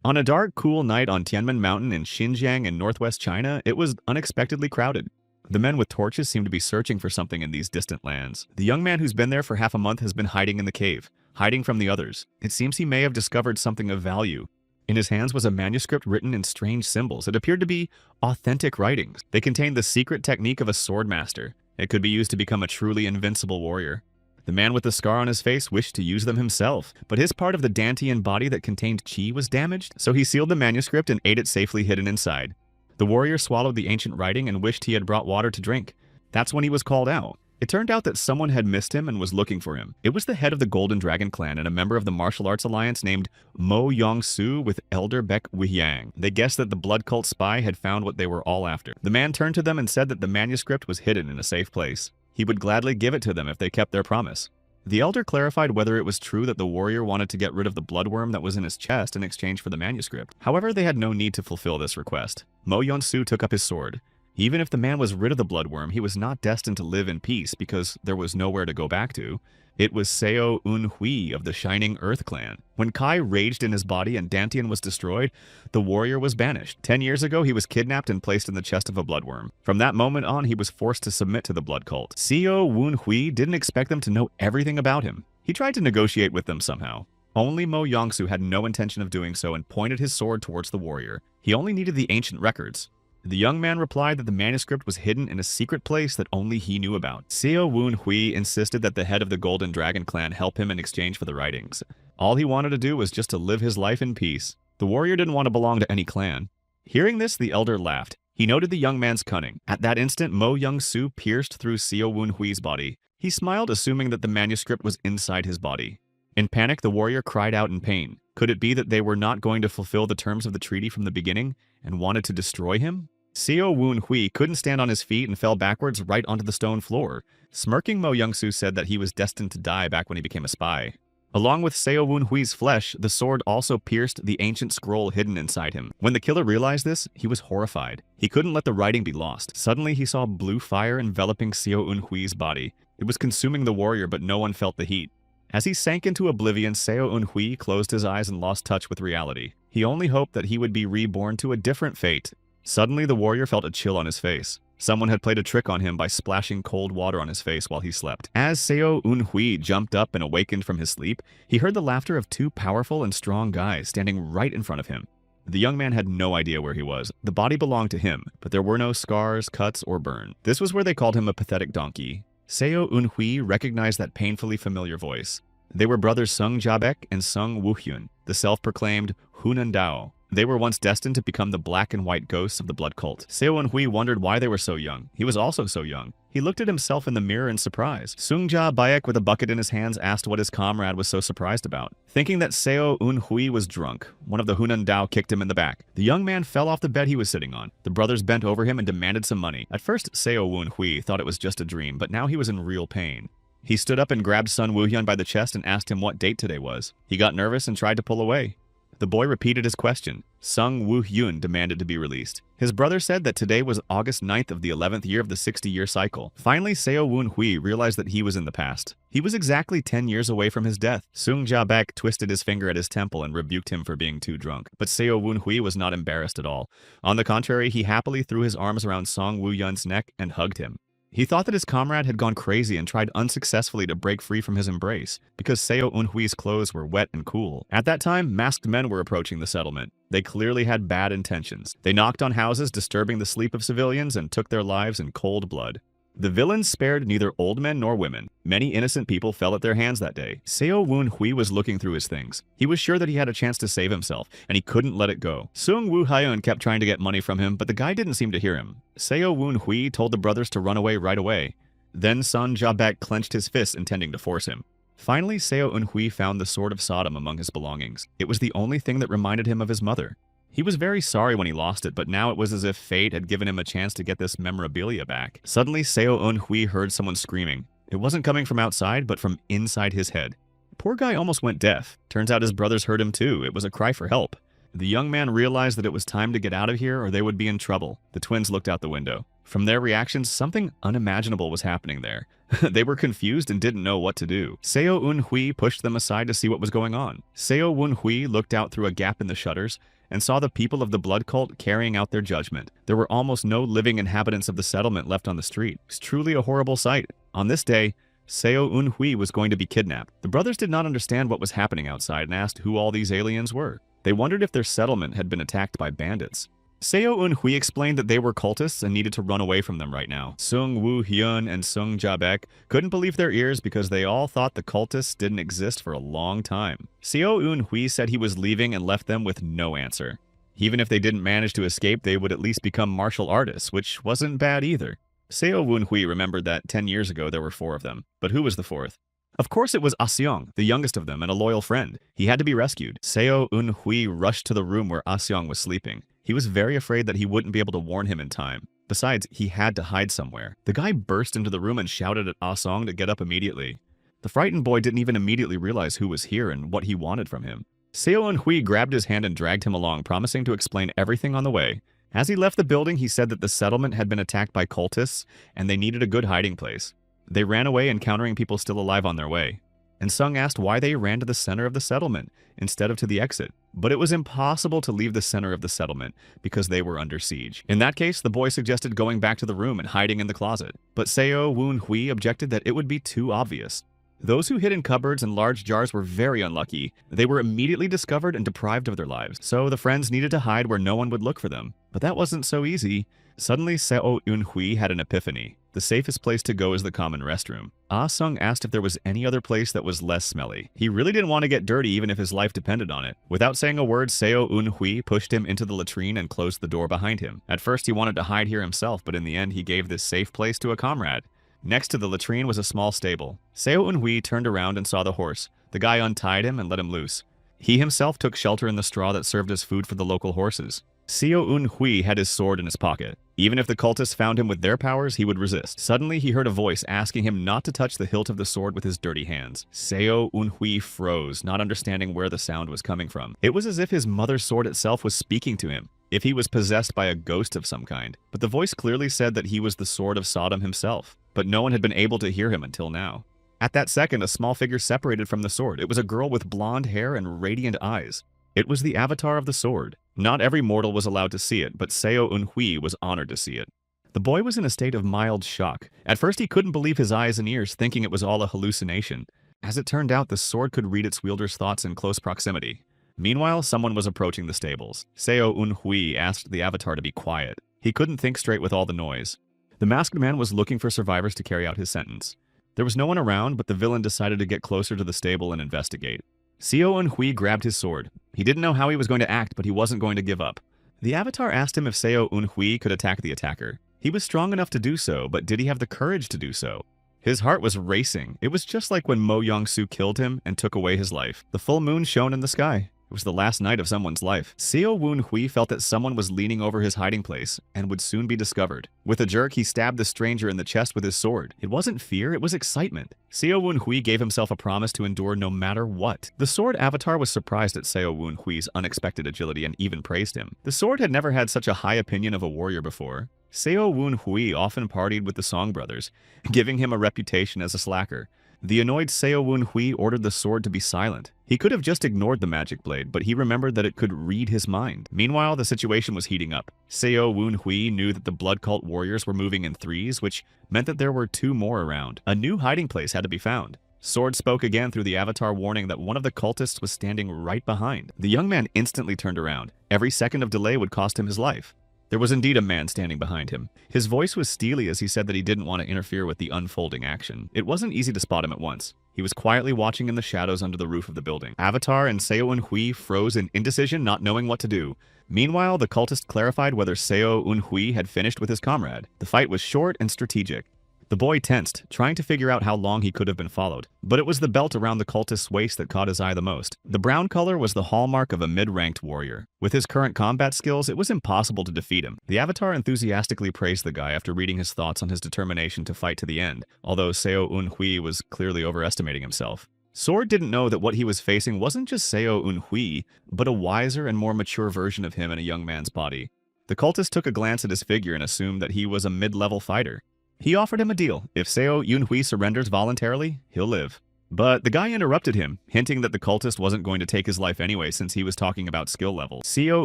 On a dark, cool night on Tianmen Mountain in Xinjiang in northwest China, it was unexpectedly crowded. The men with torches seemed to be searching for something in these distant lands. The young man who's been there for half a month has been hiding in the cave, hiding from the others. It seems he may have discovered something of value. In his hands was a manuscript written in strange symbols. It appeared to be authentic writings. They contained the secret technique of a sword master. It could be used to become a truly invincible warrior. The man with the scar on his face wished to use them himself, but his part of the Dantian body that contained chi was damaged, so he sealed the manuscript and ate it safely hidden inside. The warrior swallowed the ancient writing and wished he had brought water to drink. That's when he was called out. It turned out that someone had missed him and was looking for him. It was the head of the Golden Dragon clan and a member of the martial arts alliance named Mo Yong-su with Elder Beck Wiyang. They guessed that the blood cult spy had found what they were all after. The man turned to them and said that the manuscript was hidden in a safe place. He would gladly give it to them if they kept their promise. The elder clarified whether it was true that the warrior wanted to get rid of the bloodworm that was in his chest in exchange for the manuscript. However, they had no need to fulfill this request. Mo Yong-su took up his sword. Even if the man was rid of the bloodworm, he was not destined to live in peace because there was nowhere to go back to. It was Seo Un-hui of the Shining Earth clan. When Kai raged in his body and Dantian was destroyed, the warrior was banished. 10 years ago, he was kidnapped and placed in the chest of a bloodworm. From that moment on, he was forced to submit to the blood cult. Seo Un-hui didn't expect them to know everything about him. He tried to negotiate with them somehow. Only Mo Yong-su had no intention of doing so and pointed his sword towards the warrior. He only needed the ancient records. The young man replied that the manuscript was hidden in a secret place that only he knew about. Seo Un-hui insisted that the head of the Golden Dragon clan help him in exchange for the writings. All he wanted to do was just to live his life in peace. The warrior didn't want to belong to any clan. Hearing this, the elder laughed. He noted the young man's cunning. At that instant, Mo Yong-su pierced through Seo Un-hui's body. He smiled, assuming that the manuscript was inside his body. In panic, the warrior cried out in pain. Could it be that they were not going to fulfill the terms of the treaty from the beginning and wanted to destroy him? Seo Un-hui couldn't stand on his feet and fell backwards right onto the stone floor. Smirking, Mo Yong-su said that he was destined to die back when he became a spy. Along with Seo Un-hui's flesh, the sword also pierced the ancient scroll hidden inside him. When the killer realized this, he was horrified. He couldn't let the writing be lost. Suddenly, he saw blue fire enveloping Seo Un-hui's body. It was consuming the warrior, but no one felt the heat. As he sank into oblivion, Seo Un-hui closed his eyes and lost touch with reality. He only hoped that he would be reborn to a different fate. Suddenly, the warrior felt a chill on his face. Someone had played a trick on him by splashing cold water on his face while he slept. As Seo Un-hui jumped up and awakened from his sleep, he heard the laughter of two powerful and strong guys standing right in front of him. The young man had no idea where he was. The body belonged to him, but there were no scars, cuts, or burn. This was where they called him a pathetic donkey. Seo Un-hui recognized that painfully familiar voice. They were brothers Sung Jabek and Sung Woohyun, the self-proclaimed Hunan Dao. They were once destined to become the black and white ghosts of the blood cult. Seo Un-hui wondered why they were so young. He was also so young. He looked at himself in the mirror in surprise. Sung-ja Bayek with a bucket in his hands asked what his comrade was so surprised about. Thinking that Seo Un-hui was drunk, one of the Hunan Dao kicked him in the back. The young man fell off the bed he was sitting on. The brothers bent over him and demanded some money. At first, Seo Un-hui thought it was just a dream, but now he was in real pain. He stood up and grabbed Sun Woohyun by the chest and asked him what date today was. He got nervous and tried to pull away. The boy repeated his question. Sung Woohyun demanded to be released. His brother said that today was August 9th of the 11th year of the 60-year cycle. Finally, Seo Un-hui realized that he was in the past. He was exactly 10 years away from his death. Sung Jabek twisted his finger at his temple and rebuked him for being too drunk. But Seo Un-hui was not embarrassed at all. On the contrary, he happily threw his arms around Sung Woohyun's neck and hugged him. He thought that his comrade had gone crazy and tried unsuccessfully to break free from his embrace, because Seo Un-hui's clothes were wet and cool. At that time, masked men were approaching the settlement. They clearly had bad intentions. They knocked on houses, disturbing the sleep of civilians, and took their lives in cold blood. The villains spared neither old men nor women. Many innocent people fell at their hands that day. Seo Un-hui was looking through his things. He was sure that he had a chance to save himself, and he couldn't let it go. Sung Woohyun kept trying to get money from him, but the guy didn't seem to hear him. Seo Un-hui told the brothers to run away right away. Then Sun Jabek clenched his fists, intending to force him. Finally, Seo Un-hui found the Sword of Sodom among his belongings. It was the only thing that reminded him of his mother. He was very sorry when he lost it, but now it was as if fate had given him a chance to get this memorabilia back. Suddenly, Seo Un-hui heard someone screaming. It wasn't coming from outside, but from inside his head. Poor guy almost went deaf. Turns out his brothers heard him too. It was a cry for help. The young man realized that it was time to get out of here or they would be in trouble. The twins looked out the window. From their reactions, something unimaginable was happening there. They were confused and didn't know what to do. Seo Un-hui pushed them aside to see what was going on. Seo Un-hui looked out through a gap in the shutters and saw the people of the blood cult carrying out their judgment. There were almost no living inhabitants of the settlement left on the street. It was truly a horrible sight. On this day, Seo Un-hui was going to be kidnapped. The brothers did not understand what was happening outside and asked who all these aliens were. They wondered if their settlement had been attacked by bandits. Seo Un-hui explained that they were cultists and needed to run away from them right now. Sung Woo-hyun and Sung Jabek couldn't believe their ears because they all thought the cultists didn't exist for a long time. Seo Un-hui said he was leaving and left them with no answer. Even if they didn't manage to escape, they would at least become martial artists, which wasn't bad either. Seo Un-hui remembered that 10 years ago there were 4 of them. But who was the 4th? Of course it was Ah-seong, the youngest of them and a loyal friend. He had to be rescued. Seo Un-hui rushed to the room where Ah-seong was sleeping. He was very afraid that he wouldn't be able to warn him in time. Besides, he had to hide somewhere. The guy burst into the room and shouted at Ah-seong to get up immediately. The frightened boy didn't even immediately realize who was here and what he wanted from him. Seo Un-hui grabbed his hand and dragged him along, promising to explain everything on the way. As he left the building, he said that the settlement had been attacked by cultists and they needed a good hiding place. They ran away, encountering people still alive on their way. And Sung asked why they ran to the center of the settlement instead of to the exit. But it was impossible to leave the center of the settlement because they were under siege. In that case, the boy suggested going back to the room and hiding in the closet. But Seo Un-hui objected that it would be too obvious. Those who hid in cupboards and large jars were very unlucky. They were immediately discovered and deprived of their lives. So the friends needed to hide where no one would look for them. But that wasn't so easy. Suddenly, Seo Un-hui had an epiphany. The safest place to go is the common restroom. Ah-seong asked if there was any other place that was less smelly. He really didn't want to get dirty even if his life depended on it. Without saying a word, Seo Un-hui pushed him into the latrine and closed the door behind him. At first, he wanted to hide here himself, but in the end, he gave this safe place to a comrade. Next to the latrine was a small stable. Seo Un-hui turned around and saw the horse. The guy untied him and let him loose. He himself took shelter in the straw that served as food for the local horses. Seo Un-hui had his sword in his pocket. Even if the cultists found him with their powers, he would resist. Suddenly, he heard a voice asking him not to touch the hilt of the sword with his dirty hands. Seo Un-hui froze, not understanding where the sound was coming from. It was as if his mother's sword itself was speaking to him, if he was possessed by a ghost of some kind. But the voice clearly said that he was the sword of Sodom himself. But no one had been able to hear him until now. At that second, a small figure separated from the sword. It was a girl with blonde hair and radiant eyes. It was the avatar of the sword. Not every mortal was allowed to see it, but Seo Un-hui was honored to see it. The boy was in a state of mild shock. At first, he couldn't believe his eyes and ears, thinking it was all a hallucination. As it turned out, the sword could read its wielder's thoughts in close proximity. Meanwhile, someone was approaching the stables. Seo Un-hui asked the avatar to be quiet. He couldn't think straight with all the noise. The masked man was looking for survivors to carry out his sentence. There was no one around, but the villain decided to get closer to the stable and investigate. Seo Un-hui grabbed his sword. He didn't know how he was going to act, but he wasn't going to give up. The avatar asked him if Seo Un-hui could attack the attacker. He was strong enough to do so, but did he have the courage to do so? His heart was racing. It was just like when Mo Yong-soo killed him and took away his life. The full moon shone in the sky. It was the last night of someone's life. Seo Un-hui felt that someone was leaning over his hiding place and would soon be discovered. With a jerk, he stabbed the stranger in the chest with his sword. It wasn't fear, it was excitement. Seo Un-hui gave himself a promise to endure no matter what. The sword avatar was surprised at Seo Un-hui's unexpected agility and even praised him. The sword had never had such a high opinion of a warrior before. Seo Un-hui often partied with the Song brothers, giving him a reputation as a slacker. The annoyed Seo Un-hui ordered the sword to be silent. He could have just ignored the magic blade, but he remembered that it could read his mind. Meanwhile, the situation was heating up. Seo Un-hui knew that the blood cult warriors were moving in threes, which meant that there were 2 more around. A new hiding place had to be found. Sword spoke again through the avatar, warning that one of the cultists was standing right behind. The young man instantly turned around. Every second of delay would cost him his life. There was indeed a man standing behind him. His voice was steely as he said that he didn't want to interfere with the unfolding action. It wasn't easy to spot him at once. He was quietly watching in the shadows under the roof of the building. Avatar and Seo Un-hui froze in indecision, not knowing what to do. Meanwhile, the cultist clarified whether Seo Un-hui had finished with his comrade. The fight was short and strategic. The boy tensed, trying to figure out how long he could have been followed. But it was the belt around the cultist's waist that caught his eye the most. The brown color was the hallmark of a mid-ranked warrior. With his current combat skills, it was impossible to defeat him. The avatar enthusiastically praised the guy after reading his thoughts on his determination to fight to the end, although Seo Un-hui was clearly overestimating himself. Sword didn't know that what he was facing wasn't just Seo Un-hui, but a wiser and more mature version of him in a young man's body. The cultist took a glance at his figure and assumed that he was a mid-level fighter. He offered him a deal. If Seo Yunhui surrenders voluntarily, he'll live. But the guy interrupted him, hinting that the cultist wasn't going to take his life anyway since he was talking about skill levels. Seo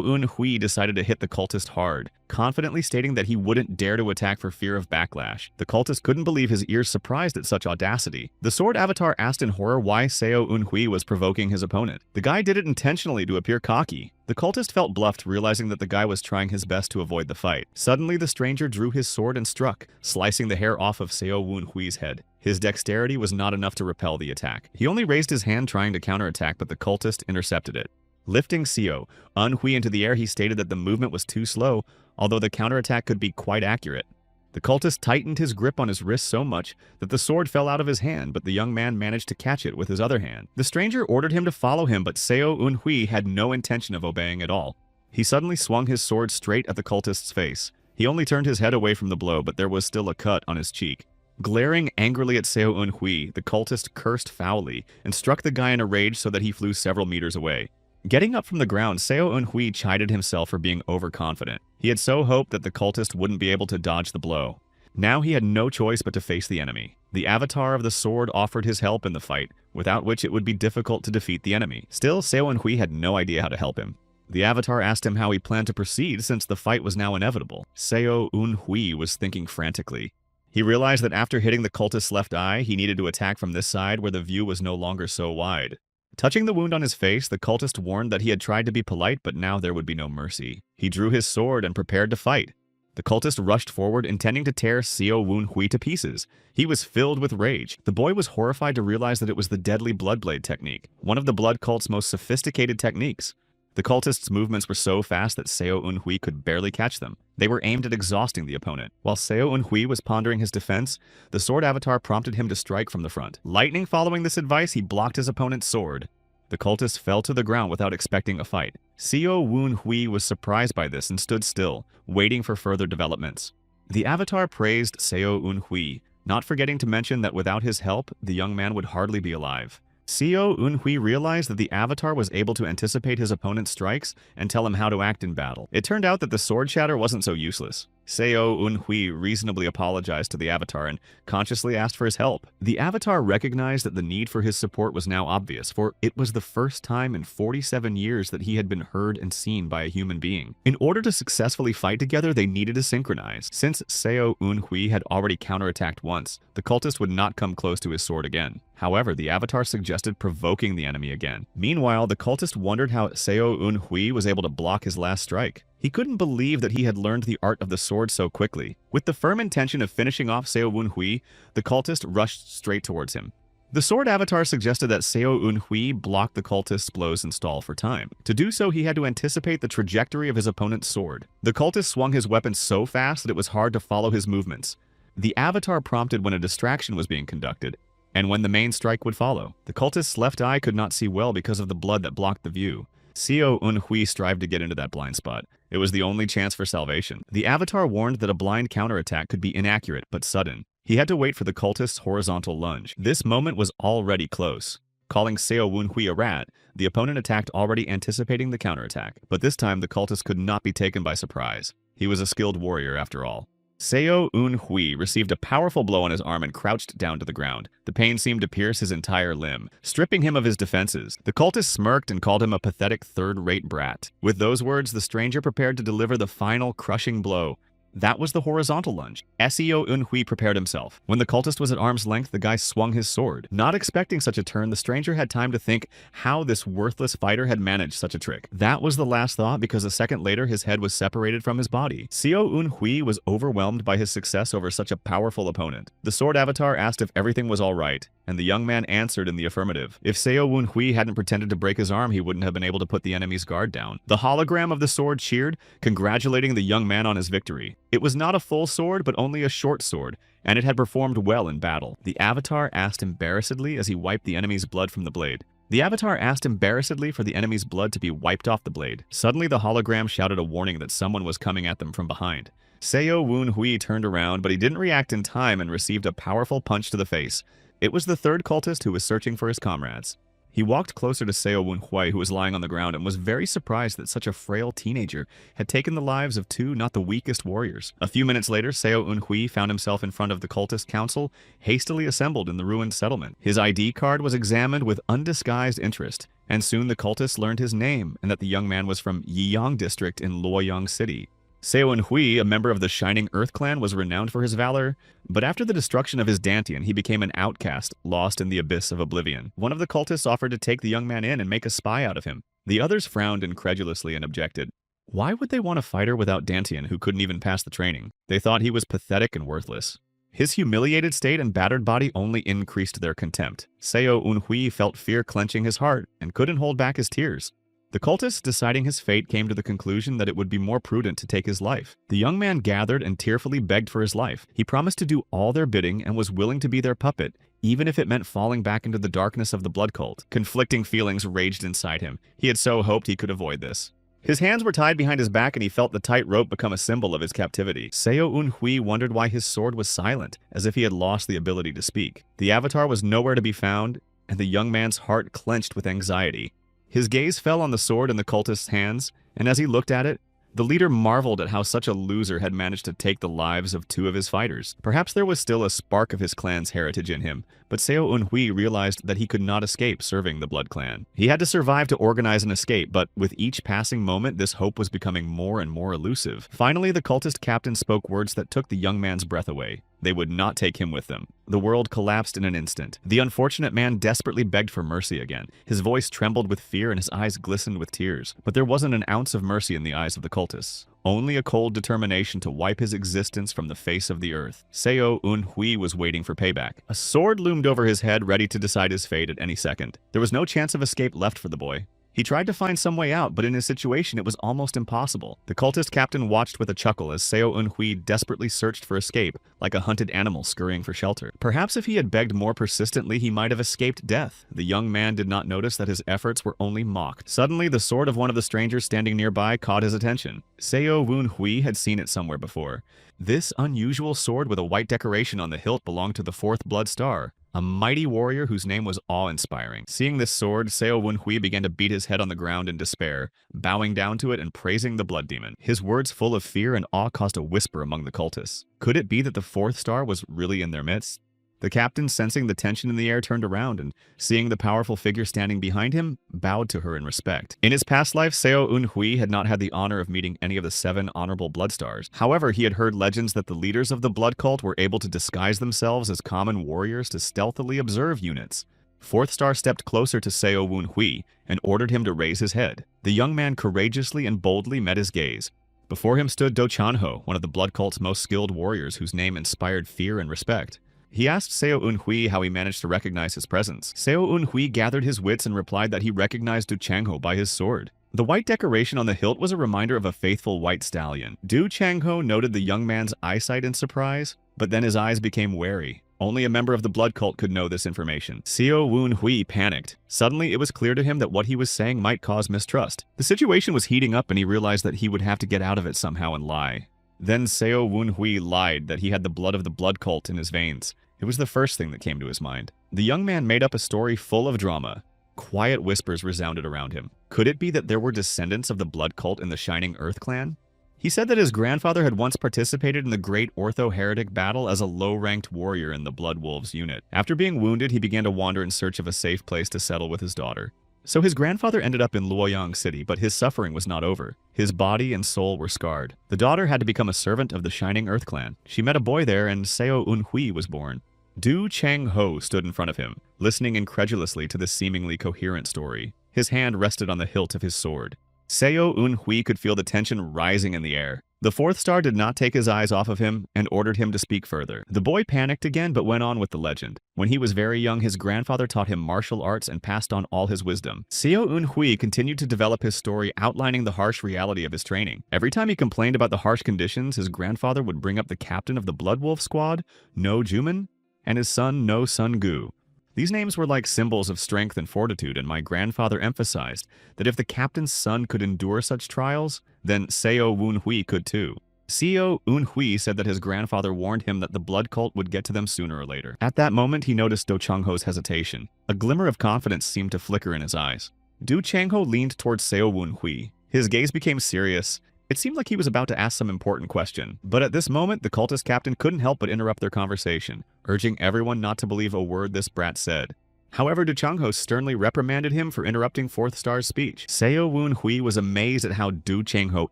Yunhui decided to hit the cultist hard, confidently stating that he wouldn't dare to attack for fear of backlash. The cultist couldn't believe his ears surprised at such audacity. The sword avatar asked in horror why Seo Yunhui was provoking his opponent. The guy did it intentionally to appear cocky. The cultist felt bluffed, realizing that the guy was trying his best to avoid the fight. Suddenly, the stranger drew his sword and struck, slicing the hair off of Seo Yunhui's head. His dexterity was not enough to repel the attack. He only raised his hand trying to counterattack, but the cultist intercepted it. Lifting Seo Yunhui into the air, he stated that the movement was too slow, although the counterattack could be quite accurate. The cultist tightened his grip on his wrist so much that the sword fell out of his hand, but the young man managed to catch it with his other hand. The stranger ordered him to follow him, but Seo Yunhui had no intention of obeying at all. He suddenly swung his sword straight at the cultist's face. He only turned his head away from the blow, but there was still a cut on his cheek. Glaring angrily at Seo Yunhui, the cultist cursed foully and struck the guy in a rage so that he flew several meters away. Getting up from the ground, Seo Yunhui chided himself for being overconfident. He had so hoped that the cultist wouldn't be able to dodge the blow. Now he had no choice but to face the enemy. The avatar of the sword offered his help in the fight, without which it would be difficult to defeat the enemy. Still, Seo Yunhui had no idea how to help him. The avatar asked him how he planned to proceed since the fight was now inevitable. Seo Yunhui was thinking frantically. He realized that after hitting the cultist's left eye, he needed to attack from this side where the view was no longer so wide. Touching the wound on his face, the cultist warned that he had tried to be polite, but now there would be no mercy. He drew his sword and prepared to fight. The cultist rushed forward, intending to tear Seo Yunhui to pieces. He was filled with rage. The boy was horrified to realize that it was the deadly Bloodblade technique, one of the blood cult's most sophisticated techniques. The cultist's movements were so fast that Seo Yunhui could barely catch them. They were aimed at exhausting the opponent. While Seo Yunhui was pondering his defense, the sword avatar prompted him to strike from the front. Lightning following this advice, he blocked his opponent's sword. The cultist fell to the ground without expecting a fight. Seo Yunhui was surprised by this and stood still, waiting for further developments. The avatar praised Seo Yunhui, not forgetting to mention that without his help, the young man would hardly be alive. Seo Yunhui realized that the avatar was able to anticipate his opponent's strikes and tell him how to act in battle. It turned out that the sword shatter wasn't so useless. Seo Yunhui reasonably apologized to the avatar and consciously asked for his help. The avatar recognized that the need for his support was now obvious, for it was the first time in 47 years that he had been heard and seen by a human being. In order to successfully fight together, they needed to synchronize. Since Seo Yunhui had already counterattacked once, the cultist would not come close to his sword again. However, the avatar suggested provoking the enemy again. Meanwhile, the cultist wondered how Seo Yunhui was able to block his last strike. He couldn't believe that he had learned the art of the sword so quickly. With the firm intention of finishing off Seo Yunhui, the cultist rushed straight towards him. The sword avatar suggested that Seo Yunhui block the cultist's blows and stall for time. To do so, he had to anticipate the trajectory of his opponent's sword. The cultist swung his weapon so fast that it was hard to follow his movements. The avatar prompted when a distraction was being conducted, and when the main strike would follow. The cultist's left eye could not see well because of the blood that blocked the view. Seo Yunhui strived to get into that blind spot. It was the only chance for salvation. The avatar warned that a blind counterattack could be inaccurate but sudden. He had to wait for the cultist's horizontal lunge. This moment was already close. Calling Seo Yunhui a rat, the opponent attacked already anticipating the counterattack. But this time, the cultist could not be taken by surprise. He was a skilled warrior after all. Seo Yunhui received a powerful blow on his arm and crouched down to the ground. The pain seemed to pierce his entire limb, stripping him of his defenses. The cultist smirked and called him a pathetic third-rate brat. With those words, the stranger prepared to deliver the final crushing blow. That was the horizontal lunge. Seo Yunhui prepared himself. When the cultist was at arm's length, the guy swung his sword. Not expecting such a turn, the stranger had time to think how this worthless fighter had managed such a trick. That was the last thought because a second later his head was separated from his body. Seo Yunhui was overwhelmed by his success over such a powerful opponent. The sword avatar asked if everything was all right, and the young man answered in the affirmative. If Seo Yunhui hadn't pretended to break his arm, he wouldn't have been able to put the enemy's guard down. The hologram of the sword cheered, congratulating the young man on his victory. It was not a full sword, but only a short sword, and it had performed well in battle. The avatar asked embarrassedly as he wiped the enemy's blood from the blade. The avatar asked embarrassedly for the enemy's blood to be wiped off the blade. Suddenly, the hologram shouted a warning that someone was coming at them from behind. Seo Yunhui turned around, but he didn't react in time and received a powerful punch to the face. It was the third cultist who was searching for his comrades. He walked closer to Seo Wunhui, who was lying on the ground, and was very surprised that such a frail teenager had taken the lives of two not the weakest warriors. A few minutes later, Seo Wunhui found himself in front of the cultist council, hastily assembled in the ruined settlement. His ID card was examined with undisguised interest, and soon the cultists learned his name and that the young man was from Yiyang district in Luoyang City. Seo Hui, a member of the Shining Earth clan, was renowned for his valor, but after the destruction of his Dantian, he became an outcast, lost in the abyss of oblivion. One of the cultists offered to take the young man in and make a spy out of him. The others frowned incredulously and objected. Why would they want a fighter without Dantian who couldn't even pass the training? They thought he was pathetic and worthless. His humiliated state and battered body only increased their contempt. Seo Unhui felt fear clenching his heart and couldn't hold back his tears. The cultists, deciding his fate, came to the conclusion that it would be more prudent to take his life. The young man gathered and tearfully begged for his life. He promised to do all their bidding and was willing to be their puppet, even if it meant falling back into the darkness of the blood cult. Conflicting feelings raged inside him. He had so hoped he could avoid this. His hands were tied behind his back and he felt the tight rope become a symbol of his captivity. Seo Unhui wondered why his sword was silent, as if he had lost the ability to speak. The avatar was nowhere to be found, and the young man's heart clenched with anxiety. His gaze fell on the sword in the cultist's hands, and as he looked at it, the leader marveled at how such a loser had managed to take the lives of two of his fighters. Perhaps there was still a spark of his clan's heritage in him, but Seo Unhui realized that he could not escape serving the Blood Clan. He had to survive to organize an escape, but with each passing moment, this hope was becoming more and more elusive. Finally, the cultist captain spoke words that took the young man's breath away. They would not take him with them. The world collapsed in an instant. The unfortunate man desperately begged for mercy again. His voice trembled with fear and his eyes glistened with tears. But there wasn't an ounce of mercy in the eyes of the cultists. Only a cold determination to wipe his existence from the face of the earth. Seo Unhui was waiting for payback. A sword loomed over his head, ready to decide his fate at any second. There was no chance of escape left for the boy. He tried to find some way out, but in his situation, it was almost impossible. The cultist captain watched with a chuckle as Seo Unhui desperately searched for escape, like a hunted animal scurrying for shelter. Perhaps if he had begged more persistently, he might have escaped death. The young man did not notice that his efforts were only mocked. Suddenly, the sword of one of the strangers standing nearby caught his attention. Seo Unhui had seen it somewhere before. This unusual sword with a white decoration on the hilt belonged to the fourth blood star, a mighty warrior whose name was awe-inspiring. Seeing this sword, Seo Wunhui began to beat his head on the ground in despair, bowing down to it and praising the blood demon. His words full of fear and awe caused a whisper among the cultists. Could it be that the fourth star was really in their midst? The captain, sensing the tension in the air, turned around and, seeing the powerful figure standing behind him, bowed to her in respect. In his past life, Seo Unhui had not had the honor of meeting any of the 7 honorable blood stars. However, he had heard legends that the leaders of the blood cult were able to disguise themselves as common warriors to stealthily observe units. Fourth star stepped closer to Seo Wunhui and ordered him to raise his head. The young man courageously and boldly met his gaze. Before him stood Do Chanho, one of the blood cult's most skilled warriors whose name inspired fear and respect. He asked Seo Unhui how he managed to recognize his presence. Seo Unhui gathered his wits and replied that he recognized Du Changho by his sword. The white decoration on the hilt was a reminder of a faithful white stallion. Du Changho noted the young man's eyesight in surprise, but then his eyes became wary. Only a member of the blood cult could know this information. Seo Wunhui panicked. Suddenly, it was clear to him that what he was saying might cause mistrust. The situation was heating up and he realized that he would have to get out of it somehow and lie. Then Seo Wunhui lied that he had the blood of the blood cult in his veins. It was the first thing that came to his mind. The young man made up a story full of drama. Quiet whispers resounded around him. Could it be that there were descendants of the blood cult in the Shining Earth clan? He said that his grandfather had once participated in the Great Ortho-Heretic battle as a low-ranked warrior in the Blood Wolves unit. After being wounded, he began to wander in search of a safe place to settle with his daughter. So his grandfather ended up in Luoyang City, but his suffering was not over. His body and soul were scarred. The daughter had to become a servant of the Shining Earth clan. She met a boy there, and Seo Unhui was born. Du Changho stood in front of him, listening incredulously to this seemingly coherent story. His hand rested on the hilt of his sword. Seo Unhui could feel the tension rising in the air. The fourth star did not take his eyes off of him and ordered him to speak further. The boy panicked again but went on with the legend. When he was very young, his grandfather taught him martial arts and passed on all his wisdom. Seo Unhui continued to develop his story, outlining the harsh reality of his training. Every time he complained about the harsh conditions, his grandfather would bring up the captain of the Blood Wolf squad, No Juman, and his son No Sun Gu. These names were like symbols of strength and fortitude, and my grandfather emphasized that if the captain's son could endure such trials, then Seo Wunhui could too. Seo Eun-hui said that his grandfather warned him that the blood cult would get to them sooner or later. At that moment, he noticed Do Chang-ho's hesitation. A glimmer of confidence seemed to flicker in his eyes. Do Chang-ho leaned towards Seo Eun-hui. His gaze became serious. It seemed like he was about to ask some important question. But at this moment, the cultist captain couldn't help but interrupt their conversation, urging everyone not to believe a word this brat said. However, Do Chang-ho sternly reprimanded him for interrupting Fourth Star's speech. Seo Eun-hui was amazed at how Do Chang-ho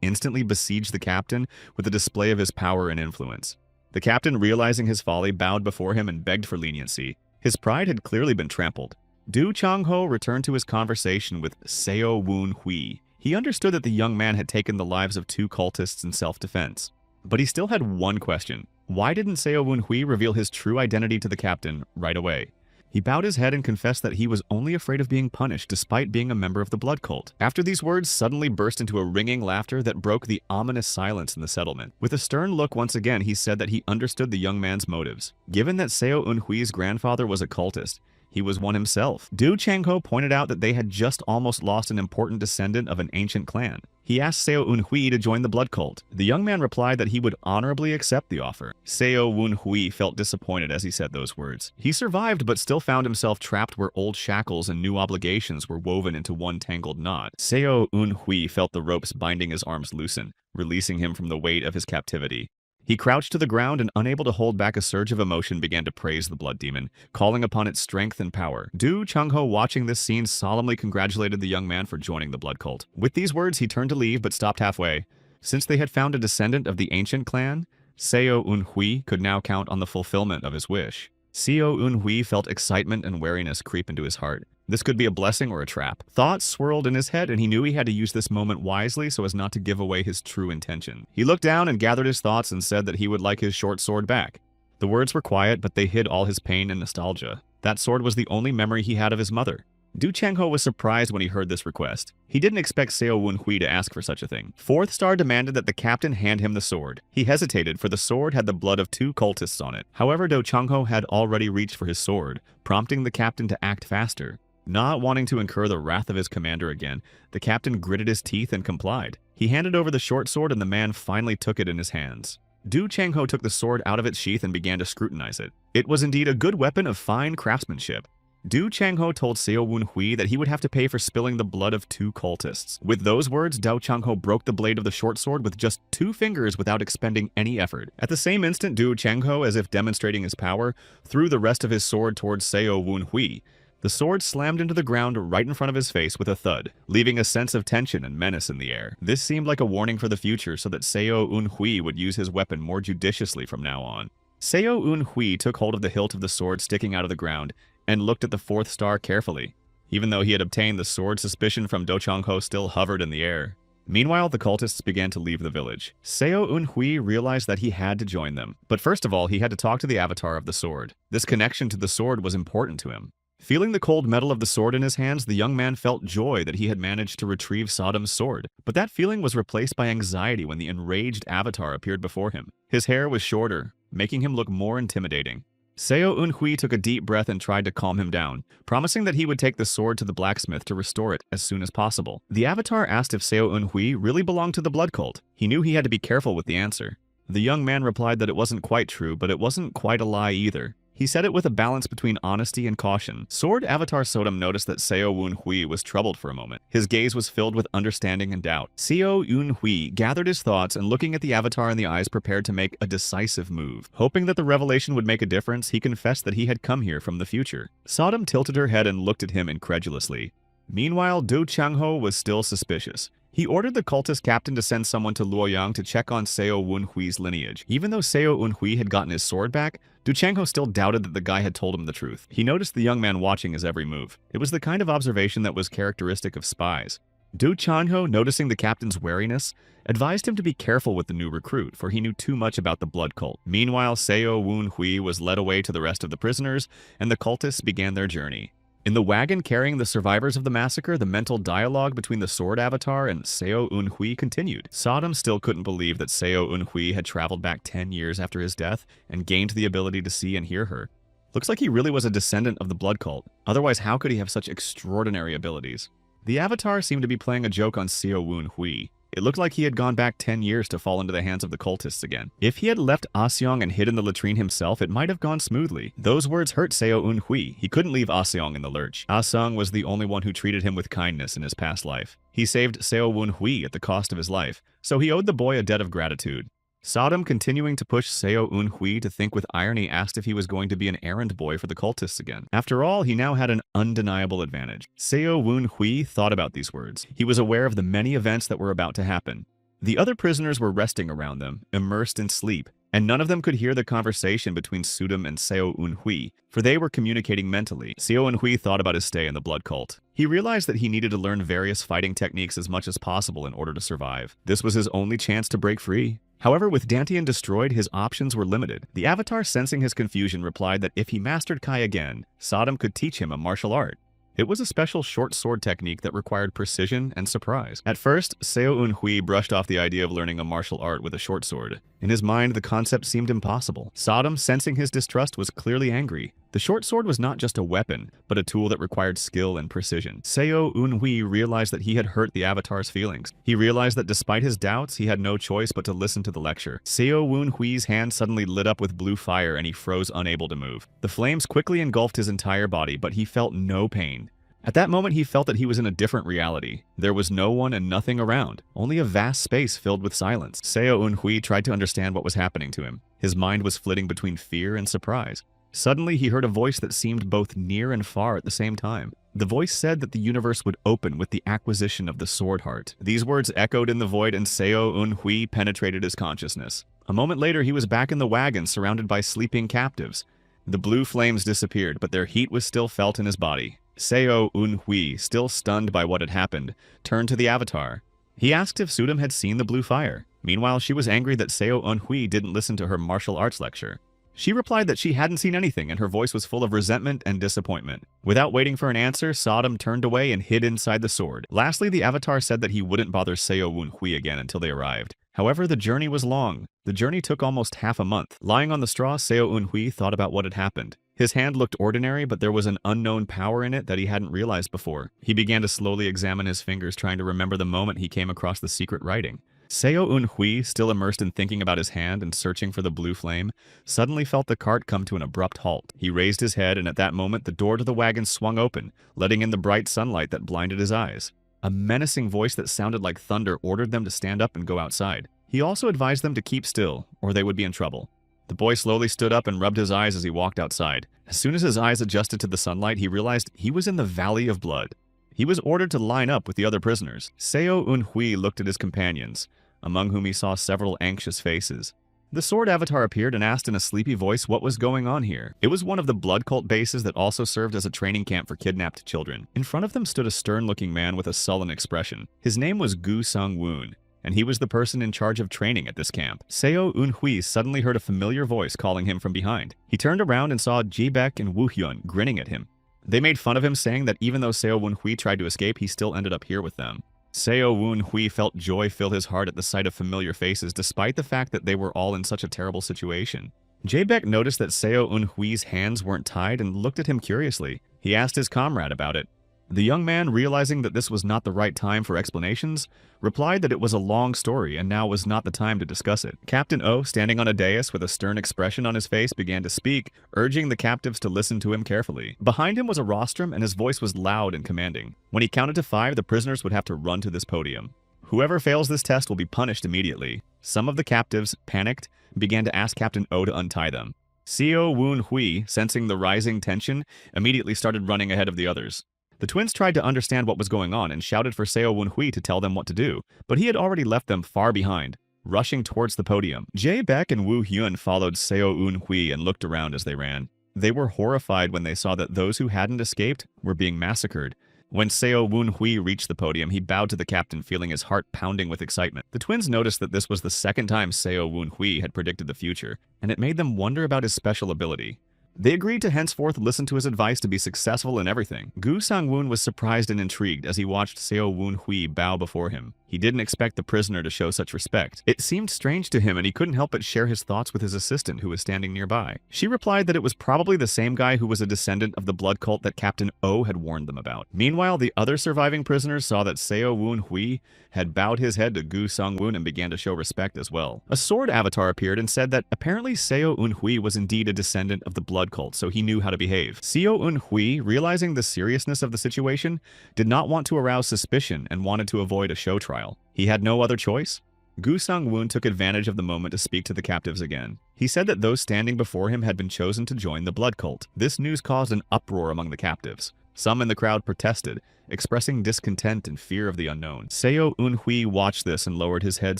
instantly besieged the captain with a display of his power and influence. The captain, realizing his folly, bowed before him and begged for leniency. His pride had clearly been trampled. Do Chang-ho returned to his conversation with Seo Eun-hui. He understood that the young man had taken the lives of 2 cultists in self-defense. But he still had one question. Why didn't Seo Eun-hui reveal his true identity to the captain right away? He bowed his head and confessed that he was only afraid of being punished despite being a member of the blood cult. After these words suddenly burst into a ringing laughter that broke the ominous silence in the settlement. With a stern look once again, he said that he understood the young man's motives. Given that Seo Eun-hui's grandfather was a cultist, he was one himself. Do Chang-ho pointed out that they had just almost lost an important descendant of an ancient clan. He asked Seo Eun-hui to join the blood cult. The young man replied that he would honorably accept the offer. Seo Eun-hui felt disappointed as he said those words. He survived but still found himself trapped where old shackles and new obligations were woven into one tangled knot. Seo Eun-hui felt the ropes binding his arms loosen, releasing him from the weight of his captivity. He crouched to the ground and, unable to hold back a surge of emotion, began to praise the blood demon, calling upon its strength and power. Do Chang-ho, watching this scene, solemnly congratulated the young man for joining the blood cult. With these words, he turned to leave but stopped halfway. Since they had found a descendant of the ancient clan, Seo Eun-hui could now count on the fulfillment of his wish. Seo Eun-hui felt excitement and wariness creep into his heart. This could be a blessing or a trap. Thoughts swirled in his head, and he knew he had to use this moment wisely so as not to give away his true intention. He looked down and gathered his thoughts and said that he would like his short sword back. The words were quiet, but they hid all his pain and nostalgia. That sword was the only memory he had of his mother. Do Chang-ho was surprised when he heard this request. He didn't expect Seo Eun-hui to ask for such a thing. Fourth Star demanded that the captain hand him the sword. He hesitated, for the sword had the blood of 2 cultists on it. However, Do Chang-ho had already reached for his sword, prompting the captain to act faster. Not wanting to incur the wrath of his commander again, the captain gritted his teeth and complied. He handed over the short sword and the man finally took it in his hands. Do Chang-ho took the sword out of its sheath and began to scrutinize it. It was indeed a good weapon of fine craftsmanship. Do Chang-ho told Seo Eun-hui that he would have to pay for spilling the blood of 2 cultists. With those words, Do Chang-ho broke the blade of the short sword with just 2 fingers without expending any effort. At the same instant, Do Chang-ho, as if demonstrating his power, threw the rest of his sword towards Seo Eun-hui. The sword slammed into the ground right in front of his face with a thud, leaving a sense of tension and menace in the air. This seemed like a warning for the future so that Seo Eun-hui would use his weapon more judiciously from now on. Seo Eun-hui took hold of the hilt of the sword sticking out of the ground and looked at the Fourth Star carefully. Even though he had obtained the sword, suspicion from Do Chang-ho still hovered in the air. Meanwhile, the cultists began to leave the village. Seo Eun-hui realized that he had to join them. But first of all, he had to talk to the avatar of the sword. This connection to the sword was important to him. Feeling the cold metal of the sword in his hands, the young man felt joy that he had managed to retrieve Sodom's sword. But that feeling was replaced by anxiety when the enraged avatar appeared before him. His hair was shorter, making him look more intimidating. Seo Eun-hui took a deep breath and tried to calm him down, promising that he would take the sword to the blacksmith to restore it as soon as possible. The avatar asked if Seo Eun-hui really belonged to the blood cult. He knew he had to be careful with the answer. The young man replied that it wasn't quite true, but it wasn't quite a lie either. He said it with a balance between honesty and caution. Sword Avatar Sodom noticed that Seo Eun-hui was troubled for a moment. His gaze was filled with understanding and doubt. Seo Eun-hui gathered his thoughts and, looking at the avatar in the eyes, prepared to make a decisive move. Hoping that the revelation would make a difference, he confessed that he had come here from the future. Sodom tilted her head and looked at him incredulously. Meanwhile, Do Chang-ho was still suspicious. He ordered the cultist captain to send someone to Luoyang to check on Seo Eun-hui's lineage. Even though Seo Eun-hui had gotten his sword back, Do Chang-ho still doubted that the guy had told him the truth. He noticed the young man watching his every move. It was the kind of observation that was characteristic of spies. Do Chang-ho, noticing the captain's wariness, advised him to be careful with the new recruit, for he knew too much about the blood cult. Meanwhile, Seo Eun-hui was led away to the rest of the prisoners, and the cultists began their journey. In the wagon carrying the survivors of the massacre, the mental dialogue between the sword avatar and Seo Eun-hui continued. Sodom still couldn't believe that Seo Eun-hui had traveled back 10 years after his death and gained the ability to see and hear her. Looks like he really was a descendant of the blood cult. Otherwise, how could he have such extraordinary abilities? The avatar seemed to be playing a joke on Seo Eun-hui. It looked like he had gone back 10 years to fall into the hands of the cultists again. If he had left Aseong and hid in the latrine himself, it might have gone smoothly. Those words hurt Seo Eun-hui. He couldn't leave Aseong in the lurch. Aseong was the only one who treated him with kindness in his past life. He saved Seo Eun-hui at the cost of his life, so he owed the boy a debt of gratitude. Sodom, continuing to push Seo Eun-hui to think with irony, asked if he was going to be an errand boy for the cultists again. After all, he now had an undeniable advantage. Seo Eun-hui thought about these words. He was aware of the many events that were about to happen. The other prisoners were resting around them, immersed in sleep, and none of them could hear the conversation between Sudam and Seo Eun-hui, for they were communicating mentally. Seo Eun-hui thought about his stay in the blood cult. He realized that he needed to learn various fighting techniques as much as possible in order to survive. This was his only chance to break free. However, with Dantian destroyed, his options were limited. The Avatar, sensing his confusion, replied that if he mastered Kai again, Sodom could teach him a martial art. It was a special short sword technique that required precision and surprise. At first, Seo Eun-hui brushed off the idea of learning a martial art with a short sword. In his mind, the concept seemed impossible. Sodom, sensing his distrust, was clearly angry. The short sword was not just a weapon, but a tool that required skill and precision. Seo Eun-hui realized that he had hurt the Avatar's feelings. He realized that despite his doubts, he had no choice but to listen to the lecture. Seo Eun-hui's hand suddenly lit up with blue fire and he froze, unable to move. The flames quickly engulfed his entire body, but he felt no pain. At that moment, he felt that he was in a different reality. There was no one and nothing around, only a vast space filled with silence. Seo Eun-hui tried to understand what was happening to him. His mind was flitting between fear and surprise. Suddenly, he heard a voice that seemed both near and far at the same time. The voice said that the universe would open with the acquisition of the Sword Heart. These words echoed in the void, and Seo Eun-hui penetrated his consciousness. A moment later, he was back in the wagon, surrounded by sleeping captives. The blue flames disappeared, but their heat was still felt in his body. Seo Eun-hui, still stunned by what had happened, turned to the Avatar. He asked if Sudam had seen the blue fire. Meanwhile, she was angry that Seo Eun-hui didn't listen to her martial arts lecture. She replied that she hadn't seen anything, and her voice was full of resentment and disappointment. Without waiting for an answer, Sodom turned away and hid inside the sword. Lastly, the Avatar said that he wouldn't bother Seo Eun-hui again until they arrived. However, the journey was long. The journey took almost half a month. Lying on the straw, Seo Eun-hui thought about what had happened. His hand looked ordinary, but there was an unknown power in it that he hadn't realized before. He began to slowly examine his fingers, trying to remember the moment he came across the secret writing. Seo Eun-hui, still immersed in thinking about his hand and searching for the blue flame, suddenly felt the cart come to an abrupt halt. He raised his head, and at that moment, the door to the wagon swung open, letting in the bright sunlight that blinded his eyes. A menacing voice that sounded like thunder ordered them to stand up and go outside. He also advised them to keep still, or they would be in trouble. The boy slowly stood up and rubbed his eyes as he walked outside. As soon as his eyes adjusted to the sunlight, he realized he was in the Valley of Blood. He was ordered to line up with the other prisoners. Seo Eun-hui looked at his companions, among whom he saw several anxious faces. The sword avatar appeared and asked in a sleepy voice what was going on here. It was one of the blood cult bases that also served as a training camp for kidnapped children. In front of them stood a stern-looking man with a sullen expression. His name was Gu Sung-woon, and he was the person in charge of training at this camp. Seo Eun-hui suddenly heard a familiar voice calling him from behind. He turned around and saw Ji-baek and Woo-hyun grinning at him. They made fun of him, saying that even though Seo Eun-hui tried to escape, he still ended up here with them. Seo Eun-hui felt joy fill his heart at the sight of familiar faces, despite the fact that they were all in such a terrible situation. Ji-baek noticed that Seo Eun-hui's hands weren't tied and looked at him curiously. He asked his comrade about it. The young man, realizing that this was not the right time for explanations, replied that it was a long story and now was not the time to discuss it. Captain O, standing on a dais with a stern expression on his face, began to speak, urging the captives to listen to him carefully. Behind him was a rostrum, and his voice was loud and commanding. When he counted to 5, the prisoners would have to run to this podium. Whoever fails this test will be punished immediately. Some of the captives, panicked, began to ask Captain O to untie them. Seo Eun-hui, sensing the rising tension, immediately started running ahead of the others. The twins tried to understand what was going on and shouted for Seo Eun-hui to tell them what to do, but he had already left them far behind, rushing towards the podium. Ji-baek and Woo-hyun followed Seo Eun-hui and looked around as they ran. They were horrified when they saw that those who hadn't escaped were being massacred. When Seo Eun-hui reached the podium, he bowed to the captain, feeling his heart pounding with excitement. The twins noticed that this was the second time Seo Eun-hui had predicted the future, and it made them wonder about his special ability. They agreed to henceforth listen to his advice to be successful in everything. Gu Sang-woon was surprised and intrigued as he watched Seo Eun-hui bow before him. He didn't expect the prisoner to show such respect. It seemed strange to him, and he couldn't help but share his thoughts with his assistant, who was standing nearby. She replied that it was probably the same guy who was a descendant of the blood cult that Captain O had warned them about. Meanwhile, the other surviving prisoners saw that Seo Woon Hui had bowed his head to Gu Sung Woon and began to show respect as well. A sword avatar appeared and said that apparently Seo Woon Hui was indeed a descendant of the blood cult, so he knew how to behave. Seo Woon Hui, realizing the seriousness of the situation, did not want to arouse suspicion and wanted to avoid a show trial. He had no other choice. Gu Sung Woon took advantage of the moment to speak to the captives again. He said that those standing before him had been chosen to join the blood cult. This news caused an uproar among the captives. Some in the crowd protested, expressing discontent and fear of the unknown. Seo Woon Hui watched this and lowered his head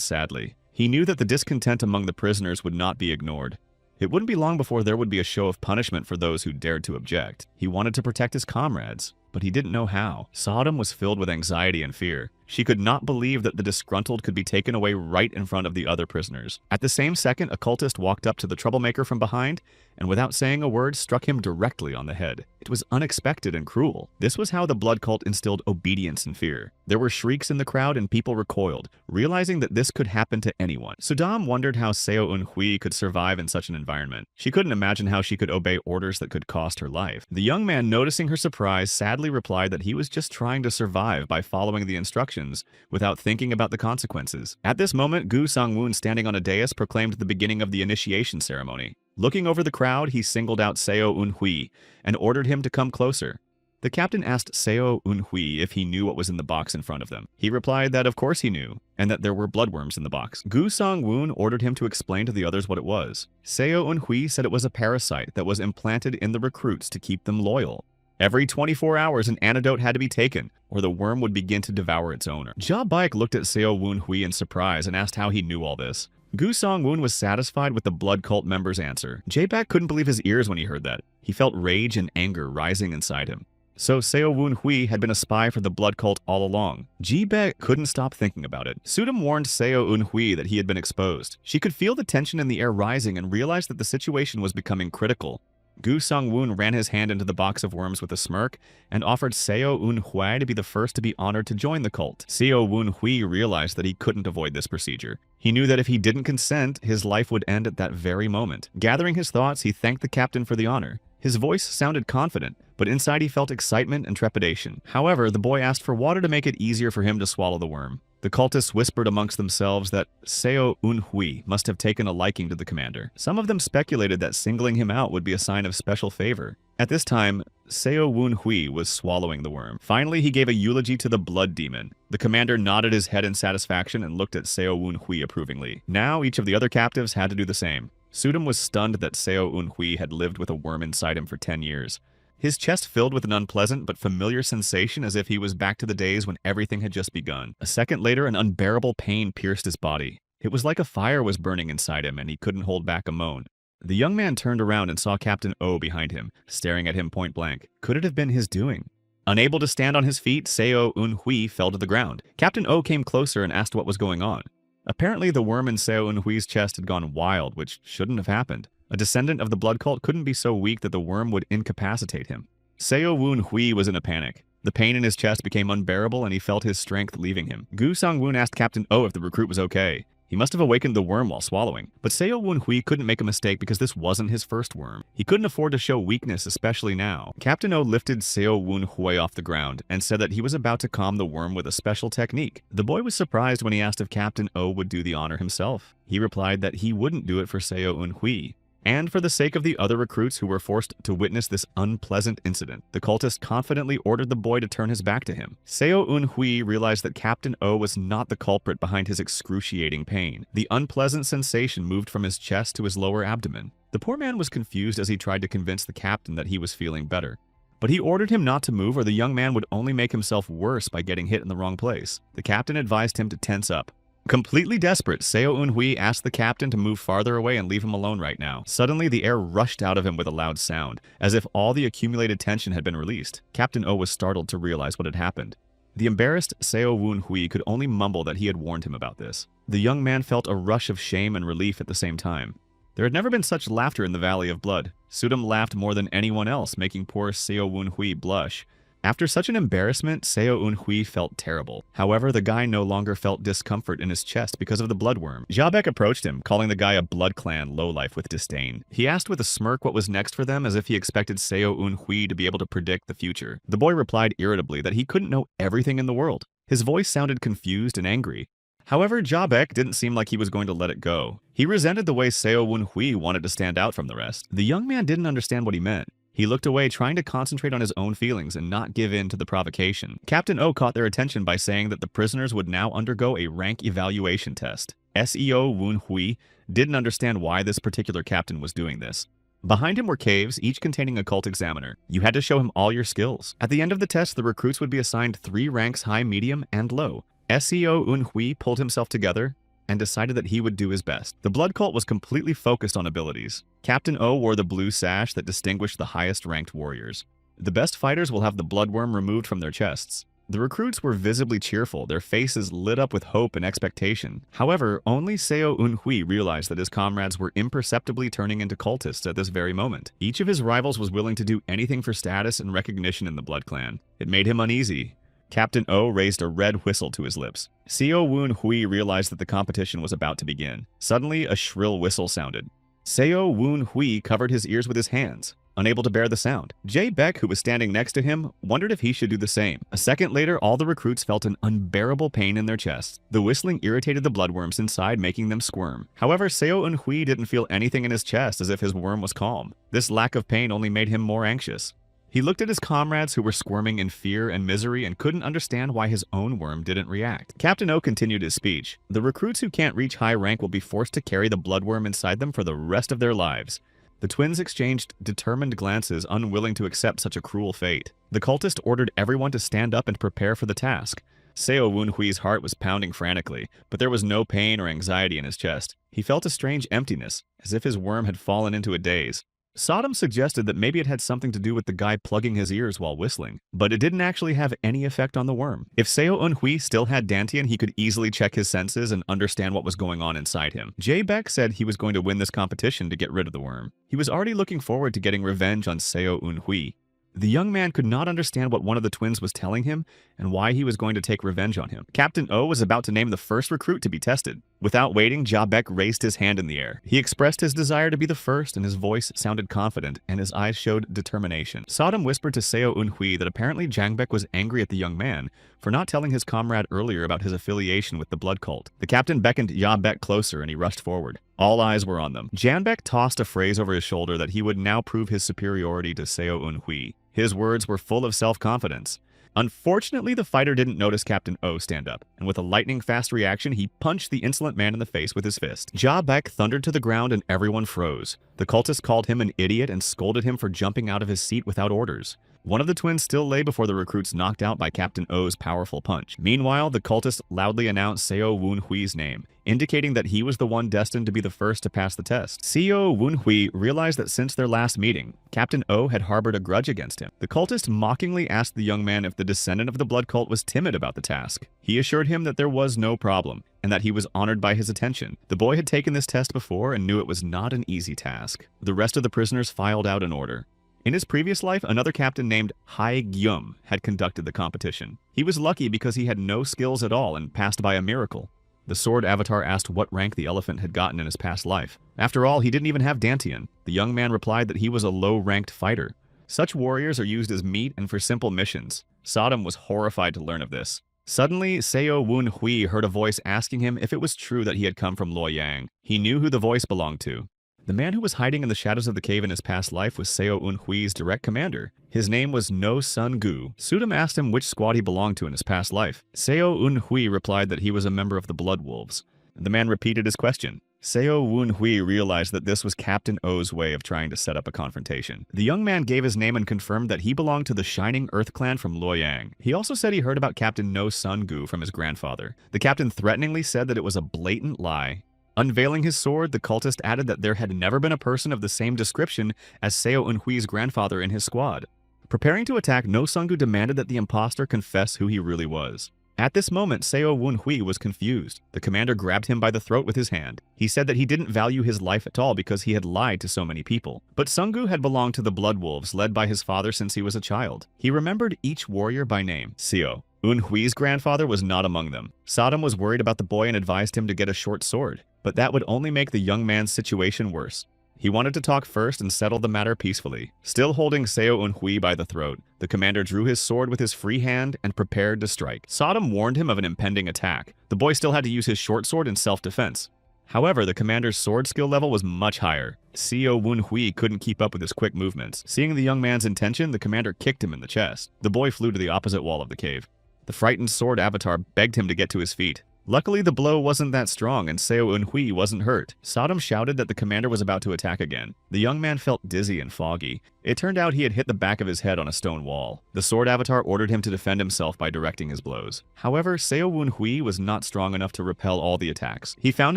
sadly. He knew that the discontent among the prisoners would not be ignored. It wouldn't be long before there would be a show of punishment for those who dared to object. He wanted to protect his comrades, but he didn't know how. Sodom was filled with anxiety and fear. She could not believe that the disgruntled could be taken away right in front of the other prisoners. At the same second, a cultist walked up to the troublemaker from behind and without saying a word struck him directly on the head. It was unexpected and cruel. This was how the blood cult instilled obedience and fear. There were shrieks in the crowd and people recoiled, realizing that this could happen to anyone. Sudam wondered how Seo Woon Hui could survive in such an environment. She couldn't imagine how she could obey orders that could cost her life. The young man, noticing her surprise, sadly replied that he was just trying to survive by following the instructions without thinking about the consequences. At this moment, Gu Sung Woon, standing on a dais, proclaimed the beginning of the initiation ceremony. Looking over the crowd, he singled out Seo Woon Hui and ordered him to come closer. The captain asked Seo Woon Hui if he knew what was in the box in front of them. He replied that of course he knew, and that there were bloodworms in the box. Gu Sung Woon ordered him to explain to the others what it was. Seo Woon Hui said it was a parasite that was implanted in the recruits to keep them loyal. Every 24 hours, an antidote had to be taken, or the worm would begin to devour its owner. Ja Baek looked at Seo Woon Hui in surprise and asked how he knew all this. Gu Sung Woon was satisfied with the blood cult member's answer. Jae-bak couldn't believe his ears when he heard that. He felt rage and anger rising inside him. So Seo Woon Hui had been a spy for the blood cult all along. Ji-baek couldn't stop thinking about it. Sudam warned Seo Woon Hui that he had been exposed. She could feel the tension in the air rising and realized that the situation was becoming critical. Gu Sung Woon ran his hand into the box of worms with a smirk and offered Seo Woon Hui to be the first to be honored to join the cult. Seo Woon Hui realized that he couldn't avoid this procedure. He knew that if he didn't consent, his life would end at that very moment. Gathering his thoughts, he thanked the captain for the honor. His voice sounded confident, but inside he felt excitement and trepidation. However, the boy asked for water to make it easier for him to swallow the worm. The cultists whispered amongst themselves that Seo Woon Hui must have taken a liking to the commander. Some of them speculated that singling him out would be a sign of special favor. At this time, Seo Woon Hui was swallowing the worm. Finally, he gave a eulogy to the blood demon. The commander nodded his head in satisfaction and looked at Seo Woon Hui approvingly. Now, each of the other captives had to do the same. Sudam was stunned that Seo Woon Hui had lived with a worm inside him for 10 years. His chest filled with an unpleasant but familiar sensation, as if he was back to the days when everything had just begun. A second later, an unbearable pain pierced his body. It was like a fire was burning inside him, and he couldn't hold back a moan. The young man turned around and saw Captain O behind him, staring at him point blank. Could it have been his doing? Unable to stand on his feet, Seo Woon Hui fell to the ground. Captain O came closer and asked what was going on. Apparently, the worm in Seo Woon Hui's chest had gone wild, which shouldn't have happened. A descendant of the blood cult couldn't be so weak that the worm would incapacitate him. Seo Woon Hui was in a panic. The pain in his chest became unbearable and he felt his strength leaving him. Gu Sung Woon asked Captain O if the recruit was okay. He must have awakened the worm while swallowing. But Seo Woon Hui couldn't make a mistake because this wasn't his first worm. He couldn't afford to show weakness, especially now. Captain O lifted Seo Woon Hui off the ground and said that he was about to calm the worm with a special technique. The boy was surprised when he asked if Captain O would do the honor himself. He replied that he wouldn't do it for Seo Woon Hui. And for the sake of the other recruits who were forced to witness this unpleasant incident, the cultist confidently ordered the boy to turn his back to him. Seo Woon Hui realized that Captain O was not the culprit behind his excruciating pain. The unpleasant sensation moved from his chest to his lower abdomen. The poor man was confused as he tried to convince the captain that he was feeling better. But he ordered him not to move or the young man would only make himself worse by getting hit in the wrong place. The captain advised him to tense up. Completely desperate, Seo Woon Hui asked the captain to move farther away and leave him alone right now. Suddenly, the air rushed out of him with a loud sound, as if all the accumulated tension had been released. Captain O was startled to realize what had happened. The embarrassed Seo Woon Hui could only mumble that he had warned him about this. The young man felt a rush of shame and relief at the same time. There had never been such laughter in the Valley of Blood. Sudam laughed more than anyone else, making poor Seo Woon Hui blush. After such an embarrassment, Seo Eun-hui felt terrible. However, the guy no longer felt discomfort in his chest because of the bloodworm. Jabek approached him, calling the guy a Blood Clan lowlife with disdain. He asked with a smirk what was next for them, as if he expected Seo Eun-hui to be able to predict the future. The boy replied irritably that he couldn't know everything in the world. His voice sounded confused and angry. However, Jabek didn't seem like he was going to let it go. He resented the way Seo Eun-hui wanted to stand out from the rest. The young man didn't understand what he meant. He looked away, trying to concentrate on his own feelings and not give in to the provocation. Captain O caught their attention by saying that the prisoners would now undergo a rank evaluation test. Seo Eun-hui didn't understand why this particular captain was doing this. Behind him were caves, each containing a cult examiner. You had to show him all your skills. At the end of the test, the recruits would be assigned 3 ranks high, medium, and low. Seo Eun-hui pulled himself together and decided that he would do his best. The blood cult was completely focused on abilities. Captain O wore the blue sash that distinguished the highest-ranked warriors. The best fighters will have the bloodworm removed from their chests. The recruits were visibly cheerful, their faces lit up with hope and expectation. However, only Seo Eun-hui realized that his comrades were imperceptibly turning into cultists at this very moment. Each of his rivals was willing to do anything for status and recognition in the Blood Clan. It made him uneasy. Captain O raised a red whistle to his lips. Seo Eun-hui realized that the competition was about to begin. Suddenly, a shrill whistle sounded. Seo Eun-hui covered his ears with his hands, unable to bear the sound. Jabek, who was standing next to him, wondered if he should do the same. A second later, all the recruits felt an unbearable pain in their chests. The whistling irritated the bloodworms inside, making them squirm. However, Seo Eun-hui didn't feel anything in his chest, as if his worm was calm. This lack of pain only made him more anxious. He looked at his comrades who were squirming in fear and misery and couldn't understand why his own worm didn't react. Captain O continued his speech. The recruits who can't reach high rank will be forced to carry the bloodworm inside them for the rest of their lives. The twins exchanged determined glances, unwilling to accept such a cruel fate. The cultist ordered everyone to stand up and prepare for the task. Seo Eun-hui's heart was pounding frantically, but there was no pain or anxiety in his chest. He felt a strange emptiness, as if his worm had fallen into a daze. Sodom suggested that maybe it had something to do with the guy plugging his ears while whistling, but it didn't actually have any effect on the worm. If Seo Eun-hui still had Dantian, he could easily check his senses and understand what was going on inside him. Jabek said he was going to win this competition to get rid of the worm. He was already looking forward to getting revenge on Seo Eun-hui. The young man could not understand what one of the twins was telling him and why he was going to take revenge on him. Captain O was about to name the first recruit to be tested. Without waiting, Jabek raised his hand in the air. He expressed his desire to be the first, and his voice sounded confident, and his eyes showed determination. Sodom whispered to Seo Eun-hui that apparently Jangbek was angry at the young man for not telling his comrade earlier about his affiliation with the blood cult. The captain beckoned Jabek closer, and he rushed forward. All eyes were on them. Jangbek tossed a phrase over his shoulder that he would now prove his superiority to Seo Eun-hui. His words were full of self-confidence. Unfortunately, the fighter didn't notice Captain O stand up, and with a lightning-fast reaction, he punched the insolent man in the face with his fist. Jabek thundered to the ground and everyone froze. The cultist called him an idiot and scolded him for jumping out of his seat without orders. One of the twins still lay before the recruits knocked out by Captain O's powerful punch. Meanwhile, the cultist loudly announced Seo Eun-hui's name, indicating that he was the one destined to be the first to pass the test. Seo Eun-hui realized that since their last meeting, Captain O had harbored a grudge against him. The cultist mockingly asked the young man if the descendant of the blood cult was timid about the task. He assured him that there was no problem, and that he was honored by his attention. The boy had taken this test before and knew it was not an easy task. The rest of the prisoners filed out in order. In his previous life, another captain named Hai Gyum had conducted the competition. He was lucky because he had no skills at all and passed by a miracle. The sword avatar asked what rank the elephant had gotten in his past life. After all, he didn't even have Dantian. The young man replied that he was a low-ranked fighter. Such warriors are used as meat and for simple missions. Sodom was horrified to learn of this. Suddenly, Seo Eun-hui heard a voice asking him if it was true that he had come from Luoyang. He knew who the voice belonged to. The man who was hiding in the shadows of the cave in his past life was Seo Eun-hui's direct commander. His name was No Sun Gu. Sudam asked him which squad he belonged to in his past life. Seo Eun-hui replied that he was a member of the Blood Wolves. The man repeated his question. Seo Eun-hui realized that this was Captain O's way of trying to set up a confrontation. The young man gave his name and confirmed that he belonged to the Shining Earth clan from Luoyang. He also said he heard about Captain No Sun Gu from his grandfather. The captain threateningly said that it was a blatant lie. Unveiling his sword, the cultist added that there had never been a person of the same description as Seo Eun-hui's grandfather in his squad. Preparing to attack, No Sungu demanded that the imposter confess who he really was. At this moment, Seo Wun-hui was confused. The commander grabbed him by the throat with his hand. He said that he didn't value his life at all because he had lied to so many people. But Sung-gu had belonged to the Blood Wolves led by his father since he was a child. He remembered each warrior by name. Seo Un-hui's grandfather was not among them. Sodom was worried about the boy and advised him to get a short sword, but that would only make the young man's situation worse. He wanted to talk first and settle the matter peacefully. Still holding Seo Un-hui by the throat, the commander drew his sword with his free hand and prepared to strike. Sodom warned him of an impending attack. The boy still had to use his short sword in self-defense. However, the commander's sword skill level was much higher. Seo Un-hui couldn't keep up with his quick movements. Seeing the young man's intention, the commander kicked him in the chest. The boy flew to the opposite wall of the cave. The frightened sword avatar begged him to get to his feet. Luckily, the blow wasn't that strong and Seo Un-hui wasn't hurt. Sodom shouted that the commander was about to attack again. The young man felt dizzy and foggy. It turned out he had hit the back of his head on a stone wall. The sword avatar ordered him to defend himself by directing his blows. However, Seo Un-hui was not strong enough to repel all the attacks. He found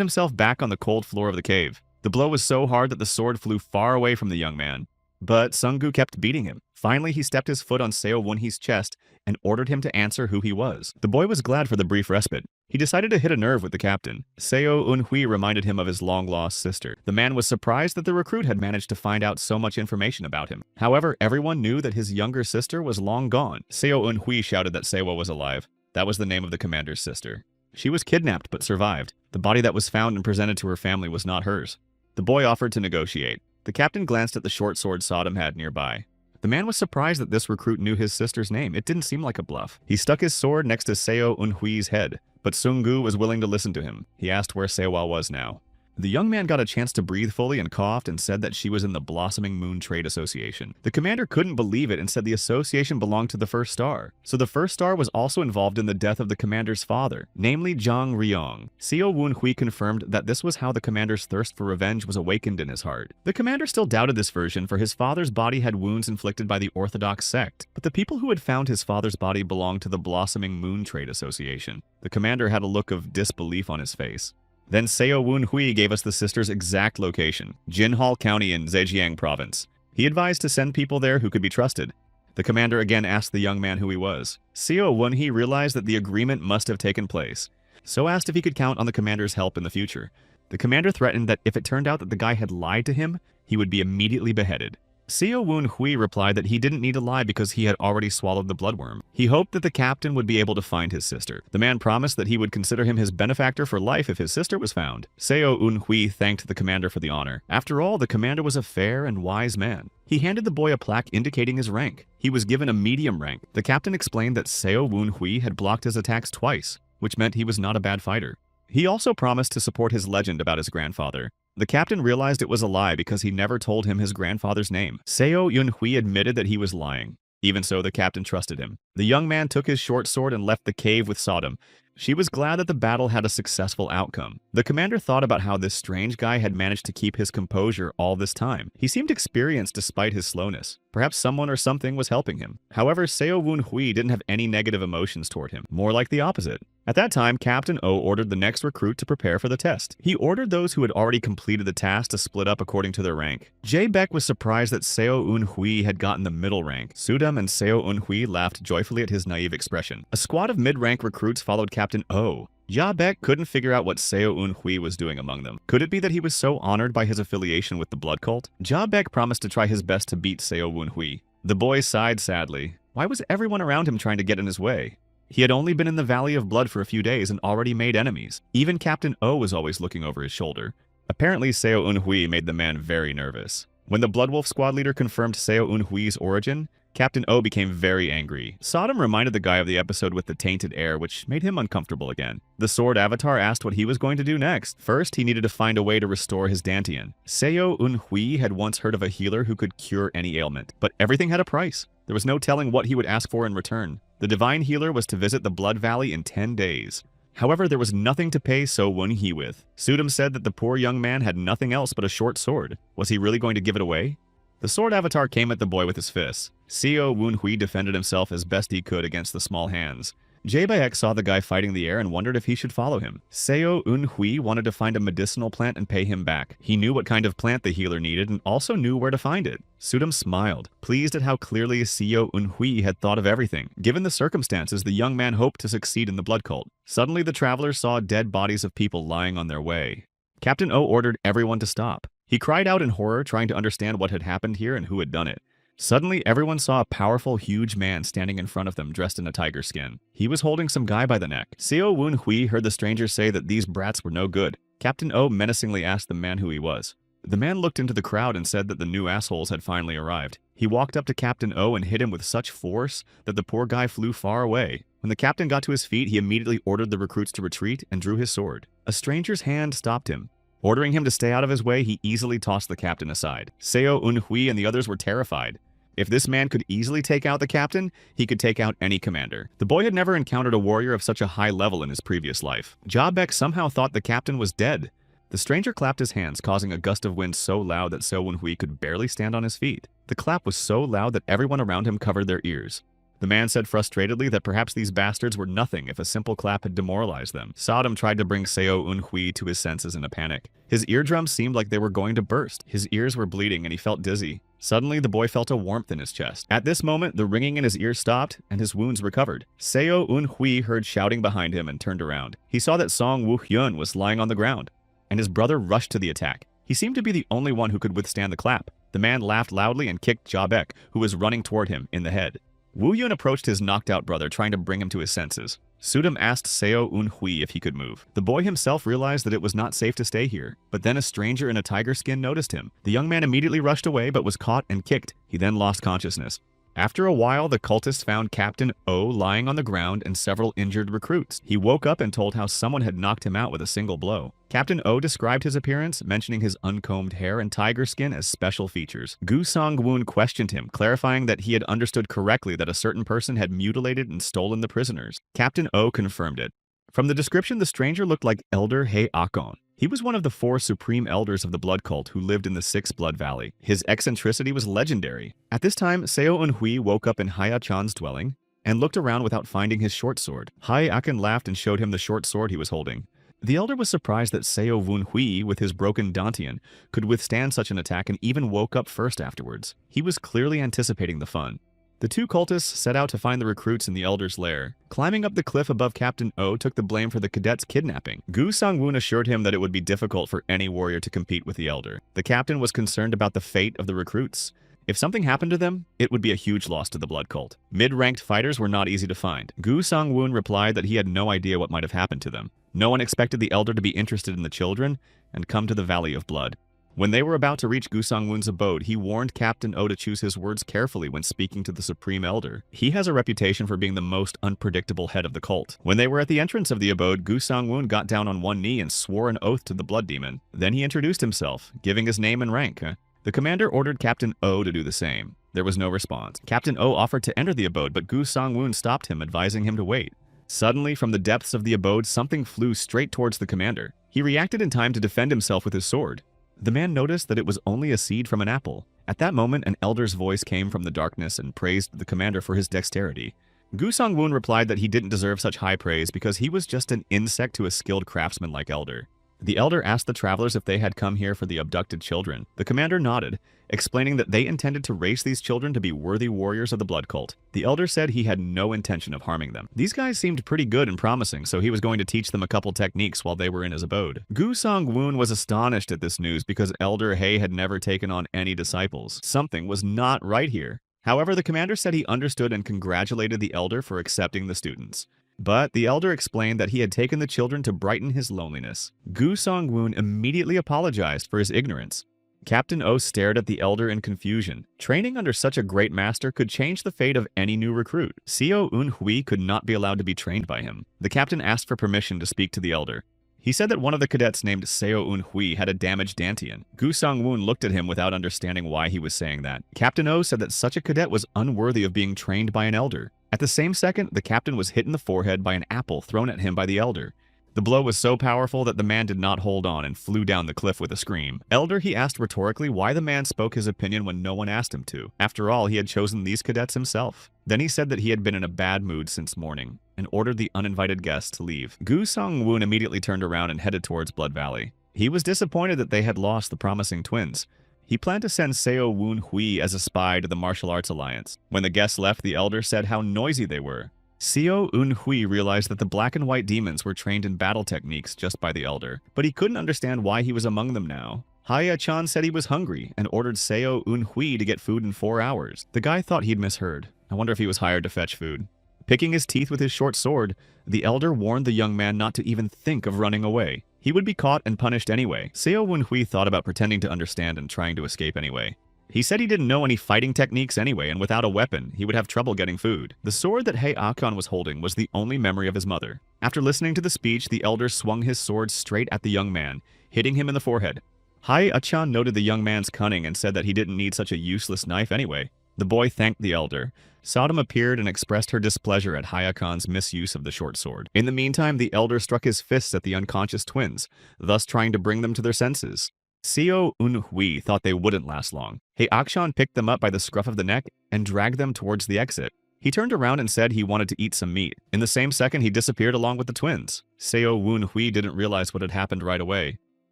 himself back on the cold floor of the cave. The blow was so hard that the sword flew far away from the young man. But Sung-gu kept beating him. Finally, he stepped his foot on Seo Un-hui's chest and ordered him to answer who he was. The boy was glad for the brief respite. He decided to hit a nerve with the captain. Seo Un-hui reminded him of his long-lost sister. The man was surprised that the recruit had managed to find out so much information about him. However, everyone knew that his younger sister was long gone. Seo Un-hui shouted that Seo was alive. That was the name of the commander's sister. She was kidnapped but survived. The body that was found and presented to her family was not hers. The boy offered to negotiate. The captain glanced at the short sword Sodom had nearby. The man was surprised that this recruit knew his sister's name. It didn't seem like a bluff. He stuck his sword next to Seo Un-hui's head, but Sung-gu was willing to listen to him. He asked where Seo was now. The young man got a chance to breathe fully and coughed and said that she was in the Blossoming Moon Trade Association. The commander couldn't believe it and said the association belonged to the First Star. So the First Star was also involved in the death of the commander's father, namely Zhang Ryong. Seo Un-hui confirmed that this was how the commander's thirst for revenge was awakened in his heart. The commander still doubted this version, for his father's body had wounds inflicted by the Orthodox sect, but the people who had found his father's body belonged to the Blossoming Moon Trade Association. The commander had a look of disbelief on his face. Then Seo Un-hui gave us the sister's exact location, Jinhal County in Zhejiang Province. He advised to send people there who could be trusted. The commander again asked the young man who he was. Seo Un-hui realized that the agreement must have taken place, so asked if he could count on the commander's help in the future. The commander threatened that if it turned out that the guy had lied to him, he would be immediately beheaded. Seo Un-hui replied that he didn't need to lie because he had already swallowed the bloodworm. He hoped that the captain would be able to find his sister. The man promised that he would consider him his benefactor for life if his sister was found. Seo Un-hui thanked the commander for the honor. After all, the commander was a fair and wise man. He handed the boy a plaque indicating his rank. He was given a medium rank. The captain explained that Seo Un-hui had blocked his attacks twice, which meant he was not a bad fighter. He also promised to support his legend about his grandfather. The captain realized it was a lie because he never told him his grandfather's name. Seo Un-hui admitted that he was lying. Even so, the captain trusted him. The young man took his short sword and left the cave with Sodom. She was glad that the battle had a successful outcome. The commander thought about how this strange guy had managed to keep his composure all this time. He seemed experienced despite his slowness. Perhaps someone or something was helping him. However, Seo Un-hui didn't have any negative emotions toward him, more like the opposite. At that time, Captain O ordered the next recruit to prepare for the test. He ordered those who had already completed the task to split up according to their rank. Jae-baek was surprised that Seo Un-hui had gotten the middle rank. Sudam and Seo Un-hui laughed joyfully at his naive expression. A squad of mid-rank recruits followed Captain O. Jae-baek couldn't figure out what Seo Un-hui was doing among them. Could it be that he was so honored by his affiliation with the blood cult? Jae-baek promised to try his best to beat Seo Un-hui. The boy sighed sadly. Why was everyone around him trying to get in his way? He had only been in the Valley of Blood for a few days and already made enemies. Even Captain O was always looking over his shoulder. Apparently, Seo Un-hui made the man very nervous. When the Bloodwolf squad leader confirmed Seo Un-hui's origin, Captain O became very angry. Sodom reminded the guy of the episode with the tainted air, which made him uncomfortable again. The sword avatar asked what he was going to do next. First, he needed to find a way to restore his Dantian. Seo Un-hui had once heard of a healer who could cure any ailment, but everything had a price. There was no telling what he would ask for in return. The divine healer was to visit the Blood Valley in 10 days. However, there was nothing to pay Seo Un-hui with. Sudam said that the poor young man had nothing else but a short sword. Was he really going to give it away? The sword avatar came at the boy with his fists. Seo Un-hui defended himself as best he could against the small hands. Jae saw the guy fighting the air and wondered if he should follow him. Seo Eun-hui wanted to find a medicinal plant and pay him back. He knew what kind of plant the healer needed and also knew where to find it. Sudam smiled, pleased at how clearly Seo Eun-hui had thought of everything. Given the circumstances, the young man hoped to succeed in the blood cult. Suddenly, the travelers saw dead bodies of people lying on their way. Captain O ordered everyone to stop. He cried out in horror, trying to understand what had happened here and who had done it. Suddenly, everyone saw a powerful, huge man standing in front of them dressed in a tiger skin. He was holding some guy by the neck. Seo Eun-hui heard the stranger say that these brats were no good. Captain O menacingly asked the man who he was. The man looked into the crowd and said that the new assholes had finally arrived. He walked up to Captain O and hit him with such force that the poor guy flew far away. When the captain got to his feet, he immediately ordered the recruits to retreat and drew his sword. A stranger's hand stopped him. Ordering him to stay out of his way, he easily tossed the captain aside. Seo Eun-hui and the others were terrified. If this man could easily take out the captain, he could take out any commander. The boy had never encountered a warrior of such a high level in his previous life. Jae somehow thought the captain was dead. The stranger clapped his hands, causing a gust of wind so loud that Seo Eun-hui could barely stand on his feet. The clap was so loud that everyone around him covered their ears. The man said frustratedly that perhaps these bastards were nothing if a simple clap had demoralized them. Sodom tried to bring Seo Eun-hui to his senses in a panic. His eardrums seemed like they were going to burst. His ears were bleeding and he felt dizzy. Suddenly, the boy felt a warmth in his chest. At this moment, the ringing in his ears stopped and his wounds recovered. Seo Eun-hui heard shouting behind him and turned around. He saw that Song Woo-hyun was lying on the ground, and his brother rushed to the attack. He seemed to be the only one who could withstand the clap. The man laughed loudly and kicked Jae, who was running toward him, in the head. Woo-hyun approached his knocked-out brother, trying to bring him to his senses. Sudam asked Seo Eun-hui if he could move. The boy himself realized that it was not safe to stay here, but then a stranger in a tiger skin noticed him. The young man immediately rushed away but was caught and kicked. He then lost consciousness. After a while, the cultists found Captain O lying on the ground and several injured recruits. He woke up and told how someone had knocked him out with a single blow. Captain O described his appearance, mentioning his uncombed hair and tiger skin as special features. Gu Sang-woon questioned him, clarifying that he had understood correctly that a certain person had mutilated and stolen the prisoners. Captain O confirmed it. From the description, the stranger looked like Elder Hae Akon. He was one of the 4 supreme elders of the blood cult who lived in the 6 Blood Valley. His eccentricity was legendary. At this time, Seo Eun-hui woke up in Haya-chan's dwelling and looked around without finding his short sword. Hae Akon laughed and showed him the short sword he was holding. The elder was surprised that Seo Eun-hui, with his broken dantian, could withstand such an attack and even woke up first afterwards. He was clearly anticipating the fun. The 2 cultists set out to find the recruits in the Elder's lair. Climbing up the cliff above Captain O took the blame for the cadets' kidnapping. Gu Sang-woon assured him that it would be difficult for any warrior to compete with the Elder. The captain was concerned about the fate of the recruits. If something happened to them, it would be a huge loss to the blood cult. Mid-ranked fighters were not easy to find. Gu Sang-woon replied that he had no idea what might have happened to them. No one expected the Elder to be interested in the children and come to the Valley of Blood. When they were about to reach Gu Sang-woon's abode, he warned Captain O to choose his words carefully when speaking to the Supreme Elder. He has a reputation for being the most unpredictable head of the cult. When they were at the entrance of the abode, Gu Sang-woon got down on one knee and swore an oath to the Blood Demon. Then he introduced himself, giving his name and rank. The commander ordered Captain O to do the same. There was no response. Captain O offered to enter the abode, but Gu Sang-woon stopped him, advising him to wait. Suddenly, from the depths of the abode, something flew straight towards the commander. He reacted in time to defend himself with his sword. The man noticed that it was only a seed from an apple. At that moment, an elder's voice came from the darkness and praised the commander for his dexterity. Gu Sang-woon replied that he didn't deserve such high praise because he was just an insect to a skilled craftsman like Elder. The Elder asked the travelers if they had come here for the abducted children. The commander nodded, explaining that they intended to raise these children to be worthy warriors of the blood cult. The Elder said he had no intention of harming them. These guys seemed pretty good and promising, so he was going to teach them a couple techniques while they were in his abode. Gu Sang-woon was astonished at this news because Elder Hae had never taken on any disciples. Something was not right here. However, the commander said he understood and congratulated the Elder for accepting the students. But the Elder explained that he had taken the children to brighten his loneliness. Gu Sang-woon immediately apologized for his ignorance. Captain O stared at the Elder in confusion. Training under such a great master could change the fate of any new recruit. Seo Eun-hui could not be allowed to be trained by him. The captain asked for permission to speak to the Elder. He said that one of the cadets named Seo Eun-hui had a damaged dantian. Gu Sang-woon looked at him without understanding why he was saying that. Captain O said that such a cadet was unworthy of being trained by an Elder. At the same second, the captain was hit in the forehead by an apple thrown at him by the Elder. The blow was so powerful that the man did not hold on and flew down the cliff with a scream. Elder, he asked rhetorically why the man spoke his opinion when no one asked him to. After all, he had chosen these cadets himself. Then he said that he had been in a bad mood since morning and ordered the uninvited guests to leave. Gu Sung-woon immediately turned around and headed towards Blood Valley. He was disappointed that they had lost the promising twins. He planned to send Seo Woon-hui as a spy to the Martial Arts Alliance. When the guests left, the elder said how noisy they were. Seo Woon-hui realized that the black and white demons were trained in battle techniques just by the elder, but he couldn't understand why he was among them now. Haya-chan said he was hungry and ordered Seo Woon-hui to get food in 4 hours. The guy thought he'd misheard. I wonder if he was hired to fetch food. Picking his teeth with his short sword, the elder warned the young man not to even think of running away. He would be caught and punished anyway. Seo Woon-hui thought about pretending to understand and trying to escape anyway. He said he didn't know any fighting techniques anyway, and without a weapon, he would have trouble getting food. The sword that Hei Akon was holding was the only memory of his mother. After listening to the speech, the elder swung his sword straight at the young man, hitting him in the forehead. Hei Achan noted the young man's cunning and said that he didn't need such a useless knife anyway. The boy thanked the elder. Sodom appeared and expressed her displeasure at Hayakon's misuse of the short sword. In the meantime, the elder struck his fists at the unconscious twins, thus trying to bring them to their senses. Seo Woon-hui thought they wouldn't last long. Hei Akshan picked them up by the scruff of the neck and dragged them towards the exit. He turned around and said he wanted to eat some meat. In the same second, he disappeared along with the twins. Seo Woon-hui didn't realize what had happened right away.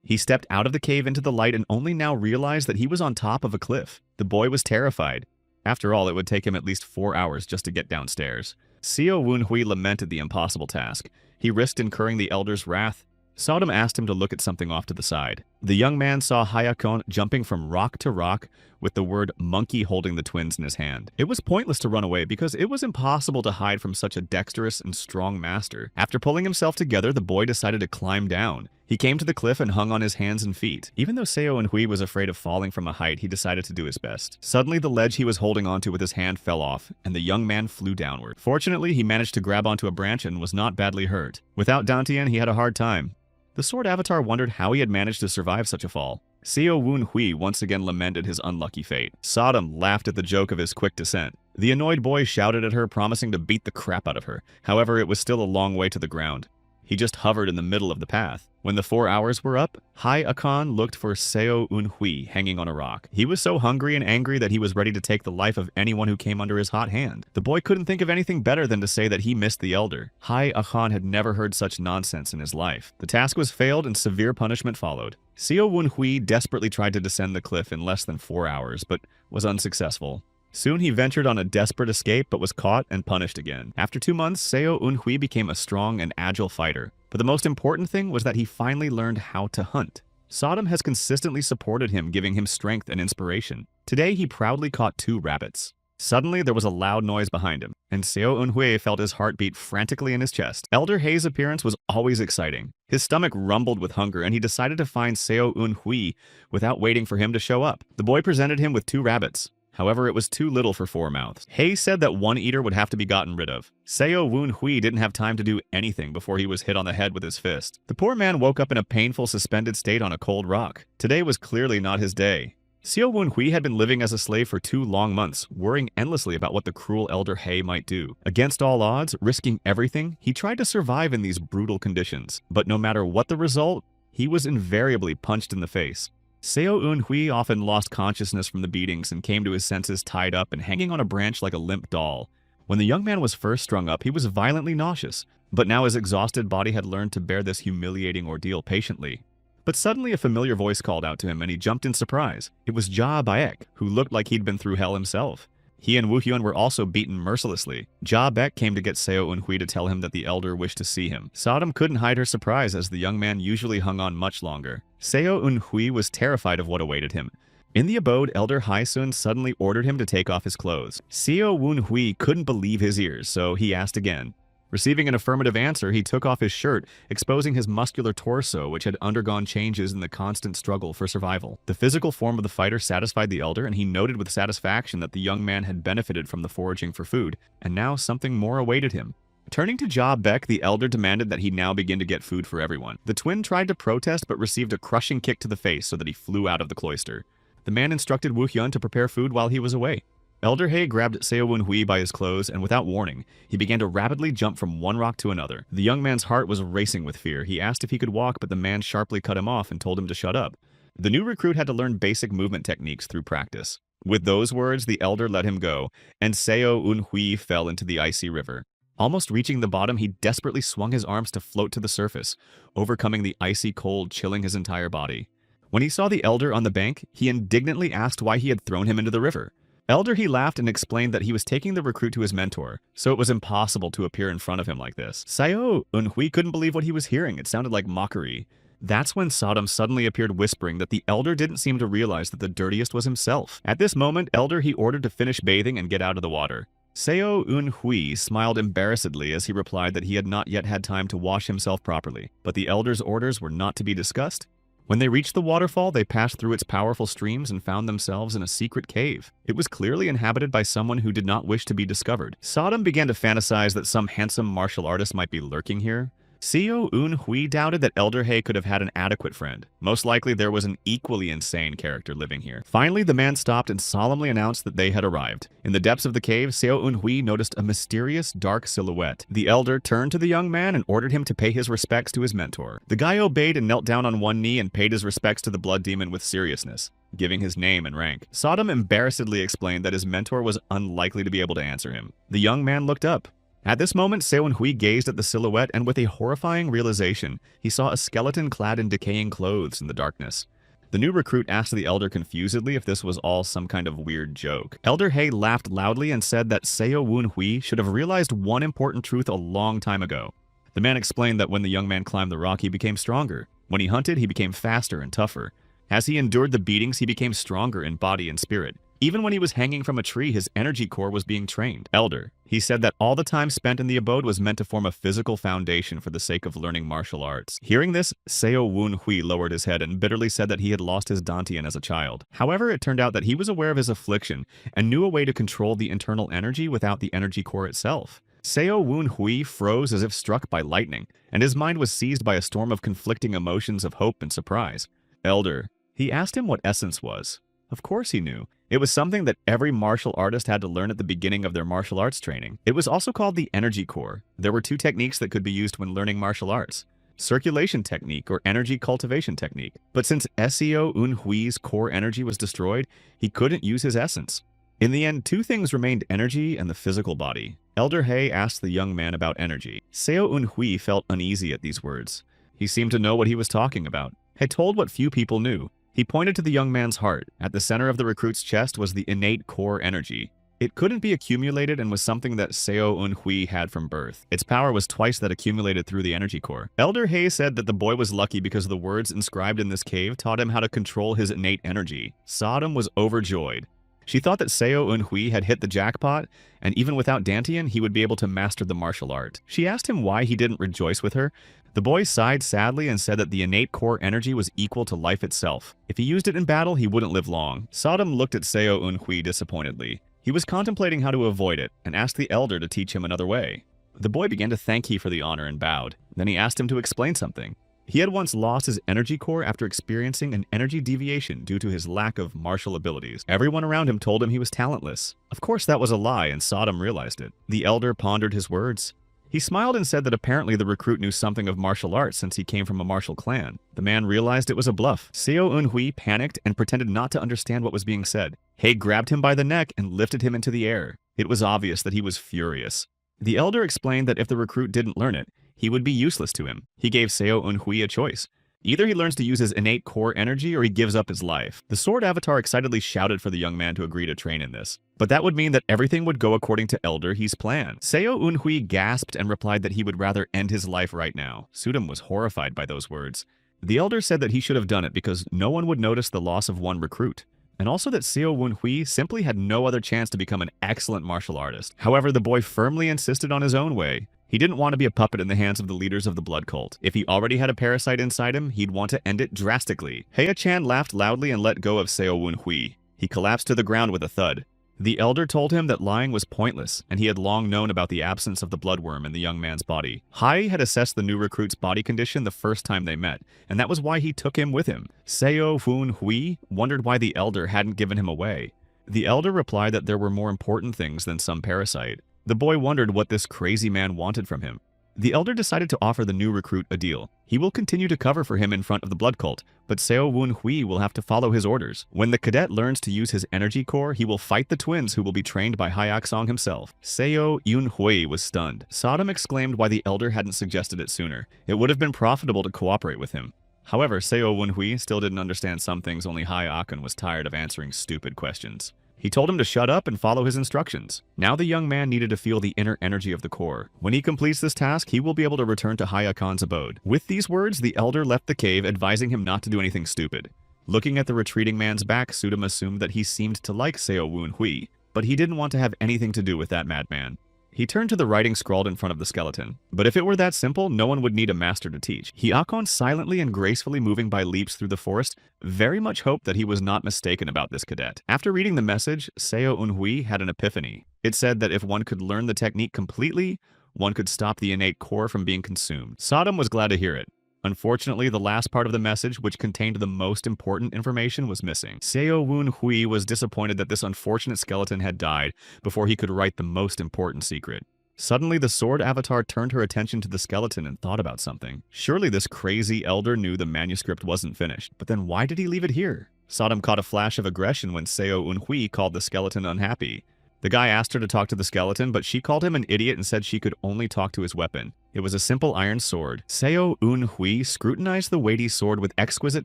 He stepped out of the cave into the light and only now realized that he was on top of a cliff. The boy was terrified. After all, it would take him at least 4 hours just to get downstairs. Seo Woon-hui lamented the impossible task. He risked incurring the elder's wrath. Sodom asked him to look at something off to the side. The young man saw Hayakon jumping from rock to rock with the word monkey holding the twins in his hand. It was pointless to run away because it was impossible to hide from such a dexterous and strong master. After pulling himself together, the boy decided to climb down. He came to the cliff and hung on his hands and feet. Even though Seo and Hui was afraid of falling from a height, he decided to do his best. Suddenly, the ledge he was holding onto with his hand fell off, and the young man flew downward. Fortunately, he managed to grab onto a branch and was not badly hurt. Without Dantian, he had a hard time. The sword avatar wondered how he had managed to survive such a fall. Seo Woon-hui once again lamented his unlucky fate. Sodom laughed at the joke of his quick descent. The annoyed boy shouted at her, promising to beat the crap out of her. However, it was still a long way to the ground. He just hovered in the middle of the path. When the 4 hours were up, Hei Akon looked for Seo Woon-hui hanging on a rock. He was so hungry and angry that he was ready to take the life of anyone who came under his hot hand. The boy couldn't think of anything better than to say that he missed the elder. Hei Akon had never heard such nonsense in his life. The task was failed and severe punishment followed. Seo Woon-hui desperately tried to descend the cliff in less than 4 hours, but was unsuccessful. Soon he ventured on a desperate escape but was caught and punished again. After 2 months, Seo Woon-hui became a strong and agile fighter. But the most important thing was that he finally learned how to hunt. Sodom has consistently supported him, giving him strength and inspiration. Today, he proudly caught 2 rabbits. Suddenly, there was a loud noise behind him, and Seo Woon-hui felt his heart beat frantically in his chest. Elder Hei's appearance was always exciting. His stomach rumbled with hunger, and he decided to find Seo Woon-hui without waiting for him to show up. The boy presented him with 2 rabbits. However, it was too little for 4 mouths. Hei said that 1 eater would have to be gotten rid of. Seo Woon-hui didn't have time to do anything before he was hit on the head with his fist. The poor man woke up in a painful, suspended state on a cold rock. Today was clearly not his day. Seo Woon-hui had been living as a slave for 2 long months, worrying endlessly about what the cruel elder Hei might do. Against all odds, risking everything, he tried to survive in these brutal conditions. But no matter what the result, he was invariably punched in the face. Seo Woon-hui often lost consciousness from the beatings and came to his senses tied up and hanging on a branch like a limp doll. When the young man was first strung up, he was violently nauseous, but now his exhausted body had learned to bear this humiliating ordeal patiently. But suddenly a familiar voice called out to him and he jumped in surprise. It was Ja Baek, who looked like he'd been through hell himself. He and Woo Hyun were also beaten mercilessly. Ja Baek came to get Seo Woon-hui to tell him that the elder wished to see him. Sodom couldn't hide her surprise as the young man usually hung on much longer. Seo Woon-hui was terrified of what awaited him. In the abode, Elder Hai-sun suddenly ordered him to take off his clothes. Seo Woon-hui couldn't believe his ears, so he asked again. Receiving an affirmative answer, he took off his shirt, exposing his muscular torso, which had undergone changes in the constant struggle for survival. The physical form of the fighter satisfied the elder, and he noted with satisfaction that the young man had benefited from the foraging for food, and now something more awaited him. Turning to Ja Baek, the elder demanded that he now begin to get food for everyone. The twin tried to protest but received a crushing kick to the face so that he flew out of the cloister. The man instructed Woo Hyun to prepare food while he was away. Elder He grabbed Seo Wun-hui by his clothes, and without warning, he began to rapidly jump from one rock to another. The young man's heart was racing with fear. He asked if he could walk, but the man sharply cut him off and told him to shut up. The new recruit had to learn basic movement techniques through practice. With those words, the elder let him go, and Seo Wun-hui fell into the icy river. Almost reaching the bottom, he desperately swung his arms to float to the surface, overcoming the icy cold chilling his entire body. When he saw the elder on the bank, he indignantly asked why he had thrown him into the river. Elder He laughed and explained that he was taking the recruit to his mentor, so it was impossible to appear in front of him like this. Seo Wun-hui couldn't believe what he was hearing. It sounded like mockery. That's when Sodom suddenly appeared, whispering that the elder didn't seem to realize that the dirtiest was himself. At this moment, Elder He ordered to finish bathing and get out of the water. Seo Wun-hui smiled embarrassedly as he replied that he had not yet had time to wash himself properly, but the elder's orders were not to be discussed. When they reached the waterfall, they passed through its powerful streams and found themselves in a secret cave. It was clearly inhabited by someone who did not wish to be discovered. Sodom began to fantasize that some handsome martial artist might be lurking here. Seo Wun-hui doubted that Elder He could have had an adequate friend. Most likely there was an equally insane character living here. Finally, the man stopped and solemnly announced that they had arrived. In the depths of the cave, Seo Wun-hui noticed a mysterious, dark silhouette. The elder turned to the young man and ordered him to pay his respects to his mentor. The guy obeyed and knelt down on one knee and paid his respects to the blood demon with seriousness, giving his name and rank. Sodom embarrassedly explained that his mentor was unlikely to be able to answer him. The young man looked up. At this moment, Seo Wun-hui gazed at the silhouette, and with a horrifying realization, he saw a skeleton clad in decaying clothes in the darkness. The new recruit asked the elder confusedly if this was all some kind of weird joke. Elder He laughed loudly and said that Seo Wun-hui should have realized one important truth a long time ago. The man explained that when the young man climbed the rock, he became stronger. When he hunted, he became faster and tougher. As he endured the beatings, he became stronger in body and spirit. Even when he was hanging from a tree, his energy core was being trained. Elder, he said that all the time spent in the abode was meant to form a physical foundation for the sake of learning martial arts. Hearing this, Seo Wun-hui lowered his head and bitterly said that he had lost his Dantian as a child. However, it turned out that he was aware of his affliction and knew a way to control the internal energy without the energy core itself. Seo Wun-hui froze as if struck by lightning, and his mind was seized by a storm of conflicting emotions of hope and surprise. Elder, he asked him what essence was. Of course he knew. It was something that every martial artist had to learn at the beginning of their martial arts training. It was also called the energy core. There were two techniques that could be used when learning martial arts: circulation technique or energy cultivation technique. But since Seo Wun-hui's core energy was destroyed, he couldn't use his essence. In the end, two things remained: energy and the physical body. Elder He asked the young man about energy. Seo Wun-hui felt uneasy at these words. He seemed to know what he was talking about. He told what few people knew. He pointed to the young man's heart. At the center of the recruit's chest was the innate core energy. It couldn't be accumulated and was something that Seo Wun-hui had from birth. Its power was twice that accumulated through the energy core. Elder He said that the boy was lucky because the words inscribed in this cave taught him how to control his innate energy. Sodom was overjoyed. She thought that Seo Wun-hui had hit the jackpot, and even without Dantian, he would be able to master the martial art. She asked him why he didn't rejoice with her. The boy sighed sadly and said that the innate core energy was equal to life itself. If he used it in battle, he wouldn't live long. Sodom looked at Seo Wun-hui disappointedly. He was contemplating how to avoid it, and asked the elder to teach him another way. The boy began to thank he for the honor and bowed. Then he asked him to explain something. He had once lost his energy core after experiencing an energy deviation due to his lack of martial abilities. Everyone around him told him he was talentless. Of course that was a lie, and Sodom realized it. The elder pondered his words. He smiled and said that apparently the recruit knew something of martial arts since he came from a martial clan. The man realized it was a bluff. Seo Wun-hui panicked and pretended not to understand what was being said. He grabbed him by the neck and lifted him into the air. It was obvious that he was furious. The elder explained that if the recruit didn't learn it, he would be useless to him. He gave Seo Wun-hui a choice. Either he learns to use his innate core energy or he gives up his life. The sword avatar excitedly shouted for the young man to agree to train in this. But that would mean that everything would go according to Elder He's plan. Seo Wun-hui gasped and replied that he would rather end his life right now. Sudam was horrified by those words. The elder said that he should have done it because no one would notice the loss of one recruit, and also that Seo Wun-hui simply had no other chance to become an excellent martial artist. However, the boy firmly insisted on his own way. He didn't want to be a puppet in the hands of the leaders of the blood cult. If he already had a parasite inside him, he'd want to end it drastically. Heya-chan laughed loudly and let go of Seo Wun-hui. He collapsed to the ground with a thud. The elder told him that lying was pointless, and he had long known about the absence of the bloodworm in the young man's body. Hai had assessed the new recruit's body condition the first time they met, and that was why he took him with him. Seo Wun-hui wondered why the elder hadn't given him away. The elder replied that there were more important things than some parasite. The boy wondered what this crazy man wanted from him. The elder decided to offer the new recruit a deal. He will continue to cover for him in front of the blood cult, but Seo Woon Hui will have to follow his orders. When the cadet learns to use his energy core, he will fight the twins who will be trained by Hyak Song himself. Seo Yoon Hui was stunned. Sodom exclaimed why the elder hadn't suggested it sooner. It would have been profitable to cooperate with him. However, Seo Woon Hui still didn't understand some things only Hyak was tired of answering stupid questions. He told him to shut up and follow his instructions. Now the young man needed to feel the inner energy of the core. When he completes this task, he will be able to return to Hyakon's abode. With these words, the elder left the cave, advising him not to do anything stupid. Looking at the retreating man's back, Sudam assumed that he seemed to like Seo Woon Hui, but he didn't want to have anything to do with that madman. He turned to the writing scrawled in front of the skeleton. But if it were that simple, no one would need a master to teach. Hyakon, silently and gracefully moving by leaps through the forest, very much hoped that he was not mistaken about this cadet. After reading the message, Seo Eun-hui had an epiphany. It said that if one could learn the technique completely, one could stop the innate core from being consumed. Sodom was glad to hear it. Unfortunately, the last part of the message, which contained the most important information, was missing. Seo Woon Hui was disappointed that this unfortunate skeleton had died before he could write the most important secret. Suddenly, the sword avatar turned her attention to the skeleton and thought about something. Surely this crazy elder knew the manuscript wasn't finished, but then why did he leave it here? Sodom caught a flash of aggression when Seo Woon Hui called the skeleton unhappy. The guy asked her to talk to the skeleton, but she called him an idiot and said she could only talk to his weapon. It was a simple iron sword. Seo Woon Hui scrutinized the weighty sword with exquisite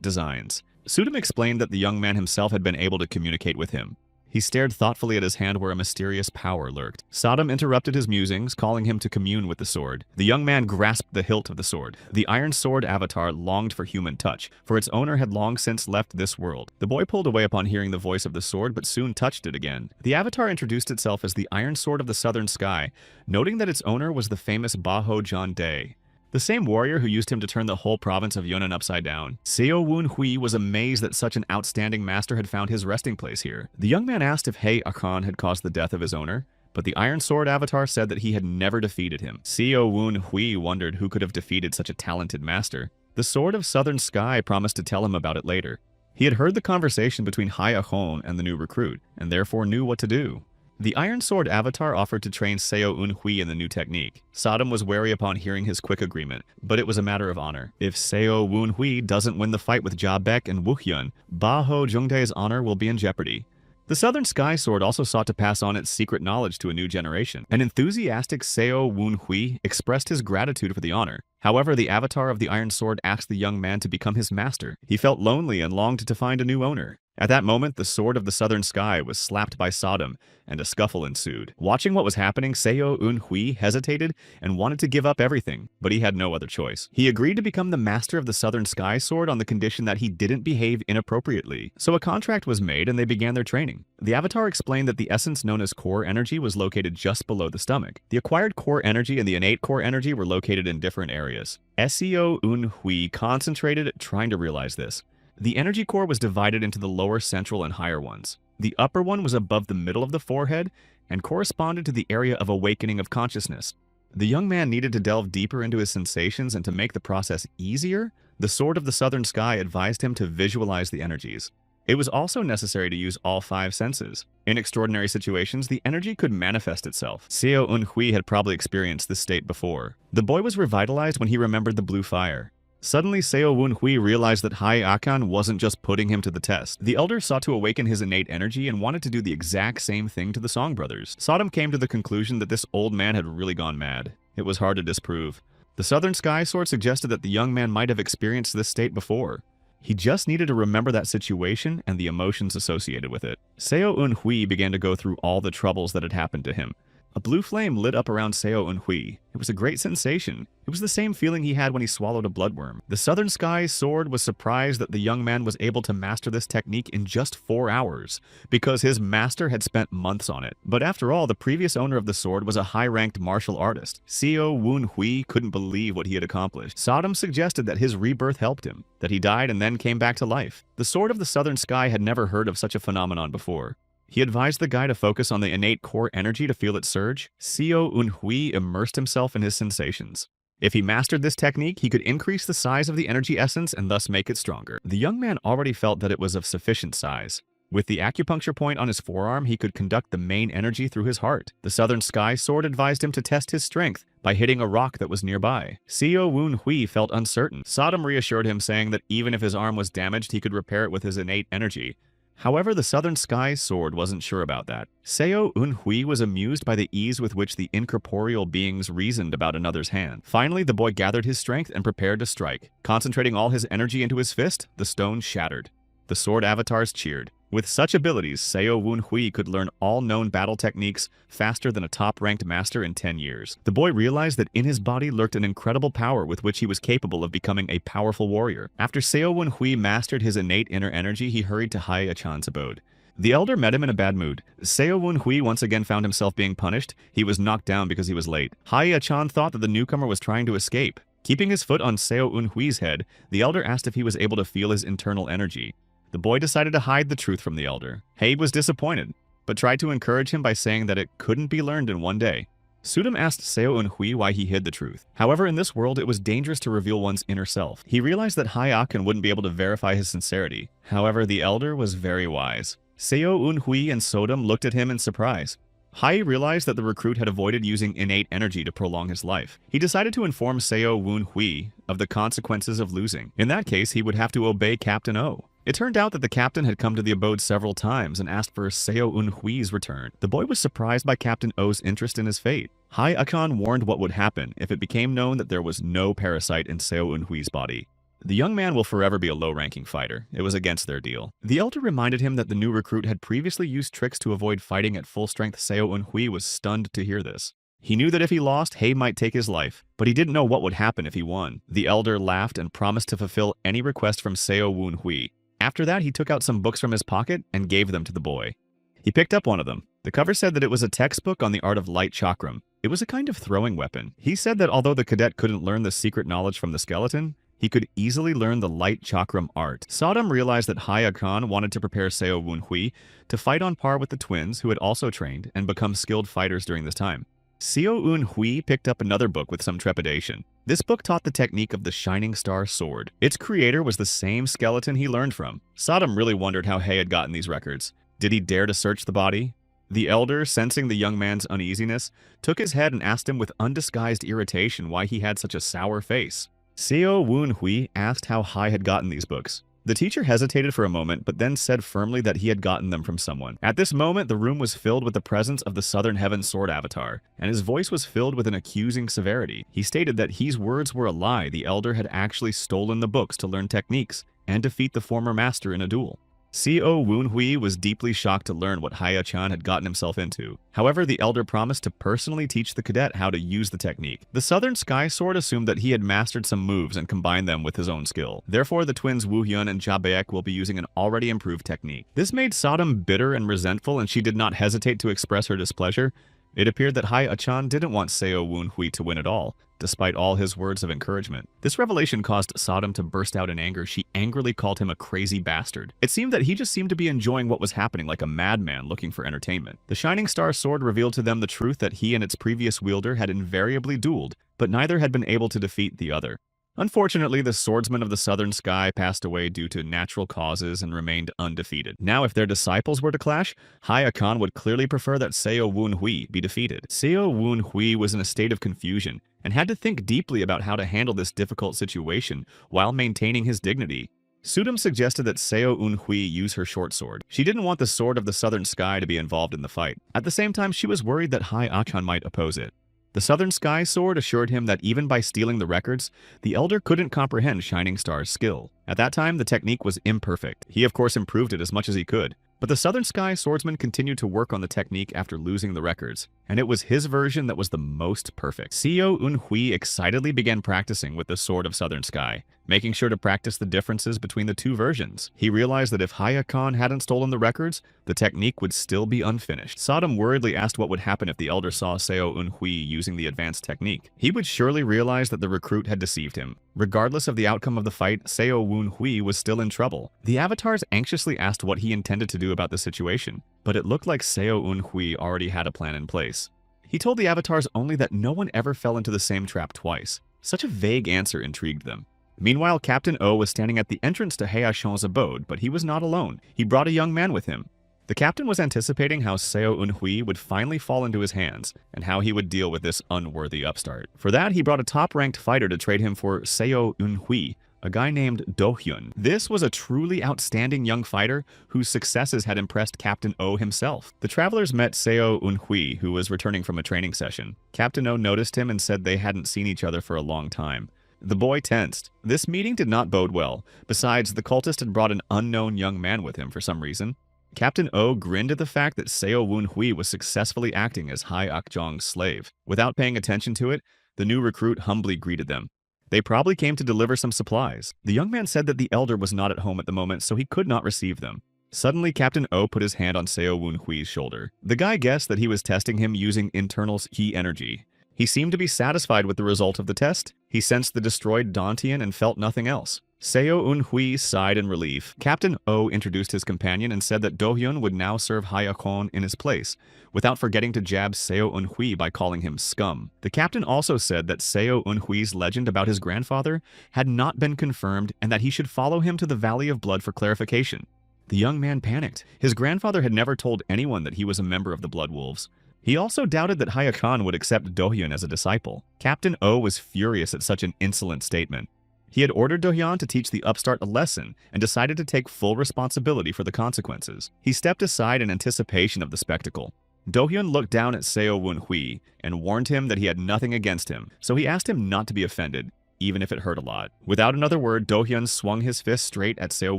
designs. Sudam explained that the young man himself had been able to communicate with him. He stared thoughtfully at his hand where a mysterious power lurked. Sodom interrupted his musings, calling him to commune with the sword. The young man grasped the hilt of the sword. The iron sword avatar longed for human touch, for its owner had long since left this world. The boy pulled away upon hearing the voice of the sword, but soon touched it again. The avatar introduced itself as the Iron Sword of the Southern Sky, noting that its owner was the famous Baho John Day, the same warrior who used him to turn the whole province of Yunnan upside down. Seo Woon Hui was amazed that such an outstanding master had found his resting place here. The young man asked if Hei Akan had caused the death of his owner, but the Iron Sword avatar said that he had never defeated him. Seo Woon Hui wondered who could have defeated such a talented master. The Sword of Southern Sky promised to tell him about it later. He had heard the conversation between Hai Ahon and the new recruit, and therefore knew what to do. The Iron Sword avatar offered to train Seo Woon Hui in the new technique. Sodom was wary upon hearing his quick agreement, but it was a matter of honor. If Seo Woon Hui doesn't win the fight with Ja Baek and Woohyun, Baho Jungdae's honor will be in jeopardy. The Southern Sky Sword also sought to pass on its secret knowledge to a new generation. An enthusiastic Seo Woon Hui expressed his gratitude for the honor. However, the avatar of the Iron Sword asked the young man to become his master. He felt lonely and longed to find a new owner. At that moment, the Sword of the Southern Sky was slapped by Sodom, and a scuffle ensued. Watching what was happening, Seo Woon Hui hesitated and wanted to give up everything, but he had no other choice. He agreed to become the master of the Southern Sky Sword on the condition that he didn't behave inappropriately. So a contract was made and they began their training. The avatar explained that the essence known as core energy was located just below the stomach. The acquired core energy and the innate core energy were located in different areas. Seo Woon Hui concentrated, trying to realize this. The energy core was divided into the lower, central, and higher ones. The upper one was above the middle of the forehead and corresponded to the area of awakening of consciousness. The young man needed to delve deeper into his sensations, and to make the process easier, the Sword of the Southern Sky advised him to visualize the energies. It was also necessary to use all 5 senses. In extraordinary situations, the energy could manifest itself. Seo Woon Hui had probably experienced this state before. The boy was revitalized when he remembered the blue fire. Suddenly, Seo Woon Hui realized that Hai Akan wasn't just putting him to the test. The elder sought to awaken his innate energy and wanted to do the exact same thing to the Song brothers. Sodom came to the conclusion that this old man had really gone mad. It was hard to disprove. The Southern Sky Sword suggested that the young man might have experienced this state before. He just needed to remember that situation and the emotions associated with it. Seo Woon Hui began to go through all the troubles that had happened to him. A blue flame lit up around Seo Woon Hui. It was a great sensation. It was the same feeling he had when he swallowed a bloodworm. The Southern Sky Sword was surprised that the young man was able to master this technique in just 4 hours, because his master had spent months on it. But after all, the previous owner of the sword was a high-ranked martial artist. Seo Woon Hui couldn't believe what he had accomplished. Sodom suggested that his rebirth helped him, that he died and then came back to life. The Sword of the Southern Sky had never heard of such a phenomenon before. He advised the guy to focus on the innate core energy to feel it surge. Seo Woon Hui immersed himself in his sensations. If he mastered this technique, he could increase the size of the energy essence and thus make it stronger. The young man already felt that it was of sufficient size. With the acupuncture point on his forearm, he could conduct the main energy through his heart. The Southern Sky Sword advised him to test his strength by hitting a rock that was nearby. Seo Woon Hui felt uncertain. Sodom reassured him, saying that even if his arm was damaged, he could repair it with his innate energy. However, the Southern Sky Sword wasn't sure about that. Seo Un Hui was amused by the ease with which the incorporeal beings reasoned about another's hand. Finally, the boy gathered his strength and prepared to strike. Concentrating all his energy into his fist, the stone shattered. The sword avatars cheered. With such abilities, Seo Woon Hui could learn all known battle techniques faster than a top-ranked master in 10 years. The boy realized that in his body lurked an incredible power with which he was capable of becoming a powerful warrior. After Seo Woon Hui mastered his innate inner energy, he hurried to Hai Achan's abode. The elder met him in a bad mood. Seo Woon Hui once again found himself being punished. He was knocked down because he was late. Hai Achan thought that the newcomer was trying to escape. Keeping his foot on Seo Un Hui's head, the elder asked if he was able to feel his internal energy. The boy decided to hide the truth from the elder. Haid was disappointed, but tried to encourage him by saying that it couldn't be learned in one day. Sudam asked Seo Un Hui why he hid the truth. However, in this world, it was dangerous to reveal one's inner self. He realized that Hai Akan wouldn't be able to verify his sincerity. However, the elder was very wise. Seo Un Hui and Sodam looked at him in surprise. Hai realized that the recruit had avoided using innate energy to prolong his life. He decided to inform Seo Woon Hui of the consequences of losing. In that case, he would have to obey Captain O. It turned out that the captain had come to the abode several times and asked for Seo Un Hui's return. The boy was surprised by Captain O's interest in his fate. Hai Akan warned what would happen if it became known that there was no parasite in Seo Un Hui's body. The young man will forever be a low-ranking fighter. It was against their deal. The elder reminded him that the new recruit had previously used tricks to avoid fighting at full strength. Seo Un Hui was stunned to hear this. He knew that if he lost, Hai might take his life, but he didn't know what would happen if he won. The elder laughed and promised to fulfill any request from Seo Woon Hui. After that, he took out some books from his pocket and gave them to the boy. He picked up one of them. The cover said that it was a textbook on the art of light chakram. It was a kind of throwing weapon. He said that although the cadet couldn't learn the secret knowledge from the skeleton, he could easily learn the light chakram art. Sodam realized that Hai Akan wanted to prepare Seo Woon Hui to fight on par with the twins who had also trained and become skilled fighters during this time. Seo Un Hui picked up another book with some trepidation. This book taught the technique of the Shining Star Sword. Its creator was the same skeleton he learned from. Sodam really wondered how Hai had gotten these records. Did he dare to search the body? The elder, sensing the young man's uneasiness, took his head and asked him with undisguised irritation why he had such a sour face. Seo Woon Hui asked how Hai had gotten these books. The teacher hesitated for a moment, but then said firmly that he had gotten them from someone. At this moment, the room was filled with the presence of the Southern Heaven Sword Avatar, and his voice was filled with an accusing severity. He stated that his words were a lie. The elder had actually stolen the books to learn techniques and defeat the former master in a duel. Seo Woon Hui was deeply shocked to learn what Hai Achan had gotten himself into. However, the elder promised to personally teach the cadet how to use the technique. The Southern Sky Sword assumed that he had mastered some moves and combined them with his own skill. Therefore, the twins Wu Hyun and Ja Baek will be using an already improved technique. This made Sodam bitter and resentful, and she did not hesitate to express her displeasure. It appeared that Hai Achan didn't want Seo Woon Hui to win at all, despite all his words of encouragement. This revelation caused Sodam to burst out in anger. She angrily called him a crazy bastard. It seemed that he just seemed to be enjoying what was happening like a madman looking for entertainment. The Shining Star Sword revealed to them the truth that he and its previous wielder had invariably dueled, but neither had been able to defeat the other. Unfortunately, the swordsman of the Southern Sky passed away due to natural causes and remained undefeated. Now, if their disciples were to clash, Hai Akan would clearly prefer that Seo Woon Hui be defeated. Seo Woon Hui was in a state of confusion and had to think deeply about how to handle this difficult situation while maintaining his dignity. Sudam suggested that Seo Un Hui use her short sword. She didn't want the Sword of the Southern Sky to be involved in the fight. At the same time, she was worried that Hai Akan might oppose it. The Southern Sky Sword assured him that even by stealing the records, the elder couldn't comprehend Shining Star's skill. At that time, the technique was imperfect. He of course improved it as much as he could. But the Southern Sky Swordsman continued to work on the technique after losing the records, and it was his version that was the most perfect. Seo Un Hui excitedly began practicing with the Sword of Southern Sky, making sure to practice the differences between the two versions. He realized that if Hai Akan hadn't stolen the records, the technique would still be unfinished. Sodam worriedly asked what would happen if the elder saw Seo Un Hui using the advanced technique. He would surely realize that the recruit had deceived him. Regardless of the outcome of the fight, Seo Woon Hui was still in trouble. The avatars anxiously asked what he intended to do about the situation, but it looked like Seo Un Hui already had a plan in place. He told the avatars only that no one ever fell into the same trap twice. Such a vague answer intrigued them. Meanwhile, Captain O was standing at the entrance to Heachon's abode, but he was not alone. He brought a young man with him. The captain was anticipating how Seo Eunhui would finally fall into his hands, and how he would deal with this unworthy upstart. For that, he brought a top-ranked fighter to trade him for Seo Eunhui, a guy named Do-hyun. This was a truly outstanding young fighter whose successes had impressed Captain O himself. The travelers met Seo Eunhui, who was returning from a training session. Captain O noticed him and said they hadn't seen each other for a long time. The boy tensed. This meeting did not bode well. Besides, the cultist had brought an unknown young man with him for some reason. Captain O grinned at the fact that Seo Eunhui was successfully acting as Hai Akjong's slave. Without paying attention to it, the new recruit humbly greeted them. They probably came to deliver some supplies. The young man said that the elder was not at home at the moment, so he could not receive them. Suddenly, Captain O put his hand on Seo Eunhui's shoulder. The guy guessed that he was testing him using internal He energy. He seemed to be satisfied with the result of the test. He sensed the destroyed Dantian and felt nothing else. Seo Eunhui sighed in relief. Captain O introduced his companion and said that Do-hyun would now serve Hayakon in his place, without forgetting to jab Seo Eunhui by calling him scum. The captain also said that Seo Eunhui's legend about his grandfather had not been confirmed and that he should follow him to the Valley of Blood for clarification. The young man panicked. His grandfather had never told anyone that he was a member of the Blood Wolves. He also doubted that Hayakon would accept Do-hyun as a disciple. Captain O was furious at such an insolent statement. He had ordered Do-hyun to teach the upstart a lesson and decided to take full responsibility for the consequences. He stepped aside in anticipation of the spectacle. Do-hyun looked down at Seo Eunhui and warned him that he had nothing against him, so he asked him not to be offended, even if it hurt a lot. Without another word, Do-hyun swung his fist straight at Seo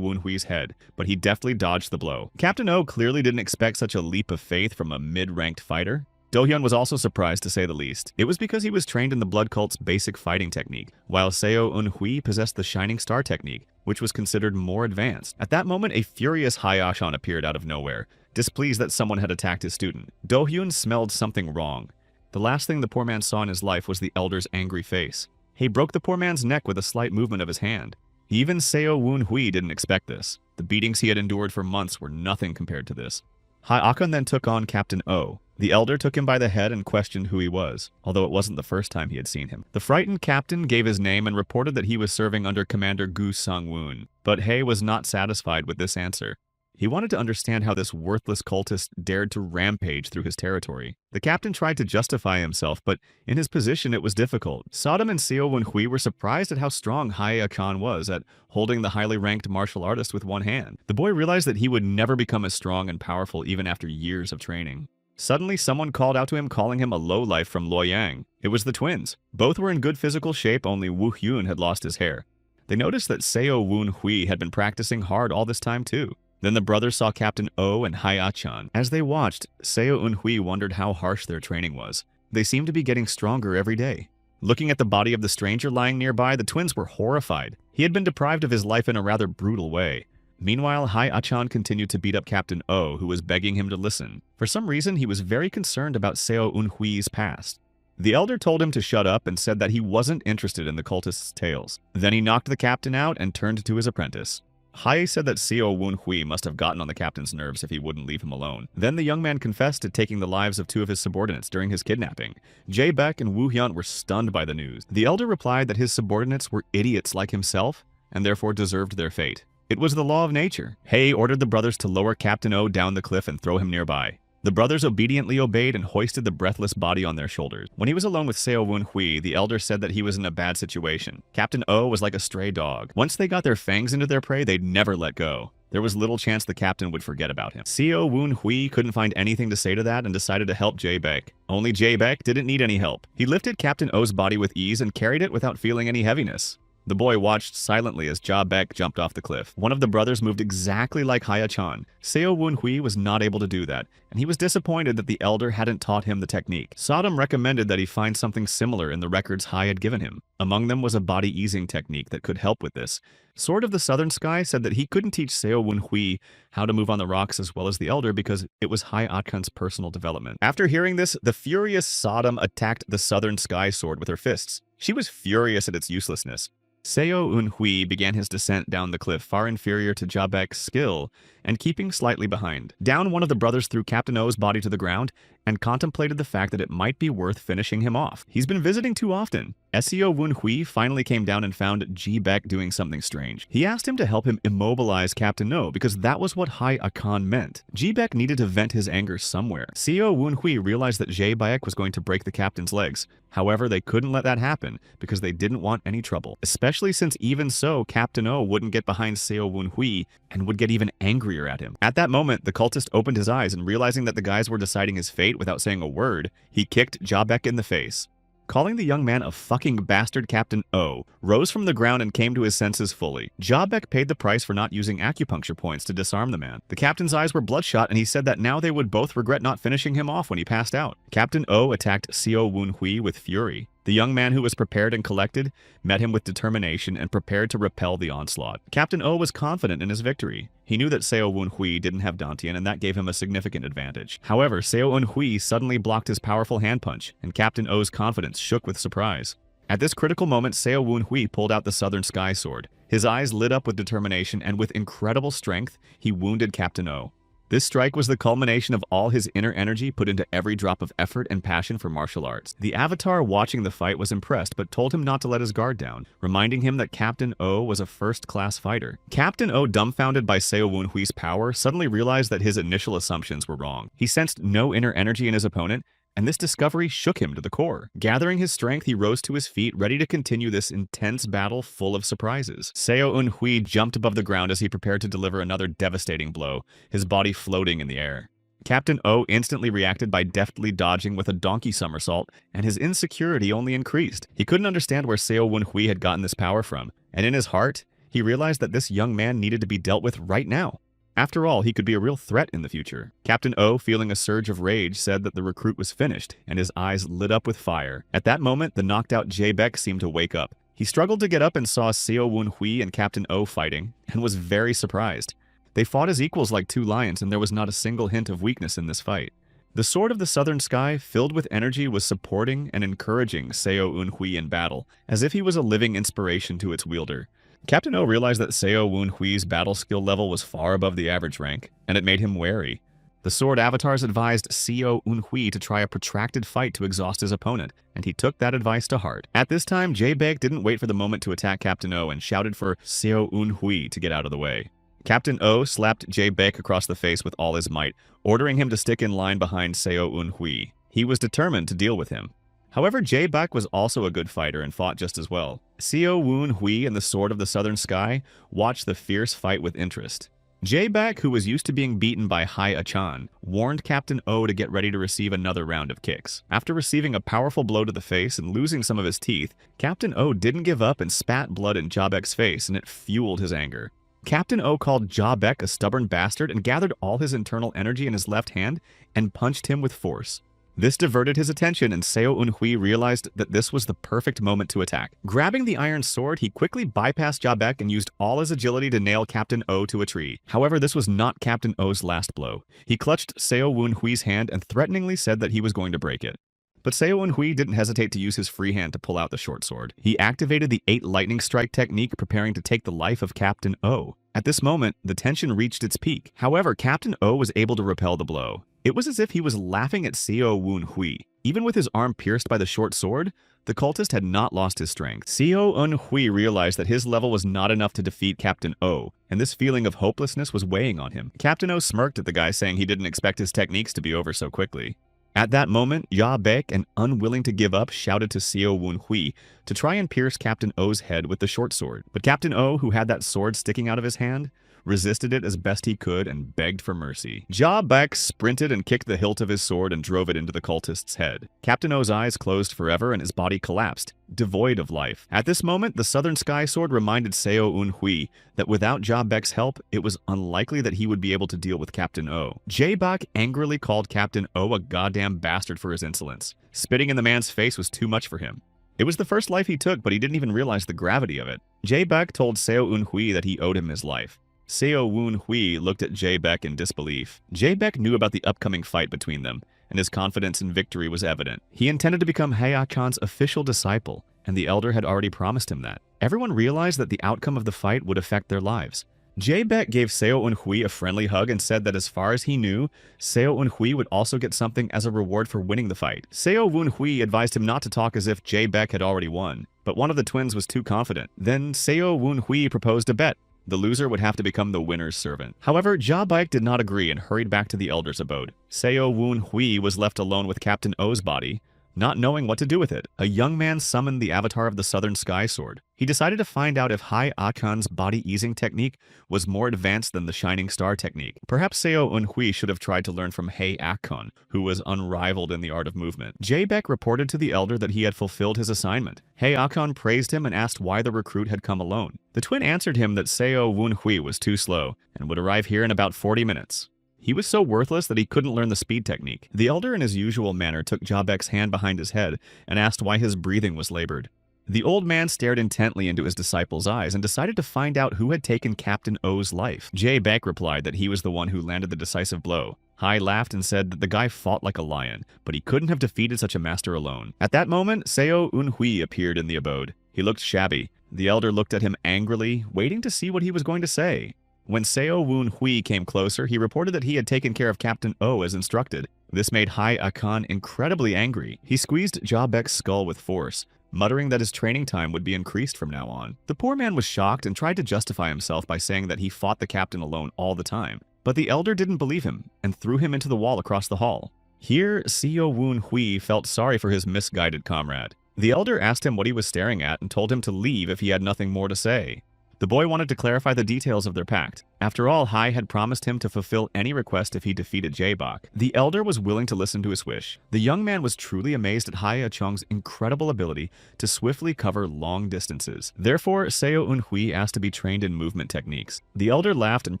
Eunhui's head, but he deftly dodged the blow. Captain O clearly didn't expect such a leap of faith from a mid-ranked fighter. Do-hyun was also surprised, to say the least. It was because he was trained in the Blood Cult's basic fighting technique, while Seo Eunhui possessed the Shining Star technique, which was considered more advanced. At that moment, a furious Hayashon appeared out of nowhere, displeased that someone had attacked his student. Do-hyun smelled something wrong. The last thing the poor man saw in his life was the elder's angry face. He broke the poor man's neck with a slight movement of his hand. Even Seo Eunhui didn't expect this. The beatings he had endured for months were nothing compared to this. Hayakon then took on Captain O. The elder took him by the head and questioned who he was, although it wasn't the first time he had seen him. The frightened captain gave his name and reported that he was serving under Commander Gu Sang-woon, but Hae was not satisfied with this answer. He wanted to understand how this worthless cultist dared to rampage through his territory. The captain tried to justify himself, but in his position it was difficult. Sodom and Seo Eunhui were surprised at how strong Hayakon was at holding the highly ranked martial artist with one hand. The boy realized that he would never become as strong and powerful even after years of training. Suddenly, someone called out to him, calling him a lowlife from Luoyang. It was the twins. Both were in good physical shape, only Wu Hyun had lost his hair. They noticed that Seo Eunhui had been practicing hard all this time too. Then the brothers saw Captain O and Hayachan. As they watched, Seo Eunhui wondered how harsh their training was. They seemed to be getting stronger every day. Looking at the body of the stranger lying nearby, the twins were horrified. He had been deprived of his life in a rather brutal way. Meanwhile, Hayachan continued to beat up Captain O, who was begging him to listen. For some reason, he was very concerned about Seo Eunhui's past. The elder told him to shut up and said that he wasn't interested in the cultist's tales. Then he knocked the captain out and turned to his apprentice. Hai said that Seo Eunhui must have gotten on the captain's nerves if he wouldn't leave him alone. Then the young man confessed to taking the lives of two of his subordinates during his kidnapping. Jae Baek and Woo Hyun were stunned by the news. The elder replied that his subordinates were idiots like himself and therefore deserved their fate. It was the law of nature. Hae ordered the brothers to lower Captain O down the cliff and throw him nearby. The brothers obediently obeyed and hoisted the breathless body on their shoulders. When he was alone with Seo Eunhui, the elder said that he was in a bad situation. Captain O was like a stray dog. Once they got their fangs into their prey, they'd never let go. There was little chance the captain would forget about him. Seo Eunhui couldn't find anything to say to that and decided to help Jae Baek. Only Jae Baek didn't need any help. He lifted Captain O's body with ease and carried it without feeling any heaviness. The boy watched silently as Ja Baek jumped off the cliff. One of the brothers moved exactly like Hayachan. Seo Eunhui was not able to do that, and he was disappointed that the elder hadn't taught him the technique. Sodom recommended that he find something similar in the records Hai had given him. Among them was a body easing technique that could help with this. Sword of the Southern Sky said that he couldn't teach Seo Eunhui how to move on the rocks as well as the elder because it was Hai Atkan's personal development. After hearing this, the furious Sodom attacked the Southern Sky sword with her fists. She was furious at its uselessness. Seo Eunhui began his descent down the cliff far inferior to Ja Baek's skill and keeping slightly behind. Down, one of the brothers threw Captain O's body to the ground and contemplated the fact that it might be worth finishing him off. He's been visiting too often. Seo Woon Hui finally came down and found Ji Baek doing something strange. He asked him to help him immobilize Captain O because that was what Hai Akan meant. Ji Baek needed to vent his anger somewhere. Seo Woon Hui realized that Ji Baek was going to break the captain's legs. However, they couldn't let that happen because they didn't want any trouble, especially since even so, Captain O wouldn't get behind Seo Woon Hui and would get even angrier at him. At that moment, the cultist opened his eyes and realizing that the guys were deciding his fate without saying a word, he kicked Ja Baek in the face. Calling the young man a fucking bastard, Captain O rose from the ground and came to his senses fully. Ja Baek paid the price for not using acupuncture points to disarm the man. The captain's eyes were bloodshot and he said that now they would both regret not finishing him off when he passed out. Captain O attacked Seo Woon Hui with fury. The young man, who was prepared and collected, met him with determination and prepared to repel the onslaught. Captain O was confident in his victory. He knew that Seo Woon Hui didn't have Dantian and that gave him a significant advantage. However, Seo Woon Hui suddenly blocked his powerful hand punch, and Captain O's confidence shook with surprise. At this critical moment, Seo Woon Hui pulled out the Southern Sky Sword. His eyes lit up with determination, and with incredible strength, he wounded Captain O. This strike was the culmination of all his inner energy put into every drop of effort and passion for martial arts. The Avatar watching the fight was impressed but told him not to let his guard down, reminding him that Captain O was a first-class fighter. Captain O, dumbfounded by Seo Woon Hui's power, suddenly realized that his initial assumptions were wrong. He sensed no inner energy in his opponent, and this discovery shook him to the core. Gathering his strength, he rose to his feet, ready to continue this intense battle full of surprises. Seo Woon Hui jumped above the ground as he prepared to deliver another devastating blow, his body floating in the air. Captain O instantly reacted by deftly dodging with a donkey somersault, and his insecurity only increased. He couldn't understand where Seo Woon Hui had gotten this power from, and in his heart, he realized that this young man needed to be dealt with right now. After all, he could be a real threat in the future. Captain O, feeling a surge of rage, said that the recruit was finished, and his eyes lit up with fire. At that moment, the knocked-out Ji Baek seemed to wake up. He struggled to get up and saw Seo Woon Hui and Captain O fighting, and was very surprised. They fought as equals like two lions, and there was not a single hint of weakness in this fight. The Sword of the Southern Sky, filled with energy, was supporting and encouraging Seo Woon Hui in battle, as if he was a living inspiration to its wielder. Captain O realized that Seo Woon Hui's battle skill level was far above the average rank, and it made him wary. The Sword Avatars advised Seo Woon Hui to try a protracted fight to exhaust his opponent, and he took that advice to heart. At this time, Ji Baek didn't wait for the moment to attack Captain O and shouted for Seo Woon Hui to get out of the way. Captain O slapped Ji Baek across the face with all his might, ordering him to stick in line behind Seo Woon Hui. He was determined to deal with him. However, Ji Baek was also a good fighter and fought just as well. Seo Woon Hui and the Sword of the Southern Sky watched the fierce fight with interest. Ji Baek, who was used to being beaten by Hai Achan, warned Captain O to get ready to receive another round of kicks. After receiving a powerful blow to the face and losing some of his teeth, Captain O didn't give up and spat blood in Ja Baek's face, and it fueled his anger. Captain O called Ja Baek a stubborn bastard and gathered all his internal energy in his left hand and punched him with force. This diverted his attention, and Seo Woon Hui realized that this was the perfect moment to attack. Grabbing the iron sword, he quickly bypassed Ja Baek and used all his agility to nail Captain O to a tree. However, this was not Captain O's last blow. He clutched Seo Woon Hui's hand and threateningly said that he was going to break it. But Seo Woon Hui didn't hesitate to use his free hand to pull out the short sword. He activated the 8 lightning strike technique, preparing to take the life of Captain O. At this moment, the tension reached its peak. However, Captain O was able to repel the blow. It was as if he was laughing at Seo Woon Hui. Even with his arm pierced by the short sword, the cultist had not lost his strength. Seo Woon Hui realized that his level was not enough to defeat Captain O, and this feeling of hopelessness was weighing on him. Captain O smirked at the guy, saying he didn't expect his techniques to be over so quickly. At that moment, Ja Baek, and unwilling to give up, shouted to Seo Woon Hui to try and pierce Captain O's head with the short sword. But Captain O, who had that sword sticking out of his hand, resisted it as best he could and begged for mercy. Ja Baek sprinted and kicked the hilt of his sword and drove it into the cultist's head. Captain O's eyes closed forever and his body collapsed, devoid of life. At this moment, the Southern Sky Sword reminded Seo Woon Hui that without Ja Baek's help, it was unlikely that he would be able to deal with Captain O. Ji Baek angrily called Captain O a goddamn bastard for his insolence. Spitting in the man's face was too much for him. It was the first life he took, but he didn't even realize the gravity of it. Ji Baek told Seo Woon Hui that he owed him his life. Seo Woon Hui looked at Ji Baek in disbelief. Ji Baek knew about the upcoming fight between them, and his confidence in victory was evident. He intended to become Hai Achan's official disciple, and the elder had already promised him that. Everyone realized that the outcome of the fight would affect their lives. Jae-baek gave Seo Eun-hui a friendly hug and said that as far as he knew, Seo Eun-hui would also get something as a reward for winning the fight. Seo Eun-hui advised him not to talk as if Jae-baek had already won, but one of the twins was too confident. Then Seo Eun-hui proposed a bet. The loser would have to become the winner's servant. However, Jae-baek did not agree and hurried back to the elder's abode. Seo Eun-hui was left alone with Captain O's body, not knowing what to do with it. A young man summoned the avatar of the Southern Sky Sword. He decided to find out if Hai Akan's body easing technique was more advanced than the Shining Star technique. Perhaps Seo Eun-hui should have tried to learn from Hai Akan, who was unrivaled in the art of movement. Jae-baek reported to the elder that he had fulfilled his assignment. Hai Akan praised him and asked why the recruit had come alone. The twin answered him that Seo Eun-hui was too slow and would arrive here in about 40 minutes. He was so worthless that he couldn't learn the speed technique. The elder in his usual manner took Jae-baek's hand behind his head and asked why his breathing was labored. The old man stared intently into his disciple's eyes and decided to find out who had taken Captain O's life. Jae-baek replied that he was the one who landed the decisive blow. Hai laughed and said that the guy fought like a lion, but he couldn't have defeated such a master alone. At that moment, Seo Eun-hui appeared in the abode. He looked shabby. The elder looked at him angrily, waiting to see what he was going to say. When Seo Eun-hui came closer, he reported that he had taken care of Captain O as instructed. This made Hai Akan incredibly angry. He squeezed Jae-baek's skull with force, muttering that his training time would be increased from now on. The poor man was shocked and tried to justify himself by saying that he fought the captain alone all the time. But the elder didn't believe him and threw him into the wall across the hall. Here, Seo Eun-hui felt sorry for his misguided comrade. The elder asked him what he was staring at and told him to leave if he had nothing more to say. The boy wanted to clarify the details of their pact. After all, Hai had promised him to fulfill any request if he defeated Jae-baek. The elder was willing to listen to his wish. The young man was truly amazed at Hai Achong's incredible ability to swiftly cover long distances. Therefore, Seo Eun-hui asked to be trained in movement techniques. The elder laughed and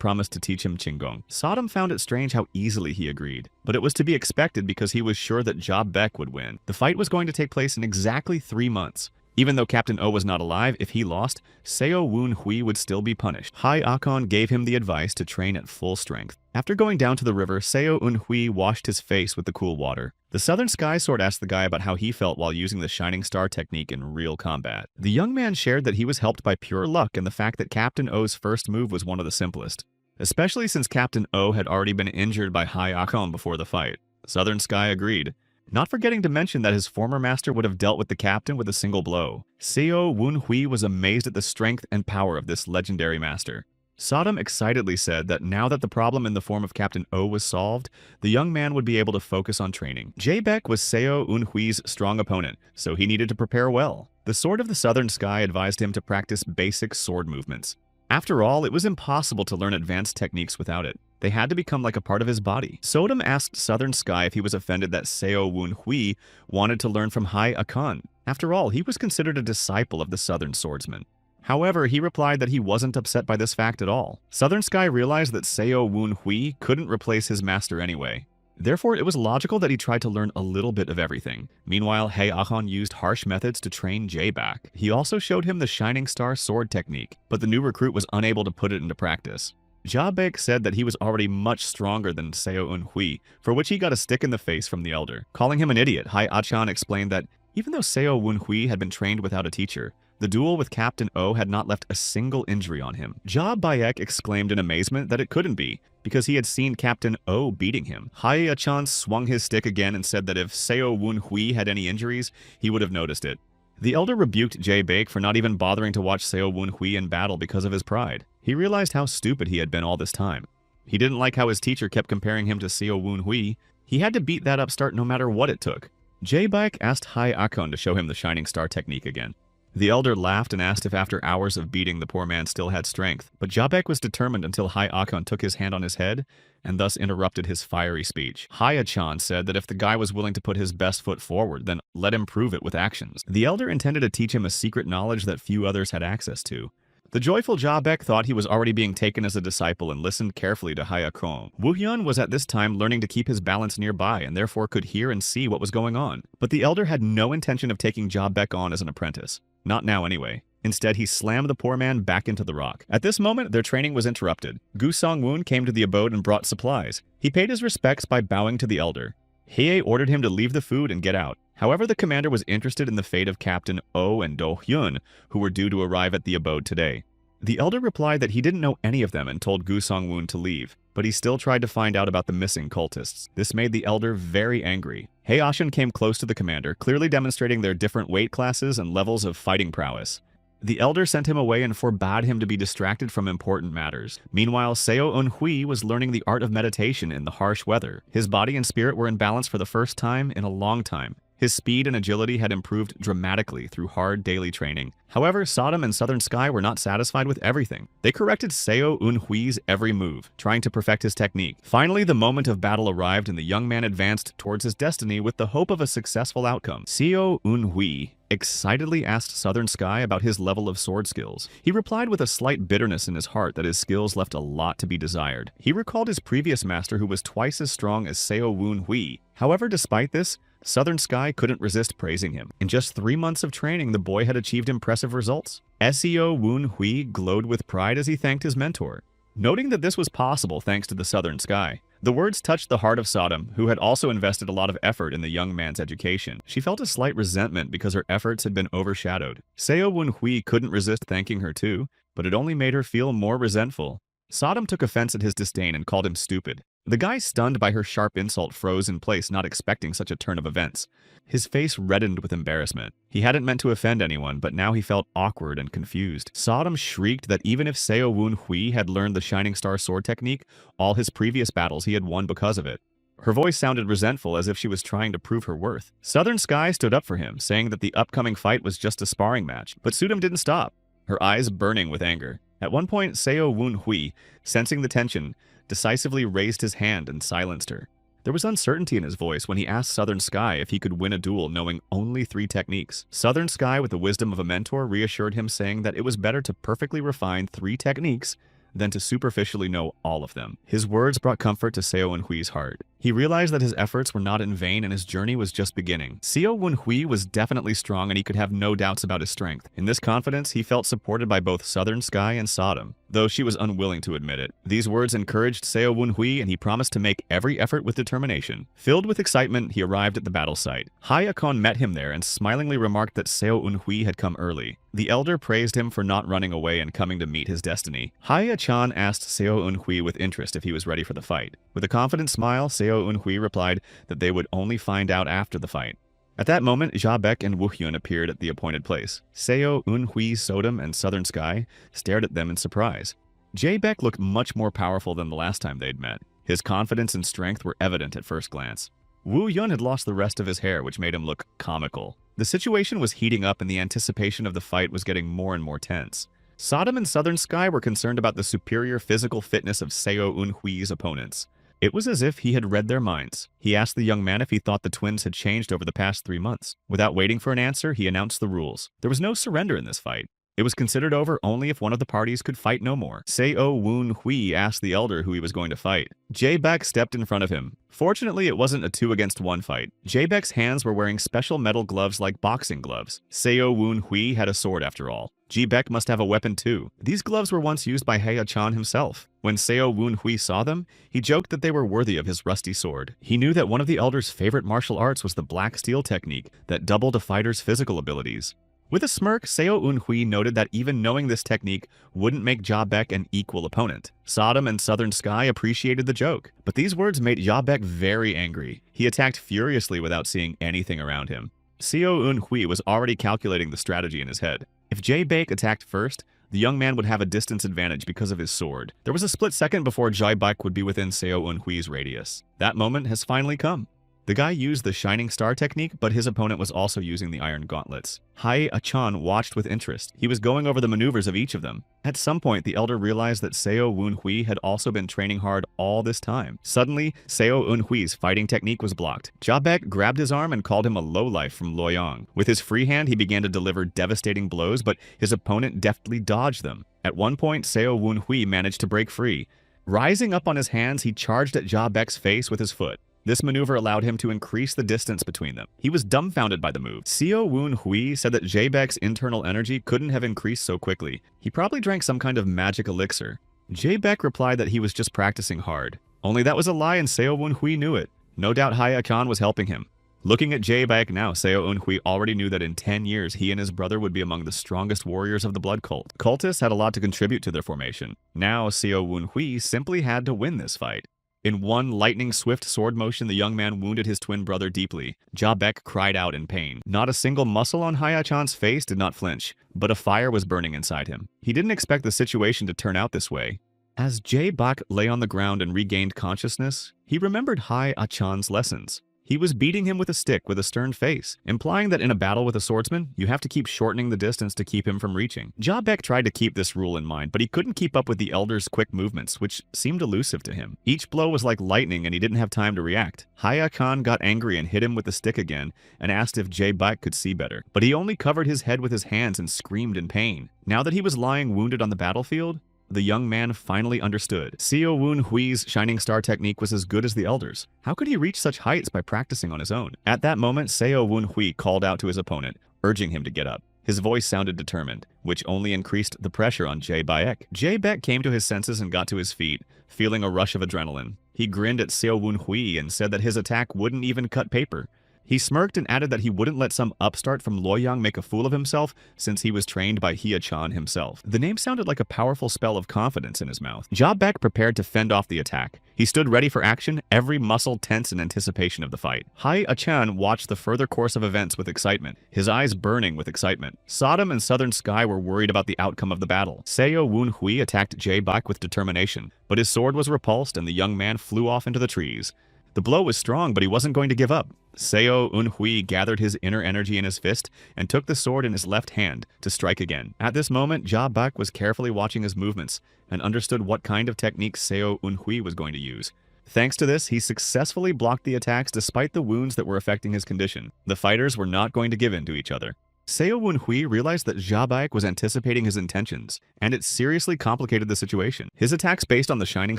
promised to teach him Qinggong. Sodom found it strange how easily he agreed, but it was to be expected because he was sure that Jae-baek would win. The fight was going to take place in exactly 3 months. Even though Captain O was not alive, if he lost, Seo Eun-hui would still be punished. Hai Akan gave him the advice to train at full strength. After going down to the river, Seo Eun-hui washed his face with the cool water. The Southern Sky Sword asked the guy about how he felt while using the Shining Star technique in real combat. The young man shared that he was helped by pure luck and the fact that Captain O's first move was one of the simplest, especially since Captain O had already been injured by Hai Akan before the fight. Southern Sky agreed, not forgetting to mention that his former master would have dealt with the captain with a single blow. Seo Eun-hui was amazed at the strength and power of this legendary master. Sodom excitedly said that now that the problem in the form of Captain O was solved, the young man would be able to focus on training. Jae-baek was Seo Eun-hui's strong opponent, so he needed to prepare well. The Sword of the Southern Sky advised him to practice basic sword movements. After all, it was impossible to learn advanced techniques without it. They had to become like a part of his body. Sodom asked Southern Sky if he was offended that Seo Eun-hui wanted to learn from Hai Akan. After all, he was considered a disciple of the Southern Swordsman. However, he replied that he wasn't upset by this fact at all. Southern Sky realized that Seo Eun-hui couldn't replace his master anyway. Therefore, it was logical that he tried to learn a little bit of everything. Meanwhile, Hai Akan used harsh methods to train Jae-baek. He also showed him the Shining Star sword technique, but the new recruit was unable to put it into practice. Jae-baek said that he was already much stronger than Seo Eun-hui, for which he got a stick in the face from the elder. Calling him an idiot, Hai Achan explained that even though Seo Eun-hui had been trained without a teacher, the duel with Captain O had not left a single injury on him. Jae-baek exclaimed in amazement that it couldn't be, because he had seen Captain O beating him. Hai Achan swung his stick again and said that if Seo Eun-hui had any injuries, he would have noticed it. The elder rebuked Jae-baek for not even bothering to watch Seo Eun-hui in battle because of his pride. He realized how stupid he had been all this time. He didn't like how his teacher kept comparing him to Seo Eun-hui. He had to beat that upstart no matter what it took. Jae-baek asked Hai Akan to show him the Shining Star technique again. The elder laughed and asked if after hours of beating the poor man still had strength, but Jae-baek was determined until Hai Akan took his hand on his head and thus interrupted his fiery speech. Hai Achan said that if the guy was willing to put his best foot forward, then let him prove it with actions. The elder intended to teach him a secret knowledge that few others had access to. The joyful Jae-baek thought he was already being taken as a disciple and listened carefully to Hai Akan. Woo-hyun was at this time learning to keep his balance nearby and therefore could hear and see what was going on. But the elder had no intention of taking Jae-baek on as an apprentice. Not now anyway. Instead, he slammed the poor man back into the rock. At this moment, their training was interrupted. Gu Song-woon came to the abode and brought supplies. He paid his respects by bowing to the elder. Hye ordered him to leave the food and get out. However, the commander was interested in the fate of Captain Oh and Do-hyun, who were due to arrive at the abode today. The elder replied that he didn't know any of them and told Gu Songwoon to leave, but he still tried to find out about the missing cultists. This made the elder very angry. Heashin came close to the commander, clearly demonstrating their different weight classes and levels of fighting prowess. The elder sent him away and forbade him to be distracted from important matters. Meanwhile, Seo Eun-hui was learning the art of meditation in the harsh weather. His body and spirit were in balance for the first time in a long time. His speed and agility had improved dramatically through hard daily training. However, Sodom and Southern Sky were not satisfied with everything. They corrected Seo Eun-hui's every move, trying to perfect his technique. Finally, the moment of battle arrived and the young man advanced towards his destiny with the hope of a successful outcome. Seo Eun-hui excitedly asked Southern Sky about his level of sword skills. He replied with a slight bitterness in his heart that his skills left a lot to be desired. He recalled his previous master who was twice as strong as Seo Eun-hui. However, despite this, Southern Sky couldn't resist praising him. In just 3 months of training, the boy had achieved impressive results. Seo Eun-hui glowed with pride as he thanked his mentor, noting that this was possible thanks to the Southern Sky. The words touched the heart of Sodom, who had also invested a lot of effort in the young man's education. She felt a slight resentment because her efforts had been overshadowed. Seo Eun-hui couldn't resist thanking her too, but it only made her feel more resentful. Sodom took offense at his disdain and called him stupid. The guy, stunned by her sharp insult, froze in place, not expecting such a turn of events. His face reddened with embarrassment. He hadn't meant to offend anyone, but now he felt awkward and confused. Sodom shrieked that even if Seo Eun-hui had learned the Shining Star sword technique, all his previous battles he had won because of it. Her voice sounded resentful, as if she was trying to prove her worth. Southern Sky stood up for him, saying that the upcoming fight was just a sparring match, but Sodom didn't stop, her eyes burning with anger. At one point, Seo Eun-hui, sensing the tension, decisively raised his hand and silenced her. There was uncertainty in his voice when he asked Southern Sky if he could win a duel knowing only 3 techniques. Southern Sky, with the wisdom of a mentor, reassured him, saying that it was better to perfectly refine 3 techniques than to superficially know all of them. His words brought comfort to Seo Eun-hui's heart. He realized that his efforts were not in vain and his journey was just beginning. Seo Eun-hui was definitely strong and he could have no doubts about his strength. In this confidence, he felt supported by both Southern Sky and Sodom, though she was unwilling to admit it. These words encouraged Seo Eun-hui and he promised to make every effort with determination. Filled with excitement, he arrived at the battle site. Hayakon met him there and smilingly remarked that Seo Eun-hui had come early. The elder praised him for not running away and coming to meet his destiny. Haya-chan asked Seo Eun-hui with interest if he was ready for the fight. With a confident smile, Seo Eun-hui replied that they would only find out after the fight. At that moment, Jabek and Woo-hyun appeared at the appointed place. Seo Eun-hui, Sodom, and Southern Sky stared at them in surprise. Jabek looked much more powerful than the last time they'd met. His confidence and strength were evident at first glance. Woo-hyun had lost the rest of his hair, which made him look comical. The situation was heating up and the anticipation of the fight was getting more and more tense. Sodom and Southern Sky were concerned about the superior physical fitness of Seo Eun-hui's opponents. It was as if he had read their minds. He asked the young man if he thought the twins had changed over the past 3 months. Without waiting for an answer, he announced the rules. There was no surrender in this fight. It was considered over only if one of the parties could fight no more. Seo Eun-hui asked the elder who he was going to fight. Jae-bek stepped in front of him. Fortunately, it wasn't a 2-against-1 fight. Jae-bek's hands were wearing special metal gloves like boxing gloves. Seo Eun-hui had a sword after all. Jae-bek must have a weapon too. These gloves were once used by Haya-chan himself. When Seo Eun-hui saw them, he joked that they were worthy of his rusty sword. He knew that one of the elder's favorite martial arts was the black steel technique that doubled a fighter's physical abilities. With a smirk, Seo Eun-hui noted that even knowing this technique wouldn't make Jabek an equal opponent. Sodom and Southern Sky appreciated the joke, but these words made Jabek very angry. He attacked furiously without seeing anything around him. Seo Eun-hui was already calculating the strategy in his head. If Jae-bek attacked first, the young man would have a distance advantage because of his sword. There was a split second before Jae-bek would be within Seo Eun-hui's radius. That moment has finally come. The guy used the Shining Star technique, but his opponent was also using the Iron Gauntlets. Hae-chan watched with interest. He was going over the maneuvers of each of them. At some point, the elder realized that Seo Eun-hui had also been training hard all this time. Suddenly, Seo Eun-hui's fighting technique was blocked. Jabek grabbed his arm and called him a lowlife from Loyang. With his free hand, he began to deliver devastating blows, but his opponent deftly dodged them. At one point, Seo Eun-hui managed to break free. Rising up on his hands, he charged at Jabek's face with his foot. This maneuver allowed him to increase the distance between them. He was dumbfounded by the move. Seo Eun-hui said that Jae-bek's internal energy couldn't have increased so quickly. He probably drank some kind of magic elixir. Jae-bek replied that he was just practicing hard. Only that was a lie and Seo Eun-hui knew it. No doubt Haya-chan was helping him. Looking at Jae-baek now, Seo Eun-hui already knew that in 10 years he and his brother would be among the strongest warriors of the blood cult. Cultists had a lot to contribute to their formation. Now Seo Eun-hui simply had to win this fight. In one lightning-swift sword motion, the young man wounded his twin brother deeply. Jae-baek cried out in pain. Not a single muscle on Haya-chan's face did not flinch, but a fire was burning inside him. He didn't expect the situation to turn out this way. As Jae-baek lay on the ground and regained consciousness, he remembered Haya-chan's lessons. He was beating him with a stick with a stern face, implying that in a battle with a swordsman, you have to keep shortening the distance to keep him from reaching. Jae-baek tried to keep this rule in mind, but he couldn't keep up with the elder's quick movements, which seemed elusive to him. Each blow was like lightning and he didn't have time to react. Haya-chan got angry and hit him with the stick again and asked if Jae-baek could see better, but he only covered his head with his hands and screamed in pain. Now that he was lying wounded on the battlefield, the young man finally understood. Seo Eun-hui's Shining Star technique was as good as the Elder's. How could he reach such heights by practicing on his own? At that moment, Seo Eun-hui called out to his opponent, urging him to get up. His voice sounded determined, which only increased the pressure on Jae-baek. Jae-baek came to his senses and got to his feet, feeling a rush of adrenaline. He grinned at Seo Eun-hui and said that his attack wouldn't even cut paper. He smirked and added that he wouldn't let some upstart from Luoyang make a fool of himself since he was trained by Hya-chan himself. The name sounded like a powerful spell of confidence in his mouth. Jae-baek prepared to fend off the attack. He stood ready for action, every muscle tense in anticipation of the fight. Hya-chan watched the further course of events with excitement, his eyes burning with excitement. Sodom and Southern Sky were worried about the outcome of the battle. Seo Eun-hui attacked Jae-baek with determination, but his sword was repulsed and the young man flew off into the trees. The blow was strong, but he wasn't going to give up. Seo Eun-hui gathered his inner energy in his fist and took the sword in his left hand to strike again. At this moment, Jae-baek was carefully watching his movements and understood what kind of technique Seo Eun-hui was going to use. Thanks to this, he successfully blocked the attacks despite the wounds that were affecting his condition. The fighters were not going to give in to each other. Seo Eun-hui realized that Jae-baek was anticipating his intentions, and it seriously complicated the situation. His attacks based on the Shining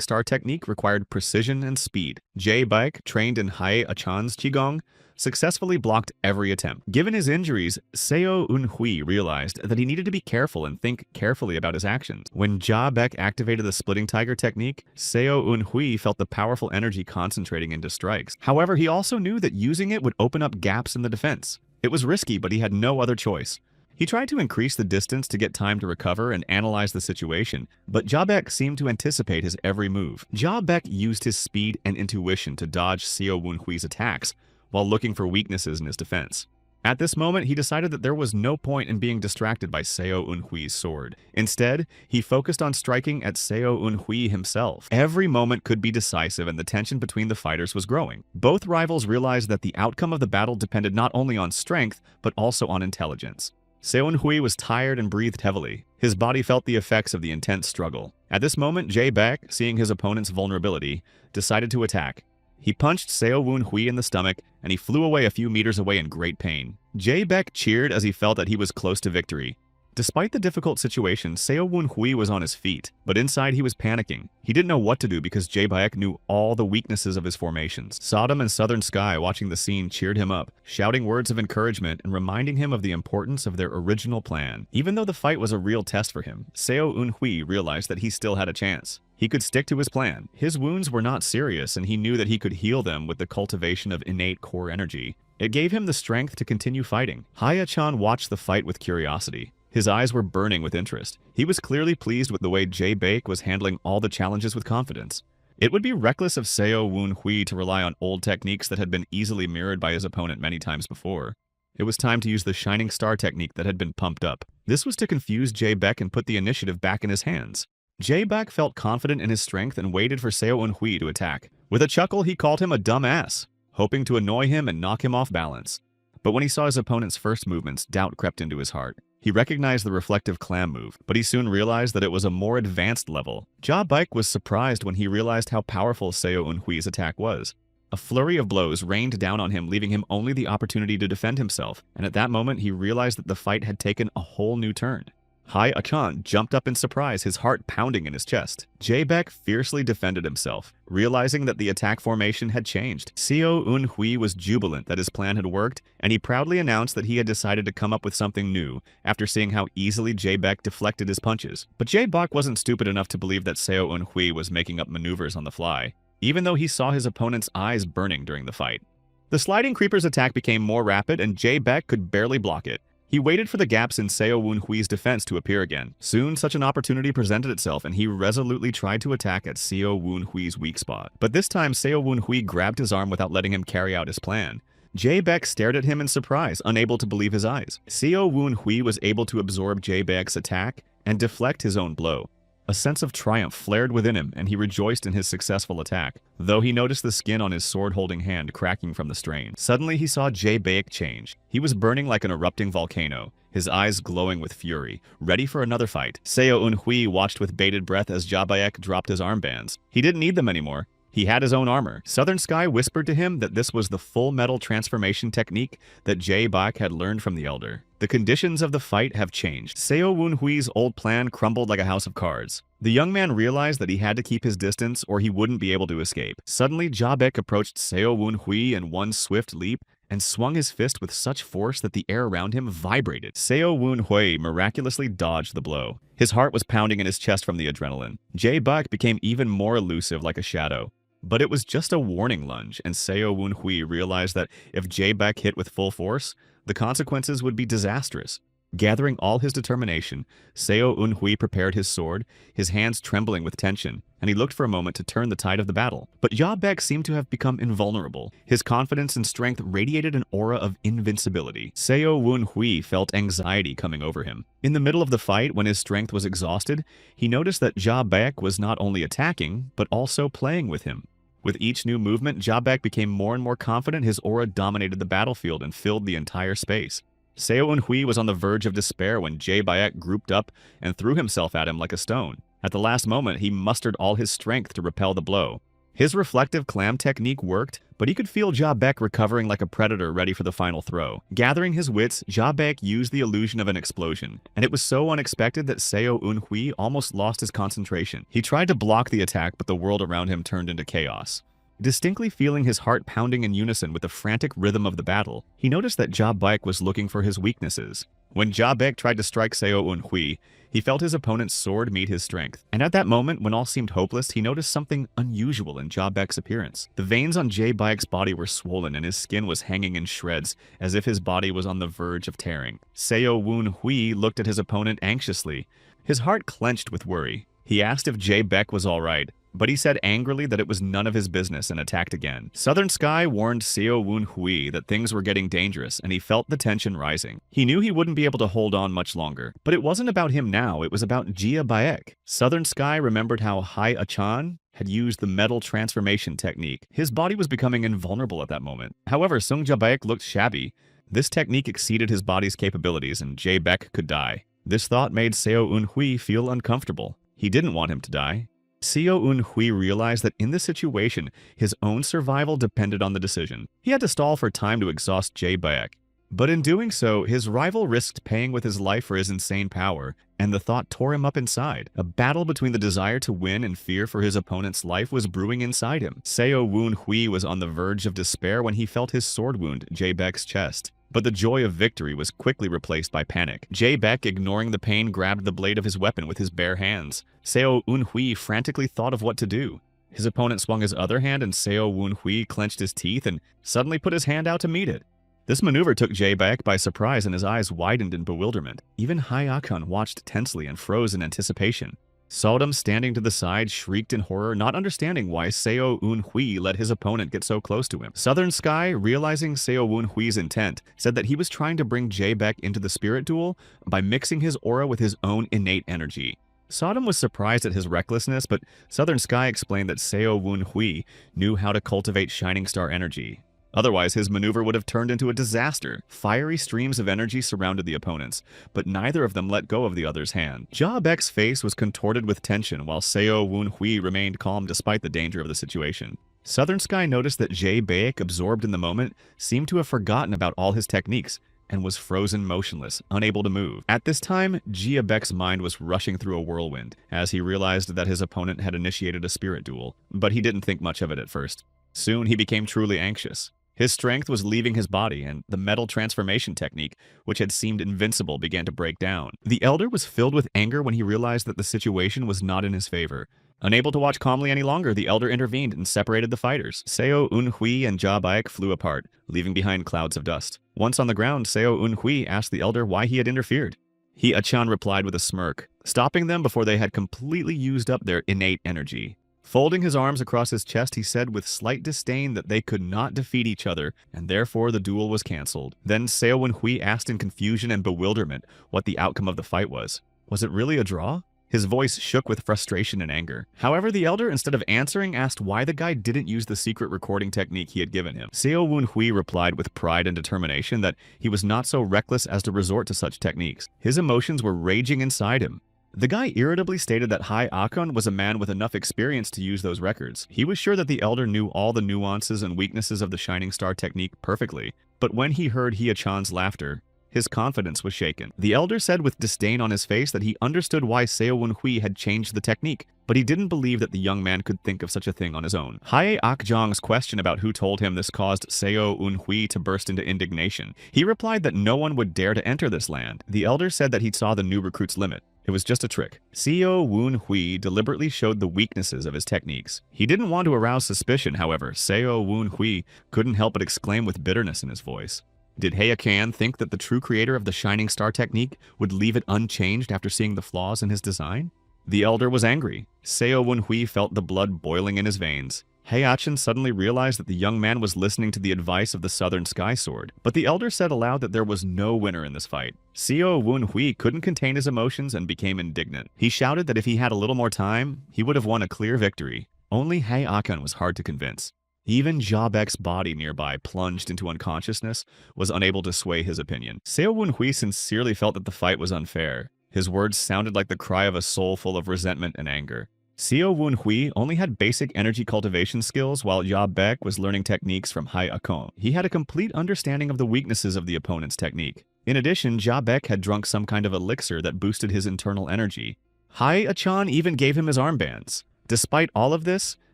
Star technique required precision and speed. Jae-baek, trained in Hya-chan's Qigong, successfully blocked every attempt. Given his injuries, Seo Eun-hui realized that he needed to be careful and think carefully about his actions. When Jae-baek activated the Splitting Tiger technique, Seo Eun-hui felt the powerful energy concentrating into strikes. However, he also knew that using it would open up gaps in the defense. It was risky, but he had no other choice. He tried to increase the distance to get time to recover and analyze the situation, but Jae-baek seemed to anticipate his every move. Jae-baek used his speed and intuition to dodge Seo Eun-hui's attacks while looking for weaknesses in his defense. At this moment, he decided that there was no point in being distracted by Seo Eun-hui's sword. Instead, he focused on striking at Seo Eun-hui himself. Every moment could be decisive and the tension between the fighters was growing. Both rivals realized that the outcome of the battle depended not only on strength, but also on intelligence. Seo Eun-hui was tired and breathed heavily. His body felt the effects of the intense struggle. At this moment, Jae-baek, seeing his opponent's vulnerability, decided to attack. He punched Seo Eun-hui in the stomach, and he flew away a few meters away in great pain. Jae-baek cheered as he felt that he was close to victory. Despite the difficult situation, Seo Eun-hui was on his feet, but inside he was panicking. He didn't know what to do because Jae-baek knew all the weaknesses of his formations. Sodom and Southern Sky watching the scene cheered him up, shouting words of encouragement and reminding him of the importance of their original plan. Even though the fight was a real test for him, Seo Eun-hui realized that he still had a chance. He could stick to his plan. His wounds were not serious, and he knew that he could heal them with the cultivation of innate core energy. It gave him the strength to continue fighting. Hya-chan watched the fight with curiosity. His eyes were burning with interest. He was clearly pleased with the way Jae-baek was handling all the challenges with confidence. It would be reckless of Seo Eun-hui to rely on old techniques that had been easily mirrored by his opponent many times before. It was time to use the Shining Star technique that had been pumped up. This was to confuse Jae-baek and put the initiative back in his hands. Jae-baek felt confident in his strength and waited for Seo Eun-hui to attack. With a chuckle, he called him a dumb ass, hoping to annoy him and knock him off balance. But when he saw his opponent's first movements, doubt crept into his heart. He recognized the reflective clam move, but he soon realized that it was a more advanced level. Jae-baek was surprised when he realized how powerful Seo Eun-hui's attack was. A flurry of blows rained down on him, leaving him only the opportunity to defend himself, and at that moment he realized that the fight had taken a whole new turn. Hya-chan jumped up in surprise, his heart pounding in his chest. Jae-baek fiercely defended himself, realizing that the attack formation had changed. Seo Eun-hui was jubilant that his plan had worked, and he proudly announced that he had decided to come up with something new after seeing how easily Jae-baek deflected his punches. But Jae-baek wasn't stupid enough to believe that Seo Eun-hui was making up maneuvers on the fly, even though he saw his opponent's eyes burning during the fight. The sliding creeper's attack became more rapid, and Jay Beck could barely block it. He waited for the gaps in Seo Woon-hui's defense to appear again. Soon, such an opportunity presented itself, and he resolutely tried to attack at Seo Woon-hui's weak spot. But this time, Seo Woon-hui grabbed his arm without letting him carry out his plan. Jay Beck stared at him in surprise, unable to believe his eyes. Seo Woon-hui was able to absorb Jay Beck's attack and deflect his own blow. A sense of triumph flared within him, and he rejoiced in his successful attack, though he noticed the skin on his sword-holding hand cracking from the strain. Suddenly, he saw Jay Beck change. He was burning like an erupting volcano, his eyes glowing with fury, ready for another fight. Seo Woon-hui watched with bated breath as Jia Baek dropped his armbands. He didn't need them anymore. He had his own armor. Southern Sky whispered to him that this was the full metal transformation technique that Jay Beck had learned from the Elder. The conditions of the fight have changed. Seo Woon-hui's old plan crumbled like a house of cards. The young man realized that he had to keep his distance or he wouldn't be able to escape. Suddenly, Jia Beck approached Seo Woon-hui in one swift leap and swung his fist with such force that the air around him vibrated. Seo Woon-hui miraculously dodged the blow. His heart was pounding in his chest from the adrenaline. Jay Beck became even more elusive like a shadow. But it was just a warning lunge, and Seo Woon-hui realized that if Jay Beck hit with full force, the consequences would be disastrous. Gathering all his determination, Seo Woon-hui prepared his sword, his hands trembling with tension, and he looked for a moment to turn the tide of the battle. But Jia Beck seemed to have become invulnerable. His confidence and strength radiated an aura of invincibility. Seo Woon-hui felt anxiety coming over him. In the middle of the fight, when his strength was exhausted, he noticed that Jia Beck was not only attacking, but also playing with him. With each new movement, Jia Beck became more and more confident. His aura dominated the battlefield and filled the entire space. Seo Woon-hui was on the verge of despair when Jay Beck grouped up and threw himself at him like a stone. At the last moment, he mustered all his strength to repel the blow. His reflective clam technique worked, but he could feel Jia Beck recovering like a predator ready for the final throw. Gathering his wits, Jia Beck used the illusion of an explosion, and it was so unexpected that Seo Woon-hui almost lost his concentration. He tried to block the attack, but the world around him turned into chaos. Distinctly feeling his heart pounding in unison with the frantic rhythm of the battle, he noticed that Jia Beck was looking for his weaknesses. When Jia Beck tried to strike Seo Woon-hui, he felt his opponent's sword meet his strength. And at that moment, when all seemed hopeless, he noticed something unusual in Jia Beck's appearance. The veins on Jay Beck's body were swollen and his skin was hanging in shreds, as if his body was on the verge of tearing. Seo Woon-hui looked at his opponent anxiously. His heart clenched with worry. He asked if Jay Beck was all right, but he said angrily that it was none of his business and attacked again. Southern Sky warned Seo Woon-hui that things were getting dangerous, and he felt the tension rising. He knew he wouldn't be able to hold on much longer, but it wasn't about him now, it was about Jia Beck. Southern Sky remembered how Hai Achan had used the metal transformation technique. His body was becoming invulnerable at that moment. However, Sung Jia Beck looked shabby. This technique exceeded his body's capabilities, and Jay Beck could die. This thought made Seo Woon-hui feel uncomfortable. He didn't want him to die. Seo Woon-hui realized that in this situation, his own survival depended on the decision. He had to stall for time to exhaust Jay Beck. But in doing so, his rival risked paying with his life for his insane power, and the thought tore him up inside. A battle between the desire to win and fear for his opponent's life was brewing inside him. Seo Woon-hui was on the verge of despair when he felt his sword wound Jay Beck's chest. But the joy of victory was quickly replaced by panic. Jay Beck, ignoring the pain, grabbed the blade of his weapon with his bare hands. Seo Woon-hui frantically thought of what to do. His opponent swung his other hand, and Seo Woon-hui clenched his teeth and suddenly put his hand out to meet it. This maneuver took Jay Beck by surprise, and his eyes widened in bewilderment. Even Hai Achan watched tensely and froze in anticipation. Sodom, standing to the side, shrieked in horror, not understanding why Seo Woon-hui let his opponent get so close to him. Southern Sky, realizing Seo Woon-hui's intent, said that he was trying to bring Jay Beck into the spirit duel by mixing his aura with his own innate energy. Sodom was surprised at his recklessness, but Southern Sky explained that Seo Woon-hui knew how to cultivate Shining Star energy. Otherwise, his maneuver would have turned into a disaster. Fiery streams of energy surrounded the opponents, but neither of them let go of the other's hand. Jia Beck's face was contorted with tension, while Seo Woon-hui remained calm despite the danger of the situation. Southern Sky noticed that Jay Beck, absorbed in the moment, seemed to have forgotten about all his techniques, and was frozen motionless, unable to move. At this time, Jia Beck's mind was rushing through a whirlwind, as he realized that his opponent had initiated a spirit duel, but he didn't think much of it at first. Soon, he became truly anxious. His strength was leaving his body, and the metal transformation technique, which had seemed invincible, began to break down. The Elder was filled with anger when he realized that the situation was not in his favor. Unable to watch calmly any longer, the elder intervened and separated the fighters. Seo Eun-hui and Ja Baek flew apart, leaving behind clouds of dust. Once on the ground, Seo Eun-hui asked the elder why he had interfered. He Achan replied with a smirk, stopping them before they had completely used up their innate energy. Folding his arms across his chest, he said with slight disdain that they could not defeat each other, and therefore the duel was cancelled. Then Seo Eun-hui asked in confusion and bewilderment what the outcome of the fight was. Was it really a draw? His voice shook with frustration and anger. However, the elder, instead of answering, asked why the guy didn't use the secret recording technique he had given him. Seo Eun-hui replied with pride and determination that he was not so reckless as to resort to such techniques. His emotions were raging inside him. The guy irritably stated that Hai Akon was a man with enough experience to use those records. He was sure that the elder knew all the nuances and weaknesses of the Shining Star technique perfectly, but when he heard Hye-chan's laughter, his confidence was shaken. The elder said with disdain on his face that he understood why Seo Eun-hui had changed the technique, but he didn't believe that the young man could think of such a thing on his own. Hae Akjong's question about who told him this caused Seo Eun-hui to burst into indignation. He replied that no one would dare to enter this land. The elder said that he saw the new recruit's limit. It was just a trick. Seo Eun-hui deliberately showed the weaknesses of his techniques. He didn't want to arouse suspicion, however. Seo Eun-hui couldn't help but exclaim with bitterness in his voice. Did Hye-chan think that the true creator of the Shining Star technique would leave it unchanged after seeing the flaws in his design? The elder was angry. Seo Eun-hui felt the blood boiling in his veins. Hye-chan suddenly realized that the young man was listening to the advice of the Southern Sky Sword, but the elder said aloud that there was no winner in this fight. Seo Eun-hui couldn't contain his emotions and became indignant. He shouted that if he had a little more time, he would have won a clear victory. Only Hye-chan was hard to convince. Even Ja Baek's body nearby, plunged into unconsciousness, was unable to sway his opinion. Seo Eun-hui sincerely felt that the fight was unfair. His words sounded like the cry of a soul full of resentment and anger. Seo Eun-hui only had basic energy cultivation skills, while Ja Baek was learning techniques from Hai Akon. He had a complete understanding of the weaknesses of the opponent's technique. In addition, Ja Baek had drunk some kind of elixir that boosted his internal energy. Hye-chan even gave him his armbands. Despite all of this,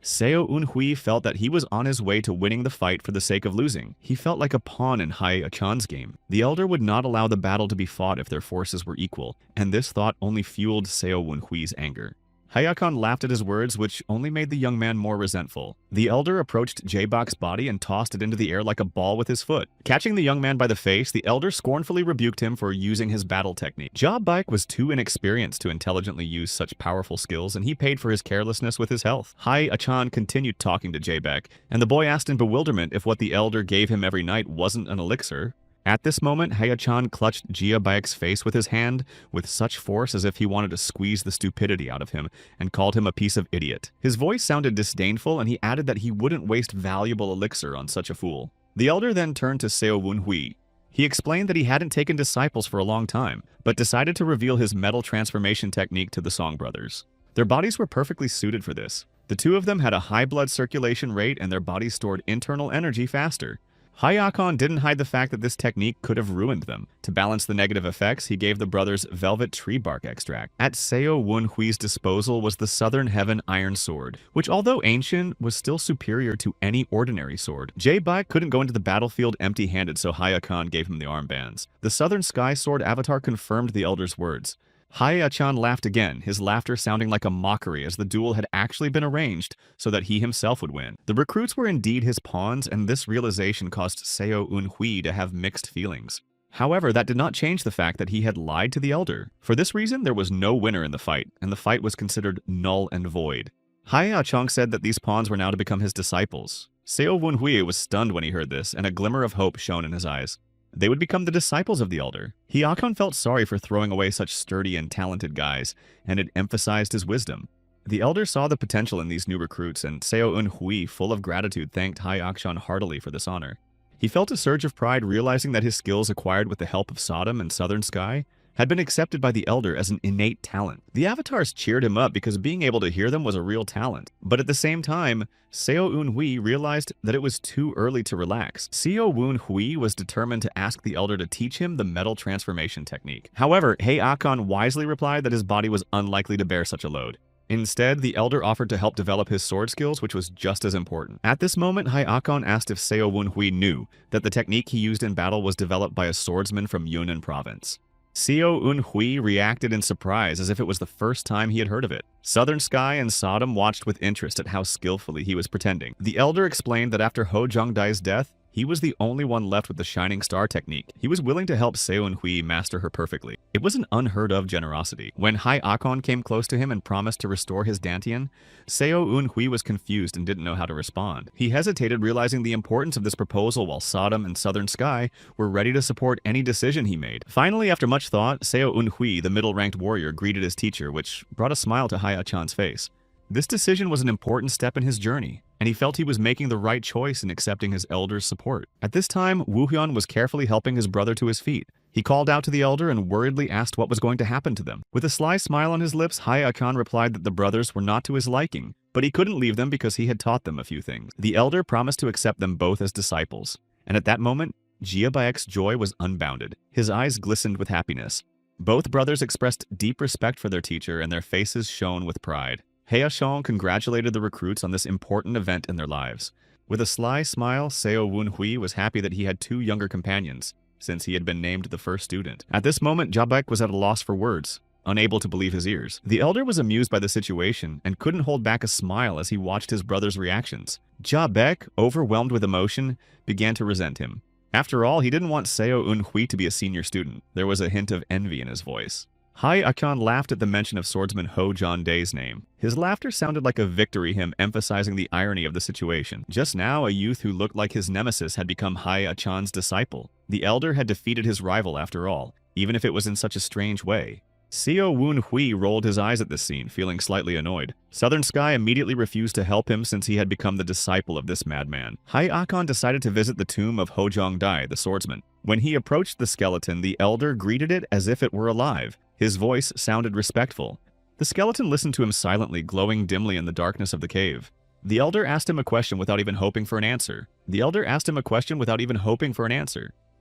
Seo Eun-hui felt that he was on his way to winning the fight for the sake of losing. He felt like a pawn in Hye-chan's game. The elder would not allow the battle to be fought if their forces were equal, and this thought only fueled Seo Eun-hui's anger. Hye-chan laughed at his words, which only made the young man more resentful. The elder approached Jae-bak's body and tossed it into the air like a ball with his foot. Catching the young man by the face, the elder scornfully rebuked him for using his battle technique. Ja Baek was too inexperienced to intelligently use such powerful skills, and he paid for his carelessness with his health. Hye-chan continued talking to Jae-bak, and the boy asked in bewilderment if what the elder gave him every night wasn't an elixir. At this moment, Hye-chan clutched Ja Baek's face with his hand with such force as if he wanted to squeeze the stupidity out of him, and called him a piece of idiot. His voice sounded disdainful, and he added that he wouldn't waste valuable elixir on such a fool. The elder then turned to Seo Eun-hui. He explained that he hadn't taken disciples for a long time, but decided to reveal his metal transformation technique to the Song brothers. Their bodies were perfectly suited for this. The two of them had a high blood circulation rate, and their bodies stored internal energy faster. Hye-chan didn't hide the fact that this technique could have ruined them. To balance the negative effects, he gave the brothers velvet tree bark extract. At Seo Eun-hui's disposal was the Southern Heaven Iron Sword, which although ancient, was still superior to any ordinary sword. Jae-bak couldn't go into the battlefield empty-handed, so Hye-chan gave him the armbands. The Southern Sky Sword avatar confirmed the elder's words. Hye-chan laughed again, his laughter sounding like a mockery as the duel had actually been arranged so that he himself would win. The recruits were indeed his pawns, and this realization caused Seo Eun-hui to have mixed feelings. However, that did not change the fact that he had lied to the elder. For this reason, there was no winner in the fight, and the fight was considered null and void. Hye-chan said that these pawns were now to become his disciples. Seo Eun-hui was stunned when he heard this, and a glimmer of hope shone in his eyes. They would become the disciples of the elder. Hye-chan felt sorry for throwing away such sturdy and talented guys, and it emphasized his wisdom. The elder saw the potential in these new recruits, and Seo Eun-hui, full of gratitude, thanked Hye-chan heartily for this honor. He felt a surge of pride realizing that his skills acquired with the help of Sodom and Southern Sky had been accepted by the elder as an innate talent. The avatars cheered him up because being able to hear them was a real talent. But at the same time, Seo Eun-hui realized that it was too early to relax. Seo Eun-hui was determined to ask the elder to teach him the metal transformation technique. However, Hye-chan wisely replied that his body was unlikely to bear such a load. Instead, the elder offered to help develop his sword skills, which was just as important. At this moment, Hye-chan asked if Seo Eun-hui knew that the technique he used in battle was developed by a swordsman from Yunnan province. Seo Eun-hui reacted in surprise as if it was the first time he had heard of it. Southern Sky and Sodom watched with interest at how skillfully he was pretending. The elder explained that after Ho Jong-dae's death, he was the only one left with the shining star technique. He was willing to help Seo Eun-hui master her perfectly. It was an unheard of generosity. When Hai Akon came close to him and promised to restore his dantian, Seo Eun-hui was confused and didn't know how to respond. He hesitated, realizing the importance of this proposal, while Sodom and Southern Sky were ready to support any decision he made. Finally, after much thought, Seo Eun-hui, the middle-ranked warrior, greeted his teacher, which brought a smile to Hai Achan's face. This decision was an important step in his journey, and he felt he was making the right choice in accepting his elder's support. At this time, Woo Hyun was carefully helping his brother to his feet. He called out to the elder and worriedly asked what was going to happen to them. With a sly smile on his lips, Hai Achan replied that the brothers were not to his liking, but he couldn't leave them because he had taught them a few things. The elder promised to accept them both as disciples, and at that moment, Jia Baek's joy was unbounded. His eyes glistened with happiness. Both brothers expressed deep respect for their teacher, and their faces shone with pride. Heashong congratulated the recruits on this important event in their lives. With a sly smile, Seo Eun-hui was happy that he had two younger companions, since he had been named the first student. At this moment, Jabek was at a loss for words, unable to believe his ears. The elder was amused by the situation and couldn't hold back a smile as he watched his brother's reactions. Jabek, overwhelmed with emotion, began to resent him. After all, he didn't want Seo Eun-hui to be a senior student. There was a hint of envy in his voice. Hai Akhan laughed at the mention of swordsman Ho Jong-dae's name. His laughter sounded like a victory hymn, emphasizing the irony of the situation. Just now, a youth who looked like his nemesis had become Hai Achan's disciple. The elder had defeated his rival after all, even if it was in such a strange way. Seo Eun-hui rolled his eyes at this scene, feeling slightly annoyed. Southern Sky immediately refused to help him since he had become the disciple of this madman. Hai Akhan decided to visit the tomb of Ho Jong-dae, the swordsman. When he approached the skeleton, the elder greeted it as if it were alive. His voice sounded respectful. The skeleton listened to him silently, glowing dimly in the darkness of the cave. The elder asked him a question without even hoping for an answer.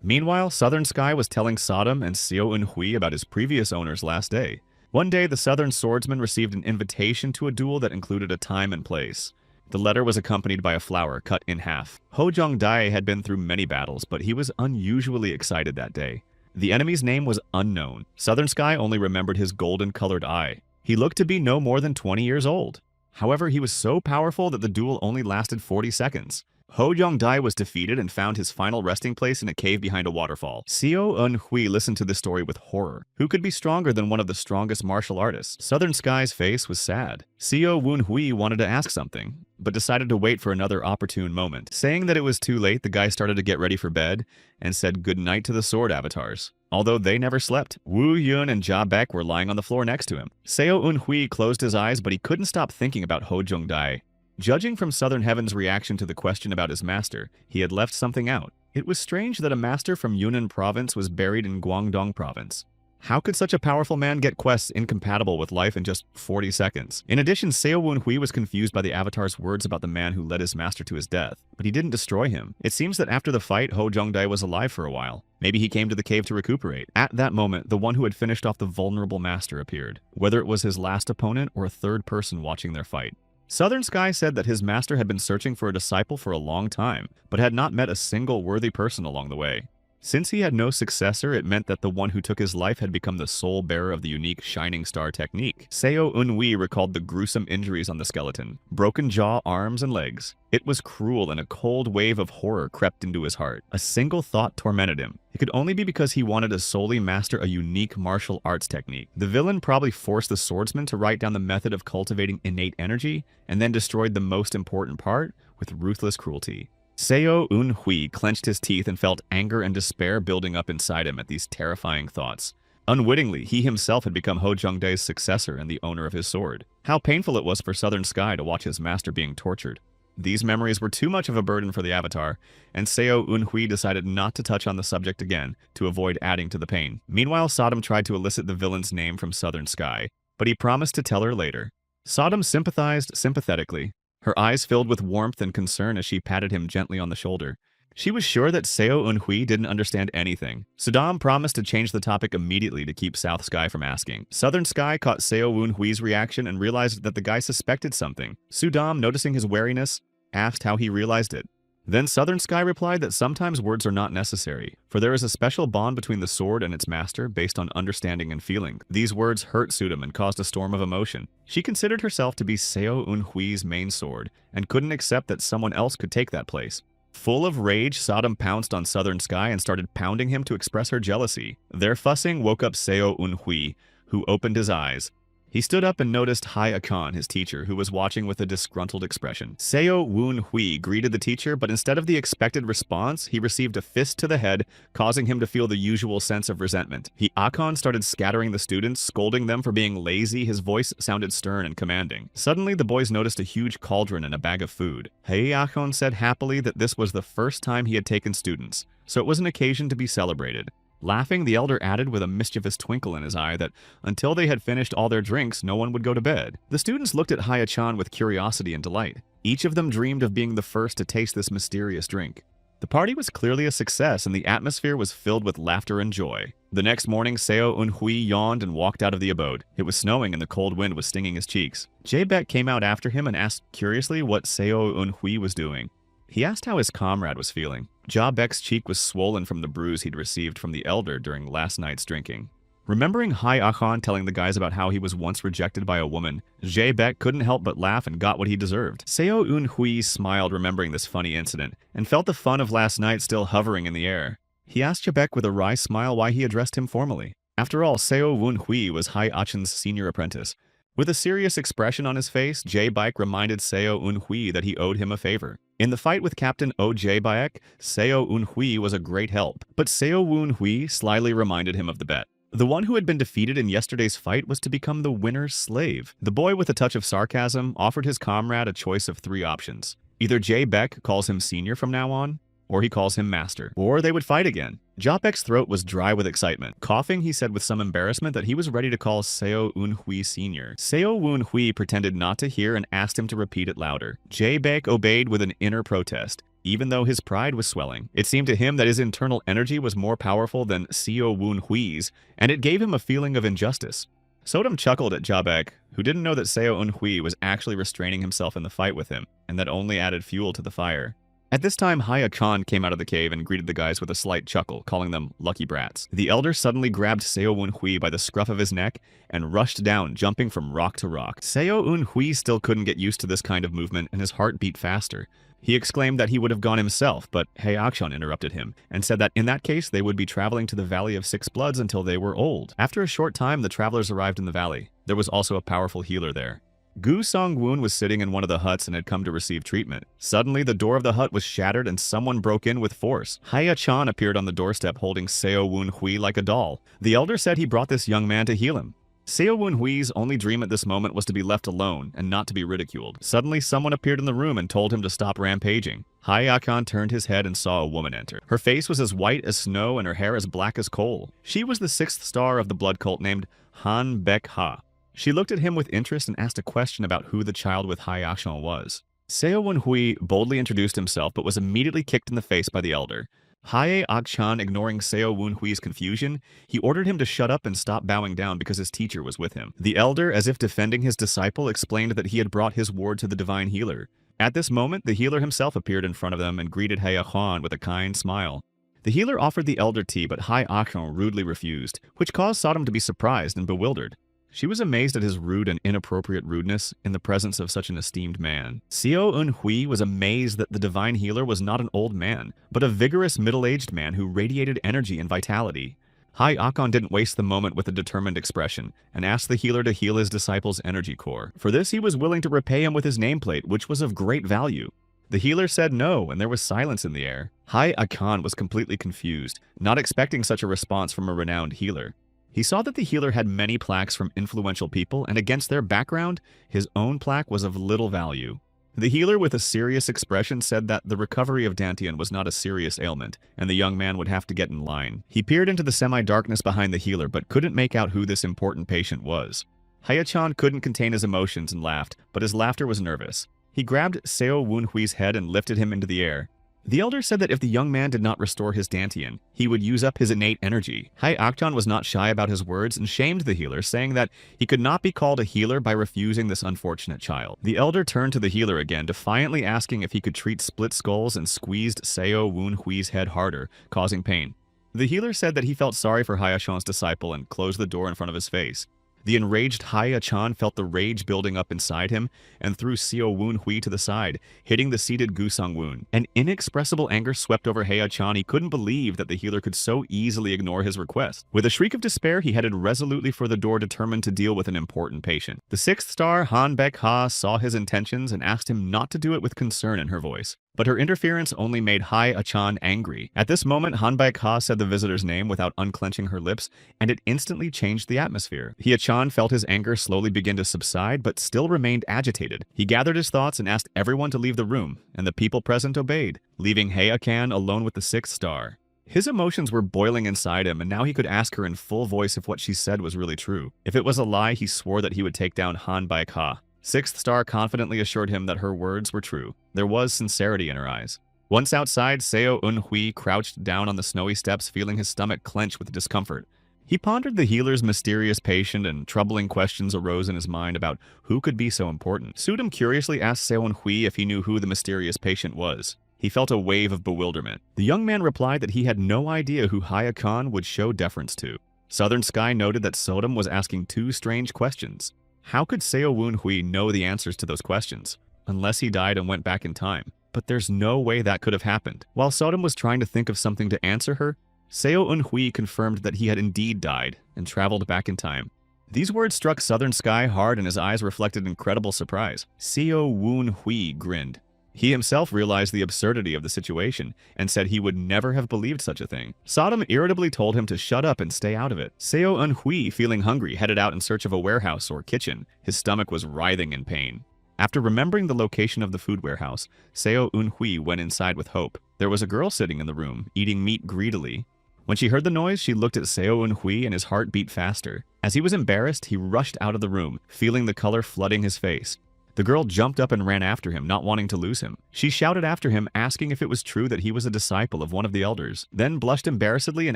Meanwhile, Southern Sky was telling Sodom and Seo Eun-hui about his previous owner's last day. One day, the Southern swordsman received an invitation to a duel that included a time and place. The letter was accompanied by a flower cut in half. Ho Jong-dae had been through many battles, but he was unusually excited that day. The enemy's name was unknown. Southern Sky only remembered his golden-colored eye. He looked to be no more than 20 years old. However, he was so powerful that the duel only lasted 40 seconds. Ho Jong-dae was defeated and found his final resting place in a cave behind a waterfall. Seo Eun-hui listened to this story with horror. Who could be stronger than one of the strongest martial artists? Southern Sky's face was sad. Seo Eun-hui wanted to ask something, but decided to wait for another opportune moment. Saying that it was too late, the guy started to get ready for bed and said goodnight to the sword avatars. Although they never slept, Woo Yun and Ja Baek were lying on the floor next to him. Seo Eun-hui closed his eyes, but he couldn't stop thinking about Ho Jong-dae. Judging from Southern Heaven's reaction to the question about his master, he had left something out. It was strange that a master from Yunnan province was buried in Guangdong province. How could such a powerful man get quests incompatible with life in just 40 seconds? In addition, Seo Eun-hui was confused by the Avatar's words about the man who led his master to his death, but he didn't destroy him. It seems that after the fight, Ho Jong-dae was alive for a while. Maybe he came to the cave to recuperate. At that moment, the one who had finished off the vulnerable master appeared, whether it was his last opponent or a third person watching their fight. Southern Sky said that his master had been searching for a disciple for a long time, but had not met a single worthy person along the way. Since he had no successor, it meant that the one who took his life had become the sole bearer of the unique Shining Star technique. Seo Eun-hui recalled the gruesome injuries on the skeleton, broken jaw, arms, and legs. It was cruel, and a cold wave of horror crept into his heart. A single thought tormented him. It could only be because he wanted to solely master a unique martial arts technique. The villain probably forced the swordsman to write down the method of cultivating innate energy, and then destroyed the most important part with ruthless cruelty. Seo Eun-hui clenched his teeth and felt anger and despair building up inside him at these terrifying thoughts. Unwittingly, he himself had become Ho Jong-dae's successor and the owner of his sword. How painful it was for Southern Sky to watch his master being tortured. These memories were too much of a burden for the Avatar, and Seo Eun-hui decided not to touch on the subject again to avoid adding to the pain. Meanwhile, Sodom tried to elicit the villain's name from Southern Sky, but he promised to tell her later. Sodom sympathized sympathetically. Her eyes filled with warmth and concern as she patted him gently on the shoulder. She was sure that Seo Eun-hui didn't understand anything. Sodom promised to change the topic immediately to keep South Sky from asking. Southern Sky caught Seo Eun-hui's reaction and realized that the guy suspected something. Sodom, noticing his wariness, asked how he realized it. Then Southern Sky replied that sometimes words are not necessary, for there is a special bond between the sword and its master based on understanding and feeling. These words hurt Sudam and caused a storm of emotion. She considered herself to be Seo Eun-hui's main sword, and couldn't accept that someone else could take that place. Full of rage, Sodom pounced on Southern Sky and started pounding him to express her jealousy. Their fussing woke up Seo Eun-hui, who opened his eyes. He stood up and noticed Hai Akan, his teacher, who was watching with a disgruntled expression. Seo Woon-hui greeted the teacher, but instead of the expected response, he received a fist to the head, causing him to feel the usual sense of resentment. Akan started scattering the students, scolding them for being lazy. His voice sounded stern and commanding. Suddenly, the boys noticed a huge cauldron and a bag of food. Hai Akan said happily that this was the first time he had taken students, so it was an occasion to be celebrated. Laughing, the elder added with a mischievous twinkle in his eye that until they had finished all their drinks, no one would go to bed. The students looked at Haya-chan with curiosity and delight. Each of them dreamed of being the first to taste this mysterious drink. The party was clearly a success, and the atmosphere was filled with laughter and joy. The next morning, Seo Eun-hui yawned and walked out of the abode. It was snowing and the cold wind was stinging his cheeks. Jae-baek came out after him and asked curiously what Seo Eun-hui was doing. He asked how his comrade was feeling. Ja-baek's cheek was swollen from the bruise he'd received from the elder during last night's drinking. Remembering Hai Akan telling the guys about how he was once rejected by a woman, Jae-baek couldn't help but laugh and got what he deserved. Seo Eun-hui smiled remembering this funny incident, and felt the fun of last night still hovering in the air. He asked Jae-baek with a wry smile why he addressed him formally. After all, Seo Woon-hui was Hai Achan's senior apprentice. With a serious expression on his face, Jae-baek reminded Seo Eun-hui that he owed him a favor. In the fight with Captain Oh Jae-baek, Seo Eun-hui was a great help, but Seo Woon-hui slyly reminded him of the bet. The one who had been defeated in yesterday's fight was to become the winner's slave. The boy, with a touch of sarcasm, offered his comrade a choice of 3 options. Either Jae-baek calls him senior from now on, or he calls him master, or they would fight again. Ja-baek's throat was dry with excitement. Coughing, he said with some embarrassment that he was ready to call Seo Eun-hui senior. Seo Woon-hui pretended not to hear and asked him to repeat it louder. Jae-baek obeyed with an inner protest, even though his pride was swelling. It seemed to him that his internal energy was more powerful than Seo Woon-hui's, and it gave him a feeling of injustice. Sodom chuckled at Ja-baek, who didn't know that Seo Eun-hui was actually restraining himself in the fight with him, and that only added fuel to the fire. At this time, Haya-chan came out of the cave and greeted the guys with a slight chuckle, calling them lucky brats. The elder suddenly grabbed Seo Eun-hui by the scruff of his neck and rushed down, jumping from rock to rock. Seo Eun-hui still couldn't get used to this kind of movement, and his heart beat faster. He exclaimed that he would have gone himself, but Hye-akchon interrupted him, and said that in that case they would be traveling to the Valley of Six Bloods until they were old. After a short time, the travelers arrived in the valley. There was also a powerful healer there. Gu Song-woon was sitting in one of the huts and had come to receive treatment. Suddenly, the door of the hut was shattered and someone broke in with force. Haya-chan appeared on the doorstep holding Seo Woon-hui like a doll. The elder said he brought this young man to heal him. Seo Woon-hui's only dream at this moment was to be left alone and not to be ridiculed. Suddenly, someone appeared in the room and told him to stop rampaging. Hye-akchon turned his head and saw a woman enter. Her face was as white as snow and her hair as black as coal. She was the 6th star of the blood cult named Han Baek-ha. She looked at him with interest and asked a question about who the child with Hye-akchon was. Seo Woon-hui boldly introduced himself but was immediately kicked in the face by the elder. Hye-akchon ignoring Seo Woon-hui's confusion, he ordered him to shut up and stop bowing down because his teacher was with him. The elder, as if defending his disciple, explained that he had brought his ward to the divine healer. At this moment, the healer himself appeared in front of them and greeted Hye-akchon with a kind smile. The healer offered the elder tea, but Hye-akchon rudely refused, which caused Sodom to be surprised and bewildered. She was amazed at his rude and inappropriate rudeness in the presence of such an esteemed man. Seo Eun-hui was amazed that the divine healer was not an old man, but a vigorous middle-aged man who radiated energy and vitality. Hye-akchon didn't waste the moment with a determined expression and asked the healer to heal his disciple's energy core. For this, he was willing to repay him with his nameplate, which was of great value. The healer said no, and there was silence in the air. Hye-akchon was completely confused, not expecting such a response from a renowned healer. He saw that the healer had many plaques from influential people, and against their background, his own plaque was of little value. The healer, with a serious expression, said that the recovery of Dantian was not a serious ailment, and the young man would have to get in line. He peered into the semi-darkness behind the healer, but couldn't make out who this important patient was. Hye-chan couldn't contain his emotions and laughed, but his laughter was nervous. He grabbed Seo Woon-hui's head and lifted him into the air. The elder said that if the young man did not restore his dantian, he would use up his innate energy. Hai Akchan was not shy about his words and shamed the healer, saying that he could not be called a healer by refusing this unfortunate child. The elder turned to the healer again, defiantly asking if he could treat split skulls, and squeezed Seo Woon Hui's head harder, causing pain. The healer said that he felt sorry for Hai Achan's disciple and closed the door in front of his face. The enraged Hai Achan felt the rage building up inside him and threw Seo Woon Hui to the side, hitting the seated Gu Sung Woon. An inexpressible anger swept over Hai Achan. He couldn't believe that the healer could so easily ignore his request. With a shriek of despair, he headed resolutely for the door, determined to deal with an important patient. The 6th star, Han Baek Ha, saw his intentions and asked him not to do it, with concern in her voice. But her interference only made Hai Achan angry. At this moment, Han Baek Ha said the visitor's name without unclenching her lips, and it instantly changed the atmosphere. Hai Achan felt his anger slowly begin to subside, but still remained agitated. He gathered his thoughts and asked everyone to leave the room, and the people present obeyed, leaving Hai Achan alone with the 6th star. His emotions were boiling inside him, and now he could ask her in full voice if what she said was really true. If it was a lie, he swore that he would take down Han Baek Ha. 6th star confidently assured him that her words were true. There was sincerity in her eyes. Once outside, Seo Eun Hui crouched down on the snowy steps, feeling his stomach clench with discomfort. He pondered the healer's mysterious patient, and troubling questions arose in his mind about who could be so important. Sudam curiously asked Seo Eun Hui if he knew who the mysterious patient was. He felt a wave of bewilderment. The young man replied that he had no idea who Hai Achan would show deference to. Southern Sky noted that Sodom was asking 2 strange questions. How could Seo Woon Hui know the answers to those questions? Unless he died and went back in time. But there's no way that could have happened. While Sodom was trying to think of something to answer her, Seo Eun Hui confirmed that he had indeed died and traveled back in time. These words struck Southern Sky hard, and his eyes reflected incredible surprise. Seo Woon Hui grinned. He himself realized the absurdity of the situation and said he would never have believed such a thing. Sodom irritably told him to shut up and stay out of it. Seo Eun Hui, feeling hungry, headed out in search of a warehouse or kitchen. His stomach was writhing in pain. After remembering the location of the food warehouse, Seo Eun Hui went inside with hope. There was a girl sitting in the room, eating meat greedily. When she heard the noise, she looked at Seo Eun Hui, and his heart beat faster. As he was embarrassed, he rushed out of the room, feeling the color flooding his face. The girl jumped up and ran after him, not wanting to lose him. She shouted after him, asking if it was true that he was a disciple of one of the elders, then blushed embarrassedly and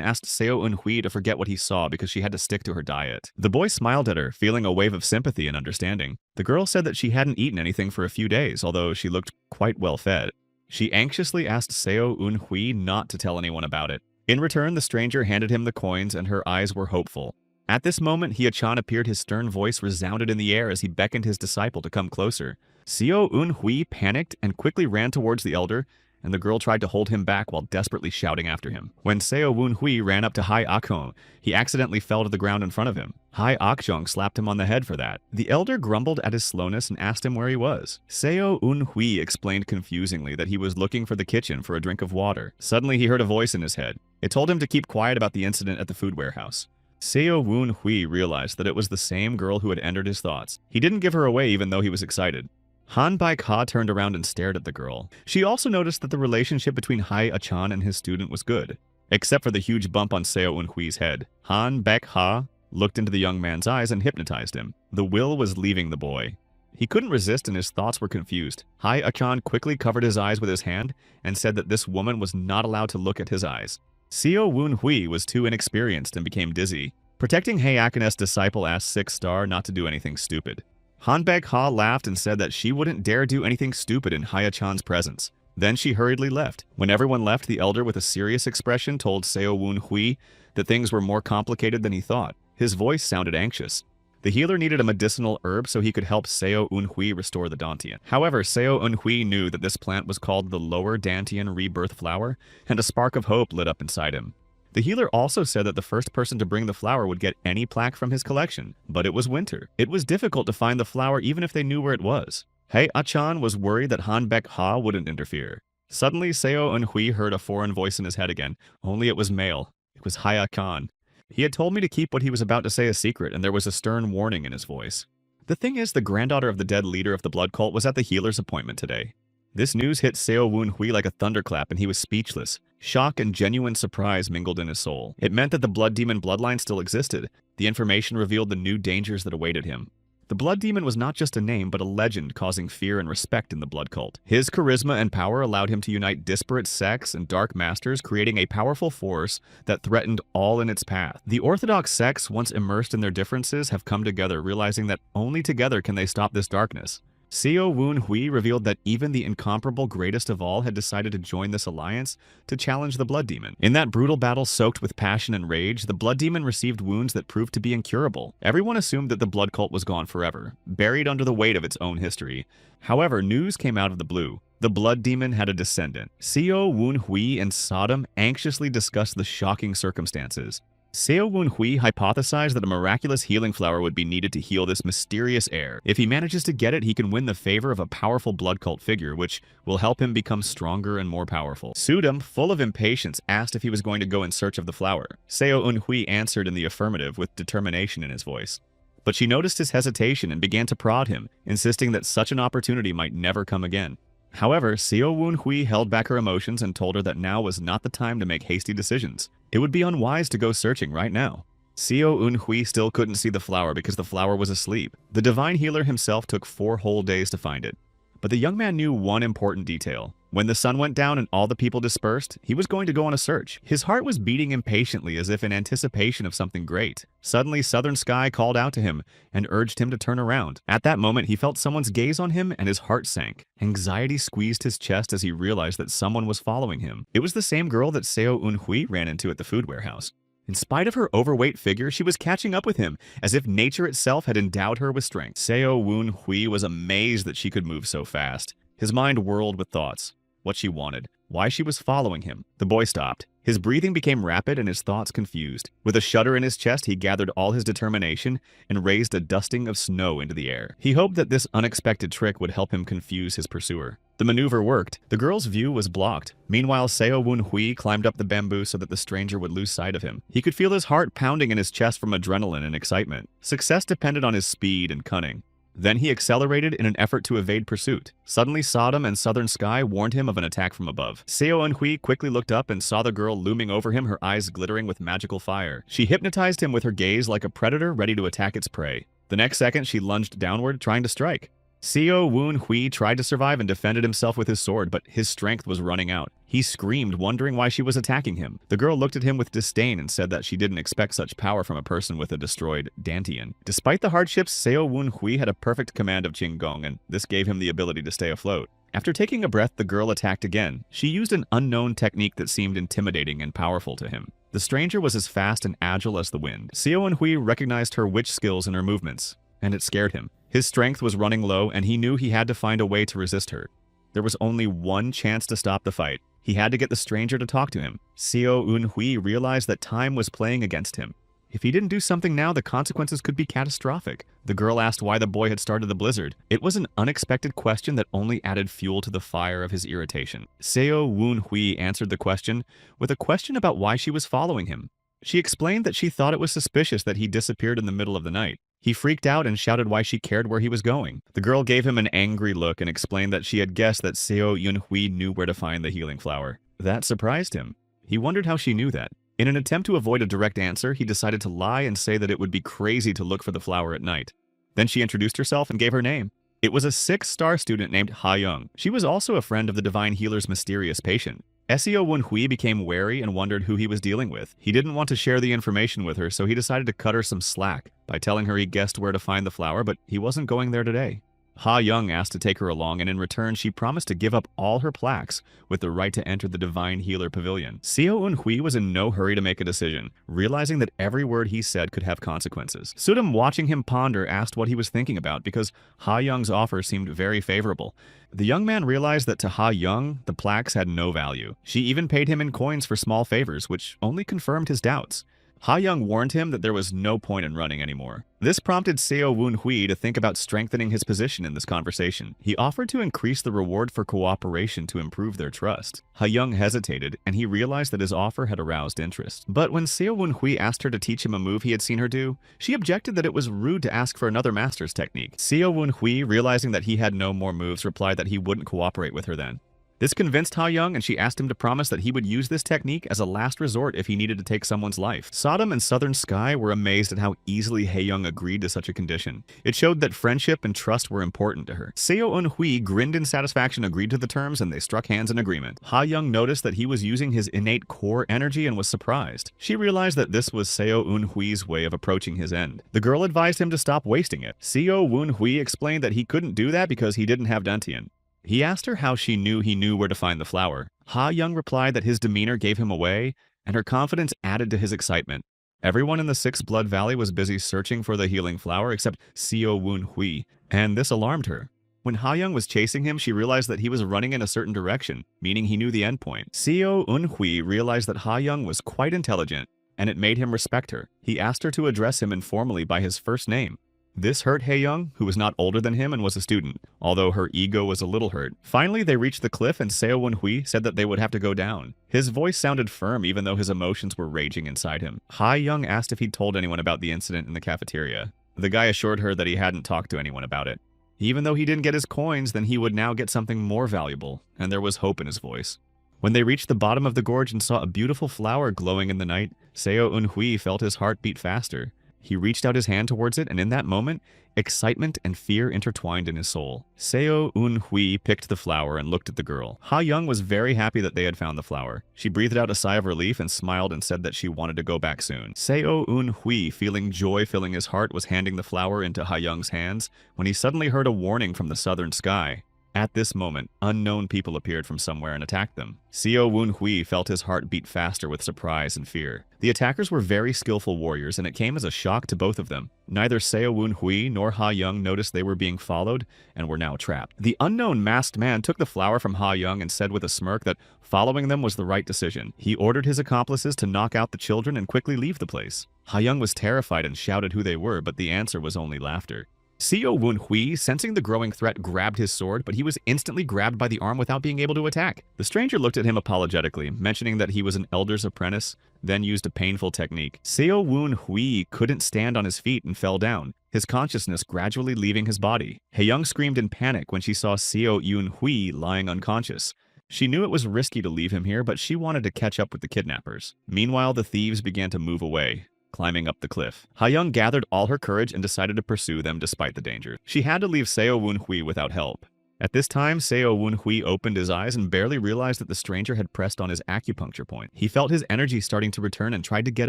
asked Seo Eun Hui to forget what he saw because she had to stick to her diet. The boy smiled at her, feeling a wave of sympathy and understanding. The girl said that she hadn't eaten anything for a few days, although she looked quite well fed. She anxiously asked Seo Eun Hui not to tell anyone about it. In return, the stranger handed him the coins, and her eyes were hopeful. At this moment, Hai Achan appeared. His stern voice resounded in the air as he beckoned his disciple to come closer. Seo Eun Hui panicked and quickly ran towards the elder, and the girl tried to hold him back while desperately shouting after him. When Seo Woon Hui ran up to Hai Akchan, he accidentally fell to the ground in front of him. Hai Akchan slapped him on the head for that. The elder grumbled at his slowness and asked him where he was. Seo Eun Hui explained confusingly that he was looking for the kitchen for a drink of water. Suddenly, he heard a voice in his head. It told him to keep quiet about the incident at the food warehouse. Seo Woon Hui realized that it was the same girl who had entered his thoughts. He didn't give her away even though he was excited. Han Baek Ha turned around and stared at the girl. She also noticed that the relationship between Hai Achan and his student was good, except for the huge bump on Seo Eun Hui's head. Han Baek Ha looked into the young man's eyes and hypnotized him. The will was leaving the boy. He couldn't resist, and his thoughts were confused. Hai Achan quickly covered his eyes with his hand and said that this woman was not allowed to look at his eyes. Seo Woon Hui was too inexperienced and became dizzy. Protecting Hai Achan's disciple asked 6th star not to do anything stupid. Han Baek Ha laughed and said that she wouldn't dare do anything stupid in Hai Achan's presence. Then she hurriedly left. When everyone left, the elder with a serious expression told Seo Woon Hui that things were more complicated than he thought. His voice sounded anxious. The healer needed a medicinal herb so he could help Seo Eun Hui restore the dantian. However, Seo Eun Hui knew that this plant was called the lower dantian rebirth flower, and a spark of hope lit up inside him. The healer also said that the first person to bring the flower would get any plaque from his collection, but it was winter. It was difficult to find the flower even if they knew where it was. Hai Achan was worried that Han Baek Ha wouldn't interfere. Suddenly, Seo Eun Hui heard a foreign voice in his head again, only it was male. It was Hai Achan. He had told me to keep what he was about to say a secret, and there was a stern warning in his voice. The thing is, the granddaughter of the dead leader of the blood cult was at the healer's appointment today. This news hit Seo Woon Hui like a thunderclap, and he was speechless. Shock and genuine surprise mingled in his soul. It meant that the blood demon bloodline still existed. The information revealed the new dangers that awaited him. The Blood Demon was not just a name, but a legend causing fear and respect in the blood cult. His charisma and power allowed him to unite disparate sects and dark masters, creating a powerful force that threatened all in its path. The orthodox sects, once immersed in their differences, have come together, realizing that only together can they stop this darkness. Seo Woon Hui revealed that even the incomparable greatest of all had decided to join this alliance to challenge the Blood Demon. In that brutal battle soaked with passion and rage, the Blood Demon received wounds that proved to be incurable. Everyone assumed that the blood cult was gone forever, buried under the weight of its own history. However, news came out of the blue. The Blood Demon had a descendant. Seo Woon Hui and Sodom anxiously discussed the shocking circumstances. Seo Woon Hui hypothesized that a miraculous healing flower would be needed to heal this mysterious heir. If he manages to get it, he can win the favor of a powerful blood cult figure, which will help him become stronger and more powerful. Sudam, full of impatience, asked if he was going to go in search of the flower. Seo Woon Hui answered in the affirmative with determination in his voice. But she noticed his hesitation and began to prod him, insisting that such an opportunity might never come again. However, Seo Woon Hui held back her emotions and told her that now was not the time to make hasty decisions. It would be unwise to go searching right now. Seo Woon Hui still couldn't see the flower because the flower was asleep. The divine healer himself took 4 whole days to find it. But the young man knew one important detail. When the sun went down and all the people dispersed, he was going to go on a search. His heart was beating impatiently as if in anticipation of something great. Suddenly, Southern Sky called out to him and urged him to turn around. At that moment, he felt someone's gaze on him and his heart sank. Anxiety squeezed his chest as he realized that someone was following him. It was the same girl that Seo Woon Hui ran into at the food warehouse. In spite of her overweight figure, she was catching up with him, as if nature itself had endowed her with strength. Seo Woon Hui was amazed that she could move so fast. His mind whirled with thoughts. What she wanted, why she was following him. The boy stopped. His breathing became rapid and his thoughts confused. With a shudder in his chest, he gathered all his determination and raised a dusting of snow into the air. He hoped that this unexpected trick would help him confuse his pursuer. The maneuver worked. The girl's view was blocked. Meanwhile, Seo Woon Hui climbed up the bamboo so that the stranger would lose sight of him. He could feel his heart pounding in his chest from adrenaline and excitement. Success depended on his speed and cunning. Then he accelerated in an effort to evade pursuit. Suddenly, Sodom and Southern Sky warned him of an attack from above. Seo Woon Hui quickly looked up and saw the girl looming over him, her eyes glittering with magical fire. She hypnotized him with her gaze like a predator ready to attack its prey. The next second, she lunged downward, trying to strike. Seo Woon Hui tried to survive and defended himself with his sword, but his strength was running out. He screamed, wondering why she was attacking him. The girl looked at him with disdain and said that she didn't expect such power from a person with a destroyed Dantian. Despite the hardships, Seo Woon Hui had a perfect command of Qinggong, and this gave him the ability to stay afloat. After taking a breath, the girl attacked again. She used an unknown technique that seemed intimidating and powerful to him. The stranger was as fast and agile as the wind. Seo Woon Hui recognized her witch skills in her movements, and it scared him. His strength was running low, and he knew he had to find a way to resist her. There was only one chance to stop the fight. He had to get the stranger to talk to him. Seo Woon Hui realized that time was playing against him. If he didn't do something now, the consequences could be catastrophic. The girl asked why the boy had started the blizzard. It was an unexpected question that only added fuel to the fire of his irritation. Seo Woon Hui answered the question with a question about why she was following him. She explained that she thought it was suspicious that he disappeared in the middle of the night. He freaked out and shouted why she cared where he was going. The girl gave him an angry look and explained that she had guessed that Seo Woon Hui knew where to find the healing flower. That surprised him. He wondered how she knew that. In an attempt to avoid a direct answer, he decided to lie and say that it would be crazy to look for the flower at night. Then she introduced herself and gave her name. It was a 6-star student named Ha Young. She was also a friend of the divine healer's mysterious patient. Seo Woon Hui became wary and wondered who he was dealing with. He didn't want to share the information with her, so he decided to cut her some slack by telling her he guessed where to find the flower, but he wasn't going there today. Ha Young asked to take her along, and in return, she promised to give up all her plaques with the right to enter the Divine Healer Pavilion. Seo Woon Hui was in no hurry to make a decision, realizing that every word he said could have consequences. Sudam, watching him ponder, asked what he was thinking about because Ha Young's offer seemed very favorable. The young man realized that to Ha Young, the plaques had no value. She even paid him in coins for small favors, which only confirmed his doubts. Ha Young warned him that there was no point in running anymore. This prompted Seo Woon Hui to think about strengthening his position in this conversation. He offered to increase the reward for cooperation to improve their trust. Ha Young hesitated, and he realized that his offer had aroused interest. But when Seo Woon Hui asked her to teach him a move he had seen her do, she objected that it was rude to ask for another master's technique. Seo Woon Hui, realizing that he had no more moves, replied that he wouldn't cooperate with her then. This convinced Ha Young, and she asked him to promise that he would use this technique as a last resort if he needed to take someone's life. Sodom and Southern Sky were amazed at how easily Ha Young agreed to such a condition. It showed that friendship and trust were important to her. Seo Eun-hui grinned in satisfaction, agreed to the terms, and they struck hands in agreement. Ha Young noticed that he was using his innate core energy and was surprised. She realized that this was Seo Eun-hui's way of approaching his end. The girl advised him to stop wasting it. Seo Eun-hui explained that he couldn't do that because he didn't have Dantian. He asked her how she knew he knew where to find the flower. Ha Young replied that his demeanor gave him away, and her confidence added to his excitement. Everyone in the Six Blood Valley was busy searching for the healing flower except Seo Eun-hui, and this alarmed her. When Ha Young was chasing him, she realized that he was running in a certain direction, meaning he knew the endpoint. Seo Eun-hui realized that Ha Young was quite intelligent, and it made him respect her. He asked her to address him informally by his first name. This hurt Ha Young, who was not older than him and was a student, although her ego was a little hurt. Finally, they reached the cliff and Seo Eun-hui said that they would have to go down. His voice sounded firm even though his emotions were raging inside him. Ha Young asked if he'd told anyone about the incident in the cafeteria. The guy assured her that he hadn't talked to anyone about it. Even though he didn't get his coins, then he would now get something more valuable, and there was hope in his voice. When they reached the bottom of the gorge and saw a beautiful flower glowing in the night, Seo Eun-hui felt his heart beat faster. He reached out his hand towards it, and in that moment, excitement and fear intertwined in his soul. Seo Eun-hui picked the flower and looked at the girl. Ha Young was very happy that they had found the flower. She breathed out a sigh of relief and smiled and said that she wanted to go back soon. Seo Eun-hui, feeling joy filling his heart, was handing the flower into Ha Young's hands when he suddenly heard a warning from the Southern Sky. At this moment, unknown people appeared from somewhere and attacked them. Seo Eun-hui felt his heart beat faster with surprise and fear. The attackers were very skillful warriors, and it came as a shock to both of them. Neither Seo Eun-hui nor Ha Young noticed they were being followed and were now trapped. The unknown masked man took the flower from Ha Young and said with a smirk that following them was the right decision. He ordered his accomplices to knock out the children and quickly leave the place. Ha Young was terrified and shouted who they were, but the answer was only laughter. Seo Eun-hui, sensing the growing threat, grabbed his sword, but he was instantly grabbed by the arm without being able to attack. The stranger looked at him apologetically, mentioning that he was an elder's apprentice, then used a painful technique. Seo Eun-hui couldn't stand on his feet and fell down, his consciousness gradually leaving his body. Ha Young screamed in panic when she saw Seo Eun-hui lying unconscious. She knew it was risky to leave him here, but she wanted to catch up with the kidnappers. Meanwhile, the thieves began to move away, climbing up the cliff. Ha Young gathered all her courage and decided to pursue them despite the danger. She had to leave Seo Eun-hui without help. At this time, Seo Eun-hui opened his eyes and barely realized that the stranger had pressed on his acupuncture point. He felt his energy starting to return and tried to get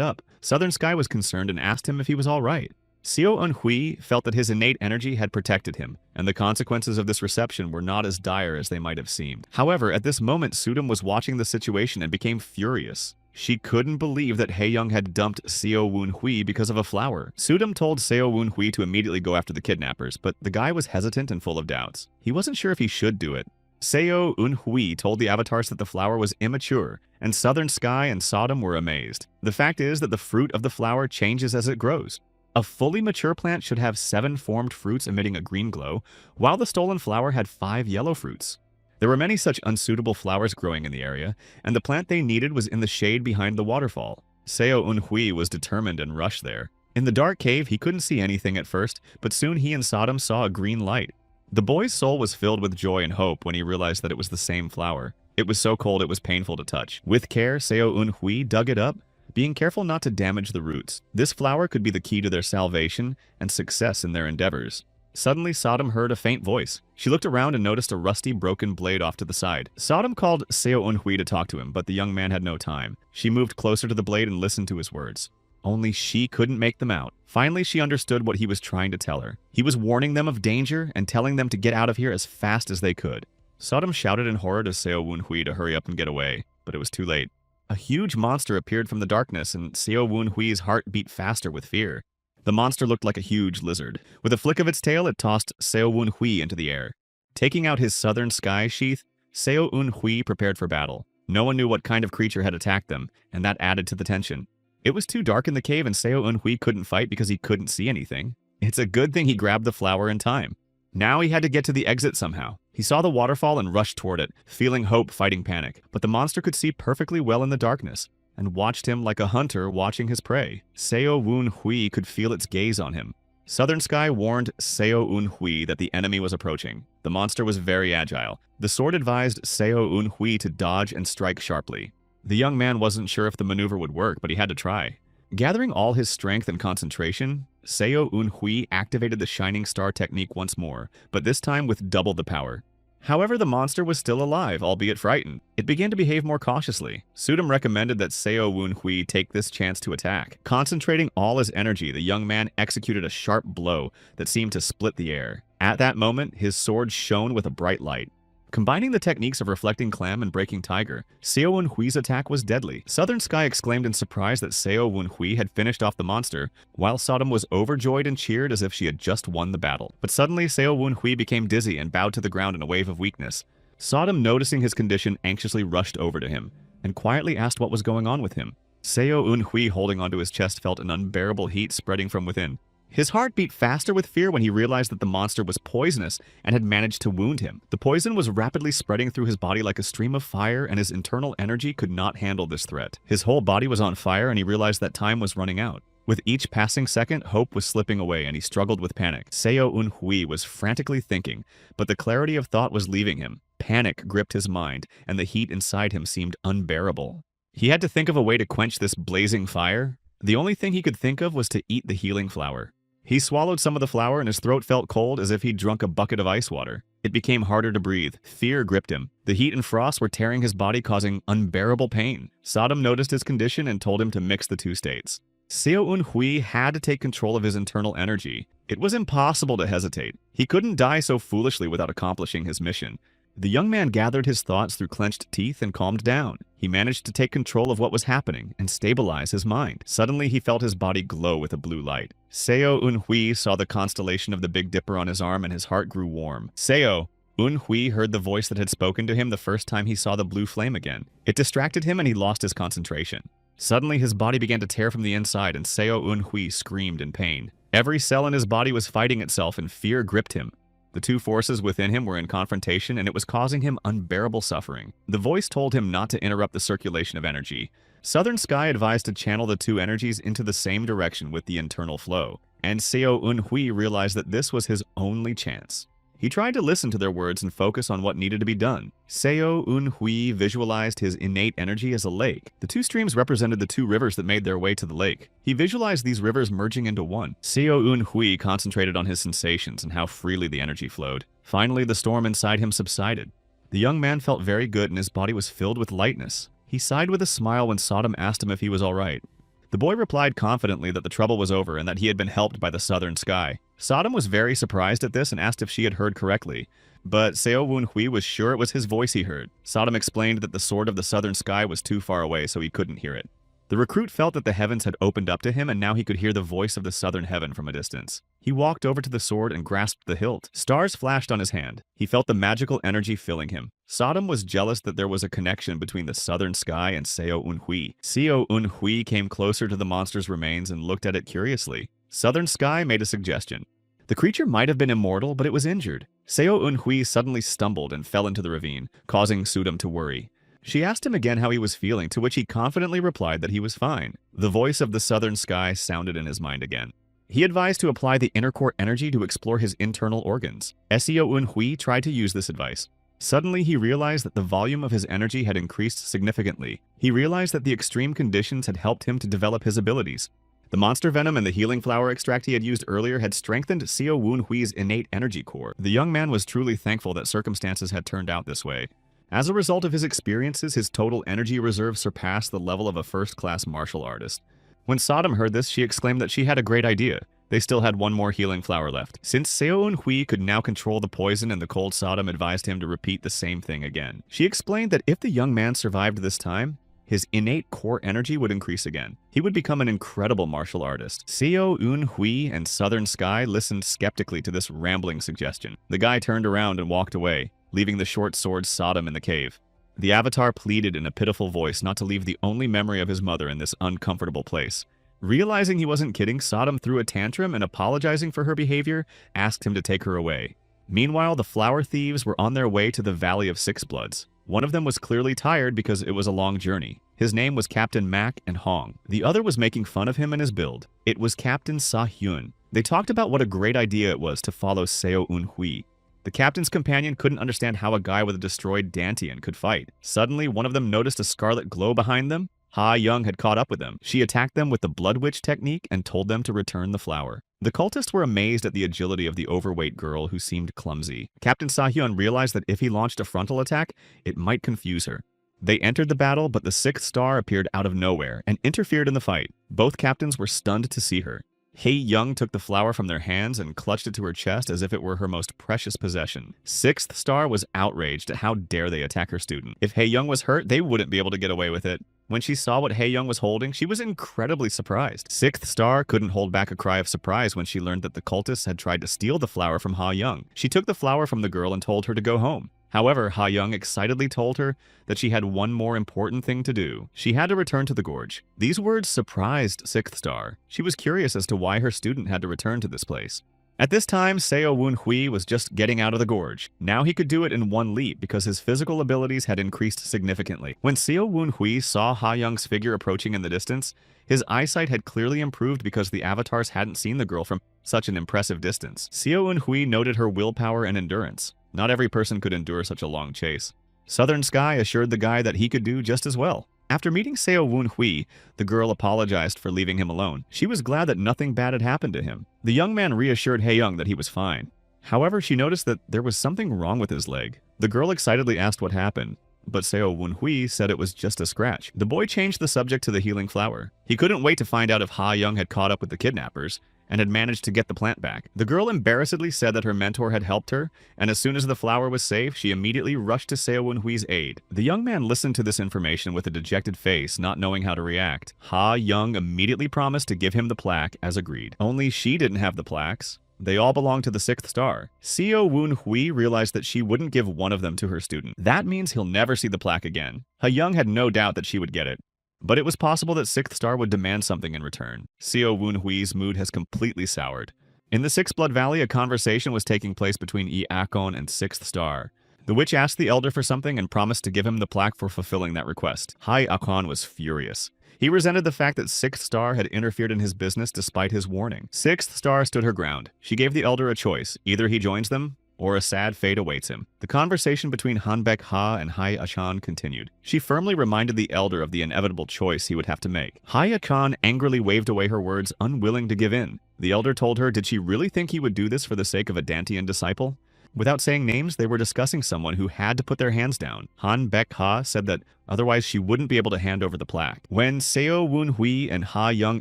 up. Southern Sky was concerned and asked him if he was all right. Seo Eun-hui felt that his innate energy had protected him, and the consequences of this reception were not as dire as they might have seemed. However, at this moment, Sudam was watching the situation and became furious. She couldn't believe that Ha Young had dumped Seo Eun-hui because of a flower. Sudam told Seo Eun-hui to immediately go after the kidnappers, but the guy was hesitant and full of doubts. He wasn't sure if he should do it. Seo Eun-hui told the avatars that the flower was immature, and Southern Sky and Sodom were amazed. The fact is that the fruit of the flower changes as it grows. A fully mature plant should have 7 formed fruits emitting a green glow, while the stolen flower had 5 yellow fruits. There were many such unsuitable flowers growing in the area, and the plant they needed was in the shade behind the waterfall. Seo Eun-hui was determined and rushed there. In the dark cave, he couldn't see anything at first, but soon he and Sodom saw a green light. The boy's soul was filled with joy and hope when he realized that it was the same flower. It was so cold it was painful to touch. With care, Seo Eun-hui dug it up, being careful not to damage the roots. This flower could be the key to their salvation and success in their endeavors. Suddenly, Sodom heard a faint voice. She looked around and noticed a rusty, broken blade off to the side. Sodom called Seo Eun-hui to talk to him, but the young man had no time. She moved closer to the blade and listened to his words. Only she couldn't make them out. Finally, she understood what he was trying to tell her. He was warning them of danger and telling them to get out of here as fast as they could. Sodom shouted in horror to Seo Eun-hui to hurry up and get away, but it was too late. A huge monster appeared from the darkness, and Seo Eun-hui's heart beat faster with fear. The monster looked like a huge lizard. With a flick of its tail, it tossed Seo Eun-hui into the air. Taking out his Southern Sky sheath, Seo Eun-hui prepared for battle. No one knew what kind of creature had attacked them, and that added to the tension. It was too dark in the cave, and Seo Eun-hui couldn't fight because he couldn't see anything. It's a good thing he grabbed the flower in time. Now he had to get to the exit somehow. He saw the waterfall and rushed toward it, feeling hope fighting panic. But the monster could see perfectly well in the darkness, and watched him like a hunter watching his prey. Seo Eun-hui could feel its gaze on him. Southern Sky warned Seo Un-hui that the enemy was approaching. The monster was very agile. The sword advised Seo Un-hui to dodge and strike sharply. The young man wasn't sure if the maneuver would work, but he had to try. Gathering all his strength and concentration, Seo Un-hui activated the Shining Star technique once more, but this time with double the power. However, the monster was still alive, albeit frightened. It began to behave more cautiously. Sudam recommended that Seo Un-hui take this chance to attack. Concentrating all his energy, the young man executed a sharp blow that seemed to split the air. At that moment, his sword shone with a bright light. Combining the techniques of Reflecting Clam and Breaking Tiger, Seo Un-hui's attack was deadly. Southern Sky exclaimed in surprise that Seo Un-hui had finished off the monster, while Sodom was overjoyed and cheered as if she had just won the battle. But suddenly, Seo Un-hui became dizzy and bowed to the ground in a wave of weakness. Sodom, noticing his condition, anxiously rushed over to him and quietly asked what was going on with him. Seo Un-hui, holding onto his chest, felt an unbearable heat spreading from within. His heart beat faster with fear when he realized that the monster was poisonous and had managed to wound him. The poison was rapidly spreading through his body like a stream of fire, and his internal energy could not handle this threat. His whole body was on fire, and he realized that time was running out. With each passing second, hope was slipping away, and he struggled with panic. Seo Un-hui was frantically thinking, but the clarity of thought was leaving him. Panic gripped his mind, and the heat inside him seemed unbearable. He had to think of a way to quench this blazing fire. The only thing he could think of was to eat the healing flower. He swallowed some of the flour and his throat felt cold as if he'd drunk a bucket of ice water. It became harder to breathe. Fear gripped him. The heat and frost were tearing his body, causing unbearable pain. Sodom noticed his condition and told him to mix the two states. Seo Un-hui had to take control of his internal energy. It was impossible to hesitate. He couldn't die so foolishly without accomplishing his mission. The young man gathered his thoughts through clenched teeth and calmed down. He managed to take control of what was happening and stabilize his mind. Suddenly, he felt his body glow with a blue light. Seo Un-hui saw the constellation of the Big Dipper on his arm and his heart grew warm. Seo Un-hui heard the voice that had spoken to him the first time he saw the blue flame again. It distracted him and he lost his concentration. Suddenly, his body began to tear from the inside and Seo Un-hui screamed in pain. Every cell in his body was fighting itself and fear gripped him. The two forces within him were in confrontation and it was causing him unbearable suffering. The voice told him not to interrupt the circulation of energy. Southern Sky advised to channel the two energies into the same direction with the internal flow, and Seo Un-hui realized that this was his only chance. He tried to listen to their words and focus on what needed to be done. Seo Un-hui visualized his innate energy as a lake. The two streams represented the two rivers that made their way to the lake. He visualized these rivers merging into one. Seo Un-hui concentrated on his sensations and how freely the energy flowed. Finally, the storm inside him subsided. The young man felt very good and his body was filled with lightness. He sighed with a smile when Sodom asked him if he was all right. The boy replied confidently that the trouble was over and that he had been helped by the Southern Sky. Sodom was very surprised at this and asked if she had heard correctly, but Seo Un-hui was sure it was his voice he heard. Sodom explained that the sword of the Southern Sky was too far away, so he couldn't hear it. The recruit felt that the heavens had opened up to him and now he could hear the voice of the Southern Heaven from a distance. He walked over to the sword and grasped the hilt. Stars flashed on his hand. He felt the magical energy filling him. Sodom was jealous that there was a connection between the Southern Sky and Seo Un-hui. Seo Un-hui came closer to the monster's remains and looked at it curiously. Southern Sky made a suggestion. The creature might have been immortal, but it was injured. Seo Un-hui suddenly stumbled and fell into the ravine, causing Sudam to worry. She asked him again how he was feeling, to which he confidently replied that he was fine. The voice of the Southern Sky sounded in his mind again. He advised to apply the inner core energy to explore his internal organs. Seo Un-hui tried to use this advice. Suddenly, he realized that the volume of his energy had increased significantly. He realized that the extreme conditions had helped him to develop his abilities. The monster venom and the healing flower extract he had used earlier had strengthened Seo Un-hui's innate energy core. The young man was truly thankful that circumstances had turned out this way. As a result of his experiences, his total energy reserve surpassed the level of a first-class martial artist. When Sodom heard this, she exclaimed that she had a great idea. They still had one more healing flower left. Since Seo Un-hui could now control the poison and the cold Sodom advised him to repeat the same thing again. She explained that if the young man survived this time, his innate core energy would increase again. He would become an incredible martial artist. Seo Un-hui and Southern Sky listened skeptically to this rambling suggestion. The guy turned around and walked away, leaving the short sword Sodom in the cave. The Avatar pleaded in a pitiful voice not to leave the only memory of his mother in this uncomfortable place. Realizing he wasn't kidding, Sodom threw a tantrum and, apologizing for her behavior, asked him to take her away. Meanwhile, the flower thieves were on their way to the Valley of Six Bloods. One of them was clearly tired because it was a long journey. His name was Captain Mac and Hong. The other was making fun of him and his build. It was Captain Sa-hyun. They talked about what a great idea it was to follow Seo Un-hui. The captain's companion couldn't understand how a guy with a destroyed Dantian could fight. Suddenly, one of them noticed a scarlet glow behind them. Ha Young had caught up with them. She attacked them with the Blood Witch technique and told them to return the flower. The cultists were amazed at the agility of the overweight girl who seemed clumsy. Captain Sa-hyun realized that if he launched a frontal attack, it might confuse her. They entered the battle, but the sixth star appeared out of nowhere and interfered in the fight. Both captains were stunned to see her. Hei Young took the flower from their hands and clutched it to her chest as if it were her most precious possession. Sixth Star was outraged at how dare they attack her student. If Hei Young was hurt, they wouldn't be able to get away with it. When she saw what Hei Young was holding, she was incredibly surprised. Sixth Star couldn't hold back a cry of surprise when she learned that the cultists had tried to steal the flower from Ha Young. She took the flower from the girl and told her to go home. However, Ha Young excitedly told her that she had one more important thing to do. She had to return to the gorge. These words surprised Sixth Star. She was curious as to why her student had to return to this place. At this time, Seo Un-hui was just getting out of the gorge. Now he could do it in one leap because his physical abilities had increased significantly. When Seo Un-hui saw Ha Young's figure approaching in the distance, his eyesight had clearly improved because the avatars hadn't seen the girl from such an impressive distance. Seo Un-hui noted her willpower and endurance. Not every person could endure such a long chase. Southern Sky assured the guy that he could do just as well. After meeting Seo Un-hui, the girl apologized for leaving him alone. She was glad that nothing bad had happened to him. The young man reassured Hei Young that he was fine. However, she noticed that there was something wrong with his leg. The girl excitedly asked what happened, but Seo Un-hui said it was just a scratch. The boy changed the subject to the healing flower. He couldn't wait to find out if Ha Young had caught up with the kidnappers and had managed to get the plant back. The girl embarrassedly said that her mentor had helped her, and as soon as the flower was safe, she immediately rushed to Seo Un-hui's aid. The young man listened to this information with a dejected face, not knowing how to react. Ha Young immediately promised to give him the plaque as agreed. Only she didn't have the plaques. They all belonged to the sixth star. Seo Un-hui realized that she wouldn't give one of them to her student. That means he'll never see the plaque again. Ha Young had no doubt that she would get it. But it was possible that Sixth Star would demand something in return. Seo Un-hui's mood has completely soured. In the Six Blood Valley, a conversation was taking place between Yi Akon and Sixth Star. The witch asked the elder for something and promised to give him the plaque for fulfilling that request. Hai Akon was furious. He resented the fact that Sixth Star had interfered in his business despite his warning. Sixth Star stood her ground. She gave the elder a choice. Either he joins them, or a sad fate awaits him. The conversation between Hanbek Ha and Hai Achan continued. She firmly reminded the elder of the inevitable choice he would have to make. Hai Achan angrily waved away her words, unwilling to give in. The elder told her, did she really think he would do this for the sake of a Dantian disciple? Without saying names, they were discussing someone who had to put their hands down. Hanbek Ha said that otherwise she wouldn't be able to hand over the plaque. When Seo Un-hui and Ha Young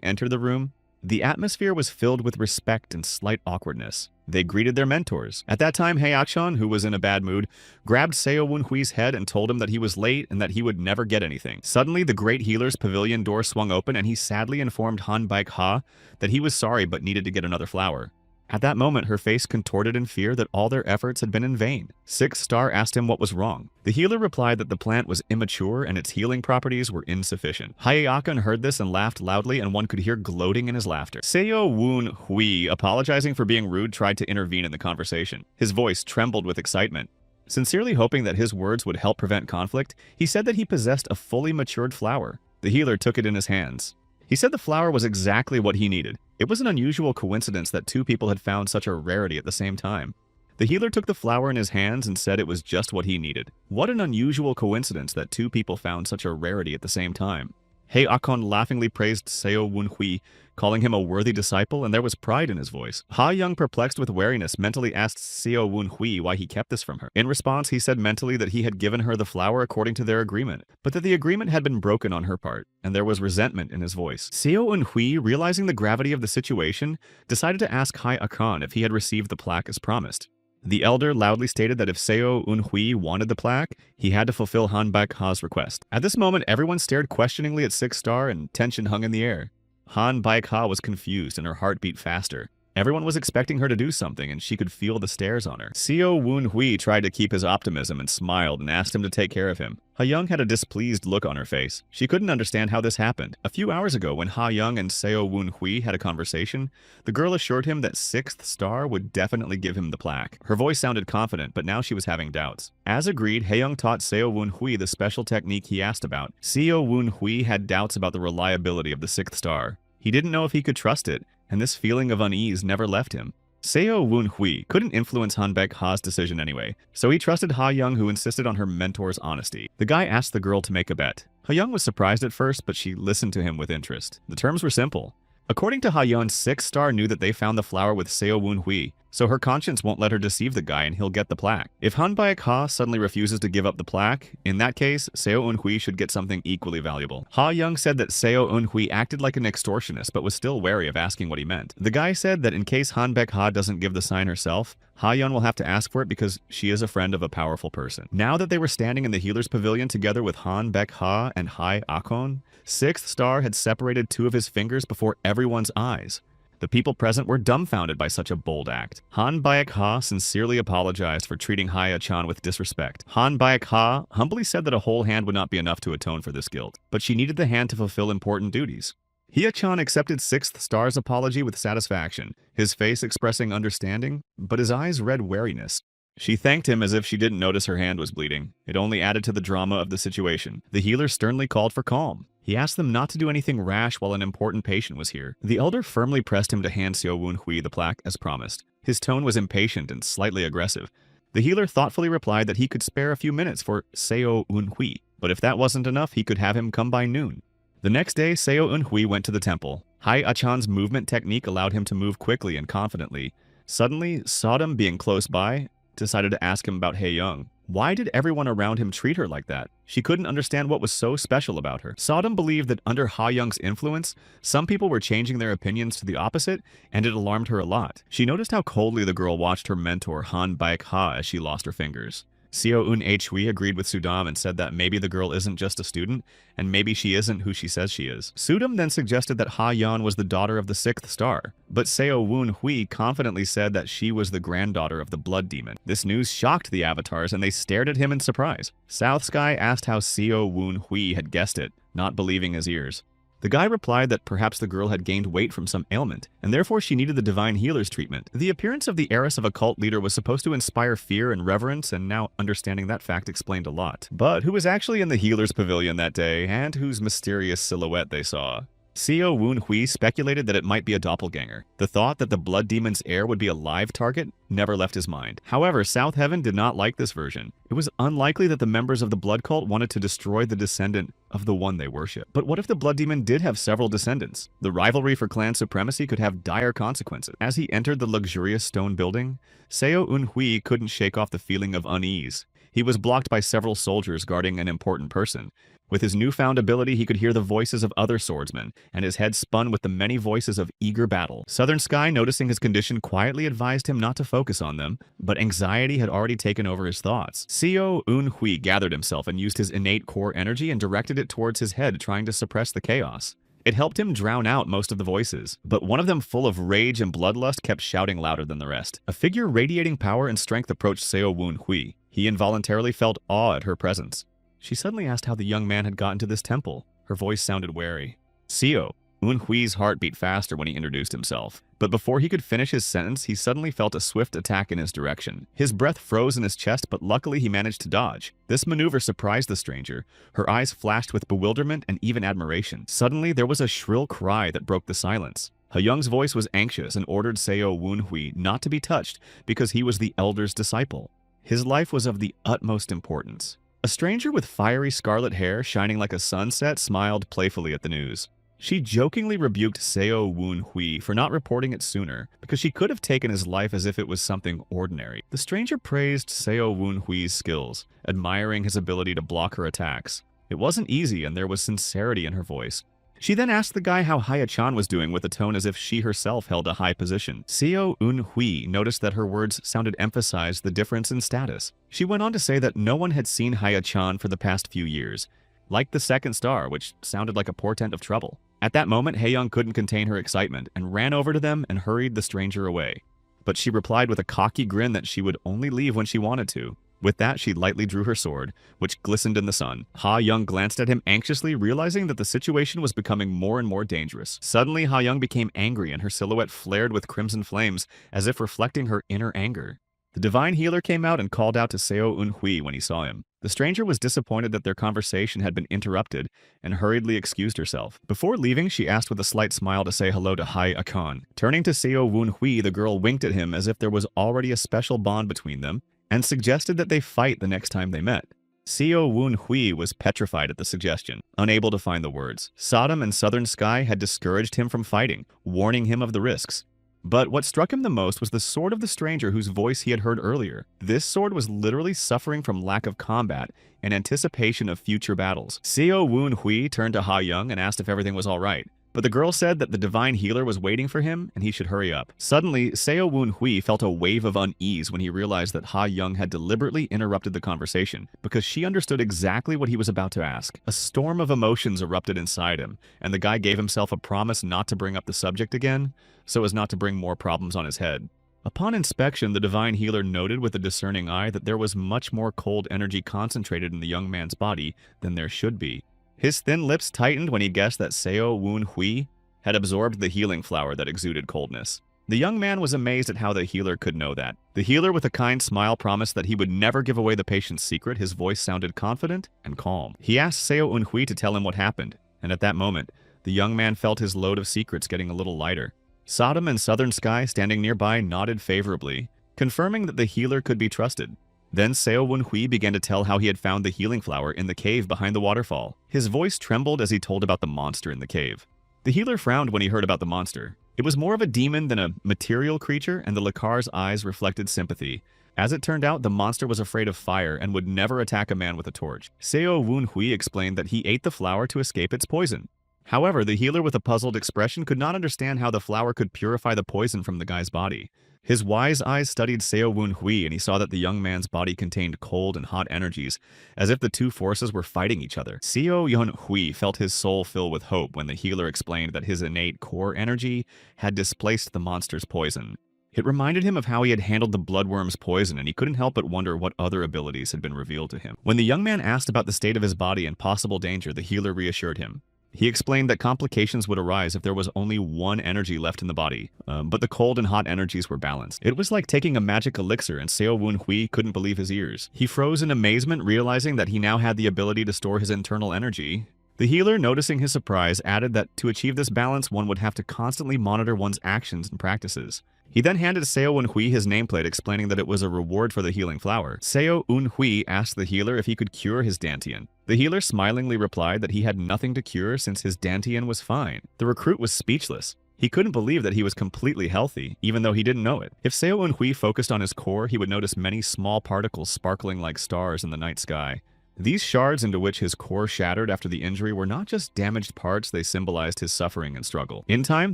entered the room, the atmosphere was filled with respect and slight awkwardness. They greeted their mentors. At that time, Hei Akshon, who was in a bad mood, grabbed Seo Un-hui's head and told him that he was late and that he would never get anything. Suddenly, the Great Healer's pavilion door swung open and he sadly informed Hanbek Ha that he was sorry but needed to get another flower. At that moment, her face contorted in fear that all their efforts had been in vain. Sixth Star asked him what was wrong. The healer replied that the plant was immature and its healing properties were insufficient. Hayakan heard this and laughed loudly, and one could hear gloating in his laughter. Seo Un-hui, apologizing for being rude, tried to intervene in the conversation. His voice trembled with excitement. Sincerely hoping that his words would help prevent conflict, he said that he possessed a fully matured flower. The healer took it in his hands. He said the flower was exactly what he needed. It was an unusual coincidence that two people had found such a rarity at the same time. The healer took the flower in his hands and said it was just what he needed. What an unusual coincidence that two people found such a rarity at the same time. Hei Akon laughingly praised Seo Un-hui, calling him a worthy disciple, and there was pride in his voice. Ha Young, perplexed with wariness, mentally asked Seo Un-hui why he kept this from her. In response, he said mentally that he had given her the flower according to their agreement, but that the agreement had been broken on her part, and there was resentment in his voice. Seo Un-hui, realizing the gravity of the situation, decided to ask Hai Akon if he had received the plaque as promised. The elder loudly stated that if Seo Un-hui wanted the plaque, he had to fulfill Hanbek Ha's request. At this moment, everyone stared questioningly at Sixth Star and tension hung in the air. Hanbek Ha was confused and her heart beat faster. Everyone was expecting her to do something, and she could feel the stares on her. Seo Woon-hui tried to keep his optimism and smiled and asked him to take care of him. Ha-young had a displeased look on her face. She couldn't understand how this happened. A few hours ago, when Ha-young and Seo Woon-hui had a conversation, the girl assured him that 6th Star would definitely give him the plaque. Her voice sounded confident, but now she was having doubts. As agreed, Ha-young taught Seo Woon-hui the special technique he asked about. Seo Woon-hui had doubts about the reliability of the 6th Star. He didn't know if he could trust it, and this feeling of unease never left him. Seo Woon-hui couldn't influence Han Baek-ha's decision anyway, so he trusted Ha-young, who insisted on her mentor's honesty. The guy asked the girl to make a bet. Ha-young was surprised at first, but she listened to him with interest. The terms were simple. According to Ha-young, 6th Star knew that they found the flower with Seo Woon-hui, so her conscience won't let her deceive the guy and he'll get the plaque. If Han Baek-ha suddenly refuses to give up the plaque, in that case, Seo Eun-hui should get something equally valuable. Ha-young said that Seo Eun-hui acted like an extortionist but was still wary of asking what he meant. The guy said that in case Han Baek-ha doesn't give the sign herself, Ha-young will have to ask for it because she is a friend of a powerful person. Now that they were standing in the healer's pavilion together with Han Baek-ha and Hai Akon, 6th Star had separated 2 of his fingers before everyone's eyes. The people present were dumbfounded by such a bold act. Han Baek-ha sincerely apologized for treating Haya-chan with disrespect. Han Baek-ha humbly said that a whole hand would not be enough to atone for this guilt, but she needed the hand to fulfill important duties. Hya-chan accepted 6th Star's apology with satisfaction, his face expressing understanding, but his eyes read wariness. She thanked him as if she didn't notice her hand was bleeding. It only added to the drama of the situation. The healer sternly called for calm. He asked them not to do anything rash while an important patient was here. The elder firmly pressed him to hand Seo Woon-hui the plaque as promised. His tone was impatient and slightly aggressive. The healer thoughtfully replied that he could spare a few minutes for Seo Eun-hui, but if that wasn't enough, he could have him come by noon. The next day, Seo Eun-hui went to the temple. Hai Achan's movement technique allowed him to move quickly and confidently. Suddenly, Sodom, being close by, decided to ask him about Ha-young. Why did everyone around him treat her like that? She couldn't understand what was so special about her. Sodom believed that under Ha-young's influence, some people were changing their opinions to the opposite, and it alarmed her a lot. She noticed how coldly the girl watched her mentor Han Baek-ha as she lost her fingers. Seo Eun-hui agreed with Sudam and said that maybe the girl isn't just a student, and maybe she isn't who she says she is. Sudam then suggested that Ha-yeon was the daughter of the 6th Star, but Seo Woon-hui confidently said that she was the granddaughter of the Blood Demon. This news shocked the avatars, and they stared at him in surprise. South Sky asked how Seo Woon-hui had guessed it, not believing his ears. The guy replied that perhaps the girl had gained weight from some ailment, and therefore she needed the divine healer's treatment. The appearance of the heiress of a cult leader was supposed to inspire fear and reverence, and now understanding that fact explained a lot. But who was actually in the healer's pavilion that day, and whose mysterious silhouette they saw? Seo Woon-hui speculated that it might be a doppelganger. The thought that the Blood Demon's heir would be a live target never left his mind. However, South Heaven did not like this version. It was unlikely that the members of the Blood Cult wanted to destroy the descendant of the one they worship. But what if the Blood Demon did have several descendants? The rivalry for clan supremacy could have dire consequences. As he entered the luxurious stone building, Seo Eun-hui couldn't shake off the feeling of unease. He was blocked by several soldiers guarding an important person. With his newfound ability, he could hear the voices of other swordsmen, and his head spun with the many voices of eager battle. Southern Sky, noticing his condition, quietly advised him not to focus on them, but anxiety had already taken over his thoughts. Seo Eun-hui gathered himself and used his innate core energy and directed it towards his head, trying to suppress the chaos. It helped him drown out most of the voices, but one of them, full of rage and bloodlust, kept shouting louder than the rest. A figure radiating power and strength approached Seo Woon-hui. He involuntarily felt awe at her presence. She suddenly asked how the young man had gotten to this temple. Her voice sounded wary. Seo. Eun-hui's heart beat faster when he introduced himself. But before he could finish his sentence, he suddenly felt a swift attack in his direction. His breath froze in his chest, but luckily he managed to dodge. This maneuver surprised the stranger. Her eyes flashed with bewilderment and even admiration. Suddenly, there was a shrill cry that broke the silence. Ha-young's voice was anxious and ordered Seo Woon-hui not to be touched because he was the elder's disciple. His life was of the utmost importance. A stranger with fiery scarlet hair shining like a sunset smiled playfully at the news. She jokingly rebuked Seo Woon-hui for not reporting it sooner, because she could have taken his life as if it was something ordinary. The stranger praised Seo Woon-hui's skills, admiring his ability to block her attacks. It wasn't easy, and there was sincerity in her voice. She then asked the guy how Haya-chan was doing with a tone as if she herself held a high position. Seo Eun-hui noticed that her words sounded emphasized the difference in status. She went on to say that no one had seen Haya-chan for the past few years, like the 2nd Star, which sounded like a portent of trouble. At that moment, Hae-young couldn't contain her excitement and ran over to them and hurried the stranger away. But she replied with a cocky grin that she would only leave when she wanted to. With that, she lightly drew her sword, which glistened in the sun. Ha-young glanced at him anxiously, realizing that the situation was becoming more and more dangerous. Suddenly, Ha-young became angry and her silhouette flared with crimson flames, as if reflecting her inner anger. The divine healer came out and called out to Seo Eun-hui when he saw him. The stranger was disappointed that their conversation had been interrupted and hurriedly excused herself. Before leaving, she asked with a slight smile to say hello to Hai Akan. Turning to Seo Eun-hui, the girl winked at him as if there was already a special bond between them, and suggested that they fight the next time they met. Seo Eun-hui was petrified at the suggestion, unable to find the words. Sodom and Southern Sky had discouraged him from fighting, warning him of the risks. But what struck him the most was the sword of the stranger whose voice he had heard earlier. This sword was literally suffering from lack of combat and anticipation of future battles. Seo Eun-hui turned to Ha-young and asked if everything was all right. But the girl said that the divine healer was waiting for him and he should hurry up. Suddenly, Seo Eun-hui felt a wave of unease when he realized that Ha-young had deliberately interrupted the conversation because she understood exactly what he was about to ask. A storm of emotions erupted inside him, and the guy gave himself a promise not to bring up the subject again, so as not to bring more problems on his head. Upon inspection, the divine healer noted with a discerning eye that there was much more cold energy concentrated in the young man's body than there should be. His thin lips tightened when he guessed that Seo Eun-hui had absorbed the healing flower that exuded coldness. The young man was amazed at how the healer could know that. The healer with a kind smile promised that he would never give away the patient's secret. His voice sounded confident and calm. He asked Seo Eun-hui to tell him what happened, and at that moment, the young man felt his load of secrets getting a little lighter. Sodom and Southern Sky, standing nearby, nodded favorably, confirming that the healer could be trusted. Then Seo Eun-hui began to tell how he had found the healing flower in the cave behind the waterfall. His voice trembled as he told about the monster in the cave. The healer frowned when he heard about the monster. It was more of a demon than a material creature, and the Lakar's eyes reflected sympathy. As it turned out, the monster was afraid of fire and would never attack a man with a torch. Seo Eun-hui explained that he ate the flower to escape its poison. However, the healer with a puzzled expression could not understand how the flower could purify the poison from the guy's body. His wise eyes studied Seo Eun-hui, and he saw that the young man's body contained cold and hot energies, as if the two forces were fighting each other. Seo Eun-hui felt his soul fill with hope when the healer explained that his innate core energy had displaced the monster's poison. It reminded him of how he had handled the bloodworm's poison, and he couldn't help but wonder what other abilities had been revealed to him. When the young man asked about the state of his body and possible danger, the healer reassured him. He explained that complications would arise if there was only one energy left in the body, but the cold and hot energies were balanced. It was like taking a magic elixir, and Seo Eun-hui couldn't believe his ears. He froze in amazement, realizing that he now had the ability to store his internal energy. The healer, noticing his surprise, added that to achieve this balance, one would have to constantly monitor one's actions and practices. He then handed Seo Eun-hui his nameplate, explaining that it was a reward for the healing flower. Seo Eun-hui asked the healer if he could cure his dantian. The healer smilingly replied that he had nothing to cure since his dantian was fine. The recruit was speechless. He couldn't believe that he was completely healthy, even though he didn't know it. If Seo Eun-hui focused on his core, he would notice many small particles sparkling like stars in the night sky. These shards into which his core shattered after the injury were not just damaged parts, they symbolized his suffering and struggle. In time,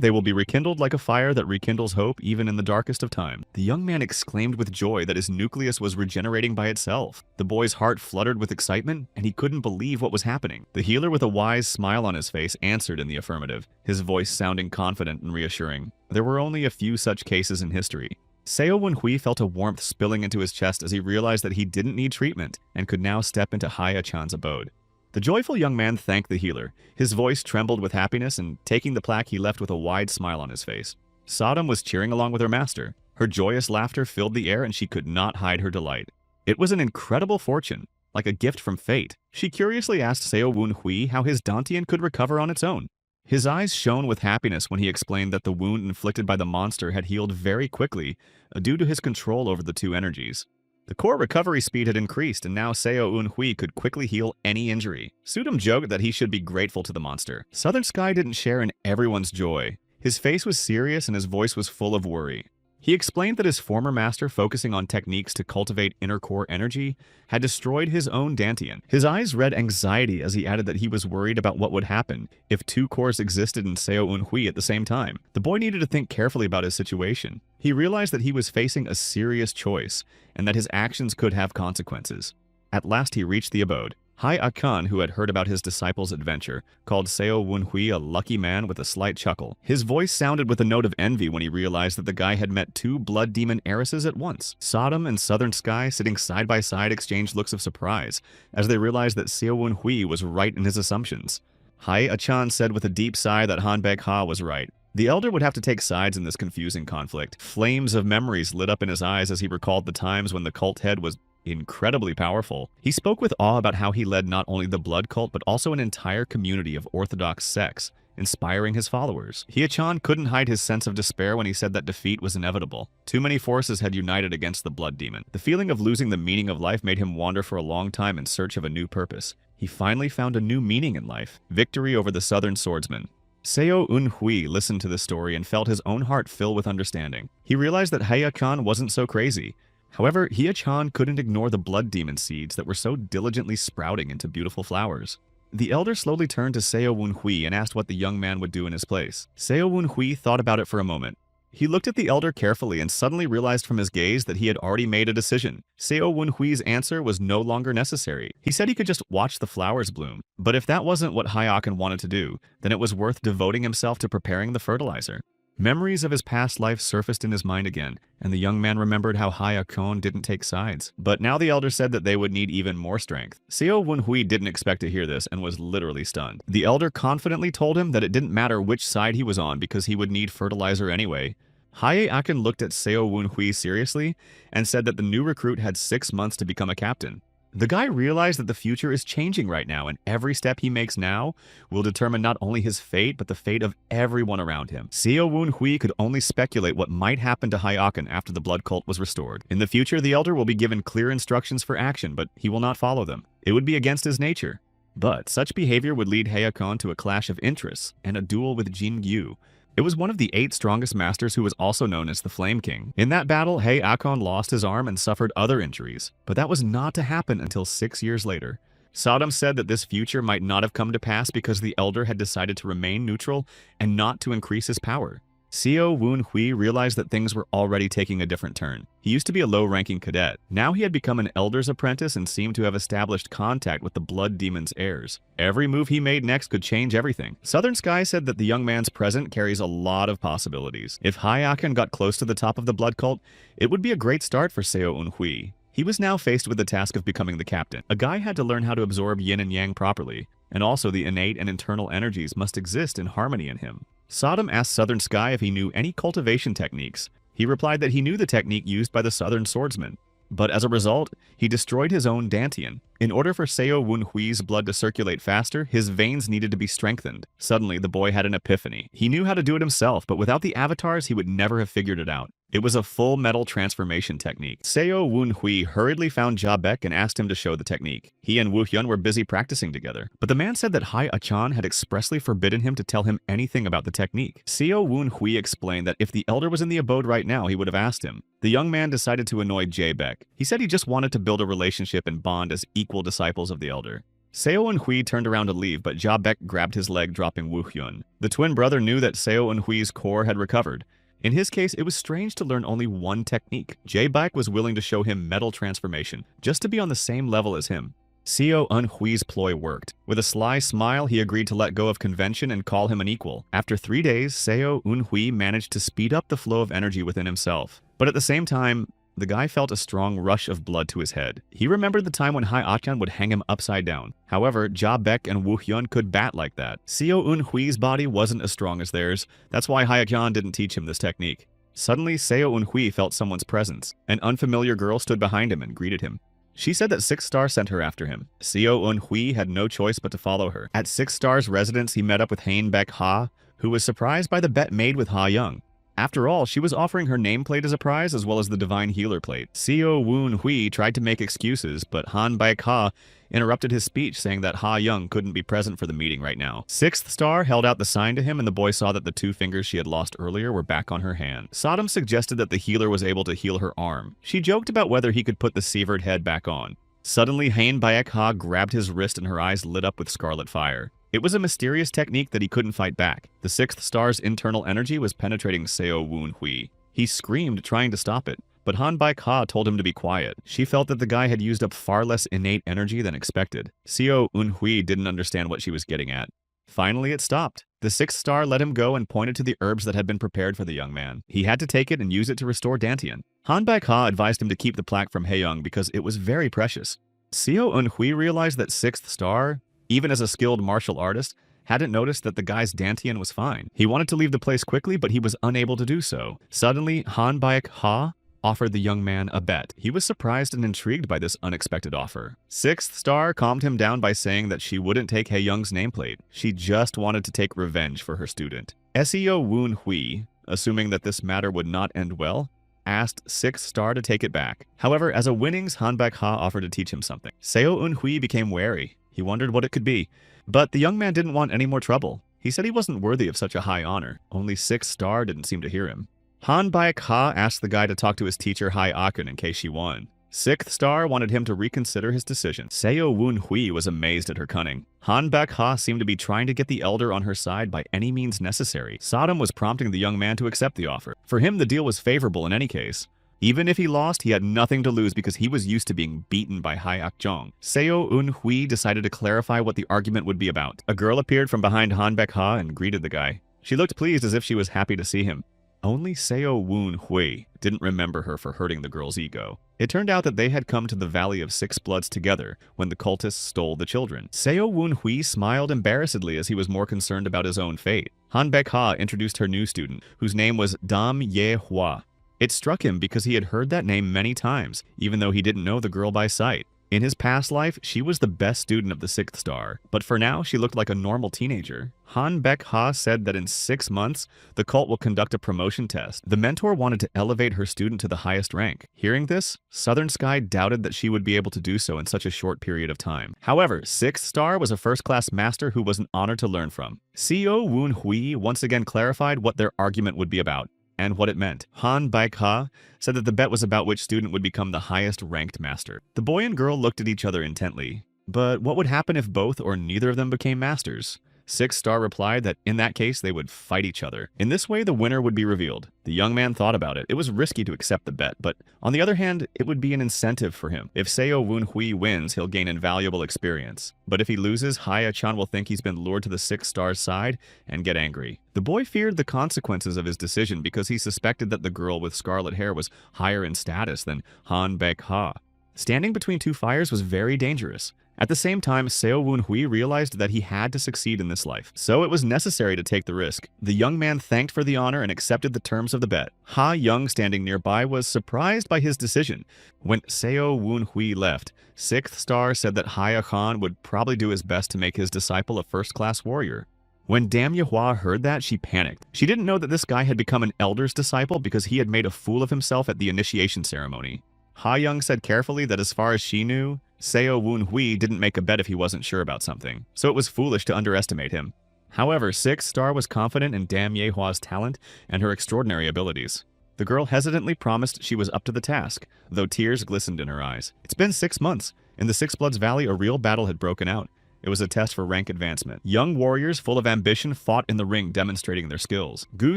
they will be rekindled like a fire that rekindles hope even in the darkest of time. The young man exclaimed with joy that his nucleus was regenerating by itself. The boy's heart fluttered with excitement, and he couldn't believe what was happening. The healer, with a wise smile on his face, answered in the affirmative, his voice sounding confident and reassuring. There were only a few such cases in history. Seo Eun-hui felt a warmth spilling into his chest as he realized that he didn't need treatment and could now step into Haya-chan's abode. The joyful young man thanked the healer. His voice trembled with happiness, and taking the plaque, he left with a wide smile on his face. Sodom was cheering along with her master. Her joyous laughter filled the air, and she could not hide her delight. It was an incredible fortune, like a gift from fate. She curiously asked Seo Eun-hui how his dantian could recover on its own. His eyes shone with happiness when he explained that the wound inflicted by the monster had healed very quickly due to his control over the two energies. The core recovery speed had increased, and now Seo Eun-hui could quickly heal any injury. Sudam joked that he should be grateful to the monster. Southern Sky didn't share in everyone's joy. His face was serious and his voice was full of worry. He explained that his former master, focusing on techniques to cultivate inner core energy, had destroyed his own dantian. His eyes read anxiety as he added that he was worried about what would happen if two cores existed in Seo Eun-hui at the same time. The boy needed to think carefully about his situation. He realized that he was facing a serious choice, and that his actions could have consequences. At last he reached the abode. Hai Akan, who had heard about his disciple's adventure, called Seo Wunhui a lucky man with a slight chuckle. His voice sounded with a note of envy when he realized that the guy had met two blood demon heiresses at once. Sodom and Southern Sky, sitting side by side, exchanged looks of surprise as they realized that Seo Wunhui was right in his assumptions. Hai Achan said with a deep sigh that Han Baek-ha was right. The elder would have to take sides in this confusing conflict. Flames of memories lit up in his eyes as he recalled the times when the cult head was incredibly powerful. He spoke with awe about how he led not only the blood cult but also an entire community of orthodox sects, inspiring his followers. Hye-chan couldn't hide his sense of despair when he said that defeat was inevitable. Too many forces had united against the blood demon. The feeling of losing the meaning of life made him wander for a long time in search of a new purpose. He finally found a new meaning in life: victory over the Southern Swordsman. Seo Eun-hui listened to the story and felt his own heart fill with understanding. He realized that Hye-chan wasn't so crazy. However, Hye-chan couldn't ignore the blood demon seeds that were so diligently sprouting into beautiful flowers. The elder slowly turned to Seo Eun-hui and asked what the young man would do in his place. Seo Eun-hui thought about it for a moment. He looked at the elder carefully and suddenly realized from his gaze that he had already made a decision. Seo Eun-hui's answer was no longer necessary. He said he could just watch the flowers bloom. But if that wasn't what Hye-akan wanted to do, then it was worth devoting himself to preparing the fertilizer. Memories of his past life surfaced in his mind again, and the young man remembered how Hye-akon didn't take sides. But now the elder said that they would need even more strength. Seo Eun-hui didn't expect to hear this and was literally stunned. The elder confidently told him that it didn't matter which side he was on because he would need fertilizer anyway. Hye-akan looked at Seo Eun-hui seriously and said that the new recruit had 6 months to become a captain. The guy realized that the future is changing right now, and every step he makes now will determine not only his fate, but the fate of everyone around him. Seo Eun-hui could only speculate what might happen to Hye-akan after the blood cult was restored. In the future, the elder will be given clear instructions for action, but he will not follow them. It would be against his nature. But such behavior would lead Hye-akan to a clash of interests and a duel with Jin Gyu. It was one of the 8 strongest masters who was also known as the Flame King. In that battle, Hye-akan lost his arm and suffered other injuries, but that was not to happen until 6 years later. Sodom said that this future might not have come to pass because the elder had decided to remain neutral and not to increase his power. Seo Eun-hui realized that things were already taking a different turn. He used to be a low-ranking cadet. Now he had become an elder's apprentice and seemed to have established contact with the blood demon's heirs. Every move he made next could change everything. Southern Sky said that the young man's present carries a lot of possibilities. If Hye-akan got close to the top of the blood cult, it would be a great start for Seo Eun-hui. He was now faced with the task of becoming the captain. A guy had to learn how to absorb yin and yang properly, and also the innate and internal energies must exist in harmony in him. Sodom asked Southern Sky if he knew any cultivation techniques. He replied that he knew the technique used by the Southern Swordsman, but as a result, he destroyed his own dantian. In order for Seo Eun-hui's blood to circulate faster, his veins needed to be strengthened. Suddenly, the boy had an epiphany. He knew how to do it himself, but without the avatars, he would never have figured it out. It was a full metal transformation technique. Seo Eun-hui hurriedly found Ja Baek and asked him to show the technique. He and Woo Hyun were busy practicing together, but the man said that Hye-achan had expressly forbidden him to tell him anything about the technique. Seo Eun-hui explained that if the elder was in the abode right now, he would have asked him. The young man decided to annoy Ja Baek. He said he just wanted to build a relationship and bond as equal disciples of the elder. Seo Eun-hui turned around to leave, but Ja Baek grabbed his leg, dropping Woo Hyun. The twin brother knew that Seo Eun-hui's core had recovered. In his case, it was strange to learn only one technique. Ja Baek was willing to show him metal transformation, just to be on the same level as him. Seo Eun-hui's ploy worked. With a sly smile, he agreed to let go of convention and call him an equal. After 3 days, Seo Eun-hui managed to speed up the flow of energy within himself. But at the same time, the guy felt a strong rush of blood to his head. He remembered the time when Hye-achan would hang him upside down. However, Ja Baek and Woo Hyun could bat like that. Seo Eun-hui's body wasn't as strong as theirs. That's why Hye-achan didn't teach him this technique. Suddenly, Seo Eun-hui felt someone's presence. An unfamiliar girl stood behind him and greeted him. She said that 6 Star sent her after him. Seo Eun-hui had no choice but to follow her. At 6 Star's residence, he met up with Han Baek-ha, who was surprised by the bet made with Ha Young. After all, she was offering her nameplate as a prize as well as the Divine Healer plate. Seo Eun-hui tried to make excuses, but Han Baek-ha interrupted his speech, saying that Ha Young couldn't be present for the meeting right now. 6th Star held out the sign to him, and the boy saw that the 2 fingers she had lost earlier were back on her hand. Sodom suggested that the healer was able to heal her arm. She joked about whether he could put the severed head back on. Suddenly, Han Baek-ha grabbed his wrist and her eyes lit up with scarlet fire. It was a mysterious technique that he couldn't fight back. The 6th Star's internal energy was penetrating Seo Eun-hui. He screamed, trying to stop it, but Han Baik-ha told him to be quiet. She felt that the guy had used up far less innate energy than expected. Seo Eun-hui didn't understand what she was getting at. Finally, it stopped. The sixth star let him go and pointed to the herbs that had been prepared for the young man. He had to take it and use it to restore Dantian. Han Baik-ha advised him to keep the plaque from Haeyoung because it was very precious. Seo Eun-hui realized that sixth star, even as a skilled martial artist, hadn't noticed that the guy's Dantian was fine. He wanted to leave the place quickly, but he was unable to do so. Suddenly, Han Baik-ha offered the young man a bet. He was surprised and intrigued by this unexpected offer. Sixth star calmed him down by saying that she wouldn't take Haeyoung's nameplate. She just wanted to take revenge for her student. Seo Woon-hui, assuming that this matter would not end well, asked sixth star to take it back. However, as a winnings, Han Baik-ha offered to teach him something. Seo Eun-hui became wary. He wondered what it could be. But the young man didn't want any more trouble. He said he wasn't worthy of such a high honor. Only sixth star didn't seem to hear him. Han Baik-ha asked the guy to talk to his teacher Hai Akun in case she won. Sixth star wanted him to reconsider his decision. Seo Woon-hui was amazed at her cunning. Han Baik-ha seemed to be trying to get the elder on her side by any means necessary. Sodom was prompting the young man to accept the offer. For him, the deal was favorable in any case. Even if he lost, he had nothing to lose because he was used to being beaten by Hai Ak-jong. Seo Eun-hui decided to clarify what the argument would be about. A girl appeared from behind Han Baik-ha and greeted the guy. She looked pleased as if she was happy to see him. Only Seo Woon-hui didn't remember her for hurting the girl's ego. It turned out that they had come to the Valley of Six Bloods together when the cultists stole the children. Seo Woon-hui smiled embarrassedly as he was more concerned about his own fate. Han Baik-ha introduced her new student, whose name was Dam Ye-hwa. It struck him because he had heard that name many times, even though he didn't know the girl by sight. In his past life, she was the best student of the sixth star, but for now, she looked like a normal teenager. Han Baik-ha said that in 6 months, the cult will conduct a promotion test. The mentor wanted to elevate her student to the highest rank. Hearing this, Southern Sky doubted that she would be able to do so in such a short period of time. However, sixth star was a first-class master who was an honor to learn from. Seo Woon-hui once again clarified what their argument would be about and what it meant. Han Baik-ha said that the bet was about which student would become the highest-ranked master. The boy and girl looked at each other intently. But what would happen if both or neither of them became masters? Sixth star replied that in that case they would fight each other. In this way, the winner would be revealed. The young man thought about it. It was risky to accept the bet, but on the other hand, it would be an incentive for him. If Seo Woon-hui wins, he'll gain invaluable experience. But if he loses, Haya-chan will think he's been lured to the sixth star's side and get angry. The boy feared the consequences of his decision because he suspected that the girl with scarlet hair was higher in status than Han Baik-ha. Standing between two fires was very dangerous. At the same time, Seo Woon-hui realized that he had to succeed in this life, so it was necessary to take the risk. The young man thanked for the honor and accepted the terms of the bet. Ha Young, standing nearby, was surprised by his decision. When Seo Woon-hui left, sixth star said that Haya Khan would probably do his best to make his disciple a first-class warrior. When Dam Ye-hwa heard that, she panicked. She didn't know that this guy had become an elder's disciple because he had made a fool of himself at the initiation ceremony. Ha Young said carefully that as far as she knew, Seo Woon-hui didn't make a bet if he wasn't sure about something, so it was foolish to underestimate him. However, sixth star was confident in Dam Ye-hwa's talent and her extraordinary abilities. The girl hesitantly promised she was up to the task, though tears glistened in her eyes. It's been 6 months. In the Six Bloods Valley, a real battle had broken out. It was a test for rank advancement. Young warriors full of ambition fought in the ring, demonstrating their skills. Gu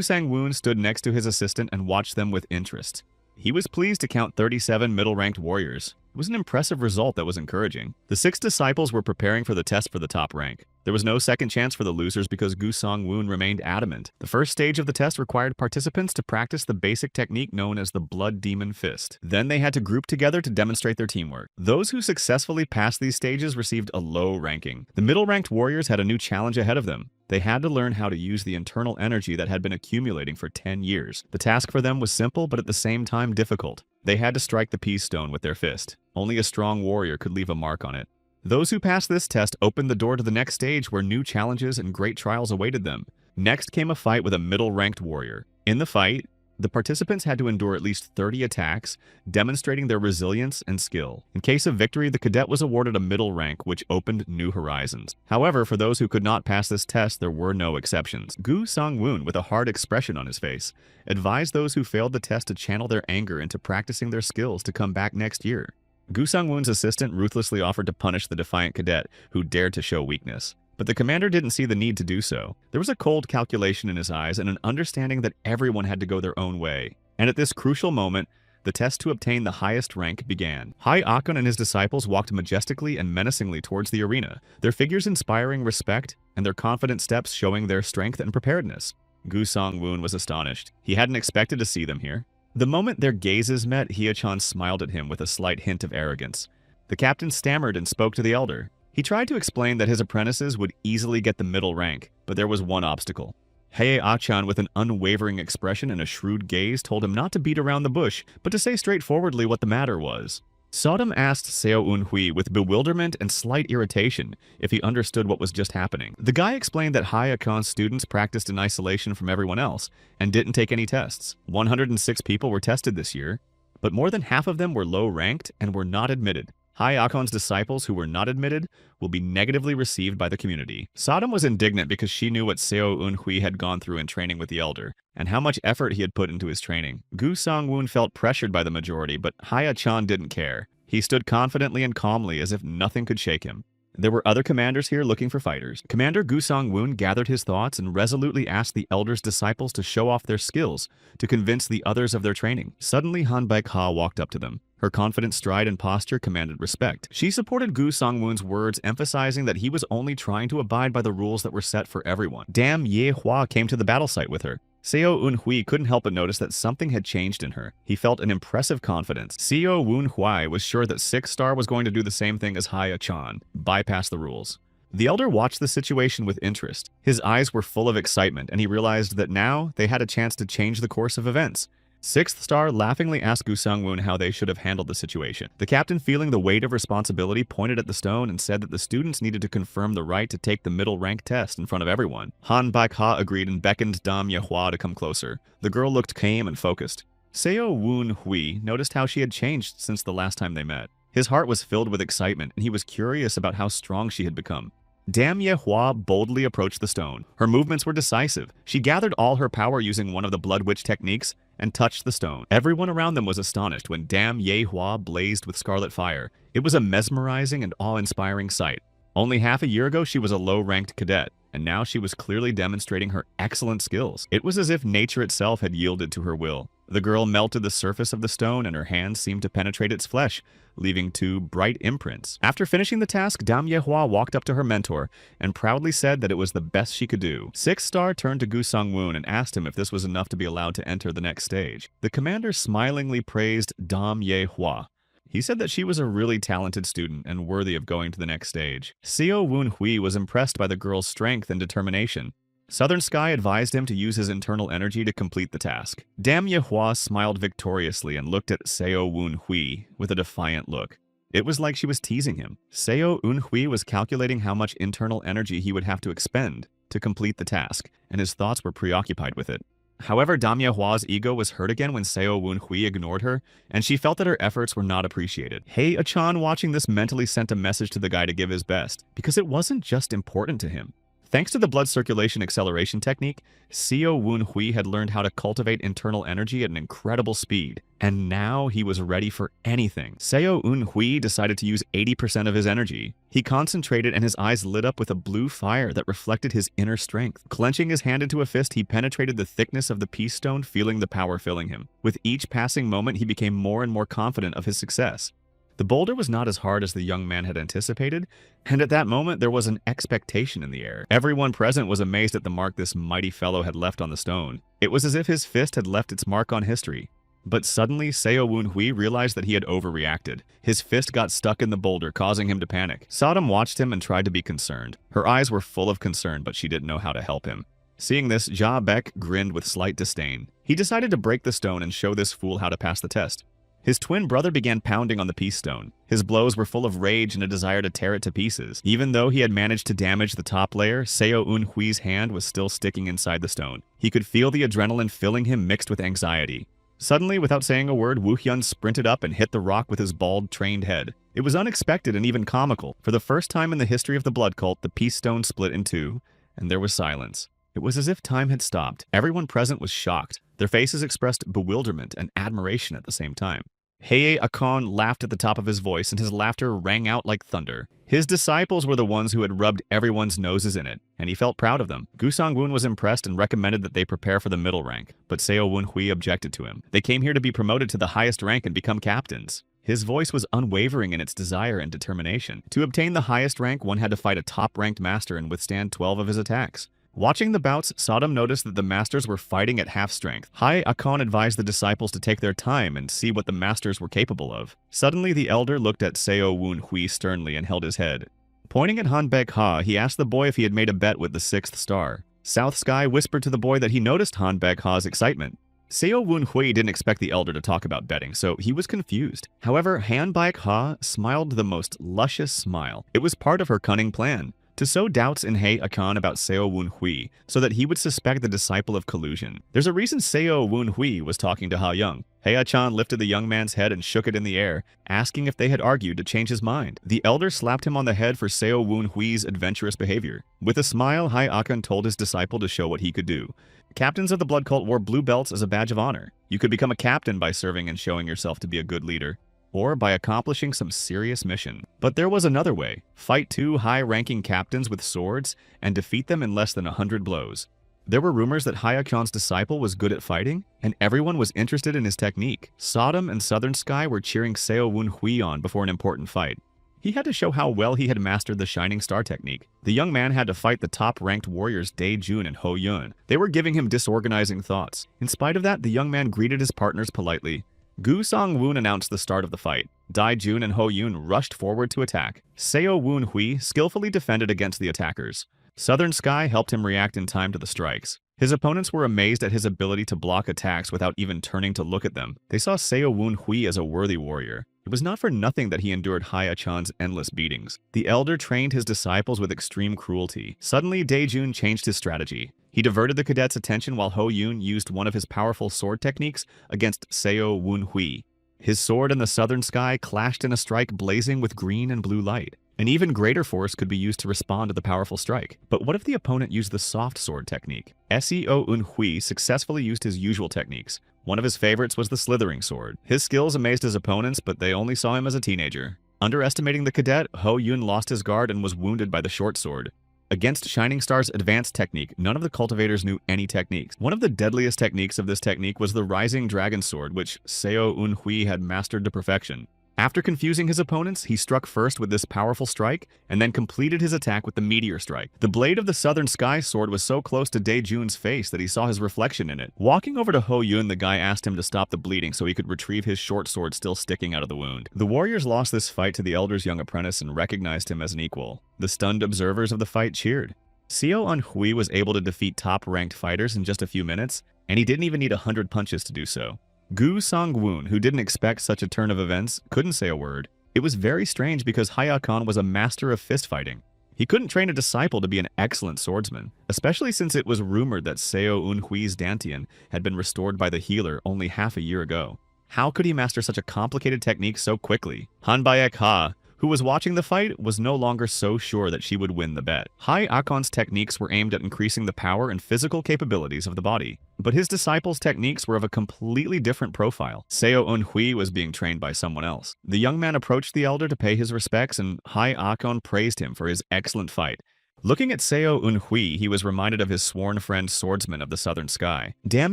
Sang-woon stood next to his assistant and watched them with interest. He was pleased to count 37 middle-ranked warriors. It was an impressive result that was encouraging. The 6 disciples were preparing for the test for the top rank. There was no second chance for the losers because Gu Sang-woon remained adamant. The first stage of the test required participants to practice the basic technique known as the Blood Demon Fist. Then they had to group together to demonstrate their teamwork. Those who successfully passed these stages received a low ranking. The middle-ranked warriors had a new challenge ahead of them. They had to learn how to use the internal energy that had been accumulating for 10 years. The task for them was simple, but at the same time difficult. They had to strike the peace stone with their fist. Only a strong warrior could leave a mark on it. Those who passed this test opened the door to the next stage where new challenges and great trials awaited them. Next came a fight with a middle-ranked warrior. In the fight, the participants had to endure at least 30 attacks, demonstrating their resilience and skill. In case of victory, the cadet was awarded a middle rank, which opened new horizons. However, for those who could not pass this test, there were no exceptions. Gu Sang-woon, with a hard expression on his face, advised those who failed the test to channel their anger into practicing their skills to come back next year. Gu Sang-woon's assistant ruthlessly offered to punish the defiant cadet who dared to show weakness. But the commander didn't see the need to do so. There was a cold calculation in his eyes and an understanding that everyone had to go their own way. And at this crucial moment, The test to obtain the highest rank began. Hai Akon and his disciples walked majestically and menacingly towards the arena, their figures inspiring respect and their confident steps showing their strength and preparedness. Gu Song-woon was astonished. He hadn't expected to see them here. The moment their gazes met, Hye-chan smiled at him with a slight hint of arrogance. The captain stammered and spoke to the elder. He tried to explain that his apprentices would easily get the middle rank, but there was one obstacle. Hye-chan, with an unwavering expression and a shrewd gaze, told him not to beat around the bush, but to say straightforwardly what the matter was. Sodom asked Seo Un-hui with bewilderment and slight irritation if he understood what was just happening. The guy explained that Hye-chan's students practiced in isolation from everyone else and didn't take any tests. 106 people were tested this year, but more than half of them were low-ranked and were not admitted. Hye-chan's disciples who were not admitted will be negatively received by the community. Sodom was indignant because she knew what Seo Un-hui had gone through in training with the elder, and how much effort he had put into his training. Gu Song-woon felt pressured by the majority, but Hye-chan didn't care. He stood confidently and calmly as if nothing could shake him. There were other commanders here looking for fighters. Commander Gu Song-woon gathered his thoughts and resolutely asked the elder's disciples to show off their skills, to convince the others of their training. Suddenly, Han Baek-ha walked up to them. Her confident stride and posture commanded respect. She supported Gu Song-woon's words, emphasizing that he was only trying to abide by the rules that were set for everyone. Dam Ye-hwa came to the battle site with her. Seo Un-hui couldn't help but notice that something had changed in her. He felt an impressive confidence. Seo Un-hui was sure that 6-star was going to do the same thing as Hye-chan, bypass the rules. The elder watched the situation with interest. His eyes were full of excitement, and he realized that now they had a chance to change the course of events. 6th Star laughingly asked Gu Song-woon how they should have handled the situation. The captain, feeling the weight of responsibility, pointed at the stone and said that the students needed to confirm the right to take the middle rank test in front of everyone. Han Baek-ha agreed and beckoned Dam Ye-hwa to come closer. The girl looked calm and focused. Seo Un-hui noticed how she had changed since the last time they met. His heart was filled with excitement, and he was curious about how strong she had become. Dam Ye-hwa boldly approached the stone. Her movements were decisive. She gathered all her power using one of the Blood Witch techniques and touched the stone. Everyone around them was astonished when Dam Ye-hwa blazed with scarlet fire. It was a mesmerizing and awe-inspiring sight. Only half a year ago, she was a low-ranked cadet, and now she was clearly demonstrating her excellent skills. It was as if nature itself had yielded to her will. The girl melted the surface of the stone, and her hands seemed to penetrate its flesh, leaving 2 bright imprints. After finishing the task, Dam Ye-hwa walked up to her mentor and proudly said that it was the best she could do. 6th Star turned to Gu Song-woon and asked him if this was enough to be allowed to enter the next stage. The commander smilingly praised Dam Ye-hwa. He said that she was a really talented student and worthy of going to the next stage. Seo Un-hui was impressed by the girl's strength and determination. Southern Sky advised him to use his internal energy to complete the task. Dam Ye-hwa smiled victoriously and looked at Seo Un-hui with a defiant look. It was like she was teasing him. Seo Un-hui was calculating how much internal energy he would have to expend to complete the task, and his thoughts were preoccupied with it. However, Dam Ye-hwa's ego was hurt again when Seo Un-hui ignored her, and she felt that her efforts were not appreciated. Hye-chan, watching this, mentally sent a message to the guy to give his best, because it wasn't just important to him. Thanks to the blood circulation acceleration technique, Seo Un-hui had learned how to cultivate internal energy at an incredible speed, and now he was ready for anything. Seo Un-hui decided to use 80% of his energy. He concentrated and his eyes lit up with a blue fire that reflected his inner strength. Clenching his hand into a fist, he penetrated the thickness of the peace stone, feeling the power filling him. With each passing moment, he became more and more confident of his success. The boulder was not as hard as the young man had anticipated, and at that moment there was an expectation in the air. Everyone present was amazed at the mark this mighty fellow had left on the stone. It was as if his fist had left its mark on history. But suddenly, Seo Un-hui realized that he had overreacted. His fist got stuck in the boulder, causing him to panic. Sodom watched him and tried to be concerned. Her eyes were full of concern, but she didn't know how to help him. Seeing this, Ja Baek grinned with slight disdain. He decided to break the stone and show this fool how to pass the test. His twin brother began pounding on the peace stone. His blows were full of rage and a desire to tear it to pieces. Even though he had managed to damage the top layer, Seo Un-hui's hand was still sticking inside the stone. He could feel the adrenaline filling him mixed with anxiety. Suddenly, without saying a word, Woo-hyun sprinted up and hit the rock with his bald, trained head. It was unexpected and even comical. For the first time in the history of the blood cult, the peace stone split in 2, and there was silence. It was as if time had stopped. Everyone present was shocked. Their faces expressed bewilderment and admiration at the same time. Heye Akon laughed at the top of his voice, and his laughter rang out like thunder. His disciples were the ones who had rubbed everyone's noses in it, and he felt proud of them. Gu Songwon was impressed and recommended that they prepare for the middle rank, but Seo Wunhui objected to him. They came here to be promoted to the highest rank and become captains. His voice was unwavering in its desire and determination. To obtain the highest rank, one had to fight a top-ranked master and withstand 12 of his attacks. Watching the bouts, Sodom noticed that the masters were fighting at half strength. Hai Akon advised the disciples to take their time and see what the masters were capable of. Suddenly, the elder looked at Seo Wunhui sternly and held his head. Pointing at Han Baek Ha, he asked the boy if he had made a bet with the 6th star. South Sky whispered to the boy that he noticed Han Baek Ha's excitement. Seo Wunhui didn't expect the elder to talk about betting, so he was confused. However, Han Baek Ha smiled the most luscious smile. It was part of her cunning plan to sow doubts in Hei Akan about Seo Wunhui so that he would suspect the disciple of collusion. There's a reason Seo Wunhui was talking to Ha Young. Hei Achan lifted the young man's head and shook it in the air, asking if they had argued to change his mind. The elder slapped him on the head for Seo Wunhui's adventurous behavior. With a smile, Hei Akan told his disciple to show what he could do. Captains of the blood cult wore blue belts as a badge of honor. You could become a captain by serving and showing yourself to be a good leader, or by accomplishing some serious mission. But there was another way. Fight 2 high-ranking captains with swords and defeat them in less than 100 blows. There were rumors that Hayakon's disciple was good at fighting, and everyone was interested in his technique. Sodom and Southern Sky were cheering Seo Wunhui on before an important fight. He had to show how well he had mastered the Shining Star technique. The young man had to fight the top-ranked warriors Dae Jun and Ho Yun. They were giving him disorganizing thoughts. In spite of that, the young man greeted his partners politely. Gu Song-woon announced the start of the fight. Dae Jun and Ho Yun rushed forward to attack. Seo Wunhui skillfully defended against the attackers. Southern Sky helped him react in time to the strikes. His opponents were amazed at his ability to block attacks without even turning to look at them. They saw Seo Wunhui as a worthy warrior. It was not for nothing that he endured Haya-chan's endless beatings. The elder trained his disciples with extreme cruelty. Suddenly, Dae Jun changed his strategy. He diverted the cadets' attention while Ho Yun used one of his powerful sword techniques against Seo Wunhui. His sword and the Southern Sky clashed in a strike blazing with green and blue light. An even greater force could be used to respond to the powerful strike. But what if the opponent used the soft sword technique? Seo Wunhui successfully used his usual techniques. One of his favorites was the slithering sword. His skills amazed his opponents, but they only saw him as a teenager. Underestimating the cadet, Ho Yun lost his guard and was wounded by the short sword. Against Shining Star's advanced technique, none of the cultivators knew any techniques. One of the deadliest techniques of this technique was the Rising Dragon Sword, which Seo Wunhui had mastered to perfection. After confusing his opponents, he struck first with this powerful strike, and then completed his attack with the Meteor Strike. The blade of the Southern Sky sword was so close to Dae Jun's face that he saw his reflection in it. Walking over to Ho Yun, the guy asked him to stop the bleeding so he could retrieve his short sword still sticking out of the wound. The warriors lost this fight to the elder's young apprentice and recognized him as an equal. The stunned observers of the fight cheered. Seo Wunhui was able to defeat top-ranked fighters in just a few minutes, and he didn't even need 100 punches to do so. Gu Song-woon, who didn't expect such a turn of events, couldn't say a word. It was very strange because Hayakan was a master of fist-fighting. He couldn't train a disciple to be an excellent swordsman, especially since it was rumored that Seo Wunhui's dantian had been restored by the healer only half a year ago. How could he master such a complicated technique so quickly? Han Baek Ha, who was watching the fight, was no longer so sure that she would win the bet. Hai Akon's techniques were aimed at increasing the power and physical capabilities of the body, but his disciples' techniques were of a completely different profile. Seo Wunhui was being trained by someone else. The young man approached the elder to pay his respects, and Hai Akon praised him for his excellent fight. Looking at Seo Wunhui, he was reminded of his sworn friend Swordsman of the Southern Sky. Dam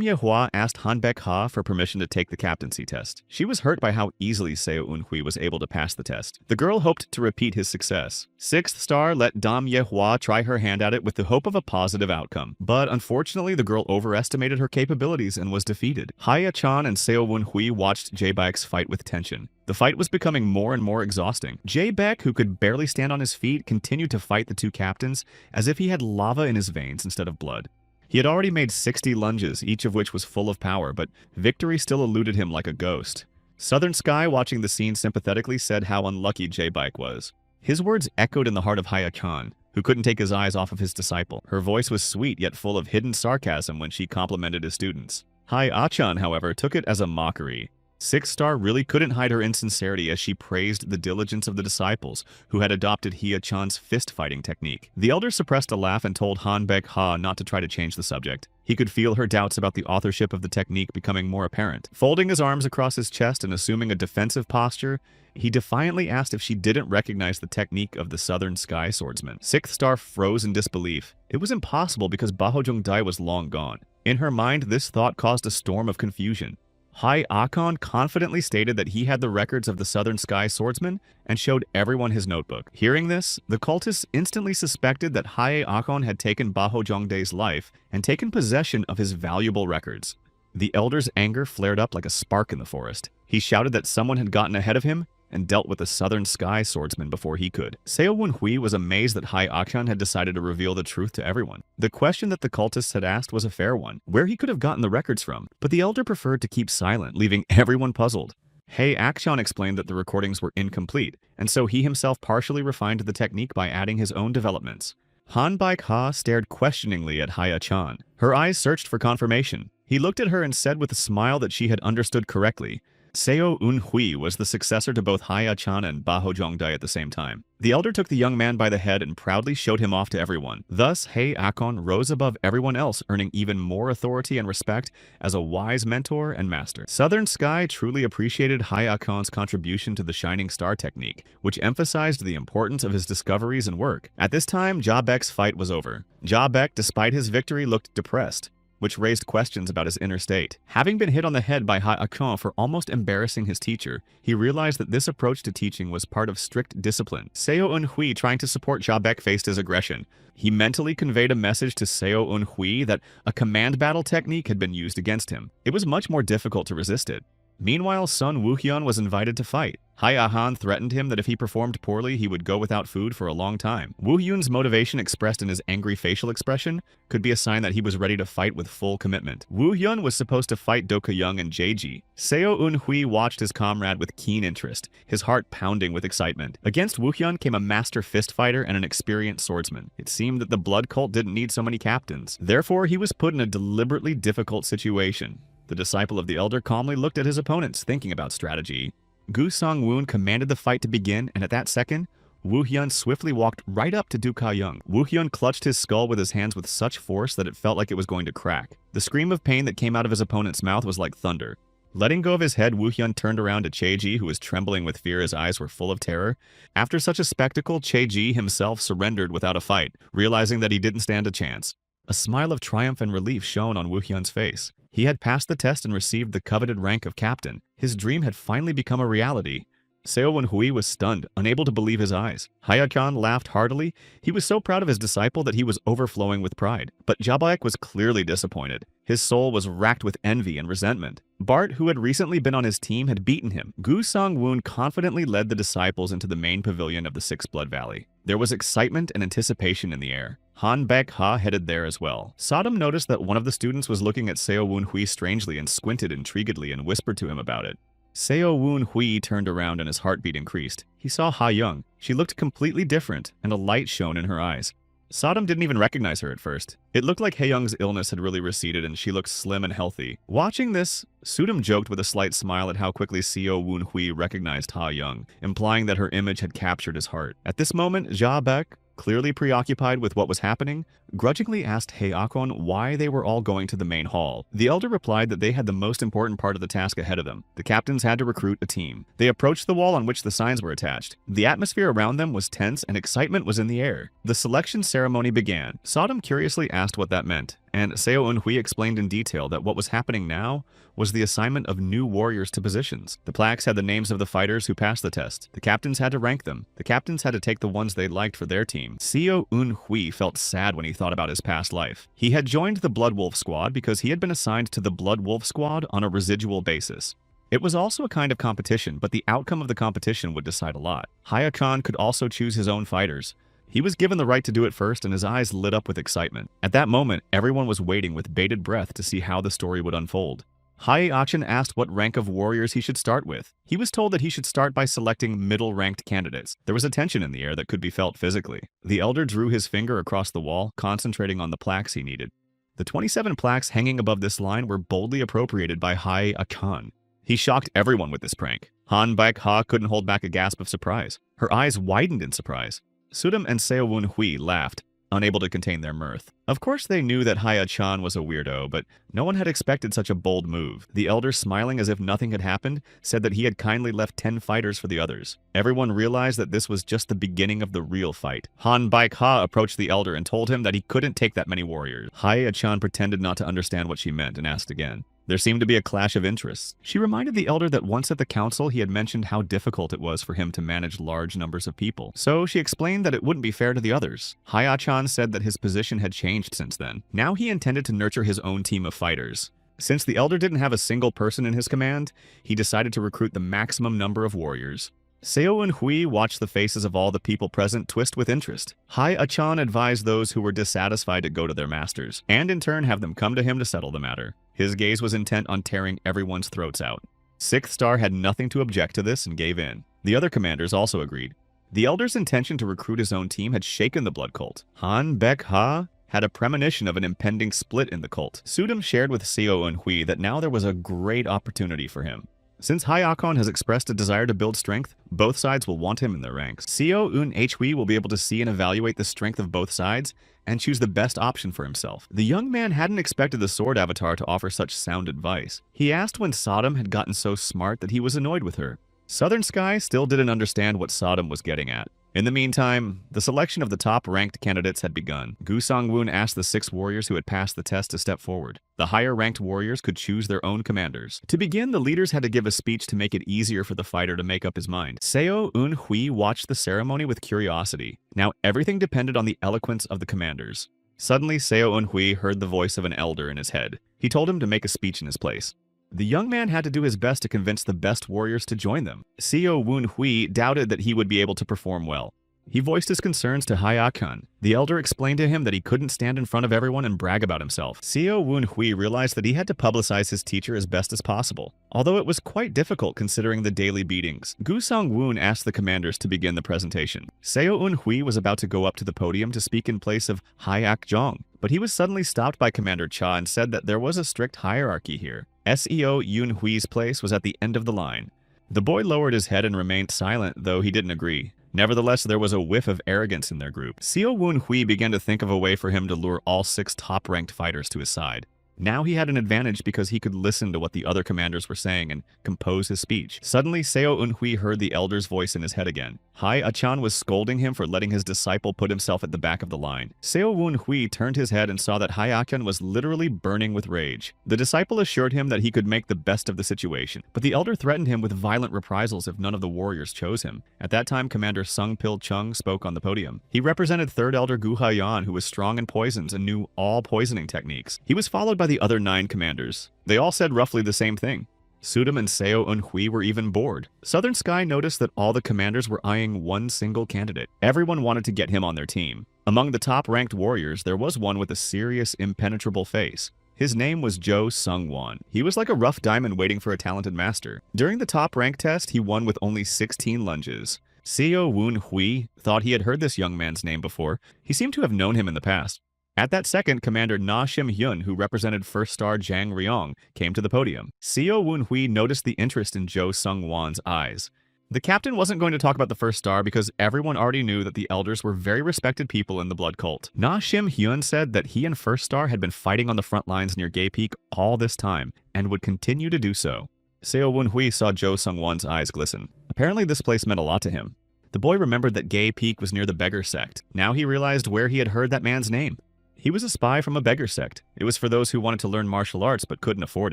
Yehua asked Han Baek Ha for permission to take the captaincy test. She was hurt by how easily Seo Wunhui was able to pass the test. The girl hoped to repeat his success. 6th Star let Dam Yehua try her hand at it with the hope of a positive outcome. But unfortunately, the girl overestimated her capabilities and was defeated. Haya-chan and Seo Wunhui watched Jae-baek's fight with tension. The fight was becoming more and more exhausting. Jae-baek, who could barely stand on his feet, continued to fight the two captains as if he had lava in his veins instead of blood. He had already made 60 lunges, each of which was full of power, but victory still eluded him like a ghost. Southern Sky, watching the scene sympathetically, said how unlucky Jae-baek was. His words echoed in the heart of Haya-chan, who couldn't take his eyes off of his disciple. Her voice was sweet yet full of hidden sarcasm when she complimented his students. Hai-achan, however, took it as a mockery. Sixth Star really couldn't hide her insincerity as she praised the diligence of the disciples who had adopted Hia-chan's fist-fighting technique. The elder suppressed a laugh and told Han Baek-ha not to try to change the subject. He could feel her doubts about the authorship of the technique becoming more apparent. Folding his arms across his chest and assuming a defensive posture, he defiantly asked if she didn't recognize the technique of the Southern Sky Swordsman. Sixth Star froze in disbelief. It was impossible because Bahojong Dai was long gone. In her mind, this thought caused a storm of confusion. Hai Akon confidently stated that he had the records of the Southern Sky Swordsman and showed everyone his notebook. Hearing this, the cultists instantly suspected that Hai Akon had taken Bahojong Dai's life and taken possession of his valuable records. The elder's anger flared up like a spark in the forest. He shouted that someone had gotten ahead of him and dealt with the Southern Sky Swordsman before he could. Seo Wun-hui was amazed that Hai Akon had decided to reveal the truth to everyone. The question that the cultists had asked was a fair one, where he could have gotten the records from, but the elder preferred to keep silent, leaving everyone puzzled. Hai Akon explained that the recordings were incomplete, and so he himself partially refined the technique by adding his own developments. Han Baek-ha stared questioningly at Hai Akon. Her eyes searched for confirmation. He looked at her and said with a smile that she had understood correctly. Seo Un-hui was the successor to both Hai Achan and Bahojong Dai at the same time. The elder took the young man by the head and proudly showed him off to everyone. Thus, Hai Akon rose above everyone else, earning even more authority and respect as a wise mentor and master. Southern Sky truly appreciated Hai Akon's contribution to the Shining Star technique, which emphasized the importance of his discoveries and work. At this time, Ja Baek's fight was over. Ja Baek, despite his victory, looked depressed, which raised questions about his inner state. Having been hit on the head by Hai Akon for almost embarrassing his teacher, he realized that this approach to teaching was part of strict discipline. Seo Un-hui, trying to support Ja Baek, faced his aggression. He mentally conveyed a message to Seo Un-hui that a command battle technique had been used against him. It was much more difficult to resist it. Meanwhile, Sun Woo-hyun was invited to fight. Hai Ahan threatened him that if he performed poorly, he would go without food for a long time. Woo-hyun's motivation, expressed in his angry facial expression, could be a sign that he was ready to fight with full commitment. Woo-hyun was supposed to fight Do-ka-young and Jae-ji. Seo Un-hui watched his comrade with keen interest, his heart pounding with excitement. Against Woo-hyun came a master fist fighter and an experienced swordsman. It seemed that the blood cult didn't need so many captains. Therefore, he was put in a deliberately difficult situation. The disciple of the elder calmly looked at his opponents, thinking about strategy. Gu Song-woon commanded the fight to begin, and at that second, Woo-hyun swiftly walked right up to Do-ka-young. Woo-hyun clutched his skull with his hands with such force that it felt like it was going to crack. The scream of pain that came out of his opponent's mouth was like thunder. Letting go of his head, Woo-hyun turned around to Chae-ji, who was trembling with fear. His eyes were full of terror. After such a spectacle, Chae-ji himself surrendered without a fight, realizing that he didn't stand a chance. A smile of triumph and relief shone on Woo-hyun's face. He had passed the test and received the coveted rank of captain. His dream had finally become a reality. Seo Won-hui was stunned, unable to believe his eyes. Hai Akon laughed heartily. He was so proud of his disciple that he was overflowing with pride. But Ja Baek was clearly disappointed. His soul was racked with envy and resentment. Bart, who had recently been on his team, had beaten him. Gu Song-woon confidently led the disciples into the main pavilion of the Six Blood Valley. There was excitement and anticipation in the air. Han Baek-ha headed there as well. Sodom noticed that one of the students was looking at Seo Won-hui strangely and squinted intriguedly and whispered to him about it. Seo Won-hui turned around and his heartbeat increased. He saw Ha-young. She looked completely different, and a light shone in her eyes. Sodom didn't even recognize her at first. It looked like Ha-young's illness had really receded and she looked slim and healthy. Watching this, Sudam joked with a slight smile at how quickly Seo Won-hui recognized Ha-young, implying that her image had captured his heart. At this moment, Ja Baek, clearly preoccupied with what was happening, grudgingly asked Hai Akon why they were all going to the main hall. The elder replied that they had the most important part of the task ahead of them. The captains had to recruit a team. They approached the wall on which the signs were attached. The atmosphere around them was tense and excitement was in the air. The selection ceremony began. Sodom curiously asked what that meant, and Seo Un-hui explained in detail that what was happening now was the assignment of new warriors to positions. The plaques had the names of the fighters who passed the test. The captains had to rank them. The captains had to take the ones they liked for their team. Seo Un-hui felt sad when he thought about his past life. He had joined the Blood Wolf Squad because he had been assigned to the Blood Wolf Squad on a residual basis. It was also a kind of competition, but the outcome of the competition would decide a lot. Hai Akon could also choose his own fighters. He was given the right to do it first, and his eyes lit up with excitement. At that moment, everyone was waiting with bated breath to see how the story would unfold. Hai Achan asked what rank of warriors he should start with. He was told that he should start by selecting middle-ranked candidates. There was a tension in the air that could be felt physically. The elder drew his finger across the wall, concentrating on the plaques he needed. The 27 plaques hanging above this line were boldly appropriated by Hai Akhan. He shocked everyone with this prank. Han Baek-ha couldn't hold back a gasp of surprise. Her eyes widened in surprise. Sudam and Seo Woon-hui laughed, unable to contain their mirth. Of course they knew that Haya-chan was a weirdo, but no one had expected such a bold move. The elder, smiling as if nothing had happened, said that he had kindly left 10 fighters for the others. Everyone realized that this was just the beginning of the real fight. Han Baek-ha approached the elder and told him that he couldn't take that many warriors. Haya-chan pretended not to understand what she meant and asked again. There seemed to be a clash of interests. She reminded the elder that once at the council he had mentioned how difficult it was for him to manage large numbers of people. So she explained that it wouldn't be fair to the others. Haya-chan said that his position had changed since then. Now he intended to nurture his own team of fighters. Since the elder didn't have a single person in his command, he decided to recruit the maximum number of warriors. Seo and Hui watched the faces of all the people present twist with interest. Hai-chan advised those who were dissatisfied to go to their masters, and in turn have them come to him to settle the matter. His gaze was intent on tearing everyone's throats out. Sixth Star had nothing to object to this and gave in. The other commanders also agreed. The elder's intention to recruit his own team had shaken the blood cult. Han Baek-ha had a premonition of an impending split in the cult. Sudam shared with Seo and Hui that now there was a great opportunity for him. Since Hayakon has expressed a desire to build strength, both sides will want him in their ranks. Seo Un Hui will be able to see and evaluate the strength of both sides and choose the best option for himself. The young man hadn't expected the sword avatar to offer such sound advice. He asked when Sodom had gotten so smart that he was annoyed with her. Southern Sky still didn't understand what Sodom was getting at. In the meantime, the selection of the top-ranked candidates had begun. Gu Sang-woon asked the 6 warriors who had passed the test to step forward. The higher-ranked warriors could choose their own commanders. To begin, the leaders had to give a speech to make it easier for the fighter to make up his mind. Seo Un Hui watched the ceremony with curiosity. Now everything depended on the eloquence of the commanders. Suddenly, Seo Un Hui heard the voice of an elder in his head. He told him to make a speech in his place. The young man had to do his best to convince the best warriors to join them. Seo Woon Hui doubted that he would be able to perform well. He voiced his concerns to Hayakon. The elder explained to him that he couldn't stand in front of everyone and brag about himself. Seo Woon Hui realized that he had to publicize his teacher as best as possible, although it was quite difficult considering the daily beatings. Gu Sang-woon asked the commanders to begin the presentation. Seo Un Hui was about to go up to the podium to speak in place of Hyak Jong, but he was suddenly stopped by Commander Cha and said that there was a strict hierarchy here. Seo Yoon Hui's place was at the end of the line. The boy lowered his head and remained silent, though he didn't agree. Nevertheless, there was a whiff of arrogance in their group. Seo Woon Hui began to think of a way for him to lure all 6 top-ranked fighters to his side. Now he had an advantage because he could listen to what the other commanders were saying and compose his speech. Suddenly, Seo Un Hui heard the elder's voice in his head again. Hai-chan was scolding him for letting his disciple put himself at the back of the line. Seo Woon Hui turned his head and saw that Hai-chan was literally burning with rage. The disciple assured him that he could make the best of the situation, but the elder threatened him with violent reprisals if none of the warriors chose him. At that time, Commander Sung Pil Chung spoke on the podium. He represented 3rd Elder Gu Haiyan, who was strong in poisons and knew all poisoning techniques. He was followed by the other 9 commanders. They all said roughly the same thing. Sudam and Seo Un Hui were even bored. Southern Sky noticed that all the commanders were eyeing one single candidate. Everyone wanted to get him on their team. Among the top-ranked warriors, there was one with a serious, impenetrable face. His name was Jo Sung-won. He was like a rough diamond waiting for a talented master. During the top-rank test, he won with only 16 lunges. Seo Woon Hui thought he had heard this young man's name before. He seemed to have known him in the past. At that second, Commander Na Shim-hyun, who represented 1st Star Jang Ryong, came to the podium. Seo Woon Hui noticed the interest in Jo Sung-won's eyes. The captain wasn't going to talk about the 1st Star because everyone already knew that the elders were very respected people in the Blood Cult. Na Shim-hyun said that he and 1st Star had been fighting on the front lines near Gay Peak all this time, and would continue to do so. Seo Woon Hui saw Jo Sung-won's eyes glisten. Apparently this place meant a lot to him. The boy remembered that Gay Peak was near the beggar sect. Now he realized where he had heard that man's name. He was a spy from a beggar sect. It was for those who wanted to learn martial arts but couldn't afford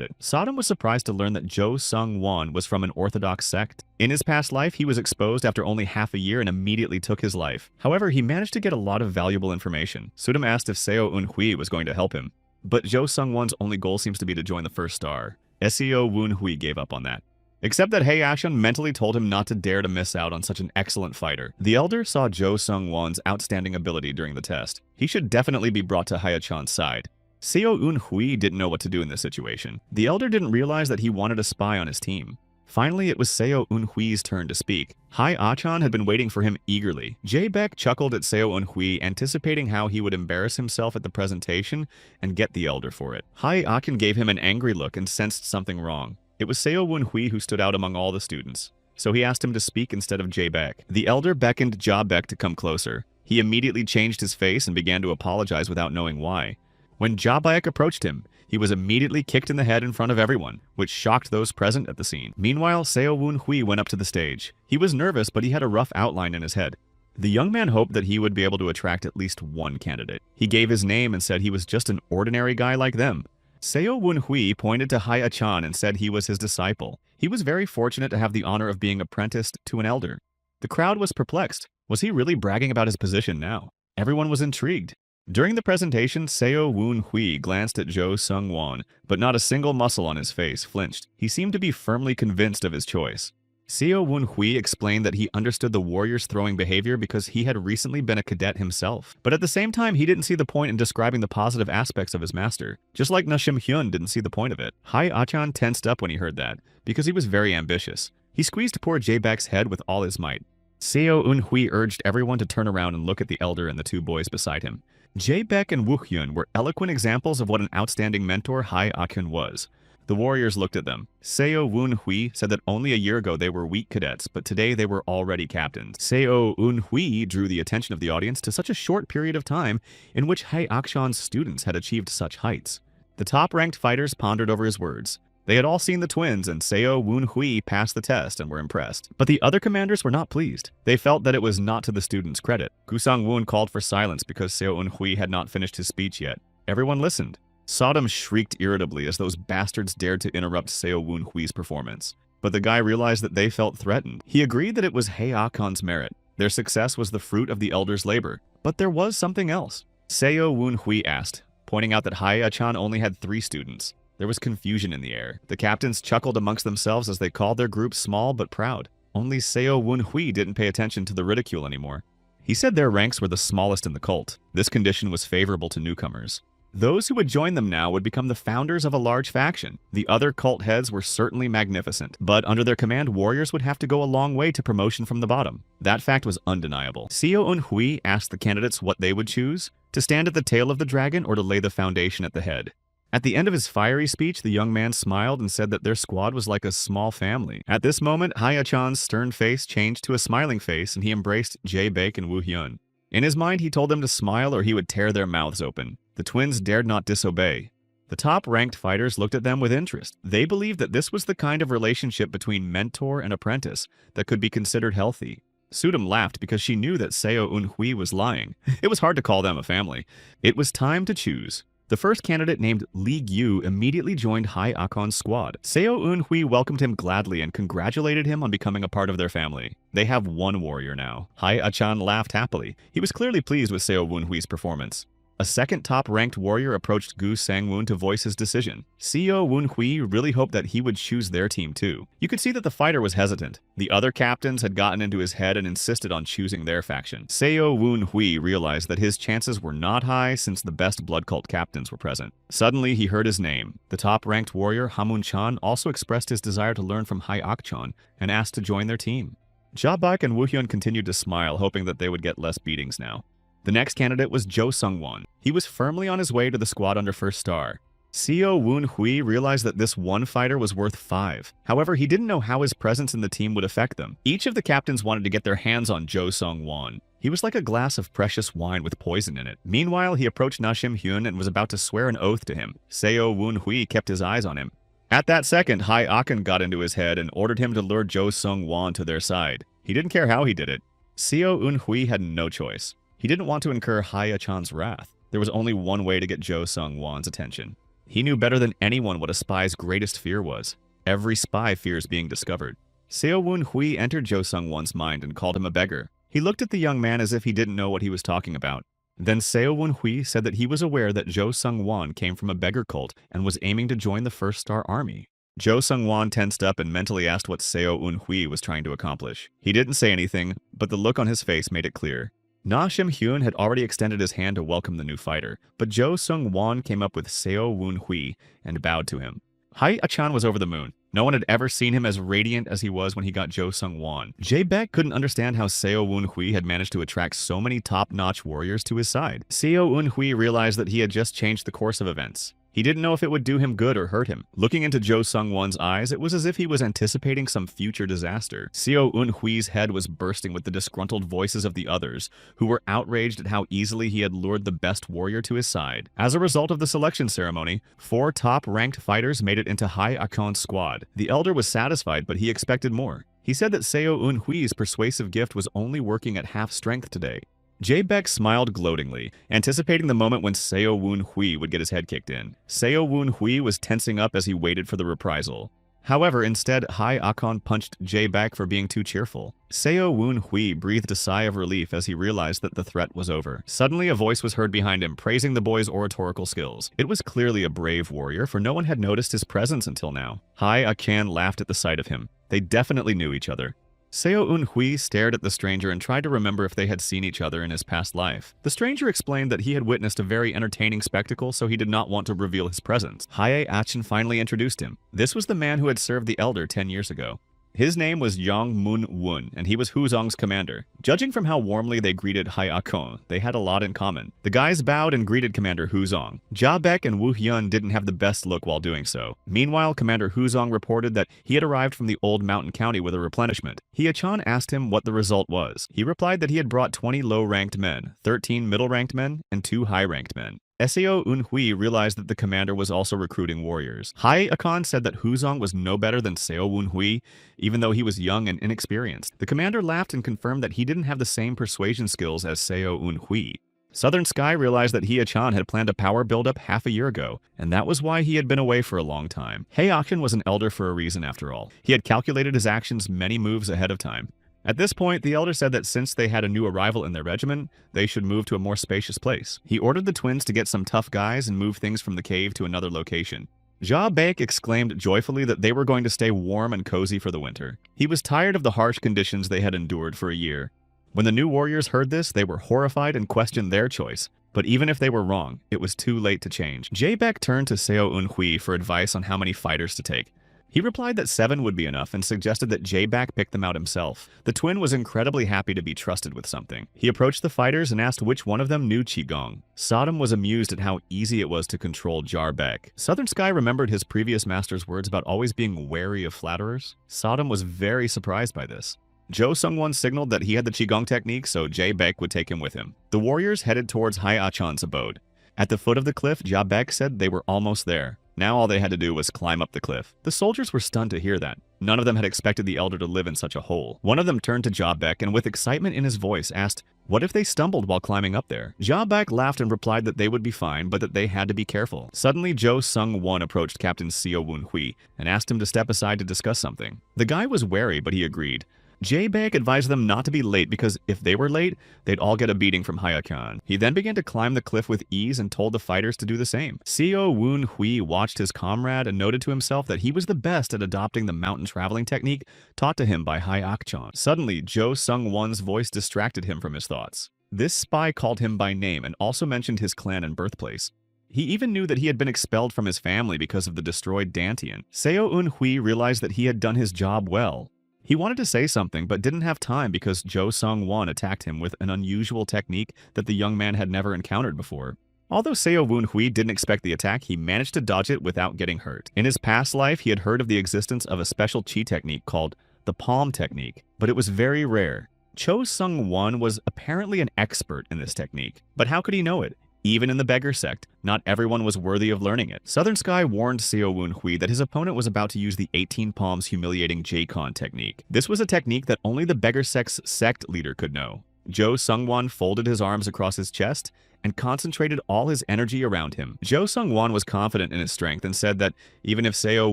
it. Sodom was surprised to learn that Jo Sung-won was from an orthodox sect. In his past life, he was exposed after only half a year and immediately took his life. However, he managed to get a lot of valuable information. Sudam asked if Seo Un Hui was going to help him. But Jo Sung-won's only goal seems to be to join the 1st Star. Seo Woon Hui gave up on that. Except that Hae-Ashun mentally told him not to dare to miss out on such an excellent fighter. The elder saw Jo Sung-won's outstanding ability during the test. He should definitely be brought to Hae-chan's side. Seo Un Hui didn't know what to do in this situation. The elder didn't realize that he wanted a spy on his team. Finally, it was Seo Un Hui's turn to speak. Hai-Achan had been waiting for him eagerly. Jae-beck chuckled at Seo Un Hui, anticipating how he would embarrass himself at the presentation and get the elder for it. Hai-Achan gave him an angry look and sensed something wrong. It was Seo Woon-hui who stood out among all the students, so he asked him to speak instead of Jae-baek. The elder beckoned Jae-baek to come closer. He immediately changed his face and began to apologize without knowing why. When Jae-baek approached him, he was immediately kicked in the head in front of everyone, which shocked those present at the scene. Meanwhile, Seo Woon-hui went up to the stage. He was nervous, but he had a rough outline in his head. The young man hoped that he would be able to attract at least one candidate. He gave his name and said he was just an ordinary guy like them. Seo Woon-hui pointed to Hai Ah-chan and said he was his disciple. He was very fortunate to have the honor of being apprenticed to an elder. The crowd was perplexed. Was he really bragging about his position now? Everyone was intrigued. During the presentation, Seo Woon-hui glanced at Jo Sung-won, but not a single muscle on his face flinched. He seemed to be firmly convinced of his choice. Seo Woon-hui explained that he understood the warrior's throwing behavior because he had recently been a cadet himself. But at the same time, he didn't see the point in describing the positive aspects of his master, just like Na Shim-hyun didn't see the point of it. Hai Ah-chan tensed up when he heard that, because he was very ambitious. He squeezed poor Jae-baek's head with all his might. Seo Woon-hui urged everyone to turn around and look at the elder and the two boys beside him. Jae-baek and Woo-hyun were eloquent examples of what an outstanding mentor Hai Ah-chan was. The warriors looked at them. Seo Woon-hui said that only a year ago they were weak cadets, but today they were already captains. Seo Woon-hui drew the attention of the audience to such a short period of time in which Hai Ah-chan's students had achieved such heights. The top-ranked fighters pondered over his words. They had all seen the twins, and Seo Woon-hui passed the test and were impressed. But the other commanders were not pleased. They felt that it was not to the students' credit. Gu Sang-woon called for silence because Seo Woon-hui had not finished his speech yet. Everyone listened. Sodom shrieked irritably as those bastards dared to interrupt Seo Woon-hui's performance. But the guy realized that they felt threatened. He agreed that it was Hai Ah-chan's merit. Their success was the fruit of the elder's labor. But there was something else. Seo Woon-hui asked, pointing out that Hai Ah-chan only had 3 students. There was confusion in the air. The captains chuckled amongst themselves as they called their group small but proud. Only Seo Woon-hui didn't pay attention to the ridicule anymore. He said their ranks were the smallest in the cult. This condition was favorable to newcomers. Those who would join them now would become the founders of a large faction. The other cult heads were certainly magnificent, but under their command, warriors would have to go a long way to promotion from the bottom. That fact was undeniable. Seo Woon-hui asked the candidates what they would choose, to stand at the tail of the dragon or to lay the foundation at the head. At the end of his fiery speech, the young man smiled and said that their squad was like a small family. At this moment, Hai Ah-chan's stern face changed to a smiling face and he embraced Jae-baek and Woo-hyun. In his mind, he told them to smile or he would tear their mouths open. The twins dared not disobey. The top-ranked fighters looked at them with interest. They believed that this was the kind of relationship between mentor and apprentice that could be considered healthy. Sudam laughed because she knew that Seo Woon-hui was lying. It was hard to call them a family. It was time to choose. The first candidate, named Lee Gyu, immediately joined Hai Ah-chan's squad. Seo Woon-hui welcomed him gladly and congratulated him on becoming a part of their family. They have one warrior now. Hai Ah-chan laughed happily. He was clearly pleased with Seo Woon-hui's performance. A second top-ranked warrior approached Gu Sang-woon to voice his decision. Seo Woon-hui really hoped that he would choose their team too. You could see that the fighter was hesitant. The other captains had gotten into his head and insisted on choosing their faction. Seo Woon-hui realized that his chances were not high since the best blood cult captains were present. Suddenly, he heard his name. The top-ranked warrior, Hamun-chan, also expressed his desire to learn from Hai Ah-chan and asked to join their team. Jae-baek and Woo-hyun continued to smile, hoping that they would get less beatings now. The next candidate was Jo Sung-won. He was firmly on his way to the squad under first star. Seo Woon-hui realized that this one fighter was worth 5. However, he didn't know how his presence in the team would affect them. Each of the captains wanted to get their hands on Jo Sung-won. He was like a glass of precious wine with poison in it. Meanwhile, he approached Na Shim-hyun and was about to swear an oath to him. Seo Woon-hui kept his eyes on him. At that second, Hai Ah-chan got into his head and ordered him to lure Jo Sung-won to their side. He didn't care how he did it. Seo Woon-hui had no choice. He didn't want to incur Hai Ah-chan's wrath. There was only one way to get Jo Sung-won's attention. He knew better than anyone what a spy's greatest fear was. Every spy fears being discovered. Seo Woon-hui entered Jo Sung-won's mind and called him a beggar. He looked at the young man as if he didn't know what he was talking about. Then Seo Woon-hui said that he was aware that Jo Sung-won came from a beggar cult and was aiming to join the First Star Army. Jo Sung-won tensed up and mentally asked what Seo Woon-hui was trying to accomplish. He didn't say anything, but the look on his face made it clear. Na Shim-hyun had already extended his hand to welcome the new fighter, but Jo Sung-won came up with Seo Woon-hui and bowed to him. Hai Ah-chan was over the moon. No one had ever seen him as radiant as he was when he got Jo Sung-won. Jae-baek couldn't understand how Seo Woon-hui had managed to attract so many top-notch warriors to his side. Seo Woon-hui realized that he had just changed the course of events. He didn't know if it would do him good or hurt him. Looking into Jo Sung-won's eyes, it was as if he was anticipating some future disaster. Seo Eun-hui's head was bursting with the disgruntled voices of the others, who were outraged at how easily he had lured the best warrior to his side. As a result of the selection ceremony, 4 top-ranked fighters made it into Hai Akon's squad. The elder was satisfied, but he expected more. He said that Seo Eun-hui's persuasive gift was only working at half strength today. Jae-baek smiled gloatingly, anticipating the moment when Seo Eun-hui would get his head kicked in. Seo Eun-hui was tensing up as he waited for the reprisal. However, instead, Hai Akon punched Jae-baek for being too cheerful. Seo Eun-hui breathed a sigh of relief as he realized that the threat was over. Suddenly, a voice was heard behind him, praising the boy's oratorical skills. It was clearly a brave warrior, for no one had noticed his presence until now. Hai Akan laughed at the sight of him. They definitely knew each other. Seo Eun-hui stared at the stranger and tried to remember if they had seen each other in his past life. The stranger explained that he had witnessed a very entertaining spectacle, so he did not want to reveal his presence. Hae Achin finally introduced him. This was the man who had served the elder 10 years ago. His name was Yang Moon-won, and he was Huzong's commander. Judging from how warmly they greeted Hai Akon, they had a lot in common. The guys bowed and greeted Commander Huzong. Jae-baek and Woo Hyun didn't have the best look while doing so. Meanwhile, Commander Huzong reported that he had arrived from the old mountain county with a replenishment. Hye-chan asked him what the result was. He replied that he had brought 20 low-ranked men, 13 middle-ranked men, and 2 high-ranked men. Seo Eun-hui realized that the commander was also recruiting warriors. Hai Akon said that Huzong was no better than Seo Eun-hui, even though he was young and inexperienced. The commander laughed and confirmed that he didn't have the same persuasion skills as Seo Eun-hui. Southern Sky realized that Hye-chan had planned a power buildup half a year ago, and that was why he had been away for a long time. Hae-akin was an elder for a reason after all. He had calculated his actions many moves ahead of time. At this point, the elder said that since they had a new arrival in their regiment, they should move to a more spacious place. He ordered the twins to get some tough guys and move things from the cave to another location. Jae-baek exclaimed joyfully that they were going to stay warm and cozy for the winter. He was tired of the harsh conditions they had endured for a year. When the new warriors heard this, they were horrified and questioned their choice. But even if they were wrong, it was too late to change. Jae-baek turned to Seo Eun-hui for advice on how many fighters to take. He replied that 7 would be enough and suggested that Jae-baek pick them out himself. The twin was incredibly happy to be trusted with something. He approached the fighters and asked which one of them knew Qigong. Sodom was amused at how easy it was to control Jae-baek. Southern Sky remembered his previous master's words about always being wary of flatterers. Sodom was very surprised by this. Jo Sung-won signaled that he had the Qigong technique, so Jae-baek would take him with him. The warriors headed towards Hai Achan's abode. At the foot of the cliff, Jae-baek said they were almost there. Now all they had to do was climb up the cliff. The soldiers were stunned to hear that. None of them had expected the elder to live in such a hole. One of them turned to Jae-baek and with excitement in his voice asked, what if they stumbled while climbing up there? Jae-baek laughed and replied that they would be fine, but that they had to be careful. Suddenly, Jo Sung-won approached Captain Seo Eun-hui and asked him to step aside to discuss something. The guy was wary, but he agreed. Jae-baek advised them not to be late because if they were late, they'd all get a beating from Hye-akan. He then began to climb the cliff with ease and told the fighters to do the same. Seo Eun-hui watched his comrade and noted to himself that he was the best at adopting the mountain traveling technique taught to him by Hai Akchan. Suddenly, Jo Sung-won's voice distracted him from his thoughts. This spy called him by name and also mentioned his clan and birthplace. He even knew that he had been expelled from his family because of the destroyed Dantian. Seo Eun-hui realized that he had done his job well. He wanted to say something, but didn't have time because Jo Sung-won attacked him with an unusual technique that the young man had never encountered before. Although Seo Eun-hui didn't expect the attack, he managed to dodge it without getting hurt. In his past life, he had heard of the existence of a special chi technique called the palm technique, but it was very rare. Cho Sung-won was apparently an expert in this technique, but how could he know it? Even in the beggar sect, not everyone was worthy of learning it. Southern Sky warned Seo Eun-hui that his opponent was about to use the 18 palms humiliating J-Con technique. This was a technique that only the beggar sect's sect leader could know. Jo Sung-won folded his arms across his chest and concentrated all his energy around him. Jo Sung-won was confident in his strength and said that even if Seo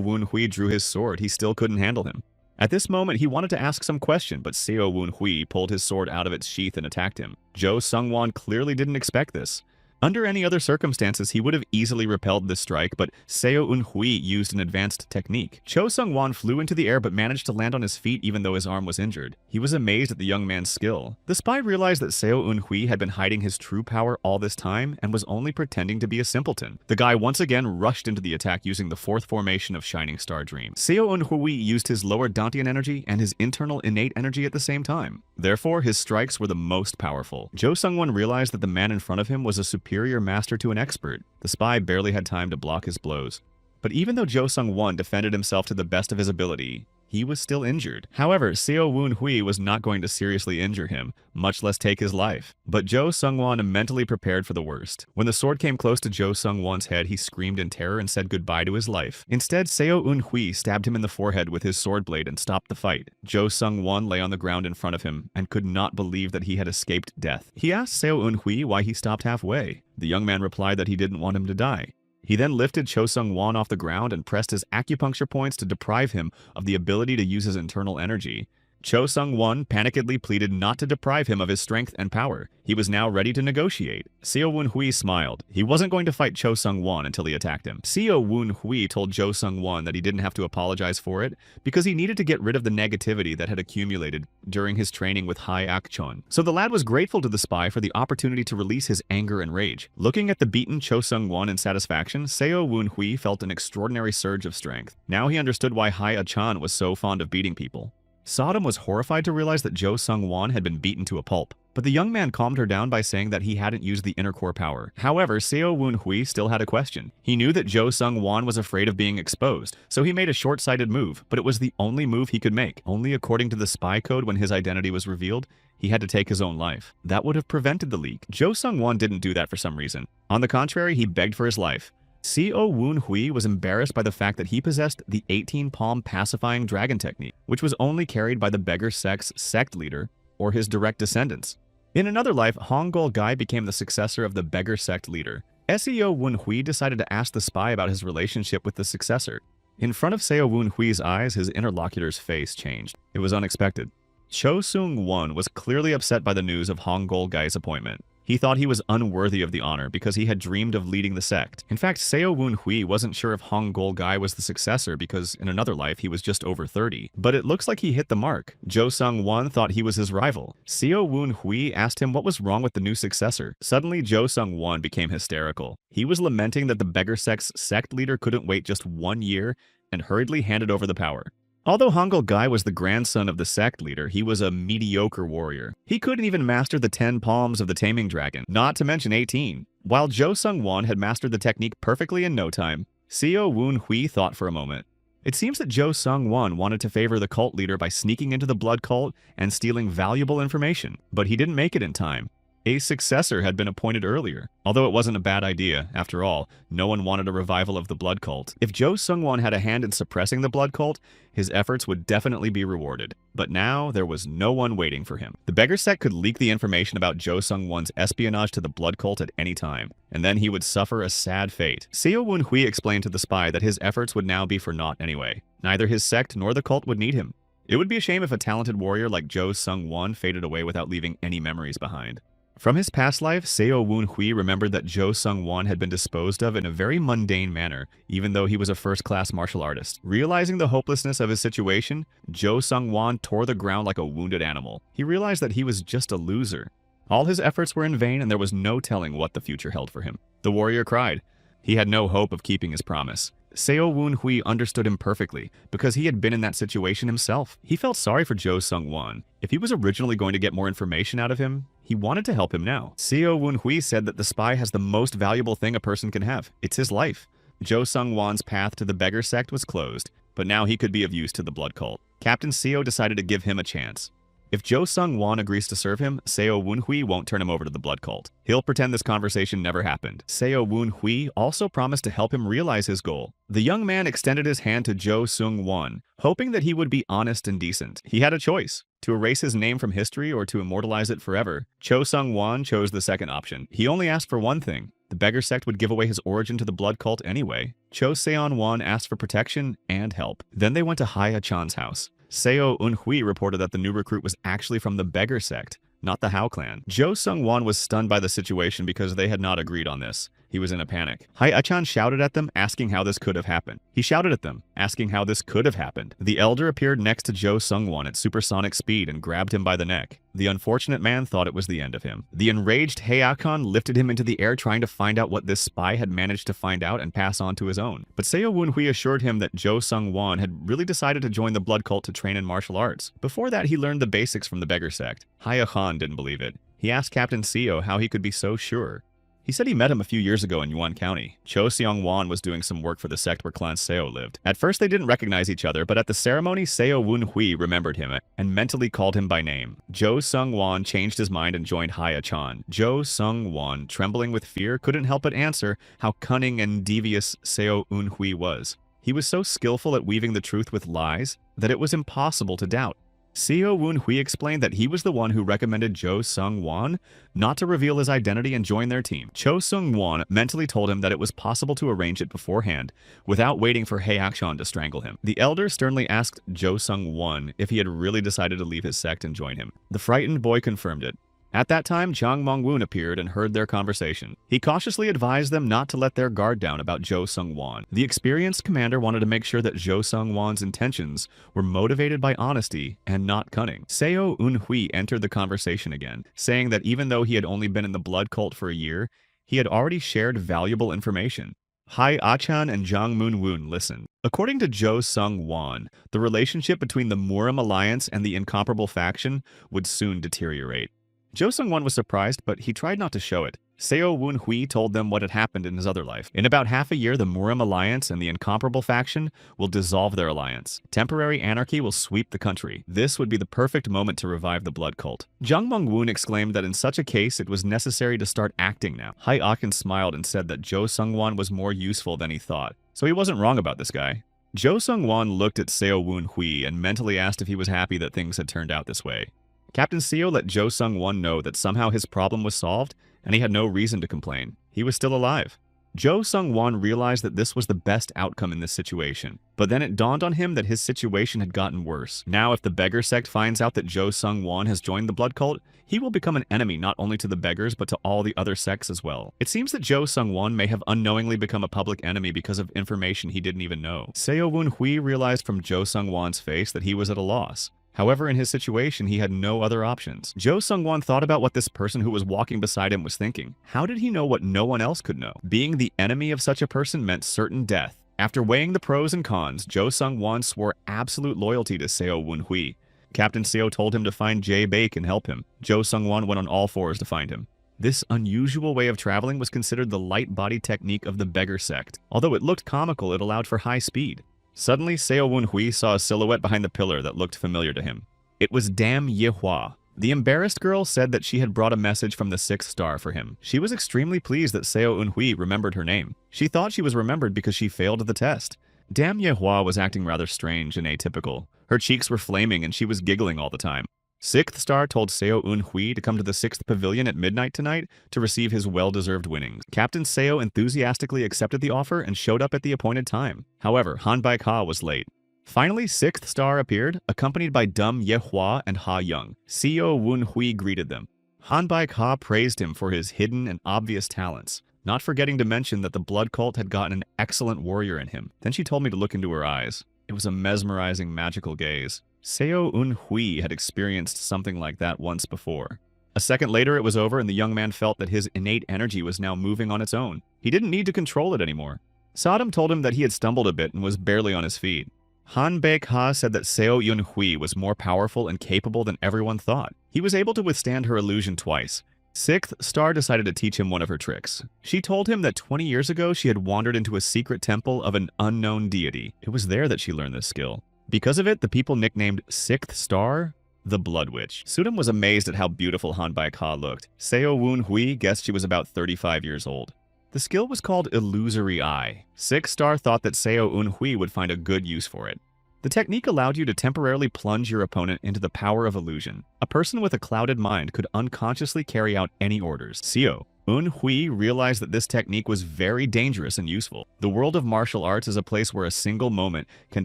Eun-hui drew his sword, he still couldn't handle him. At this moment, he wanted to ask some question, but Seo Eun-hui pulled his sword out of its sheath and attacked him. Jo Sung-won clearly didn't expect this. Under any other circumstances, he would have easily repelled this strike, but Seo Eun-hui used an advanced technique. Cho Sung-won flew into the air but managed to land on his feet even though his arm was injured. He was amazed at the young man's skill. The spy realized that Seo Eun-hui had been hiding his true power all this time and was only pretending to be a simpleton. The guy once again rushed into the attack using the 4th formation of Shining Star Dream. Seo Eun-hui used his lower Dantian energy and his internal innate energy at the same time. Therefore, his strikes were the most powerful. Jo Sung-won realized that the man in front of him was a superior master to an expert. The spy barely had time to block his blows. But even though Jo Sung-won defended himself to the best of his ability, he was still injured. However, Seo Woon-hui was not going to seriously injure him, much less take his life. But Jo Sung-won mentally prepared for the worst. When the sword came close to Jo Sung-won's head, he screamed in terror and said goodbye to his life. Instead, Seo Woon-hui stabbed him in the forehead with his sword blade and stopped the fight. Jo Sung-won lay on the ground in front of him and could not believe that he had escaped death. He asked Seo Woon-hui why he stopped halfway. The young man replied that he didn't want him to die. He then lifted Cho Sung-won off the ground and pressed his acupuncture points to deprive him of the ability to use his internal energy. Cho Sung-won panickedly pleaded not to deprive him of his strength and power. He was now ready to negotiate. Seo Woon-hui smiled. He wasn't going to fight Cho Sung-won until he attacked him. Seo Woon-hui told Jo Sung-won that he didn't have to apologize for it because he needed to get rid of the negativity that had accumulated during his training with Hai Ak-chon. So the lad was grateful to the spy for the opportunity to release his anger and rage. Looking at the beaten Cho Sung-won in satisfaction, Seo Woon-hui felt an extraordinary surge of strength. Now he understood why Hai Ah-chan was so fond of beating people. Sodom was horrified to realize that Jo Sung-won had been beaten to a pulp, but the young man calmed her down by saying that he hadn't used the inner core power. However, Seo Woon-hui still had a question. He knew that Jo Sung-won was afraid of being exposed, so he made a short-sighted move, but it was the only move he could make. Only according to the spy code when his identity was revealed, he had to take his own life. That would have prevented the leak. Jo Sung-won didn't do that for some reason. On the contrary, he begged for his life. Seo Woon-hui was embarrassed by the fact that he possessed the 18-palm pacifying dragon technique, which was only carried by the beggar sect's sect leader or his direct descendants. In another life, Hongol Gai became the successor of the beggar sect leader. Seo Woon-hui decided to ask the spy about his relationship with the successor. In front of Seo Woon-hui's eyes, his interlocutor's face changed. It was unexpected. Cho Sung-won was clearly upset by the news of Hongol Gai's appointment. He thought he was unworthy of the honor because he had dreamed of leading the sect. In fact, Seo Woon-hui wasn't sure if Hongol Gai was the successor because in another life he was just over 30. But it looks like he hit the mark. Jo Sung-won thought he was his rival. Seo Woon-hui asked him what was wrong with the new successor. Suddenly, Jo Sung-won became hysterical. He was lamenting that the beggar sect's sect leader couldn't wait just 1 year and hurriedly handed over the power. Although Hongol Gai was the grandson of the sect leader, he was a mediocre warrior. He couldn't even master the 10 palms of the taming dragon, not to mention 18. While Jo Sung-won had mastered the technique perfectly in no time, Seo Woon-hui thought for a moment. It seems that Jo Sung-won wanted to favor the cult leader by sneaking into the blood cult and stealing valuable information, but he didn't make it in time. A successor had been appointed earlier, although it wasn't a bad idea. After all, no one wanted a revival of the blood cult. If Jo Sung-won had a hand in suppressing the blood cult, his efforts would definitely be rewarded. But now, there was no one waiting for him. The beggar sect could leak the information about Jo Sung-won's espionage to the blood cult at any time, and then he would suffer a sad fate. Seo Woon-hui explained to the spy that his efforts would now be for naught anyway. Neither his sect nor the cult would need him. It would be a shame if a talented warrior like Jo Sung-won faded away without leaving any memories behind. From his past life, Seo Woon-hui remembered that Jo Sung-won had been disposed of in a very mundane manner, even though he was a first-class martial artist. Realizing the hopelessness of his situation, Jo Sung-won tore the ground like a wounded animal. He realized that he was just a loser. All his efforts were in vain, and there was no telling what the future held for him. The warrior cried. He had no hope of keeping his promise. Seo Woon-hui understood him perfectly, because he had been in that situation himself. He felt sorry for Jo Sung-won. If he was originally going to get more information out of him, he wanted to help him now. Seo Woon-hui said that the spy has the most valuable thing a person can have. It's his life. Jo Sung-won's path to the beggar sect was closed, but now he could be of use to the blood cult. Captain Seo decided to give him a chance. If Jo Sung-won agrees to serve him, Seo Woon-hui won't turn him over to the blood cult. He'll pretend this conversation never happened. Seo Woon-hui also promised to help him realize his goal. The young man extended his hand to Jo Sung-won, hoping that he would be honest and decent. He had a choice: to erase his name from history or to immortalize it forever. Cho Sung-won chose the second option. He only asked for one thing. The beggar sect would give away his origin to the blood cult anyway. Cho Seon-won asked for protection and help. Then they went to Hai Ah-chan's house. Seo Woon-hui reported that the new recruit was actually from the beggar sect, not the Hao clan. Jo Sung-won was stunned by the situation because they had not agreed on this. He was in a panic. Hai Ah-chan shouted at them, asking how this could have happened. He shouted at them, asking how this could have happened. The elder appeared next to Jo Sung-won at supersonic speed and grabbed him by the neck. The unfortunate man thought it was the end of him. The enraged Hai Ah-chan lifted him into the air, trying to find out what this spy had managed to find out and pass on to his own. But Seo Woon-hui assured him that Jo Sung-won had really decided to join the blood cult to train in martial arts. Before that, he learned the basics from the beggar sect. Hai Ah-chan didn't believe it. He asked Captain Seo how he could be so sure. He said he met him a few years ago in Yuan County. Cho Seong-wan was doing some work for the sect where Clan Seo lived. At first they didn't recognize each other, but at the ceremony, Seo Woon-hui remembered him and mentally called him by name. Jo Sung-wan changed his mind and joined Haya-chan. Jo Sung-wan, trembling with fear, couldn't help but answer how cunning and devious Seo Woon-hui was. He was so skillful at weaving the truth with lies that it was impossible to doubt. Seo Woon-hui explained that he was the one who recommended Jo Sung-wan not to reveal his identity and join their team. Cho Sung-wan mentally told him that it was possible to arrange it beforehand, without waiting for Hae-ak-chan to strangle him. The elder sternly asked Jo Sung-wan if he had really decided to leave his sect and join him. The frightened boy confirmed it. At that time, Jang Mong-woon appeared and heard their conversation. He cautiously advised them not to let their guard down about Jo Sung-wan. The experienced commander wanted to make sure that Jo Sung-wan's intentions were motivated by honesty and not cunning. Seo Woon-hui entered the conversation again, saying that even though he had only been in the blood cult for a year, he had already shared valuable information. Hae-ak-chan and Jang Moon-woon listened. According to Jo Sung-wan, the relationship between the Murim alliance and the incomparable faction would soon deteriorate. Jo Sung-won was surprised, but he tried not to show it. Seo Woon-hui told them what had happened in his other life. In about half a year, the Murim alliance and the incomparable faction will dissolve their alliance. Temporary anarchy will sweep the country. This would be the perfect moment to revive the blood cult. Jang Mong-woon exclaimed that in such a case, it was necessary to start acting now. Hae-ak-chan smiled and said that Jo Sung-won was more useful than he thought. So he wasn't wrong about this guy. Jo Sung-won looked at Seo Woon-hui and mentally asked if he was happy that things had turned out this way. Captain Seo let Jo Sung-won know that somehow his problem was solved, and he had no reason to complain. He was still alive. Jo Sung-won realized that this was the best outcome in this situation, but then it dawned on him that his situation had gotten worse. Now, if the beggar sect finds out that Jo Sung-won has joined the blood cult, he will become an enemy not only to the beggars, but to all the other sects as well. It seems that Jo Sung-won may have unknowingly become a public enemy because of information he didn't even know. Seo Woon-hui realized from Jo Sung-won's face that he was at a loss. However, in his situation, he had no other options. Jo Sung-won thought about what this person who was walking beside him was thinking. How did he know what no one else could know? Being the enemy of such a person meant certain death. After weighing the pros and cons, Jo Sung-won swore absolute loyalty to Seo Woon-hui. Captain Seo told him to find Jae-baek and help him. Jo Sung-won went on all fours to find him. This unusual way of traveling was considered the light body technique of the beggar sect. Although it looked comical, it allowed for high speed. Suddenly, Seo Woon-hui saw a silhouette behind the pillar that looked familiar to him. It was Dam Ye-hwa. The embarrassed girl said that she had brought a message from the 6th star for him. She was extremely pleased that Seo Woon-hui remembered her name. She thought she was remembered because she failed the test. Dam Ye-hwa was acting rather strange and atypical. Her cheeks were flaming and she was giggling all the time. 6th Star told Seo Woon-hui to come to the 6th Pavilion at midnight tonight to receive his well-deserved winnings. Captain Seo enthusiastically accepted the offer and showed up at the appointed time. However, Han Baik-ha was late. Finally, 6th Star appeared, accompanied by Dam Ye-hwa and Ha Young. Seo Woon-hui greeted them. Han Baik-ha praised him for his hidden and obvious talents, not forgetting to mention that the blood cult had gotten an excellent warrior in him. Then she told me to look into her eyes. It was a mesmerizing, magical gaze. Seo Woon-hui had experienced something like that once before. A second later, it was over, and the young man felt that his innate energy was now moving on its own. He didn't need to control it anymore. Saddam told him that he had stumbled a bit and was barely on his feet. Han Baik-ha said that Seo Woon-hui was more powerful and capable than everyone thought. He was able to withstand her illusion twice. 6th Star decided to teach him one of her tricks. She told him that 20 years ago she had wandered into a secret temple of an unknown deity. It was there that she learned this skill. Because of it, the people nicknamed 6th Star the Blood Witch. Sudam was amazed at how beautiful Han Baik-ha looked. Seo Woon-hui guessed she was about 35 years old. The skill was called Illusory Eye. 6th Star thought that Seo Woon-hui would find a good use for it. The technique allowed you to temporarily plunge your opponent into the power of illusion. A person with a clouded mind could unconsciously carry out any orders. Seo Woon-hui realized that this technique was very dangerous and useful. The world of martial arts is a place where a single moment can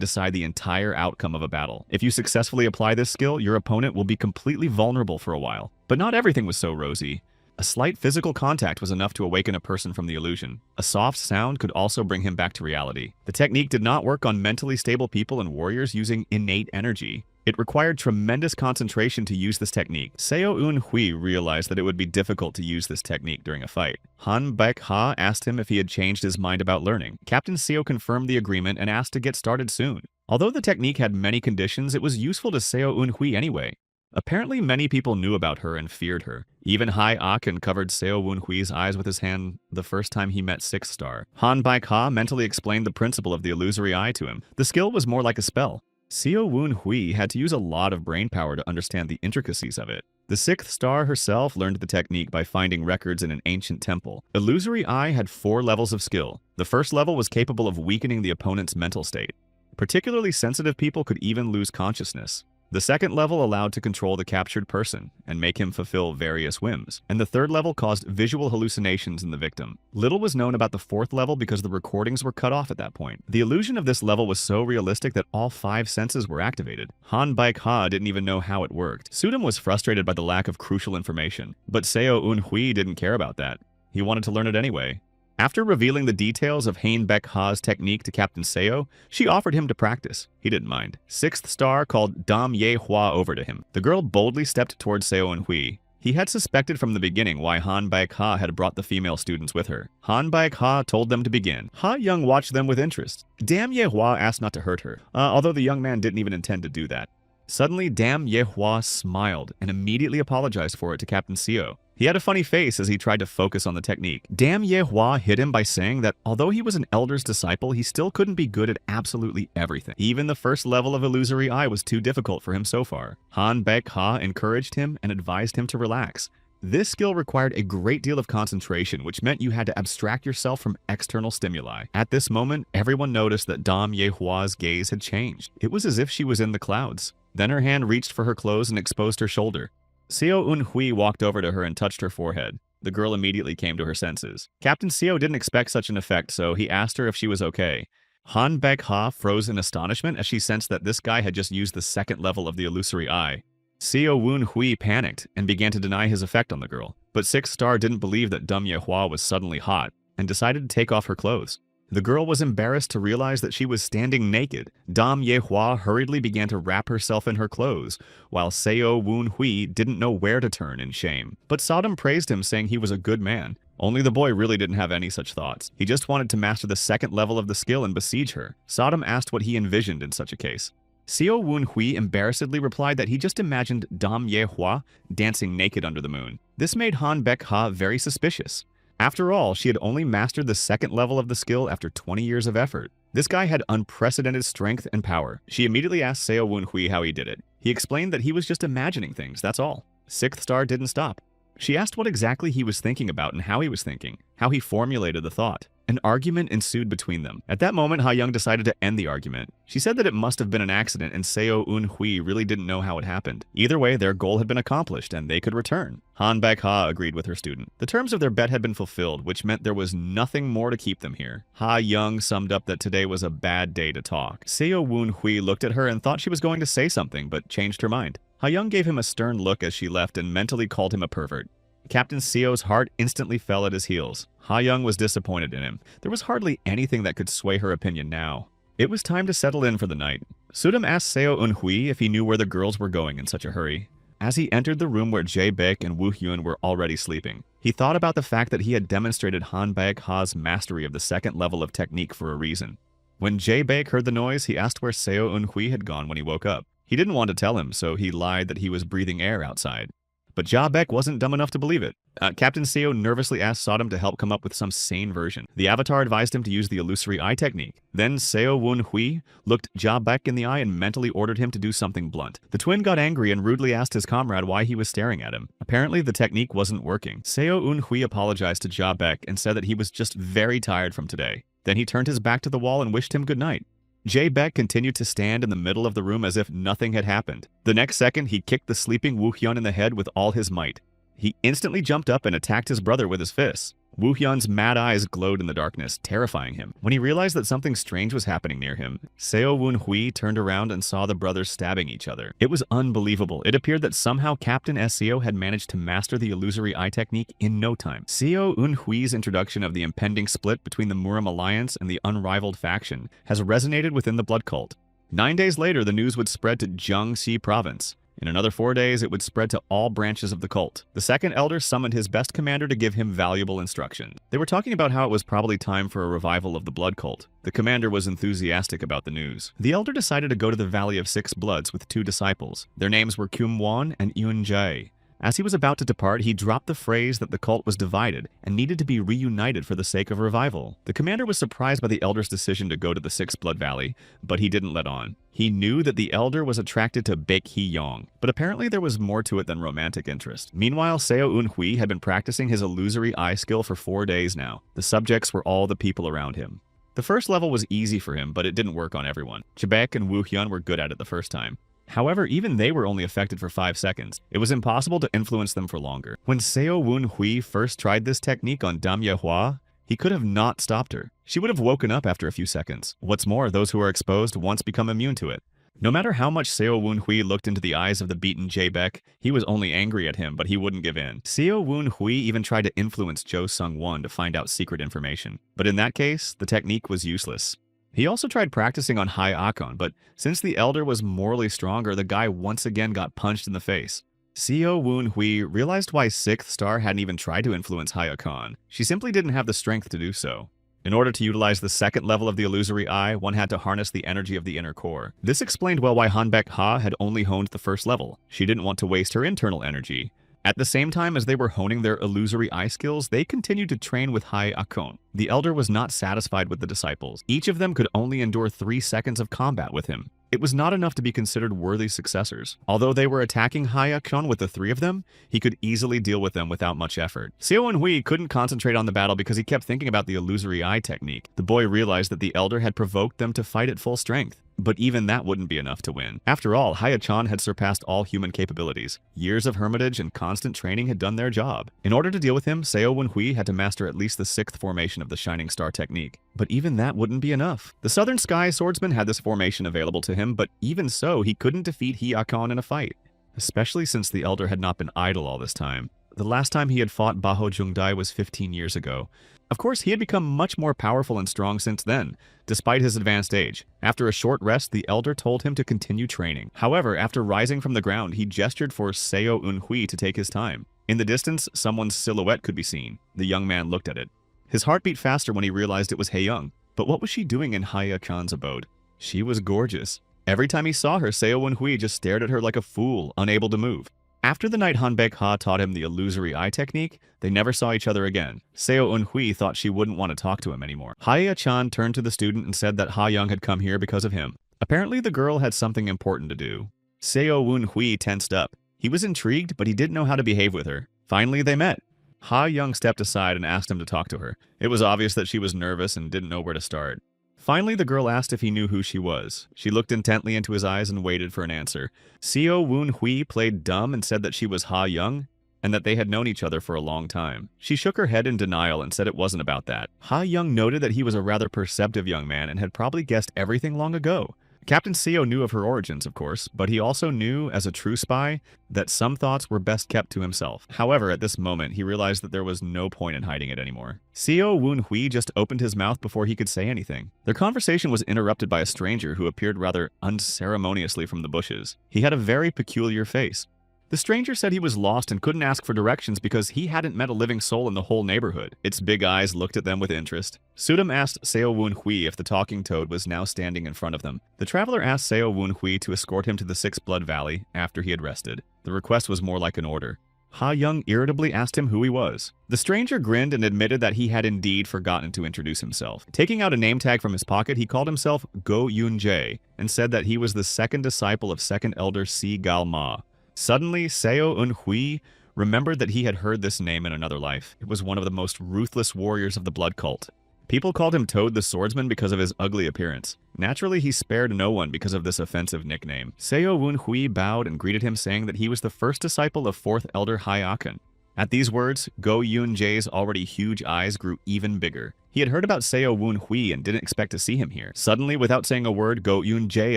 decide the entire outcome of a battle. If you successfully apply this skill, your opponent will be completely vulnerable for a while. But not everything was so rosy. A slight physical contact was enough to awaken a person from the illusion. A soft sound could also bring him back to reality. The technique did not work on mentally stable people and warriors using innate energy. It required tremendous concentration to use this technique. Seo Woon-hui realized that it would be difficult to use this technique during a fight. Han Baik-ha asked him if he had changed his mind about learning. Captain Seo confirmed the agreement and asked to get started soon. Although the technique had many conditions, it was useful to Seo Woon-hui anyway. Apparently, many people knew about her and feared her. Even Hai Aken covered Seo Woon-hui's eyes with his hand the first time he met Sixth Star. Han Baik-ha mentally explained the principle of the illusory eye to him. The skill was more like a spell. Seo Woon-hui had to use a lot of brain power to understand the intricacies of it. The Sixth Star herself learned the technique by finding records in an ancient temple. Illusory Eye had 4 levels of skill. The first level was capable of weakening the opponent's mental state. Particularly sensitive people could even lose consciousness. The second level allowed to control the captured person and make him fulfill various whims. And the third level caused visual hallucinations in the victim. Little was known about the fourth level because the recordings were cut off at that point. The illusion of this level was so realistic that all 5 senses were activated. Han Baik-ha didn't even know how it worked. Sudam was frustrated by the lack of crucial information, but Seo Un-hui didn't care about that. He wanted to learn it anyway. After revealing the details of Han Baik-ha's technique to Captain Seo, she offered him to practice. He didn't mind. Sixth Star called Dam Ye Hua over to him. The girl boldly stepped towards Seo Un-hui. He had suspected from the beginning why Han Baik-ha had brought the female students with her. Han Baik-ha told them to begin. Ha Young watched them with interest. Dam Ye Hua asked not to hurt her, although the young man didn't even intend to do that. Suddenly, Dam Ye Hua smiled and immediately apologized for it to Captain Seo. He had a funny face as he tried to focus on the technique. Dam Ye Hua hit him by saying that although he was an elder's disciple, he still couldn't be good at absolutely everything. Even the first level of Illusory Eye was too difficult for him so far. Han Baik-ha encouraged him and advised him to relax. This skill required a great deal of concentration, which meant you had to abstract yourself from external stimuli. At this moment, everyone noticed that Dam Ye Hua's gaze had changed. It was as if she was in the clouds. Then her hand reached for her clothes and exposed her shoulder. Seo Un-hui walked over to her and touched her forehead. The girl immediately came to her senses. Captain Seo didn't expect such an effect, so he asked her if she was okay. Han Baik-ha froze in astonishment as she sensed that this guy had just used the second level of the Illusory Eye. Seo Un-hui panicked and began to deny his effect on the girl. But Sixth Star didn't believe that Dam Ye Hua was suddenly hot and decided to take off her clothes. The girl was embarrassed to realize that she was standing naked. Dam Ye Hua hurriedly began to wrap herself in her clothes, while Seo Un-hui didn't know where to turn in shame. But Sodom praised him, saying he was a good man. Only the boy really didn't have any such thoughts. He just wanted to master the second level of the skill and besiege her. Sodom asked what he envisioned in such a case. Seo Un-hui embarrassedly replied that he just imagined Dam Ye Hua dancing naked under the moon. This made Han Baik-ha very suspicious. After all, she had only mastered the second level of the skill after 20 years of effort. This guy had unprecedented strength and power. She immediately asked Seo Un-hui how he did it. He explained that he was just imagining things, that's all. Sixth Star didn't stop. She asked what exactly he was thinking about and how he was thinking, how he formulated the thought. An argument ensued between them. At that moment, Ha Young decided to end the argument. She said that it must have been an accident and Seo Un-hui really didn't know how it happened. Either way, their goal had been accomplished and they could return. Han Baik-ha agreed with her student. The terms of their bet had been fulfilled, which meant there was nothing more to keep them here. Ha Young summed up that today was a bad day to talk. Seo Un-hui looked at her and thought she was going to say something, but changed her mind. Ha Young gave him a stern look as she left and mentally called him a pervert. Captain Seo's heart instantly fell at his heels. Ha Young was disappointed in him. There was hardly anything that could sway her opinion now. It was time to settle in for the night. Sudam asked Seo Un-hui if he knew where the girls were going in such a hurry. As he entered the room where Jae Baek and Woo Hyun were already sleeping, he thought about the fact that he had demonstrated Han Baek-ha's mastery of the second level of technique for a reason. When Jae Baek heard the noise, he asked where Seo Un-hui had gone when he woke up. He didn't want to tell him, so he lied that he was breathing air outside. But Ja Baek wasn't dumb enough to believe it. Captain Seo nervously asked Sodom to help come up with some sane version. The Avatar advised him to use the Illusory Eye technique. Then Seo Un-hui looked Ja Baek in the eye and mentally ordered him to do something blunt. The twin got angry and rudely asked his comrade why he was staring at him. Apparently, the technique wasn't working. Seo Un-hui apologized to Ja Baek and said that he was just very tired from today. Then he turned his back to the wall and wished him good night. Jae Baek continued to stand in the middle of the room as if nothing had happened. The next second, he kicked the sleeping Woo Hyun in the head with all his might. He instantly jumped up and attacked his brother with his fists. Woo Hyun's mad eyes glowed in the darkness, terrifying him. When he realized that something strange was happening near him, Seo Un-hui turned around and saw the brothers stabbing each other. It was unbelievable. It appeared that somehow Captain Seo had managed to master the Illusory Eye technique in no time. Seo Un-hui's introduction of the impending split between the Murim Alliance and the unrivaled faction has resonated within the blood cult. 9 days later, the news would spread to Jiangxi province. In another 4 days, it would spread to all branches of the cult. The second elder summoned his best commander to give him valuable instruction. They were talking about how it was probably time for a revival of the blood cult. The commander was enthusiastic about the news. The elder decided to go to the Valley of Six Bloods with 2 disciples. Their names were Kyum-won and Yun-jae. As he was about to depart, he dropped the phrase that the cult was divided and needed to be reunited for the sake of revival. The commander was surprised by the elder's decision to go to the Six Blood Valley, but he didn't let on. He knew that the elder was attracted to Baek Hee-yong, but apparently there was more to it than romantic interest. Meanwhile, Seo Eun-hui had been practicing his illusory eye skill for 4 days now. The subjects were all the people around him. The first level was easy for him, but it didn't work on everyone. Jabaek and Woo-hyun were good at it the first time. However, even they were only affected for 5 seconds. It was impossible to influence them for longer. When Seo Woon-hui first tried this technique on Dam Ye-hwa, he could have not stopped her. She would have woken up after a few seconds. What's more, those who are exposed once become immune to it. No matter how much Seo Woon-hui looked into the eyes of the beaten Jae-baek, he was only angry at him, but he wouldn't give in. Seo Woon-hui even tried to influence Jo Sung-won to find out secret information. But in that case, the technique was useless. He also tried practicing on Hai Akon, but since the elder was morally stronger, the guy once again got punched in the face. Seo Woon-hui realized why 6th Star hadn't even tried to influence Hai Akon. She simply didn't have the strength to do so. In order to utilize the second level of the illusory eye, one had to harness the energy of the inner core. This explained well why Hanbaek Ha had only honed the first level. She didn't want to waste her internal energy. At the same time as they were honing their illusory eye skills, they continued to train with Hai Akon. The elder was not satisfied with the disciples. Each of them could only endure 3 seconds of combat with him. It was not enough to be considered worthy successors. Although they were attacking Hai Akon with the 3 of them, he could easily deal with them without much effort. Seo Eun-hui couldn't concentrate on the battle because he kept thinking about the illusory eye technique. The boy realized that the elder had provoked them to fight at full strength. But even that wouldn't be enough to win. After all, Haya-chan had surpassed all human capabilities. Years of hermitage and constant training had done their job. In order to deal with him, Seo Eun-hui had to master at least the 6th formation of the Shining Star technique. But even that wouldn't be enough. The Southern Sky Swordsman had this formation available to him, but even so, he couldn't defeat Hee-akon in a fight. Especially since the elder had not been idle all this time. The last time he had fought Baho Jungdai was 15 years ago. Of course, he had become much more powerful and strong since then, despite his advanced age. After a short rest, the elder told him to continue training. However, after rising from the ground, he gestured for Seo Eun-hui to take his time. In the distance, someone's silhouette could be seen. The young man looked at it. His heart beat faster when he realized it was Hae-young. But what was she doing in Haya-chan's abode? She was gorgeous. Every time he saw her, Seo Eun-hui just stared at her like a fool, unable to move. After the night Hanbaek Ha taught him the illusory eye technique, they never saw each other again. Seo Eun-hui thought she wouldn't want to talk to him anymore. Haya-chan turned to the student and said that Ha-young had come here because of him. Apparently the girl had something important to do. Seo Eun-hui tensed up. He was intrigued, but he didn't know how to behave with her. Finally, they met. Ha-young stepped aside and asked him to talk to her. It was obvious that she was nervous and didn't know where to start. Finally, the girl asked if he knew who she was. She looked intently into his eyes and waited for an answer. Seo Eun-hui played dumb and said that she was Ha-young and that they had known each other for a long time. She shook her head in denial and said it wasn't about that. Ha-young noted that he was a rather perceptive young man and had probably guessed everything long ago. Captain Seo knew of her origins, of course, but he also knew, as a true spy, that some thoughts were best kept to himself. However, at this moment, he realized that there was no point in hiding it anymore. Seo Eun-hui just opened his mouth before he could say anything. Their conversation was interrupted by a stranger who appeared rather unceremoniously from the bushes. He had a very peculiar face. The stranger said he was lost and couldn't ask for directions because he hadn't met a living soul in the whole neighborhood. Its big eyes looked at them with interest. Sudam asked Seo Eun-hui if the talking toad was now standing in front of them. The traveler asked Seo Eun-hui to escort him to the Six Blood Valley after he had rested. The request was more like an order. Ha-young irritably asked him who he was. The stranger grinned and admitted that he had indeed forgotten to introduce himself. Taking out a name tag from his pocket, he called himself Go Yoon-jae and said that he was the second disciple of Second Elder Si Gal-ma. Suddenly, Seo Eun-hui remembered that he had heard this name in another life. It was one of the most ruthless warriors of the blood cult. People called him Toad the Swordsman because of his ugly appearance. Naturally, he spared no one because of this offensive nickname. Seo Eun-hui bowed and greeted him, saying that he was the first disciple of 4th Elder Hai-akon. At these words, Go Yoon-jae's already huge eyes grew even bigger. He had heard about Seo Eun-hui and didn't expect to see him here. Suddenly, without saying a word, Go Yoon-jae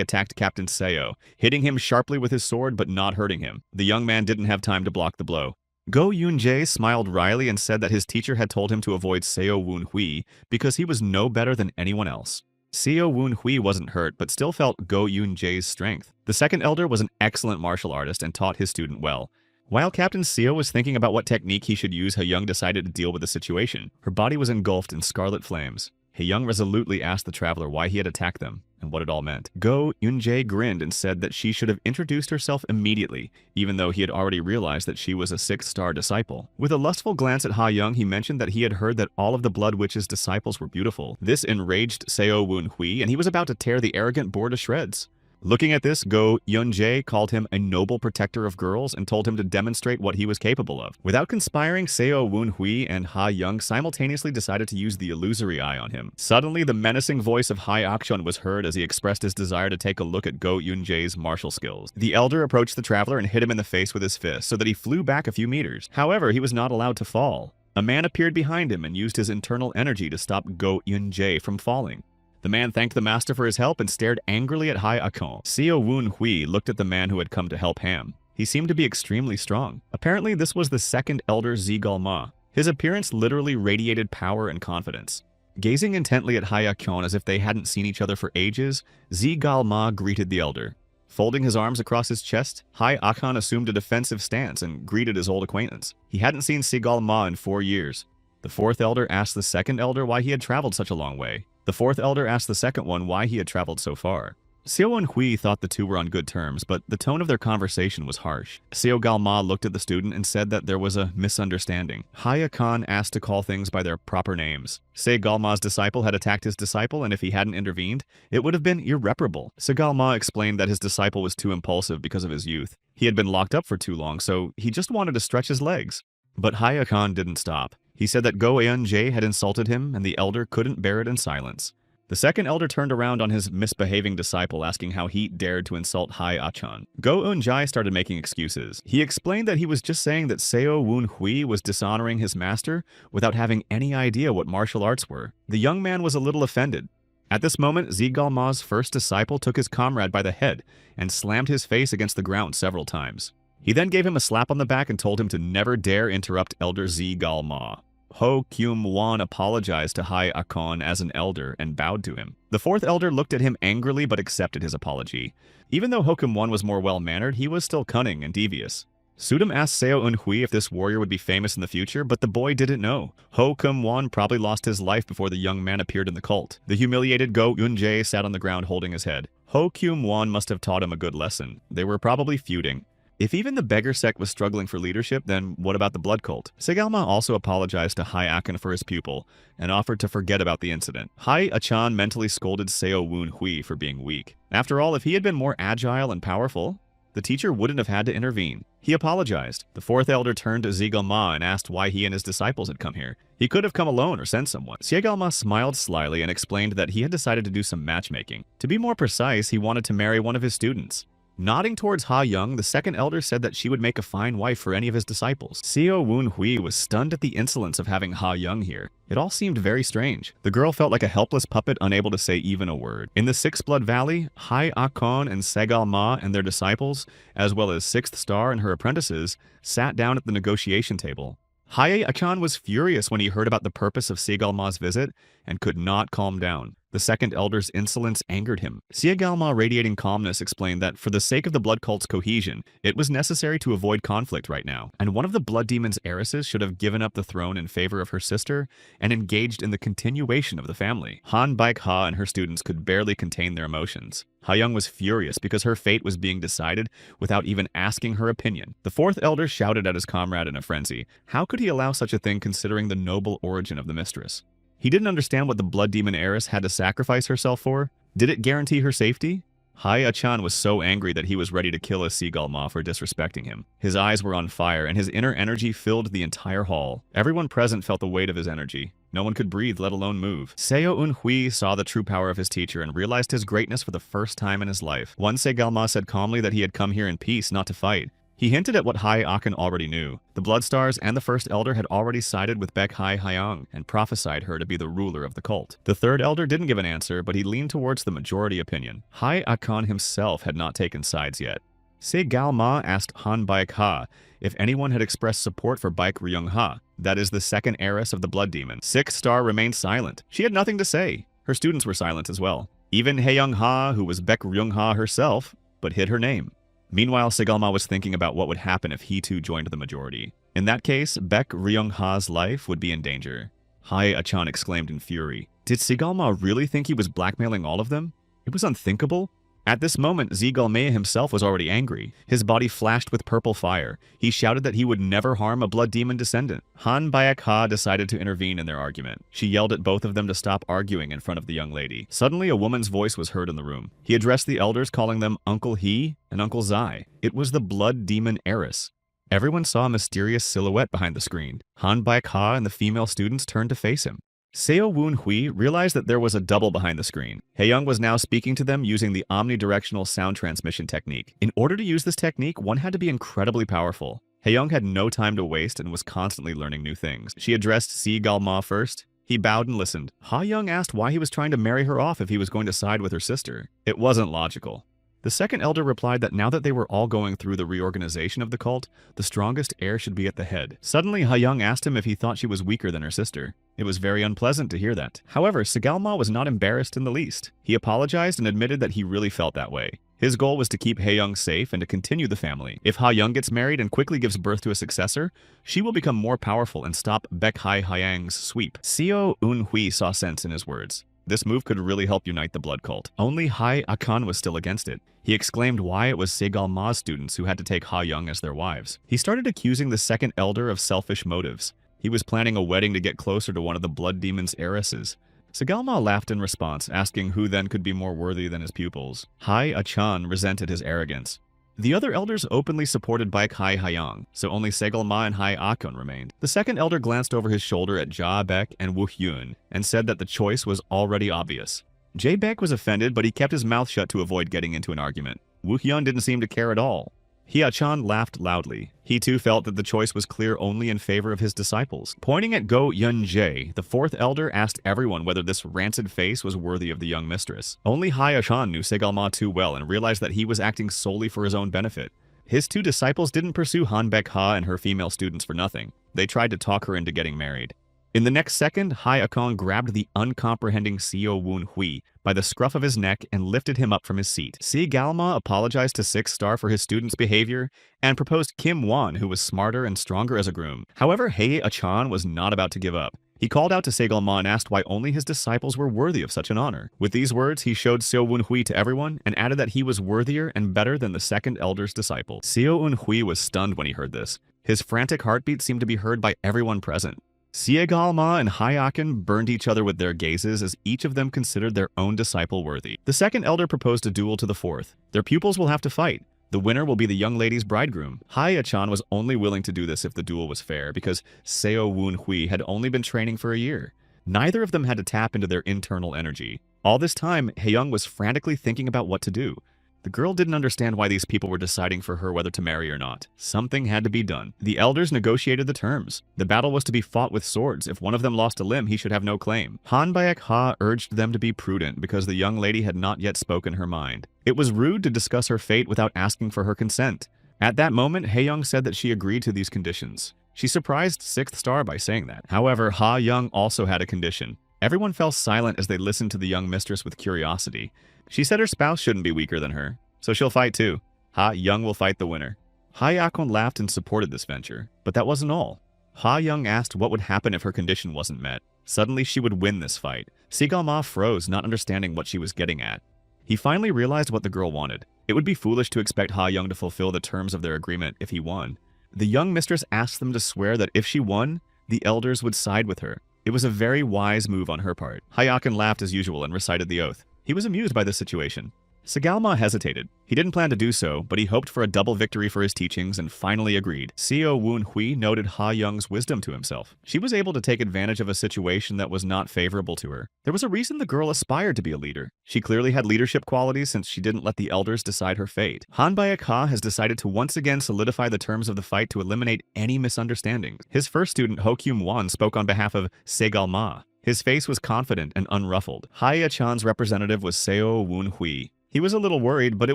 attacked Captain Seo, hitting him sharply with his sword but not hurting him. The young man didn't have time to block the blow. Go Yoon-jae smiled wryly and said that his teacher had told him to avoid Seo Eun-hui because he was no better than anyone else. Seo Woon Hui wasn't hurt, but still felt Go Yun Jae's strength. The second elder was an excellent martial artist and taught his student well. While Captain Seo was thinking about what technique he should use, Young decided to deal with the situation. Her body was engulfed in scarlet flames. Young resolutely asked the traveler why he had attacked them and what it all meant. Go Yun-jae grinned and said that she should have introduced herself immediately, even though he had already realized that she was a 6-star disciple. With a lustful glance at Young, he mentioned that he had heard that all of the Blood Witch's disciples were beautiful. This enraged Seo Woon Hui, and he was about to tear the arrogant boar to shreds. Looking at this, Go Yun-jae called him a noble protector of girls and told him to demonstrate what he was capable of. Without conspiring, Seo Woon Hui and Young simultaneously decided to use the illusory eye on him. Suddenly, the menacing voice of Akchon was heard as he expressed his desire to take a look at Go Yun-jae's martial skills. The elder approached the traveler and hit him in the face with his fist so that he flew back a few meters. However, he was not allowed to fall. A man appeared behind him and used his internal energy to stop Go Yun-jae from falling. The man thanked the master for his help and stared angrily at Akon. Seo Woon Hui looked at the man who had come to help Ham. He seemed to be extremely strong. Apparently, this was the second elder Zigal Ma. His appearance literally radiated power and confidence. Gazing intently at Akon as if they hadn't seen each other for ages, Zigal Ma greeted the elder. Folding his arms across his chest, Akon assumed a defensive stance and greeted his old acquaintance. He hadn't seen Zigal Ma in 4 years. The fourth elder asked the second elder why he had traveled such a long way. The fourth elder asked the second one why he had traveled so far. Seo Woon Hui thought the two were on good terms, but the tone of their conversation was harsh. Seo Galma looked at the student and said that there was a misunderstanding. Khan asked to call things by their proper names. Se Galma's disciple had attacked his disciple, and if he hadn't intervened, it would have been irreparable. Se Galma explained that his disciple was too impulsive because of his youth. He had been locked up for too long, so he just wanted to stretch his legs. But Khan didn't stop. He said that Go Eun-jae had insulted him, and the elder couldn't bear it in silence. The second elder turned around on his misbehaving disciple, asking how he dared to insult Achan. Go Eun-jae started making excuses. He explained that he was just saying that Seo Woon Hui was dishonoring his master without having any idea what martial arts were. The young man was a little offended. At this moment, Zigal Ma's first disciple took his comrade by the head and slammed his face against the ground several times. He then gave him a slap on the back and told him to never dare interrupt Elder Zigal Ma. Ho Kyum-won apologized to Akon as an elder and bowed to him. The fourth elder looked at him angrily but accepted his apology. Even though Ho Kyum-won was more well-mannered, he was still cunning and devious. Sudam asked Seo Eun-hui if this warrior would be famous in the future, but the boy didn't know. Ho Kyum-won probably lost his life before the young man appeared in the cult. The humiliated Go Eun-jae sat on the ground holding his head. Ho Kyum-won must have taught him a good lesson. They were probably feuding. If even the beggar sect was struggling for leadership, then what about the blood cult? Segalma also apologized to Akon for his pupil and offered to forget about the incident. Achan mentally scolded Seo Woon Hui for being weak. After all, if he had been more agile and powerful, the teacher wouldn't have had to intervene. He apologized. The fourth elder turned to Zigalma and asked why he and his disciples had come here. He could have come alone or sent someone. Zigalma smiled slyly and explained that he had decided to do some matchmaking. To be more precise, he wanted to marry one of his students. Nodding towards Young, the second elder said that she would make a fine wife for any of his disciples. Seo Woon Hui was stunned at the insolence of having Young here. It all seemed very strange. The girl felt like a helpless puppet unable to say even a word. In the Six Blood Valley, Akon and Segal Ma and their disciples, as well as Sixth Star and her apprentices, sat down at the negotiation table. Achan was furious when he heard about the purpose of Segal Ma's visit and could not calm down. The second elder's insolence angered him. Segal Ma, radiating calmness, explained that for the sake of the blood cult's cohesion, it was necessary to avoid conflict right now, and one of the blood demon's heiresses should have given up the throne in favor of her sister and engaged in the continuation of the family. Han Baik-ha and her students could barely contain their emotions. Young was furious because her fate was being decided without even asking her opinion. The fourth elder shouted at his comrade in a frenzy. How could he allow such a thing considering the noble origin of the mistress? He didn't understand what the blood demon heiress had to sacrifice herself for. Did it guarantee her safety? Achan was so angry that he was ready to kill a Segal Ma for disrespecting him. His eyes were on fire, and his inner energy filled the entire hall. Everyone present felt the weight of his energy. No one could breathe, let alone move. Seo Eun Hui saw the true power of his teacher and realized his greatness for the first time in his life. One Segal Ma said calmly that he had come here in peace, not to fight. He hinted at what Akon already knew. The Bloodstars and the First Elder had already sided with Baek Hyung and prophesied her to be the ruler of the cult. The Third Elder didn't give an answer, but he leaned towards the majority opinion. Akon himself had not taken sides yet. Segal Ma asked Han Baek-ha if anyone had expressed support for Baek Ryung-ha, that is the second heiress of the Blood Demon. Sixth Star remained silent. She had nothing to say. Her students were silent as well. Even Hae-young-ha, who was Baek Ryung-ha herself, but hid her name. Meanwhile, Segalma was thinking about what would happen if he too joined the majority. In that case, Baek Ryung-ha's life would be in danger. Hae-achan exclaimed in fury. Did Segalma really think he was blackmailing all of them? It was unthinkable. At this moment, Zigalme himself was already angry. His body flashed with purple fire. He shouted that he would never harm a blood demon descendant. Han Baek-ha decided to intervene in their argument. She yelled at both of them to stop arguing in front of the young lady. Suddenly, a woman's voice was heard in the room. He addressed the elders, calling them Uncle He and Uncle Zai. It was the blood demon heiress. Everyone saw a mysterious silhouette behind the screen. Han Baek-ha and the female students turned to face him. Seo Woon-hui realized that there was a double behind the screen. Hae-young was now speaking to them using the omnidirectional sound transmission technique. In order to use this technique, one had to be incredibly powerful. Hae-young had no time to waste and was constantly learning new things. She addressed Segalma first. He bowed and listened. Ha-young asked why he was trying to marry her off if he was going to side with her sister. It wasn't logical. The second elder replied that now that they were all going through the reorganization of the cult, the strongest heir should be at the head. Suddenly, Ha-young asked him if he thought she was weaker than her sister. It was very unpleasant to hear that. However, Segalma was not embarrassed in the least. He apologized and admitted that he really felt that way. His goal was to keep Hae-young safe and to continue the family. If Ha-young gets married and quickly gives birth to a successor, she will become more powerful and stop Baek Hae-hyang's sweep. Seo Eun-hui saw sense in his words. This move could really help unite the blood cult. Only Hae-achan was still against it. He exclaimed why it was Segalma's students who had to take Ha-young as their wives. He started accusing the second elder of selfish motives. He was planning a wedding to get closer to one of the blood demon's heiresses. Segalma laughed in response, asking who then could be more worthy than his pupils. Hae-achan resented his arrogance. The other elders openly supported Baek Hae-hyang, so only Segalma and Hae-achan remained. The second elder glanced over his shoulder at Ja-baek and Woo-hyun and said that the choice was already obvious. Jae-baek was offended, but he kept his mouth shut to avoid getting into an argument. Woo-hyun didn't seem to care at all. Hye-achan laughed loudly. He too felt that the choice was clear only in favor of his disciples. Pointing at Go Yun-jae, the fourth elder asked everyone whether this rancid face was worthy of the young mistress. Only Hye-achan knew Segalma too well and realized that he was acting solely for his own benefit. His two disciples didn't pursue Han Baek-ha and her female students for nothing. They tried to talk her into getting married. In the next second, Hae-achan grabbed the uncomprehending Seo Woon-hui by the scruff of his neck and lifted him up from his seat. Segalma apologized to Six Star for his student's behavior and proposed Kim Won, who was smarter and stronger as a groom. However, Hae-achan was not about to give up. He called out to Segalma and asked why only his disciples were worthy of such an honor. With these words, he showed Seo Woon-hui to everyone and added that he was worthier and better than the second elder's disciple. Seo Woon-hui was stunned when he heard this. His frantic heartbeat seemed to be heard by everyone present. Segalma and Hae-achan burned each other with their gazes as each of them considered their own disciple worthy. The second elder proposed a duel to the fourth. Their pupils will have to fight. The winner will be the young lady's bridegroom. Hae-achan was only willing to do this if the duel was fair, because Seo Woon-hui had only been training for a year. Neither of them had to tap into their internal energy. All this time, Hae-young was frantically thinking about what to do. The girl didn't understand why these people were deciding for her whether to marry or not. Something had to be done. The elders negotiated the terms. The battle was to be fought with swords. If one of them lost a limb, he should have no claim. Han Baek-ha urged them to be prudent because the young lady had not yet spoken her mind. It was rude to discuss her fate without asking for her consent. At that moment, Hae-young said that she agreed to these conditions. She surprised Sixth Star by saying that. However, Ha-young also had a condition. Everyone fell silent as they listened to the young mistress with curiosity. She said her spouse shouldn't be weaker than her, so she'll fight too. Ha-young will fight the winner. Hae-achan laughed and supported this venture, but that wasn't all. Ha-young asked what would happen if her condition wasn't met. Suddenly she would win this fight. Segalma froze, not understanding what she was getting at. He finally realized what the girl wanted. It would be foolish to expect Ha-young to fulfill the terms of their agreement if he won. The young mistress asked them to swear that if she won, the elders would side with her. It was a very wise move on her part. Hae-achan laughed as usual and recited the oath. He was amused by this situation. Segalma hesitated. He didn't plan to do so, but he hoped for a double victory for his teachings and finally agreed. Seo Woon-hui noted Ha-young's wisdom to himself. She was able to take advantage of a situation that was not favorable to her. There was a reason the girl aspired to be a leader. She clearly had leadership qualities since she didn't let the elders decide her fate. Han Baek-ha has decided to once again solidify the terms of the fight to eliminate any misunderstandings. His first student, Ho Kyum-won, spoke on behalf of Segalma. His face was confident and unruffled. Hae-achan's representative was Seo Woon-hui. He was a little worried, but it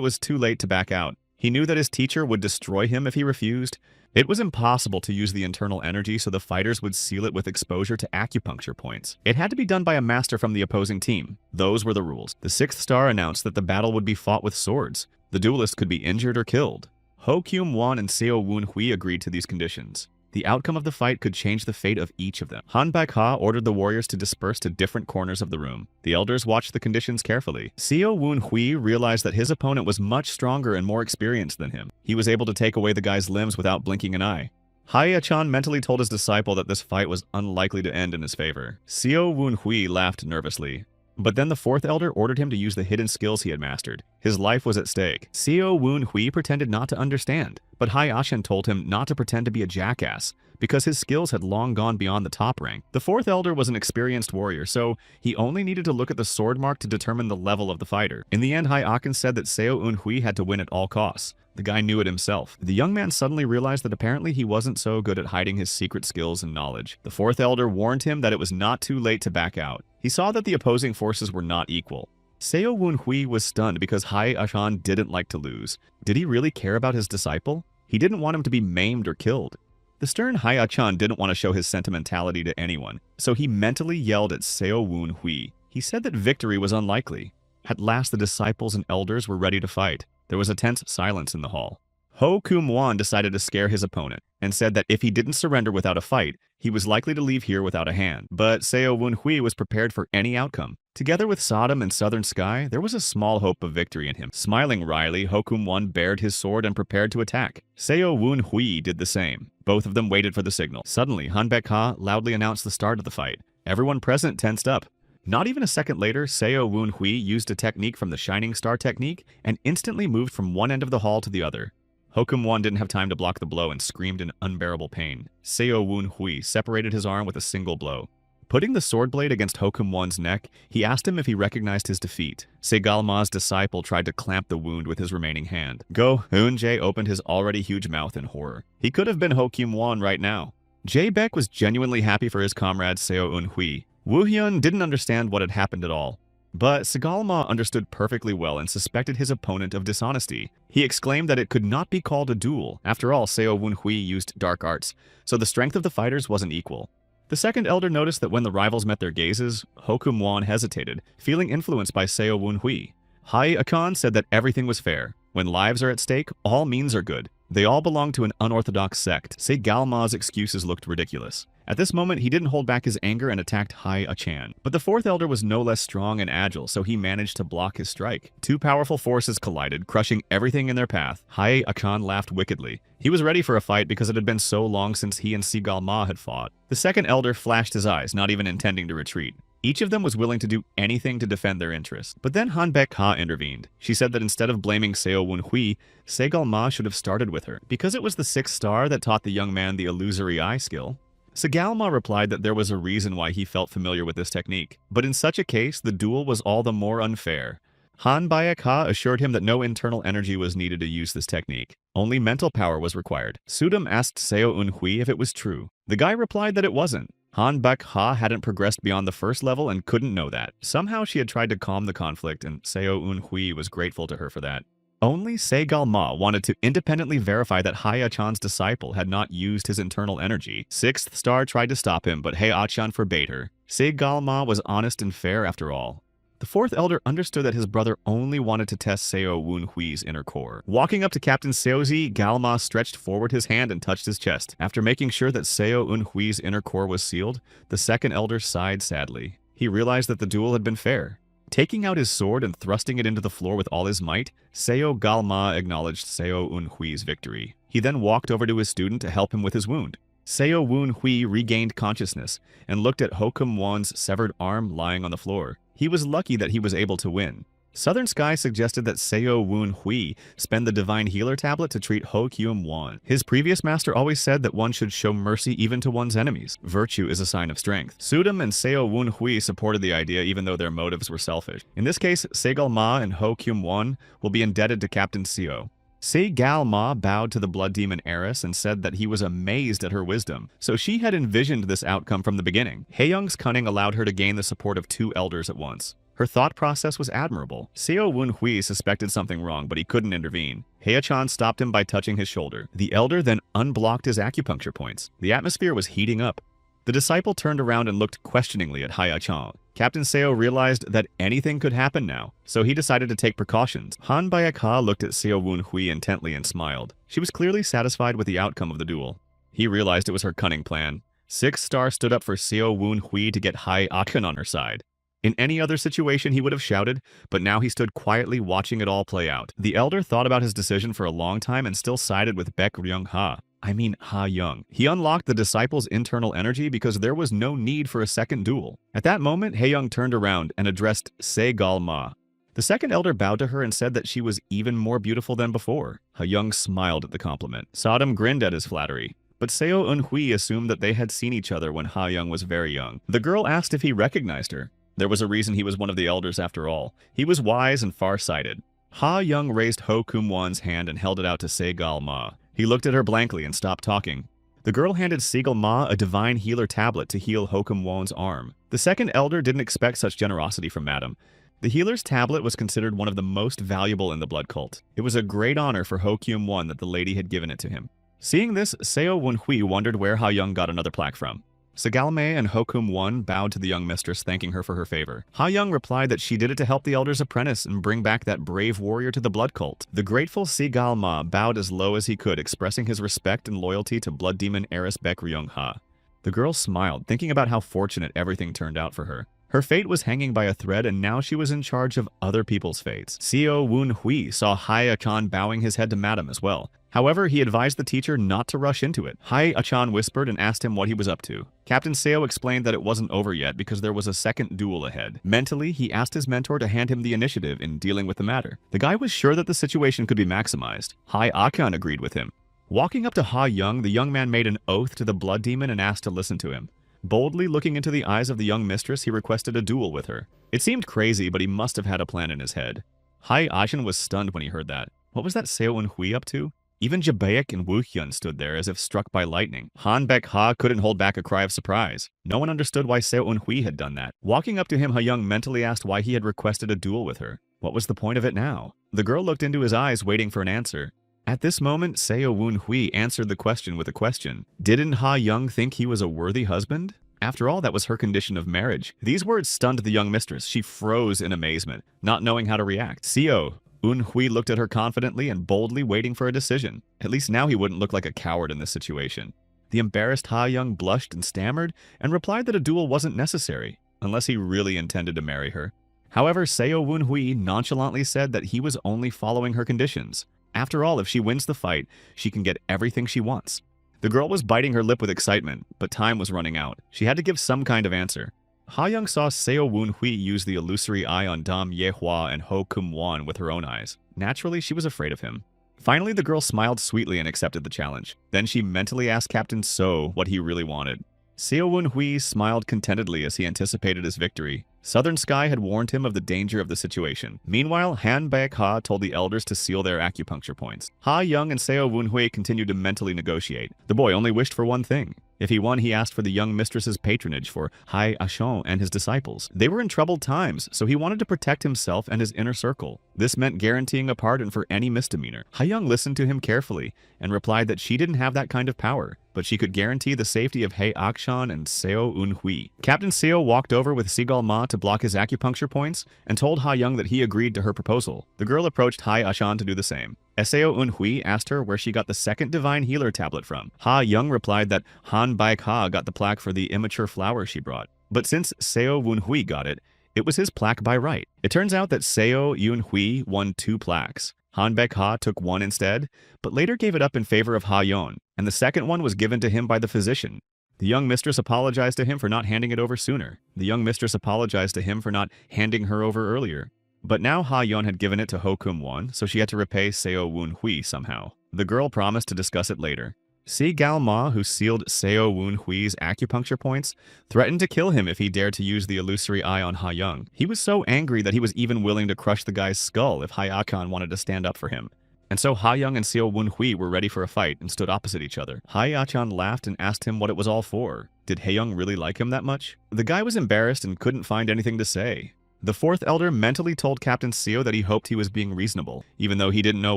was too late to back out. He knew that his teacher would destroy him if he refused. It was impossible to use the internal energy, so the fighters would seal it with exposure to acupuncture points. It had to be done by a master from the opposing team. Those were the rules. The sixth star announced that the battle would be fought with swords. The duelist could be injured or killed. Ho Kyum-won and Seo Woon-hui agreed to these conditions. The outcome of the fight could change the fate of each of them. Han Baek-ha ordered the warriors to disperse to different corners of the room. The elders watched the conditions carefully. Seo Woon-hui realized that his opponent was much stronger and more experienced than him. He was able to take away the guy's limbs without blinking an eye. Hae-chan mentally told his disciple that this fight was unlikely to end in his favor. Seo Woon-hui laughed nervously. But then the fourth elder ordered him to use the hidden skills he had mastered. His life was at stake. Seo Woon-hui pretended not to understand, but Hae-chan told him not to pretend to be a jackass, because his skills had long gone beyond the top rank. The fourth elder was an experienced warrior, so he only needed to look at the sword mark to determine the level of the fighter. In the end, Hae-chan said that Seo Woon-hui had to win at all costs. The guy knew it himself. The young man suddenly realized that apparently he wasn't so good at hiding his secret skills and knowledge. The fourth elder warned him that it was not too late to back out. He saw that the opposing forces were not equal. Seo Woon-hui was stunned because Hae-chan didn't like to lose. Did he really care about his disciple? He didn't want him to be maimed or killed. The stern Hae-chan didn't want to show his sentimentality to anyone, so he mentally yelled at Seo Woon-hui. He said that victory was unlikely. At last the disciples and elders were ready to fight. There was a tense silence in the hall. Ho Kyum-won decided to scare his opponent and said that if he didn't surrender without a fight, he was likely to leave here without a hand. But Seo Woon-hui was prepared for any outcome. Together with Sodom and Southern Sky, there was a small hope of victory in him. Smiling wryly, Ho Kyum-won bared his sword and prepared to attack. Seo Woon-hui did the same. Both of them waited for the signal. Suddenly, Han Baek-ha loudly announced the start of the fight. Everyone present tensed up. Not even a second later, Seo Woon-hui used a technique from the Shining Star technique and instantly moved from one end of the hall to the other. Ho Kyum-won didn't have time to block the blow and screamed in unbearable pain. Seo Woon-hui separated his arm with a single blow. Putting the sword blade against Ho Kyum-won's neck, he asked him if he recognized his defeat. Se-galma's disciple tried to clamp the wound with his remaining hand. Go Eun-jae opened his already huge mouth in horror. He could have been Ho Kyum-won right now. Jae-baek was genuinely happy for his comrade Seo Woon-hui. Woo-hyun didn't understand what had happened at all. But Se-galma understood perfectly well and suspected his opponent of dishonesty. He exclaimed that it could not be called a duel. After all, Seo Woon-hui used dark arts, so the strength of the fighters wasn't equal. The second elder noticed that when the rivals met their gazes, Ho Kyum-won hesitated, feeling influenced by Seo Woon-hui. Hae-chan said that everything was fair. When lives are at stake, all means are good. They all belong to an unorthodox sect. Se-galma's excuses looked ridiculous. At this moment, he didn't hold back his anger and attacked Hae-chan. But the fourth elder was no less strong and agile, so he managed to block his strike. Two powerful forces collided, crushing everything in their path. Hae-chan laughed wickedly. He was ready for a fight because it had been so long since he and Se-galma had fought. The second elder flashed his eyes, not even intending to retreat. Each of them was willing to do anything to defend their interests. But then Han Baek-ha intervened. She said that instead of blaming Seo Woon-hui, Se-galma should have started with her, because it was the sixth star that taught the young man the illusory eye skill. Se-galma replied that there was a reason why he felt familiar with this technique, but in such a case, the duel was all the more unfair. Han Baek-ha assured him that no internal energy was needed to use this technique. Only mental power was required. Sudam asked Seo Woon-hui if it was true. The guy replied that it wasn't. Han Baek-ha hadn't progressed beyond the first level and couldn't know that. Somehow she had tried to calm the conflict, and Seo Woon-hui was grateful to her for that. Only Se-galma wanted to independently verify that Hae-chan's disciple had not used his internal energy. Sixth star tried to stop him, but Hae-chan forbade her. Se-galma was honest and fair after all. The fourth elder understood that his brother only wanted to test Seo Woon-hui's inner core. Walking up to Captain Seozi, Galma stretched forward his hand and touched his chest. After making sure that Seo Woon-hui's inner core was sealed, the second elder sighed sadly. He realized that the duel had been fair. Taking out his sword and thrusting it into the floor with all his might, Seo Galma acknowledged Seo Woon-hui's victory. He then walked over to his student to help him with his wound. Seo Woon-hui regained consciousness and looked at Ho Kyum-won's severed arm lying on the floor. He was lucky that he was able to win. Southern Sky suggested that Seo Woon-hui spend the Divine Healer tablet to treat Ho Kyum-won. His previous master always said that one should show mercy even to one's enemies. Virtue is a sign of strength. Sudam and Seo Woon-hui supported the idea even though their motives were selfish. In this case, Se-galma and Ho Kyum-won will be indebted to Captain Seo. Se-galma bowed to the blood demon heiress and said that he was amazed at her wisdom, so she had envisioned this outcome from the beginning. Hae-young's cunning allowed her to gain the support of two elders at once. Her thought process was admirable. Seo Woon-hui suspected something wrong, but he couldn't intervene. Hye-chan stopped him by touching his shoulder. The elder then unblocked his acupuncture points. The atmosphere was heating up. The disciple turned around and looked questioningly at Hye-chan. Captain Seo realized that anything could happen now, so he decided to take precautions. Han Baek-ha looked at Seo Woon-hui intently and smiled. She was clearly satisfied with the outcome of the duel. He realized it was her cunning plan. 6-star stood up for Seo Woon-hui to get Hye-chan on her side. In any other situation, he would have shouted, but now he stood quietly watching it all play out. The elder thought about his decision for a long time and still sided with Baek Ryung-ha. Ha-young. He unlocked the disciple's internal energy because there was no need for a second duel. At that moment, Hae-young turned around and addressed Se-gal-ma. The second elder bowed to her and said that she was even more beautiful than before. Ha-young smiled at the compliment. Sodom grinned at his flattery. But Seo Eun-hui assumed that they had seen each other when Ha-young was very young. The girl asked if he recognized her. There was a reason he was one of the elders after all. He was wise and far-sighted. Ha-young raised Ho Kum-won's hand and held it out to Se-gal-ma. He looked at her blankly and stopped talking. The girl handed Se-gal-ma a divine healer tablet to heal Ho Kum-won's arm. The second elder didn't expect such generosity from Madam. The healer's tablet was considered one of the most valuable in the blood cult. It was a great honor for Ho Kum-won that the lady had given it to him. Seeing this, Seo Woon-hui wondered where Ha-young got another plaque from. Se-gal-ma and Ho Kum-won bowed to the young mistress, thanking her for her favor. Ha-young replied that she did it to help the elder's apprentice and bring back that brave warrior to the blood cult. The grateful Se-gal-ma bowed as low as he could, expressing his respect and loyalty to blood demon heiress Baek Ryung-ha. The girl smiled, thinking about how fortunate everything turned out for her. Her fate was hanging by a thread, and now she was in charge of other people's fates. Seo Woon-hui saw Hye-chan bowing his head to Madam as well. However, he advised the teacher not to rush into it. Hye-chan whispered and asked him what he was up to. Captain Seo explained that it wasn't over yet because there was a second duel ahead. Mentally, he asked his mentor to hand him the initiative in dealing with the matter. The guy was sure that the situation could be maximized. Hye-chan agreed with him. Walking up to Ha-young, the young man made an oath to the blood demon and asked to listen to him. Boldly looking into the eyes of the young mistress, he requested a duel with her. It seemed crazy, but he must have had a plan in his head. Hye-chan was stunned when he heard that. What was that Seo Eun-hui up to? Even Jabaek and Woo-hyun stood there as if struck by lightning. Han Baek-ha couldn't hold back a cry of surprise. No one understood why Seo Eun-hui had done that. Walking up to him, Ha-young mentally asked why he had requested a duel with her. What was the point of it now? The girl looked into his eyes, waiting for an answer. At this moment, Seo Woon-hui answered the question with a question. Didn't Ha-young think he was a worthy husband? After all, that was her condition of marriage. These words stunned the young mistress. She froze in amazement, not knowing how to react. Seo Eun-hui looked at her confidently and boldly, waiting for a decision. At least now he wouldn't look like a coward in this situation. The embarrassed Ha-young blushed and stammered and replied that a duel wasn't necessary, unless he really intended to marry her. However, Seo Woon-hui nonchalantly said that he was only following her conditions. After all, if she wins the fight, she can get everything she wants. The girl was biting her lip with excitement, but time was running out. She had to give some kind of answer. Ha-young saw Seo Woon-hui use the illusory eye on Dam Ye-hwa and Ho Kum-won with her own eyes. Naturally, she was afraid of him. Finally, the girl smiled sweetly and accepted the challenge. Then she mentally asked Captain So what he really wanted. Seo Woon-hui smiled contentedly as he anticipated his victory. Southern Sky had warned him of the danger of the situation. Meanwhile, Han Baek-ha told the elders to seal their acupuncture points. Ha-young and Seo Woon-hui continued to mentally negotiate. The boy only wished for one thing. If he won, he asked for the young mistress's patronage for Hye-chan and his disciples. They were in troubled times, so he wanted to protect himself and his inner circle. This meant guaranteeing a pardon for any misdemeanor. Ha-young listened to him carefully and replied that she didn't have that kind of power, but she could guarantee the safety of Hye-chan and Seo Eun-hui. Captain Seo walked over with Se-gal-ma to block his acupuncture points and told Ha-young that he agreed to her proposal. The girl approached Hye-chan to do the same. Seo Eun-hui asked her where she got the second divine healer tablet from. Ha-young replied that Han Baek-ha got the plaque for the immature flower she brought. But since Seo Woon-hui got it, it was his plaque by right. It turns out that Seo Eun-hui won 2 plaques. Han Baek-ha took one instead, but later gave it up in favor of Ha-young, and the second one was given to him by the physician. The young mistress apologized to him for not handing it over sooner. The young mistress apologized to him for not handing her over earlier. But now Ha-young had given it to Ho Kum-won, so she had to repay Seo Woon-hui somehow. The girl promised to discuss it later. Se-gal-ma, who sealed Seo Woon-hui's acupuncture points, threatened to kill him if he dared to use the illusory eye on Ha-young. He was so angry that he was even willing to crush the guy's skull if Hye-chan wanted to stand up for him. And so Ha-young and Seo Woon-hui were ready for a fight and stood opposite each other. Hye-chan laughed and asked him what it was all for. Did Hae-young really like him that much? The guy was embarrassed and couldn't find anything to say. The fourth elder mentally told Captain Seo that he hoped he was being reasonable, even though he didn't know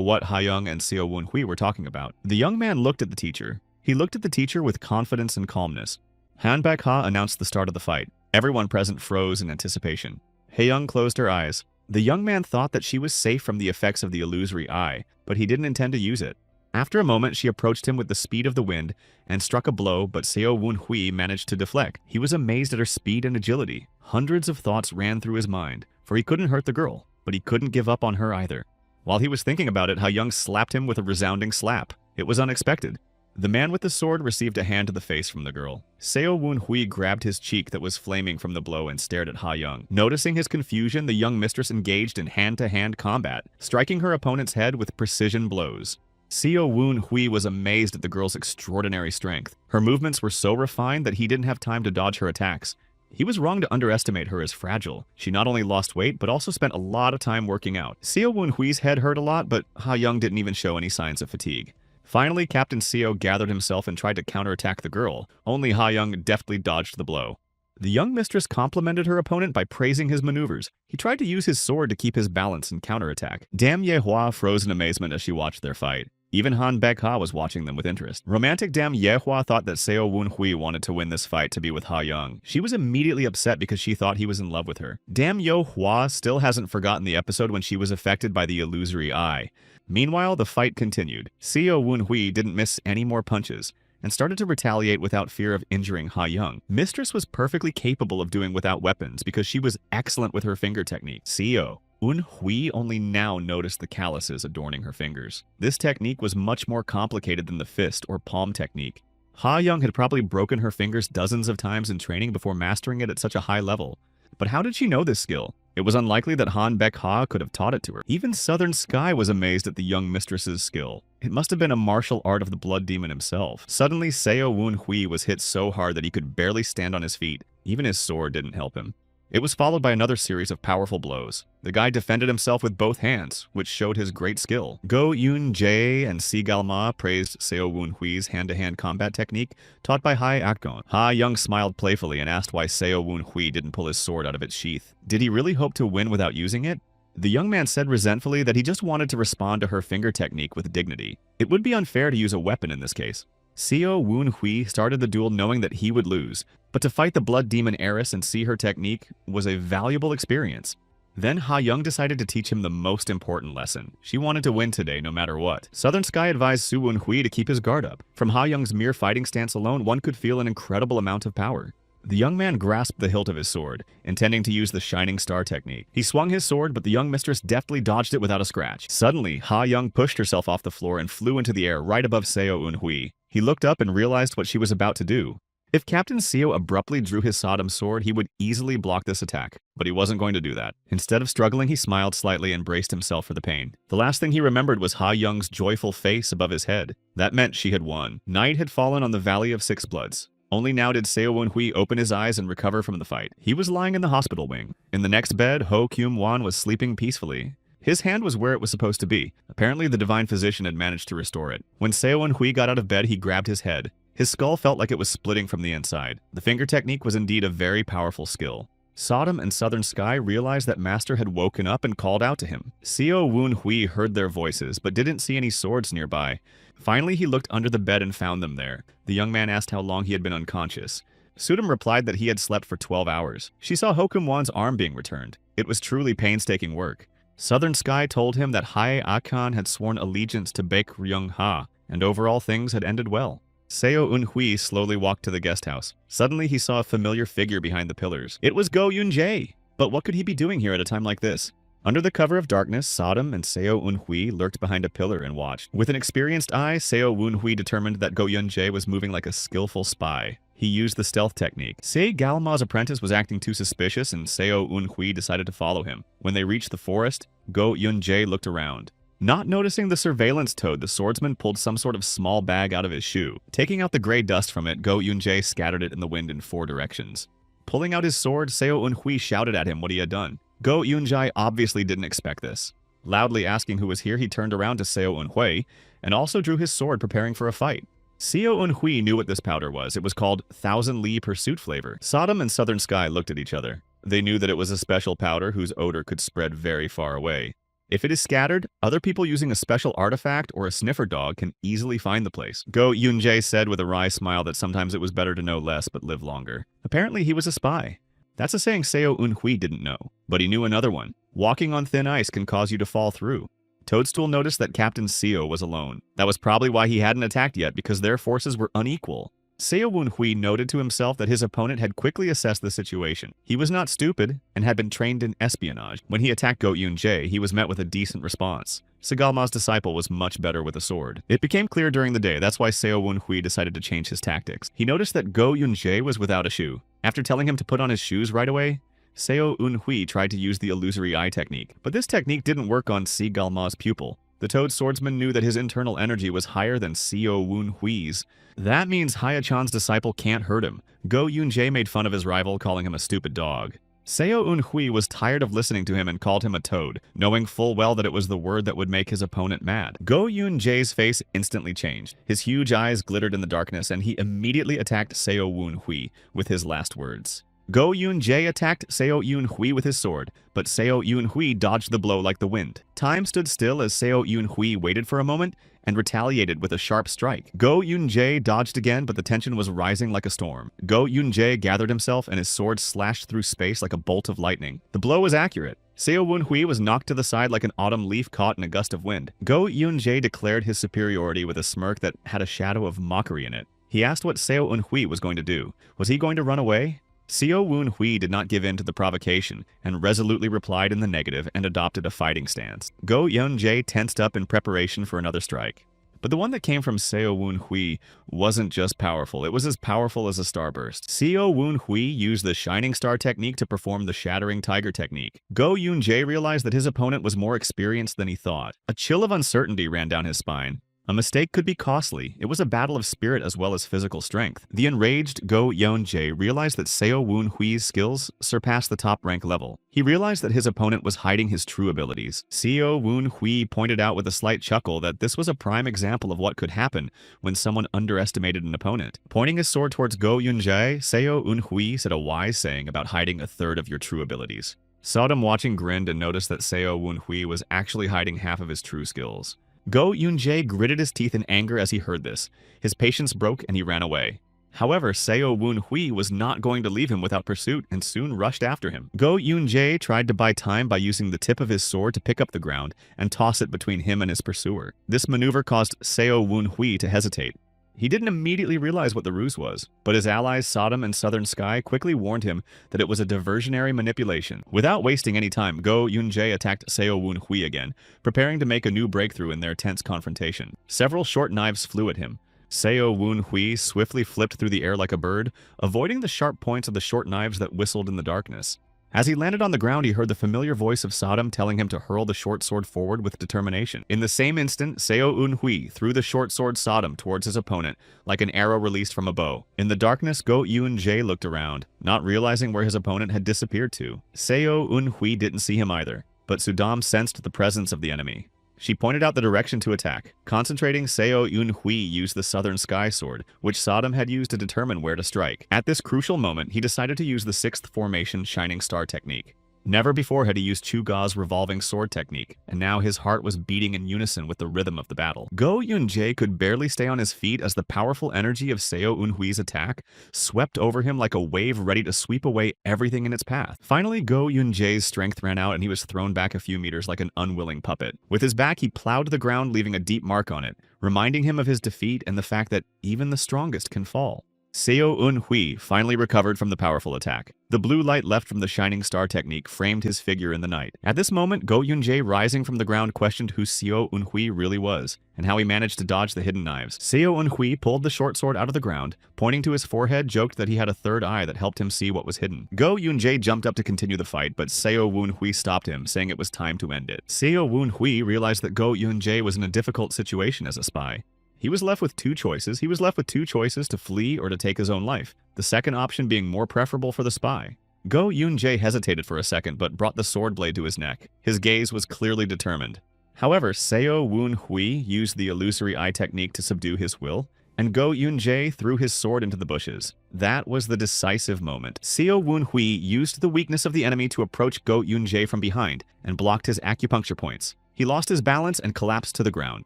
what Ha Young and Seo Wun-hui were talking about. The young man looked at the teacher. He looked at the teacher with confidence and calmness. Han Baek-ha announced the start of the fight. Everyone present froze in anticipation. Hae-young closed her eyes. The young man thought that she was safe from the effects of the illusory eye, but he didn't intend to use it. After a moment, she approached him with the speed of the wind and struck a blow, but Seo Wun-hui managed to deflect. He was amazed at her speed and agility. Hundreds of thoughts ran through his mind, for he couldn't hurt the girl, but he couldn't give up on her either. While he was thinking about it, Ha-young slapped him with a resounding slap. It was unexpected. The man with the sword received a hand to the face from the girl. Seo Wun-hui grabbed his cheek that was flaming from the blow and stared at Ha-young. Noticing his confusion, the young mistress engaged in hand-to-hand combat, striking her opponent's head with precision blows. Seo Wun-hui was amazed at the girl's extraordinary strength. Her movements were so refined that he didn't have time to dodge her attacks. He was wrong to underestimate her as fragile. She not only lost weight, but also spent a lot of time working out. Seo Wun-hui's head hurt a lot, but Ha-young didn't even show any signs of fatigue. Finally, Captain Seo gathered himself and tried to counterattack the girl. Only Ha-young deftly dodged the blow. The young mistress complimented her opponent by praising his maneuvers. He tried to use his sword to keep his balance and counterattack. Dame Yehua froze in amazement as she watched their fight. Even Han Baek-ha was watching them with interest. Romantic Dame Yehua thought that Seo Wun-hui wanted to win this fight to be with Ha-young. She was immediately upset because she thought he was in love with her. Dame Yehua still hasn't forgotten the episode when she was affected by the illusory eye. Meanwhile, the fight continued. Seo Wun-hui didn't miss any more punches and started to retaliate without fear of injuring Ha-young. Mistress was perfectly capable of doing without weapons because she was excellent with her finger technique. Seo Wun-hui only now noticed the calluses adorning her fingers. This technique was much more complicated than the fist or palm technique. Ha-young had probably broken her fingers dozens of times in training before mastering it at such a high level. But how did she know this skill? It was unlikely that Han Baek-ha could have taught it to her. Even Southern Sky was amazed at the young mistress's skill. It must have been a martial art of the blood demon himself. Suddenly, Seo Wun-hui was hit so hard that he could barely stand on his feet. Even his sword didn't help him. It was followed by another series of powerful blows. The guy defended himself with both hands, which showed his great skill. Go Yun-jae and Si Galma praised Seo Wun-hui's hand-to-hand combat technique taught by Hai Akgon. Ha-young smiled playfully and asked why Seo Wun-hui didn't pull his sword out of its sheath. Did he really hope to win without using it? The young man said resentfully that he just wanted to respond to her finger technique with dignity. It would be unfair to use a weapon in this case. Seo Wun-hui started the duel knowing that he would lose, but to fight the blood demon heiress and see her technique was a valuable experience. Then Ha-young decided to teach him the most important lesson. She wanted to win today no matter what. Southern Sky advised Su Wun-hui to keep his guard up. From Ha-young's mere fighting stance alone, one could feel an incredible amount of power. The young man grasped the hilt of his sword, intending to use the Shining Star technique. He swung his sword, but the young mistress deftly dodged it without a scratch. Suddenly, Ha-young pushed herself off the floor and flew into the air right above Seo Wun-hui. He looked up and realized what she was about to do. If Captain Seo abruptly drew his Sodom sword, he would easily block this attack, but he wasn't going to do that. Instead of struggling, he smiled slightly and braced himself for the pain. The last thing he remembered was Ha-young's joyful face above his head. That meant she had won. Night had fallen on the Valley of Six Bloods. Only now did Seo Wun-hui open his eyes and recover from the fight. He was lying in the hospital wing. In the next bed, Ho Kyum-won was sleeping peacefully. His hand was where it was supposed to be. Apparently, the divine physician had managed to restore it. When Seo Wun-hui got out of bed, he grabbed his head. His skull felt like it was splitting from the inside. The finger technique was indeed a very powerful skill. Sodom and Southern Sky realized that Master had woken up and called out to him. Seo Wun-hui heard their voices, but didn't see any swords nearby. Finally, he looked under the bed and found them there. The young man asked how long he had been unconscious. Sudam replied that he had slept for 12 hours. She saw Ho Kyum-won's arm being returned. It was truly painstaking work. Southern Sky told him that Hae Akon had sworn allegiance to Baek Ryung-ha, and overall things had ended well. Seo Wun-hui slowly walked to the guest house. Suddenly, he saw a familiar figure behind the pillars. It was Go Yun-jae! But what could he be doing here at a time like this? Under the cover of darkness, Sodom and Seo Wun-hui lurked behind a pillar and watched. With an experienced eye, Seo Wun-hui determined that Go Yun-jae was moving like a skillful spy. He used the stealth technique. Se Galma's apprentice was acting too suspicious, and Seo Wun-hui decided to follow him. When they reached the forest, Go Yun-jae looked around. Not noticing the surveillance toad, the swordsman pulled some sort of small bag out of his shoe. Taking out the gray dust from it, Go Yun-jae scattered it in the wind in 4 directions. Pulling out his sword, Seo Wun-hui shouted at him what he had done. Go Yun-jae obviously didn't expect this. Loudly asking who was here, he turned around to Seo Wun-hui and also drew his sword, preparing for a fight. Seo Wun-hui knew what this powder was. It was called Thousand Li Pursuit Flavor. Sodom and Southern Sky looked at each other. They knew that it was a special powder whose odor could spread very far away. If it is scattered, other people using a special artifact or a sniffer dog can easily find the place. Go Yunjae said with a wry smile that sometimes it was better to know less but live longer. Apparently he was a spy. That's a saying Seo Eunhui didn't know, but he knew another one. Walking on thin ice can cause you to fall through. Toadstool noticed that Captain Seo was alone. That was probably why he hadn't attacked yet, because their forces were unequal. Seo Eunhui noted to himself that his opponent had quickly assessed the situation. He was not stupid and had been trained in espionage. When he attacked Go Yunjae, he was met with a decent response. Segalma's disciple was much better with a sword. It became clear during the day, that's why Seo Eunhui decided to change his tactics. He noticed that Go Yunjae was without a shoe. After telling him to put on his shoes right away, Seo Eunhui tried to use the illusory eye technique. But this technique didn't work on Segalma's pupil. The Toad swordsman knew that his internal energy was higher than Seo Eunhui's. That means Haya-chan's disciple can't hurt him. Go Yunjae made fun of his rival, calling him a stupid dog. Seo Eunhui was tired of listening to him and called him a toad, knowing full well that it was the word that would make his opponent mad. Go Yunjae's face instantly changed. His huge eyes glittered in the darkness, and he immediately attacked Seo Eunhui with his last words. Go Yunjae attacked Seo Eunhui with his sword, but Seo Eunhui dodged the blow like the wind. Time stood still as Seo Eunhui waited for a moment and retaliated with a sharp strike. Go Yunjae dodged again, but the tension was rising like a storm. Go Yunjae gathered himself and his sword slashed through space like a bolt of lightning. The blow was accurate. Seo Eunhui was knocked to the side like an autumn leaf caught in a gust of wind. Go Yunjae declared his superiority with a smirk that had a shadow of mockery in it. He asked what Seo Eunhui was going to do. Was he going to run away? Seo Eunhui did not give in to the provocation and resolutely replied in the negative and adopted a fighting stance. Go Yunjae tensed up in preparation for another strike. But the one that came from Seo Eunhui wasn't just powerful, it was as powerful as a starburst. Seo Eunhui used the Shining Star technique to perform the Shattering Tiger technique. Go Yunjae realized that his opponent was more experienced than he thought. A chill of uncertainty ran down his spine. A mistake could be costly. It was a battle of spirit as well as physical strength. The enraged Go Yunjae realized that Seo Eunhui's skills surpassed the top rank level. He realized that his opponent was hiding his true abilities. Seo Eunhui pointed out with a slight chuckle that this was a prime example of what could happen when someone underestimated an opponent. Pointing his sword towards Go Yunjae, Seo Eunhui said a wise saying about hiding a third of your true abilities. Sodom watching grinned and noticed that Seo Eunhui was actually hiding half of his true skills. Go Yunjae gritted his teeth in anger as he heard this. His patience broke and he ran away. However, Seo Eunhui was not going to leave him without pursuit and soon rushed after him. Go Yunjae tried to buy time by using the tip of his sword to pick up the ground and toss it between him and his pursuer. This maneuver caused Seo Eunhui to hesitate. He didn't immediately realize what the ruse was, but his allies Sodom and Southern Sky quickly warned him that it was a diversionary manipulation. Without wasting any time, Go Yunjae attacked Seo Eunhui again, preparing to make a new breakthrough in their tense confrontation. Several short knives flew at him. Seo Eunhui swiftly flipped through the air like a bird, avoiding the sharp points of the short knives that whistled in the darkness. As he landed on the ground, he heard the familiar voice of Sodom telling him to hurl the short sword forward with determination. In the same instant, Seo Eunhui threw the short sword Sodom towards his opponent, like an arrow released from a bow. In the darkness, Go Yunjae looked around, not realizing where his opponent had disappeared to. Seo Eunhui didn't see him either, but Sudam sensed the presence of the enemy. She pointed out the direction to attack. Concentrating, Seo Eunhui used the Southern Sky Sword, which Sodom had used to determine where to strike. At this crucial moment, he decided to use the 6th formation Shining Star technique. Never before had he used Chuga's revolving sword technique, and now his heart was beating in unison with the rhythm of the battle. Go Yunjae could barely stay on his feet as the powerful energy of Seo Eunhui's attack swept over him like a wave ready to sweep away everything in its path. Finally, Go Yunjae's strength ran out and he was thrown back a few meters like an unwilling puppet. With his back, he plowed the ground, leaving a deep mark on it, reminding him of his defeat and the fact that even the strongest can fall. Seo Eunhui finally recovered from the powerful attack. The blue light left from the Shining Star technique framed his figure in the night. At this moment, Go Yunjae, rising from the ground, questioned who Seo Eunhui really was, and how he managed to dodge the hidden knives. Seo Eunhui pulled the short sword out of the ground, pointing to his forehead, joked that he had a third eye that helped him see what was hidden. Go Yunjae jumped up to continue the fight, but Seo Eunhui stopped him, saying it was time to end it. Seo Eunhui realized that Go Yunjae was in a difficult situation as a spy. He was left with two choices. He was left with two choices to flee or to take his own life, the second option being more preferable for the spy. Go Yunjae hesitated for a second but brought the sword blade to his neck. His gaze was clearly determined. However, Seo Eunhui used the illusory eye technique to subdue his will. and Go Yun-jae threw his sword into the bushes. That was the decisive moment. Seo Woon-hui used the weakness of the enemy to approach Go Yun-jae from behind and blocked his acupuncture points. He lost his balance and collapsed to the ground.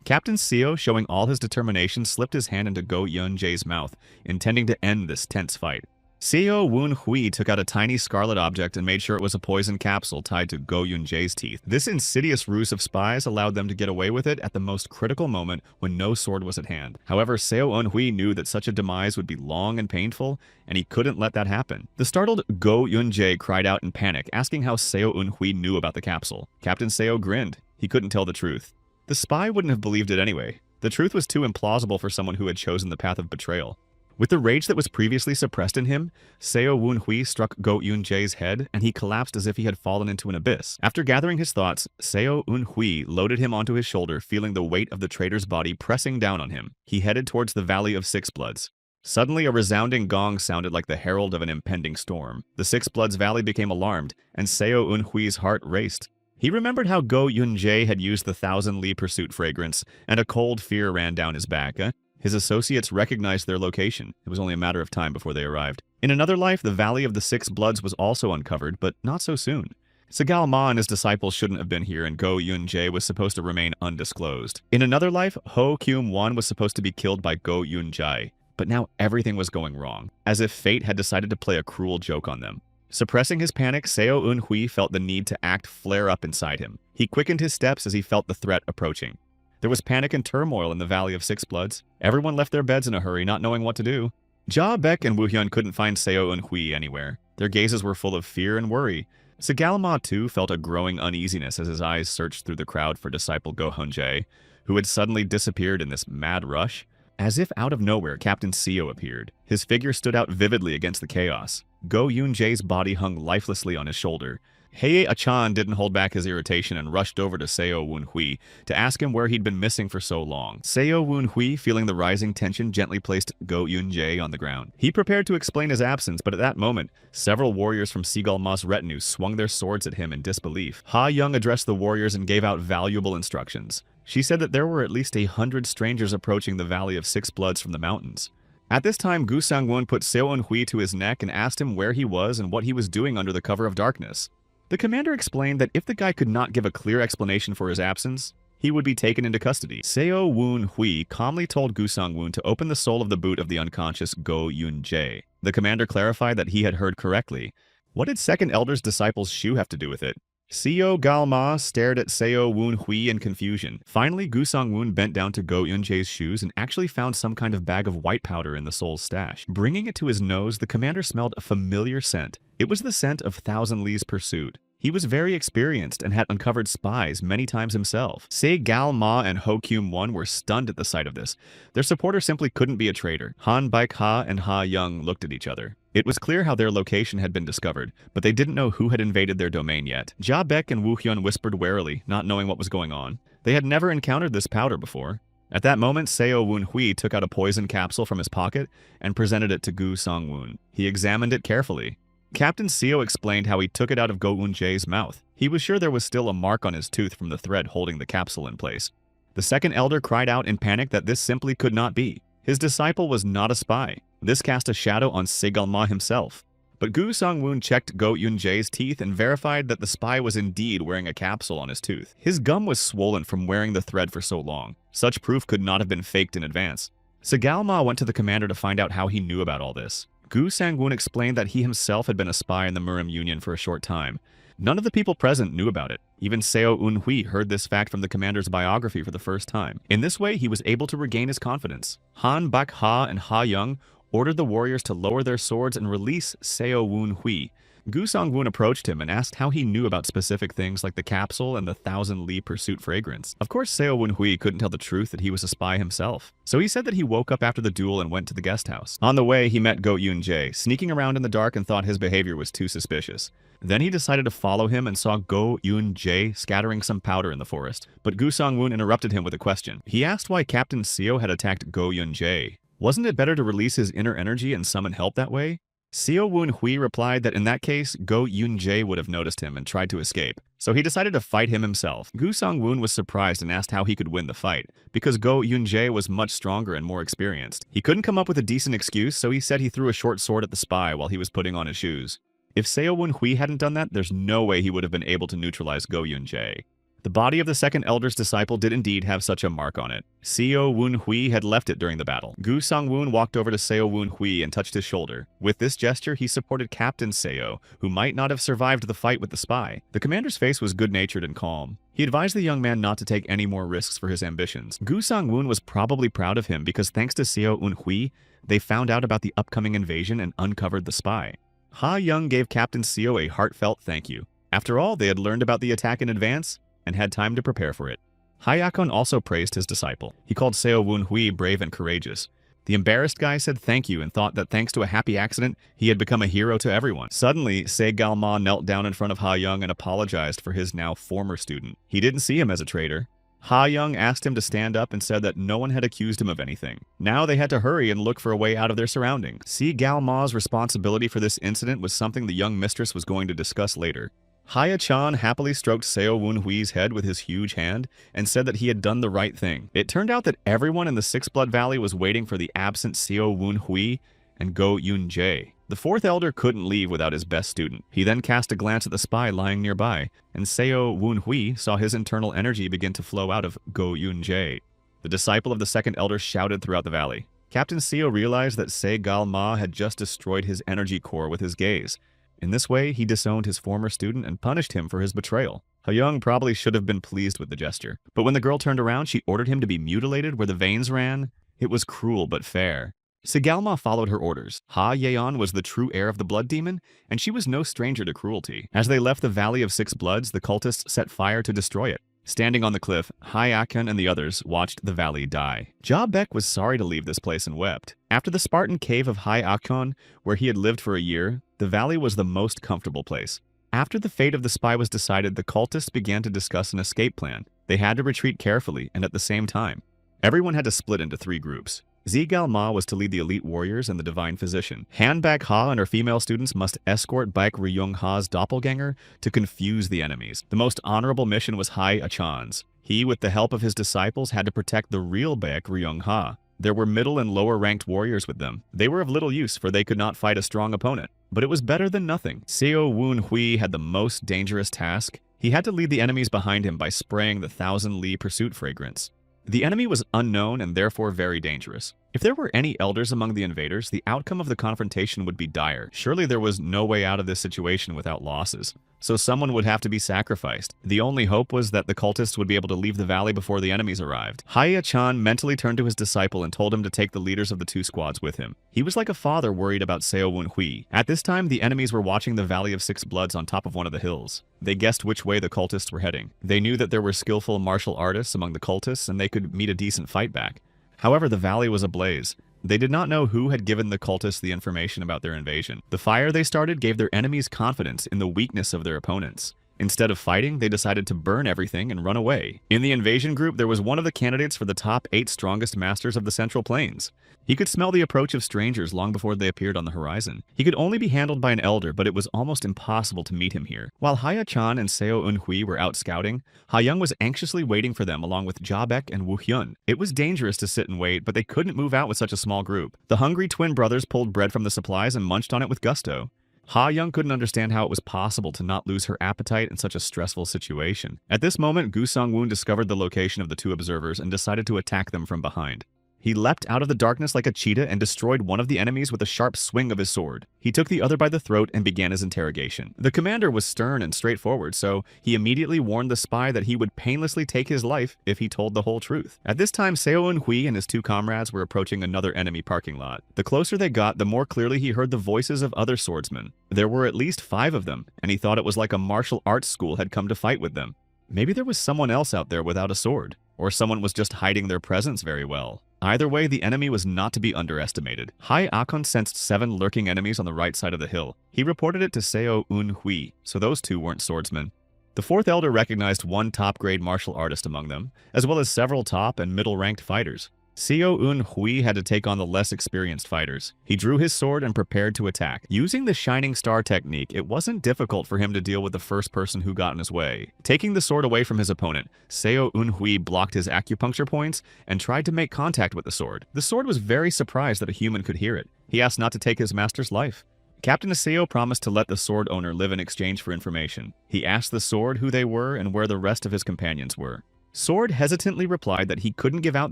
Captain Seo, showing all his determination, slipped his hand into Go Yun-jae's mouth, intending to end this tense fight. Seo Woon-hui took out a tiny scarlet object and made sure it was a poison capsule tied to Go Yun-jae's teeth. This insidious ruse of spies allowed them to get away with it at the most critical moment when no sword was at hand. However, Seo Woon-hui knew that such a demise would be long and painful, and he couldn't let that happen. The startled Go Yun-jae cried out in panic, asking how Seo Woon-hui knew about the capsule. Captain Seo grinned. He couldn't tell the truth. The spy wouldn't have believed it anyway. The truth was too implausible for someone who had chosen the path of betrayal. With the rage that was previously suppressed in him, Seo Woon-hui struck Go Yun-jae's head, and he collapsed as if he had fallen into an abyss. After gathering his thoughts, Seo Woon-hui loaded him onto his shoulder, feeling the weight of the traitor's body pressing down on him. He headed towards the Valley of Six Bloods. Suddenly, a resounding gong sounded like the herald of an impending storm. The Six Bloods Valley became alarmed, and Seo Woon-hui's heart raced. He remembered how Go Yun-jae had used the Thousand Li Pursuit fragrance, and a cold fear ran down his back. His associates recognized their location. It was only a matter of time before they arrived. In another life, the Valley of the Six Bloods was also uncovered, but not so soon. Segal Ma and his disciples shouldn't have been here, and Go Yun-jae was supposed to remain undisclosed. In another life, Ho Kyum-won was supposed to be killed by Go Yun-jae, but now everything was going wrong, as if fate had decided to play a cruel joke on them. Suppressing his panic, Seo Woon-hui felt the need to act flare up inside him. He quickened his steps as he felt the threat approaching. There was panic and turmoil in the Valley of Six Bloods. Everyone left their beds in a hurry, not knowing what to do. Ja Baek and Woo Hyun couldn't find Seo Woon-hui anywhere. Their gazes were full of fear and worry. Segal Ma, too, felt a growing uneasiness as his eyes searched through the crowd for disciple Go Hun-jae, who had suddenly disappeared in this mad rush. As if out of nowhere, Captain Seo appeared. His figure stood out vividly against the chaos. Go Yun-jae's body hung lifelessly on his shoulder. Heye Achan didn't hold back his irritation and rushed over to Seo Woon-hui to ask him where he'd been missing for so long. Seo Woon-hui, feeling the rising tension, gently placed Go Yun-jae on the ground. He prepared to explain his absence, but at that moment, several warriors from Segal Ma's retinue swung their swords at him in disbelief. Ha Young addressed the warriors and gave out valuable instructions. She said that there were at least 100 strangers approaching the Valley of Six Bloods from the mountains. At this time, Gu Sang-won put Seo Woon-hui to his neck and asked him where he was and what he was doing under the cover of darkness. The commander explained that if the guy could not give a clear explanation for his absence, he would be taken into custody. Seo Woon-hui calmly told Gu Sang-won to open the sole of the boot of the unconscious Go Yun-jae. The commander clarified that he had heard correctly. What did Second Elder's disciple's shoe have to do with it? Seo Gal-ma stared at Seo Woon-hui in confusion. Finally, Gu Sang-won bent down to Go Yun-jae's shoes and actually found some kind of bag of white powder in the sole's stash. Bringing it to his nose, the commander smelled a familiar scent. It was the scent of Thousand Li's Pursuit. He was very experienced and had uncovered spies many times himself. Se Gal-ma and Ho Kyum-won were stunned at the sight of this. Their supporter simply couldn't be a traitor. Han Baek-ha and Ha Young looked at each other. It was clear how their location had been discovered, but they didn't know who had invaded their domain yet. Ja Baek and Woo Hyun whispered warily, not knowing what was going on. They had never encountered this powder before. At that moment, Seo Woon-hui took out a poison capsule from his pocket and presented it to Gu Sang-won. He examined it carefully. Captain Seo explained how he took it out of Go Yun-jae's mouth. He was sure there was still a mark on his tooth from the thread holding the capsule in place. The second elder cried out in panic that this simply could not be. His disciple was not a spy. This cast a shadow on Segal Ma himself. But Gu Sang-won checked Go Yun-jae's teeth and verified that the spy was indeed wearing a capsule on his tooth. His gum was swollen from wearing the thread for so long. Such proof could not have been faked in advance. Segal Ma went to the commander to find out how he knew about all this. Gu Sang-won explained that he himself had been a spy in the Murim Union for a short time. None of the people present knew about it. Even Seo Woon-hui heard this fact from the commander's biography for the first time. In this way, he was able to regain his confidence. Han Baek-ha and Ha Young ordered the warriors to lower their swords and release Seo Woon-hui. Gu Sang-won approached him and asked how he knew about specific things like the capsule and the Thousand Li Pursuit fragrance. Of course, Seo Woon-hui couldn't tell the truth that he was a spy himself. So he said that he woke up after the duel and went to the guest house. On the way, he met Go Yun-jae, sneaking around in the dark, and thought his behavior was too suspicious. Then he decided to follow him and saw Go Yun-jae scattering some powder in the forest. But Gu Sang-won interrupted him with a question. He asked why Captain Seo had attacked Go Yun-jae. Wasn't it better to release his inner energy and summon help that way? Seo Woon Hui replied that in that case, Go Yun-jae would have noticed him and tried to escape, so he decided to fight him himself. Gu Song-woon was surprised and asked how he could win the fight, because Go Yun-jae was much stronger and more experienced. He couldn't come up with a decent excuse, so he said he threw a short sword at the spy while he was putting on his shoes. If Seo Woon Hui hadn't done that, there's no way he would have been able to neutralize Go Yun-jae. The body of the second elder's disciple did indeed have such a mark on it. Seo Woon Hui had left it during the battle. Gu Song-woon walked over to Seo Woon Hui and touched his shoulder. With this gesture, he supported Captain Seo, who might not have survived the fight with the spy. The commander's face was good-natured and calm. He advised the young man not to take any more risks for his ambitions. Gu Song-woon was probably proud of him because thanks to Seo Woon Hui, they found out about the upcoming invasion and uncovered the spy. Ha Young gave Captain Seo a heartfelt thank you. After all, they had learned about the attack in advance and had time to prepare for it. Hayakon also praised his disciple. He called Seo Woon Hui brave and courageous. The embarrassed guy said thank you and thought that thanks to a happy accident, he had become a hero to everyone. Suddenly, Se Galma knelt down in front of Ha Young and apologized for his now former student. He didn't see him as a traitor. Ha Young asked him to stand up and said that no one had accused him of anything. Now they had to hurry and look for a way out of their surroundings. Se Galma's responsibility for this incident was something the young mistress was going to discuss later. Haya-chan happily stroked Seo Woon Hui's head with his huge hand and said that he had done the right thing. It turned out that everyone in the Six Blood Valley was waiting for the absent Seo Woon Hui and Go Yun-jae. The fourth elder couldn't leave without his best student. He then cast a glance at the spy lying nearby, and Seo Woon Hui saw his internal energy begin to flow out of Go Yun-jae. The disciple of the second elder shouted throughout the valley. Captain Seo realized that Se Gal-ma had just destroyed his energy core with his gaze. In this way, he disowned his former student and punished him for his betrayal. Ha-young probably should have been pleased with the gesture, but when the girl turned around, she ordered him to be mutilated where the veins ran. It was cruel but fair. Sigalma followed her orders. Ha-yeon was the true heir of the blood demon, and she was no stranger to cruelty. As they left the Valley of Six Bloods, the cultists set fire to destroy it. Standing on the cliff, Hayakon and the others watched the valley die. Ja-baek was sorry to leave this place and wept. After the Spartan cave of Hayakon, where he had lived for a year, the valley was the most comfortable place. After the fate of the spy was decided, the cultists began to discuss an escape plan. They had to retreat carefully and at the same time. Everyone had to split into 3 groups. Zigal-ma was to lead the elite warriors and the divine physician. Han-Bak Ha and her female students must escort Baek Ryung-ha's doppelganger to confuse the enemies. The most honorable mission was Hai-achan's. He, with the help of his disciples, had to protect the real Baek Ryung-ha. There were middle and lower ranked warriors with them. They were of little use, for they could not fight a strong opponent. But it was better than nothing. Seo Woon Hui had the most dangerous task. He had to lead the enemies behind him by spraying the 1,000-li pursuit fragrance. The enemy was unknown and therefore very dangerous. If there were any elders among the invaders, the outcome of the confrontation would be dire. Surely there was no way out of this situation without losses. So someone would have to be sacrificed. The only hope was that the cultists would be able to leave the valley before the enemies arrived. Haya-chan mentally turned to his disciple and told him to take the leaders of the 2 squads with him. He was like a father worried about Seo Woon Hui. At this time, the enemies were watching the Valley of Six Bloods on top of one of the hills. They guessed which way the cultists were heading. They knew that there were skillful martial artists among the cultists and they could meet a decent fight back. However, the valley was ablaze. They did not know who had given the cultists the information about their invasion. The fire they started gave their enemies confidence in the weakness of their opponents. Instead of fighting, they decided to burn everything and run away. In the invasion group, there was one of the candidates for the top 8 strongest masters of the Central Plains. He could smell the approach of strangers long before they appeared on the horizon. He could only be handled by an elder, but it was almost impossible to meet him here. While Haya-chan and Seo Eun Hui were out scouting, Ha-young was anxiously waiting for them along with Ja-baek and Woo-hyun. It was dangerous to sit and wait, but they couldn't move out with such a small group. The hungry twin brothers pulled bread from the supplies and munched on it with gusto. Ha-young couldn't understand how it was possible to not lose her appetite in such a stressful situation. At this moment, Gu Song-woon discovered the location of the 2 observers and decided to attack them from behind. He leapt out of the darkness like a cheetah and destroyed one of the enemies with a sharp swing of his sword. He took the other by the throat and began his interrogation. The commander was stern and straightforward, so he immediately warned the spy that he would painlessly take his life if he told the whole truth. At this time, Seo Eun Hui and his 2 comrades were approaching another enemy parking lot. The closer they got, the more clearly he heard the voices of other swordsmen. There were at least 5 of them, and he thought it was like a martial arts school had come to fight with them. Maybe there was someone else out there without a sword, or someone was just hiding their presence very well. Either way, the enemy was not to be underestimated. Hai-akon sensed 7 lurking enemies on the right side of the hill. He reported it to Seo Eun Hui, so those 2 weren't swordsmen. The 4th elder recognized 1 top-grade martial artist among them, as well as several top and middle-ranked fighters. Seo Un Hui had to take on the less experienced fighters. He drew his sword and prepared to attack. Using the Shining Star technique, it wasn't difficult for him to deal with the first person who got in his way. Taking the sword away from his opponent, Seo Un Hui blocked his acupuncture points and tried to make contact with the sword. The sword was very surprised that a human could hear it. He asked not to take his master's life. Captain Seo promised to let the sword owner live in exchange for information. He asked the sword who they were and where the rest of his companions were. Sword hesitantly replied that he couldn't give out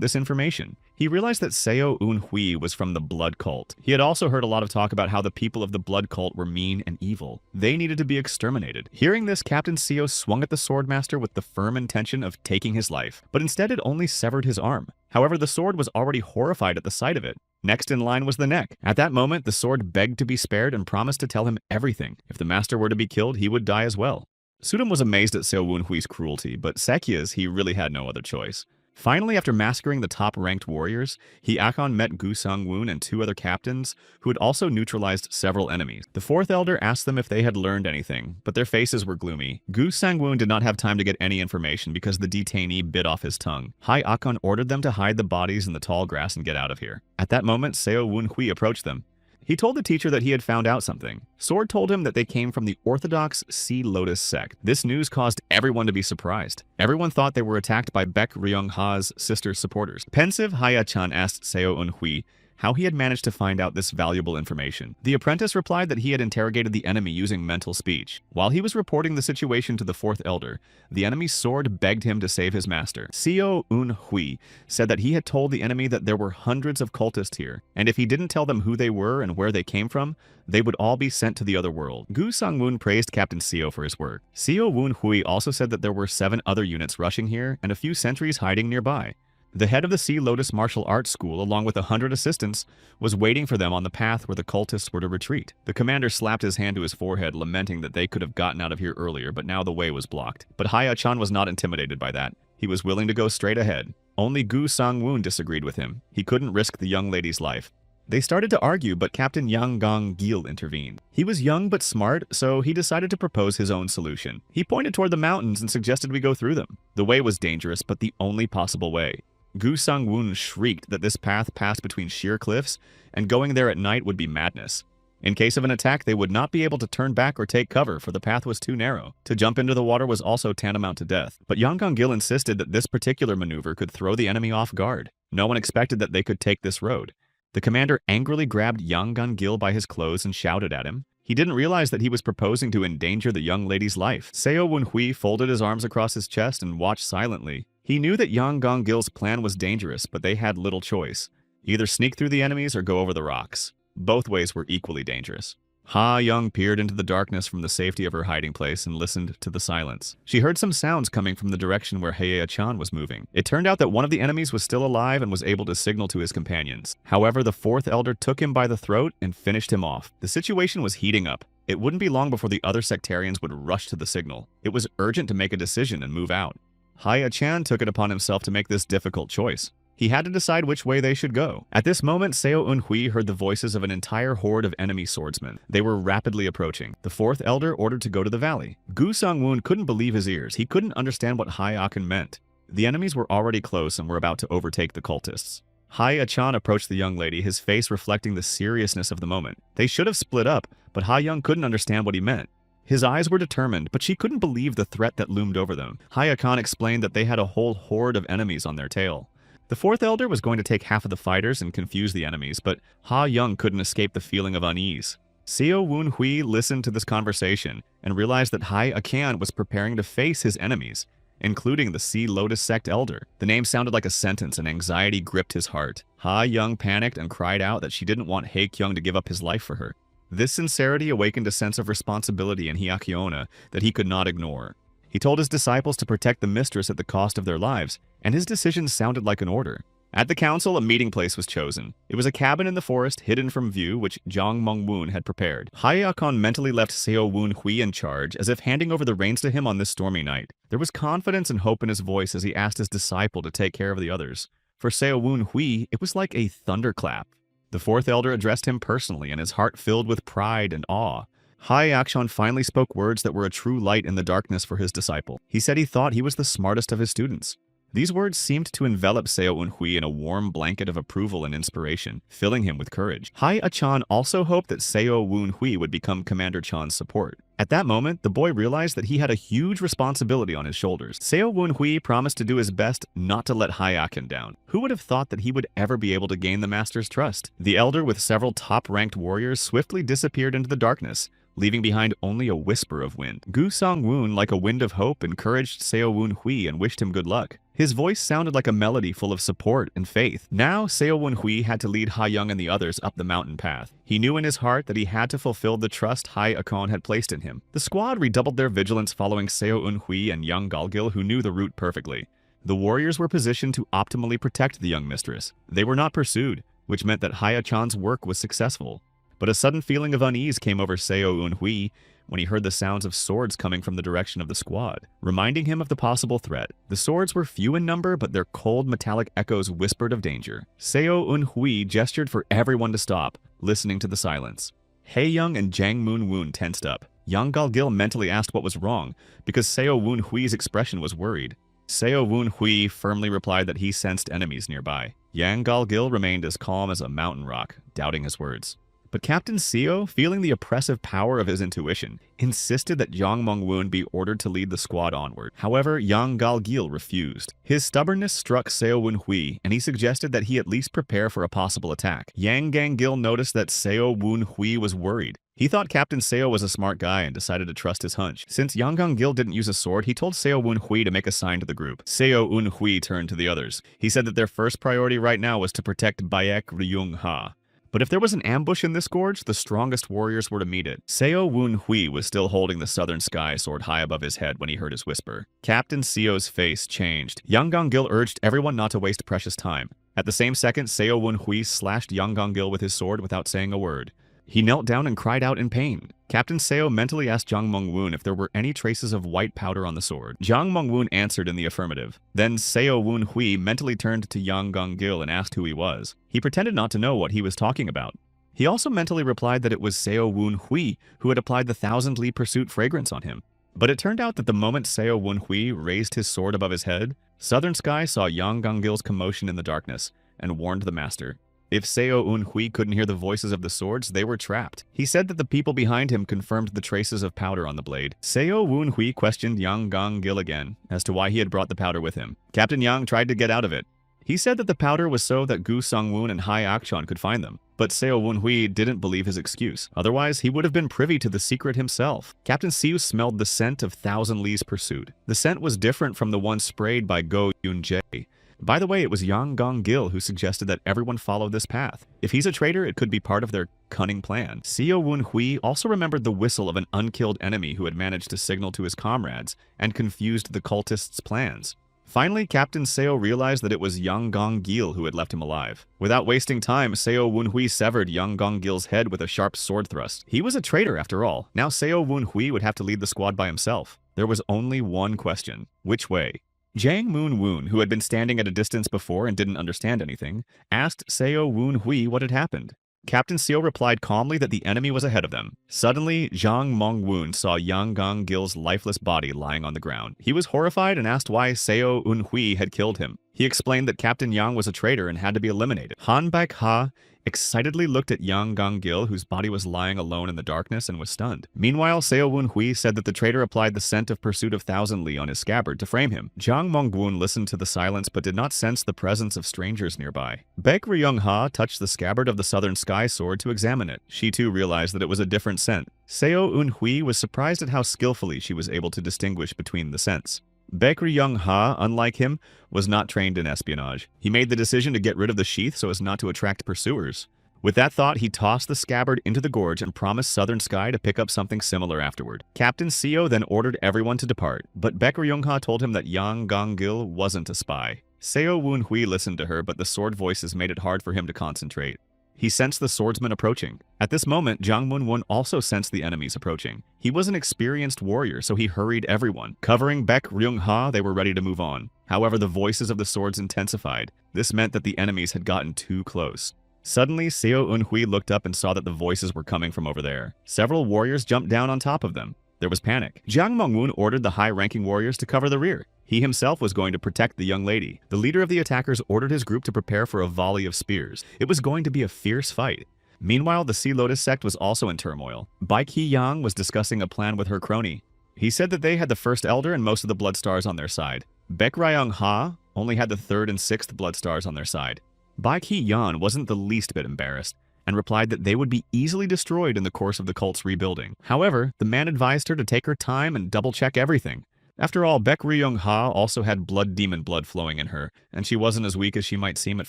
this information. He realized that Seo Un Hui was from the Blood Cult. He had also heard a lot of talk about how the people of the Blood Cult were mean and evil. They needed to be exterminated. Hearing this, Captain Seo swung at the Swordmaster with the firm intention of taking his life, but instead it only severed his arm. However, the sword was already horrified at the sight of it. Next in line was the neck. At that moment, the sword begged to be spared and promised to tell him everything. If the master were to be killed, he would die as well. Sudam was amazed at Seo Un Hui's cruelty, but Sekya's he really had no other choice. Finally, after massacring the top-ranked warriors, Hyakon met Gu Sang-woon and 2 other captains who had also neutralized several enemies. The 4th elder asked them if they had learned anything, but their faces were gloomy. Gu Sang-woon did not have time to get any information because the detainee bit off his tongue. Hyakon ordered them to hide the bodies in the tall grass and get out of here. At that moment, Seo Un Hui approached them. He told the teacher that he had found out something. Sword told him that they came from the Orthodox Sea Lotus sect. This news caused everyone to be surprised. Everyone thought they were attacked by Baek Ryung-ha's sister's supporters. Pensive, Haya-chan asked Seo Un Hui how he had managed to find out this valuable information. The apprentice replied that he had interrogated the enemy using mental speech. While he was reporting the situation to the 4th elder, the enemy's sword begged him to save his master. Seo Un Hui said that he had told the enemy that there were hundreds of cultists here, and if he didn't tell them who they were and where they came from, they would all be sent to the other world. Gu Sang-woon praised Captain Seo for his work. Seo Un Hui also said that there were 7 other units rushing here and a few sentries hiding nearby. The head of the Sea Lotus Martial Arts School, along with 100 assistants, was waiting for them on the path where the cultists were to retreat. The commander slapped his hand to his forehead, lamenting that they could have gotten out of here earlier, but now the way was blocked. But Haya-chan was not intimidated by that. He was willing to go straight ahead. Only Gu Sang-woon disagreed with him. He couldn't risk the young lady's life. They started to argue, but Captain Yang Gong-gil intervened. He was young but smart, so he decided to propose his own solution. He pointed toward the mountains and suggested we go through them. The way was dangerous, but the only possible way. Gu Sang-woon shrieked that this path passed between sheer cliffs, and going there at night would be madness. In case of an attack, they would not be able to turn back or take cover, for the path was too narrow. To jump into the water was also tantamount to death. But Yang Gong-gil insisted that this particular maneuver could throw the enemy off guard. No one expected that they could take this road. The commander angrily grabbed Yang Gong-gil by his clothes and shouted at him. He didn't realize that he was proposing to endanger the young lady's life. Seo Un Hui folded his arms across his chest and watched silently. He knew that Yang Gong-gil's plan was dangerous, but they had little choice. Either sneak through the enemies or go over the rocks. Both ways were equally dangerous. Ha Young peered into the darkness from the safety of her hiding place and listened to the silence. She heard some sounds coming from the direction where Hye-chan was moving. It turned out that one of the enemies was still alive and was able to signal to his companions. However, the 4th elder took him by the throat and finished him off. The situation was heating up. It wouldn't be long before the other sectarians would rush to the signal. It was urgent to make a decision and move out. Hye-chan took it upon himself to make this difficult choice. He had to decide which way they should go. At this moment, Seo Un Hui heard the voices of an entire horde of enemy swordsmen. They were rapidly approaching. The 4th elder ordered to go to the valley. Gu Sang-woon couldn't believe his ears. He couldn't understand what Hye-chan meant. The enemies were already close and were about to overtake the cultists. Hye-chan approached the young lady, his face reflecting the seriousness of the moment. They should have split up, but Ha-young couldn't understand what he meant. His eyes were determined, but she couldn't believe the threat that loomed over them. Hye-chan explained that they had a whole horde of enemies on their tail. The 4th elder was going to take half of the fighters and confuse the enemies, but Ha-young couldn't escape the feeling of unease. Seo Un Hui listened to this conversation and realized that Hye-chan was preparing to face his enemies, including the Sea Lotus sect elder. The name sounded like a sentence and anxiety gripped his heart. Ha-young panicked and cried out that she didn't want Hae-kyung to give up his life for her. This sincerity awakened a sense of responsibility in Hyakyona that he could not ignore. He told his disciples to protect the mistress at the cost of their lives, and his decision sounded like an order. At the council, a meeting place was chosen. It was a cabin in the forest, hidden from view, which Jang Mong-woon had prepared. Hye-chan mentally left Seo Un Hui in charge, as if handing over the reins to him on this stormy night. There was confidence and hope in his voice as he asked his disciple to take care of the others. For Seo Un Hui, it was like a thunderclap. The 4th elder addressed him personally, and his heart filled with pride and awe. Hye-chan finally spoke words that were a true light in the darkness for his disciple. He said he thought he was the smartest of his students. These words seemed to envelop Seo Eun-hui in a warm blanket of approval and inspiration, filling him with courage. Hai Achan also hoped that Seo Eun-hui would become Commander Chan's support. At that moment, the boy realized that he had a huge responsibility on his shoulders. Seo Eun-hui promised to do his best not to let Hai Akin down. Who would have thought that he would ever be able to gain the master's trust? The elder, with several top-ranked warriors, swiftly disappeared into the darkness, leaving behind only a whisper of wind. Gu Song-woon, like a wind of hope, encouraged Seo Eun-hui and wished him good luck. His voice sounded like a melody full of support and faith. Now, Seo Eun-hui had to lead Ha Young and the others up the mountain path. He knew in his heart that he had to fulfill the trust Hai Akon had placed in him. The squad redoubled their vigilance following Seo Eun-hui and young Galgil, who knew the route perfectly. The warriors were positioned to optimally protect the young mistress. They were not pursued, which meant that Hai Achan's work was successful. But a sudden feeling of unease came over Seo Eun-hui when he heard the sounds of swords coming from the direction of the squad, reminding him of the possible threat. The swords were few in number, but their cold metallic echoes whispered of danger. Seo Eun-hui gestured for everyone to stop, listening to the silence. Hae Young and Jang Moon-woon tensed up. Young Galgil mentally asked what was wrong, because Seo Eun-hui's expression was worried. Seo Eun-hui firmly replied that he sensed enemies nearby. Yang Galgil remained as calm as a mountain rock, doubting his words. But Captain Seo, feeling the oppressive power of his intuition, insisted that Yang Mong-woon be ordered to lead the squad onward. However, Yang Galgil refused. His stubbornness struck Seo Eun-hui, and he suggested that he at least prepare for a possible attack. Yang Gangil noticed that Seo Eun-hui was worried. He thought Captain Seo was a smart guy and decided to trust his hunch. Since Yang Gangil didn't use a sword, he told Seo Eun-hui to make a sign to the group. Seo Eun-hui turned to the others. He said that their first priority right now was to protect Baek Ryung-ha. But if there was an ambush in this gorge, the strongest warriors were to meet it. Seo Eun-hui was still holding the southern sky sword high above his head when he heard his whisper. Captain Seo's face changed. Yang Gangil urged everyone not to waste precious time. At the same second, Seo Eun-hui slashed Yang Gangil with his sword without saying a word. He knelt down and cried out in pain. Captain Seo mentally asked Jang Mong-woon if there were any traces of white powder on the sword. Jang Mong-woon answered in the affirmative. Then Seo Eun-hui mentally turned to Yang Gangil and asked who he was. He pretended not to know what he was talking about. He also mentally replied that it was Seo Eun-hui who had applied the Thousand Li Pursuit fragrance on him. But it turned out that the moment Seo Eun-hui raised his sword above his head, Southern Sky saw Yang Gangil's commotion in the darkness and warned the master. If Seo Eun-hui couldn't hear the voices of the swords, they were trapped. He said that the people behind him confirmed the traces of powder on the blade. Seo Eun-hui questioned Yang Gangil again as to why he had brought the powder with him. Captain Yang tried to get out of it. He said that the powder was so that Gu Sung-woon and Hai Akchon could find them. But Seo Eun-hui didn't believe his excuse. Otherwise, he would have been privy to the secret himself. Captain Seo smelled the scent of Thousand Li's Pursuit. The scent was different from the one sprayed by Go Yoon-jae. By the way, it was Yang Gangil who suggested that everyone follow this path. If he's a traitor, it could be part of their cunning plan. Seo Eun-hui also remembered the whistle of an unkilled enemy who had managed to signal to his comrades and confused the cultists' plans. Finally, Captain Seo realized that it was Yang Gangil who had left him alive. Without wasting time, Seo Eun-hui severed Yang Gangil's head with a sharp sword thrust. He was a traitor after all. Now Seo Eun-hui would have to lead the squad by himself. There was only one question. Which way? Jang Moon-woon, who had been standing at a distance before and didn't understand anything, asked Seo Eun-hui what had happened. Captain Seo replied calmly that the enemy was ahead of them. Suddenly, Jang Mong-woon saw Yang Gangil's lifeless body lying on the ground. He was horrified and asked why Seo Eun-hui had killed him. He explained that Captain Yang was a traitor and had to be eliminated. Han Baek-ha excitedly looked at Yang Gangil, whose body was lying alone in the darkness, and was stunned. Meanwhile, Seo Eun-hui said that the traitor applied the scent of Pursuit of Thousand Li on his scabbard to frame him. Jang Mong-woon listened to the silence but did not sense the presence of strangers nearby. Baek Ryung-ha touched the scabbard of the Southern Sky sword to examine it. She too realized that it was a different scent. Seo Eun-hui was surprised at how skillfully she was able to distinguish between the scents. Baek Ryung-ha, unlike him, was not trained in espionage. He made the decision to get rid of the sheath so as not to attract pursuers. With that thought, he tossed the scabbard into the gorge and promised Southern Sky to pick up something similar afterward. Captain Seo then ordered everyone to depart, but Baek Ryung-ha told him that Yang Gangil wasn't a spy. Seo Eun-hui listened to her, but the sword voices made it hard for him to concentrate. He sensed the swordsman approaching. At this moment, Jang Moon-won also sensed the enemies approaching. He was an experienced warrior, so he hurried everyone. Covering Baek Ryung-ha, they were ready to move on. However, the voices of the swords intensified. This meant that the enemies had gotten too close. Suddenly, Seo Eun-hui looked up and saw that the voices were coming from over there. Several warriors jumped down on top of them. There was panic. Jang Mong-woon ordered the high-ranking warriors to cover the rear. He himself was going to protect the young lady. The leader of the attackers ordered his group to prepare for a volley of spears. It was going to be a fierce fight. Meanwhile, the Sea Lotus sect was also in turmoil. Bai Qi-yang was discussing a plan with her crony. He said that they had the first elder and most of the blood stars on their side. Baek Ryung-ha only had the third and sixth blood stars on their side. Bai Qi-yan wasn't the least bit embarrassed, and replied that they would be easily destroyed in the course of the cult's rebuilding. However, the man advised her to take her time and double-check everything. After all, Baek Ryung-ha also had blood demon blood flowing in her, and she wasn't as weak as she might seem at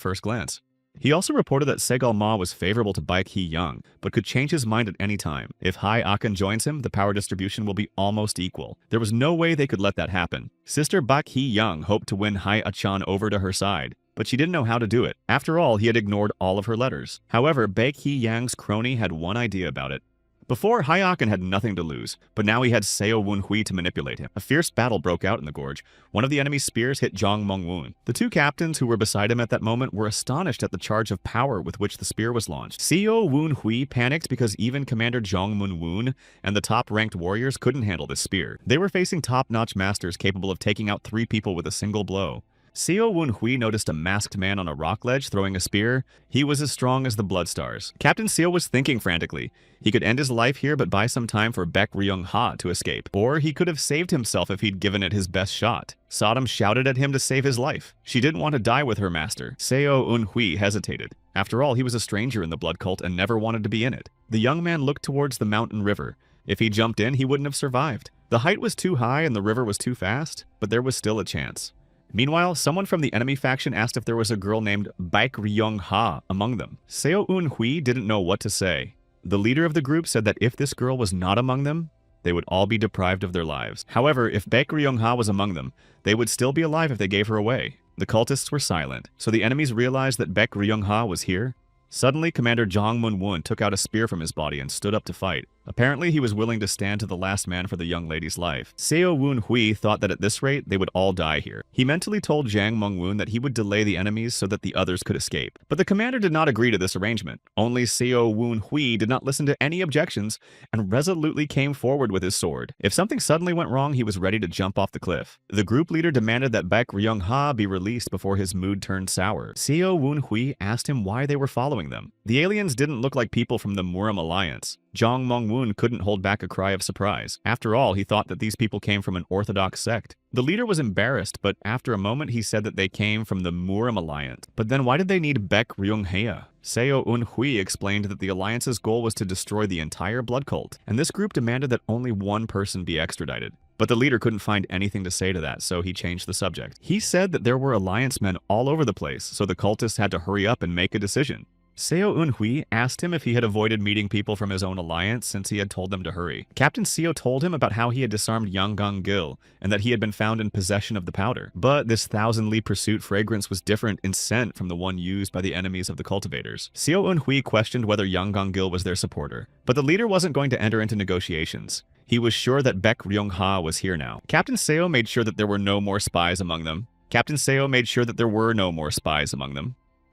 first glance. He also reported that Segal Ma was favorable to Bai Qi-yang, but could change his mind at any time. If Hai Akan joins him, the power distribution will be almost equal. There was no way they could let that happen. Sister Bai Qi-yang hoped to win Hai Achan over to her side, but she didn't know how to do it. After all, he had ignored all of her letters. However, Bai Qi-yang's crony had one idea about it. Before, Hai Akan had nothing to lose, but now he had Seo Wun-hui to manipulate him. A fierce battle broke out in the gorge. One of the enemy's spears hit Zhang Mengwun. The two captains who were beside him at that moment were astonished at the charge of power with which the spear was launched. Seo Wun-hui panicked because even Commander Zhang Mengwun and the top-ranked warriors couldn't handle this spear. They were facing top-notch masters capable of taking out 3 people with a single blow. Seo Wun-hui noticed a masked man on a rock ledge throwing a spear. He was as strong as the blood stars. Captain Seo was thinking frantically. He could end his life here but buy some time for Baek Ryung-ha to escape. Or he could have saved himself if he'd given it his best shot. Sodom shouted at him to save his life. She didn't want to die with her master. Seo Wun-hui hesitated. After all, he was a stranger in the blood cult and never wanted to be in it. The young man looked towards the mountain river. If he jumped in, he wouldn't have survived. The height was too high and the river was too fast, but there was still a chance. Meanwhile, someone from the enemy faction asked if there was a girl named Baek Ryung-ha among them. Seo Wun-hui didn't know what to say. The leader of the group said that if this girl was not among them, they would all be deprived of their lives. However, if Baek Ryung-ha was among them, they would still be alive if they gave her away. The cultists were silent, so the enemies realized that Baek Ryung-ha was here. Suddenly, Commander Zhang Mengwun took out a spear from his body and stood up to fight. Apparently, he was willing to stand to the last man for the young lady's life. Seo Wun-hui thought that at this rate, they would all die here. He mentally told Zhang Mengwun that he would delay the enemies so that the others could escape. But the commander did not agree to this arrangement. Only Seo Wun-hui did not listen to any objections and resolutely came forward with his sword. If something suddenly went wrong, he was ready to jump off the cliff. The group leader demanded that Baek Ryung-ha be released before his mood turned sour. Seo Wun-hui asked him why they were following them. The aliens didn't look like people from the Murim Alliance. Zhang Mengwun couldn't hold back a cry of surprise. After all, he thought that these people came from an orthodox sect. The leader was embarrassed, but after a moment he said that they came from the Murim Alliance. But then why did they need Baek Ryung-ha? Seo Wun-hui explained that the Alliance's goal was to destroy the entire blood cult, and this group demanded that only one person be extradited. But the leader couldn't find anything to say to that, so he changed the subject. He said that there were Alliance men all over the place, so the cultists had to hurry up and make a decision. Seo Wun-hui asked him if he had avoided meeting people from his own alliance since he had told them to hurry. Captain Seo told him about how he had disarmed Yangon Gil and that he had been found in possession of the powder. But this thousand-li pursuit fragrance was different in scent from the one used by the enemies of the cultivators. Seo Wun-hui questioned whether Yangon Gil was their supporter, but the leader wasn't going to enter into negotiations. He was sure that Baek Ryung-ha was here now. Captain Seo made sure that there were no more spies among them.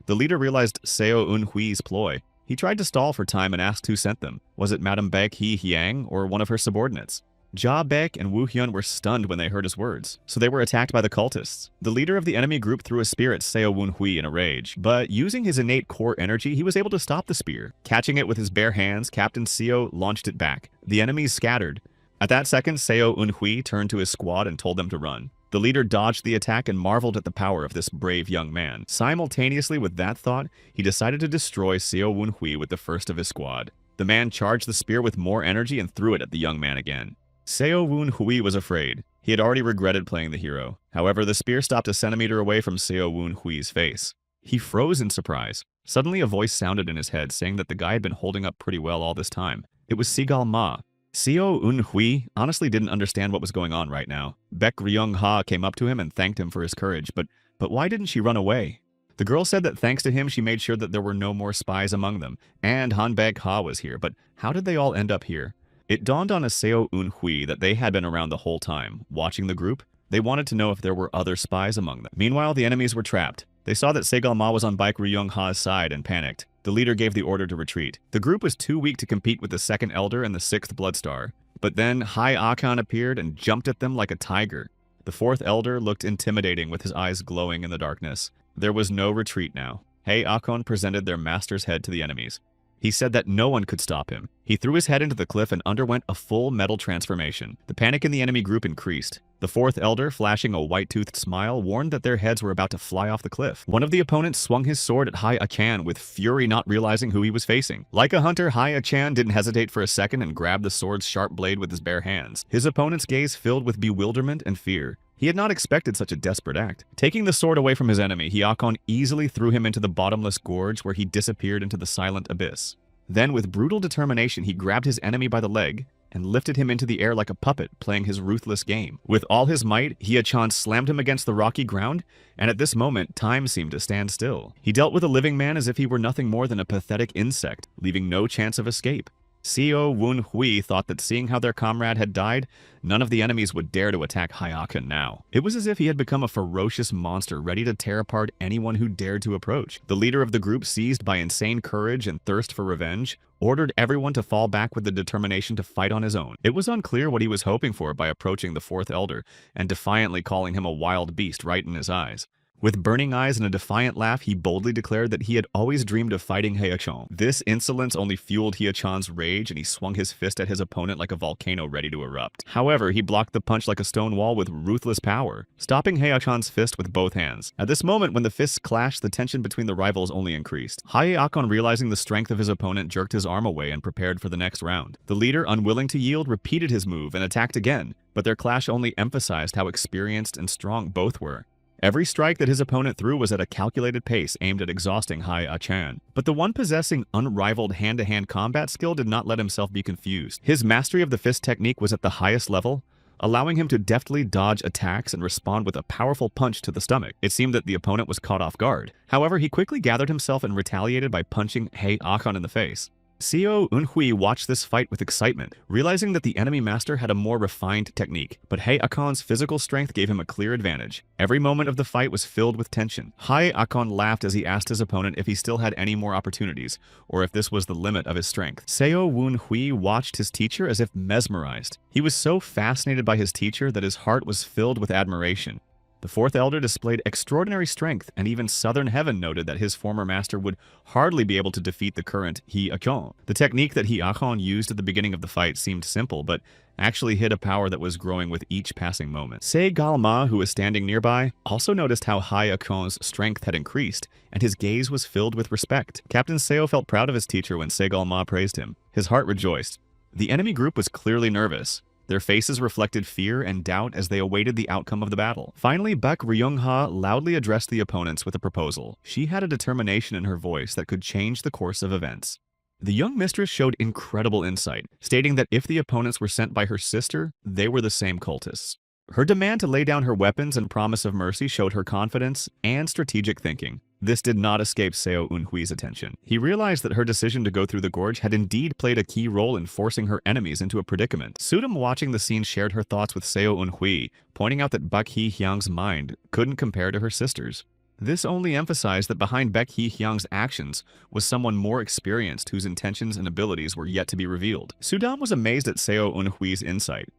The leader realized Seo Wun-hui's ploy. He tried to stall for time and asked who sent them. Was it Madame Baek Hee-hyang or one of her subordinates? Jia Baek and Wu Hyun were stunned when they heard his words, so they were attacked by the cultists. The leader of the enemy group threw a spear at Seo Wun-hui in a rage, but using his innate core energy, he was able to stop the spear. Catching it with his bare hands, Captain Seo launched it back. The enemies scattered. At that second, Seo Wun-hui turned to his squad and told them to run. The leader dodged the attack and marveled at the power of this brave young man. Simultaneously with that thought, he decided to destroy Seo Wun-hui with the first of his squad. The man charged the spear with more energy and threw it at the young man again. Seo Wun-hui was afraid. He had already regretted playing the hero. However, the spear stopped a centimeter away from Seo Wun-hui's face. He froze in surprise. Suddenly a voice sounded in his head saying that the guy had been holding up pretty well all this time. It was Segal Ma. Seo Wun-hui honestly didn't understand what was going on right now. Baek Ryung-ha came up to him and thanked him for his courage, but why didn't she run away? The girl said that thanks to him she made sure that there were no more spies among them, and Han Baek-ha was here, but how did they all end up here? It dawned on Seo Wun-hui that they had been around the whole time, watching the group. They wanted to know if there were other spies among them. Meanwhile, the enemies were trapped. They saw that Segal Ma was on Baek Ryung-ha's side and panicked. The leader gave the order to retreat. The group was too weak to compete with the second elder and the sixth blood star. But then Hai Akan appeared and jumped at them like a tiger. The fourth elder looked intimidating with his eyes glowing in the darkness. There was no retreat now. Hei Akon presented their master's head to the enemies. He said that no one could stop him. He threw his head into the cliff and underwent a full metal transformation. The panic in the enemy group increased. The fourth elder, flashing a white-toothed smile, warned that their heads were about to fly off the cliff. One of the opponents swung his sword at Hei Achan with fury, not realizing who he was facing. Like a hunter, Hei Achan didn't hesitate for a second and grabbed the sword's sharp blade with his bare hands. His opponent's gaze filled with bewilderment and fear. He had not expected such a desperate act. Taking the sword away from his enemy, Hyakon easily threw him into the bottomless gorge where he disappeared into the silent abyss. Then, with brutal determination, he grabbed his enemy by the leg and lifted him into the air like a puppet, playing his ruthless game. With all his might, Hyachan slammed him against the rocky ground, and at this moment, time seemed to stand still. He dealt with a living man as if he were nothing more than a pathetic insect, leaving no chance of escape. Seo Wun Hui thought that seeing how their comrade had died, none of the enemies would dare to attack Hyakan now. It was as if he had become a ferocious monster ready to tear apart anyone who dared to approach. The leader of the group, seized by insane courage and thirst for revenge, ordered everyone to fall back with the determination to fight on his own. It was unclear what he was hoping for by approaching the fourth elder and defiantly calling him a wild beast right in his eyes. With burning eyes and a defiant laugh, he boldly declared that he had always dreamed of fighting Hyachan. This insolence only fueled Hyachan's rage, and he swung his fist at his opponent like a volcano ready to erupt. However, he blocked the punch like a stone wall with ruthless power, stopping Hyachan's fist with both hands. At this moment, when the fists clashed, the tension between the rivals only increased. Hyakon, realizing the strength of his opponent, jerked his arm away and prepared for the next round. The leader, unwilling to yield, repeated his move and attacked again, but their clash only emphasized how experienced and strong both were. Every strike that his opponent threw was at a calculated pace aimed at exhausting Hai Achan. But the one possessing unrivaled hand-to-hand combat skill did not let himself be confused. His mastery of the fist technique was at the highest level, allowing him to deftly dodge attacks and respond with a powerful punch to the stomach. It seemed that the opponent was caught off guard. However, he quickly gathered himself and retaliated by punching Hai Achan in the face. Seo Unhui watched this fight with excitement, realizing that the enemy master had a more refined technique, but Hei Akon's physical strength gave him a clear advantage. Every moment of the fight was filled with tension. Hei Akon laughed as he asked his opponent if he still had any more opportunities, or if this was the limit of his strength. Seo Wun-hui watched his teacher as if mesmerized. He was so fascinated by his teacher that his heart was filled with admiration. The fourth elder displayed extraordinary strength, and even Southern Heaven noted that his former master would hardly be able to defeat the current He Akon. The technique that He Akon used at the beginning of the fight seemed simple, but actually hid a power that was growing with each passing moment. Se Galma, who was standing nearby, also noticed how Hai Akon's strength had increased, and his gaze was filled with respect. Captain Seo felt proud of his teacher when Se Galma praised him. His heart rejoiced. The enemy group was clearly nervous. Their faces reflected fear and doubt as they awaited the outcome of the battle. Finally, Baek Ryung-ha loudly addressed the opponents with a proposal. She had a determination in her voice that could change the course of events. The young mistress showed incredible insight, stating that if the opponents were sent by her sister, they were the same cultists. Her demand to lay down her weapons and promise of mercy showed her confidence and strategic thinking. This did not escape Seo Unhui's attention. He realized that her decision to go through the gorge had indeed played a key role in forcing her enemies into a predicament. Sudam, watching the scene, shared her thoughts with Seo Unhui, pointing out that Baek Hee-hyang's mind couldn't compare to her sister's. This only emphasized that behind Baek Hee-hyang's actions was someone more experienced whose intentions and abilities were yet to be revealed. Sudam was amazed at Seo Unhui's insight.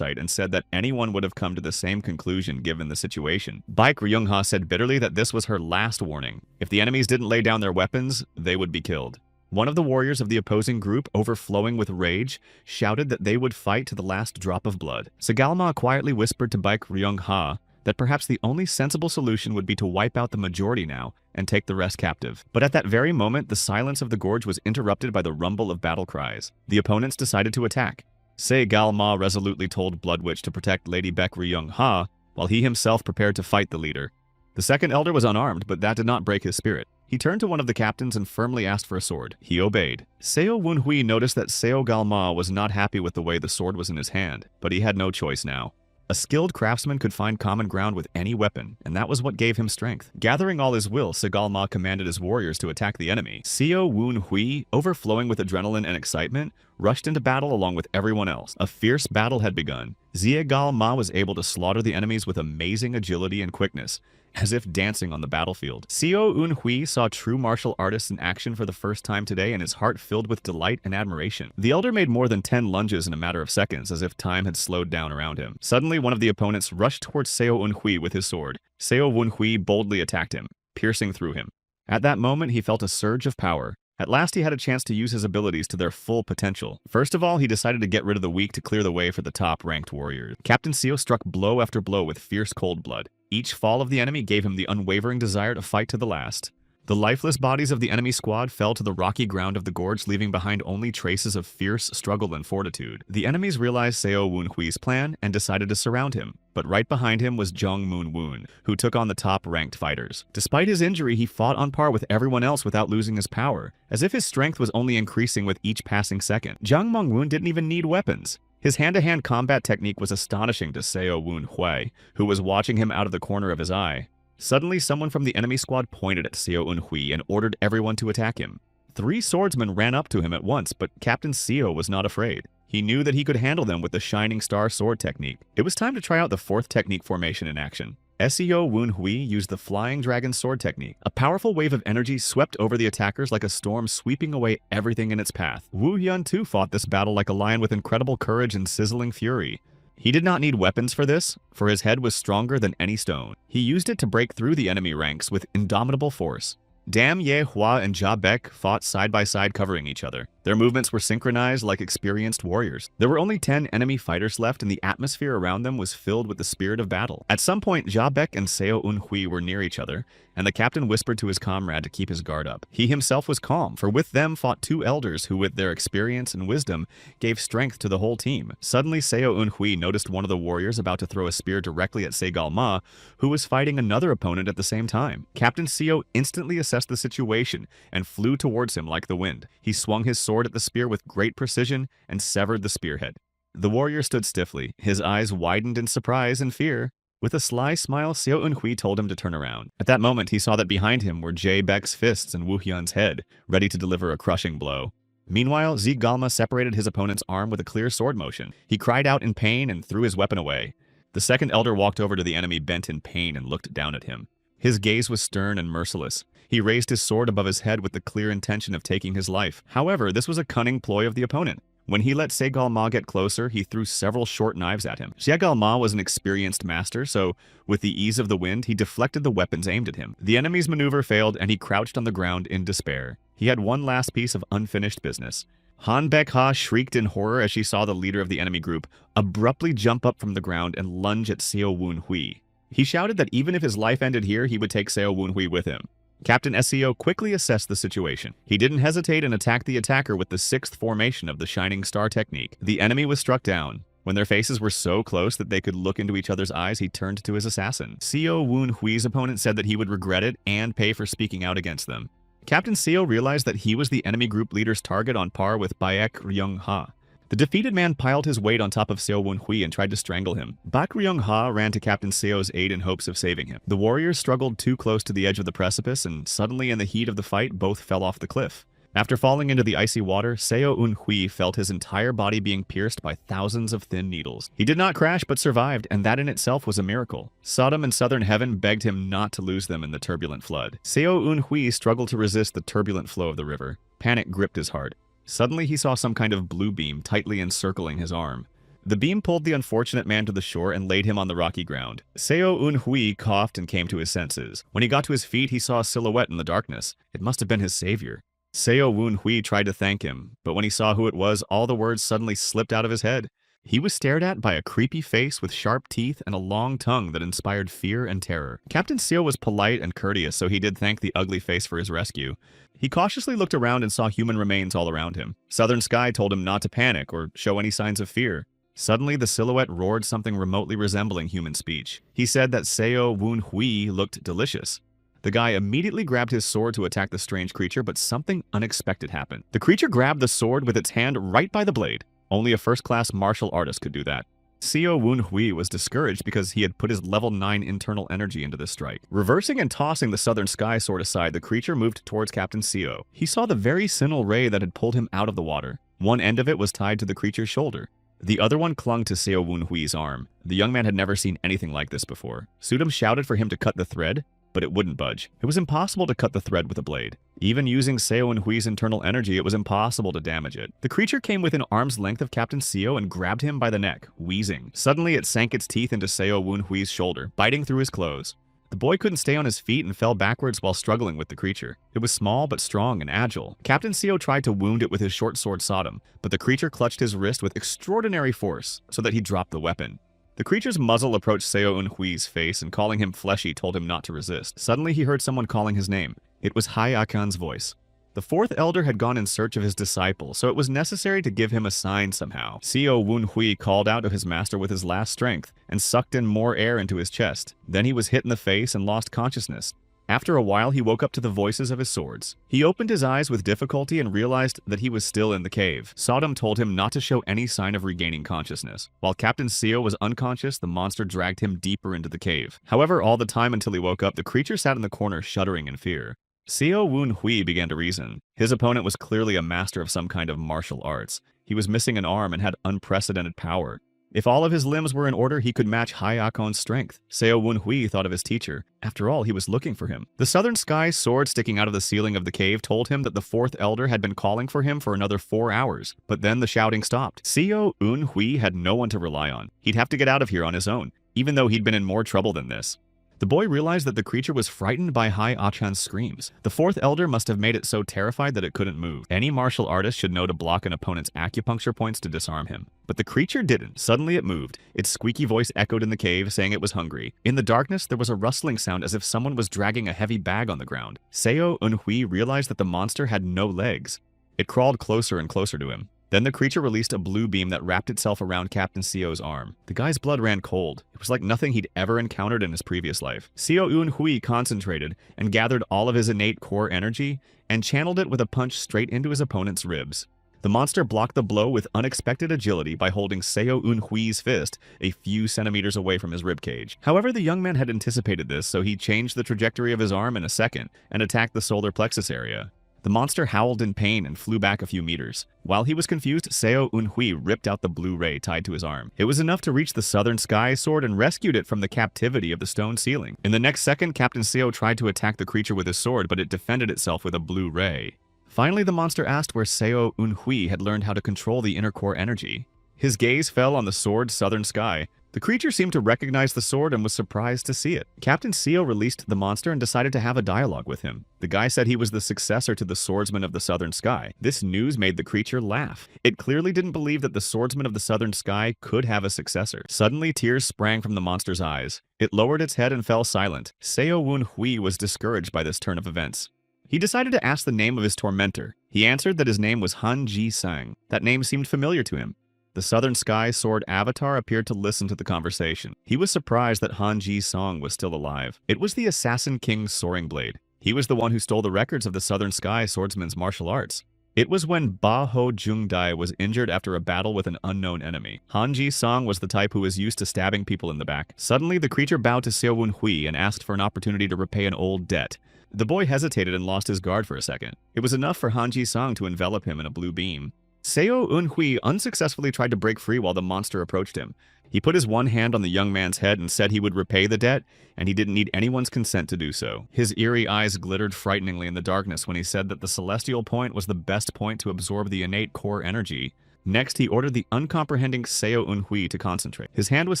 And said that anyone would have come to the same conclusion given the situation. Baek Ryung-ha said bitterly that this was her last warning. If the enemies didn't lay down their weapons, they would be killed. One of the warriors of the opposing group, overflowing with rage, shouted that they would fight to the last drop of blood. Segalma quietly whispered to Baek Ryung-ha that perhaps the only sensible solution would be to wipe out the majority now and take the rest captive. But at that very moment, the silence of the gorge was interrupted by the rumble of battle cries. The opponents decided to attack. Se Galma resolutely told Bloodwitch to protect Lady Baek Ryung-ha, while he himself prepared to fight the leader. The second elder was unarmed, but that did not break his spirit. He turned to one of the captains and firmly asked for a sword. He obeyed. Seo Wun-hui noticed that Seo Galma was not happy with the way the sword was in his hand, but he had no choice now. A skilled craftsman could find common ground with any weapon, and that was what gave him strength. Gathering all his will, Segalma commanded his warriors to attack the enemy. Seo Wun-hui, overflowing with adrenaline and excitement, rushed into battle along with everyone else. A fierce battle had begun. Zia Galma was able to slaughter the enemies with amazing agility and quickness, as if dancing on the battlefield. Seo Eun-hui saw true martial artists in action for the first time today, and his heart filled with delight and admiration. The elder made more than 10 lunges in a matter of seconds, as if time had slowed down around him. Suddenly, one of the opponents rushed towards Seo Eun-hui with his sword. Seo Eun-hui boldly attacked him, piercing through him. At that moment, he felt a surge of power. At last, he had a chance to use his abilities to their full potential. First of all, he decided to get rid of the weak to clear the way for the top-ranked warriors. Captain Seo struck blow after blow with fierce cold blood. Each fall of the enemy gave him the unwavering desire to fight to the last. The lifeless bodies of the enemy squad fell to the rocky ground of the gorge, leaving behind only traces of fierce struggle and fortitude. The enemies realized Seo Eun-hui's plan and decided to surround him, but right behind him was Jung Moon-woon, who took on the top-ranked fighters. Despite his injury, he fought on par with everyone else without losing his power, as if his strength was only increasing with each passing second. Jung Moon-woon didn't even need weapons. His hand-to-hand combat technique was astonishing to Seo Eun-hui, who was watching him out of the corner of his eye. Suddenly, someone from the enemy squad pointed at Seo Eun-hui and ordered everyone to attack him. 3 swordsmen ran up to him at once, but Captain Seo was not afraid. He knew that he could handle them with the Shining Star sword technique. It was time to try out the 4th technique formation in action. Seo Eun-hui used the Flying Dragon sword technique. A powerful wave of energy swept over the attackers like a storm, sweeping away everything in its path. Wu Hyun too fought this battle like a lion with incredible courage and sizzling fury. He did not need weapons for this, for his head was stronger than any stone. He used it to break through the enemy ranks with indomitable force. Dam Ye Hua and Ja Baek fought side by side, covering each other. Their movements were synchronized like experienced warriors. There were only 10 enemy fighters left, and the atmosphere around them was filled with the spirit of battle. At some point, Ja Baek and Seo Eun-hui were near each other, and the captain whispered to his comrade to keep his guard up. He himself was calm, for with them fought 2 elders who, with their experience and wisdom, gave strength to the whole team. Suddenly, Seo Eun-hui noticed one of the warriors about to throw a spear directly at Segal Ma, who was fighting another opponent at the same time. Captain Seo instantly assessed the situation and flew towards him like the wind. He swung his sword at the spear with great precision and severed the spearhead. The warrior stood stiffly, his eyes widened in surprise and fear. With a sly smile, Seo Eun-hui told him to turn around. At that moment, he saw that behind him were Jae Baek's fists and Woo Hyun's head, ready to deliver a crushing blow. Meanwhile, Galma separated his opponent's arm with a clear sword motion. He cried out in pain and threw his weapon away. The second elder walked over to the enemy, bent in pain, and looked down at him. His gaze was stern and merciless. He raised his sword above his head with the clear intention of taking his life. However, this was a cunning ploy of the opponent. When he let Segal Ma get closer, he threw several short knives at him. Segal Ma was an experienced master, so with the ease of the wind, he deflected the weapons aimed at him. The enemy's maneuver failed, and he crouched on the ground in despair. He had one last piece of unfinished business. Han Baek-ha shrieked in horror as she saw the leader of the enemy group abruptly jump up from the ground and lunge at Seo Eun-hui. He shouted that even if his life ended here, he would take Seo Eun-hui with him. Captain Seo quickly assessed the situation. He didn't hesitate and attacked the attacker with the 6th formation of the Shining Star technique. The enemy was struck down. When their faces were so close that they could look into each other's eyes, he turned to his assassin. Seo Eun-hui's opponent said that he would regret it and pay for speaking out against them. Captain Seo realized that he was the enemy group leader's target on par with Baek Ryung-ha. The defeated man piled his weight on top of Seo Eun-hui and tried to strangle him. Baek Ryung-ha ran to Captain Seo's aid in hopes of saving him. The warriors struggled too close to the edge of the precipice, and suddenly in the heat of the fight, both fell off the cliff. After falling into the icy water, Seo Eun-hui felt his entire body being pierced by thousands of thin needles. He did not crash but survived, and that in itself was a miracle. Sodom and Southern Heaven begged him not to lose them in the turbulent flood. Seo Eun-hui struggled to resist the turbulent flow of the river. Panic gripped his heart. Suddenly, he saw some kind of blue beam tightly encircling his arm. The beam pulled the unfortunate man to the shore and laid him on the rocky ground. Seo Eun-hui coughed and came to his senses. When he got to his feet, he saw a silhouette in the darkness. It must have been his savior. Seo Eun-hui tried to thank him, but when he saw who it was, all the words suddenly slipped out of his head. He was stared at by a creepy face with sharp teeth and a long tongue that inspired fear and terror. Captain Seo was polite and courteous, so he did thank the ugly face for his rescue. He cautiously looked around and saw human remains all around him. Southern Sky told him not to panic or show any signs of fear. Suddenly, the silhouette roared something remotely resembling human speech. He said that Seo Eun-hui looked delicious. The guy immediately grabbed his sword to attack the strange creature, but something unexpected happened. The creature grabbed the sword with its hand right by the blade. Only a first-class martial artist could do that. Seo Eun-hui was discouraged because he had put his level 9 internal energy into this strike. Reversing and tossing the Southern Sky sword aside, the creature moved towards Captain Seo. He saw the very signal ray that had pulled him out of the water. One end of it was tied to the creature's shoulder. The other one clung to Seo Wunhui's arm. The young man had never seen anything like this before. Sudam shouted for him to cut the thread, but it wouldn't budge. It was impossible to cut the thread with a blade. Even using Seo Wunhui's internal energy, it was impossible to damage it. The creature came within arm's length of Captain Seo and grabbed him by the neck, wheezing. Suddenly, it sank its teeth into Seo Wunhui's shoulder, biting through his clothes. The boy couldn't stay on his feet and fell backwards while struggling with the creature. It was small but strong and agile. Captain Seo tried to wound it with his short sword Sodom, but the creature clutched his wrist with extraordinary force so that he dropped the weapon. The creature's muzzle approached Seo Eunhui's face and calling him fleshy told him not to resist. Suddenly he heard someone calling his name. It was Hai Akan's voice. The fourth elder had gone in search of his disciple, so it was necessary to give him a sign somehow. Seo Wunhui called out to his master with his last strength and sucked in more air into his chest. Then he was hit in the face and lost consciousness. After a while, he woke up to the voices of his swords. He opened his eyes with difficulty and realized that he was still in the cave. Sodom told him not to show any sign of regaining consciousness. While Captain Seo was unconscious, the monster dragged him deeper into the cave. However, all the time until he woke up, the creature sat in the corner shuddering in fear. Seo Wunhui began to reason. His opponent was clearly a master of some kind of martial arts. He was missing an arm and had unprecedented power. If all of his limbs were in order, he could match Hai Akon's strength. Seo Wunhui thought of his teacher. After all, he was looking for him. The Southern Sky sword sticking out of the ceiling of the cave told him that the fourth elder had been calling for him for another 4 hours. But then the shouting stopped. Seo Wunhui had no one to rely on. He'd have to get out of here on his own, even though he'd been in more trouble than this. The boy realized that the creature was frightened by Hai Achan's screams. The fourth elder must have made it so terrified that it couldn't move. Any martial artist should know to block an opponent's acupuncture points to disarm him. But the creature didn't. Suddenly it moved. Its squeaky voice echoed in the cave, saying it was hungry. In the darkness, there was a rustling sound as if someone was dragging a heavy bag on the ground. Seo Eunhui realized that the monster had no legs. It crawled closer and closer to him. Then the creature released a blue beam that wrapped itself around Captain Seo's arm. The guy's blood ran cold. It was like nothing he'd ever encountered in his previous life. Seo Eunhui concentrated and gathered all of his innate core energy and channeled it with a punch straight into his opponent's ribs. The monster blocked the blow with unexpected agility by holding Seo Eunhui's fist a few centimeters away from his ribcage. However, the young man had anticipated this, so he changed the trajectory of his arm in a second and attacked the solar plexus area. The monster howled in pain and flew back a few meters. While he was confused, Seo Eunhui ripped out the blue ray tied to his arm. It was enough to reach the Southern Sky sword and rescued it from the captivity of the stone ceiling. In the next second, Captain Seo tried to attack the creature with his sword, but it defended itself with a blue ray. Finally, the monster asked where Seo Eunhui had learned how to control the inner core energy. His gaze fell on the sword Southern Sky. The creature seemed to recognize the sword and was surprised to see it. Captain Seo released the monster and decided to have a dialogue with him. The guy said he was the successor to the swordsman of the Southern Sky. This news made the creature laugh. It clearly didn't believe that the swordsman of the Southern Sky could have a successor. Suddenly, tears sprang from the monster's eyes. It lowered its head and fell silent. Seo Wunhui was discouraged by this turn of events. He decided to ask the name of his tormentor. He answered that his name was Han Ji Sang. That name seemed familiar to him. The Southern Sky sword avatar appeared to listen to the conversation. He was surprised that Han Ji Song was still alive. It was the Assassin King's soaring blade. He was the one who stole the records of the Southern Sky swordsman's martial arts. It was when Ba Ho Jung Dai was injured after a battle with an unknown enemy. Han Ji Song was the type who was used to stabbing people in the back. Suddenly, the creature bowed to Seo Wunhui and asked for an opportunity to repay an old debt. The boy hesitated and lost his guard for a second. It was enough for Han Ji Song to envelop him in a blue beam. Seo Eunhui unsuccessfully tried to break free while the monster approached him. He put his one hand on the young man's head and said he would repay the debt, and he didn't need anyone's consent to do so. His eerie eyes glittered frighteningly in the darkness when he said that the celestial point was the best point to absorb the innate core energy. Next, he ordered the uncomprehending Seo Eunhui to concentrate. His hand was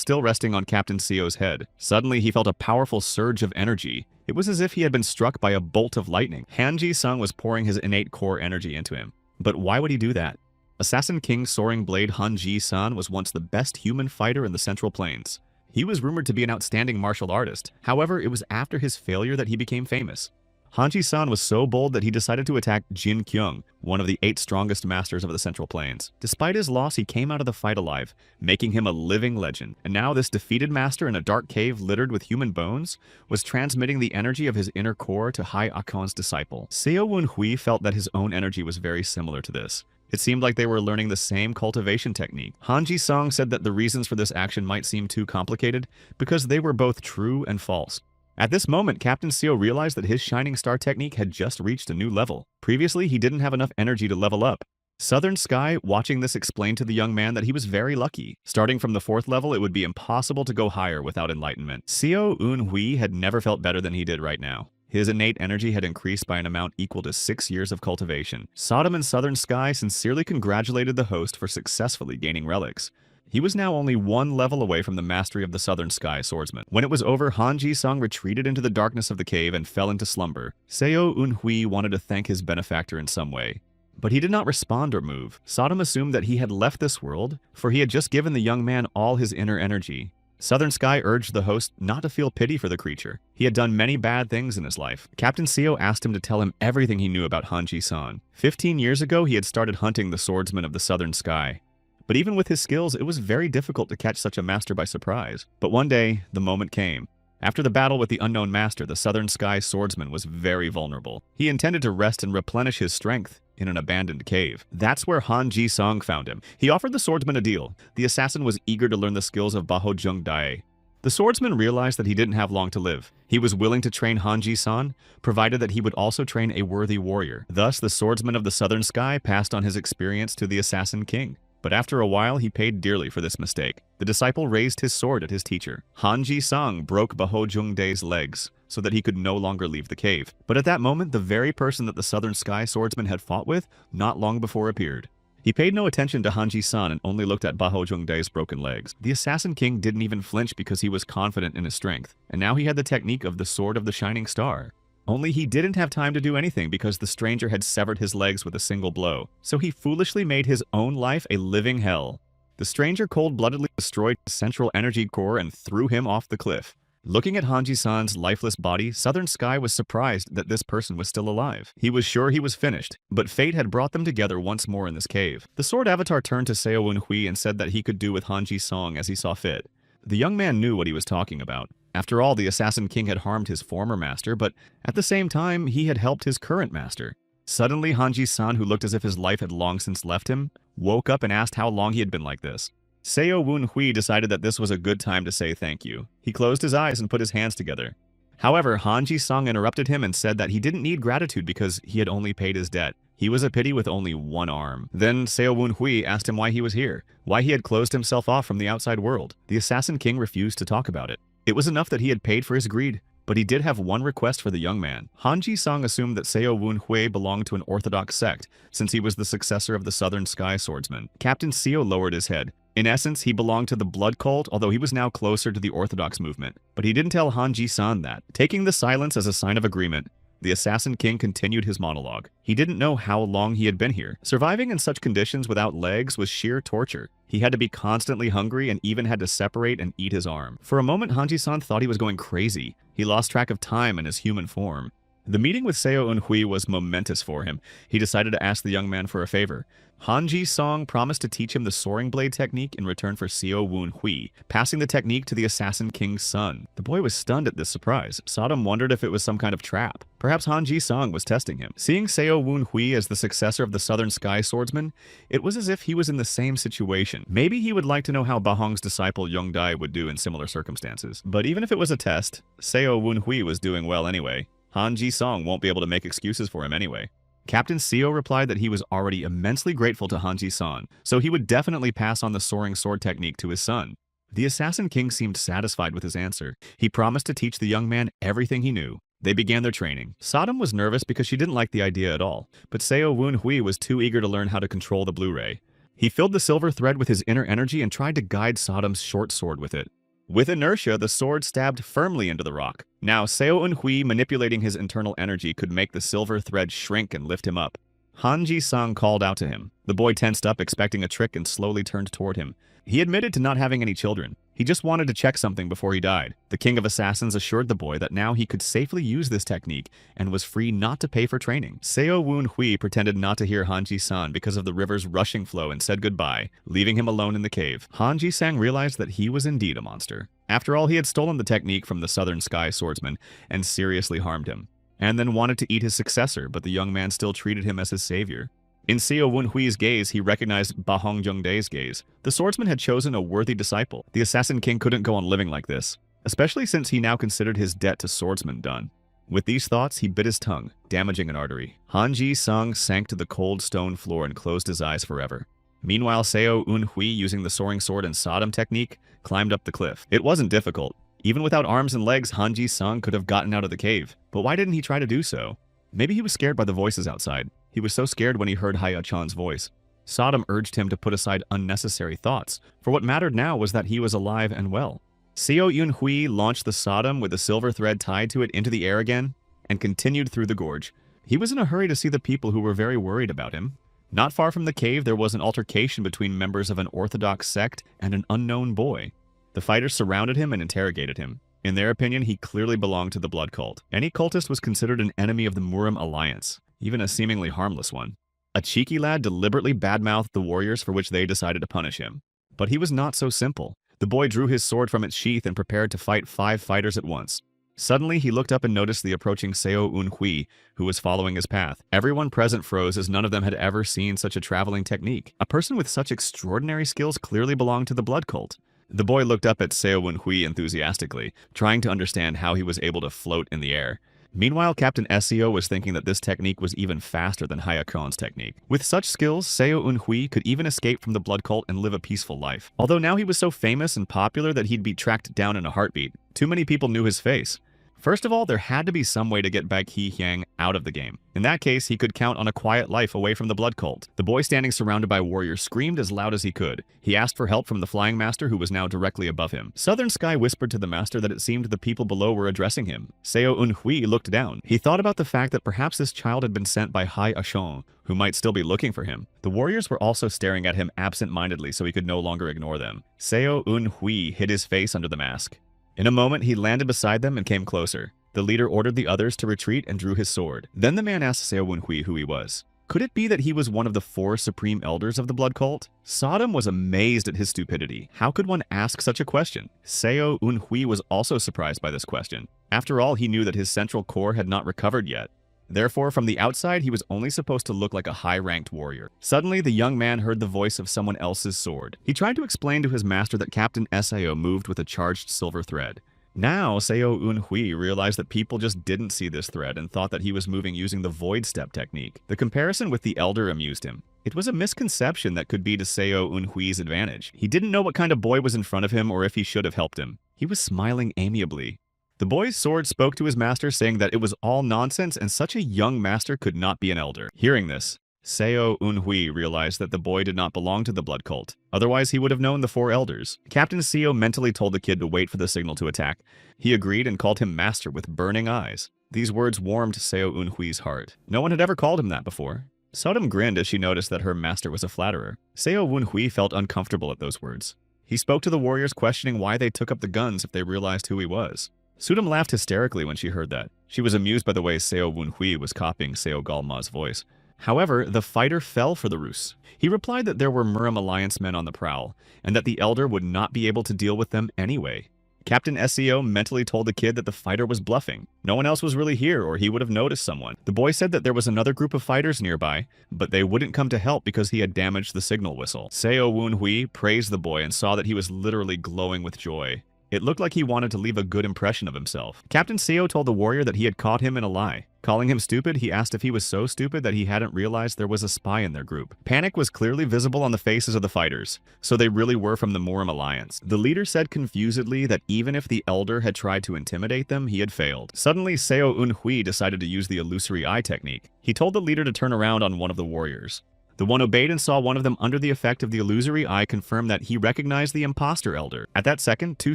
still resting on Captain Seo's head. Suddenly, he felt a powerful surge of energy. It was as if he had been struck by a bolt of lightning. Han Ji Sung was pouring his innate core energy into him. But why would he do that? Assassin King Soaring Blade Han Ji San was once the best human fighter in the Central Plains. He was rumored to be an outstanding martial artist. However, it was after his failure that he became famous. Han Ji San was so bold that he decided to attack Jin Kyung, one of the 8 strongest masters of the Central Plains. Despite his loss, he came out of the fight alive, making him a living legend. And now this defeated master in a dark cave littered with human bones was transmitting the energy of his inner core to Hai Akon's disciple. Seo Wunhui felt that his own energy was very similar to this. It seemed like they were learning the same cultivation technique. Han Ji Song said that the reasons for this action might seem too complicated because they were both true and false. At this moment, Captain Seo realized that his Shining Star technique had just reached a new level. Previously, he didn't have enough energy to level up. Southern Sky, watching this, explained to the young man that he was very lucky. Starting from the 4th level, it would be impossible to go higher without enlightenment. Seo Eun-hui had never felt better than he did right now. His innate energy had increased by an amount equal to 6 years of cultivation. Sodom and Southern Sky sincerely congratulated the host for successfully gaining relics. He was now only 1 level away from the mastery of the Southern Sky swordsman. When it was over, Han Ji-sung retreated into the darkness of the cave and fell into slumber. Seo Eun-hui wanted to thank his benefactor in some way, but he did not respond or move. Sodom assumed that he had left this world, for he had just given the young man all his inner energy. Southern Sky urged the host not to feel pity for the creature. He had done many bad things in his life. Captain Seo asked him to tell him everything he knew about Han Ji-san. 15 years ago, he had started hunting the swordsman of the Southern Sky. But even with his skills, it was very difficult to catch such a master by surprise. But one day, the moment came. After the battle with the unknown master, the Southern Sky swordsman was very vulnerable. He intended to rest and replenish his strength in an abandoned cave. That's where Han Ji-sung found him. He offered the swordsman a deal. The assassin was eager to learn the skills of Baho Jung Dae. The swordsman realized that he didn't have long to live. He was willing to train Han Ji-san, provided that he would also train a worthy warrior. Thus, the swordsman of the Southern Sky passed on his experience to the assassin king. But after a while, he paid dearly for this mistake. The disciple raised his sword at his teacher. Han Ji-sung broke Baho Jung Dae's legs so that he could no longer leave the cave. But at that moment, the very person that the Southern Sky swordsman had fought with not long before appeared. He paid no attention to Han Ji-san and only looked at Baho Jung Dae's broken legs. The Assassin King didn't even flinch because he was confident in his strength, and now he had the technique of the Sword of the Shining Star. Only he didn't have time to do anything because the stranger had severed his legs with a single blow, so he foolishly made his own life a living hell. The stranger cold-bloodedly destroyed his central energy core and threw him off the cliff. Looking at Han Ji-san's lifeless body, Southern Sky was surprised that this person was still alive. He was sure he was finished, but fate had brought them together once more in this cave. The sword avatar turned to Seo Eun-hui and said that he could do with Han Ji-sung as he saw fit. The young man knew what he was talking about. After all, the Assassin King had harmed his former master, but at the same time, he had helped his current master. Suddenly, Han Ji-san, who looked as if his life had long since left him, woke up and asked how long he had been like this. Seo Eun-hui decided that this was a good time to say thank you. He closed his eyes and put his hands together. However, Han Ji-sung interrupted him and said that he didn't need gratitude because he had only paid his debt. He was a pity with only one arm. Then Seo Eun-hui asked him why he was here, why he had closed himself off from the outside world. The Assassin King refused to talk about it. It was enough that he had paid for his greed, but he did have one request for the young man. Han Ji-sung assumed that Seo Eun-hui belonged to an orthodox sect, since he was the successor of the Southern Sky swordsman. Captain Seo lowered his head. In essence, he belonged to the blood cult, although he was now closer to the orthodox movement. But he didn't tell Han Ji-san that. Taking the silence as a sign of agreement, the Assassin King continued his monologue. He didn't know how long he had been here. Surviving in such conditions without legs was sheer torture. He had to be constantly hungry and even had to separate and eat his arm. For a moment, Han Ji-san thought he was going crazy. He lost track of time and his human form. The meeting with Seo Eun-hui was momentous for him. He decided to ask the young man for a favor. Han Ji-sung promised to teach him the soaring blade technique in return for Seo Eun-hui, passing the technique to the Assassin King's son. The boy was stunned at this surprise. Sodom wondered if it was some kind of trap. Perhaps Han Ji-sung was testing him. Seeing Seo Eun-hui as the successor of the Southern Sky swordsman, it was as if he was in the same situation. Maybe he would like to know how Bahong's disciple Jung Dae would do in similar circumstances. But even if it was a test, Seo Eun-hui was doing well anyway. Han Ji-sung won't be able to make excuses for him anyway. Captain Seo replied that he was already immensely grateful to Han Ji-san, so he would definitely pass on the soaring sword technique to his son. The Assassin King seemed satisfied with his answer. He promised to teach the young man everything he knew. They began their training. Sodom was nervous because she didn't like the idea at all, but Seo Eun-hui was too eager to learn how to control the Blu-ray. He filled the silver thread with his inner energy and tried to guide Sodom's short sword with it. With inertia, the sword stabbed firmly into the rock. Now, Seo Eun-hui manipulating his internal energy could make the silver thread shrink and lift him up. Han Ji-sung called out to him. The boy tensed up, expecting a trick, and slowly turned toward him. He admitted to not having any children. He just wanted to check something before he died. The King of Assassins assured the boy that now he could safely use this technique and was free not to pay for training. Seo Eun-hui pretended not to hear Han Ji-san because of the river's rushing flow and said goodbye, leaving him alone in the cave. Han Ji-sang realized that he was indeed a monster. After all, he had stolen the technique from the Southern Sky swordsman and seriously harmed him, and then wanted to eat his successor, but the young man still treated him as his savior. In Seo Eun-hui's gaze, he recognized Bahong Jung Dae's gaze. The swordsman had chosen a worthy disciple. The Assassin King couldn't go on living like this, especially since he now considered his debt to swordsman done. With these thoughts, he bit his tongue, damaging an artery. Han Ji-sung sank to the cold stone floor and closed his eyes forever. Meanwhile, Seo Eun-hui, using the soaring sword and Sodom technique, climbed up the cliff. It wasn't difficult. Even without arms and legs, Han Ji-sung could have gotten out of the cave. But why didn't he try to do so? Maybe he was scared by the voices outside. He was so scared when he heard Haya-chan's voice. Sodom urged him to put aside unnecessary thoughts, for what mattered now was that he was alive and well. Seo Eun-hui launched the Sodom with a silver thread tied to it into the air again, and continued through the gorge. He was in a hurry to see the people who were very worried about him. Not far from the cave, there was an altercation between members of an orthodox sect and an unknown boy. The fighters surrounded him and interrogated him. In their opinion, he clearly belonged to the blood cult. Any cultist was considered an enemy of the Murim alliance, even a seemingly harmless one. A cheeky lad deliberately badmouthed the warriors for which they decided to punish him. But he was not so simple. The boy drew his sword from its sheath and prepared to fight 5 fighters at once. Suddenly, he looked up and noticed the approaching Seo Eun-hui, who was following his path. Everyone present froze, as none of them had ever seen such a traveling technique. A person with such extraordinary skills clearly belonged to the blood cult. The boy looked up at Seo Eun-hui enthusiastically, trying to understand how he was able to float in the air. Meanwhile, Captain Seo was thinking that this technique was even faster than Haya-chan's technique. With such skills, Seo Eun-hui could even escape from the blood cult and live a peaceful life. Although now he was so famous and popular that he'd be tracked down in a heartbeat. Too many people knew his face. First of all, there had to be some way to get Bai Qi-hyang out of the game. In that case, he could count on a quiet life away from the blood cult. The boy standing surrounded by warriors screamed as loud as he could. He asked for help from the flying master, who was now directly above him. Southern Sky whispered to the master that it seemed the people below were addressing him. Seo Eun-hui looked down. He thought about the fact that perhaps this child had been sent by Haya-chan, who might still be looking for him. The warriors were also staring at him absent-mindedly, so he could no longer ignore them. Seo Eun-hui hid his face under the mask. In a moment, he landed beside them and came closer. The leader ordered the others to retreat and drew his sword. Then the man asked Seo Eun-hui who he was. Could it be that he was one of the 4 supreme elders of the blood cult? Sodom was amazed at his stupidity. How could one ask such a question? Seo Eun-hui was also surprised by this question. After all, he knew that his central core had not recovered yet. Therefore, from the outside, he was only supposed to look like a high-ranked warrior. Suddenly, the young man heard the voice of someone else's sword. He tried to explain to his master that Captain Seo moved with a charged silver thread. Now, Seo Eun-hui realized that people just didn't see this thread and thought that he was moving using the void step technique. The comparison with the elder amused him. It was a misconception that could be to Seo Eun-hui's advantage. He didn't know what kind of boy was in front of him or if he should have helped him. He was smiling amiably. The boy's sword spoke to his master, saying that it was all nonsense and such a young master could not be an elder. Hearing this, Seo Eun-hui realized that the boy did not belong to the blood cult. Otherwise, he would have known the 4 elders. Captain Seo mentally told the kid to wait for the signal to attack. He agreed and called him master with burning eyes. These words warmed Seo Eun-hui's heart. No one had ever called him that before. Sodom grinned as she noticed that her master was a flatterer. Seo Eun-hui felt uncomfortable at those words. He spoke to the warriors, questioning why they took up the guns if they realized who he was. Sudam laughed hysterically when she heard that. She was amused by the way Seo Eun-hui was copying Seo Galma's voice. However, the fighter fell for the ruse. He replied that there were Murim alliance men on the prowl, and that the elder would not be able to deal with them anyway. Captain Seo mentally told the kid that the fighter was bluffing. No one else was really here, or he would have noticed someone. The boy said that there was another group of fighters nearby, but they wouldn't come to help because he had damaged the signal whistle. Seo Eun-hui praised the boy and saw that he was literally glowing with joy. It looked like he wanted to leave a good impression of himself. Captain Seo told the warrior that he had caught him in a lie. Calling him stupid, he asked if he was so stupid that he hadn't realized there was a spy in their group. Panic was clearly visible on the faces of the fighters, so they really were from the Murim alliance. The leader said confusedly that even if the elder had tried to intimidate them, he had failed. Suddenly, Seo Eun-hui decided to use the illusory eye technique. He told the leader to turn around on one of the warriors. The one obeyed and saw one of them under the effect of the illusory eye confirm that he recognized the imposter elder. At that second, 2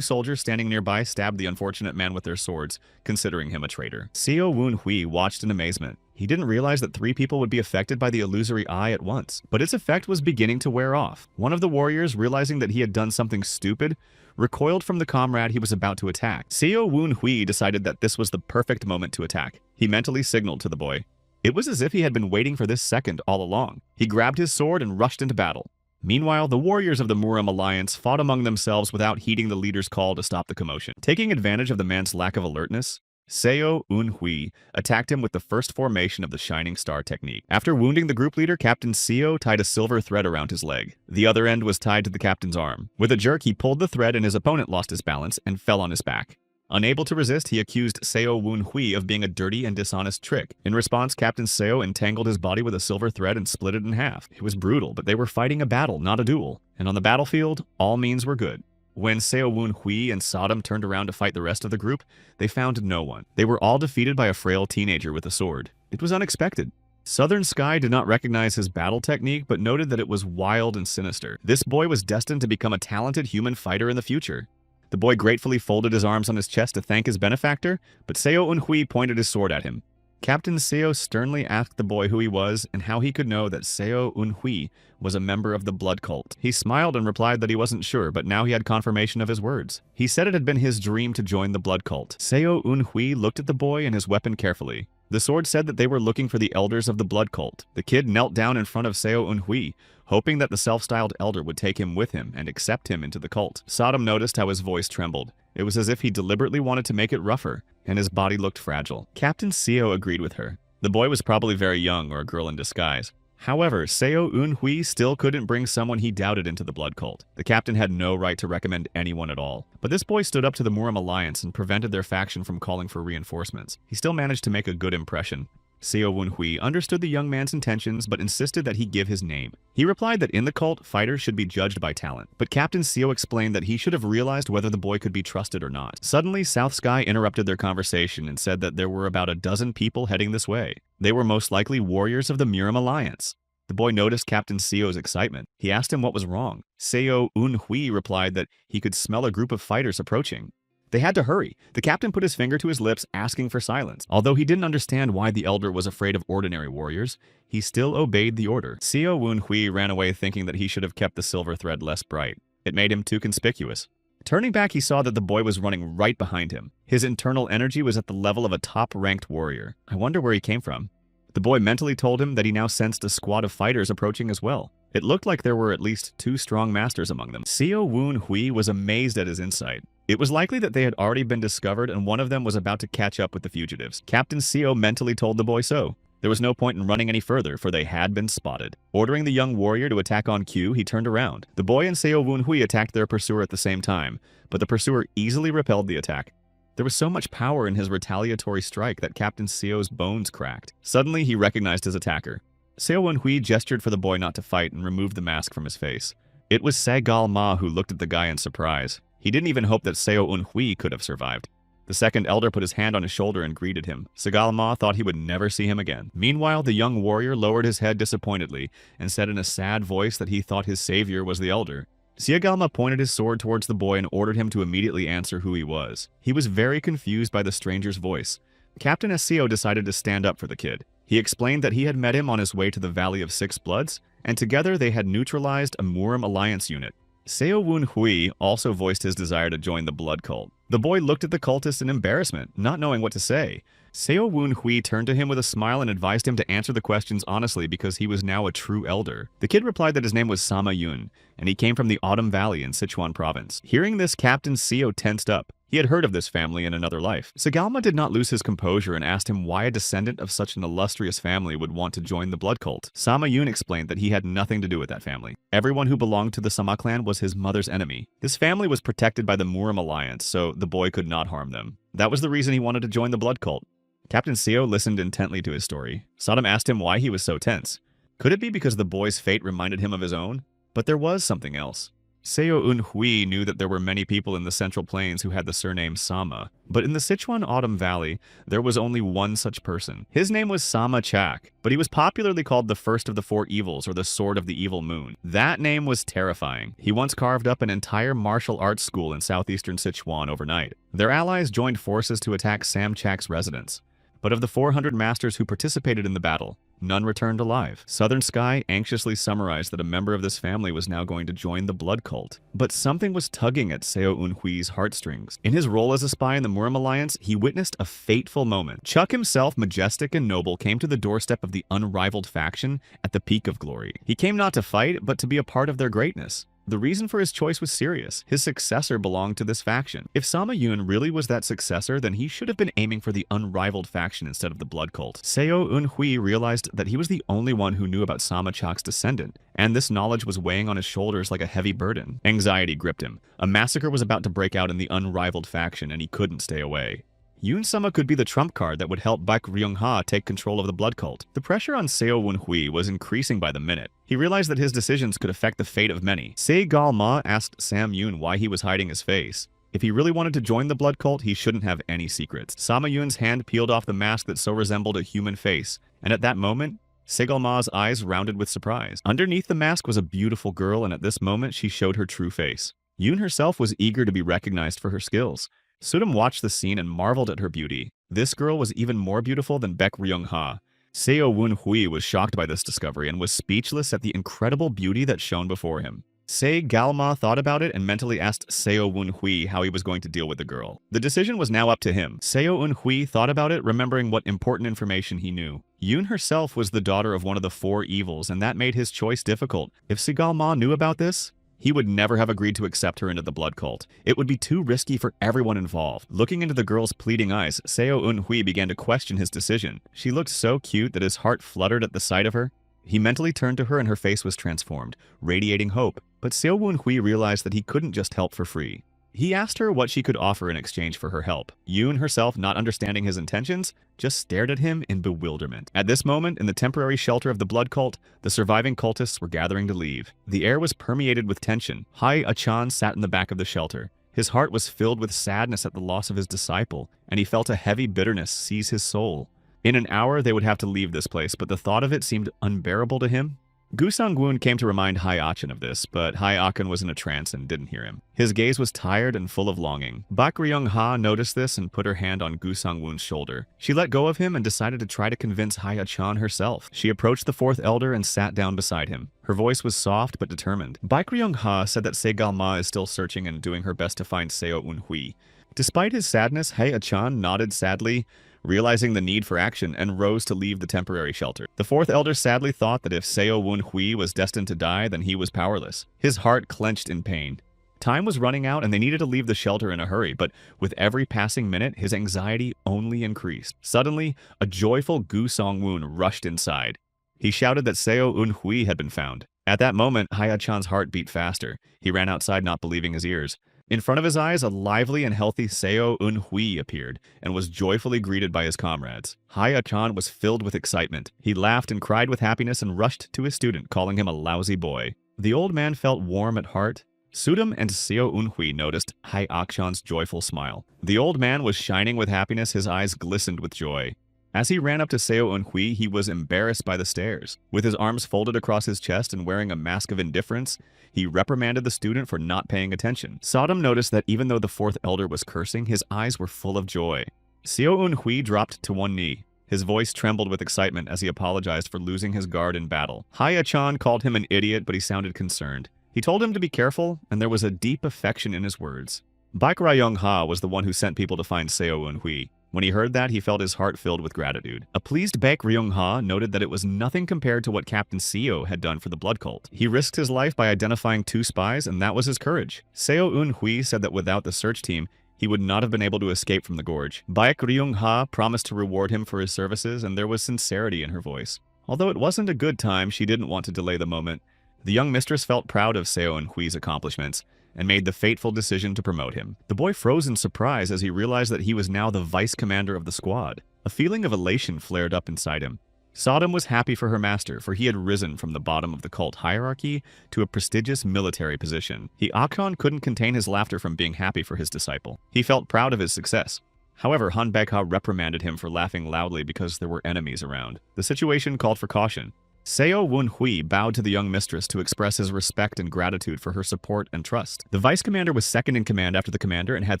soldiers standing nearby stabbed the unfortunate man with their swords, considering him a traitor. Seo Eun-hui watched in amazement. He didn't realize that 3 people would be affected by the illusory eye at once, but its effect was beginning to wear off. One of the warriors, realizing that he had done something stupid, recoiled from the comrade he was about to attack. Seo Eun-hui decided that this was the perfect moment to attack. He mentally signaled to the boy. It was as if he had been waiting for this second all along. He grabbed his sword and rushed into battle. Meanwhile, the warriors of the Murim alliance fought among themselves without heeding the leader's call to stop the commotion. Taking advantage of the man's lack of alertness, Seo Eun-hui attacked him with the first formation of the Shining Star technique. After wounding the group leader, Captain Seo tied a silver thread around his leg. The other end was tied to the captain's arm. With a jerk, he pulled the thread and his opponent lost his balance and fell on his back. Unable to resist, he accused Seo Woon-hui of being a dirty and dishonest trick. In response, Captain Seo entangled his body with a silver thread and split it in half. It was brutal, but they were fighting a battle, not a duel. And on the battlefield, all means were good. When Seo Woon-hui and Sodom turned around to fight the rest of the group, they found no one. They were all defeated by a frail teenager with a sword. It was unexpected. Southern Sky did not recognize his battle technique, but noted that it was wild and sinister. This boy was destined to become a talented human fighter in the future. The boy gratefully folded his arms on his chest to thank his benefactor, but Seo Woon-hui pointed his sword at him. Captain Seo sternly asked the boy who he was and how he could know that Seo Woon-hui was a member of the blood cult. He smiled and replied that he wasn't sure, but now he had confirmation of his words. He said it had been his dream to join the blood cult. Seo Woon-hui looked at the boy and his weapon carefully. The sword said that they were looking for the elders of the blood cult. The kid knelt down in front of Seo Woon-hui, hoping that the self-styled elder would take him with him and accept him into the cult. Sodom noticed how his voice trembled. It was as if he deliberately wanted to make it rougher, and his body looked fragile. Captain Seo agreed with her. The boy was probably very young or a girl in disguise. However, Seo Woon-hui still couldn't bring someone he doubted into the blood cult. The captain had no right to recommend anyone at all. But this boy stood up to the Murim alliance and prevented their faction from calling for reinforcements. He still managed to make a good impression. Seo Woon-hui understood the young man's intentions but insisted that he give his name. He replied that in the cult, fighters should be judged by talent. But Captain Seo explained that he should have realized whether the boy could be trusted or not. Suddenly, South Sky interrupted their conversation and said that there were about a dozen people heading this way. They were most likely warriors of the Murim alliance. The boy noticed Captain Seo's excitement. He asked him what was wrong. Seo Woon-hui replied that he could smell a group of fighters approaching. They had to hurry. The captain put his finger to his lips, asking for silence. Although he didn't understand why the elder was afraid of ordinary warriors, he still obeyed the order. Seo Woon-hui ran away thinking that he should have kept the silver thread less bright. It made him too conspicuous. Turning back, he saw that the boy was running right behind him. His internal energy was at the level of a top-ranked warrior. I wonder where he came from. The boy mentally told him that he now sensed a squad of fighters approaching as well. It looked like there were at least 2 strong masters among them. Seo Woon-hui was amazed at his insight. It was likely that they had already been discovered and one of them was about to catch up with the fugitives. Captain Seo mentally told the boy so. There was no point in running any further, for they had been spotted. Ordering the young warrior to attack on cue, he turned around. The boy and Seo Woon-hui attacked their pursuer at the same time, but the pursuer easily repelled the attack. There was so much power in his retaliatory strike that Captain Seo's bones cracked. Suddenly, he recognized his attacker. Seo Woon-hui gestured for the boy not to fight and removed the mask from his face. It was Sagal Ma who looked at the guy in surprise. He didn't even hope that Seo Woon-hui could have survived. The second elder put his hand on his shoulder and greeted him. Sagal Ma thought he would never see him again. Meanwhile, the young warrior lowered his head disappointedly and said in a sad voice that he thought his savior was the elder. Siagalma pointed his sword towards the boy and ordered him to immediately answer who he was. He was very confused by the stranger's voice. Captain Seo decided to stand up for the kid. He explained that he had met him on his way to the Valley of Six Bloods, and together they had neutralized a Murim alliance unit. Seo Woon-hui also voiced his desire to join the blood cult. The boy looked at the cultist in embarrassment, not knowing what to say. Seo Woon-hui turned to him with a smile and advised him to answer the questions honestly because he was now a true elder. The kid replied that his name was Sama Yun, and he came from the Autumn Valley in Sichuan province. Hearing this, Captain Seo tensed up. He had heard of this family in another life. Sagalma did not lose his composure and asked him why a descendant of such an illustrious family would want to join the blood cult. Sama Yun explained that he had nothing to do with that family. Everyone who belonged to the Sama clan was his mother's enemy. This family was protected by the Murim alliance, so the boy could not harm them. That was the reason he wanted to join the blood cult. Captain Seo listened intently to his story. Sodom asked him why he was so tense. Could it be because the boy's fate reminded him of his own? But there was something else. Seo Woon-hui knew that there were many people in the Central Plains who had the surname Sama, but in the Sichuan Autumn Valley, there was only one such person. His name was Sama Chak, but he was popularly called the First of the Four Evils or the Sword of the Evil Moon. That name was terrifying. He once carved up an entire martial arts school in southeastern Sichuan overnight. Their allies joined forces to attack Sam Chak's residence. But of the 400 masters who participated in the battle, none returned alive. Southern Sky anxiously summarized that a member of this family was now going to join the blood cult. But something was tugging at Seo Woon-hui's heartstrings. In his role as a spy in the Murim alliance, he witnessed a fateful moment. Chuck himself, majestic and noble, came to the doorstep of the unrivaled faction at the peak of glory. He came not to fight, but to be a part of their greatness. The reason for his choice was serious. His successor belonged to this faction. If Sama Yun really was that successor, then he should have been aiming for the unrivaled faction instead of the blood cult. Seo Eun-hui realized that he was the only one who knew about Sama Chok's descendant, and this knowledge was weighing on his shoulders like a heavy burden. Anxiety gripped him. A massacre was about to break out in the unrivaled faction, and he couldn't stay away. Yoon Sama could be the trump card that would help Baek Ryung-ha take control of the blood cult. The pressure on Seo Eun-hui was increasing by the minute. He realized that his decisions could affect the fate of many. Se Gal-ma asked Sam Yoon why he was hiding his face. If he really wanted to join the blood cult, he shouldn't have any secrets. Sama Yoon's hand peeled off the mask that so resembled a human face, and at that moment, Se Gal-ma's eyes rounded with surprise. Underneath the mask was a beautiful girl, and at this moment, she showed her true face. Yoon herself was eager to be recognized for her skills. Sudam watched the scene and marveled at her beauty. This girl was even more beautiful than Baek Ryung-ha. Seo Eun-hui was shocked by this discovery and was speechless at the incredible beauty that shone before him. Se Gal-ma thought about it and mentally asked Seo Eun-hui how he was going to deal with the girl. The decision was now up to him. Seo Eun-hui thought about it, remembering what important information he knew. Yoon herself was the daughter of one of the four evils, and that made his choice difficult. If Se Gal-ma knew about this, he would never have agreed to accept her into the blood cult. It would be too risky for everyone involved. Looking into the girl's pleading eyes, Seo Eun-hui began to question his decision. She looked so cute that his heart fluttered at the sight of her. He mentally turned to her and her face was transformed, radiating hope. But Seo Eun-hui realized that he couldn't just help for free. He asked her what she could offer in exchange for her help. Yoon herself, not understanding his intentions, just stared at him in bewilderment. At this moment, in the temporary shelter of the blood cult, the surviving cultists were gathering to leave. The air was permeated with tension. Hai Achan sat in the back of the shelter. His heart was filled with sadness at the loss of his disciple, and he felt a heavy bitterness seize his soul. In an hour, they would have to leave this place, but the thought of it seemed unbearable to him. Gu Sang-woon came to remind Hai Achan of this, but Hai Achan was in a trance and didn't hear him. His gaze was tired and full of longing. Baek Ryung-ha noticed this and put her hand on Gu Sang-woon's shoulder. She let go of him and decided to try to convince Hai Achan herself. She approached the fourth elder and sat down beside him. Her voice was soft but determined. Baek Ryung-ha said that Se Gal-ma is still searching and doing her best to find Seo Eun-hui. Despite his sadness, Hai Achan nodded sadly, realizing the need for action, and rose to leave the temporary shelter. The fourth elder sadly thought that if Seo Eun-hui was destined to die, then he was powerless. His heart clenched in pain. Time was running out and they needed to leave the shelter in a hurry, but with every passing minute, his anxiety only increased. Suddenly, a joyful Gu Sang-woon rushed inside. He shouted that Seo Eun-hui had been found. At that moment, Hai Achan's heart beat faster. He ran outside, not believing his ears. In front of his eyes, a lively and healthy Seo Eun-hui appeared and was joyfully greeted by his comrades. Hai Achan was filled with excitement. He laughed and cried with happiness and rushed to his student, calling him a lousy boy. The old man felt warm at heart. Sudam and Seo Eun-hui noticed Hai Achan's joyful smile. The old man was shining with happiness, his eyes glistened with joy. As he ran up to Seo Eun-hui, he was embarrassed by the stares. With his arms folded across his chest and wearing a mask of indifference, he reprimanded the student for not paying attention. Sodom noticed that even though the fourth elder was cursing, his eyes were full of joy. Seo Eun-hui dropped to one knee. His voice trembled with excitement as he apologized for losing his guard in battle. Hai Achan called him an idiot, but he sounded concerned. He told him to be careful, and there was a deep affection in his words. Baek Ryung-ha was the one who sent people to find Seo Eun-hui. When he heard that, he felt his heart filled with gratitude. A pleased Baek Ryung-ha noted that it was nothing compared to what Captain Seo had done for the blood cult. He risked his life by identifying 2 spies, and that was his courage. Seo Eun-hui said that without the search team, he would not have been able to escape from the gorge. Baek Ryung-ha promised to reward him for his services, and there was sincerity in her voice. Although it wasn't a good time, she didn't want to delay the moment. The young mistress felt proud of Seo Eun-hui's accomplishments, and made the fateful decision to promote him. The boy froze in surprise as he realized that he was now the vice commander of the squad. A feeling of elation flared up inside him. Sodom was happy for her master, for he had risen from the bottom of the cult hierarchy to a prestigious military position. Achan couldn't contain his laughter from being happy for his disciple. He felt proud of his success. However, Han Baek-ha reprimanded him for laughing loudly because there were enemies around. The situation called for caution. Seo Eun-hui bowed to the young mistress to express his respect and gratitude for her support and trust. The vice commander was second in command after the commander and had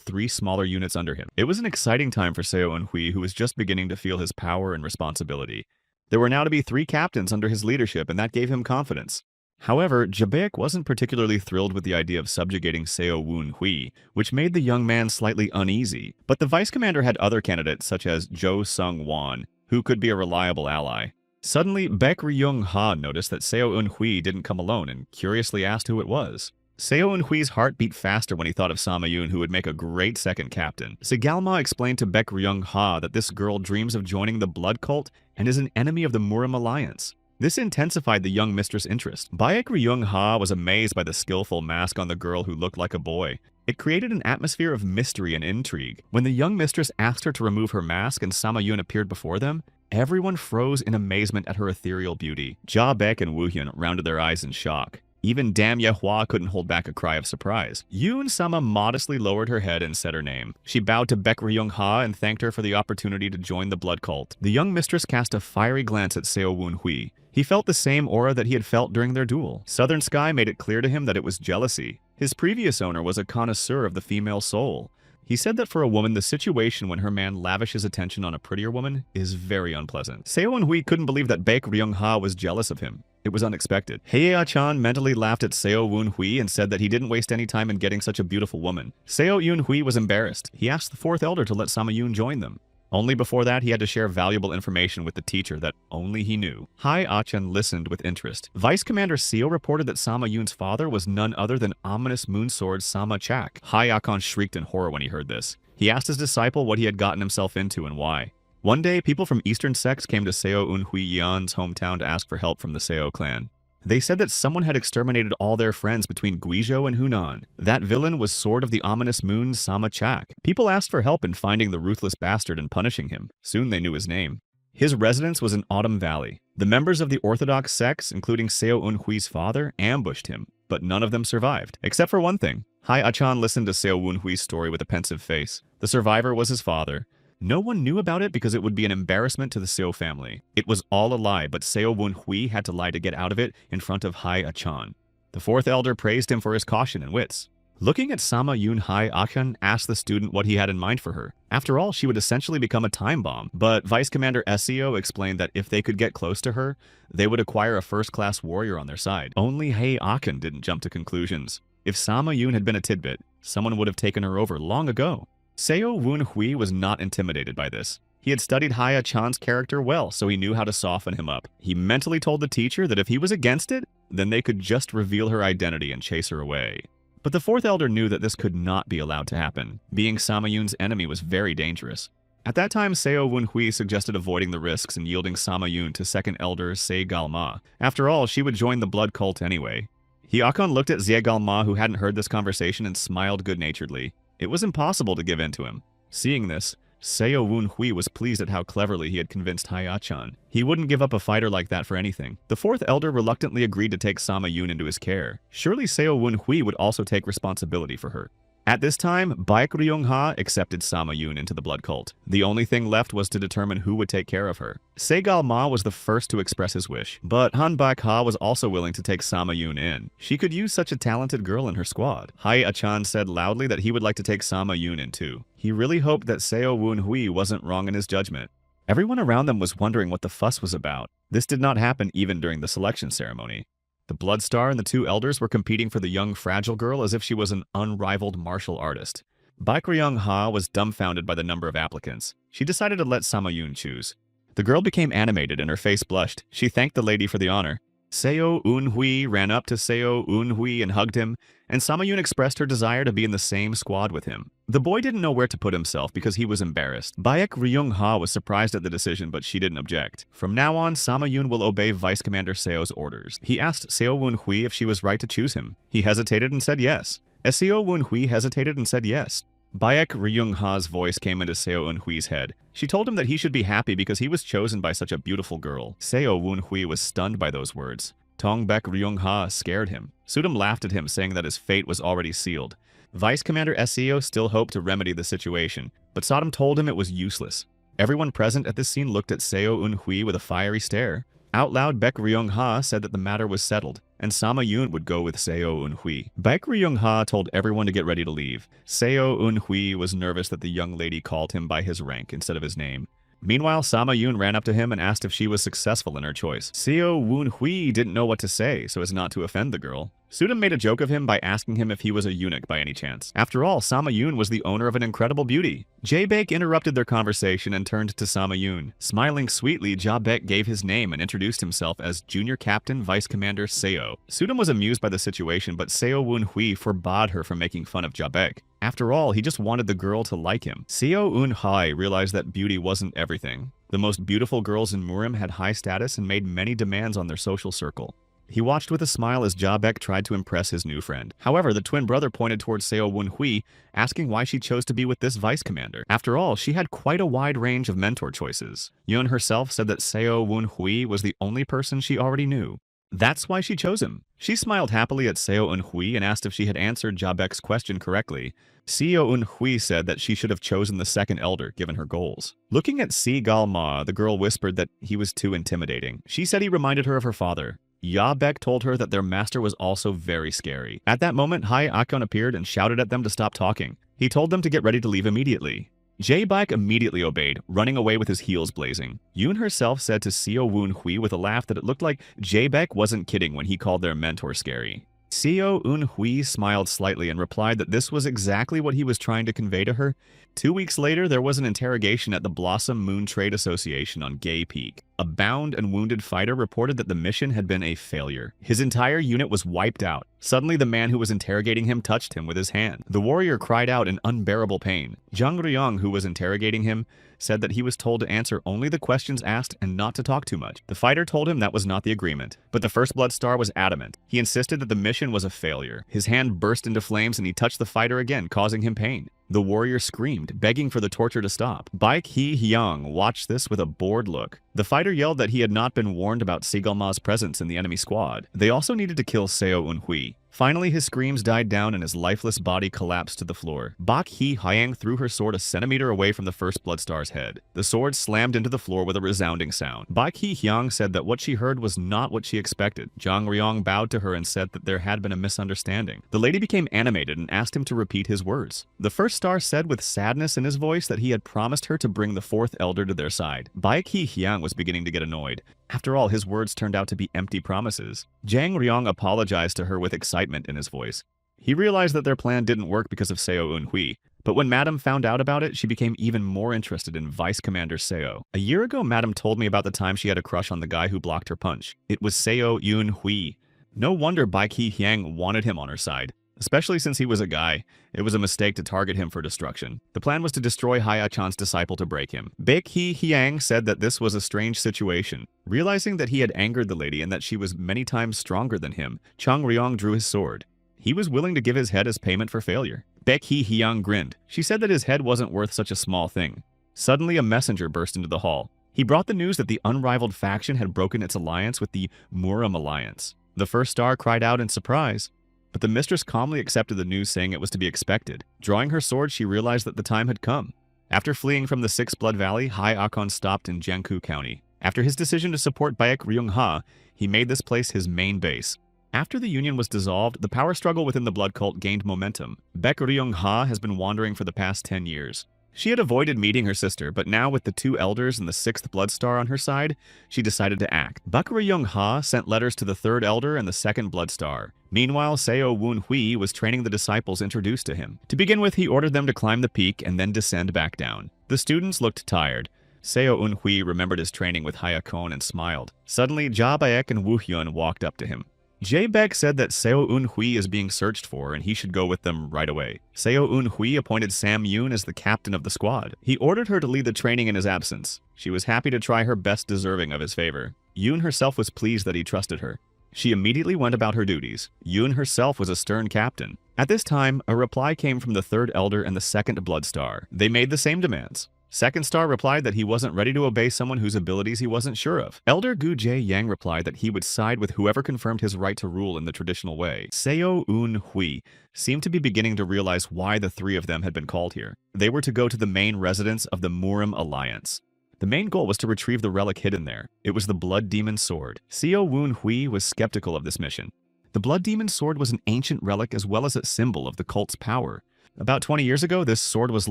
3 smaller units under him. It was an exciting time for Seo Eun-hui, who was just beginning to feel his power and responsibility. There were now to be 3 captains under his leadership, and that gave him confidence. However, Jabeik wasn't particularly thrilled with the idea of subjugating Seo Eun-hui, which made the young man slightly uneasy. But the vice commander had other candidates, such as Jo Sung-won, who could be a reliable ally. Suddenly, Baek Ryung-ha noticed that Seo Eun-hui didn't come alone and curiously asked who it was. Seo Eun-hui's heart beat faster when he thought of Sama Yoon, who would make a great second captain. Segalma explained to Baek Ryung-ha that this girl dreams of joining the blood cult and is an enemy of the Murim alliance. This intensified the young mistress' interest. Baek Ryung-ha was amazed by the skillful mask on the girl who looked like a boy. It created an atmosphere of mystery and intrigue. When the young mistress asked her to remove her mask and Sama Yoon appeared before them, everyone froze in amazement at her ethereal beauty. Ja Baek and Woo Hyun rounded their eyes in shock. Even Dam Yehua couldn't hold back a cry of surprise. Yoon Sama modestly lowered her head and said her name. She bowed to Baek Ryung-ha and thanked her for the opportunity to join the blood cult. The young mistress cast a fiery glance at Seo Woon-hui. He felt the same aura that he had felt during their duel. Southern Sky made it clear to him that it was jealousy. His previous owner was a connoisseur of the female soul. He said that for a woman, the situation when her man lavishes attention on a prettier woman is very unpleasant. Seo Eun-hui couldn't believe that Baek Ryung-ha was jealous of him. It was unexpected. Hye-ah-chan mentally laughed at Seo Woon-hui and said that he didn't waste any time in getting such a beautiful woman. Seo Yoon-hui was embarrassed. He asked the fourth elder to let Sama Yoon join them. Only before that, he had to share valuable information with the teacher that only he knew. Hye-ah-chan listened with interest. Vice Commander Seo reported that Sama Yoon's father was none other than ominous moonsword Sama Chak. Hye-ah-chan shrieked in horror when he heard this. He asked his disciple what he had gotten himself into and why. One day, people from eastern sects came to Seo Eun-hui Yeon's hometown to ask for help from the Seo clan. They said that someone had exterminated all their friends between Guizhou and Hunan. That villain was Sword of the Ominous Moon Sama Chak. People asked for help in finding the ruthless bastard and punishing him. Soon they knew his name. His residence was in Autumn Valley. The members of the Orthodox sects, including Seo Eun-hui's father, ambushed him, but none of them survived. Except for one thing. Hye-ah-chan listened to Seo Eun-hui's story with a pensive face. The survivor was his father. No one knew about it because it would be an embarrassment to the Seo family. It was all a lie, but Seo Woon-hui had to lie to get out of it in front of Hye-ah-chan. The fourth elder praised him for his caution and wits. Looking at Sama Yoon, Hye-ah-chan asked the student what he had in mind for her. After all, she would essentially become a time bomb. But Vice Commander Seo explained that if they could get close to her, they would acquire a first-class warrior on their side. Only Hye-ah-chan didn't jump to conclusions. If Sama Yoon had been a tidbit, someone would have taken her over long ago. Seo Woon-hui was not intimidated by this. He had studied Hye-ah-chan's character well, so he knew how to soften him up. He mentally told the teacher that if he was against it, then they could just reveal her identity and chase her away. But the fourth elder knew that this could not be allowed to happen. Being Sama Yoon's enemy was very dangerous. At that time, Seo Woon-hui suggested avoiding the risks and yielding Sama Yoon to second elder Se-galma. After all, she would join the blood cult anyway. Hye-ah-chan looked at Se-galma, who hadn't heard this conversation, and smiled good-naturedly. It was impossible to give in to him. Seeing this, Seo Woon-hui was pleased at how cleverly he had convinced Hye-ah-chan. He wouldn't give up a fighter like that for anything. The fourth elder reluctantly agreed to take Sama Yoon into his care. Surely Seo Woon-hui would also take responsibility for her. At this time, Baek Ryung-ha accepted Sama Yoon into the blood cult. The only thing left was to determine who would take care of her. Se-galma was the first to express his wish, but Han Baek-ha was also willing to take Sama Yoon in. She could use such a talented girl in her squad. Hye-ah-chan said loudly that he would like to take Sama Yoon in too. He really hoped that Seo Woon-hui wasn't wrong in his judgment. Everyone around them was wondering what the fuss was about. This did not happen even during the selection ceremony. The Blood Star and the two elders were competing for the young fragile girl as if she was an unrivaled martial artist. Baek Ryung-ha was dumbfounded by the number of applicants. She decided to let Sama Yoon choose. The girl became animated and her face blushed. She thanked the lady for the honor. Seo Eun-hui ran up to Seo Eun-hui and hugged him, and Sama Yoon expressed her desire to be in the same squad with him. The boy didn't know where to put himself because he was embarrassed. Baek Ryung-ha was surprised at the decision, but she didn't object. From now on, Sama Yoon will obey Vice Commander Seo's orders. He asked Seo Woon-hui if she was right to choose him. He hesitated and said yes. Seo Woon-hui hesitated and said yes. Baek Ryung-ha's voice came into Seo Eun-hui's head. She told him that he should be happy because he was chosen by such a beautiful girl. Seo Woon-hui was stunned by those words. Tong Baek Ryung-ha scared him. Sudam laughed at him, saying that his fate was already sealed. Vice Commander Seo still hoped to remedy the situation, but Sodom told him it was useless. Everyone present at this scene looked at Seo Eun-hui with a fiery stare. Out loud, Baek Ryung-ha said that the matter was settled, and Sama Yoon would go with Seo Eun-hui. Baek Ryung-ha told everyone to get ready to leave. Seo Eun-hui was nervous that the young lady called him by his rank instead of his name. Meanwhile, Sama Yun ran up to him and asked if she was successful in her choice. Seo Woon Hui didn't know what to say so as not to offend the girl. Sudam made a joke of him by asking him if he was a eunuch by any chance. After all, Sama Yun was the owner of an incredible beauty. Jae-baek interrupted their conversation and turned to Sama Yun. Smiling sweetly, Jae-baek gave his name and introduced himself as Junior Captain Vice Commander Seo. Sudam was amused by the situation, but Seo Woon Hui forbade her from making fun of Jae-baek. After all, he just wanted the girl to like him. Seo Eun Hai realized that beauty wasn't everything. The most beautiful girls in Murim had high status and made many demands on their social circle. He watched with a smile as Jae-baek tried to impress his new friend. However, the twin brother pointed towards Seo Woon Hui, asking why she chose to be with this vice commander. After all, she had quite a wide range of mentor choices. Yun herself said that Seo Woon Hui was the only person she already knew. That's why she chose him. She smiled happily at Seo Eun Hui and asked if she had answered Jae-baek's question correctly. Seo Eun Hui said that she should have chosen the second elder given her goals. Looking at Si Gal Ma, the girl whispered that he was too intimidating. She said he reminded her of her father. Jae-baek told her that their master was also very scary. At that moment, Hai Akon appeared and shouted at them to stop talking. He told them to get ready to leave immediately. Jae-baek immediately obeyed, running away with his heels blazing. Yoon herself said to Seo Woon Hui with a laugh that it looked like Jae-baek wasn't kidding when he called their mentor scary. Seo Eun Hui smiled slightly and replied that this was exactly what he was trying to convey to her. 2 weeks later, there was an interrogation at the Blossom Moon Trade Association on Gay Peak. A bound and wounded fighter reported that the mission had been a failure. His entire unit was wiped out. Suddenly, the man who was interrogating him touched him with his hand. The warrior cried out in unbearable pain. Jang Ryong, who was interrogating him, said that he was told to answer only the questions asked and not to talk too much. The fighter told him that was not the agreement, but the First Blood Star was adamant. He insisted that the mission was a failure. His hand burst into flames and he touched the fighter again, causing him pain. The warrior screamed, begging for the torture to stop. Baek Hee-hyung watched this with a bored look. The fighter yelled that he had not been warned about Sigalma's presence in the enemy squad. They also needed to kill Seo Eun Hui. Finally, his screams died down and his lifeless body collapsed to the floor. Baek Hee-hyung threw her sword a centimeter away from the First Blood Star's head. The sword slammed into the floor with a resounding sound. Baek Hee-hyung said that what she heard was not what she expected. Jang Ryong bowed to her and said that there had been a misunderstanding. The lady became animated and asked him to repeat his words. The First Star said with sadness in his voice that he had promised her to bring the fourth elder to their side. Baek Hee-hyung was beginning to get annoyed. After all, his words turned out to be empty promises. Jang Ryong apologized to her with excitement in his voice. He realized that their plan didn't work because of Seo Eun Hui, but when Madam found out about it, she became even more interested in Vice Commander Seo. A year ago, Madam told me about the time she had a crush on the guy who blocked her punch. It was Seo Eun Hui. No wonder Baek Hee-hyung wanted him on her side. Especially since he was a guy, it was a mistake to target him for destruction. The plan was to destroy Haya-chan's disciple to break him. Baek Hee-hyung said that this was a strange situation. Realizing that he had angered the lady and that she was many times stronger than him, Jang Ryong drew his sword. He was willing to give his head as payment for failure. Baek Hee-hyung grinned. She said that his head wasn't worth such a small thing. Suddenly, a messenger burst into the hall. He brought the news that the unrivaled faction had broken its alliance with the Murim Alliance. The First Star cried out in surprise. But the mistress calmly accepted the news, saying it was to be expected. Drawing her sword, she realized that the time had come. After fleeing from the Six Blood Valley, Hai Akon stopped in Jiangku County. After his decision to support Baek Ryung-ha, he made this place his main base. After the union was dissolved, the power struggle within the blood cult gained momentum. Baek Ryung-ha has been wandering for the past 10 years. She had avoided meeting her sister, but now with the 2 elders and the 6th Blood Star on her side, she decided to act. Baek Ryung-ha sent letters to the 3rd Elder and the 2nd Blood Star. Meanwhile, Seo Woon Hui was training the disciples introduced to him. To begin with, he ordered them to climb the peak and then descend back down. The students looked tired. Seo Eun Hui remembered his training with Hayakon and smiled. Suddenly, Jae-baek and Woo Hyun walked up to him. Jae-baek said that Seo Eun Hui is being searched for and he should go with them right away. Seo Eun Hui appointed Sam Yoon as the captain of the squad. He ordered her to lead the training in his absence. She was happy to try her best deserving of his favor. Yoon herself was pleased that he trusted her. She immediately went about her duties. Yoon herself was a stern captain. At this time, a reply came from the 3rd Elder and the 2nd Blood Star. They made the same demands. 2nd Star replied that he wasn't ready to obey someone whose abilities he wasn't sure of. Elder Gu Jae-yang replied that he would side with whoever confirmed his right to rule in the traditional way. Seo Eun Hui seemed to be beginning to realize why the 3 of them had been called here. They were to go to the main residence of the Murim Alliance. The main goal was to retrieve the relic hidden there. It was the Blood Demon Sword. Seo Woon Hui was skeptical of this mission. The Blood Demon Sword was an ancient relic as well as a symbol of the cult's power. About 20 years ago, this sword was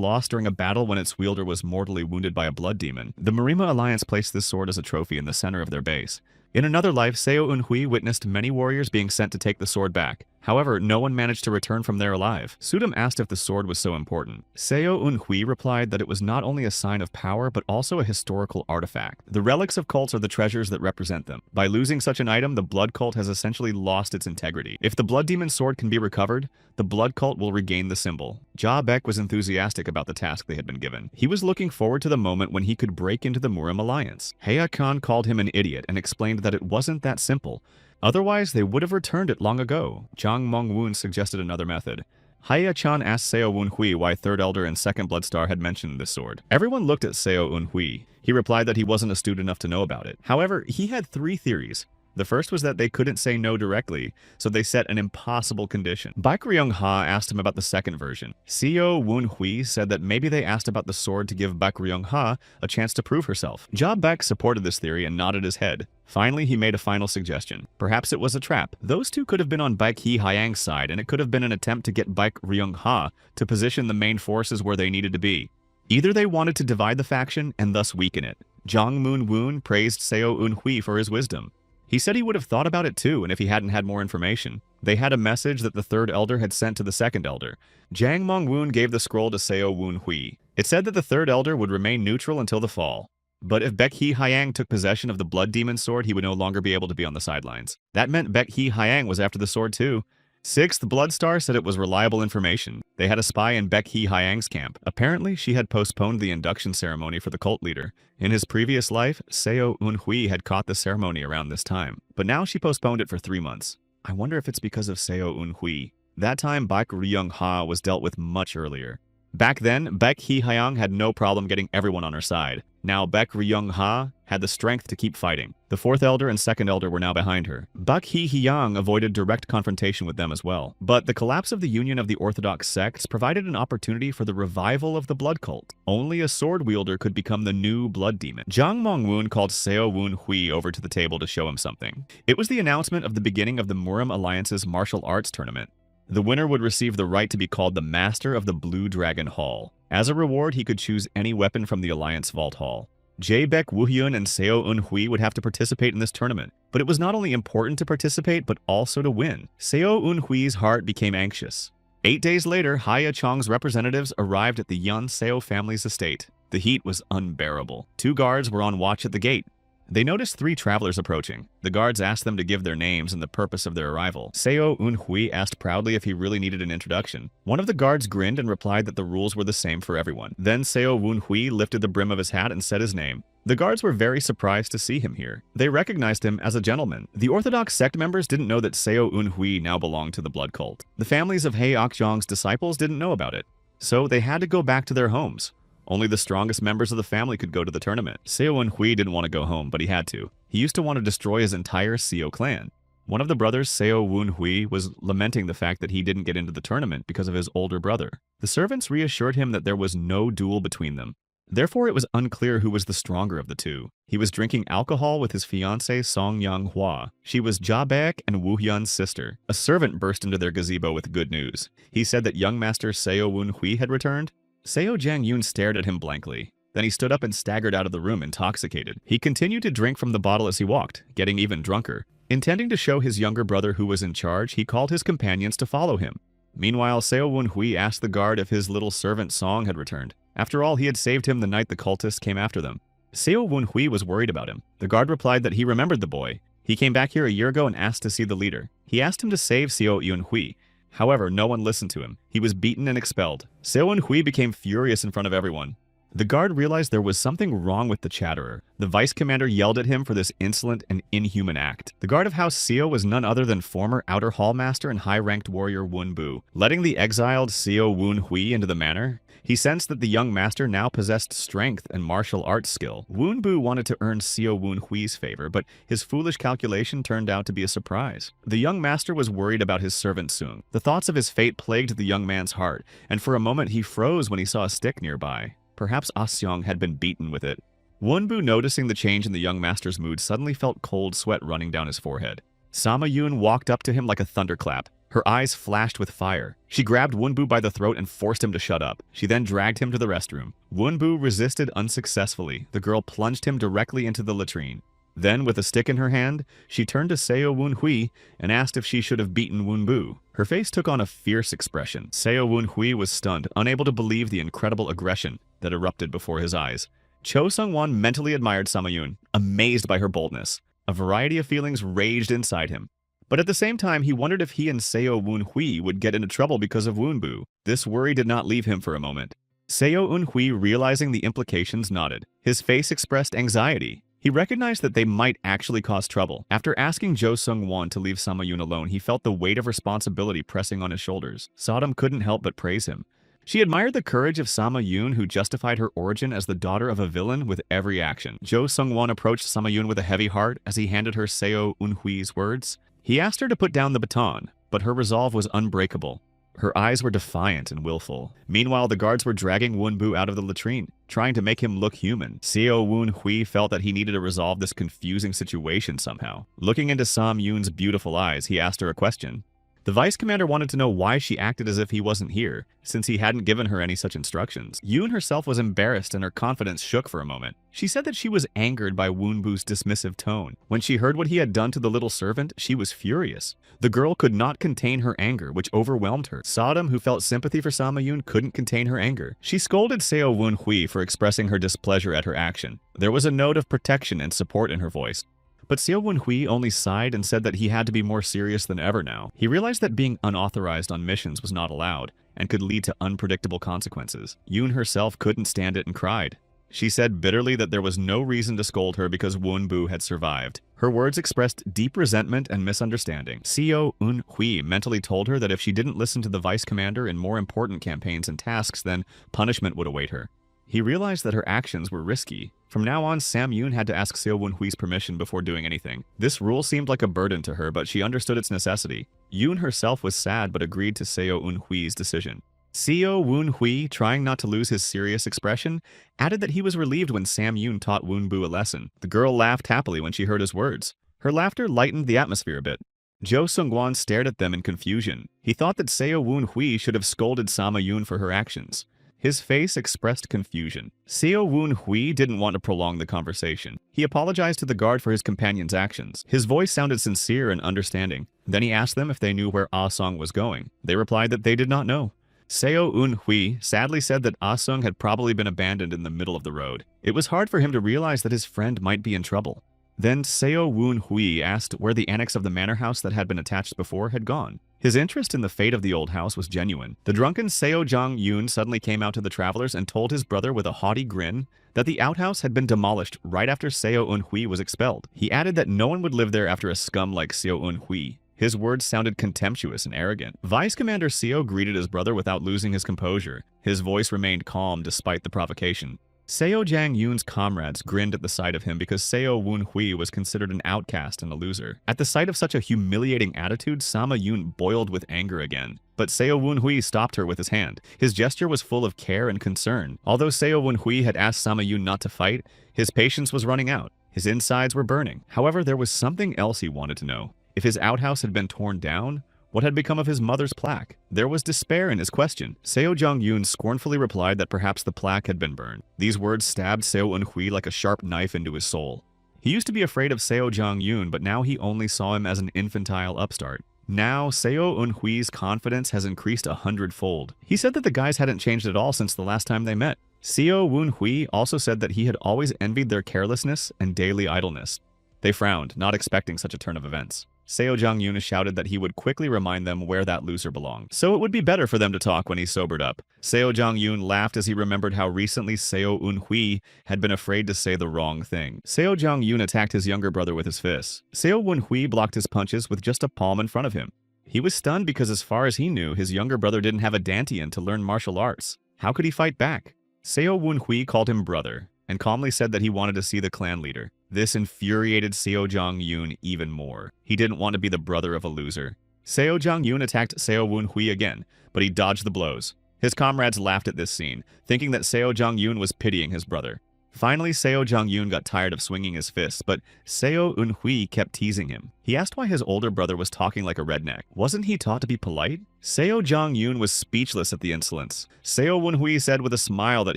lost during a battle when its wielder was mortally wounded by a blood demon. The Marima Alliance placed this sword as a trophy in the center of their base. In another life, Seo Eunhui witnessed many warriors being sent to take the sword back. However, no one managed to return from there alive. Sudam asked if the sword was so important. Seo Eunhui replied that it was not only a sign of power, but also a historical artifact. The relics of cults are the treasures that represent them. By losing such an item, the blood cult has essentially lost its integrity. If the blood demon sword can be recovered, the blood cult will regain the symbol. Ja Baek was enthusiastic about the task they had been given. He was looking forward to the moment when he could break into the Murim Alliance. Heya Khan called him an idiot and explained that it wasn't that simple. Otherwise, they would have returned it long ago. Jang Mong-woon suggested another method. Haya-chan asked Seo Eunhui why Third Elder and Second Bloodstar had mentioned this sword. Everyone looked at Seo Eunhui. He replied that he wasn't astute enough to know about it. However, he had 3 theories. The first was that they couldn't say no directly, so they set an impossible condition. Baek Ryung-ha asked him about the second version. Seo Eunhui said that maybe they asked about the sword to give Baek Ryung-ha a chance to prove herself. Ja Baek supported this theory and nodded his head. Finally, he made a final suggestion. Perhaps it was a trap. Those two could have been on Baek Hee-hyang's side, and it could have been an attempt to get Baek Ryung-ha to position the main forces where they needed to be. Either they wanted to divide the faction and thus weaken it. Jang Moon-woon praised Seo Eunhui for his wisdom. He said he would have thought about it too, and if he hadn't had more information. They had a message that the Third Elder had sent to the Second Elder. Jang Mong-woon gave the scroll to Seo Eunhui. It said that the Third Elder would remain neutral until the fall. But if Baek Hee-hyang took possession of the Blood Demon sword, he would no longer be able to be on the sidelines. That meant Baek Hee-hyang was after the sword too. Sixth Bloodstar said it was reliable information. They had a spy in Baek Hee-hyang's camp. Apparently, she had postponed the induction ceremony for the cult leader. In his previous life, Seo Eunhui had caught the ceremony around this time, but now she postponed it for 3 months. I wonder if it's because of Seo Eunhui. That time, Baek Ryung-ha was dealt with much earlier. Back then, Baek Hee-hyang had no problem getting everyone on her side. Now Baek Ryung-ha had the strength to keep fighting. The Fourth Elder and Second Elder were now behind her. Baek Hee-hyang avoided direct confrontation with them as well. But the collapse of the union of the Orthodox sects provided an opportunity for the revival of the blood cult. Only a sword wielder could become the new blood demon. Jang Mong-woon called Seo Eunhui over to the table to show him something. It was the announcement of the beginning of the Murim Alliance's martial arts tournament. The winner would receive the right to be called the Master of the Blue Dragon Hall. As a reward, he could choose any weapon from the Alliance Vault Hall. Jae Baek Woo-hyun and Seo Eunhui would have to participate in this tournament. But it was not only important to participate, but also to win. Seo Eunhui's heart became anxious. 8 days later, Haya Chong's representatives arrived at the Yan Seo family's estate. The heat was unbearable. 2 guards were on watch at the gate. They noticed 3 travelers approaching. The guards asked them to give their names and the purpose of their arrival. Seo Eunhui asked proudly if he really needed an introduction. One of the guards grinned and replied that the rules were the same for everyone. Then Seo Eunhui lifted the brim of his hat and said his name. The guards were very surprised to see him here. They recognized him as a gentleman. The Orthodox sect members didn't know that Seo Eunhui now belonged to the blood cult. The families of Hae Akjong's disciples didn't know about it. So they had to go back to their homes. Only the strongest members of the family could go to the tournament. Seo Eunhui didn't want to go home, but he had to. He used to want to destroy his entire Seo clan. One of the brothers, Seo Eunhui, was lamenting the fact that he didn't get into the tournament because of his older brother. The servants reassured him that there was no duel between them. Therefore, it was unclear who was the stronger of the two. He was drinking alcohol with his fiancée Song Yang-hwa. She was Ja Baek and Woo-hyun's sister. A servant burst into their gazebo with good news. He said that young master Seo Eunhui had returned. Seo Jang-yoon stared at him blankly. Then he stood up and staggered out of the room intoxicated. He continued to drink from the bottle as he walked, getting even drunker. Intending to show his younger brother who was in charge, he called his companions to follow him. Meanwhile, Seo Eunhui asked the guard if his little servant Song had returned. After all, he had saved him the night the cultists came after them. Seo Eunhui was worried about him. The guard replied that he remembered the boy. He came back here a year ago and asked to see the leader. He asked him to save Seo Eunhui. However, no one listened to him. He was beaten and expelled. Seo Eunhui became furious in front of everyone. The guard realized there was something wrong with the chatterer. The vice commander yelled at him for this insolent and inhuman act. The guard of House Seo was none other than former outer hall master and high-ranked warrior Wun Bu. Letting the exiled Seo Eunhui into the manor, he sensed that the young master now possessed strength and martial arts skill. Wun Bu wanted to earn Seo Eunhui's favor, but his foolish calculation turned out to be a surprise. The young master was worried about his servant Sung. The thoughts of his fate plagued the young man's heart, and for a moment he froze when he saw a stick nearby. Perhaps Ah-seong had been beaten with it. Wun Bu, noticing the change in the young master's mood, suddenly felt cold sweat running down his forehead. Sama Yoon walked up to him like a thunderclap. Her eyes flashed with fire. She grabbed Wunbu by the throat and forced him to shut up. She then dragged him to the restroom. Wunbu resisted unsuccessfully. The girl plunged him directly into the latrine. Then, with a stick in her hand, she turned to Seo Wunhui and asked if she should have beaten Wunbu. Her face took on a fierce expression. Seo Wunhui was stunned, unable to believe the incredible aggression that erupted before his eyes. Cho Sung-won mentally admired Sama-yoon, amazed by her boldness. A variety of feelings raged inside him. But at the same time, he wondered if he and Seo Wunhui would get into trouble because of Wunbu. This worry did not leave him for a moment. Seo Wunhui, realizing the implications, nodded. His face expressed anxiety. He recognized that they might actually cause trouble. After asking Jo Sung-won to leave Sama-yoon alone, he felt the weight of responsibility pressing on his shoulders. Sodom couldn't help but praise him. She admired the courage of Sama-yoon, who justified her origin as the daughter of a villain with every action. Jo Sung-won approached Sama-yoon with a heavy heart as he handed her Seo Wunhui's words. He asked her to put down the baton, but her resolve was unbreakable. Her eyes were defiant and willful. Meanwhile, the guards were dragging Wunbu out of the latrine, trying to make him look human. Seo Wunhui felt that he needed to resolve this confusing situation somehow. Looking into Sam-yoon's beautiful eyes, he asked her a question. The vice commander wanted to know why she acted as if he wasn't here, since he hadn't given her any such instructions. Yoon herself was embarrassed and her confidence shook for a moment. She said that she was angered by Wunbu's dismissive tone. When she heard what he had done to the little servant, she was furious. The girl could not contain her anger, which overwhelmed her. Sodom, who felt sympathy for Sama-yoon, couldn't contain her anger. She scolded Seo Wunhui for expressing her displeasure at her action. There was a note of protection and support in her voice. But Seo Wunhui only sighed and said that he had to be more serious than ever now. He realized that being unauthorized on missions was not allowed and could lead to unpredictable consequences. Yoon herself couldn't stand it and cried. She said bitterly that there was no reason to scold her because Wunbu had survived. Her words expressed deep resentment and misunderstanding. Seo Wunhui mentally told her that if she didn't listen to the vice commander in more important campaigns and tasks, then punishment would await her. He realized that her actions were risky. From now on, Sam-yoon had to ask Seo Wunhui's permission before doing anything. This rule seemed like a burden to her, but she understood its necessity. Yoon herself was sad but agreed to Seo Wunhui's decision. Seo Wunhui, trying not to lose his serious expression, added that he was relieved when Sam-yoon taught Wunbu a lesson. The girl laughed happily when she heard his words. Her laughter lightened the atmosphere a bit. Jo Sung-won stared at them in confusion. He thought that Seo Wunhui should have scolded Sama-yoon for her actions. His face expressed confusion. Seo Wunhui didn't want to prolong the conversation. He apologized to the guard for his companion's actions. His voice sounded sincere and understanding. Then he asked them if they knew where Ah-sung was going. They replied that they did not know. Seo Wunhui sadly said that Ah-sung had probably been abandoned in the middle of the road. It was hard for him to realize that his friend might be in trouble. Then Seo Wunhui asked where the annex of the manor house that had been attached before had gone. His interest in the fate of the old house was genuine. The drunken Seo Jong-yoon suddenly came out to the travelers and told his brother with a haughty grin that the outhouse had been demolished right after Seo Wunhui was expelled. He added that no one would live there after a scum like Seo Wunhui. His words sounded contemptuous and arrogant. Vice Commander Seo greeted his brother without losing his composure. His voice remained calm despite the provocation. Seo Jang-yoon's comrades grinned at the sight of him because Seo Wunhui was considered an outcast and a loser. At the sight of such a humiliating attitude, Sama-yoon boiled with anger again. But Seo Wunhui stopped her with his hand. His gesture was full of care and concern. Although Seo Wunhui had asked Sama-yoon not to fight, his patience was running out. His insides were burning. However, there was something else he wanted to know. If his outhouse had been torn down, what had become of his mother's plaque? There was despair in his question. Seo Jong-yoon scornfully replied that perhaps the plaque had been burned. These words stabbed Seo Wunhui like a sharp knife into his soul. He used to be afraid of Seo Jong-yoon, but now he only saw him as an infantile upstart. Now, Seo Wunhui's confidence has increased 100-fold. He said that the guys hadn't changed at all since the last time they met. Seo Wunhui also said that he had always envied their carelessness and daily idleness. They frowned, not expecting such a turn of events. Seo Jong-yoon shouted that he would quickly remind them where that loser belonged, so it would be better for them to talk when he sobered up. Seo Jong-yoon laughed as he remembered how recently Seo Wunhui had been afraid to say the wrong thing. Seo Jong-yoon attacked his younger brother with his fists. Seo Wunhui blocked his punches with just a palm in front of him. He was stunned because as far as he knew, his younger brother didn't have a dantian to learn martial arts. How could he fight back? Seo Wunhui called him brother, and calmly said that he wanted to see the clan leader. This infuriated Seo Jong-yoon even more. He didn't want to be the brother of a loser. Seo Jong-yoon attacked Seo Wunhui again, but he dodged the blows. His comrades laughed at this scene, thinking that Seo Jong-yoon was pitying his brother. Finally, Seo Jong-yoon got tired of swinging his fists, but Seo Eun-hui kept teasing him. He asked why his older brother was talking like a redneck. Wasn't he taught to be polite? Seo Jong-yoon was speechless at the insolence. Seo Eun-hui said with a smile that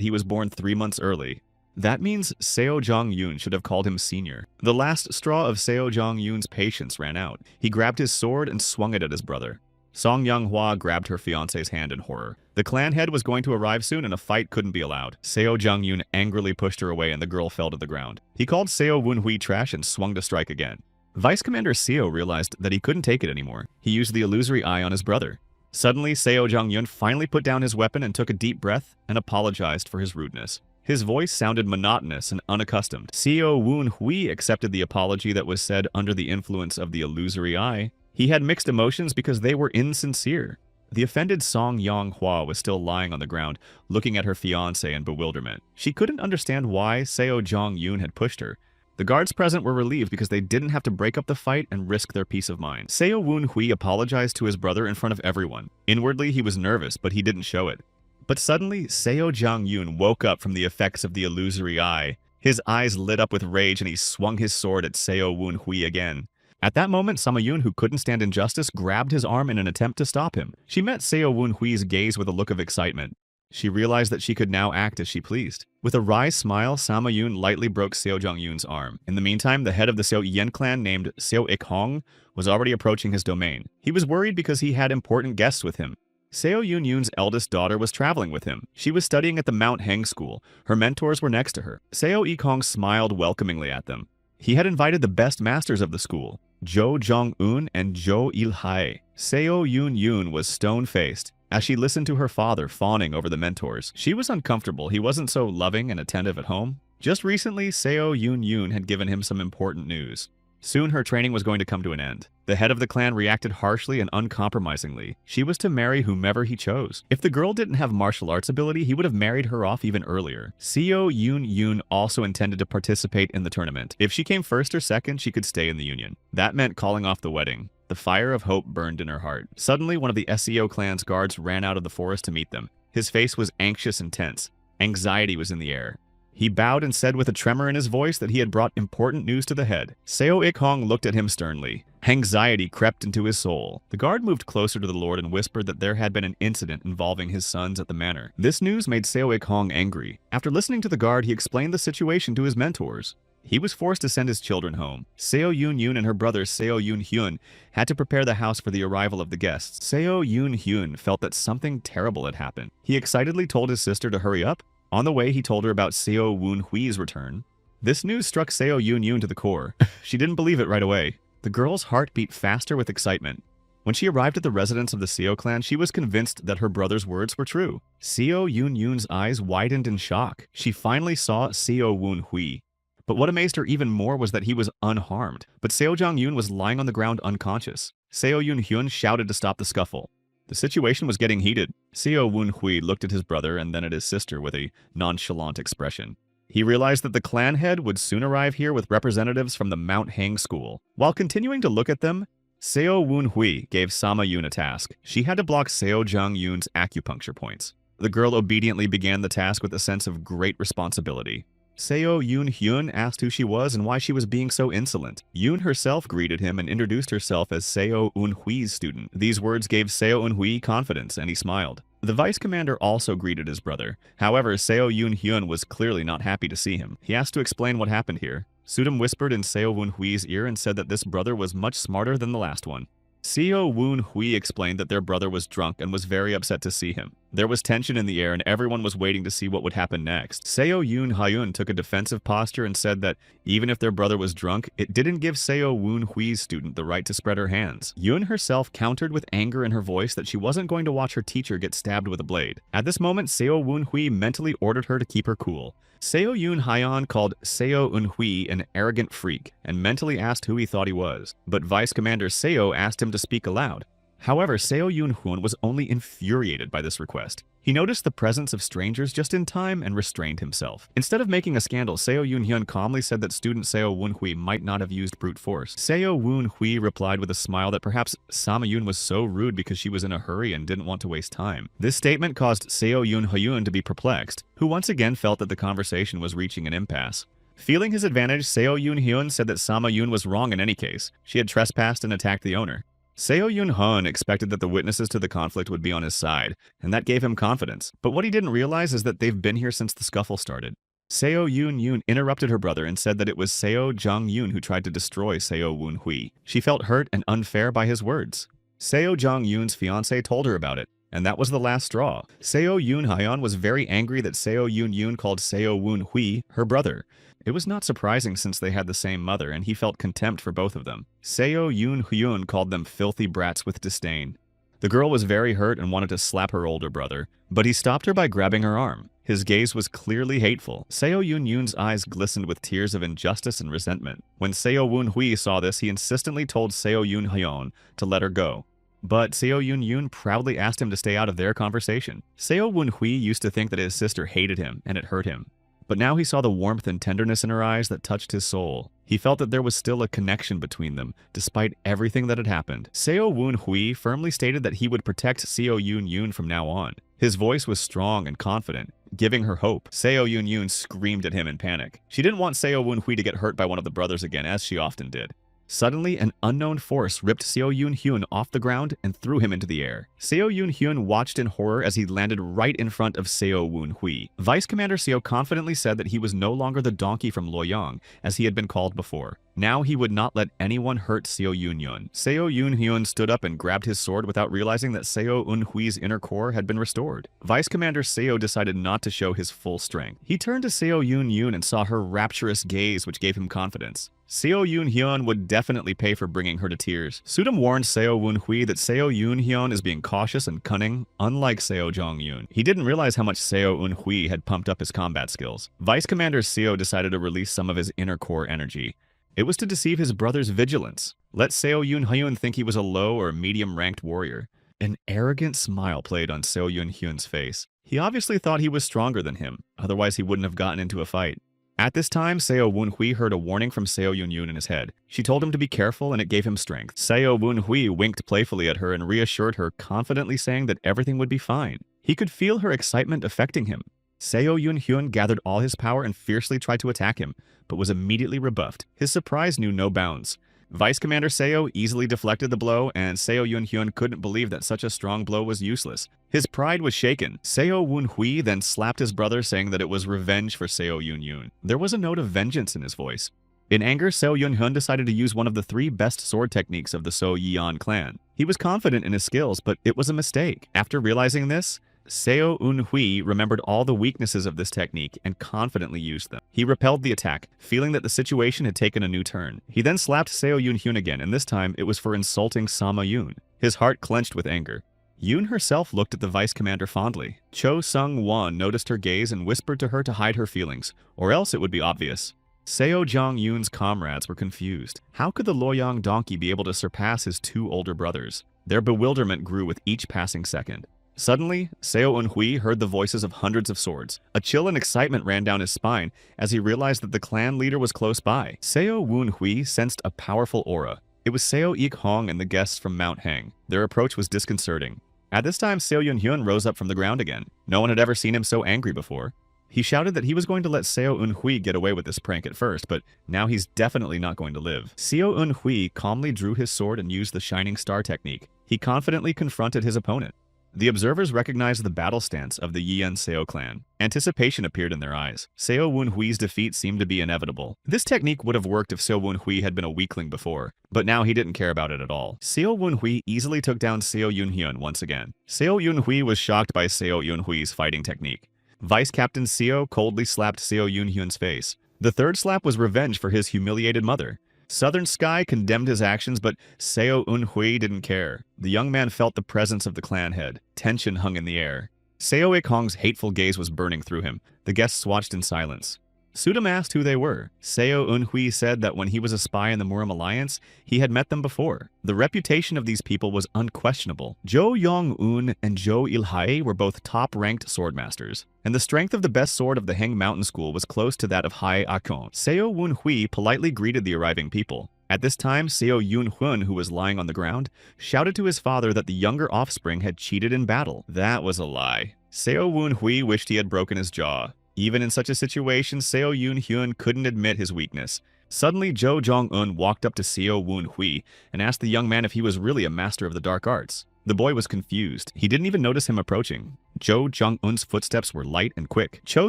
he was born 3 months early. That means Seo Jong-yoon should have called him senior. The last straw of Seo Jong-yoon's patience ran out. He grabbed his sword and swung it at his brother. Song Young-hwa grabbed her fiancé's hand in horror. The clan head was going to arrive soon and a fight couldn't be allowed. Seo Jong-yoon angrily pushed her away and the girl fell to the ground. He called Seo Eun-hui trash and swung to strike again. Vice Commander Seo realized that he couldn't take it anymore. He used the illusory eye on his brother. Suddenly, Seo Jong-yoon finally put down his weapon and took a deep breath and apologized for his rudeness. His voice sounded monotonous and unaccustomed. Seo Eun-hui accepted the apology that was said under the influence of the illusory eye. He had mixed emotions because they were insincere. The offended Song Young-hwa was still lying on the ground, looking at her fiancé in bewilderment. She couldn't understand why Seo Jong-yoon had pushed her. The guards present were relieved because they didn't have to break up the fight and risk their peace of mind. Seo Eun-hui apologized to his brother in front of everyone. Inwardly, he was nervous, but he didn't show it. But suddenly, Seo Jong-yoon woke up from the effects of the illusory eye. His eyes lit up with rage and he swung his sword at Seo Eun-hui again. At that moment, Sama-yoon, who couldn't stand injustice, grabbed his arm in an attempt to stop him. She met Seo Eun-hui's gaze with a look of excitement. She realized that she could now act as she pleased. With a wry smile, Sama-yoon lightly broke Seo Jong-yoon's arm. In the meantime, the head of the Seo Yen clan named Seo Ik-hong was already approaching his domain. He was worried because he had important guests with him. Seo Yun-yoon's eldest daughter was traveling with him. She was studying at the Mount Heng school. Her mentors were next to her. Seo Ik-hong smiled welcomingly at them. He had invited the best masters of the school, Jo Jong-un and Jo Il-hae. Seo Yun-yoon was stone-faced as she listened to her father fawning over the mentors. She was uncomfortable. He wasn't so loving and attentive at home. Just recently, Seo Yun-yoon had given him some important news. Soon her training was going to come to an end. The head of the clan reacted harshly and uncompromisingly. She was to marry whomever he chose. If the girl didn't have martial arts ability, he would have married her off even earlier. Seo Yun-yoon also intended to participate in the tournament. If she came first or second, she could stay in the union. That meant calling off the wedding. The fire of hope burned in her heart. Suddenly, one of the Seo clan's guards ran out of the forest to meet them. His face was anxious and tense. Anxiety was in the air. He bowed and said with a tremor in his voice that he had brought important news to the head. Seo Ik-hong looked at him sternly. Anxiety crept into his soul. The guard moved closer to the lord and whispered that there had been an incident involving his sons at the manor. This news made Seo Ik-hong angry. After listening to the guard, he explained the situation to his mentors. He was forced to send his children home. Seo Yun-yoon and her brother Seo Yun-hyun had to prepare the house for the arrival of the guests. Seo Yun-hyun felt that something terrible had happened. He excitedly told his sister to hurry up. On the way, he told her about Seo Eun-hui's return. This news struck Seo Yun-yoon to the core. She didn't believe it right away. The girl's heart beat faster with excitement. When she arrived at the residence of the Seo clan, she was convinced that her brother's words were true. Seo Yun-yoon's eyes widened in shock. She finally saw Seo Eun-hui. But what amazed her even more was that he was unharmed. But Seo Jong-yoon was lying on the ground unconscious. Seo Yun-hyun shouted to stop the scuffle. The situation was getting heated. Seo Eun-hui looked at his brother and then at his sister with a nonchalant expression. He realized that the clan head would soon arrive here with representatives from the Mount Heng school. While continuing to look at them, Seo Eun-hui gave Sama-yoon a task. She had to block Seo Jong-yoon's acupuncture points. The girl obediently began the task with a sense of great responsibility. Seo Yun-hyun asked who she was and why she was being so insolent. Yoon herself greeted him and introduced herself as Seo Eun-hui's student. These words gave Seo Eun-hui confidence, and he smiled. The vice commander also greeted his brother. However, Seo Yun-hyun was clearly not happy to see him. He asked to explain what happened here. Sudam whispered in Seo Eun-hui's ear and said that this brother was much smarter than the last one. Seo Eun-hui explained that their brother was drunk and was very upset to see him. There was tension in the air and everyone was waiting to see what would happen next. Seo Yun-hyun took a defensive posture and said that even if their brother was drunk, it didn't give Seo Eun-hui's student the right to spread her hands. Yun herself countered with anger in her voice that she wasn't going to watch her teacher get stabbed with a blade. At this moment, Seo Eun-hui mentally ordered her to keep her cool. Seo Yun-hyun called Seo Eun-hui an arrogant freak and mentally asked who he thought he was. But Vice Commander Seo asked him to speak aloud. However, Seo Yun-hyun was only infuriated by this request. He noticed the presence of strangers just in time and restrained himself. Instead of making a scandal, Seo Yun-hyun calmly said that student Seo Woon-hui might not have used brute force. Seo Woon-hui replied with a smile that perhaps Sama-yoon was so rude because she was in a hurry and didn't want to waste time. This statement caused Seo Yun-hyun to be perplexed, who once again felt that the conversation was reaching an impasse. Feeling his advantage, Seo Yun-hyun said that Sama-yoon was wrong in any case. She had trespassed and attacked the owner. Seo Yun-hyun expected that the witnesses to the conflict would be on his side, and that gave him confidence. But what he didn't realize is that they've been here since the scuffle started. Seo Yun-hyun interrupted her brother and said that it was Seo Jong-yoon who tried to destroy Seo Woon-hui. She felt hurt and unfair by his words. Seo Jong-yoon's fiancé told her about it, and that was the last straw. Seo Yun-hyun was very angry that Seo Yun-hyun called Seo Woon-hui her brother. It was not surprising since they had the same mother, and he felt contempt for both of them. Seo Yun-hyun called them filthy brats with disdain. The girl was very hurt and wanted to slap her older brother, but he stopped her by grabbing her arm. His gaze was clearly hateful. Seo Yun-hyun's eyes glistened with tears of injustice and resentment. When Seo Woon-hui saw this, he insistently told Seo Yun-hyun to let her go. But Seo Yun-hyun proudly asked him to stay out of their conversation. Seo Woon-hui used to think that his sister hated him, and it hurt him. But now he saw the warmth and tenderness in her eyes that touched his soul. He felt that there was still a connection between them, despite everything that had happened. Seo Woon-hui firmly stated that he would protect Seo Yun-hyun from now on. His voice was strong and confident, giving her hope. Seo Yun-hyun screamed at him in panic. She didn't want Seo Woon-hui to get hurt by one of the brothers again, as she often did. Suddenly, an unknown force ripped Seo Yun-hyun off the ground and threw him into the air. Seo Yun-hyun watched in horror as he landed right in front of Seo Woon-hui. Vice Commander Seo confidently said that he was no longer the donkey from Luoyang, as he had been called before. Now he would not let anyone hurt Seo Yun-hyun. Seo Yun-hyun stood up and grabbed his sword without realizing that Seo Eun-hui's inner core had been restored. Vice Commander Seo decided not to show his full strength. He turned to Seo Yun-hyun and saw her rapturous gaze, which gave him confidence. Seo Yun-hyun would definitely pay for bringing her to tears. Sudam warned Seo Woon-hui that Seo Yun-hyun is being cautious and cunning, unlike Seo Jong-yoon. He didn't realize how much Seo Eun-hui had pumped up his combat skills. Vice Commander Seo decided to release some of his inner core energy. It was to deceive his brother's vigilance. Let Seo Yun-hyun think he was a low or medium-ranked warrior. An arrogant smile played on Seo Yun-hyun's face. He obviously thought he was stronger than him, otherwise he wouldn't have gotten into a fight. At this time, Seo Woon-hui heard a warning from Seo Yun-hyun in his head. She told him to be careful, and it gave him strength. Seo Woon-hui winked playfully at her and reassured her, confidently saying that everything would be fine. He could feel her excitement affecting him. Seo Yun-hyun gathered all his power and fiercely tried to attack him, but was immediately rebuffed. His surprise knew no bounds. Vice Commander Seo easily deflected the blow, and Seo Yun-hyun couldn't believe that such a strong blow was useless. His pride was shaken. Seo Woon-hui then slapped his brother, saying that it was revenge for Seo Yun-hyun. There was a note of vengeance in his voice. In anger, Seo Yun-hyun decided to use one of the 3 best sword techniques of the So Yeon clan. He was confident in his skills, but it was a mistake. After realizing this, Seo Eun-hui remembered all the weaknesses of this technique and confidently used them. He repelled the attack, feeling that the situation had taken a new turn. He then slapped Seo Yun-hyun again, and this time it was for insulting Sama-yoon. His heart clenched with anger. Yoon herself looked at the vice commander fondly. Cho Sung-won noticed her gaze and whispered to her to hide her feelings, or else it would be obvious. Seo Jong-yoon's comrades were confused. How could the Luoyang donkey be able to surpass his 2 older brothers? Their bewilderment grew with each passing second. Suddenly, Seo Eun-hui heard the voices of hundreds of swords. A chill and excitement ran down his spine as he realized that the clan leader was close by. Seo Woon-hui sensed a powerful aura. It was Seo Ik-hong and the guests from Mount Hang. Their approach was disconcerting. At this time, Seo Yun-hyun rose up from the ground again. No one had ever seen him so angry before. He shouted that he was going to let Seo Eun-hui get away with this prank at first, but now he's definitely not going to live. Seo Eun-hui calmly drew his sword and used the Shining Star technique. He confidently confronted his opponent. The observers recognized the battle stance of the Yeon Seo clan. Anticipation appeared in their eyes. Seo Woon-hui's defeat seemed to be inevitable. This technique would have worked if Seo Woon-hui had been a weakling before, but now he didn't care about it at all. Seo Woon-hui easily took down Seo Yun-hyun once again. Seo Yun-hui was shocked by Seo Yun-hui's fighting technique. Vice Captain Seo coldly slapped Seo Yun-hyun's face. The third slap was revenge for his humiliated mother. Southern Sky condemned his actions, but Seo Eun-hui didn't care. The young man felt the presence of the clan head. Tension hung in the air. Seo Ik-hong's hateful gaze was burning through him. The guests watched in silence. Sudam asked who they were. Seo Eun-hui said that when he was a spy in the Murim Alliance, he had met them before. The reputation of these people was unquestionable. Jo Yong-un and Jo Il-hae were both top-ranked swordmasters, and the strength of the best sword of the Heng Mountain School was close to that of Hai Akon. Seo Eun-hui politely greeted the arriving people. At this time, Seo Yun-hun, who was lying on the ground, shouted to his father that the younger offspring had cheated in battle. That was a lie. Seo Eun-hui wished he had broken his jaw. Even in such a situation, Seo Yun-hyun couldn't admit his weakness. Suddenly, Jo Jong-un walked up to Seo Woon-hui and asked the young man if he was really a master of the dark arts. The boy was confused. He didn't even notice him approaching. Jo Jong-un's footsteps were light and quick. Cho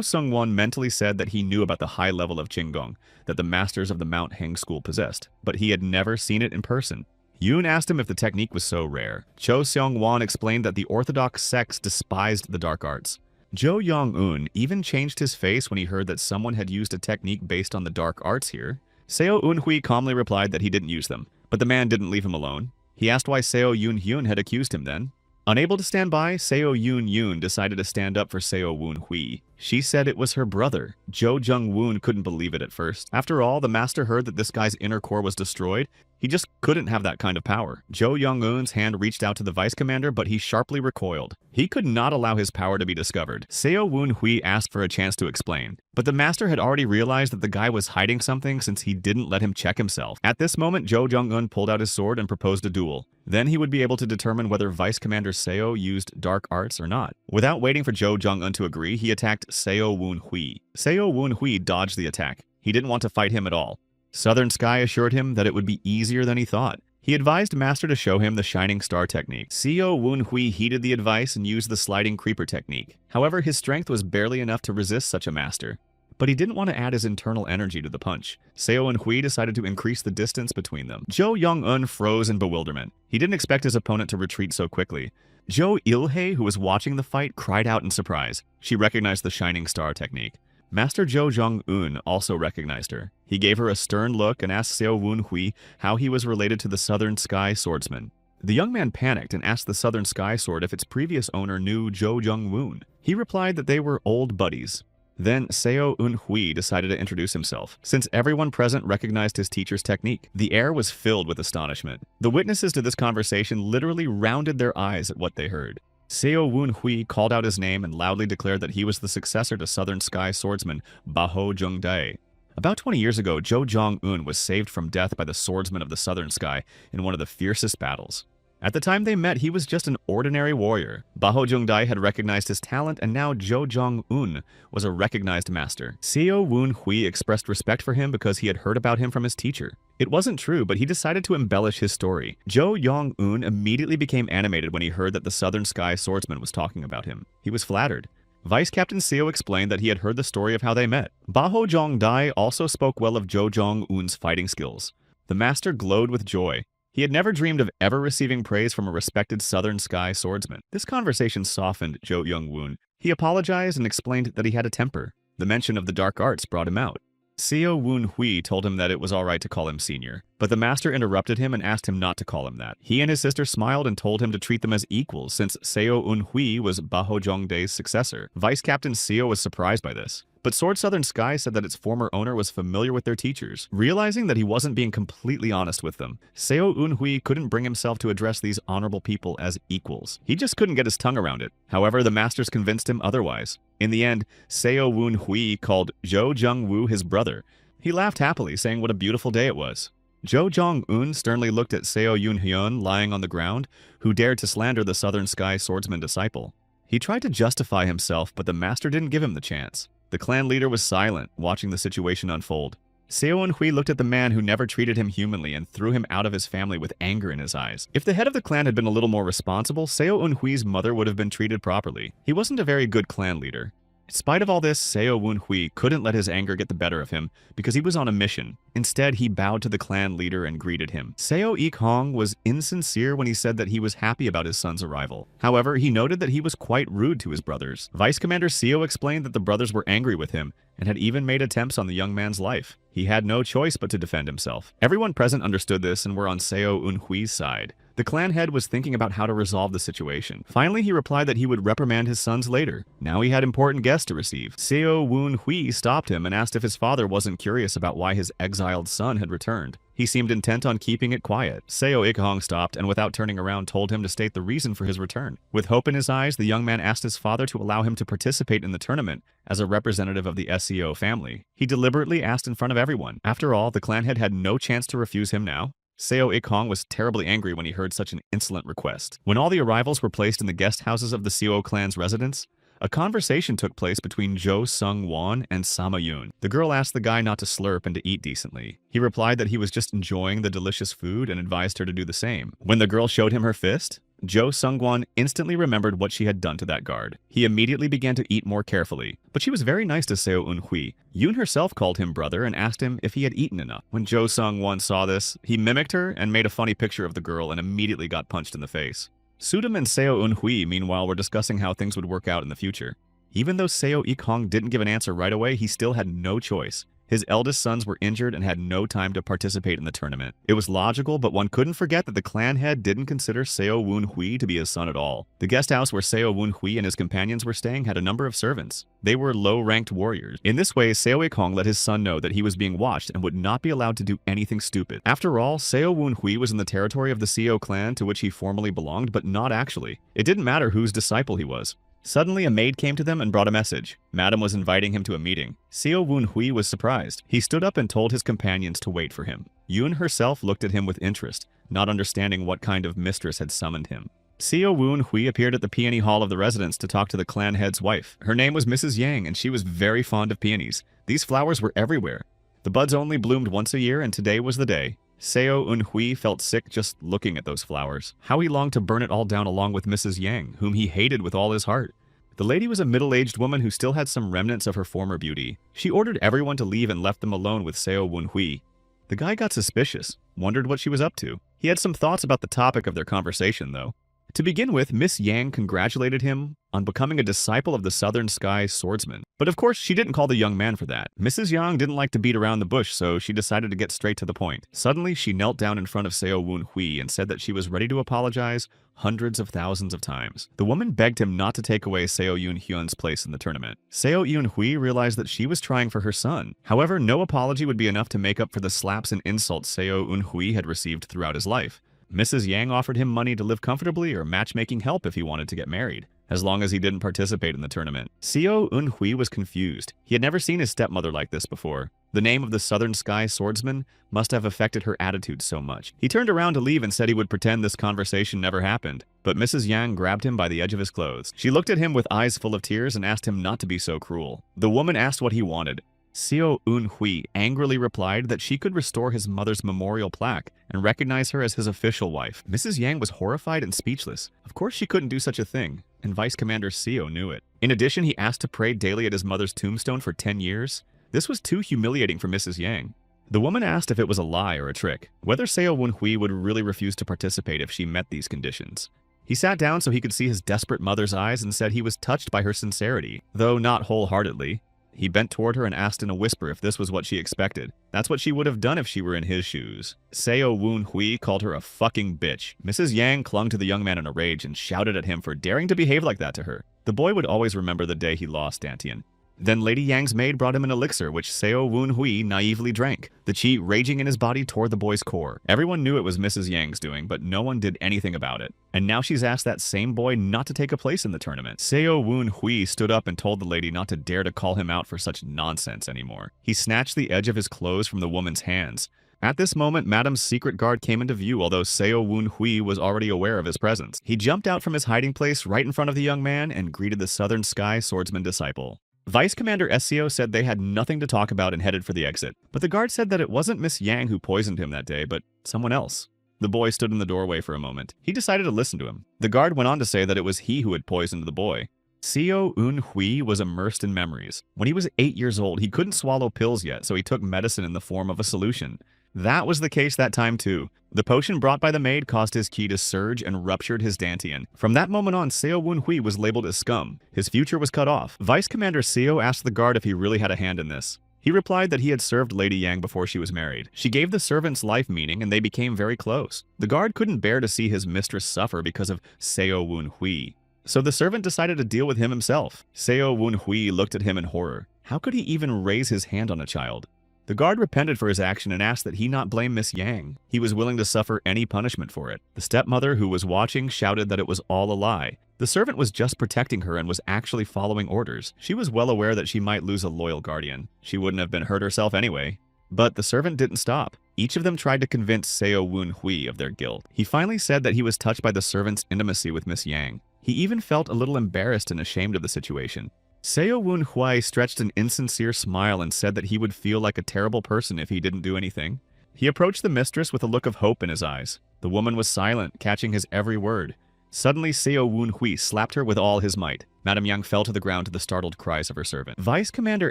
Sung-won mentally said that he knew about the high level of Qinggong that the masters of the Mount Heng School possessed, but he had never seen it in person. Yoon asked him if the technique was so rare. Cho Seong-won explained that the orthodox sects despised the dark arts. Jo Yong-un even changed his face when he heard that someone had used a technique based on the dark arts here. Seo Eun-hui calmly replied that he didn't use them, but the man didn't leave him alone. He asked why Seo Yoon-hyun had accused him then. Unable to stand by, Seo Yoon-yoon decided to stand up for Seo Woon-hui. She said it was her brother. Jo Jung-woon couldn't believe it at first. After all, the master heard that this guy's inner core was destroyed. He just couldn't have that kind of power. Jo Young-eun's hand reached out to the vice commander, but he sharply recoiled. He could not allow his power to be discovered. Seo Woon-hui asked for a chance to explain, but the master had already realized that the guy was hiding something since he didn't let him check himself. At this moment, Jo Jung-eun pulled out his sword and proposed a duel. Then he would be able to determine whether Vice Commander Seo used dark arts or not. Without waiting for Jo Jung-eun to agree, he attacked Seo Woon-hui. Seo Woon-hui dodged the attack. He didn't want to fight him at all. Southern Sky assured him that it would be easier than he thought. He advised Master to show him the Shining Star technique. Seo Woon-hui heeded the advice and used the Sliding Creeper technique. However, his strength was barely enough to resist such a master. But he didn't want to add his internal energy to the punch. Seo Eun-hui decided to increase the distance between them. Jo Young-un froze in bewilderment. He didn't expect his opponent to retreat so quickly. Jo Il-hae, who was watching the fight, cried out in surprise. She recognized the Shining Star technique. Master Jo Jong-un also recognized her. He gave her a stern look and asked Seo Woon-hui how he was related to the Southern Sky swordsman. The young man panicked and asked the Southern Sky sword if its previous owner knew Jo Jung-woon. He replied that they were old buddies. Then Seo Eun-hui decided to introduce himself. Since everyone present recognized his teacher's technique, the air was filled with astonishment. The witnesses to this conversation literally rounded their eyes at what they heard. Seo Woon-hui called out his name and loudly declared that he was the successor to Southern Sky swordsman Baho Jung-dae. About 20 years ago, Jo Jong-un was saved from death by the swordsman of the Southern Sky in one of the fiercest battles. At the time they met, he was just an ordinary warrior. Baho Jung-dae had recognized his talent, and now Jo Jong-un was a recognized master. Seo Woon-hui expressed respect for him because he had heard about him from his teacher. It wasn't true, but he decided to embellish his story. Jo Yong-un immediately became animated when he heard that the Southern Sky swordsman was talking about him. He was flattered. Vice Captain Seo explained that he had heard the story of how they met. Baho Jong-dae also spoke well of Jo Jong-un's fighting skills. The master glowed with joy. He had never dreamed of ever receiving praise from a respected Southern Sky swordsman. This conversation softened Jo Young-woon. He apologized and explained that he had a temper. The mention of the dark arts brought him out. Seo Woon-hui told him that it was alright to call him senior, but the master interrupted him and asked him not to call him that. He and his sister smiled and told him to treat them as equals since Seo Eun-hui was Baho Jong-dae's successor. Vice Captain Seo was surprised by this. But Sword Southern Sky said that its former owner was familiar with their teachers. Realizing that he wasn't being completely honest with them, Seo Eun-hui couldn't bring himself to address these honorable people as equals. He just couldn't get his tongue around it. However, the masters convinced him otherwise. In the end, Seo Woon-hui called Jo Jung-woo his brother. He laughed happily, saying what a beautiful day it was. Jo Jong-un sternly looked at Seo Yoon-hyun lying on the ground, who dared to slander the Southern Sky swordsman disciple. He tried to justify himself, but the master didn't give him the chance. The clan leader was silent, watching the situation unfold. Seo Eun-hui looked at the man who never treated him humanly and threw him out of his family with anger in his eyes. If the head of the clan had been a little more responsible, Seo Eun-hui's mother would have been treated properly. He wasn't a very good clan leader. In spite of all this, Seo Woon-hui couldn't let his anger get the better of him because he was on a mission. Instead, he bowed to the clan leader and greeted him. Seo Ik-hong was insincere when he said that he was happy about his son's arrival. However, he noted that he was quite rude to his brothers. Vice Commander Seo explained that the brothers were angry with him and had even made attempts on the young man's life. He had no choice but to defend himself. Everyone present understood this and were on Seo Eun-hui's side. The clan head was thinking about how to resolve the situation. Finally, he replied that he would reprimand his sons later. Now he had important guests to receive. Seo Eun-hui stopped him and asked if his father wasn't curious about why his exiled son had returned. He seemed intent on keeping it quiet. Seo Ik-hong stopped and without turning around told him to state the reason for his return. With hope in his eyes, the young man asked his father to allow him to participate in the tournament as a representative of the SEO family. He deliberately asked in front of everyone. After all, the clan head had no chance to refuse him now. Seo Ik-hong was terribly angry when he heard such an insolent request. When all the arrivals were placed in the guest houses of the Seo clan's residence, a conversation took place between Jo Sung-won and Sama-yoon. The girl asked the guy not to slurp and to eat decently. He replied that he was just enjoying the delicious food and advised her to do the same. When the girl showed him her fist, Jo Sung-won instantly remembered what she had done to that guard. He immediately began to eat more carefully, but she was very nice to Seo Eun-hui. Yoon herself called him brother and asked him if he had eaten enough. When Jo Sung-won saw this, he mimicked her and made a funny picture of the girl and immediately got punched in the face. Sudam and Seo Eun-hui, meanwhile, were discussing how things would work out in the future. Even though Seo Ik-hong didn't give an answer right away, he still had no choice. His eldest sons were injured and had no time to participate in the tournament. It was logical, but one couldn't forget that the clan head didn't consider Seo Eun-hui to be his son at all. The guest house where Seo Eun-hui and his companions were staying had a number of servants. They were low-ranked warriors. In this way, Seo Ik-hong let his son know that he was being watched and would not be allowed to do anything stupid. After all, Seo Eun-hui was in the territory of the Seo clan to which he formally belonged, but not actually. It didn't matter whose disciple he was. Suddenly, a maid came to them and brought a message. Madam was inviting him to a meeting. Seo Eun-hui was surprised. He stood up and told his companions to wait for him. Yoon herself looked at him with interest, not understanding what kind of mistress had summoned him. Seo Eun-hui appeared at the peony hall of the residence to talk to the clan head's wife. Her name was Mrs. Yang, and she was very fond of peonies. These flowers were everywhere. The buds only bloomed once a year, and today was the day. Seo Eun-hui felt sick just looking at those flowers. How he longed to burn it all down along with Mrs. Yang, whom he hated with all his heart. The lady was a middle-aged woman who still had some remnants of her former beauty. She ordered everyone to leave and left them alone with Seo Eun-hui. The guy got suspicious, wondered what she was up to. He had some thoughts about the topic of their conversation, though. To begin with, Miss Yang congratulated him on becoming a disciple of the Southern Sky swordsman. But of course, she didn't call the young man for that. Mrs. Yang didn't like to beat around the bush, so she decided to get straight to the point. Suddenly, she knelt down in front of Seo Eun-hui and said that she was ready to apologize hundreds of thousands of times. The woman begged him not to take away Seo Eun-hyun's place in the tournament. Seo Eun-hui realized that she was trying for her son. However, no apology would be enough to make up for the slaps and insults Seo Eun-hui had received throughout his life. Mrs. Yang offered him money to live comfortably or matchmaking help if he wanted to get married, as long as he didn't participate in the tournament. Seo Eun-hui was confused. He had never seen his stepmother like this before. The name of the Southern Sky swordsman must have affected her attitude so much. He turned around to leave and said he would pretend this conversation never happened, but Mrs. Yang grabbed him by the edge of his clothes. She looked at him with eyes full of tears and asked him not to be so cruel. The woman asked what he wanted. Seo Eun-hui angrily replied that she could restore his mother's memorial plaque and recognize her as his official wife. Mrs. Yang was horrified and speechless. Of course she couldn't do such a thing, and Vice Commander Seo knew it. In addition, he asked to pray daily at his mother's tombstone for 10 years. This was too humiliating for Mrs. Yang. The woman asked if it was a lie or a trick, whether Seo Eun-hui would really refuse to participate if she met these conditions. He sat down so he could see his desperate mother's eyes and said he was touched by her sincerity, though not wholeheartedly. He bent toward her and asked in a whisper if this was what she expected. That's what she would have done if she were in his shoes. Seo Eun-hui called her a fucking bitch. Mrs. Yang clung to the young man in a rage and shouted at him for daring to behave like that to her. The boy would always remember the day he lost Dantian. Then Lady Yang's maid brought him an elixir, which Seo Eun-hui naively drank, the qi raging in his body toward the boy's core. Everyone knew it was Mrs. Yang's doing, but no one did anything about it. And now she's asked that same boy not to take a place in the tournament. Seo Eun-hui stood up and told the lady not to dare to call him out for such nonsense anymore. He snatched the edge of his clothes from the woman's hands. At this moment, Madam's secret guard came into view, although Seo Eun-hui was already aware of his presence. He jumped out from his hiding place right in front of the young man and greeted the Southern Sky swordsman disciple. Vice Commander Seo said they had nothing to talk about and headed for the exit, but the guard said that it wasn't Miss Yang who poisoned him that day, but someone else. The boy stood in the doorway for a moment. He decided to listen to him. The guard went on to say that it was he who had poisoned the boy. Seo Eun-hui was immersed in memories. When he was 8 years old, he couldn't swallow pills yet, so he took medicine in the form of a solution. That was the case that time too. The potion brought by the maid caused his ki to surge and ruptured his dantian. From that moment on, Seo Wun-hui was labeled as scum. His future was cut off. Vice Commander Seo asked the guard if he really had a hand in this. He replied that he had served Lady Yang before she was married. She gave the servant's life meaning and they became very close. The guard couldn't bear to see his mistress suffer because of Seo Wun-hui. So the servant decided to deal with him himself. Seo Wun-hui looked at him in horror. How could he even raise his hand on a child? The guard repented for his action and asked that he not blame Miss Yang. He was willing to suffer any punishment for it. The stepmother, who was watching, shouted that it was all a lie. The servant was just protecting her and was actually following orders. She was well aware that she might lose a loyal guardian. She wouldn't have been hurt herself anyway. But the servant didn't stop. Each of them tried to convince Seo Wun-hui of their guilt. He finally said that he was touched by the servant's intimacy with Miss Yang. He even felt a little embarrassed and ashamed of the situation. Seo Wun-hui stretched an insincere smile and said that he would feel like a terrible person if he didn't do anything. He approached the mistress with a look of hope in his eyes. The woman was silent, catching his every word. Suddenly, Seo Wun-hui slapped her with all his might. Madame Yang fell to the ground to the startled cries of her servant. Vice Commander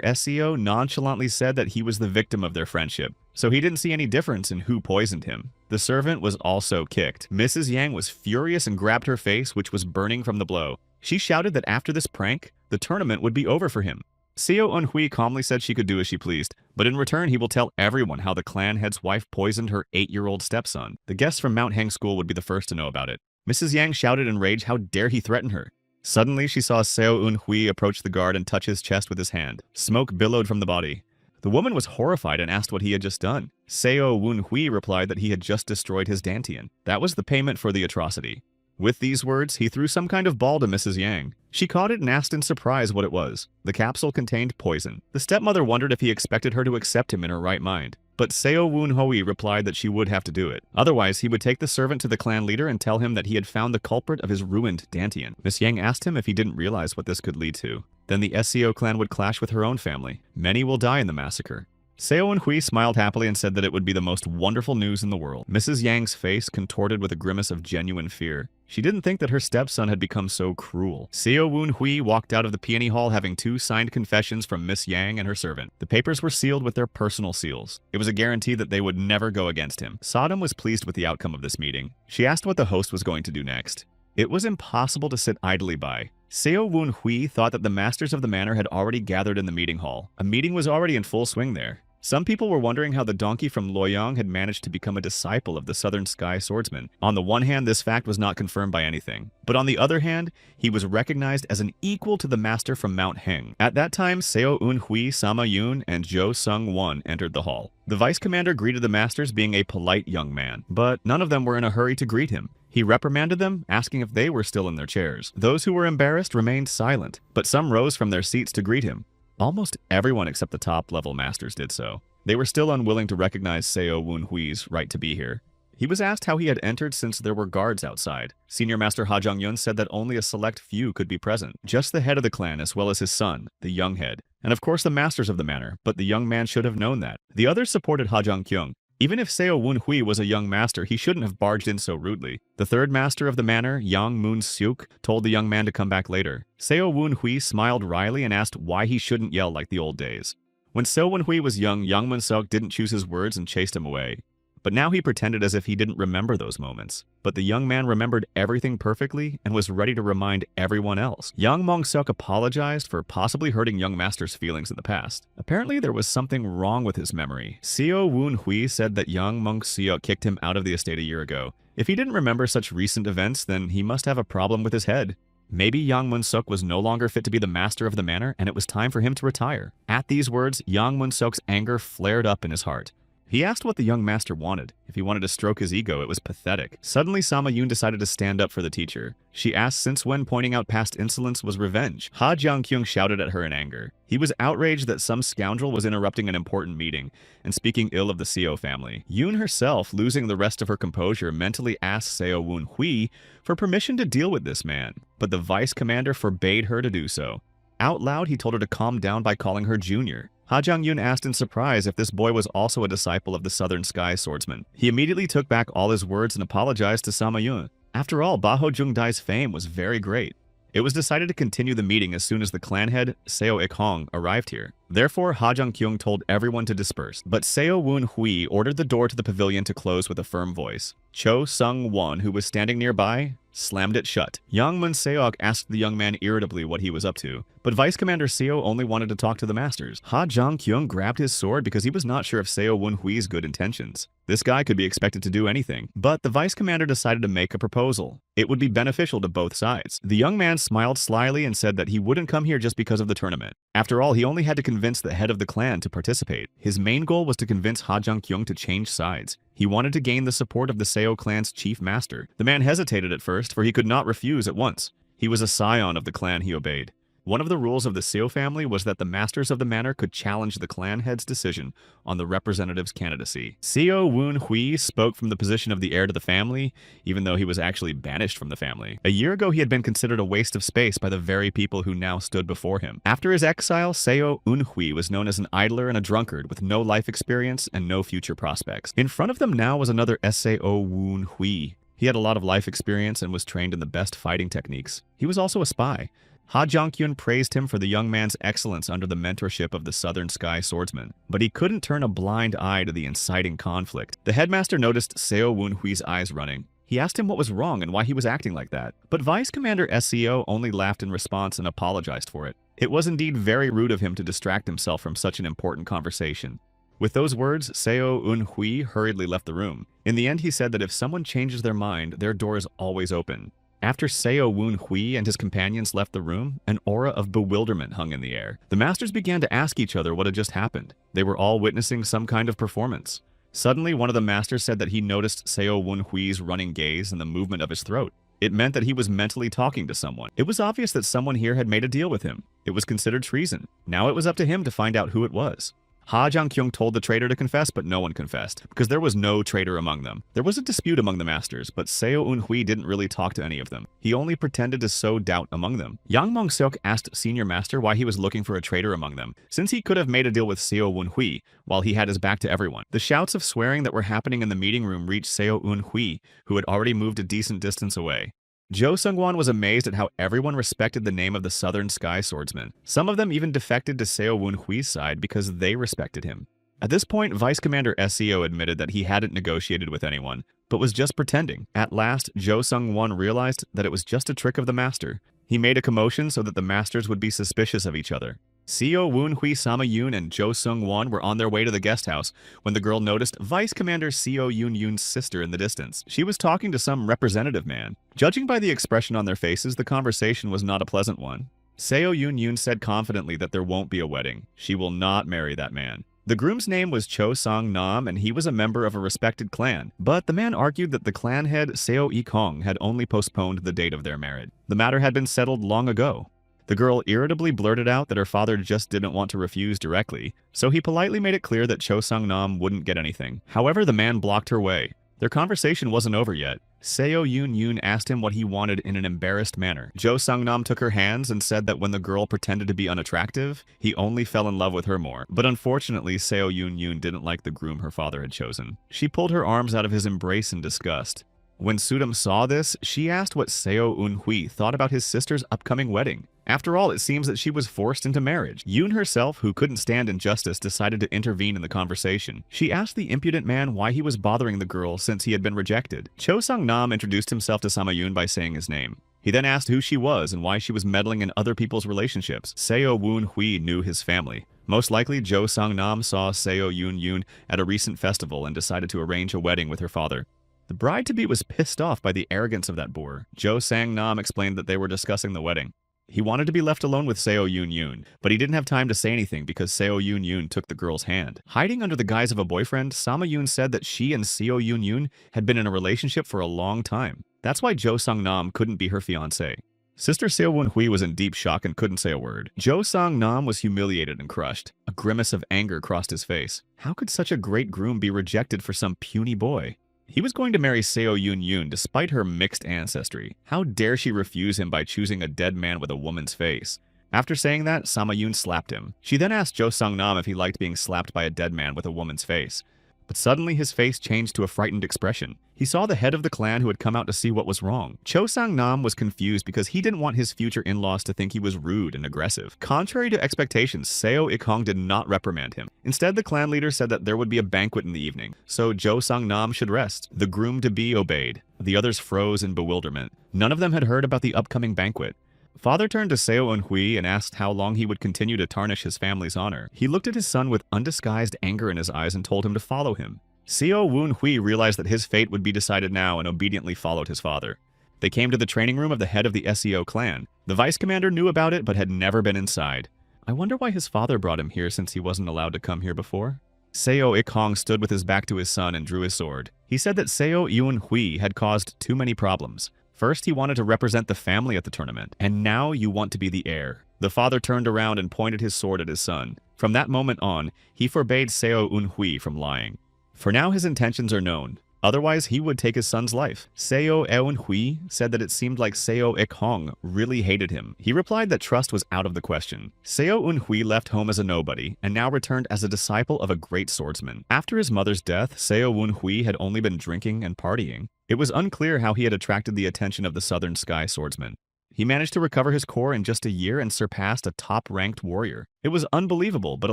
Seo nonchalantly said that he was the victim of their friendship, so he didn't see any difference in who poisoned him. The servant was also kicked. Mrs. Yang was furious and grabbed her face, which was burning from the blow. She shouted that after this prank, the tournament would be over for him. Seo Wun-hui calmly said she could do as she pleased, but in return he will tell everyone how the clan head's wife poisoned her 8-year-old stepson. The guests from Mount Heng School would be the first to know about it. Mrs. Yang shouted in rage, how dare he threaten her. Suddenly, she saw Seo Wun-hui approach the guard and touch his chest with his hand. Smoke billowed from the body. The woman was horrified and asked what he had just done. Seo Wun-hui replied that he had just destroyed his dantian. That was the payment for the atrocity. With these words, he threw some kind of ball to Mrs. Yang. She caught it and asked in surprise what it was. The capsule contained poison. The stepmother wondered if he expected her to accept him in her right mind. But Seo Wun-hui replied that she would have to do it. Otherwise, he would take the servant to the clan leader and tell him that he had found the culprit of his ruined dantian. Miss Yang asked him if he didn't realize what this could lead to. Then the Seo clan would clash with her own family. Many will die in the massacre. Seo Wun-hui smiled happily and said that it would be the most wonderful news in the world. Mrs. Yang's face contorted with a grimace of genuine fear. She didn't think that her stepson had become so cruel. Seo Wun-hui walked out of the peony hall having 2 signed confessions from Miss Yang and her servant. The papers were sealed with their personal seals. It was a guarantee that they would never go against him. Sodom was pleased with the outcome of this meeting. She asked what the host was going to do next. It was impossible to sit idly by. Seo Wun-hui thought that the masters of the manor had already gathered in the meeting hall. A meeting was already in full swing there. Some people were wondering how the donkey from Luoyang had managed to become a disciple of the Southern Sky Swordsman. On the one hand, this fact was not confirmed by anything. But on the other hand, he was recognized as an equal to the master from Mount Heng. At that time, Seo Wun-hui, Sama Yun, and Zhou Sung-won entered the hall. The vice commander greeted the masters, being a polite young man. But none of them were in a hurry to greet him. He reprimanded them, asking if they were still in their chairs. Those who were embarrassed remained silent, but some rose from their seats to greet him. Almost everyone except the top-level masters did so. They were still unwilling to recognize Seo Wun-hui's right to be here. He was asked how he had entered since there were guards outside. Senior Master Ha Jung-yun said that only a select few could be present. Just the head of the clan as well as his son, the young head. And of course the masters of the manor, but the young man should have known that. The others supported Ha Jung-kyung. Even if Seo Wun-hui was a young master, he shouldn't have barged in so rudely. The third master of the manor, Yang Moon-seuk, told the young man to come back later. Seo Wun-hui smiled wryly and asked why he shouldn't yell like the old days. When Seo Wun-hui was young, Yang Moon-seuk didn't choose his words and chased him away. But now he pretended as if he didn't remember those moments. But the young man remembered everything perfectly and was ready to remind everyone else. Yang Moon-seuk apologized for possibly hurting young master's feelings in the past. Apparently there was something wrong with his memory. Seo Wun-hui said that Yang Moon-seuk kicked him out of the estate a year ago. If he didn't remember such recent events, then he must have a problem with his head. Maybe Yang Moon-seuk was no longer fit to be the master of the manor, and it was time for him to retire. At these words, Yang Moon-seuk's anger flared up in his heart. He asked what the young master wanted. If he wanted to stroke his ego, it was pathetic. Suddenly, Sama Yun decided to stand up for the teacher. She asked since when pointing out past insolence was revenge. Ha Jung-kyung shouted at her in anger. He was outraged that some scoundrel was interrupting an important meeting and speaking ill of the Seo family. Yun herself, losing the rest of her composure, mentally asked Seo Wun-hui for permission to deal with this man, but the vice commander forbade her to do so. Out loud, he told her to calm down by calling her Junior. Ha Jung-yun asked in surprise if this boy was also a disciple of the Southern Sky Swordsman. He immediately took back all his words and apologized to Sama Yun. After all, Baho Jung-dai's fame was very great. It was decided to continue the meeting as soon as the clan head, Seo Ik-hong, arrived here. Therefore, Ha Jung-kyung told everyone to disperse, but Seo Woon-hui ordered the door to the pavilion to close with a firm voice. Cho Sung-won, who was standing nearby, slammed it shut. Yang Mun-seok asked the young man irritably what he was up to, but Vice Commander Seo only wanted to talk to the masters. Ha Jung-kyung grabbed his sword because he was not sure of Seo Woon-hui's good intentions. This guy could be expected to do anything, but the Vice Commander decided to make a proposal. It would be beneficial to both sides. The young man smiled slyly and said that he wouldn't come here just because of the tournament. After all, he only had to convince the head of the clan to participate. His main goal was to convince Ha Jung-kyung to change sides. He wanted to gain the support of the Seo clan's chief master. The man hesitated at first, for he could not refuse at once. He was a scion of the clan he obeyed. One of the rules of the Seo family was that the masters of the manor could challenge the clan head's decision on the representative's candidacy. Seo Woon-hui spoke from the position of the heir to the family, even though he was actually banished from the family. A year ago, he had been considered a waste of space by the very people who now stood before him. After his exile, Seo Woon-hui was known as an idler and a drunkard with no life experience and no future prospects. In front of them now was another Seo Woon-hui. He had a lot of life experience and was trained in the best fighting techniques. He was also a spy. Ha Jung-kyun praised him for the young man's excellence under the mentorship of the Southern Sky swordsman, but he couldn't turn a blind eye to the inciting conflict. The headmaster noticed Seo Woon-hui's eyes running. He asked him what was wrong and why he was acting like that, but Vice Commander Seo only laughed in response and apologized for it. It was indeed very rude of him to distract himself from such an important conversation. With those words, Seo Woon-hui hurriedly left the room. In the end, he said that if someone changes their mind, their door is always open. After Seo Woon-hui and his companions left the room, an aura of bewilderment hung in the air. The masters began to ask each other what had just happened. They were all witnessing some kind of performance. Suddenly, one of the masters said that he noticed Seo Woon-hui's running gaze and the movement of his throat. It meant that he was mentally talking to someone. It was obvious that someone here had made a deal with him. It was considered treason. Now it was up to him to find out who it was. Ha Jung-kyung told the traitor to confess, but no one confessed, because there was no traitor among them. There was a dispute among the masters, but Seo Woon-hui didn't really talk to any of them. He only pretended to sow doubt among them. Yang Mong-seok asked Senior Master why he was looking for a traitor among them, since he could have made a deal with Seo Woon-hui while he had his back to everyone. The shouts of swearing that were happening in the meeting room reached Seo Woon-hui, who had already moved a decent distance away. Jo Sung-won was amazed at how everyone respected the name of the Southern Sky swordsman. Some of them even defected to Seo Woon-hui's side because they respected him. At this point, Vice Commander Seo admitted that he hadn't negotiated with anyone, but was just pretending. At last, Jo Sung-won realized that it was just a trick of the master. He made a commotion so that the masters would be suspicious of each other. Seo Woon-hui, Sama-yoon, and Jo Sung-won were on their way to the guest house when the girl noticed Vice Commander Seo Yoon-yoon's sister in the distance. She was talking to some representative man. Judging by the expression on their faces, the conversation was not a pleasant one. Seo Yoon-yoon said confidently that there won't be a wedding. She will not marry that man. The groom's name was Cho Sang-nam, and he was a member of a respected clan, but the man argued that the clan head Seo Ik-hong had only postponed the date of their marriage. The matter had been settled long ago. The girl irritably blurted out that her father just didn't want to refuse directly, so he politely made it clear that Cho Sang-nam wouldn't get anything. However, the man blocked her way. Their conversation wasn't over yet. Seo Yoon-yoon asked him what he wanted in an embarrassed manner. Jo Sang-nam took her hands and said that when the girl pretended to be unattractive, he only fell in love with her more. But unfortunately, Seo Yoon-yoon didn't like the groom her father had chosen. She pulled her arms out of his embrace in disgust. When Sudam saw this, she asked what Seo Woon-hui thought about his sister's upcoming wedding. After all, it seems that she was forced into marriage. Yoon herself, who couldn't stand injustice, decided to intervene in the conversation. She asked the impudent man why he was bothering the girl since he had been rejected. Cho Sang-nam introduced himself to Sama-yoon by saying his name. He then asked who she was and why she was meddling in other people's relationships. Seo Woon-hui knew his family. Most likely, Jo Sang-nam saw Seo Yoon-yoon at a recent festival and decided to arrange a wedding with her father. The bride-to-be was pissed off by the arrogance of that boor. Jo Sang-nam explained that they were discussing the wedding. He wanted to be left alone with Seo Yoon-yoon, but he didn't have time to say anything because Seo Yoon-yoon took the girl's hand. Hiding under the guise of a boyfriend, Sama-yoon said that she and Seo Yoon-yoon had been in a relationship for a long time. That's why Jo Sang-nam couldn't be her fiancé. Sister Seo Woon-hui was in deep shock and couldn't say a word. Jo Sang-nam was humiliated and crushed. A grimace of anger crossed his face. How could such a great groom be rejected for some puny boy? He was going to marry Seo Yoon-yoon despite her mixed ancestry. How dare she refuse him by choosing a dead man with a woman's face? After saying that, Sama-yoon slapped him. She then asked Jo Sang-nam if he liked being slapped by a dead man with a woman's face. but suddenly his face changed to a frightened expression. He saw the head of the clan who had come out to see what was wrong. Cho Sang-nam was confused because he didn't want his future in-laws to think he was rude and aggressive. Contrary to expectations, Seo Ik-hong did not reprimand him. Instead, the clan leader said that there would be a banquet in the evening, so Jo Sang-nam should rest. The groom-to-be obeyed. The others froze in bewilderment. None of them had heard about the upcoming banquet. Father turned to Seo Eun-hui and asked how long he would continue to tarnish his family's honor. He looked at his son with undisguised anger in his eyes and told him to follow him. Seo Eun-hui realized that his fate would be decided now and obediently followed his father. They came to the training room of the head of the SEO clan. The vice commander knew about it but had never been inside. I wonder why his father brought him here since he wasn't allowed to come here before. Seo Ik-hong stood with his back to his son and drew his sword. He said that Seo Eun-hui had caused too many problems. First, he wanted to represent the family at the tournament, and now you want to be the heir. The father turned around and pointed his sword at his son. From that moment on, he forbade Seo Eun-hui from lying. For now, his intentions are known. Otherwise, he would take his son's life. Seo Eun-hui said that it seemed like Seo Ik-hong really hated him. He replied that trust was out of the question. Seo Eun-hui left home as a nobody, and now returned as a disciple of a great swordsman. After his mother's death, Seo Eun-hui had only been drinking and partying. It was unclear how he had attracted the attention of the Southern Sky swordsman. He managed to recover his core in just a year and surpassed a top-ranked warrior. It was unbelievable, but a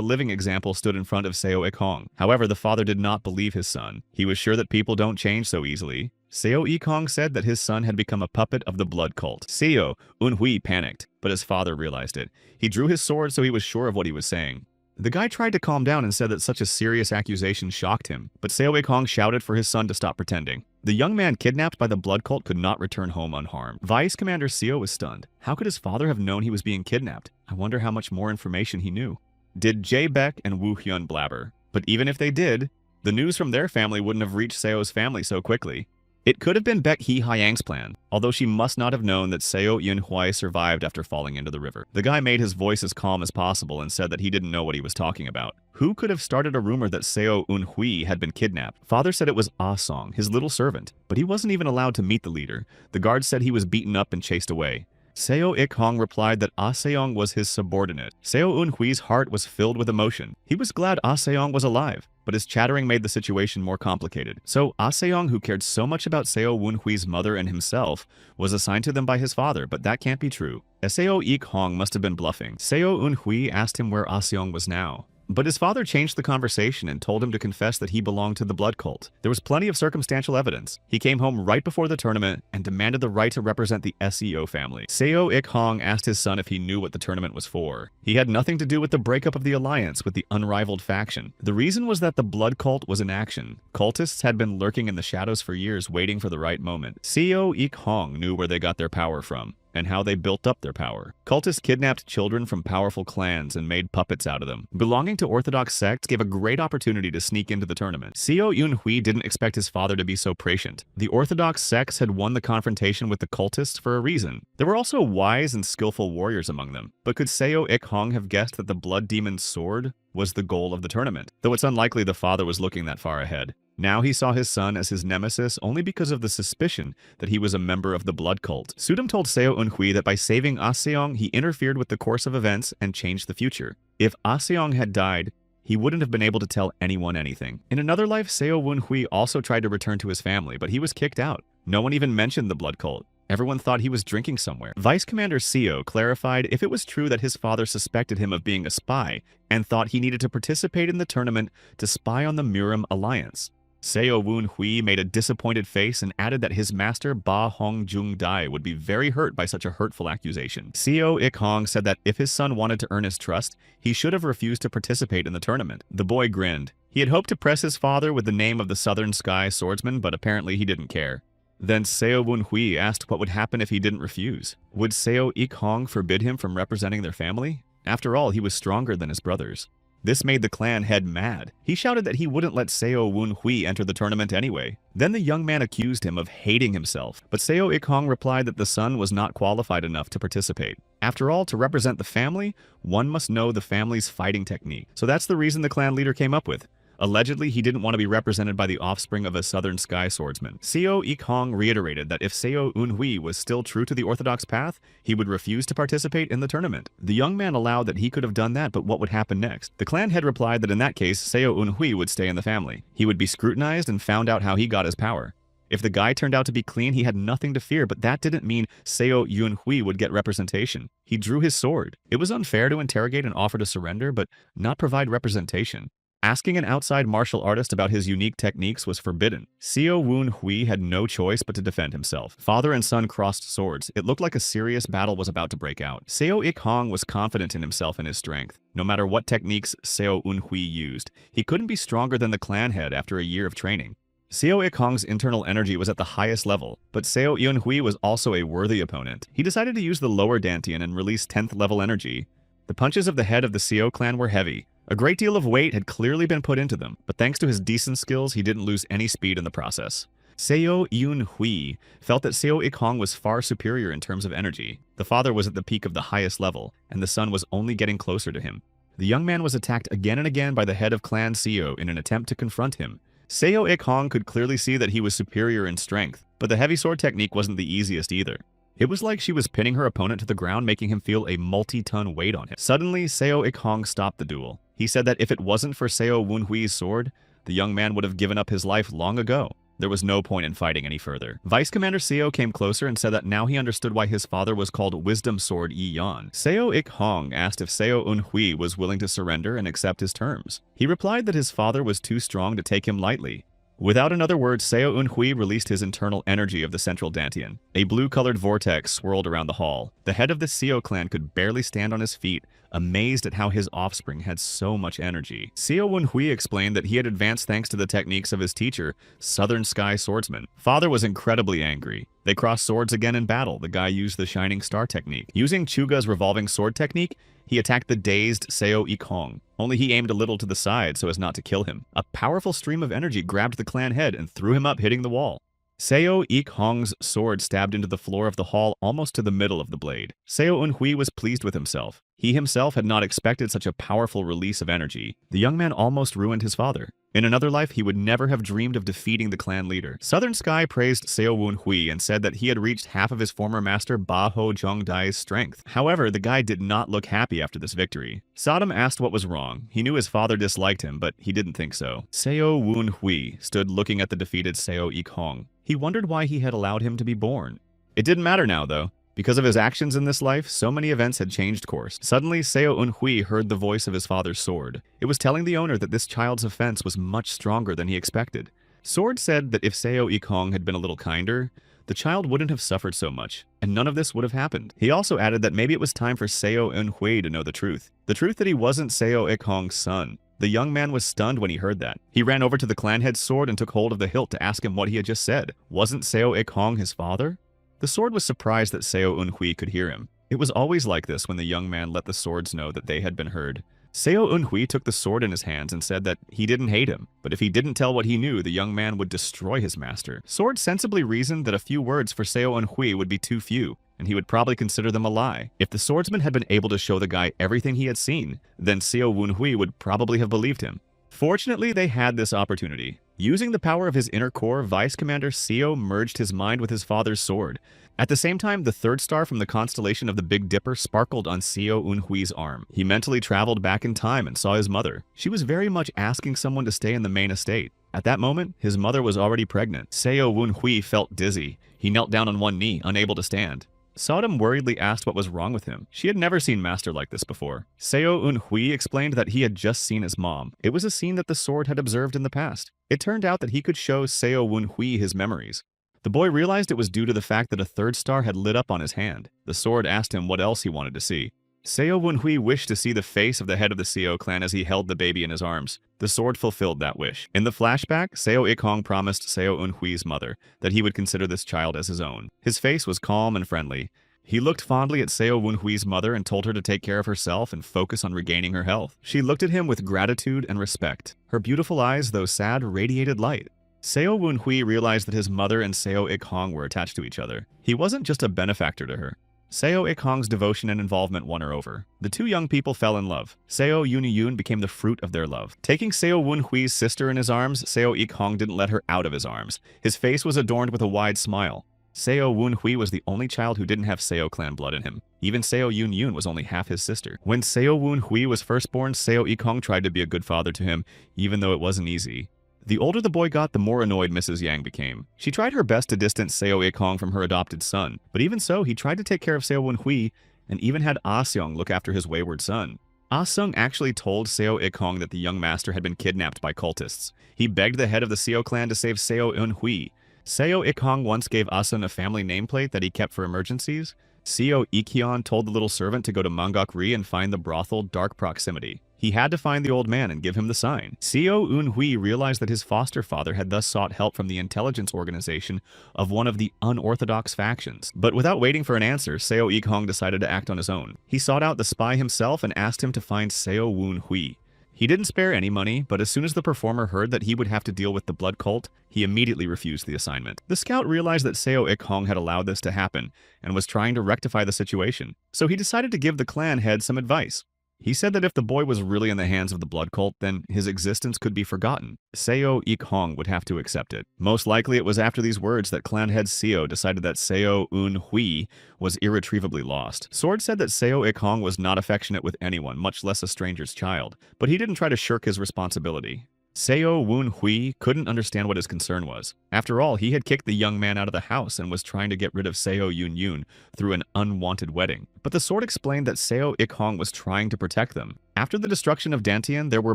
living example stood in front of Seo Ik-hong. However, the father did not believe his son. He was sure that people don't change so easily. Seo Ik-hong said that his son had become a puppet of the blood cult. Seo Eun-hui panicked, but his father realized it. He drew his sword so he was sure of what he was saying. The guy tried to calm down and said that such a serious accusation shocked him, but Seo Ik-hong shouted for his son to stop pretending. The young man kidnapped by the blood cult could not return home unharmed. Vice Commander Seo was stunned. How could his father have known he was being kidnapped? I wonder how much more information he knew. Did Jae Baek and Woo Hyun blabber? But even if they did, the news from their family wouldn't have reached Seo's family so quickly. It could have been Baek Hee-hyang's plan, although she must not have known that Seo Eun-hui survived after falling into the river. The guy made his voice as calm as possible and said that he didn't know what he was talking about. Who could have started a rumor that Seo Eun-hui had been kidnapped? Father said it was Ah-song, his little servant, but he wasn't even allowed to meet the leader. The guards said he was beaten up and chased away. Seo Ik-hong replied that Ah-seong was his subordinate. Seo Eun-hui's heart was filled with emotion. He was glad Ah-seong was alive, but his chattering made the situation more complicated. So Ah-seong, who cared so much about Seo Eun-hui's mother and himself, was assigned to them by his father, but that can't be true. Seo Ik-hong must have been bluffing. Seo Eun-hui asked him where Ah-seong was now. But his father changed the conversation and told him to confess that he belonged to the blood cult. There was plenty of circumstantial evidence. He came home right before the tournament and demanded the right to represent the SEO family. Seo Ik-hong asked his son if he knew what the tournament was for. He had nothing to do with the breakup of the alliance with the unrivaled faction. The reason was that the blood cult was in action. Cultists had been lurking in the shadows for years, waiting for the right moment. Seo Ik-hong knew where they got their power from and how they built up their power. Cultists kidnapped children from powerful clans and made puppets out of them. Belonging to orthodox sects gave a great opportunity to sneak into the tournament. Seo Eun-hui didn't expect his father to be so prescient. The orthodox sects had won the confrontation with the cultists for a reason. There were also wise and skillful warriors among them. But could Seo Ik-hong have guessed that the blood demon's sword was the goal of the tournament? Though it's unlikely the father was looking that far ahead. Now he saw his son as his nemesis only because of the suspicion that he was a member of the blood cult. Sudam told Seo Eun-hui that by saving Ah-seong, he interfered with the course of events and changed the future. If Ah-seong had died, he wouldn't have been able to tell anyone anything. In another life, Seo Eun-hui also tried to return to his family, but he was kicked out. No one even mentioned the blood cult. Everyone thought he was drinking somewhere. Vice Commander Seo clarified if it was true that his father suspected him of being a spy and thought he needed to participate in the tournament to spy on the Murim alliance. Seo Eun-hui made a disappointed face and added that his master Ba Hong Jung Dai would be very hurt by such a hurtful accusation. Seo Ik-hong said that if his son wanted to earn his trust, he should have refused to participate in the tournament. The boy grinned. He had hoped to press his father with the name of the Southern Sky swordsman, but apparently he didn't care. Then Seo Eun-hui asked what would happen if he didn't refuse. Would Seo Ik-hong forbid him from representing their family? After all, he was stronger than his brothers. This made the clan head mad. He shouted that he wouldn't let Seo Eun-hui enter the tournament anyway. Then the young man accused him of hating himself, but Seo Ik-hong replied that the son was not qualified enough to participate. After all, to represent the family, one must know the family's fighting technique. So that's the reason the clan leader came up with. Allegedly, he didn't want to be represented by the offspring of a Southern Sky swordsman. Seo Ik-hong reiterated that if Seo Eun-hui was still true to the orthodox path, he would refuse to participate in the tournament. The young man allowed that he could have done that, but what would happen next? The clan head replied that in that case, Seo Eun-hui would stay in the family. He would be scrutinized and found out how he got his power. If the guy turned out to be clean, he had nothing to fear, but that didn't mean Seo Eun-hui would get representation. He drew his sword. It was unfair to interrogate and offer to surrender, but not provide representation. Asking an outside martial artist about his unique techniques was forbidden. Seo Eun-hui had no choice but to defend himself. Father and son crossed swords. It looked like a serious battle was about to break out. Seo Ik-hong was confident in himself and his strength. No matter what techniques Seo Eun-hui used, he couldn't be stronger than the clan head after a year of training. Seo Ik-hong's internal energy was at the highest level, but Seo Eun-hui was also a worthy opponent. He decided to use the lower Dantian and release 10th level energy. The punches of the head of the Seo clan were heavy. A great deal of weight had clearly been put into them, but thanks to his decent skills, he didn't lose any speed in the process. Seo Eun-hui felt that Seo Ik-hong was far superior in terms of energy. The father was at the peak of the highest level, and the son was only getting closer to him. The young man was attacked again and again by the head of Clan Seo in an attempt to confront him. Seo Ik-hong could clearly see that he was superior in strength, but the heavy sword technique wasn't the easiest either. It was like she was pinning her opponent to the ground, making him feel a multi-ton weight on him. Suddenly, Seo Ik-hong stopped the duel. He said that if it wasn't for Seo Eun-hui's sword, the young man would have given up his life long ago. There was no point in fighting any further. Vice Commander Seo came closer and said that now he understood why his father was called Wisdom Sword Yi-Yan. Seo Ik-hong asked if Seo Eun-hui was willing to surrender and accept his terms. He replied that his father was too strong to take him lightly. Without another word, Seo Eun-hui released his internal energy of the central Dantian. A blue-colored vortex swirled around the hall. The head of the Seo clan could barely stand on his feet, amazed at how his offspring had so much energy. Seo Eun-hui explained that he had advanced thanks to the techniques of his teacher, Southern Sky Swordsman. Father was incredibly angry. They crossed swords again in battle. The guy used the Shining Star technique. Using Chuga's revolving sword technique, he attacked the dazed Seo Ik-hong. Only he aimed a little to the side so as not to kill him. A powerful stream of energy grabbed the clan head and threw him up, hitting the wall. Seo Ik-hong's sword stabbed into the floor of the hall almost to the middle of the blade. Seo Eun-hui was pleased with himself. He himself had not expected such a powerful release of energy. The young man almost ruined his father. In another life, he would never have dreamed of defeating the clan leader. Southern Sky praised Seo Eun-hui and said that he had reached half of his former master Ba Ho Jongdai's strength. However, the guy did not look happy after this victory. Sodom asked what was wrong. He knew his father disliked him, but he didn't think so. Seo Eun-hui stood looking at the defeated Seo Ik-hong. He wondered why he had allowed him to be born. It didn't matter now, though. Because of his actions in this life, so many events had changed course. Suddenly, Seo Eun-hui heard the voice of his father's sword. It was telling the owner that this child's offense was much stronger than he expected. Sword said that if Seo Ik-hong had been a little kinder, the child wouldn't have suffered so much, and none of this would have happened. He also added that maybe it was time for Seo Eun-hui to know the truth. The truth that he wasn't Seo Ik-hong's son. The young man was stunned when he heard that. He ran over to the clan head's sword and took hold of the hilt to ask him what he had just said. Wasn't Seo Ik-hong his father? The sword was surprised that Seo Eun-hui could hear him. It was always like this when the young man let the swords know that they had been heard. Seo Eun-hui took the sword in his hands and said that he didn't hate him, but if he didn't tell what he knew, the young man would destroy his master. Sword sensibly reasoned that a few words for Seo Eun-hui would be too few, and he would probably consider them a lie. If the swordsman had been able to show the guy everything he had seen, then Seo Eun-hui would probably have believed him. Fortunately, they had this opportunity. Using the power of his inner core, Vice Commander Seo merged his mind with his father's sword. At the same time, the third star from the constellation of the Big Dipper sparkled on Seo Eun-hui's arm. He mentally traveled back in time and saw his mother. She was very much asking someone to stay in the main estate. At that moment, his mother was already pregnant. Seo Eun-hui felt dizzy. He knelt down on one knee, unable to stand. Sodom worriedly asked what was wrong with him. She had never seen Master like this before. Seo Eun-hui explained that he had just seen his mom. It was a scene that the sword had observed in the past. It turned out that he could show Seo Eun-hui his memories. The boy realized it was due to the fact that a third star had lit up on his hand. The sword asked him what else he wanted to see. Seo Eun-hui wished to see the face of the head of the Seo clan as he held the baby in his arms. The sword fulfilled that wish. In the flashback, Seo Ik-hong promised Seo Eun-hui's mother that he would consider this child as his own. His face was calm and friendly. He looked fondly at Seo Eun-hui's mother and told her to take care of herself and focus on regaining her health. She looked at him with gratitude and respect. Her beautiful eyes, though sad, radiated light. Seo Eun-hui realized that his mother and Seo Ik-hong were attached to each other. He wasn't just a benefactor to her. Seo Ik Hong's devotion and involvement won her over. The two young people fell in love. Seo Yoon became the fruit of their love. Taking Seo Woon-hui's sister in his arms, Seo Ik Hong didn't let her out of his arms. His face was adorned with a wide smile. Seo Woon-hui was the only child who didn't have Seo clan blood in him. Even Seo Yoon was only half his sister. When Seo Woon-hui was first born, Seo Ik Hong tried to be a good father to him, even though it wasn't easy. The older the boy got, the more annoyed Mrs. Yang became. She tried her best to distance Seo Ik Hong from her adopted son, but even so, he tried to take care of Seo Woon-hui and even had Ah Seong look after his wayward son. Ah Seong actually told Seo Ik Hong that the young master had been kidnapped by cultists. He begged the head of the Seo clan to save Seo Eun-hui. Seo Ik Hong once gave Ah Seong a family nameplate that he kept for emergencies. Seo Ik Hyun told the little servant to go to Mangok-ri and find the brothel Dark Proximity. He had to find the old man and give him the sign. Seo Eun-hui realized that his foster father had thus sought help from the intelligence organization of one of the unorthodox factions. But without waiting for an answer, Seo Ik Hong decided to act on his own. He sought out the spy himself and asked him to find Seo Woon-hui. He didn't spare any money, but as soon as the performer heard that he would have to deal with the blood cult, he immediately refused the assignment. The scout realized that Seo Ik Hong had allowed this to happen and was trying to rectify the situation, so he decided to give the clan head some advice. He said that if the boy was really in the hands of the blood cult, then his existence could be forgotten. Seo Ik Hong would have to accept it. Most likely it was after these words that clan head Seo decided that Seo Eun-hui was irretrievably lost. Sword said that Seo Ik Hong was not affectionate with anyone, much less a stranger's child, but he didn't try to shirk his responsibility. Seo Woon-hui couldn't understand what his concern was. After all, he had kicked the young man out of the house and was trying to get rid of Seo Yoon through an unwanted wedding. But the sword explained that Seo Ik Hong was trying to protect them. After the destruction of Dantian, there were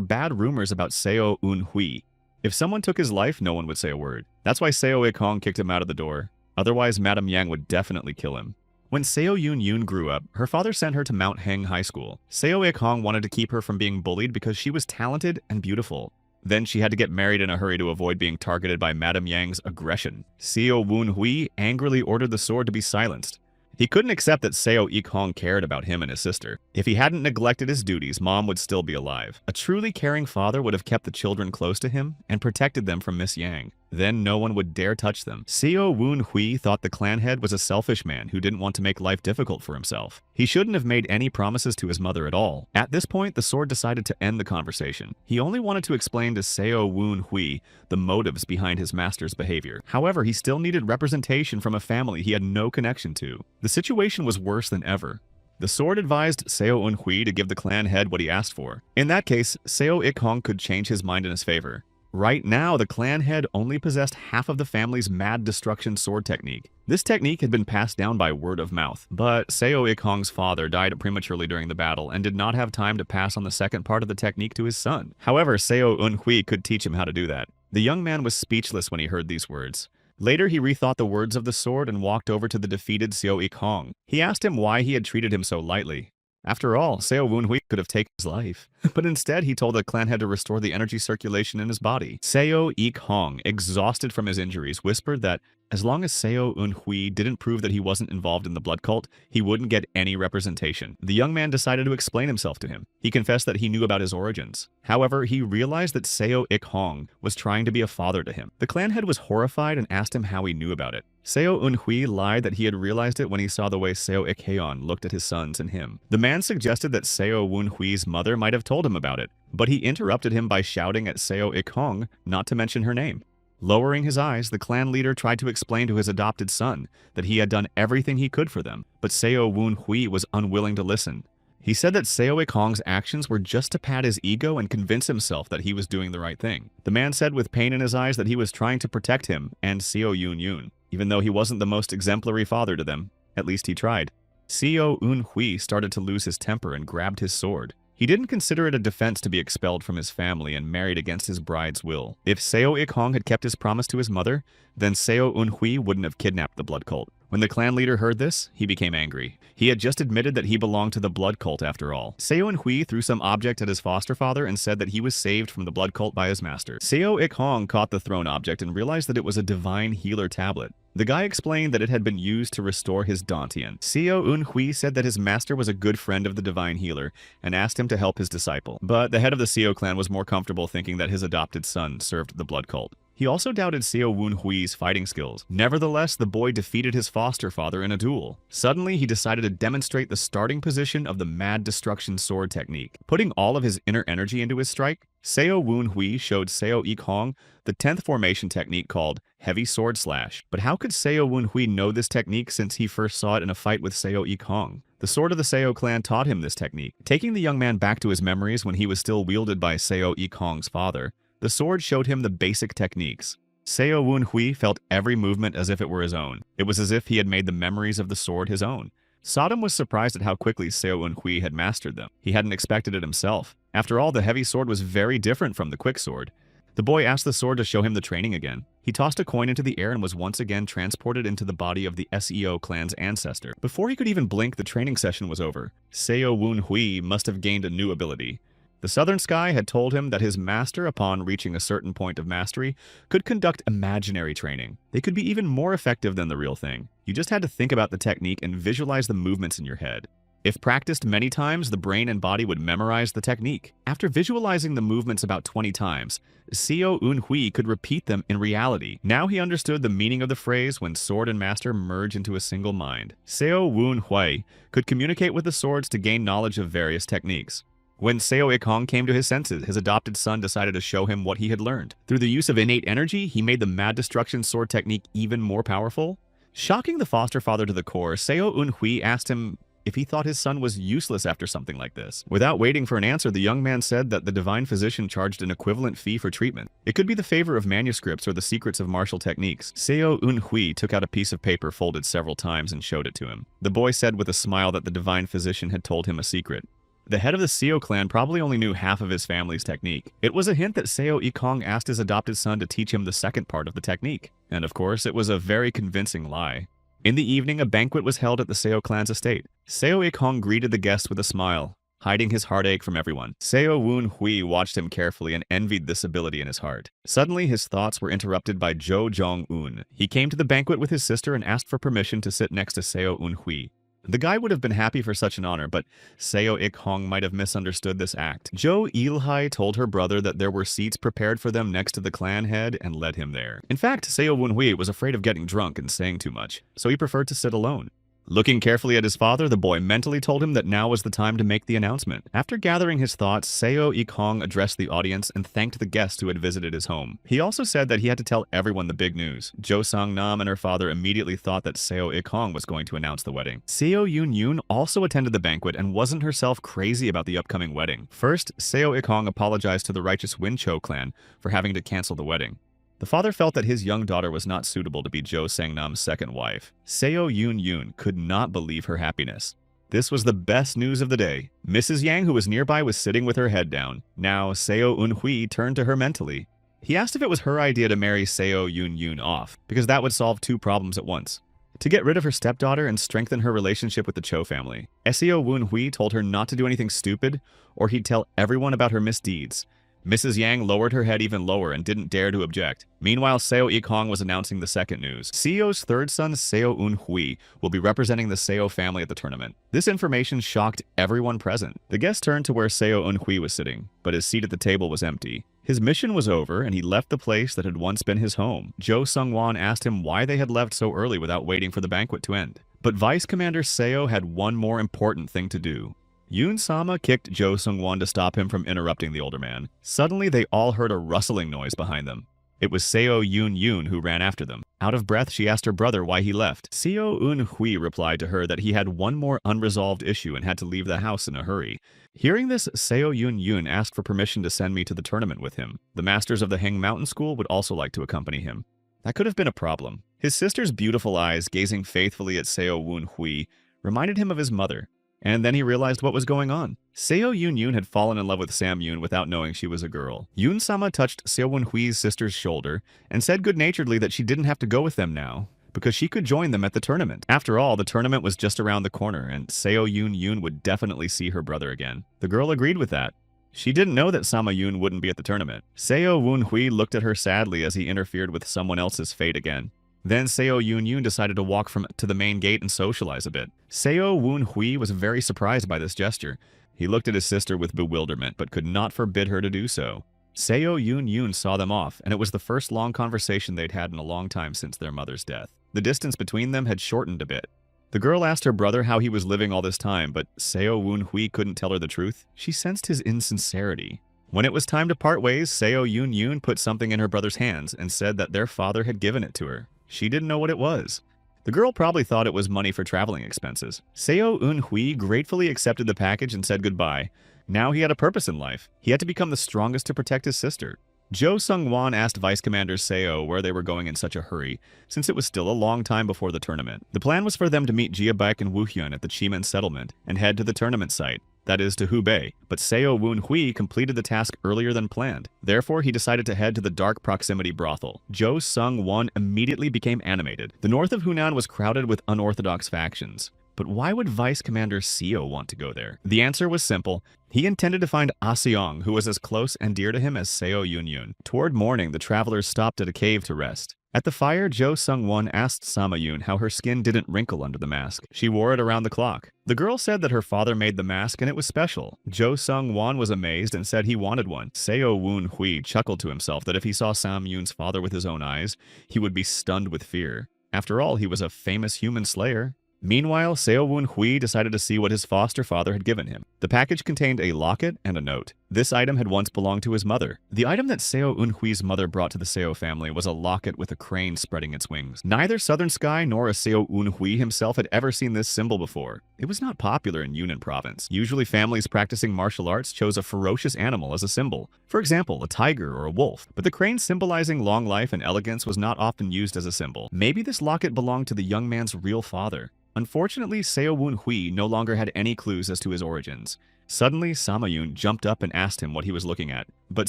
bad rumors about Seo Eun-hui. If someone took his life, no one would say a word. That's why Seo Ik Hong kicked him out of the door. Otherwise, Madame Yang would definitely kill him. When Seo Yoon grew up, her father sent her to Mount Heng High School. Seo Ik Hong wanted to keep her from being bullied because she was talented and beautiful. Then she had to get married in a hurry to avoid being targeted by Madame Yang's aggression. Seo Woon-hui angrily ordered the sword to be silenced. He couldn't accept that Seo Ik Hong cared about him and his sister. If he hadn't neglected his duties, Mom would still be alive. A truly caring father would have kept the children close to him and protected them from Miss Yang. Then no one would dare touch them. Seo Woon-hui thought the clan head was a selfish man who didn't want to make life difficult for himself. He shouldn't have made any promises to his mother at all. At this point, the sword decided to end the conversation. He only wanted to explain to Seo Woon-hui the motives behind his master's behavior. However, he still needed representation from a family he had no connection to. The situation was worse than ever. The sword advised Seo Eun-hui to give the clan head what he asked for. In that case, Seo Ik Hong could change his mind in his favor. Right now, the clan head only possessed half of the family's mad destruction sword technique. This technique had been passed down by word of mouth, but Seo Ik Hong's father died prematurely during the battle and did not have time to pass on the second part of the technique to his son. However, Seo Eun-hui could teach him how to do that. The young man was speechless when he heard these words. Later, he rethought the words of the sword and walked over to the defeated Seo Ik Hong. He asked him why he had treated him so lightly. After all, Seo Woon-hui could have taken his life. But instead, he told the clan head to restore the energy circulation in his body. Seo Ik Hong, exhausted from his injuries, whispered that as long as Seo Eun-hui didn't prove that he wasn't involved in the blood cult, he wouldn't get any representation. The young man decided to explain himself to him. He confessed that he knew about his origins. However, he realized that Seo Ik Hong was trying to be a father to him. The clan head was horrified and asked him how he knew about it. Seo Eun-hui lied that he had realized it when he saw the way Seo Ik Hyun looked at his sons and him. The man suggested that Seo Woon-hui's mother might have told him about it, but he interrupted him by shouting at Seo Ik Hong not to mention her name. Lowering his eyes, the clan leader tried to explain to his adopted son that he had done everything he could for them, but Seo Woon-hui was unwilling to listen. He said that Seo Ik Hong's actions were just to pat his ego and convince himself that he was doing the right thing. The man said with pain in his eyes that he was trying to protect him and Seo Yoon. Even though he wasn't the most exemplary father to them, at least he tried. Seo Eun-hui started to lose his temper and grabbed his sword. He didn't consider it a defense to be expelled from his family and married against his bride's will. If Seo Ik Hong had kept his promise to his mother, then Seo Eun-hui wouldn't have kidnapped the blood cult. When the clan leader heard this, he became angry. He had just admitted that he belonged to the blood cult after all. Seo Eun-hui threw some object at his foster father and said that he was saved from the blood cult by his master. Seo Ik Hong caught the thrown object and realized that it was a divine healer tablet. The guy explained that it had been used to restore his Dantian. Seo Eun-hui said that his master was a good friend of the divine healer and asked him to help his disciple. But the head of the Seo clan was more comfortable thinking that his adopted son served the blood cult. He also doubted Seo Woon-hui's fighting skills. Nevertheless, the boy defeated his foster father in a duel. Suddenly, he decided to demonstrate the starting position of the Mad Destruction sword technique. Putting all of his inner energy into his strike, Seo Woon-hui showed Seo Ik-hong the 10th formation technique called Heavy Sword Slash. But how could Seo Woon-hui know this technique since he first saw it in a fight with Seo Ik-hong? The sword of the Seo clan taught him this technique. Taking the young man back to his memories when he was still wielded by Seo Ik-hong's father, the sword showed him the basic techniques. Seo Woon-hui felt every movement as if it were his own. It was as if he had made the memories of the sword his own. Sodom was surprised at how quickly Seo Woon-hui had mastered them. He hadn't expected it himself. After all, the heavy sword was very different from the quick sword. The boy asked the sword to show him the training again. He tossed a coin into the air and was once again transported into the body of the Seo clan's ancestor. Before he could even blink, the training session was over. Seo Woon-hui must have gained a new ability. The Southern Sky had told him that his master, upon reaching a certain point of mastery, could conduct imaginary training. They could be even more effective than the real thing. You just had to think about the technique and visualize the movements in your head. If practiced many times, the brain and body would memorize the technique. After visualizing the movements about 20 times, Seo Woon-hui could repeat them in reality. Now he understood the meaning of the phrase when sword and master merge into a single mind. Seo Woon-hui could communicate with the swords to gain knowledge of various techniques. When Seo Ik-hong came to his senses, his adopted son decided to show him what he had learned. Through the use of innate energy, he made the Mad Destruction sword technique even more powerful. Shocking the foster father to the core, Seo Woon-hui asked him if he thought his son was useless after something like this. Without waiting for an answer, the young man said that the divine physician charged an equivalent fee for treatment. It could be the favor of manuscripts or the secrets of martial techniques. Seo Woon-hui took out a piece of paper folded several times and showed it to him. The boy said with a smile that the divine physician had told him a secret. The head of the Seo clan probably only knew half of his family's technique. It was a hint that Seo Ik-hong asked his adopted son to teach him the second part of the technique. And of course, it was a very convincing lie. In the evening, a banquet was held at the Seo clan's estate. Seo Ik-hong greeted the guests with a smile, hiding his heartache from everyone. Seo Woon-hui watched him carefully and envied this ability in his heart. Suddenly, his thoughts were interrupted by Jo Jong-un. He came to the banquet with his sister and asked for permission to sit next to Seo Woon-hui. The guy would have been happy for such an honor, but Seo Ik-hong might have misunderstood this act. Jo Il-hai told her brother that there were seats prepared for them next to the clan head and led him there. In fact, Seo Woon-hui was afraid of getting drunk and saying too much, so he preferred to sit alone. Looking carefully at his father, the boy mentally told him that now was the time to make the announcement. After gathering his thoughts, Seo Ik-hong addressed the audience and thanked the guests who had visited his home. He also said that he had to tell everyone the big news. Jo Sang-nam and her father immediately thought that Seo Ik-hong was going to announce the wedding. Seo Yoon-yoon also attended the banquet and wasn't herself crazy about the upcoming wedding. First, Seo Ik-hong apologized to the righteous Win-cho clan for having to cancel the wedding. The father felt that his young daughter was not suitable to be Jo Sang-nam's second wife. Seo Yoon-yoon could not believe her happiness. This was the best news of the day. Mrs. Yang, who was nearby, was sitting with her head down. Now, Seo Woon-hui turned to her mentally. He asked if it was her idea to marry Seo Yoon-yoon off, because that would solve two problems at once. To get rid of her stepdaughter and strengthen her relationship with the Cho family. Seo Woon-hui told her not to do anything stupid, or he'd tell everyone about her misdeeds. Mrs. Yang lowered her head even lower and didn't dare to object. Meanwhile, Seo Ik-hong was announcing the second news. Seo's third son, Seo Woon-hui, will be representing the Seo family at the tournament. This information shocked everyone present. The guests turned to where Seo Woon-hui was sitting, but his seat at the table was empty. His mission was over, and he left the place that had once been his home. Jo Sung-won asked him why they had left so early without waiting for the banquet to end. But Vice Commander Seo had one more important thing to do. Yoon-sama kicked Jo Sung-won to stop him from interrupting the older man. Suddenly, they all heard a rustling noise behind them. It was Seo Yoon-yoon who ran after them. Out of breath, she asked her brother why he left. Seo Woon-hui replied to her that he had one more unresolved issue and had to leave the house in a hurry. Hearing this, Seo Yoon-yoon asked for permission to send me to the tournament with him. The masters of the Heng Mountain School would also like to accompany him. That could have been a problem. His sister's beautiful eyes, gazing faithfully at Seo Woon-hui, reminded him of his mother. And then he realized what was going on. Seo Yoon-yoon had fallen in love with Sam-yoon without knowing she was a girl. Yoon-sama touched Seo Woon-hui's sister's shoulder and said good-naturedly that she didn't have to go with them now, because she could join them at the tournament. After all, the tournament was just around the corner, and Seo Yoon-yoon would definitely see her brother again. The girl agreed with that. She didn't know that Sama-yoon wouldn't be at the tournament. Seo Woon-hui looked at her sadly as he interfered with someone else's fate again. Then Seo Yoon-yoon decided to walk to the main gate and socialize a bit. Seo Woon-hui was very surprised by this gesture. He looked at his sister with bewilderment, but could not forbid her to do so. Seo Yoon Yoon saw them off, and it was the first long conversation they'd had in a long time since their mother's death. The distance between them had shortened a bit. The girl asked her brother how he was living all this time, but Seo Woon Hui couldn't tell her the truth. She sensed his insincerity. When it was time to part ways, Seo Yoon Yoon put something in her brother's hands and said that their father had given it to her. She didn't know what it was. The girl probably thought it was money for traveling expenses. Seo Eun Hui gratefully accepted the package and said goodbye. Now he had a purpose in life. He had to become the strongest to protect his sister. Jo Sung-won asked Vice Commander Seo where they were going in such a hurry, since it was still a long time before the tournament. The plan was for them to meet Jia Baek and Woo Hyun at the Chimen settlement and head to the tournament site, that is to Hubei, but Seo Woon Hui completed the task earlier than planned. Therefore, he decided to head to the dark proximity brothel. Jo Sung-won immediately became animated. The north of Hunan was crowded with unorthodox factions. But why would Vice Commander Seo want to go there? The answer was simple. He intended to find Ah Seong, who was as close and dear to him as Seo Yoon Yoon. Toward morning, the travelers stopped at a cave to rest. At the fire, Jo Sung-won asked Sama Yoon how her skin didn't wrinkle under the mask. She wore it around the clock. The girl said that her father made the mask and it was special. Jo Sung-won was amazed and said he wanted one. Seo Woon Hui chuckled to himself that if he saw Sam Yoon's father with his own eyes, he would be stunned with fear. After all, he was a famous human slayer. Meanwhile, Seo Woon Hui decided to see what his foster father had given him. The package contained a locket and a note. This item had once belonged to his mother. The item that Seo Woon Hui's mother brought to the Seo family was a locket with a crane spreading its wings. Neither Southern Sky nor Seo Woon Hui himself had ever seen this symbol before. It was not popular in Yunnan province. Usually families practicing martial arts chose a ferocious animal as a symbol. For example, a tiger or a wolf. But the crane symbolizing long life and elegance was not often used as a symbol. Maybe this locket belonged to the young man's real father. Unfortunately, Seo Woon Hui no longer had any clues as to his origins. Suddenly, Sama Yoon jumped up and asked him what he was looking at, but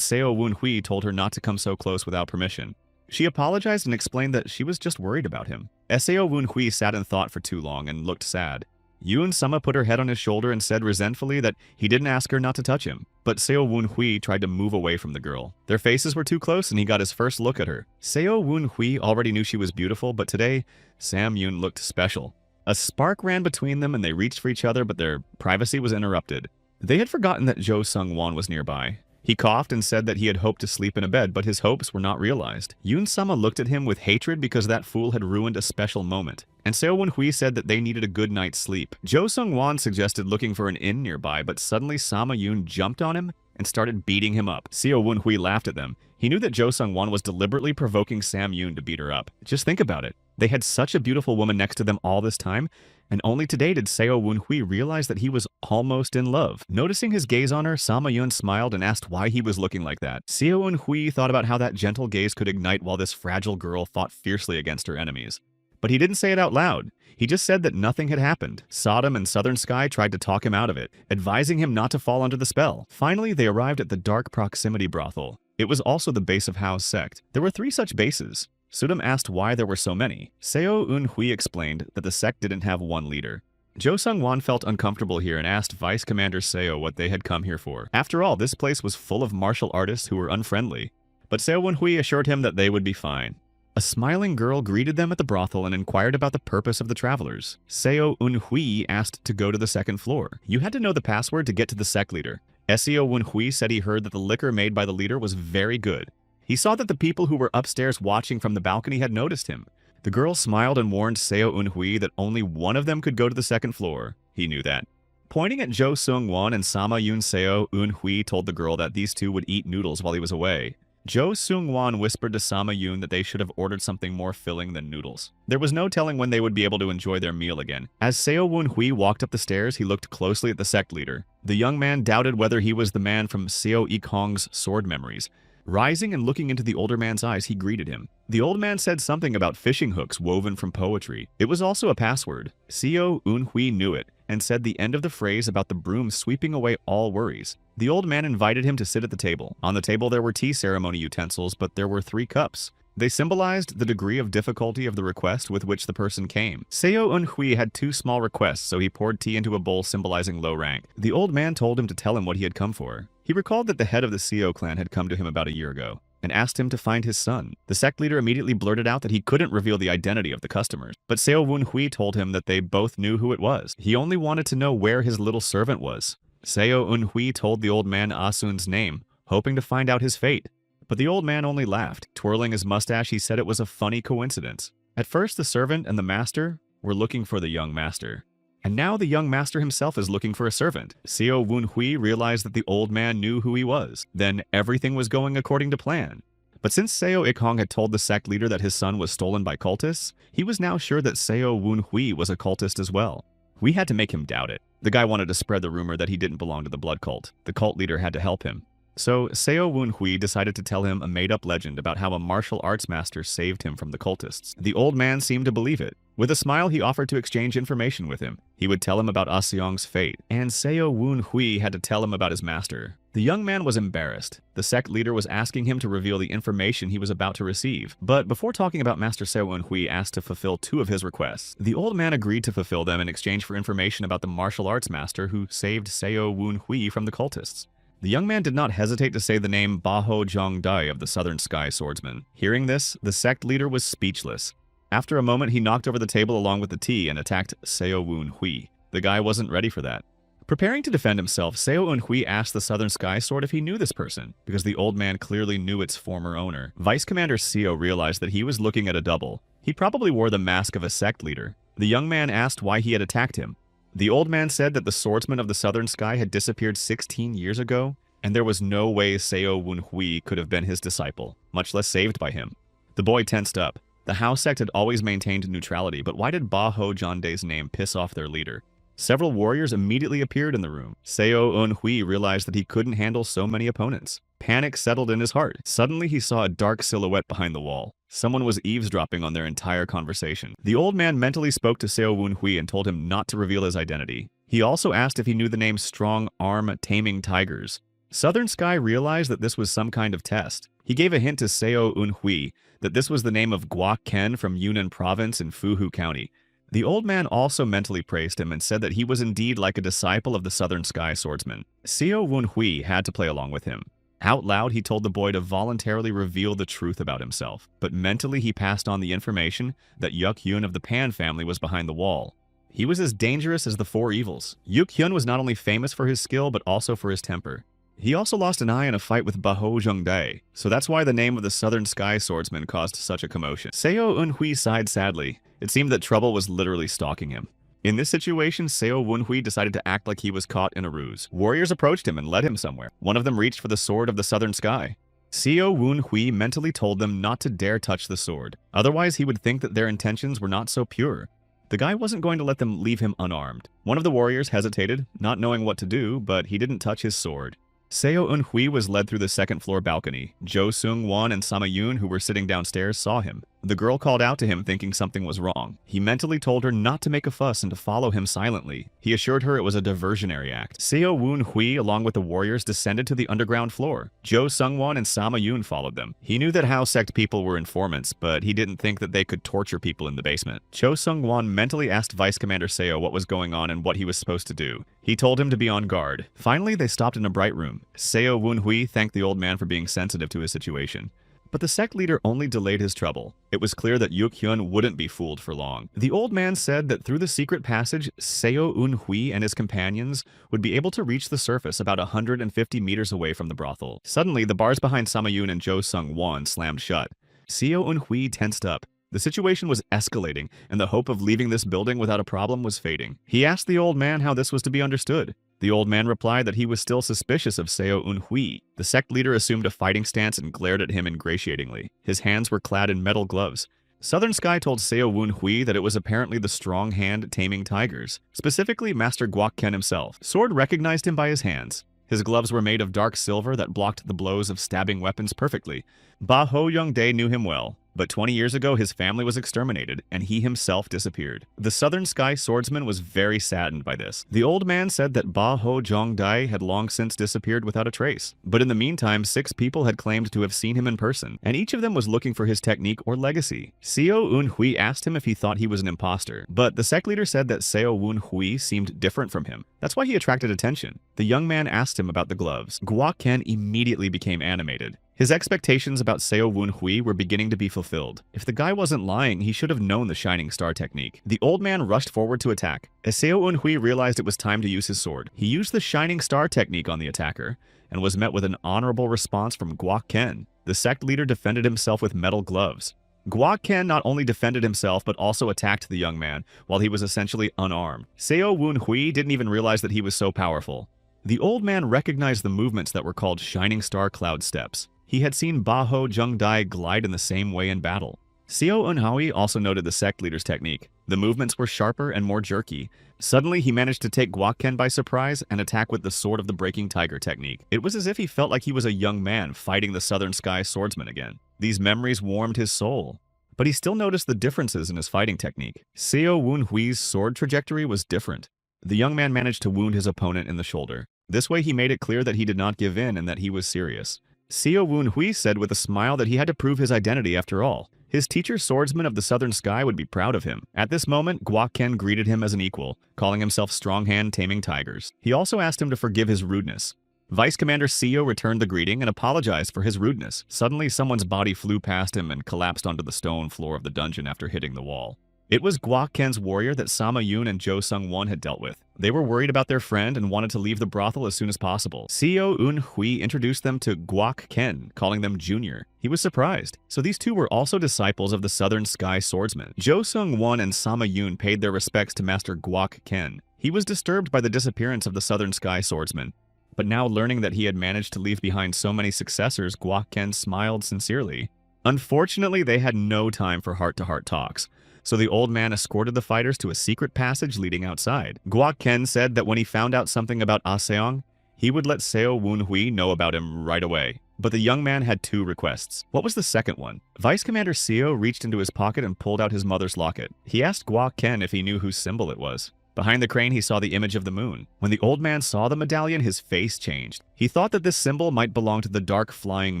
Seo Woon Hui told her not to come so close without permission. She apologized and explained that she was just worried about him. Seo Woon Hui sat in thought for too long and looked sad. Yoon Sama put her head on his shoulder and said resentfully that he didn't ask her not to touch him, but Seo Woon Hui tried to move away from the girl. Their faces were too close and he got his first look at her. Seo Woon Hui already knew she was beautiful, but today, Sam Yoon looked special. A spark ran between them and they reached for each other, but their privacy was interrupted. They had forgotten that Jo Sung-won was nearby. He coughed and said that he had hoped to sleep in a bed, but his hopes were not realized. Yoon Sama looked at him with hatred because that fool had ruined a special moment. And Seo Woon Hui said that they needed a good night's sleep. Jo Sung-won suggested looking for an inn nearby, but suddenly Sama Yoon jumped on him and started beating him up. Seo Woon Hui laughed at them. He knew that Jo Sung-won was deliberately provoking Sam Yoon to beat her up. Just think about it. They had such a beautiful woman next to them all this time, and only today did Seo Woon Hui realize that he was almost in love. Noticing his gaze on her, Sama Yoon smiled and asked why he was looking like that. Seo Woon Hui thought about how that gentle gaze could ignite while this fragile girl fought fiercely against her enemies. But he didn't say it out loud. He just said that nothing had happened. Sodom and Southern Sky tried to talk him out of it, advising him not to fall under the spell. Finally, they arrived at the dark proximity brothel. It was also the base of Hao's sect. There were 3 such bases. Sudam asked why there were so many. Seo Woon Hui explained that the sect didn't have one leader. Jo Sung-won felt uncomfortable here and asked Vice Commander Seo what they had come here for. After all, this place was full of martial artists who were unfriendly. But Seo Woon Hui assured him that they would be fine. A smiling girl greeted them at the brothel and inquired about the purpose of the travelers. Seo Woon Hui asked to go to the 2nd floor. You had to know the password to get to the sect leader. Seo Woon Hui said he heard that the liquor made by the leader was very good. He saw that the people who were upstairs watching from the balcony had noticed him. The girl smiled and warned Seo Woon Hui that only one of them could go to the 2nd floor. He knew that. Pointing at Jo Sung-won and Sama Yoon, Seo Woon Hui told the girl that these two would eat noodles while he was away. Jo Sung-won whispered to Sama Yoon that they should have ordered something more filling than noodles. There was no telling when they would be able to enjoy their meal again. As Seo Woon Hui walked up the stairs, he looked closely at the sect leader. The young man doubted whether he was the man from Seo Ik-hong's sword memories. Rising and looking into the older man's eyes, he greeted him. The old man said something about fishing hooks woven from poetry. It was also a password. Seo Woon Hui knew it and said the end of the phrase about the broom sweeping away all worries. The old man invited him to sit at the table. On the table there were tea ceremony utensils, but there were 3 cups. They symbolized the degree of difficulty of the request with which the person came. Seo Woon Hui had 2 small requests, so he poured tea into a bowl symbolizing low rank. The old man told him to tell him what he had come for. He recalled that the head of the Seo clan had come to him about a year ago and asked him to find his son. The sect leader immediately blurted out that he couldn't reveal the identity of the customers, but Seo Woon Hui told him that they both knew who it was. He only wanted to know where his little servant was. Seo Woon Hui told the old man Ah Sun's name, hoping to find out his fate. But the old man only laughed. Twirling his mustache, he said it was a funny coincidence. At first, the servant and the master were looking for the young master. And now the young master himself is looking for a servant. Seo Wun-hui realized that the old man knew who he was. Then everything was going according to plan. But since Seo Ik-hong had told the sect leader that his son was stolen by cultists, he was now sure that Seo Wun-hui was a cultist as well. We had to make him doubt it. The guy wanted to spread the rumor that he didn't belong to the blood cult. The cult leader had to help him. So Seo Wun-hui decided to tell him a made-up legend about how a martial arts master saved him from the cultists. The old man seemed to believe it. With a smile, he offered to exchange information with him. He would tell him about Ah Seong's fate, and Seo Wun-hui had to tell him about his master. The young man was embarrassed. The sect leader was asking him to reveal the information he was about to receive. But before talking about Master Seo Wun-hui asked to fulfill 2 of his requests. The old man agreed to fulfill them in exchange for information about the martial arts master who saved Seo Wun-hui from the cultists. The young man did not hesitate to say the name Baho Zhongdai of the Southern Sky Swordsman. Hearing this, the sect leader was speechless. After a moment, he knocked over the table along with the tea and attacked Seo Wun-hui. The guy wasn't ready for that. Preparing to defend himself, Seo Wun-hui asked the Southern Sky Sword if he knew this person, because the old man clearly knew its former owner. Vice Commander Seo realized that he was looking at a double. He probably wore the mask of a sect leader. The young man asked why he had attacked him. The old man said that the swordsman of the Southern Sky had disappeared 16 years ago, and there was no way Seo Wun-hui could have been his disciple, much less saved by him. The boy tensed up. The Hao sect had always maintained neutrality, but why did Baho Zhongdai's name piss off their leader? Several warriors immediately appeared in the room. Seo Wun-hui realized that he couldn't handle so many opponents. Panic settled in his heart. Suddenly, he saw a dark silhouette behind the wall. Someone was eavesdropping on their entire conversation. The old man mentally spoke to Seo Wun-hui and told him not to reveal his identity. He also asked if he knew the name Strong Arm Taming Tigers. Southern Sky realized that this was some kind of test. He gave a hint to Seo Wun-hui that this was the name of Gua Ken from Yunnan Province in Fuhu County. The old man also mentally praised him and said that he was indeed like a disciple of the Southern Sky Swordsman. Seo Wun-hui had to play along with him. Out loud, he told the boy to voluntarily reveal the truth about himself, but mentally he passed on the information that Yuk Hyun of the Pan family was behind the wall. He was as dangerous as the 4 evils. Yuk Hyun was not only famous for his skill, but also for his temper. He also lost an eye in a fight with Baho Zhongdai, so that's why the name of the Southern Sky Swordsman caused such a commotion. Seo Wun-hui sighed sadly. It seemed that trouble was literally stalking him. In this situation, Seo Wun-hui decided to act like he was caught in a ruse. Warriors approached him and led him somewhere. One of them reached for the sword of the Southern Sky. Seo Wun-hui mentally told them not to dare touch the sword. Otherwise, he would think that their intentions were not so pure. The guy wasn't going to let them leave him unarmed. One of the warriors hesitated, not knowing what to do, but he didn't touch his sword. Seo Wun-hui was led through the second-floor balcony. Jo Seung-won and Sama Yoon, who were sitting downstairs, saw him. The girl called out to him thinking something was wrong. He mentally told her not to make a fuss and to follow him silently. He assured her it was a diversionary act. Seo Wun-hui, along with the warriors, descended to the underground floor. Jo Seung-won and Sama Yoon followed them. He knew that Hao sect people were informants, but he didn't think that they could torture people in the basement. Jo Seung-won mentally asked Vice Commander Seo what was going on and what he was supposed to do. He told him to be on guard. Finally, they stopped in a bright room. Seo Wun-hui thanked the old man for being sensitive to his situation. But the sect leader only delayed his trouble. It was clear that Yuk Hyun wouldn't be fooled for long. The old man said that through the secret passage, Seo Wun-hui and his companions would be able to reach the surface about 150 meters away from the brothel. Suddenly, the bars behind Sama Yoon and Jo Seung-won slammed shut. Seo Wun-hui tensed up. The situation was escalating, and the hope of leaving this building without a problem was fading. He asked the old man how this was to be understood. The old man replied that he was still suspicious of Seo Wun-hui. The sect leader assumed a fighting stance and glared at him ingratiatingly. His hands were clad in metal gloves. Southern Sky told Seo Wun-hui that it was apparently the strong hand taming tigers, specifically Master Guak Ken himself. Sword recognized him by his hands. His gloves were made of dark silver that blocked the blows of stabbing weapons perfectly. Baho Zhongdai knew him well, but 20 years ago his family was exterminated, and he himself disappeared. The Southern Sky Swordsman was very saddened by this. The old man said that Baho Zhongdai had long since disappeared without a trace. But in the meantime, 6 people had claimed to have seen him in person, and each of them was looking for his technique or legacy. Seo Wun-hui asked him if he thought he was an imposter, but the sect leader said that Seo Wun-hui seemed different from him. That's why he attracted attention. The young man asked him about the gloves. Gua Ken immediately became animated. His expectations about Seo Woon-hui were beginning to be fulfilled. If the guy wasn't lying, he should have known the Shining Star technique. The old man rushed forward to attack. As Seo Woon-hui realized it was time to use his sword, he used the Shining Star technique on the attacker, and was met with an honorable response from Guok Ken. The sect leader defended himself with metal gloves. Guok Ken not only defended himself, but also attacked the young man, while he was essentially unarmed. Seo Woon-hui didn't even realize that he was so powerful. The old man recognized the movements that were called Shining Star Cloud Steps. He had seen Baho Jungdai glide in the same way in battle. Seo Eun-hui also noted the sect leader's technique. The movements were sharper and more jerky. Suddenly, he managed to take Guok Ken by surprise and attack with the Sword of the Breaking Tiger technique. It was as if he felt like he was a young man fighting the Southern Sky swordsman again. These memories warmed his soul. But he still noticed the differences in his fighting technique. Seo Woon-hui's sword trajectory was different. The young man managed to wound his opponent in the shoulder. This way, he made it clear that he did not give in and that he was serious. Seo Woon-hui said with a smile that he had to prove his identity after all. His teacher swordsman of the Southern Sky would be proud of him. At this moment, Guok Ken greeted him as an equal, calling himself Strong Hand Taming Tigers. He also asked him to forgive his rudeness. Vice Commander Seo returned the greeting and apologized for his rudeness. Suddenly, someone's body flew past him and collapsed onto the stone floor of the dungeon after hitting the wall. It was Guok Ken's warrior that Sama Yoon and Jo Sung-won had dealt with. They were worried about their friend and wanted to leave the brothel as soon as possible. Seo Eun-hui introduced them to Guok Ken, calling them Junior. He was surprised. So these two were also disciples of the Southern Sky swordsman. Jo Sung-won and Sama Yoon paid their respects to Master Guok Ken. He was disturbed by the disappearance of the Southern Sky swordsman. But now learning that he had managed to leave behind so many successors, Guok Ken smiled sincerely. Unfortunately, they had no time for heart-to-heart talks. So the old man escorted the fighters to a secret passage leading outside. Guok Ken said that when he found out something about Ah Seong, he would let Seo Woon-hui know about him right away. But the young man had two requests. What was the second one? Vice Commander Seo reached into his pocket and pulled out his mother's locket. He asked Guok Ken if he knew whose symbol it was. Behind the crane, he saw the image of the moon. When the old man saw the medallion, his face changed. He thought that this symbol might belong to the Dark Flying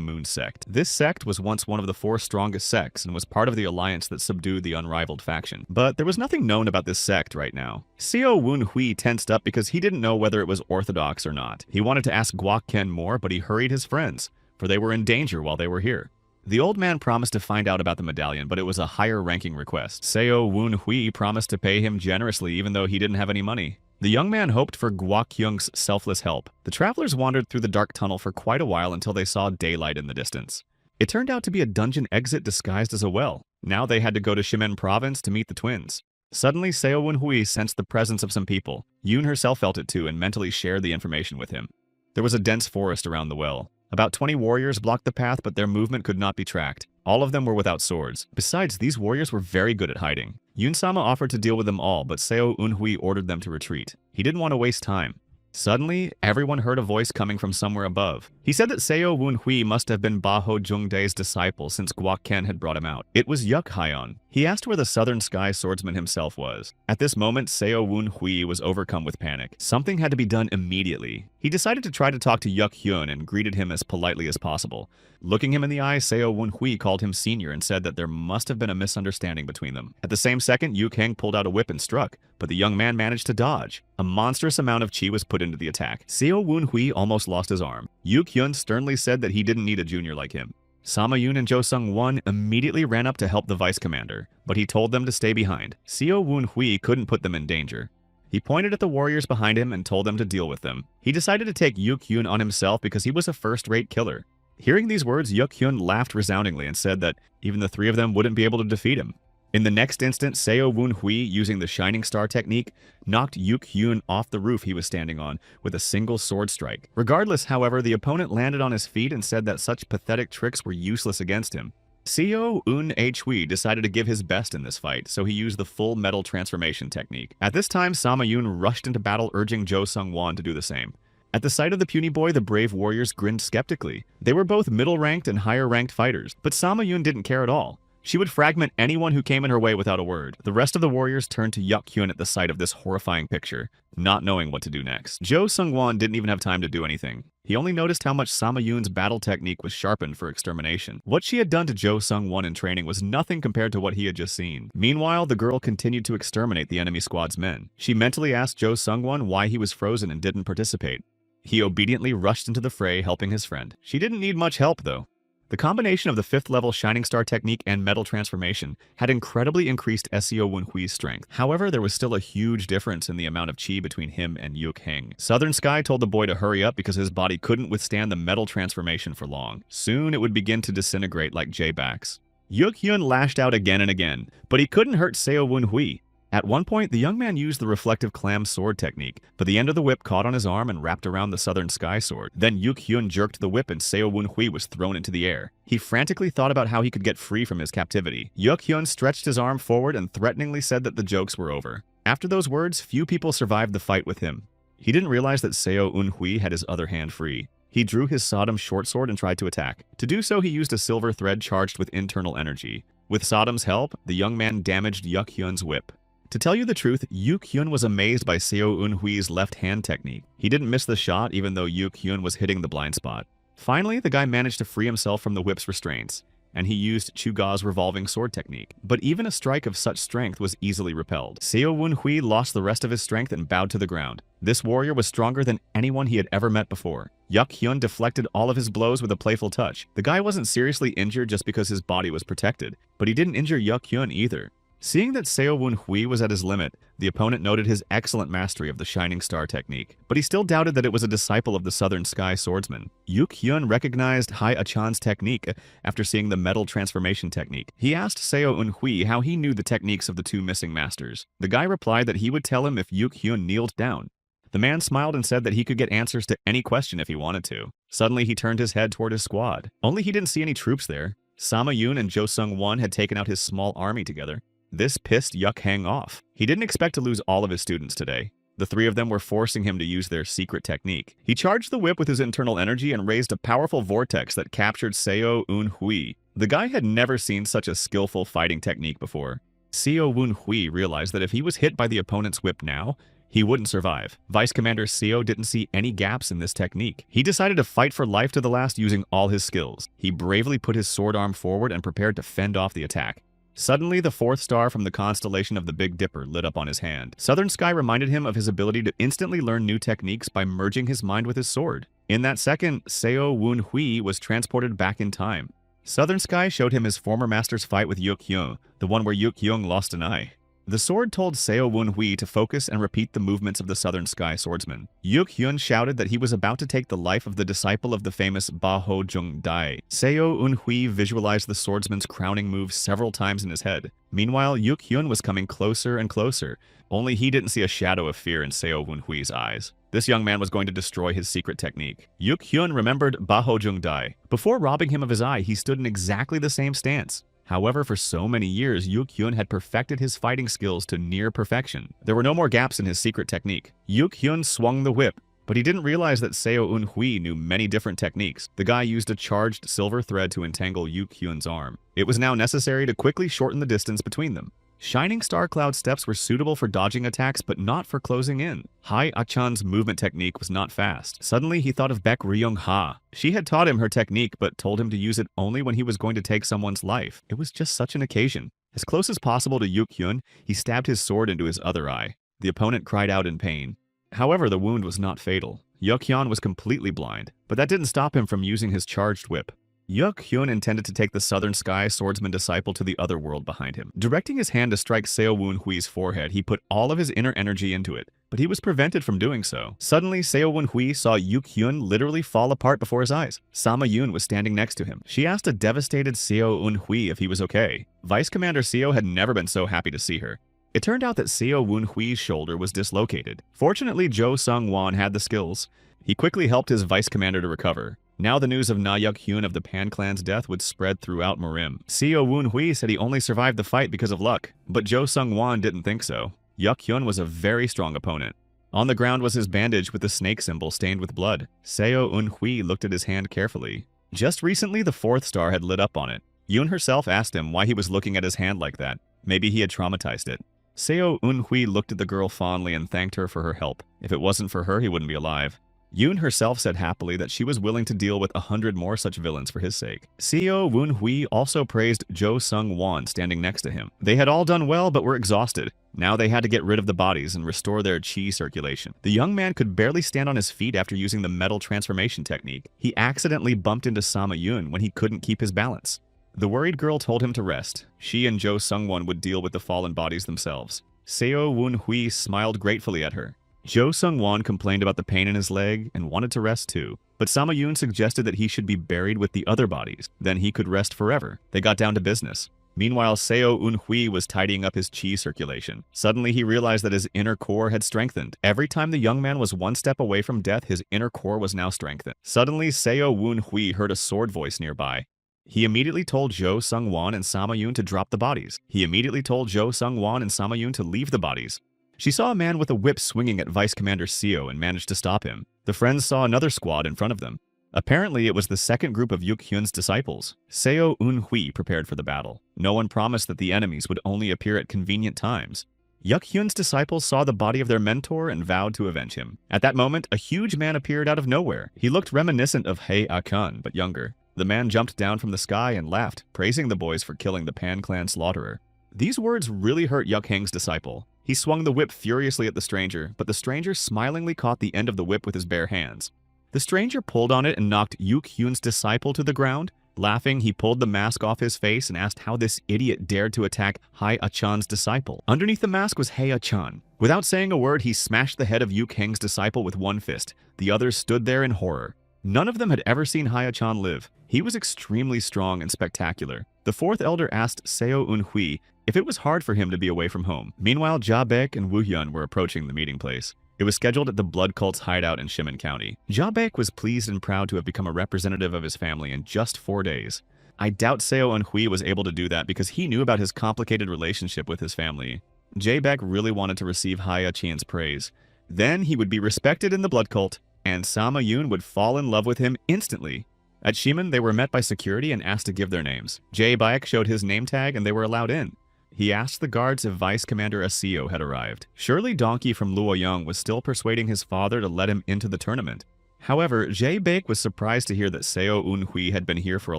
Moon sect. This sect was once one of the 4 strongest sects and was part of the alliance that subdued the unrivaled faction. But there was nothing known about this sect right now. Seo Woon-hui tensed up because he didn't know whether it was orthodox or not. He wanted to ask Guok Ken more, but he hurried his friends, for they were in danger while they were here. The old man promised to find out about the medallion, but it was a higher-ranking request. Seo Woon-hui promised to pay him generously even though he didn't have any money. The young man hoped for Guok Hyung's selfless help. The travelers wandered through the dark tunnel for quite a while until they saw daylight in the distance. It turned out to be a dungeon exit disguised as a well. Now they had to go to Shimen province to meet the twins. Suddenly, Seo Woon-hui sensed the presence of some people. Yoon herself felt it too and mentally shared the information with him. There was a dense forest around the well. About 20 warriors blocked the path, but their movement could not be tracked. All of them were without swords. Besides, these warriors were very good at hiding. Yoon-sama offered to deal with them all, but Seo Eun-hui ordered them to retreat. He didn't want to waste time. Suddenly, everyone heard a voice coming from somewhere above. He said that Seo Woon-hui must have been Baho Jungdae's disciple since Guok Ken had brought him out. It was Yuk Hyeon. He asked where the Southern Sky swordsman himself was. At this moment, Seo Woon-hui was overcome with panic. Something had to be done immediately. He decided to try to talk to Yuk Hyun and greeted him as politely as possible. Looking him in the eye, Seo Woon-hui called him senior and said that there must have been a misunderstanding between them. At the same second, Yuk Heng pulled out a whip and struck, but the young man managed to dodge. A monstrous amount of chi was put into the attack. Seo Woon-hui almost lost his arm. Yuk Hyun sternly said that he didn't need a junior like him. Sama Yoon and Jo Sung-won immediately ran up to help the vice commander, but he told them to stay behind. Seo Woon-hui couldn't put them in danger. He pointed at the warriors behind him and told them to deal with them. He decided to take Yuk Hyun on himself because he was a first-rate killer. Hearing these words, Yuk Hyun laughed resoundingly and said that even the 3 of them wouldn't be able to defeat him. In the next instant, Seo Woon-hui, using the Shining Star technique, knocked Yuk Hyun off the roof he was standing on with a single sword strike. Regardless, however, the opponent landed on his feet and said that such pathetic tricks were useless against him. Seo Eun-hui decided to give his best in this fight, so he used the full metal transformation technique. At this time, Sama Yoon rushed into battle, urging Jo Sung-won to do the same. At the sight of the puny boy, the brave warriors grinned skeptically. They were both middle-ranked and higher-ranked fighters, but Sama Yoon didn't care at all. She would fragment anyone who came in her way without a word. The rest of the warriors turned to Yuk Hyun at the sight of this horrifying picture, not knowing what to do next. Jo Sung-won didn't even have time to do anything. He only noticed how much Sama Yoon's battle technique was sharpened for extermination. What she had done to Jo Sung-won in training was nothing compared to what he had just seen. Meanwhile, the girl continued to exterminate the enemy squad's men. She mentally asked Jo Sung-won why he was frozen and didn't participate. He obediently rushed into the fray, helping his friend. She didn't need much help, though. The combination of the 5th level Shining Star technique and metal transformation had incredibly increased Seo Wunhui's strength. However, there was still a huge difference in the amount of chi between him and Yuk Heng. Southern Sky told the boy to hurry up because his body couldn't withstand the metal transformation for long. Soon it would begin to disintegrate like J-Backs. Yuk Hyun lashed out again and again, but he couldn't hurt Seo Wunhui. At one point, the young man used the reflective clam sword technique, but the end of the whip caught on his arm and wrapped around the Southern Sky sword. Then Yuk Hyun jerked the whip and Seo Wunhui was thrown into the air. He frantically thought about how he could get free from his captivity. Yuk Hyun stretched his arm forward and threateningly said that the jokes were over. After those words, few people survived the fight with him. He didn't realize that Seo Wunhui had his other hand free. He drew his Sodom short sword and tried to attack. To do so, he used a silver thread charged with internal energy. With Sodom's help, the young man damaged Yuk Hyun's whip. To tell you the truth, Yuk Hyun was amazed by Seo Wunhui's left-hand technique. He didn't miss the shot even though Yuk Hyun was hitting the blind spot. Finally, the guy managed to free himself from the whip's restraints, and he used Chuga's revolving sword technique. But even a strike of such strength was easily repelled. Seo Wunhui lost the rest of his strength and bowed to the ground. This warrior was stronger than anyone he had ever met before. Yuk Hyun deflected all of his blows with a playful touch. The guy wasn't seriously injured just because his body was protected, but he didn't injure Yuk Hyun either. Seeing that Seo Wunhui was at his limit, the opponent noted his excellent mastery of the Shining Star technique, but he still doubted that it was a disciple of the Southern Sky swordsman. Yuk Hyun recognized Hai Achan's technique after seeing the metal transformation technique. He asked Seo Wunhui how he knew the techniques of the two missing masters. The guy replied that he would tell him if Yuk Hyun kneeled down. The man smiled and said that he could get answers to any question if he wanted to. Suddenly, he turned his head toward his squad. Only he didn't see any troops there. Sama Yun and Jo Sung-won had taken out his small army together. This pissed Yuk Heng off. He didn't expect to lose all of his students today. The three of them were forcing him to use their secret technique. He charged the whip with his internal energy and raised a powerful vortex that captured Seo Wunhui. The guy had never seen such a skillful fighting technique before. Seo Wunhui realized that if he was hit by the opponent's whip now, he wouldn't survive. Vice Commander Seo didn't see any gaps in this technique. He decided to fight for life to the last using all his skills. He bravely put his sword arm forward and prepared to fend off the attack. Suddenly, the 4th star from the constellation of the Big Dipper lit up on his hand. Southern Sky reminded him of his ability to instantly learn new techniques by merging his mind with his sword. In that second, Seo Wunhui was transported back in time. Southern Sky showed him his former master's fight with Yuk Hyun, the one where Yuk Hyun lost an eye. The sword told Seo Wunhui to focus and repeat the movements of the Southern Sky swordsman. Yuk Hyun shouted that he was about to take the life of the disciple of the famous Ba Ho Jung Dai. Seo Wunhui visualized the swordsman's crowning move several times in his head. Meanwhile, Yuk Hyun was coming closer and closer. Only he didn't see a shadow of fear in Seo Wunhui's eyes. This young man was going to destroy his secret technique. Yuk Hyun remembered Ba Ho Jung Dai. Before robbing him of his eye, he stood in exactly the same stance. However, for so many years, Yuk Hyun had perfected his fighting skills to near perfection. There were no more gaps in his secret technique. Yuk Hyun swung the whip, but he didn't realize that Seo Wunhui knew many different techniques. The guy used a charged silver thread to entangle Yuk Hyun's arm. It was now necessary to quickly shorten the distance between them. Shining Star Cloud steps were suitable for dodging attacks, but not for closing in. Hai Achan's movement technique was not fast. Suddenly, he thought of Baek Ryung-ha. She had taught him her technique, but told him to use it only when he was going to take someone's life. It was just such an occasion. As close as possible to Yuk Hyun, he stabbed his sword into his other eye. The opponent cried out in pain. However, the wound was not fatal. Yuk Hyun was completely blind, but that didn't stop him from using his charged whip. Yuk Hyun intended to take the Southern Sky swordsman disciple to the other world behind him. Directing his hand to strike Seo Wunhui's forehead, he put all of his inner energy into it, but he was prevented from doing so. Suddenly, Seo Wunhui saw Yuk Hyun literally fall apart before his eyes. Sama Yun was standing next to him. She asked a devastated Seo Wunhui if he was okay. Vice Commander Seo had never been so happy to see her. It turned out that Seo Wunhui's shoulder was dislocated. Fortunately, Jo Sung-won had the skills. He quickly helped his vice commander to recover. Now the news of Na Yuk Hyun of the Pan clan's death would spread throughout Marim. Seo Wunhui said he only survived the fight because of luck, but Jo Sung-won didn't think so. Yuk Hyun was a very strong opponent. On the ground was his bandage with the snake symbol stained with blood. Seo Wunhui looked at his hand carefully. Just recently, the 4th star had lit up on it. Yun herself asked him why he was looking at his hand like that. Maybe he had traumatized it. Seo Wunhui looked at the girl fondly and thanked her for her help. If it wasn't for her, he wouldn't be alive. Yoon herself said happily that she was willing to deal with 100 more such villains for his sake. CEO Woon Hui also praised Jo Sung Won standing next to him. They had all done well but were exhausted. Now they had to get rid of the bodies and restore their chi circulation. The young man could barely stand on his feet after using the metal transformation technique. He accidentally bumped into Sama Yoon when he couldn't keep his balance. The worried girl told him to rest. She and Jo Sung-won would deal with the fallen bodies themselves. Seo Woon-hui smiled gratefully at her. Jo Sung-won complained about the pain in his leg and wanted to rest too. But Sama Yoon suggested that he should be buried with the other bodies. Then he could rest forever. They got down to business. Meanwhile, Seo Eun-hui was tidying up his chi circulation. Suddenly, he realized that his inner core had strengthened. Every time the young man was one step away from death, his inner core was now strengthened. Suddenly, Seo Woon-hui heard a sword voice nearby. He immediately told Jo Sung-won and Sama Yoon to drop the bodies. He immediately told Jo Sung-won and Sama Yoon to leave the bodies. She saw a man with a whip swinging at Vice Commander Seo and managed to stop him. The friends saw another squad in front of them. Apparently, it was the second group of Yuk Hyun's disciples. Seo Eun-hui prepared for the battle. No one promised that the enemies would only appear at convenient times. Yuk Hyun's disciples saw the body of their mentor and vowed to avenge him. At that moment, a huge man appeared out of nowhere. He looked reminiscent of Hae Ah-kun, but younger. The man jumped down from the sky and laughed, praising the boys for killing the Pan clan slaughterer. These words really hurt Yuk Hang's disciple. He swung the whip furiously at the stranger, but the stranger smilingly caught the end of the whip with his bare hands. The stranger pulled on it and knocked Yuk Hyun's disciple to the ground. Laughing, he pulled the mask off his face and asked how this idiot dared to attack Hae Ah-chan's disciple. Underneath the mask was Hae Ah-chan. Without saying a word, he smashed the head of Yuk Hang's disciple with one fist. The others stood there in horror. None of them had ever seen Hae Ah-chan live. He was extremely strong and spectacular. The fourth elder asked Seo Eun-hui if it was hard for him to be away from home. Meanwhile, Ja Baek and Woo Hyun were approaching the meeting place. It was scheduled at the Blood Cult's hideout in Shimin County. Ja Baek was pleased and proud to have become a representative of his family in just 4 days. I doubt Seo Eun-hui was able to do that because he knew about his complicated relationship with his family. Ja Baek really wanted to receive Hae Ah-chan's praise. Then he would be respected in the Blood Cult, and Sama Yoon would fall in love with him instantly. At Shimin, they were met by security and asked to give their names. Jae Baek showed his name tag and they were allowed in. He asked the guards if Vice Commander Aseo had arrived. Surely Donkey from Luoyang was still persuading his father to let him into the tournament. However, Jae Baek was surprised to hear that Seo Eun-hui had been here for a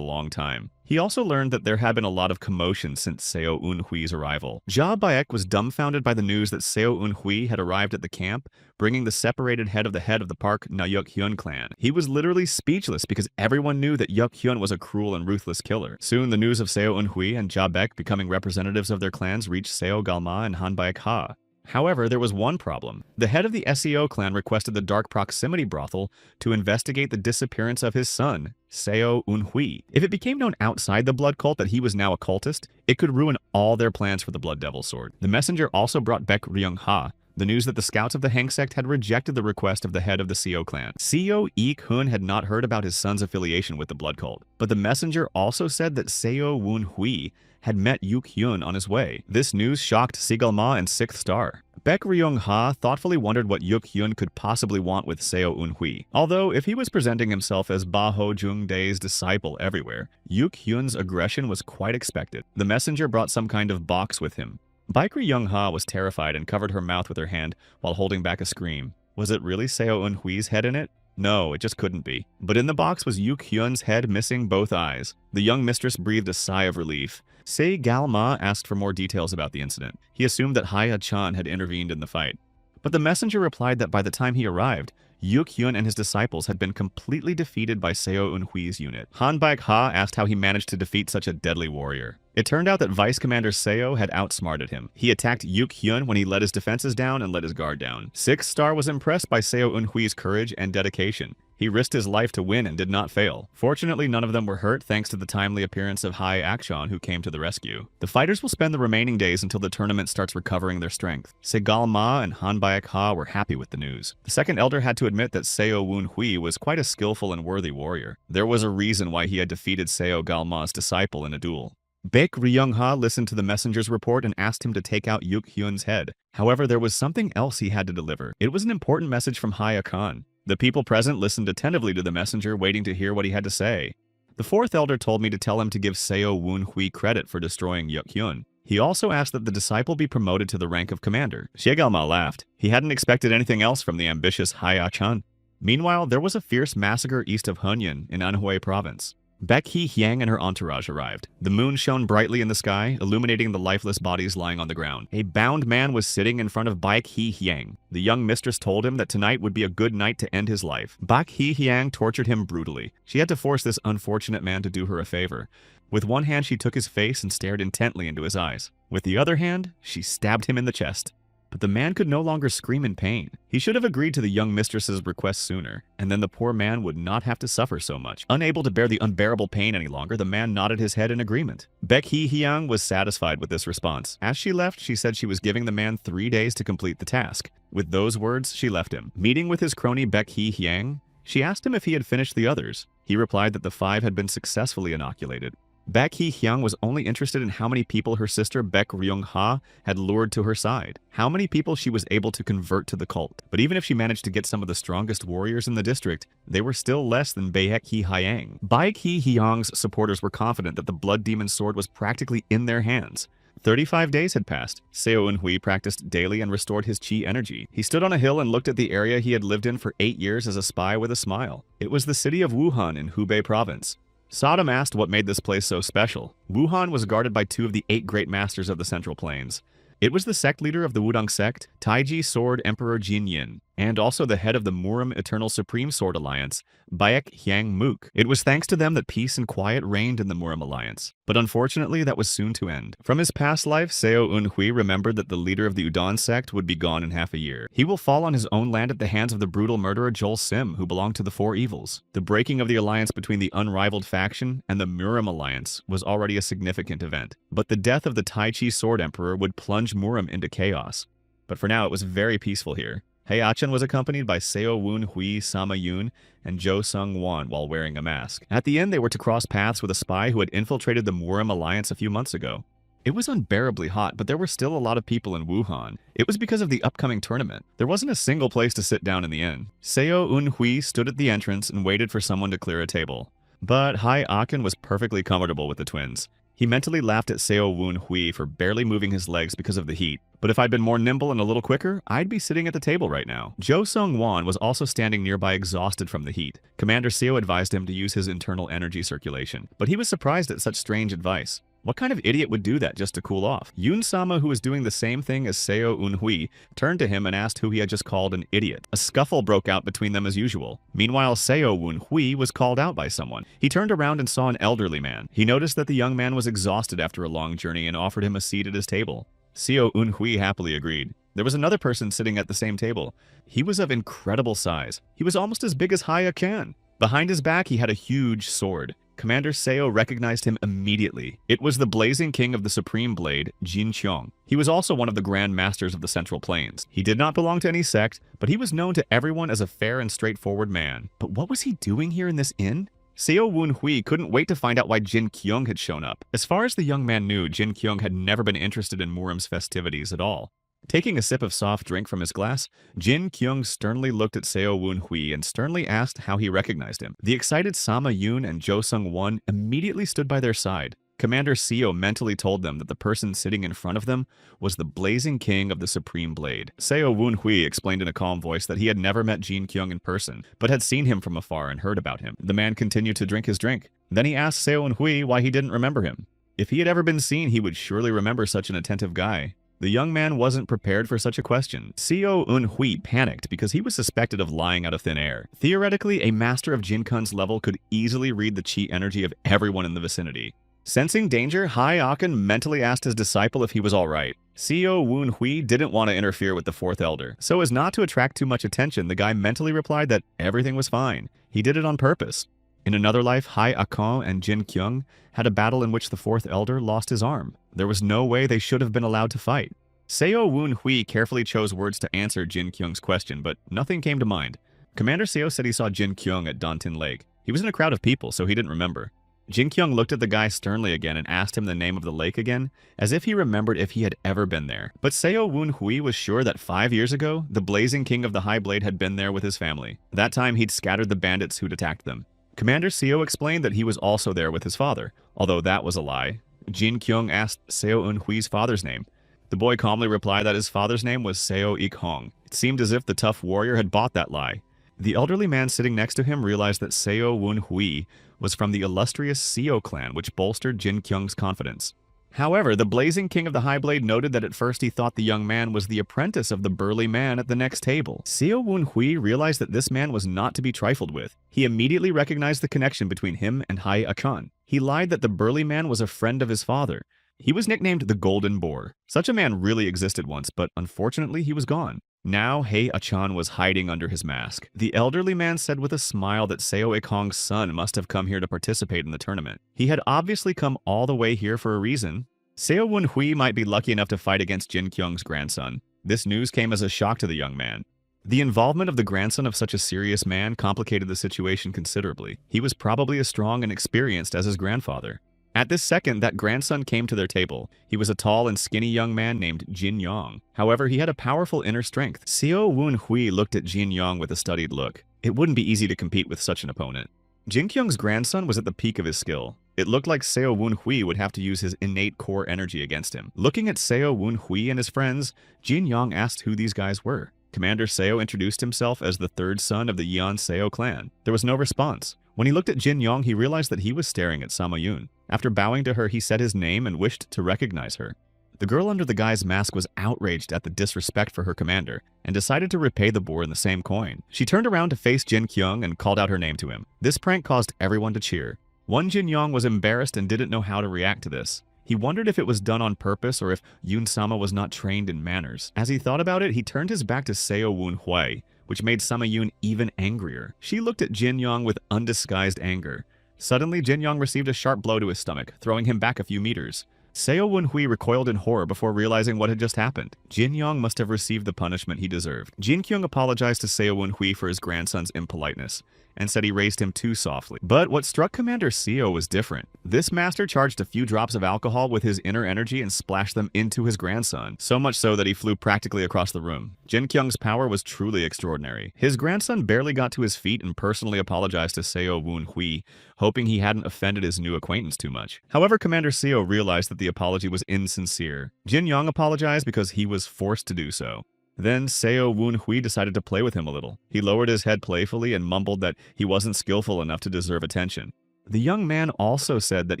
long time. He also learned that there had been a lot of commotion since Seo Eun-hui's arrival. Ja Baek was dumbfounded by the news that Seo Eun-hui had arrived at the camp, bringing the separated head of the Park Na Yuk Hyun clan. He was literally speechless because everyone knew that Yuk Hyun was a cruel and ruthless killer. Soon, the news of Seo Eun-hui and Ja Baek becoming representatives of their clans reached Seo Galma and Han Baek Ha. However, there was one problem. The head of the SEO clan requested the Dark Proximity Brothel to investigate the disappearance of his son, Seo Eun-hui. If it became known outside the Blood Cult that he was now a cultist, it could ruin all their plans for the Blood Devil Sword. The messenger also brought Baek Ryung-ha, the news that the scouts of the Hang sect had rejected the request of the head of the Seo clan. Seo Ik-hun had not heard about his son's affiliation with the Blood Cult, but the messenger also said that Seo Woon-hui had met Yuk Hyun on his way. This news shocked Sigalma and Sixth Star. Baek Ryung-ha thoughtfully wondered what Yuk Hyun could possibly want with Seo Eun-hui. Although, if he was presenting himself as Ba Ho Jung-dae's disciple everywhere, Yuk Hyun's aggression was quite expected. The messenger brought some kind of box with him. Baek Ryung-ha was terrified and covered her mouth with her hand while holding back a scream. Was it really Seo Eun-hui's head in it? No, it just couldn't be. But in the box was Yuk Hyun's head missing both eyes. The young mistress breathed a sigh of relief. Se Galma asked for more details about the incident. He assumed that Hae Ah-chan had intervened in the fight. But the messenger replied that by the time he arrived, Yuk Hyun and his disciples had been completely defeated by Seo Eun-hui's unit. Han Baek Ha asked how he managed to defeat such a deadly warrior. It turned out that Vice Commander Seo had outsmarted him. He attacked Yuk Hyun when he let his defenses down and let his guard down. Sixth Star was impressed by Seo Eun-hui's courage and dedication. He risked his life to win and did not fail. Fortunately, none of them were hurt thanks to the timely appearance of Hae Ah-chan, who came to the rescue. The fighters will spend the remaining days until the tournament starts recovering their strength. Segal Ma and Han Baek Ha were happy with the news. The second elder had to admit that Seo Woon-hui was quite a skillful and worthy warrior. There was a reason why he had defeated Seo Galma's disciple in a duel. Baek Ryung-ha listened to the messenger's report and asked him to take out Yuk Hyun's head. However, there was something else he had to deliver. It was an important message from Hae Ah-khan. The people present listened attentively to the messenger, waiting to hear what he had to say. The fourth elder told me to tell him to give Seo Woon-hui credit for destroying Yuk Hyun. He also asked that the disciple be promoted to the rank of commander. Shiegalma laughed. He hadn't expected anything else from the ambitious Hae Ah-chan. Meanwhile, there was a fierce massacre east of Hunyuan in Anhui province. Baek Hee-hyang and her entourage arrived. The moon shone brightly in the sky, illuminating the lifeless bodies lying on the ground. A bound man was sitting in front of Baek Hee-hyang. The young mistress told him that tonight would be a good night to end his life. Baek Hee-hyang tortured him brutally. She had to force this unfortunate man to do her a favor. With one hand, she took his face and stared intently into his eyes. With the other hand, she stabbed him in the chest. But the man could no longer scream in pain. He should have agreed to the young mistress's request sooner, and then the poor man would not have to suffer so much. Unable to bear the unbearable pain any longer, the man nodded his head in agreement. Baek Hee-hyang was satisfied with this response. As she left, she said she was giving the man 3 days to complete the task. With those words, she left him. Meeting with his crony Baek Hee-hyang, she asked him if he had finished the others. He replied that the 5 had been successfully inoculated. Baek Hee-hyang was only interested in how many people her sister Baek Ryung-ha had lured to her side, how many people she was able to convert to the cult. But even if she managed to get some of the strongest warriors in the district, they were still less than Baek Hee-hyang. Baek Hee-hyang's supporters were confident that the blood demon sword was practically in their hands. 35 days had passed. Seo Eun-hui practiced daily and restored his chi energy. He stood on a hill and looked at the area he had lived in for 8 years as a spy with a smile. It was the city of Wuhan in Hubei province. Sodom asked what made this place so special. Wuhan was guarded by 2 of the 8 great masters of the Central Plains. It was the sect leader of the Wudang sect, Taiji Sword Emperor Jin Yin, and also the head of the Murim Eternal Supreme Sword Alliance, Baek Hyang-mook. It was thanks to them that peace and quiet reigned in the Murim Alliance. But unfortunately, that was soon to end. From his past life, Seo Eun-hui remembered that the leader of the Udon sect would be gone in half a year. He will fall on his own land at the hands of the brutal murderer Joel Sim, who belonged to the Four Evils. The breaking of the alliance between the unrivaled faction and the Murim Alliance was already a significant event. But the death of the Taichi Sword Emperor would plunge Murim into chaos. But for now, it was very peaceful here. Hae-achan was accompanied by Seo Woon-hui, Sama-yoon, and Jo Sung-won while wearing a mask. At the end, they were to cross paths with a spy who had infiltrated the Murim Alliance a few months ago. It was unbearably hot, but there were still a lot of people in Wuhan. It was because of the upcoming tournament. There wasn't a single place to sit down in the inn. Seo Eun-hui stood at the entrance and waited for someone to clear a table. But Hae-achan was perfectly comfortable with the twins. He mentally laughed at Seo Woon-hui for barely moving his legs because of the heat. But if I'd been more nimble and a little quicker, I'd be sitting at the table right now. Jo Sung-won was also standing nearby, exhausted from the heat. Commander Seo advised him to use his internal energy circulation, but he was surprised at such strange advice. What kind of idiot would do that just to cool off? Yoon-sama, who was doing the same thing as Seo Eun-hui, turned to him and asked who he had just called an idiot. A scuffle broke out between them as usual. Meanwhile, Seo Eun-hui was called out by someone. He turned around and saw an elderly man. He noticed that the young man was exhausted after a long journey and offered him a seat at his table. Seo Eun-hui happily agreed. There was another person sitting at the same table. He was of incredible size. He was almost as big as Hae-achan. Behind his back, he had a huge sword. Commander Seo recognized him immediately. It was the blazing king of the Supreme Blade, Jin Kyung. He was also one of the Grand Masters of the Central Plains. He did not belong to any sect, but he was known to everyone as a fair and straightforward man. But what was he doing here in this inn? Seo Woon-hui couldn't wait to find out why Jin Kyung had shown up. As far as the young man knew, Jin Kyung had never been interested in Murim's festivities at all. Taking a sip of soft drink from his glass, Jin Kyung sternly looked at Seo Woon-hui and sternly asked how he recognized him. The excited Sama-yoon and Jo Sung-won immediately stood by their side. Commander Seo mentally told them that the person sitting in front of them was the blazing king of the Supreme Blade. Seo Woon-hui explained in a calm voice that he had never met Jin Kyung in person, but had seen him from afar and heard about him. The man continued to drink his drink. Then he asked Seo Woon-hui why he didn't remember him. If he had ever been seen, he would surely remember such an attentive guy. The young man wasn't prepared for such a question. Seo Eun-hui panicked because he was suspected of lying out of thin air. Theoretically, a master of Jin Kun's level could easily read the chi energy of everyone in the vicinity. Sensing danger, Hae-achan mentally asked his disciple if he was alright. Seo Woon-hui didn't want to interfere with the fourth elder. So as not to attract too much attention, the guy mentally replied that everything was fine. He did it on purpose. In another life, Hae-achan and Jin Kyung had a battle in which the fourth elder lost his arm. There was no way they should have been allowed to fight. Seo Woon-hui carefully chose words to answer Jin Kyung's question, but nothing came to mind. Commander Seo said he saw Jin Kyung at Dantin Lake. He was in a crowd of people, so he didn't remember. Jin Kyung looked at the guy sternly again and asked him the name of the lake again, as if he remembered if he had ever been there. But Seo Woon-hui was sure that 5 years ago, the blazing king of the High Blade had been there with his family. That time, he'd scattered the bandits who'd attacked them. Commander Seo explained that he was also there with his father, although that was a lie. Jin Kyung asked Seo Eun-hui's father's name. The boy calmly replied that his father's name was Seo Ik-hong. It seemed as if the tough warrior had bought that lie. The elderly man sitting next to him realized that Seo Wun Hui was from the illustrious Seo clan, which bolstered Jin Kyung's confidence. However, the blazing king of the High Blade noted that at first he thought the young man was the apprentice of the burly man at the next table. Seo Wun Hui realized that this man was not to be trifled with. He immediately recognized the connection between him and Hai Achan. He lied that the burly man was a friend of his father. He was nicknamed the Golden Boar. Such a man really existed once, but unfortunately he was gone. Now, Hei Achan was hiding under his mask. The elderly man said with a smile that Seo Ikong's son must have come here to participate in the tournament. He had obviously come all the way here for a reason. Seo Wun Hui might be lucky enough to fight against Jin Kyung's grandson. This news came as a shock to the young man. The involvement of the grandson of such a serious man complicated the situation considerably. He was probably as strong and experienced as his grandfather. At this second, that grandson came to their table. He was a tall and skinny young man named Jin Yong. However, he had a powerful inner strength. Seo Wun Hui looked at Jin Yong with a studied look. It wouldn't be easy to compete with such an opponent. Jin Kyung's grandson was at the peak of his skill. It looked like Seo Wun Hui would have to use his innate core energy against him. Looking at Seo Wun Hui and his friends, Jin Yong asked who these guys were. Commander Seo introduced himself as the third son of the Yeon Seo clan. There was no response. When he looked at Jin Yong, he realized that he was staring at Sama Yun. After bowing to her, he said his name and wished to recognize her. The girl under the guy's mask was outraged at the disrespect for her commander and decided to repay the boar in the same coin. She turned around to face Jin Kyung and called out her name to him. This prank caused everyone to cheer. One Jin Yong was embarrassed and didn't know how to react to this. He wondered if it was done on purpose or if Yun-sama was not trained in manners. As he thought about it, he turned his back to Seo Wun Hui, which made Sama Yun even angrier. She looked at Jin Yong with undisguised anger. Suddenly, Jin Yong received a sharp blow to his stomach, throwing him back a few meters. Seo Wun Hui recoiled in horror before realizing what had just happened. Jin Yong must have received the punishment he deserved. Jin Kyung apologized to Seo Wun Hui for his grandson's impoliteness and said he raised him too softly. But what struck Commander Seo was different. This master charged a few drops of alcohol with his inner energy and splashed them into his grandson, so much so that he flew practically across the room. Jin Kyung's power was truly extraordinary. His grandson barely got to his feet and personally apologized to Seo Wun Hui, hoping he hadn't offended his new acquaintance too much. However, Commander Seo realized that the apology was insincere. Jin Yong apologized because he was forced to do so. Then Seo Wun Hui decided to play with him a little. He lowered his head playfully and mumbled that he wasn't skillful enough to deserve attention. The young man also said that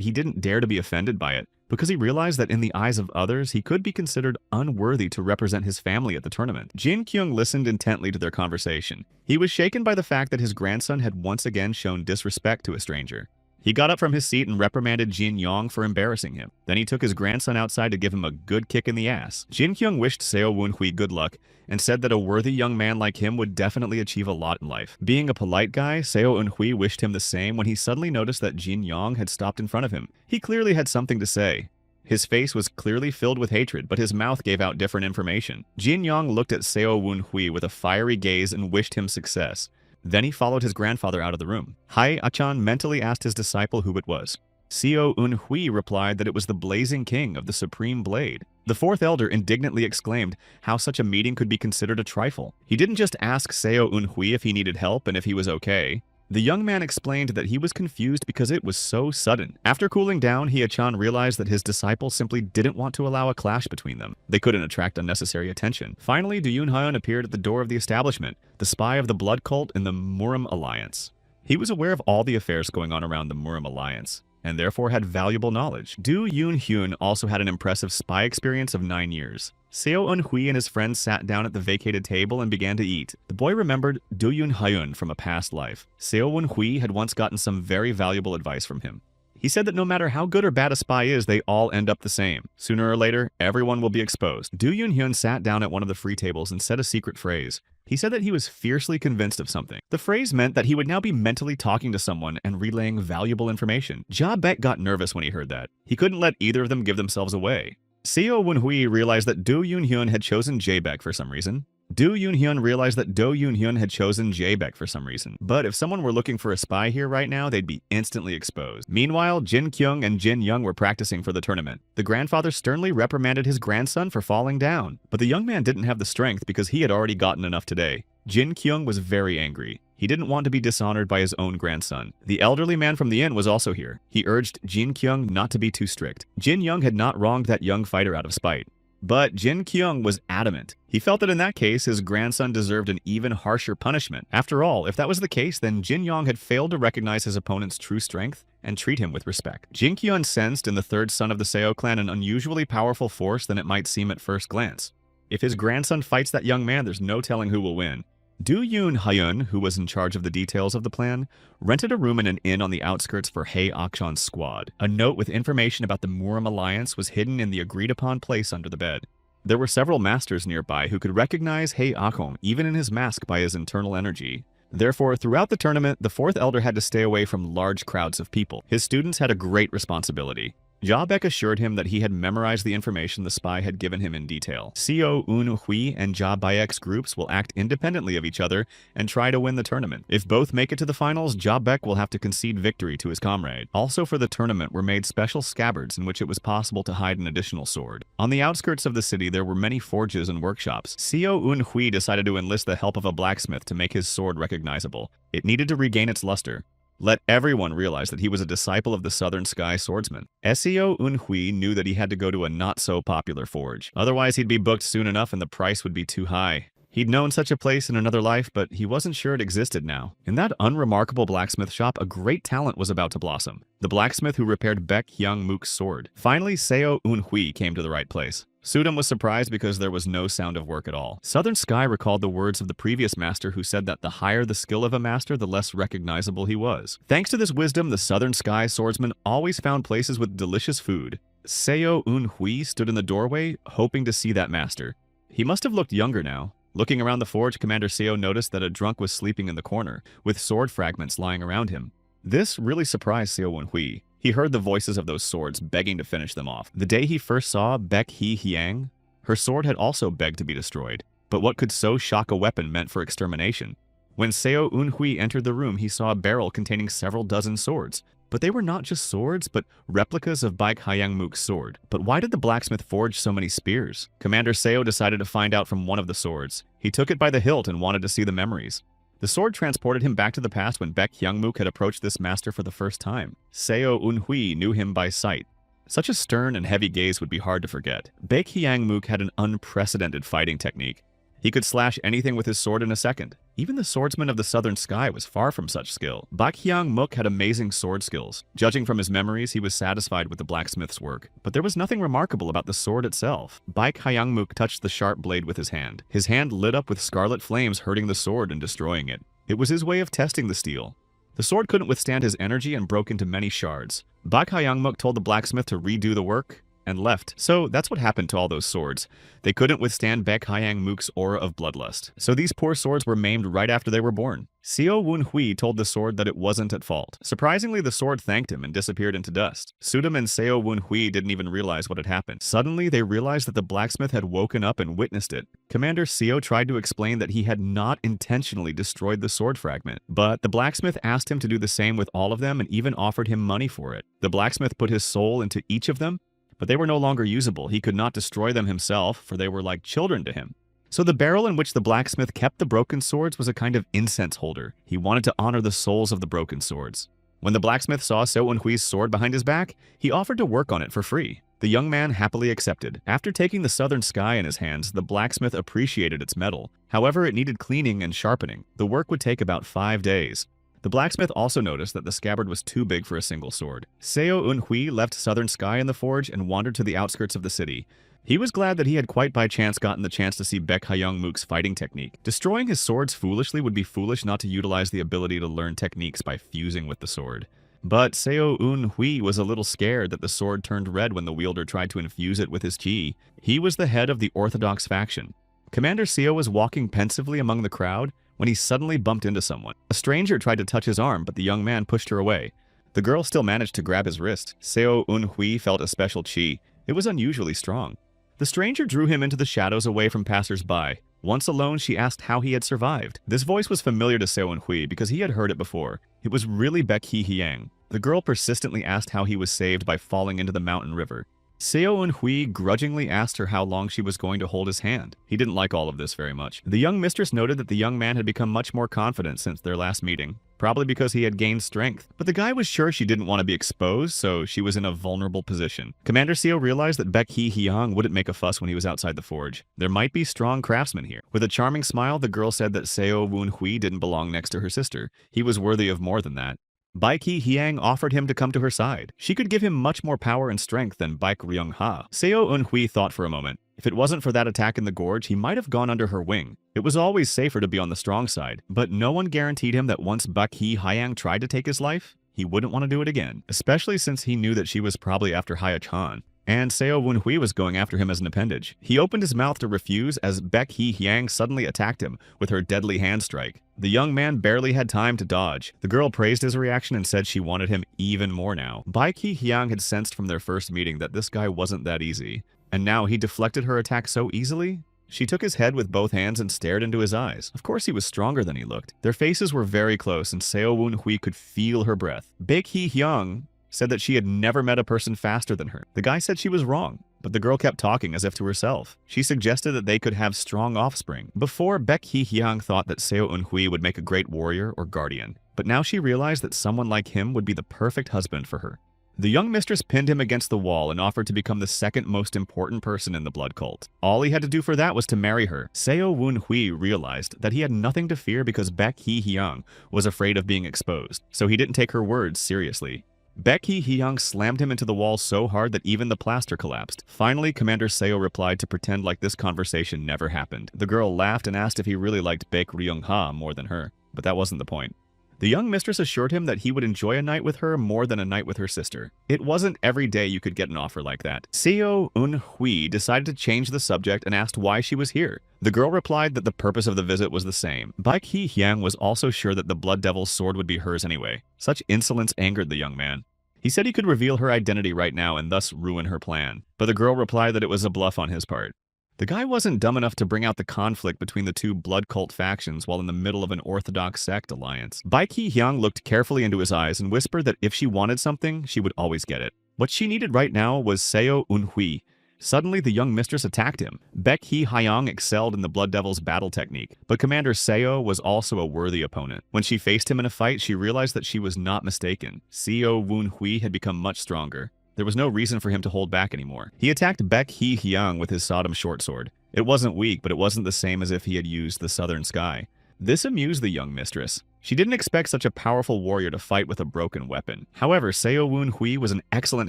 he didn't dare to be offended by it, because he realized that in the eyes of others, he could be considered unworthy to represent his family at the tournament. Jin Kyung listened intently to their conversation. He was shaken by the fact that his grandson had once again shown disrespect to a stranger. He got up from his seat and reprimanded Jin Yong for embarrassing him. Then he took his grandson outside to give him a good kick in the ass. Jin Kyung wished Seo Wun Hui good luck and said that a worthy young man like him would definitely achieve a lot in life. Being a polite guy, Seo Wun Hui wished him the same when he suddenly noticed that Jin Yong had stopped in front of him. He clearly had something to say. His face was clearly filled with hatred, but his mouth gave out different information. Jin Yong looked at Seo Wun Hui with a fiery gaze and wished him success. Then he followed his grandfather out of the room. Hai Achan mentally asked his disciple who it was. Seo Wun Hui replied that it was the blazing king of the supreme blade. The fourth elder indignantly exclaimed how such a meeting could be considered a trifle. He didn't just ask Seo Wun Hui if he needed help and if he was okay. The young man explained that he was confused because it was so sudden. After cooling down, Hye-chan realized that his disciple simply didn't want to allow a clash between them. They couldn't attract unnecessary attention. Finally, Do Yoon-hyun appeared at the door of the establishment, the spy of the blood cult in the Murim Alliance. He was aware of all the affairs going on around the Murim Alliance, and therefore had valuable knowledge. Do Yoon-hyun also had an impressive spy experience of 9 years. Seo Eun-hui and his friends sat down at the vacated table and began to eat. The boy remembered Do Yoon-hyun from a past life. Seo Eun-hui had once gotten some very valuable advice from him. He said that no matter how good or bad a spy is, they all end up the same. Sooner or later, everyone will be exposed. Do Yoon-hyun sat down at one of the free tables and said a secret phrase. He said that he was fiercely convinced of something. The phrase meant that he would now be mentally talking to someone and relaying valuable information. Ja Baek got nervous when he heard that. He couldn't let either of them give themselves away. Seo Eun-hui realized that Do Yoon-hyun had chosen Jae-baek for some reason. Do Yoon-hyun realized that Do Yoon-hyun had chosen Jae-baek for some reason. But if someone were looking for a spy here right now, they'd be instantly exposed. Meanwhile, Jin Kyung and Jin Young were practicing for the tournament. The grandfather sternly reprimanded his grandson for falling down. But the young man didn't have the strength because he had already gotten enough today. Jin Kyung was very angry. He didn't want to be dishonored by his own grandson. The elderly man from the inn was also here. He urged Jin Kyung not to be too strict. Jin Young had not wronged that young fighter out of spite. But Jin Kyung was adamant. He felt that in that case, his grandson deserved an even harsher punishment. After all, if that was the case, then Jin Yong had failed to recognize his opponent's true strength and treat him with respect. Jin Kyung sensed in the third son of the Seo clan an unusually powerful force than it might seem at first glance. If his grandson fights that young man, there's no telling who will win. Du Yoon Hyun, who was in charge of the details of the plan, rented a room in an inn on the outskirts for Hae Akshan's squad. A note with information about the Murim alliance was hidden in the agreed-upon place under the bed. There were several masters nearby who could recognize Hae Akhon even in his mask by his internal energy. Therefore, throughout the tournament, the fourth elder had to stay away from large crowds of people. His students had a great responsibility. Jabek assured him that he had memorized the information the spy had given him in detail. Seo Un-hui and Ja Bayek's groups will act independently of each other and try to win the tournament. If both make it to the finals, Jabek will have to concede victory to his comrade. Also for the tournament were made special scabbards in which it was possible to hide an additional sword. On the outskirts of the city, there were many forges and workshops. Seo Un-hui decided to enlist the help of a blacksmith to make his sword recognizable. It needed to regain its luster. Let everyone realize that he was a disciple of the Southern Sky swordsman. Seo Un-hui knew that he had to go to a not-so-popular forge. Otherwise, he'd be booked soon enough and the price would be too high. He'd known such a place in another life, but he wasn't sure it existed now. In that unremarkable blacksmith shop, a great talent was about to blossom. The blacksmith who repaired Baek Hyung-mook's sword. Finally, Seo Un-hui came to the right place. Sudam was surprised because there was no sound of work at all. Southern Sky recalled the words of the previous master who said that the higher the skill of a master, the less recognizable he was. Thanks to this wisdom, the Southern Sky swordsman always found places with delicious food. Seo Un-hui stood in the doorway, hoping to see that master. He must have looked younger now. Looking around the forge, Commander Seo noticed that a drunk was sleeping in the corner, with sword fragments lying around him. This really surprised Seo Un-hui. He heard the voices of those swords begging to finish them off. The day he first saw Baek Hee-hyang, her sword had also begged to be destroyed. But what could so shock a weapon meant for extermination? When Seo Un-hui entered the room, he saw a barrel containing several dozen swords. But they were not just swords, but replicas of Baek Hyang-mook's sword. But why did the blacksmith forge so many spears? Commander Seo decided to find out from one of the swords. He took it by the hilt and wanted to see the memories. The sword transported him back to the past when Baek Hyung-mook had approached this master for the first time. Seo Un-hui knew him by sight. Such a stern and heavy gaze would be hard to forget. Baek Hyung-mook had an unprecedented fighting technique. He could slash anything with his sword in a second. Even the swordsman of the Southern Sky was far from such skill. Baek Hyung-mook had amazing sword skills. Judging from his memories, he was satisfied with the blacksmith's work. But there was nothing remarkable about the sword itself. Baek Hyung-mook touched the sharp blade with his hand. His hand lit up with scarlet flames, hurting the sword and destroying it. It was his way of testing the steel. The sword couldn't withstand his energy and broke into many shards. Baek Hyung-mook told the blacksmith to redo the work and left. So that's what happened to all those swords. They couldn't withstand Baek Hyung-mook's aura of bloodlust. So these poor swords were maimed right after they were born. Seo Un-hui told the sword that it wasn't at fault. Surprisingly, the sword thanked him and disappeared into dust. Sudam and Seo Un-hui didn't even realize what had happened. Suddenly, they realized that the blacksmith had woken up and witnessed it. Commander Seo tried to explain that he had not intentionally destroyed the sword fragment, but the blacksmith asked him to do the same with all of them and even offered him money for it. The blacksmith put his soul into each of them, but they were no longer usable. He could not destroy them himself, for they were like children to him. So the barrel in which the blacksmith kept the broken swords was a kind of incense holder. He wanted to honor the souls of the broken swords. When the blacksmith saw Seo Un-hui's sword behind his back, he offered to work on it for free. The young man happily accepted. After taking the Southern Sky in his hands, the blacksmith appreciated its metal. However, it needed cleaning and sharpening. The work would take about 5 days. The blacksmith also noticed that the scabbard was too big for a single sword. Seo Un-hui left Southern Sky in the forge and wandered to the outskirts of the city. He was glad that he had quite by chance gotten the chance to see Baek Hyung-mook's fighting technique. Destroying his swords foolishly would be foolish not to utilize the ability to learn techniques by fusing with the sword. But Seo Un-hui was a little scared that the sword turned red when the wielder tried to infuse it with his chi. He was the head of the Orthodox faction. Commander Seo was walking pensively among the crowd when he suddenly bumped into someone. A stranger tried to touch his arm, but the young man pushed her away. The girl still managed to grab his wrist. Seo Un-hui felt a special chi. It was unusually strong. The stranger drew him into the shadows away from passers-by. Once alone, she asked how he had survived. This voice was familiar to Seo Un-hui because he had heard it before. It was really Baek Hee-hyang. The girl persistently asked how he was saved by falling into the mountain river. Seo Un-hui grudgingly asked her how long she was going to hold his hand. He didn't like all of this very much. The young mistress noted that the young man had become much more confident since their last meeting. probably because he had gained strength. But the guy was sure she didn't want to be exposed, so she was in a vulnerable position. Commander Seo realized that Baek Hee-hyung wouldn't make a fuss when he was outside the forge. There might be strong craftsmen here. With a charming smile, the girl said that Seo Woon-hui didn't belong next to her sister. He was worthy of more than that. Baek Hee-hyang offered him to come to her side. She could give him much more power and strength than Baek Ryung-ha. Seo Eun-hui thought for a moment. If it wasn't for that attack in the gorge, he might have gone under her wing. It was always safer to be on the strong side, but no one guaranteed him that once Baek Hee-hyang tried to take his life, he wouldn't want to do it again, especially since he knew that she was probably after Hye-chan. And Seo Woon-hui was going after him as an appendage. He opened his mouth to refuse as Baek Hee-hyang suddenly attacked him with her deadly hand strike. The young man barely had time to dodge. The girl praised his reaction and said she wanted him even more now. Baek Hee-hyang had sensed from their first meeting that this guy wasn't that easy. And now he deflected her attack so easily? She took his head with both hands and stared into his eyes. Of course he was stronger than he looked. Their faces were very close and Seo Woon-hui could feel her breath. Baek Hee-hyung said that she had never met a person faster than her. The guy said she was wrong, but the girl kept talking as if to herself. She suggested that they could have strong offspring. Before, Baek Hee-hyung thought that Seo Eun-hui would make a great warrior or guardian, but now she realized that someone like him would be the perfect husband for her. The young mistress pinned him against the wall and offered to become the second most important person in the blood cult. All he had to do for that was to marry her. Seo Woon-hui realized that he had nothing to fear because Baek Hee-hyung was afraid of being exposed, so he didn't take her words seriously. Baek Hee-hyung slammed him into the wall so hard that even the plaster collapsed. Finally, Commander Seo replied to pretend like this conversation never happened. The girl laughed and asked if he really liked Baek Ryung-ha more than her, but that wasn't the point. The young mistress assured him that he would enjoy a night with her more than a night with her sister. It wasn't every day you could get an offer like that. Seo Eun-hui decided to change the subject and asked why she was here. The girl replied that the purpose of the visit was the same. Baek Hee-hyung was also sure that the Blood Devil's sword would be hers anyway. Such insolence angered the young man. He said he could reveal her identity right now and thus ruin her plan, but the girl replied that it was a bluff on his part. The guy wasn't dumb enough to bring out the conflict between the two blood cult factions while in the middle of an orthodox sect alliance. Baek Hee-hyung looked carefully into his eyes and whispered that if she wanted something, she would always get it. What she needed right now was Seo Eun-hui. Suddenly, the young mistress attacked him. Baek Hee-hyung excelled in the Blood Devil's battle technique, but Commander Seo was also a worthy opponent. When she faced him in a fight, she realized that she was not mistaken. Seo Woon-hui had become much stronger. There was no reason for him to hold back anymore. He attacked Baek Hee-hyung with his Sodom short sword. It wasn't weak, but it wasn't the same as if he had used the Southern Sky. This amused the young mistress. She didn't expect such a powerful warrior to fight with a broken weapon. However, Seo Woon-hui was an excellent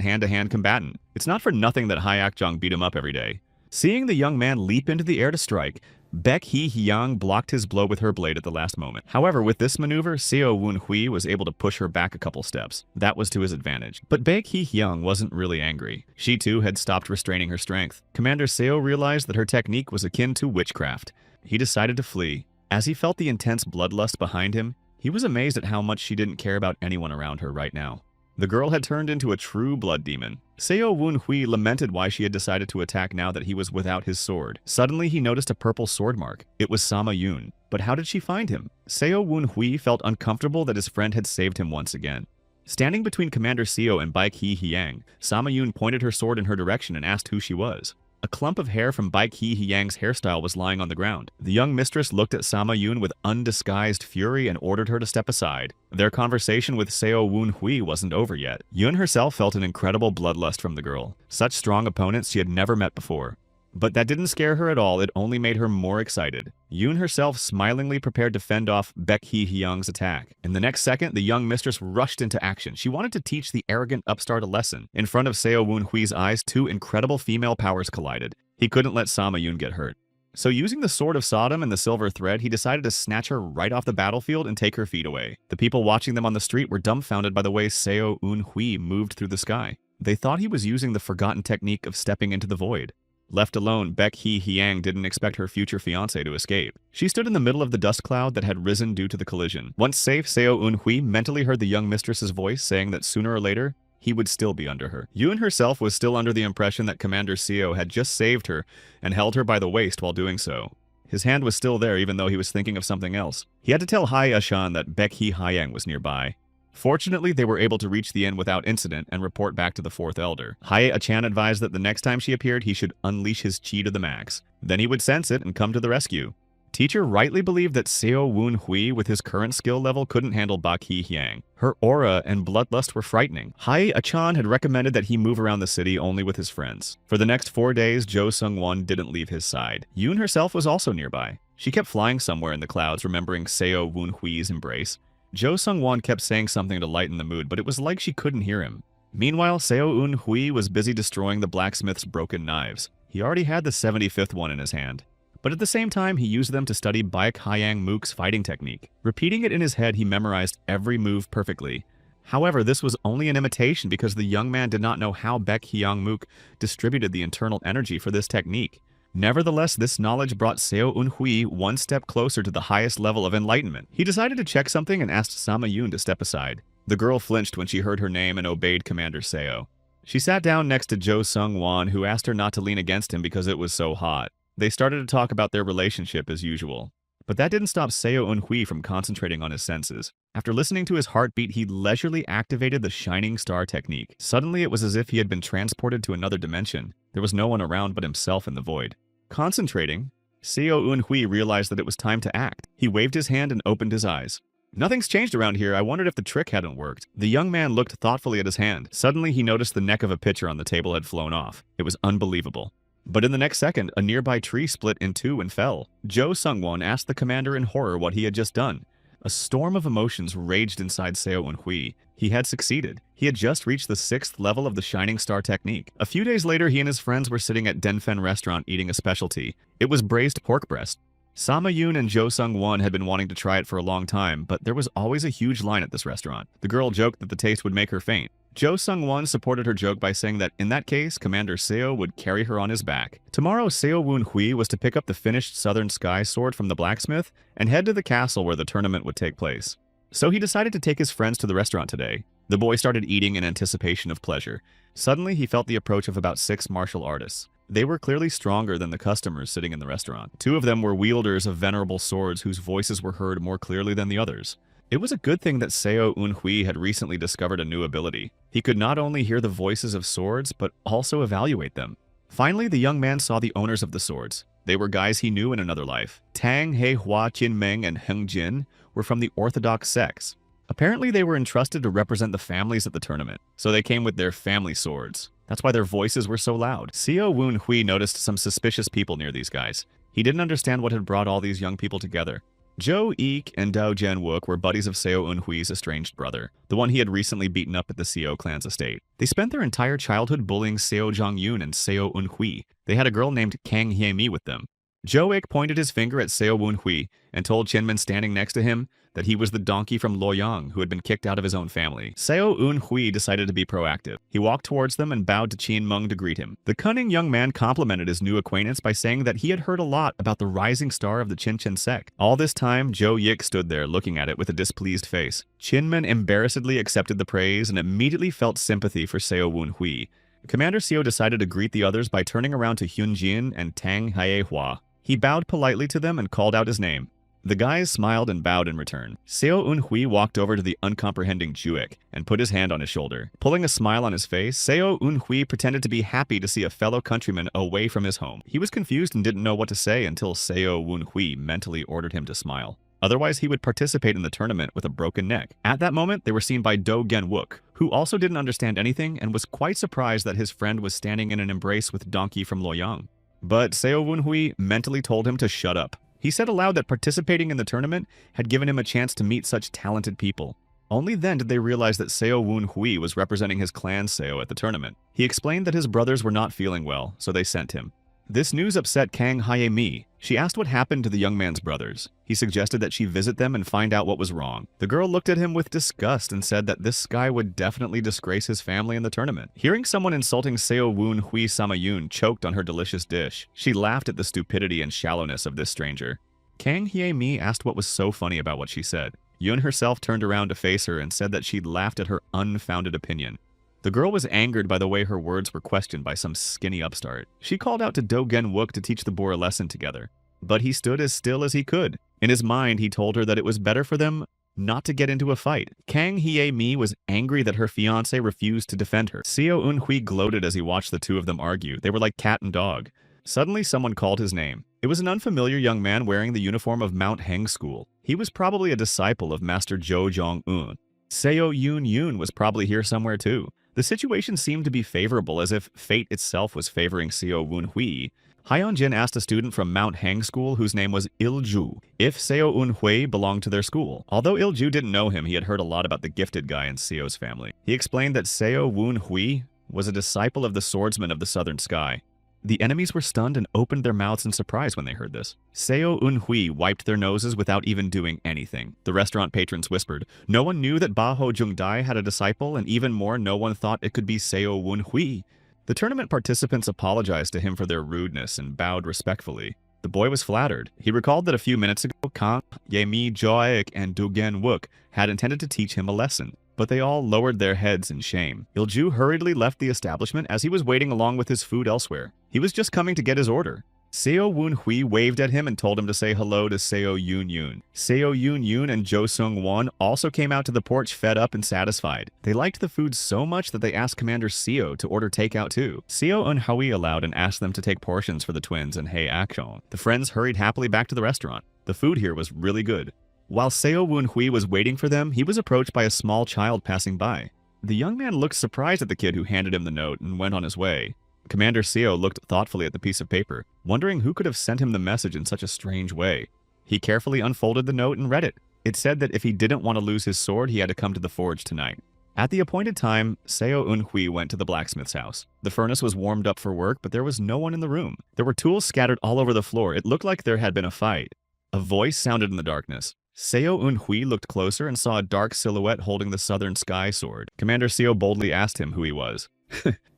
hand-to-hand combatant. It's not for nothing that Hye-jong beat him up every day. Seeing the young man leap into the air to strike, Baek Hee-hyung blocked his blow with her blade at the last moment. However, with this maneuver, Seo Woon-hui was able to push her back a couple steps. That was to his advantage. But Baek Hee-hyung wasn't really angry. She too had stopped restraining her strength. Commander Seo realized that her technique was akin to witchcraft. He decided to flee. As he felt the intense bloodlust behind him, he was amazed at how much she didn't care about anyone around her right now. The girl had turned into a true blood demon. Seo Woon-hui lamented why she had decided to attack now that he was without his sword. Suddenly, he noticed a purple sword mark. It was Sama Yoon. But how did she find him? Seo Woon-hui felt uncomfortable that his friend had saved him once again. Standing between Commander Seo and Baek Hee-hyung, Sama Yoon pointed her sword in her direction and asked who she was. A clump of hair from Baek Hee-hyung's hairstyle was lying on the ground. The young mistress looked at Sama Yoon with undisguised fury and ordered her to step aside. Their conversation with Seo Woon-hui wasn't over yet. Yoon herself felt an incredible bloodlust from the girl. Such strong opponents she had never met before. But that didn't scare her at all, it only made her more excited. Yoon herself smilingly prepared to fend off Baek Hee-hyung's attack. In the next second, the young mistress rushed into action. She wanted to teach the arrogant upstart a lesson. In front of Seo Woon-hui's eyes, two incredible female powers collided. He couldn't let Sama Yoon get hurt. So using the Sword of Sodom and the silver thread, he decided to snatch her right off the battlefield and take her feet away. The people watching them on the street were dumbfounded by the way Seo Woon-hui moved through the sky. They thought he was using the forgotten technique of stepping into the void. Left alone, Baek Hee-hyung didn't expect her future fiancé to escape. She stood in the middle of the dust cloud that had risen due to the collision. Once safe, Seo Eun-hui mentally heard the young mistress's voice saying that sooner or later, he would still be under her. Yoon herself was still under the impression that Commander Seo had just saved her and held her by the waist while doing so. His hand was still there even though he was thinking of something else. He had to tell Hye-chan that Baek Hee-hyung was nearby. Fortunately, they were able to reach the inn without incident and report back to the fourth elder. Hye-chan advised that the next time she appeared, he should unleash his chi to the max. Then he would sense it and come to the rescue. Teacher rightly believed that Seo Woon Hui with his current skill level couldn't handle Bak Hee Hyang. Her aura and bloodlust were frightening. Hai Achan had recommended that he move around the city only with his friends. For the next 4 days, Jo Sung-won didn't leave his side. Yoon herself was also nearby. She kept flying somewhere in the clouds, remembering Seo Woon Hui's embrace. Jo Sung-won kept saying something to lighten the mood, but it was like she couldn't hear him. Meanwhile, Seo Woon Hui was busy destroying the blacksmith's broken knives. He already had the 75th one in his hand. But at the same time, he used them to study Baek Hyang Mook's fighting technique. Repeating it in his head, he memorized every move perfectly. However, this was only an imitation because the young man did not know how Baek Hyang Mook distributed the internal energy for this technique. Nevertheless, this knowledge brought Seo Woon Hui one step closer to the highest level of enlightenment. He decided to check something and asked Sama Yoon to step aside. The girl flinched when she heard her name and obeyed Commander Seo. She sat down next to Jo Sung-won, who asked her not to lean against him because it was so hot. They started to talk about their relationship as usual. But that didn't stop Seo Woon Hui from concentrating on his senses. After listening to his heartbeat, he leisurely activated the Shining Star technique. Suddenly, it was as if he had been transported to another dimension. There was no one around but himself in the void. Concentrating, Seo Woon Hui realized that it was time to act. He waved his hand and opened his eyes. "Nothing's changed around here. I wondered if the trick hadn't worked." The young man looked thoughtfully at his hand. Suddenly, he noticed the neck of a pitcher on the table had flown off. It was unbelievable. But in the next second, a nearby tree split in two and fell. Jo Sung-won asked the commander in horror what he had just done. A storm of emotions raged inside Seo Woon Hui. He had succeeded. He had just reached the 6th level of the Shining Star technique. A few days later, he and his friends were sitting at Denfen restaurant eating a specialty. It was braised pork breast. Sama Yoon and Jo Sung-won had been wanting to try it for a long time, but there was always a huge line at this restaurant. The girl joked that the taste would make her faint. Jo Sung-won supported her joke by saying that in that case, Commander Seo would carry her on his back. Tomorrow, Seo Woon Hui was to pick up the finished Southern Sky Sword from the blacksmith and head to the castle where the tournament would take place. So he decided to take his friends to the restaurant today. The boy started eating in anticipation of pleasure. Suddenly, he felt the approach of about 6 martial artists. They were clearly stronger than the customers sitting in the restaurant. 2 of them were wielders of venerable swords whose voices were heard more clearly than the others. It was a good thing that Seo Woon Hui had recently discovered a new ability. He could not only hear the voices of swords, but also evaluate them. Finally, the young man saw the owners of the swords. They were guys he knew in another life. Tang He Hua Qin Meng and Heng Jin were from the Orthodox sects. Apparently, they were entrusted to represent the families at the tournament, so they came with their family swords. That's why their voices were so loud. Seo Woon Hui noticed some suspicious people near these guys. He didn't understand what had brought all these young people together. Jo Eek and Dao Jian-wook were buddies of Seo Woon Hui's estranged brother, the one he had recently beaten up at the Seo clan's estate. They spent their entire childhood bullying Seo Jong-yoon and Seo Woon Hui. They had a girl named Kang Hye-mi with them. Jo Eek pointed his finger at Seo Woon Hui and told Chinmin standing next to him that he was the donkey from Loyang who had been kicked out of his own family. Seo Woon Hui decided to be proactive. He walked towards them and bowed to Qin Meng to greet him. The cunning young man complimented his new acquaintance by saying that he had heard a lot about the rising star of the Qinchen sect. All this time, Jo Yik stood there looking at it with a displeased face. Qinmin embarrassedly accepted the praise and immediately felt sympathy for Seo Woon Hui. Commander Seo decided to greet the others by turning around to Hyun Jin and Tang Hae Hua. He bowed politely to them and called out his name. The guys smiled and bowed in return. Seo Woon Hui walked over to the uncomprehending Juik and put his hand on his shoulder. Pulling a smile on his face, Seo Woon Hui pretended to be happy to see a fellow countryman away from his home. He was confused and didn't know what to say until Seo Woon Hui mentally ordered him to smile. Otherwise, he would participate in the tournament with a broken neck. At that moment, they were seen by Do Gen-wook, who also didn't understand anything and was quite surprised that his friend was standing in an embrace with Donkey from Loyang. But Seo Woon Hui mentally told him to shut up. He said aloud that participating in the tournament had given him a chance to meet such talented people. Only then did they realize that Seo Woon Hui was representing his clan Seo at the tournament. He explained that his brothers were not feeling well, so they sent him. This news upset Kang Hye-mi. She asked what happened to the young man's brothers. He suggested that she visit them and find out what was wrong. The girl looked at him with disgust and said that this guy would definitely disgrace his family in the tournament. Hearing someone insulting Seo Woon Hui, Sama Yoon choked on her delicious dish. She laughed at the stupidity and shallowness of this stranger. Kang Hye-mi asked what was so funny about what she said. Yoon herself turned around to face her and said that she'd laughed at her unfounded opinion. The girl was angered by the way her words were questioned by some skinny upstart. She called out to Do Gen-wook to teach the boy a lesson together. But he stood as still as he could. In his mind, he told her that it was better for them not to get into a fight. Kang Hye-mi was angry that her fiancé refused to defend her. Seo Woon Hui gloated as he watched the two of them argue. They were like cat and dog. Suddenly, someone called his name. It was an unfamiliar young man wearing the uniform of Mount Heng School. He was probably a disciple of Master Zhou Zhong-un. Seo Yun was probably here somewhere too. The situation seemed to be favorable, as if fate itself was favoring Seo Wun-hui. Hyun-jin asked a student from Mount Heng School, whose name was Il-ju, if Seo Un-hui belonged to their school. Although Il-ju didn't know him, he had heard a lot about the gifted guy in Seo's family. He explained that Seo Wun-hui was a disciple of the swordsman of the southern sky. The enemies were stunned and opened their mouths in surprise when they heard this. Seo Un-hui wiped their noses without even doing anything. The restaurant patrons whispered. No one knew that Baho Jungdai had a disciple, and even more, no one thought it could be Seo Un-hui. The tournament participants apologized to him for their rudeness and bowed respectfully. The boy was flattered. He recalled that a few minutes ago, Kang, Yemi Joaek, and Dugen Wook had intended to teach him a lesson, but they all lowered their heads in shame. Il-ju hurriedly left the establishment as he was waiting along with his food elsewhere. He was just coming to get his order. Seo Wun-hui waved at him and told him to say hello to Seo Yun-yun. Seo Yun-yun and Jo Sung-won also came out to the porch fed up and satisfied. They liked the food so much that they asked Commander Seo to order takeout too. Seo Un-hui allowed and asked them to take portions for the twins and Hei Akshon. The friends hurried happily back to the restaurant. The food here was really good. While Seo Wun-hui was waiting for them, he was approached by a small child passing by. The young man looked surprised at the kid who handed him the note and went on his way. Commander Seo looked thoughtfully at the piece of paper, wondering who could have sent him the message in such a strange way. He carefully unfolded the note and read it. It said that if he didn't want to lose his sword, he had to come to the forge tonight. At the appointed time, Seo Un-hui went to the blacksmith's house. The furnace was warmed up for work, but there was no one in the room. There were tools scattered all over the floor. It looked like there had been a fight. A voice sounded in the darkness. Seo Un-hui looked closer and saw a dark silhouette holding the southern sky sword. Commander Seo boldly asked him who he was.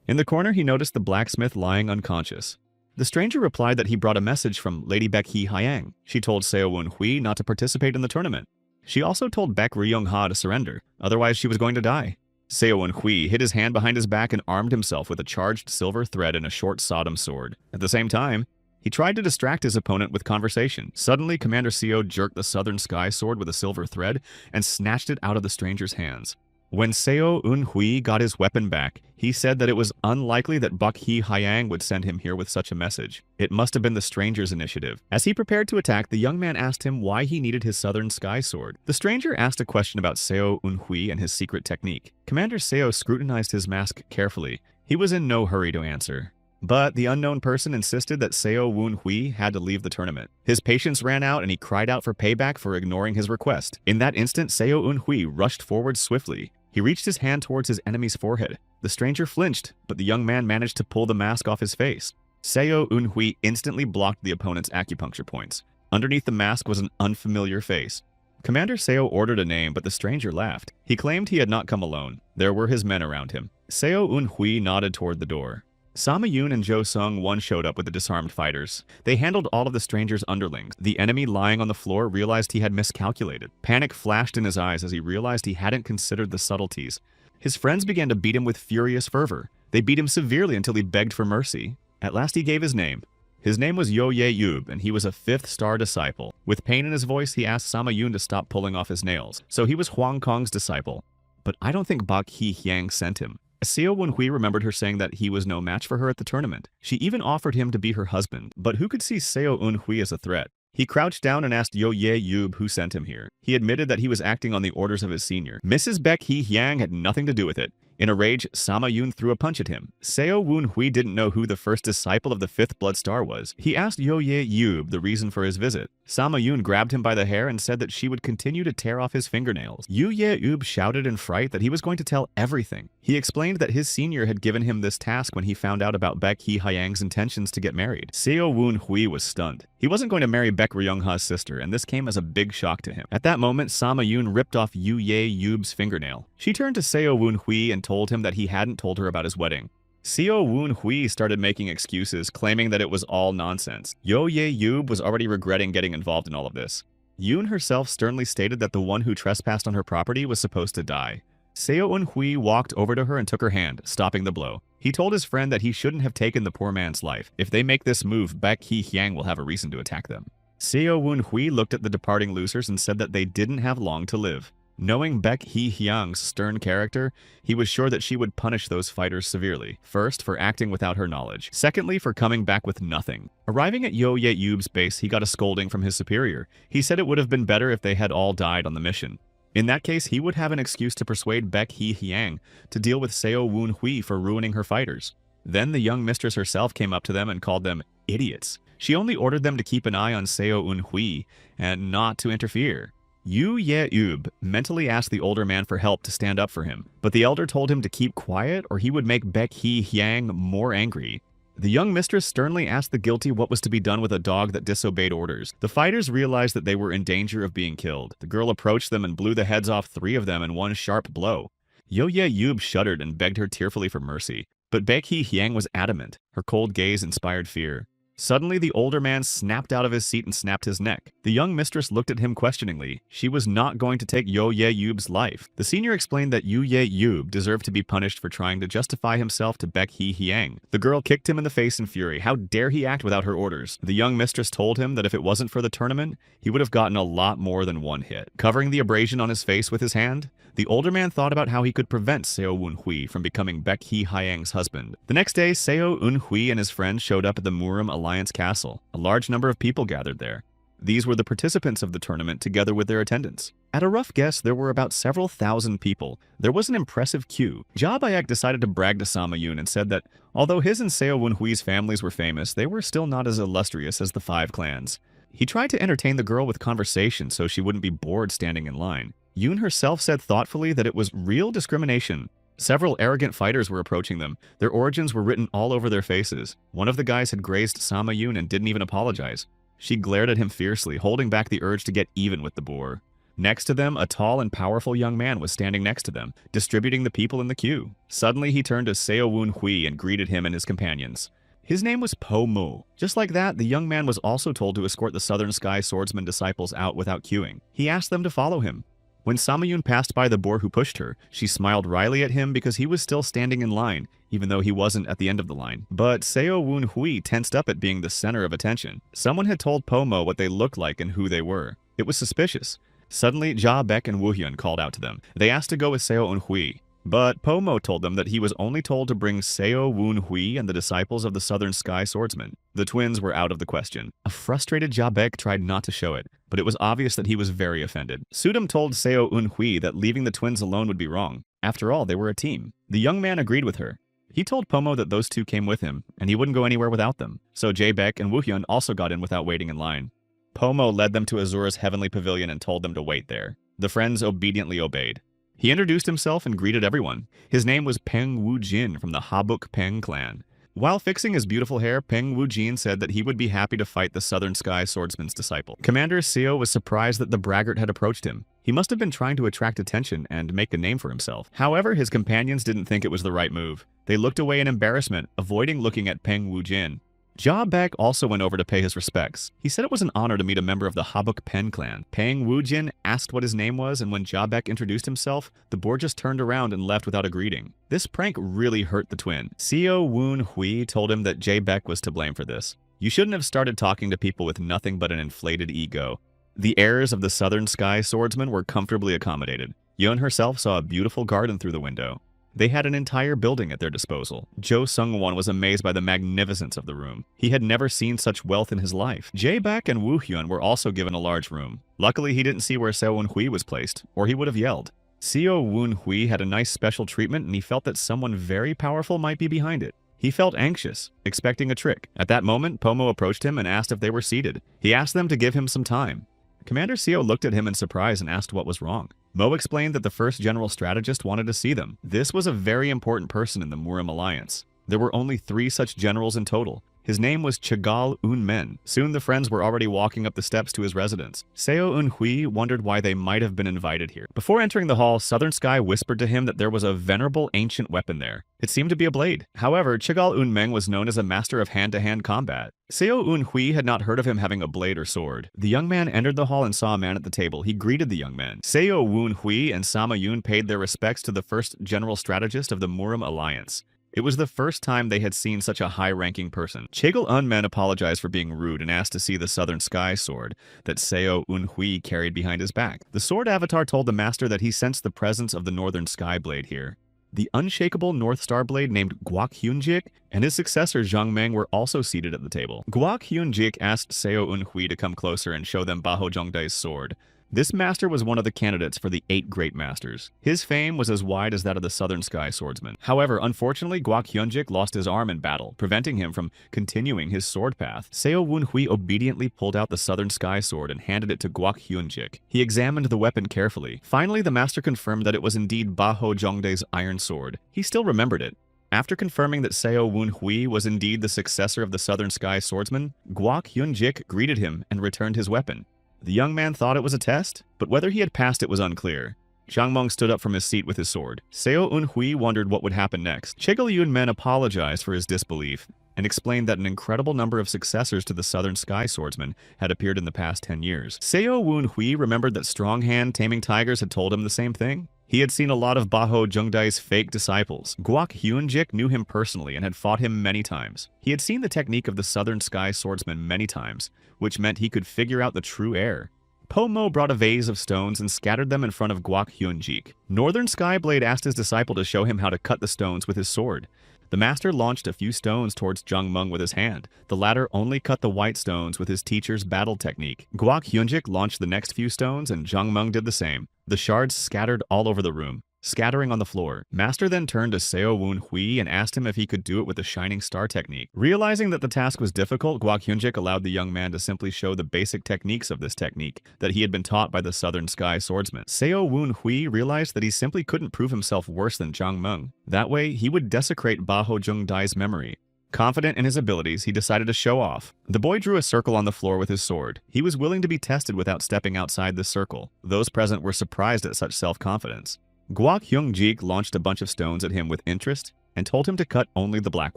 In the corner, he noticed the blacksmith lying unconscious. The stranger replied that he brought a message from Lady Baek Hee-hyang. She told Seo Un-hui not to participate in the tournament. She also told Baek Ryung-ha to surrender, otherwise she was going to die. Seo Un-hui hid his hand behind his back and armed himself with a charged silver thread and a short Sodom sword. At the same time, he tried to distract his opponent with conversation. Suddenly, Commander Seo jerked the southern sky sword with a silver thread and snatched it out of the stranger's hands. When Seo Un-hui got his weapon back, he said that it was unlikely that Baek Hee-hyang would send him here with such a message. It must have been the stranger's initiative. As he prepared to attack, the young man asked him why he needed his southern sky sword. The stranger asked a question about Seo Un-hui and his secret technique. Commander Seo scrutinized his mask carefully. He was in no hurry to answer. But the unknown person insisted that Seo Wun-hui had to leave the tournament. His patience ran out and he cried out for payback for ignoring his request. In that instant, Seo Un-hui rushed forward swiftly. He reached his hand towards his enemy's forehead. The stranger flinched, but the young man managed to pull the mask off his face. Seo Un-hui instantly blocked the opponent's acupuncture points. Underneath the mask was an unfamiliar face. Commander Seo ordered a name, but the stranger laughed. He claimed he had not come alone. There were his men around him. Seo Un-hui nodded toward the door. Sama-yoon and Jo Sung-won showed up with the disarmed fighters. They handled all of the stranger's underlings. The enemy lying on the floor realized he had miscalculated. Panic flashed in his eyes as he realized he hadn't considered the subtleties. His friends began to beat him with furious fervor. They beat him severely until he begged for mercy. At last he gave his name. His name was Yo-ye-yub, and he was a 5th-star disciple. With pain in his voice, he asked Sama-yoon to stop pulling off his nails. So he was Huang Kong's disciple. But I don't think Baek Hee-hyang sent him. Seo Wun-hui remembered her saying that he was no match for her at the tournament. She even offered him to be her husband, but who could see Seo Un-hui as a threat? He crouched down and asked Yo-ye-yub who sent him here. He admitted that he was acting on the orders of his senior. Mrs. Baek Hee-hyang had nothing to do with it. In a rage, Sama-yoon threw a punch at him. Seo Wun-hui didn't know who the first disciple of the 5th Blood Star was. He asked Yo-ye-yub the reason for his visit. Sama-yoon grabbed him by the hair and said that she would continue to tear off his fingernails. Yo-ye-yub shouted in fright that he was going to tell everything. He explained that his senior had given him this task when he found out about Baek Hee-hyang's intentions to get married. Seo Wun-hui was stunned. He wasn't going to marry Baek Ryung-ha's sister, and this came as a big shock to him. At that moment, Sama-yoon ripped off Yo-ye-yub's fingernail. She turned to Seo Wun-hui and told him that he hadn't told her about his wedding. Seo Wun-hui started making excuses, claiming that it was all nonsense. Yo-ye-yub was already regretting getting involved in all of this. Yoon herself sternly stated that the one who trespassed on her property was supposed to die. Seo Un-hui walked over to her and took her hand, stopping the blow. He told his friend that he shouldn't have taken the poor man's life. If they make this move, Baek Hee-hyang will have a reason to attack them. Seo Wun-hui looked at the departing losers and said that they didn't have long to live. Knowing Baek Hee-hyang's stern character, he was sure that she would punish those fighters severely. First, for acting without her knowledge. Secondly, for coming back with nothing. Arriving at Yo Ye-yub's base, he got a scolding from his superior. He said it would have been better if they had all died on the mission. In that case, he would have an excuse to persuade Baek Hee-hyang to deal with Seo Woon-hui for ruining her fighters. Then the young mistress herself came up to them and called them idiots. She only ordered them to keep an eye on Seo Woon-hui and not to interfere. Yu Ye-yub mentally asked the older man for help to stand up for him, but the elder told him to keep quiet or he would make Baek Hee-hyang more angry. The young mistress sternly asked the guilty what was to be done with a dog that disobeyed orders. The fighters realized that they were in danger of being killed. The girl approached them and blew the heads off 3 of them in one sharp blow. Yo Ye-yub shuddered and begged her tearfully for mercy, but Baek Hee-hyang was adamant. Her cold gaze inspired fear. Suddenly, the older man snapped out of his seat and snapped his neck. The young mistress looked at him questioningly. She was not going to take Yo Ye-yub's life. The senior explained that Yu Ye-yub deserved to be punished for trying to justify himself to Baek Hee-hyang. The girl kicked him in the face in fury. How dare he act without her orders? The young mistress told him that if it wasn't for the tournament, he would have gotten a lot more than 1 hit. Covering the abrasion on his face with his hand, the older man thought about how he could prevent Seo Woon-hui from becoming Baek Hee-hyang's husband. The next day, Seo Woon-hui and his friends showed up at the Murim Alliance Castle. A large number of people gathered there. These were the participants of the tournament together with their attendants. At a rough guess, there were about several thousand people. There was an impressive queue. Ja Baek decided to brag to Sama-yoon and said that, although his and Seo Woon-hui's families were famous, they were still not as illustrious as the 5 clans. He tried to entertain the girl with conversation so she wouldn't be bored standing in line. Yoon herself said thoughtfully that it was real discrimination. Several arrogant fighters were approaching them. Their origins were written all over their faces. One of the guys had grazed Sama-yoon and didn't even apologize. She glared at him fiercely, holding back the urge to get even with the boor. Next to them, a tall and powerful young man was standing next to them, distributing the people in the queue. Suddenly, he turned to Seo Woon-hui and greeted him and his companions. His name was Po Mo. Just like that, the young man was also told to escort the Southern Sky Swordsman disciples out without queuing. He asked them to follow him. When Sama-yoon passed by the boor who pushed her, she smiled wryly at him because he was still standing in line, even though he wasn't at the end of the line. But Seo Woon-hui tensed up at being the center of attention. Someone had told Po Mo what they looked like and who they were. It was suspicious. Suddenly, Ja Baek and Woo-hyun called out to them. They asked to go with Seo Woon-hui. But Po Mo told them that he was only told to bring Seo Woon-hui and the disciples of the Southern Sky Swordsman. The twins were out of the question. A frustrated Ja Baek tried not to show it, but it was obvious that he was very offended. Sudam told Seo Woon-hui that leaving the twins alone would be wrong. After all, they were a team. The young man agreed with her. He told Po Mo that those 2 came with him, and he wouldn't go anywhere without them. So Jae Baek and Woo-hyun also got in without waiting in line. Po Mo led them to Azura's heavenly pavilion and told them to wait there. The friends obediently obeyed. He introduced himself and greeted everyone. His name was Peng Woo-jin from the Habuk Peng clan. While fixing his beautiful hair, Peng Woo-jin said that he would be happy to fight the Southern Sky Swordsman's disciple. Commander Seo was surprised that the braggart had approached him. He must have been trying to attract attention and make a name for himself. However, his companions didn't think it was the right move. They looked away in embarrassment, avoiding looking at Peng Woo-jin. Ja Baek also went over to pay his respects. He said it was an honor to meet a member of the Habuk Pen clan. Peng Woo-jin asked what his name was, and when Ja Baek introduced himself, the boar just turned around and left without a greeting. This prank really hurt the twin. Seo Woon-hui told him that Jae Baek was to blame for this. You shouldn't have started talking to people with nothing but an inflated ego. The heirs of the Southern Sky Swordsman were comfortably accommodated. Yeon herself saw a beautiful garden through the window. They had an entire building at their disposal. Jo Sung-won was amazed by the magnificence of the room. He had never seen such wealth in his life. Jae Baek and Woo-hyun were also given a large room. Luckily, he didn't see where Seo Woon-hui was placed, or he would have yelled. Seo Woon-hui had a nice special treatment, and he felt that someone very powerful might be behind it. He felt anxious, expecting a trick. At that moment, Po Mo approached him and asked if they were seated. He asked them to give him some time. Commander Seo looked at him in surprise and asked what was wrong. Mo explained that the first general strategist wanted to see them. This was a very important person in the Murim Alliance. There were only 3 such generals in total. His name was Chagal Un-men. Soon the friends were already walking up the steps to his residence. Seo Un-hui wondered why they might have been invited here. Before entering the hall, Southern Sky whispered to him that there was a venerable ancient weapon there. It seemed to be a blade. However, Chagal Un-meng was known as a master of hand-to-hand combat. Seo Un-hui had not heard of him having a blade or sword. The young man entered the hall and saw a man at the table. He greeted the young man. Seo Woon-hui and Sama-yoon paid their respects to the first general strategist of the Murim Alliance. It was the first time they had seen such a high-ranking person. Chegel Unmen apologized for being rude and asked to see the Southern Sky Sword that Seo Unhui carried behind his back. The sword avatar told the master that he sensed the presence of the Northern Sky Blade here. The unshakable North Star Blade named Guak Hyunjik and his successor Zhang Meng were also seated at the table. Guak Hyunjik asked Seo Unhui to come closer and show them Baho Zhongdai's sword. This master was one of the candidates for the 8 Great Masters. His fame was as wide as that of the Southern Sky Swordsman. However, unfortunately, Guak Hyunjik lost his arm in battle, preventing him from continuing his sword path. Seo Wunhui obediently pulled out the Southern Sky Sword and handed it to Guak Hyunjik. He examined the weapon carefully. Finally, the master confirmed that it was indeed Baho Zhongdai's iron sword. He still remembered it. After confirming that Seo Wunhui was indeed the successor of the Southern Sky Swordsman, Guak Hyunjik greeted him and returned his weapon. The young man thought it was a test, but whether he had passed it was unclear. Zhang Meng stood up from his seat with his sword. Seo Unhui wondered what would happen next. Chegel Yunmen apologized for his disbelief and explained that an incredible number of successors to the Southern Sky Swordsman had appeared in the past 10 years. Seo Wunhui remembered that Stronghand taming tigers had told him the same thing. He had seen a lot of Baho Zhongdai's fake disciples. Guak Hyunjik knew him personally and had fought him many times. He had seen the technique of the Southern Sky Swordsman many times, which meant he could figure out the true heir. Po Mo brought a vase of stones and scattered them in front of Guak Hyunjik. Northern Skyblade asked his disciple to show him how to cut the stones with his sword. The master launched a few stones towards Zhang Meng with his hand. The latter only cut the white stones with his teacher's battle technique. Guak Hyunjik launched the next few stones and Zhang Meng did the same. The shards scattered all over the room, scattering on the floor. Master then turned to Seo Wunhui and asked him if he could do it with the Shining Star technique. Realizing that the task was difficult, Guak Hyunjik allowed the young man to simply show the basic techniques of this technique that he had been taught by the Southern Sky Swordsman. Seo Wunhui realized that he simply couldn't prove himself worse than Zhang Meng. That way, he would desecrate Baho Zhongdai's memory. Confident in his abilities, he decided to show off. The boy drew a circle on the floor with his sword. He was willing to be tested without stepping outside this circle. Those present were surprised at such self-confidence. Guak Hyunjik launched a bunch of stones at him with interest and told him to cut only the black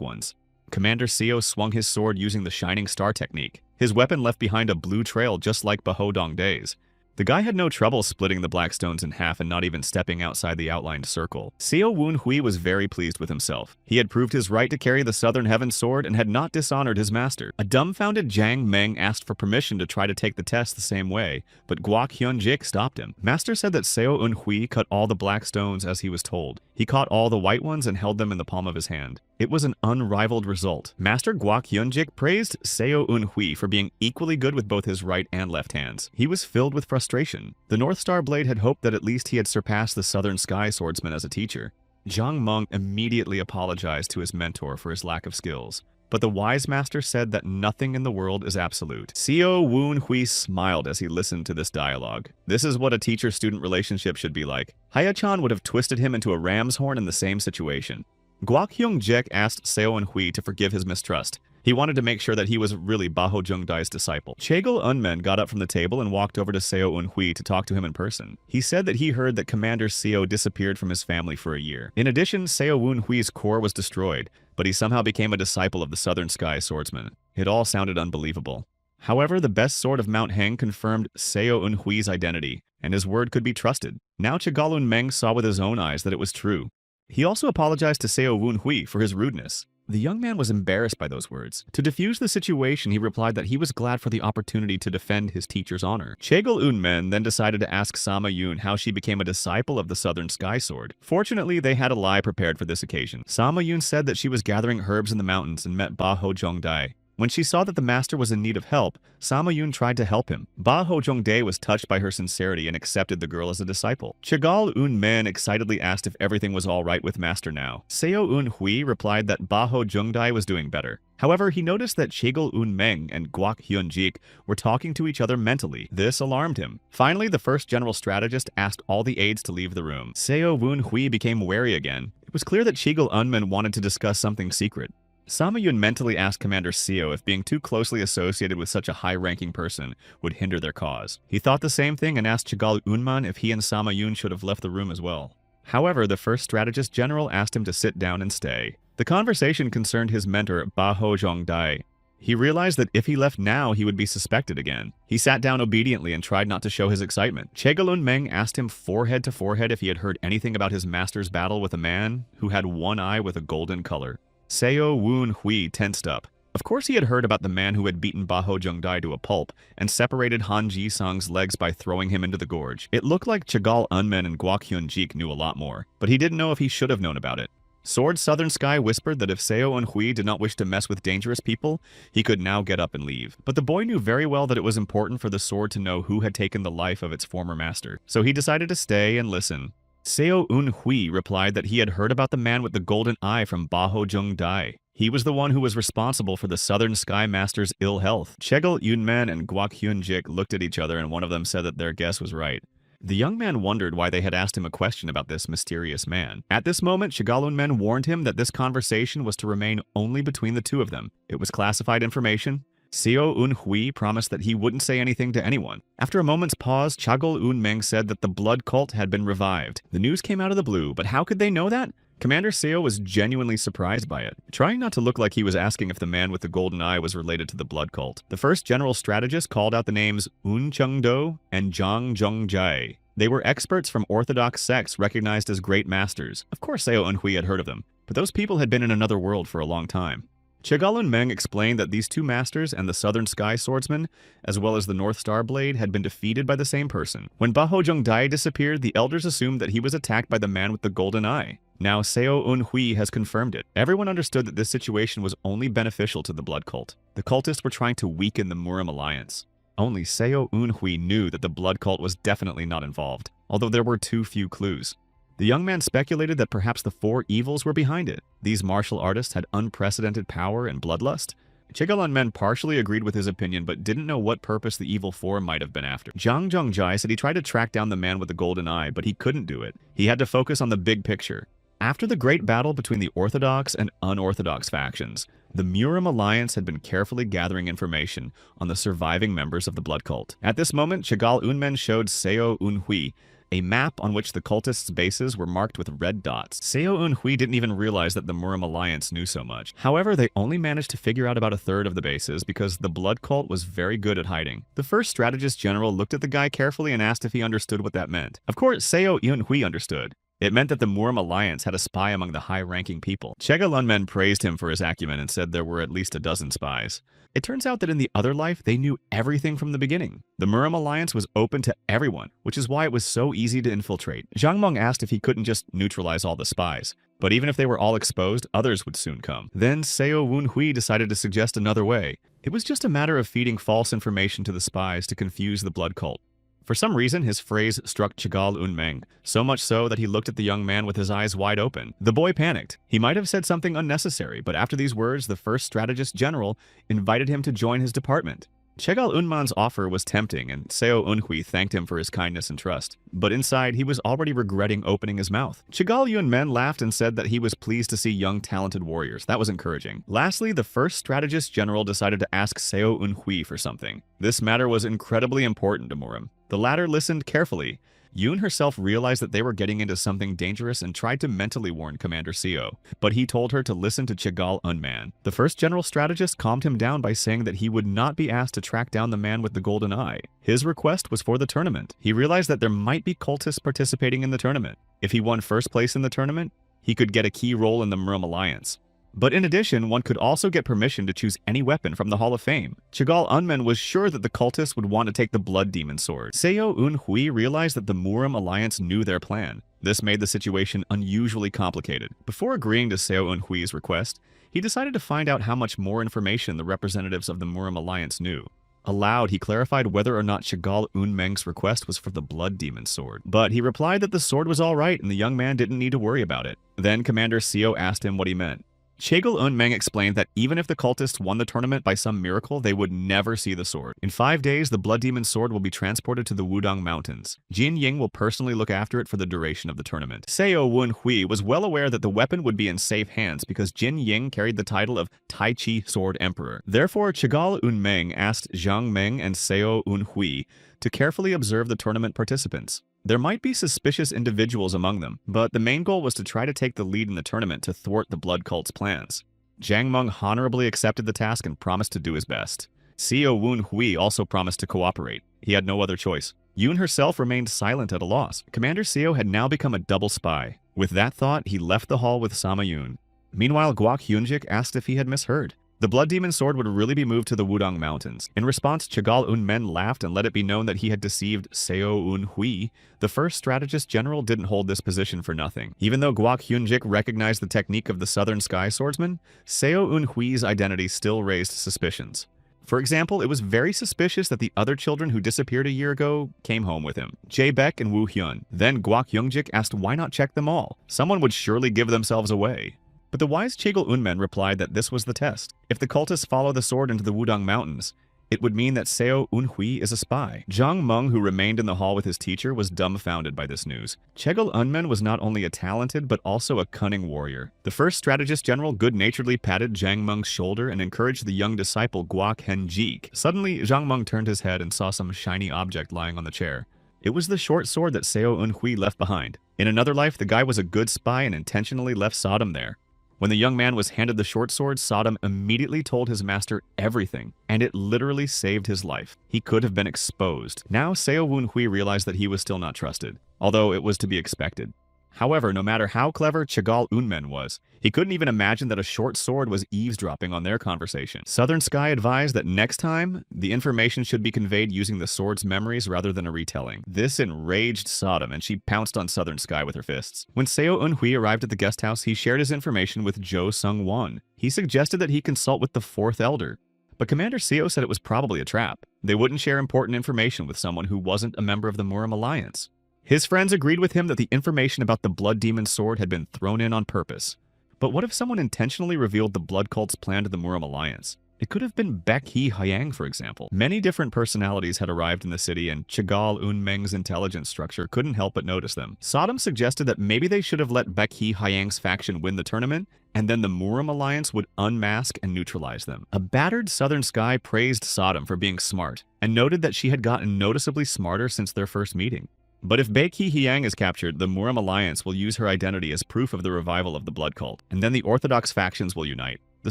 ones. Commander Seo swung his sword using the Shining Star technique. His weapon left behind a blue trail just like Baho Dongdae's. The guy had no trouble splitting the black stones in half and not even stepping outside the outlined circle. Seo Wunhui was very pleased with himself. He had proved his right to carry the Southern Heaven Sword and had not dishonored his master. A dumbfounded Zhang Meng asked for permission to try to take the test the same way, but Guak Hyunjik stopped him. Master said that Seo Unhui cut all the black stones as he was told. He caught all the white ones and held them in the palm of his hand. It was an unrivaled result. Master Guak Hyunjik praised Seo Unhui for being equally good with both his right and left hands. He was filled with frustration. The North Star Blade had hoped that at least he had surpassed the Southern Sky Swordsman as a teacher. Zhang Meng immediately apologized to his mentor for his lack of skills. But the wise master said that nothing in the world is absolute. Seo Wunhui smiled as he listened to this dialogue. This is what a teacher-student relationship should be like. Haya-chan would have twisted him into a ram's horn in the same situation. Guak Hyunjik asked Seo Unhui to forgive his mistrust. He wanted to make sure that he was really Baho Zhongdai's disciple. Chegel Unmen got up from the table and walked over to Seo Unhui to talk to him in person. He said that he heard that Commander Seo disappeared from his family for a year. In addition, Seo Wunhui's core was destroyed, but he somehow became a disciple of the Southern Sky Swordsman. It all sounded unbelievable. However, the best sword of Mount Heng confirmed Seo Unhui's identity, and his word could be trusted. Now Chegel Unmen saw with his own eyes that it was true. He also apologized to Seo Wunhui for his rudeness. The young man was embarrassed by those words. To defuse the situation, he replied that he was glad for the opportunity to defend his teacher's honor. Chegel Unmen then decided to ask Sama Yun how she became a disciple of the Southern Sky Sword. Fortunately, they had a lie prepared for this occasion. Sama Yun said that she was gathering herbs in the mountains and met Baho Zhongdai. When she saw that the master was in need of help, Sama Yun tried to help him. Baho Zhongdae was touched by her sincerity and accepted the girl as a disciple. Chegel Unmen excitedly asked if everything was all right with master now. Seo Unhui replied that Baho Zhongdae was doing better. However, he noticed that Chegel Unmeng and Guak Hyunjik were talking to each other mentally. This alarmed him. Finally, the first general strategist asked all the aides to leave the room. Seo Wunhui became wary again. It was clear that Chegel Unmen wanted to discuss something secret. Sama Yun mentally asked Commander Seo if being too closely associated with such a high-ranking person would hinder their cause. He thought the same thing and asked Chegel Unman if he and Sama Yun should have left the room as well. However, the first strategist general asked him to sit down and stay. The conversation concerned his mentor, Baho Zhongdai. He realized that if he left now, he would be suspected again. He sat down obediently and tried not to show his excitement. Chegalun Meng asked him forehead to forehead if he had heard anything about his master's battle with a man who had one eye with a golden color. Seo Woon Hui tensed up. Of course he had heard about the man who had beaten Baho Jungdai to a pulp and separated Han Ji-sung's legs by throwing him into the gorge. It looked like Chagal Unmen and Guak Hyun-jik knew a lot more, but he didn't know if he should have known about it. Sword Southern Sky whispered that if Seo Un-hui did not wish to mess with dangerous people, he could now get up and leave. But the boy knew very well that it was important for the sword to know who had taken the life of its former master, so he decided to stay and listen. Seo Un-hui replied that he had heard about the man with the golden eye from Baho Jungdai. He was the one who was responsible for the Southern Sky Master's ill health. Chegel Yunman and Guak Hyun-jik looked at each other and one of them said that their guess was right. The young man wondered why they had asked him a question about this mysterious man. At this moment, Chegalun-men warned him that this conversation was to remain only between the two of them. It was classified information. Seo Un-hui promised that he wouldn't say anything to anyone. After a moment's pause, Chagol Un-meng said that the blood cult had been revived. The news came out of the blue, but how could they know that? Commander Seo was genuinely surprised by it, trying not to look like he was asking if the man with the golden eye was related to the blood cult. The first general strategist called out the names Un Chung-do and Zhang Zhongjai. They were experts from orthodox sects recognized as great masters. Of course Seo Un-hui had heard of them, but those people had been in another world for a long time. Chegalun Meng explained that these two masters and the Southern Sky Swordsman, as well as the North Star Blade, had been defeated by the same person. When Baho Jungdai disappeared, the elders assumed that he was attacked by the man with the golden eye. Now Seo Un-hui has confirmed it. Everyone understood that this situation was only beneficial to the blood cult. The cultists were trying to weaken the Murim alliance. Only Seo Un-hui knew that the blood cult was definitely not involved, although there were too few clues. The young man speculated that perhaps the four evils were behind it. These martial artists had unprecedented power and bloodlust. Chegalun-men partially agreed with his opinion, but didn't know what purpose the evil four might have been after. Zhang Zhongjai said he tried to track down the man with the golden eye, but he couldn't do it. He had to focus on the big picture. After the great battle between the orthodox and unorthodox factions, the Murim alliance had been carefully gathering information on the surviving members of the blood cult. At this moment, Chagal Unmen showed Seo Un-hui a map on which the cultists' bases were marked with red dots. Seo Un-hui didn't even realize that the Murim alliance knew so much. However, they only managed to figure out about a third of the bases because the blood cult was very good at hiding. The first strategist general looked at the guy carefully and asked if he understood what that meant. Of course, Seo Un-hui understood. It meant that the Murim alliance had a spy among the high-ranking people. Chegalun-men praised him for his acumen and said there were at least a dozen spies. It turns out that in the other life, they knew everything from the beginning. The Murim alliance was open to everyone, which is why it was so easy to infiltrate. Zhang Meng asked if he couldn't just neutralize all the spies. But even if they were all exposed, others would soon come. Then Seo Un-hui decided to suggest another way. It was just a matter of feeding false information to the spies to confuse the blood cult. For some reason, his phrase struck Chagal Un-meng, so much so that he looked at the young man with his eyes wide open. The boy panicked. He might have said something unnecessary, but after these words, the first strategist general invited him to join his department. Chegal Unman's offer was tempting, and Seo Un-hui thanked him for his kindness and trust. But inside, he was already regretting opening his mouth. Chegal Yunmen laughed and said that he was pleased to see young, talented warriors. That was encouraging. Lastly, the first strategist general decided to ask Seo Un-hui for something. This matter was incredibly important to Murim. The latter listened carefully. Yoon herself realized that they were getting into something dangerous and tried to mentally warn Commander Seo, but he told her to listen to Chegal Unman. The first general strategist calmed him down by saying that he would not be asked to track down the man with the golden eye. His request was for the tournament. He realized that there might be cultists participating in the tournament. If he won first place in the tournament, he could get a key role in the Murim alliance. But in addition, one could also get permission to choose any weapon from the Hall of Fame. Chegal Unmen was sure that the cultists would want to take the Blood Demon Sword. Seo Un-hui realized that the Murim alliance knew their plan. This made the situation unusually complicated. Before agreeing to Seo Un-hui's request, he decided to find out how much more information the representatives of the Murim alliance knew. Aloud, he clarified whether or not Chegal Un-meng's request was for the Blood Demon Sword. But he replied that the sword was all right and the young man didn't need to worry about it. Then Commander Seo asked him what he meant. Chegal Un-meng explained that even if the cultists won the tournament by some miracle, they would never see the sword. In 5 days, the Blood Demon Sword will be transported to the Wudong Mountains. Jin Ying will personally look after it for the duration of the tournament. Seo Un-hui was well aware that the weapon would be in safe hands because Jin Ying carried the title of Tai Chi Sword Emperor. Therefore, Chegal Un-meng asked Zhang Meng and Seo Un-hui to carefully observe the tournament participants. There might be suspicious individuals among them, but the main goal was to try to take the lead in the tournament to thwart the blood cult's plans. Jang Meng honorably accepted the task and promised to do his best. Seo Woon Hui also promised to cooperate. He had no other choice. Yoon herself remained silent at a loss. Commander Seo had now become a double spy. With that thought, he left the hall with Sama Yoon. Meanwhile, Guak Hyunjik asked if he had misheard. The Blood Demon Sword would really be moved to the Wudong Mountains. In response, Chagal Un-men laughed and let it be known that he had deceived Seo Un-hui. The first strategist general didn't hold this position for nothing. Even though Guak Hyunjik recognized the technique of the Southern Sky Swordsman, Seo Un-hui's identity still raised suspicions. For example, it was very suspicious that the other children who disappeared a year ago came home with him, Jae Baek and Woo Hyun. Then Guak Hyunjik asked why not check them all? Someone would surely give themselves away. But the wise Chagel Unmen replied that this was the test. If the cultists follow the sword into the Wudong Mountains, it would mean that Seo Un-hui is a spy. Zhang Meng, who remained in the hall with his teacher, was dumbfounded by this news. Chagel Unmen was not only a talented, but also a cunning warrior. The first strategist general good-naturedly patted Zhang Meng's shoulder and encouraged the young disciple Guak Henjik. Suddenly, Zhang Meng turned his head and saw some shiny object lying on the chair. It was the short sword that Seo Un-hui left behind. In another life, the guy was a good spy and intentionally left Sodom there. When the young man was handed the short sword, Sodom immediately told his master everything, and it literally saved his life. He could have been exposed. Now Seo Woon-hui realized that he was still not trusted, although it was to be expected. However, no matter how clever Chagal Unmen was, he couldn't even imagine that a short sword was eavesdropping on their conversation. Southern Sky advised that next time, the information should be conveyed using the sword's memories rather than a retelling. This enraged Sodom, and she pounced on Southern Sky with her fists. When Seo Un-hui arrived at the guest house, he shared his information with Jo Sung-won. He suggested that he consult with the fourth elder. But Commander Seo said it was probably a trap. They wouldn't share important information with someone who wasn't a member of the Murim Alliance. His friends agreed with him that the information about the Blood Demon Sword had been thrown in on purpose. But what if someone intentionally revealed the Blood Cult's plan to the Murim Alliance? It could have been Baek Hee Hyang, for example. Many different personalities had arrived in the city, and Chagal Un-meng's intelligence structure couldn't help but notice them. Sodom suggested that maybe they should have let Baek Hee Hyang's faction win the tournament, and then the Murim Alliance would unmask and neutralize them. A battered Southern Sky praised Sodom for being smart, and noted that she had gotten noticeably smarter since their first meeting. But if Baek Hee Hyang is captured, the Murim Alliance will use her identity as proof of the revival of the Blood Cult, and then the Orthodox factions will unite. The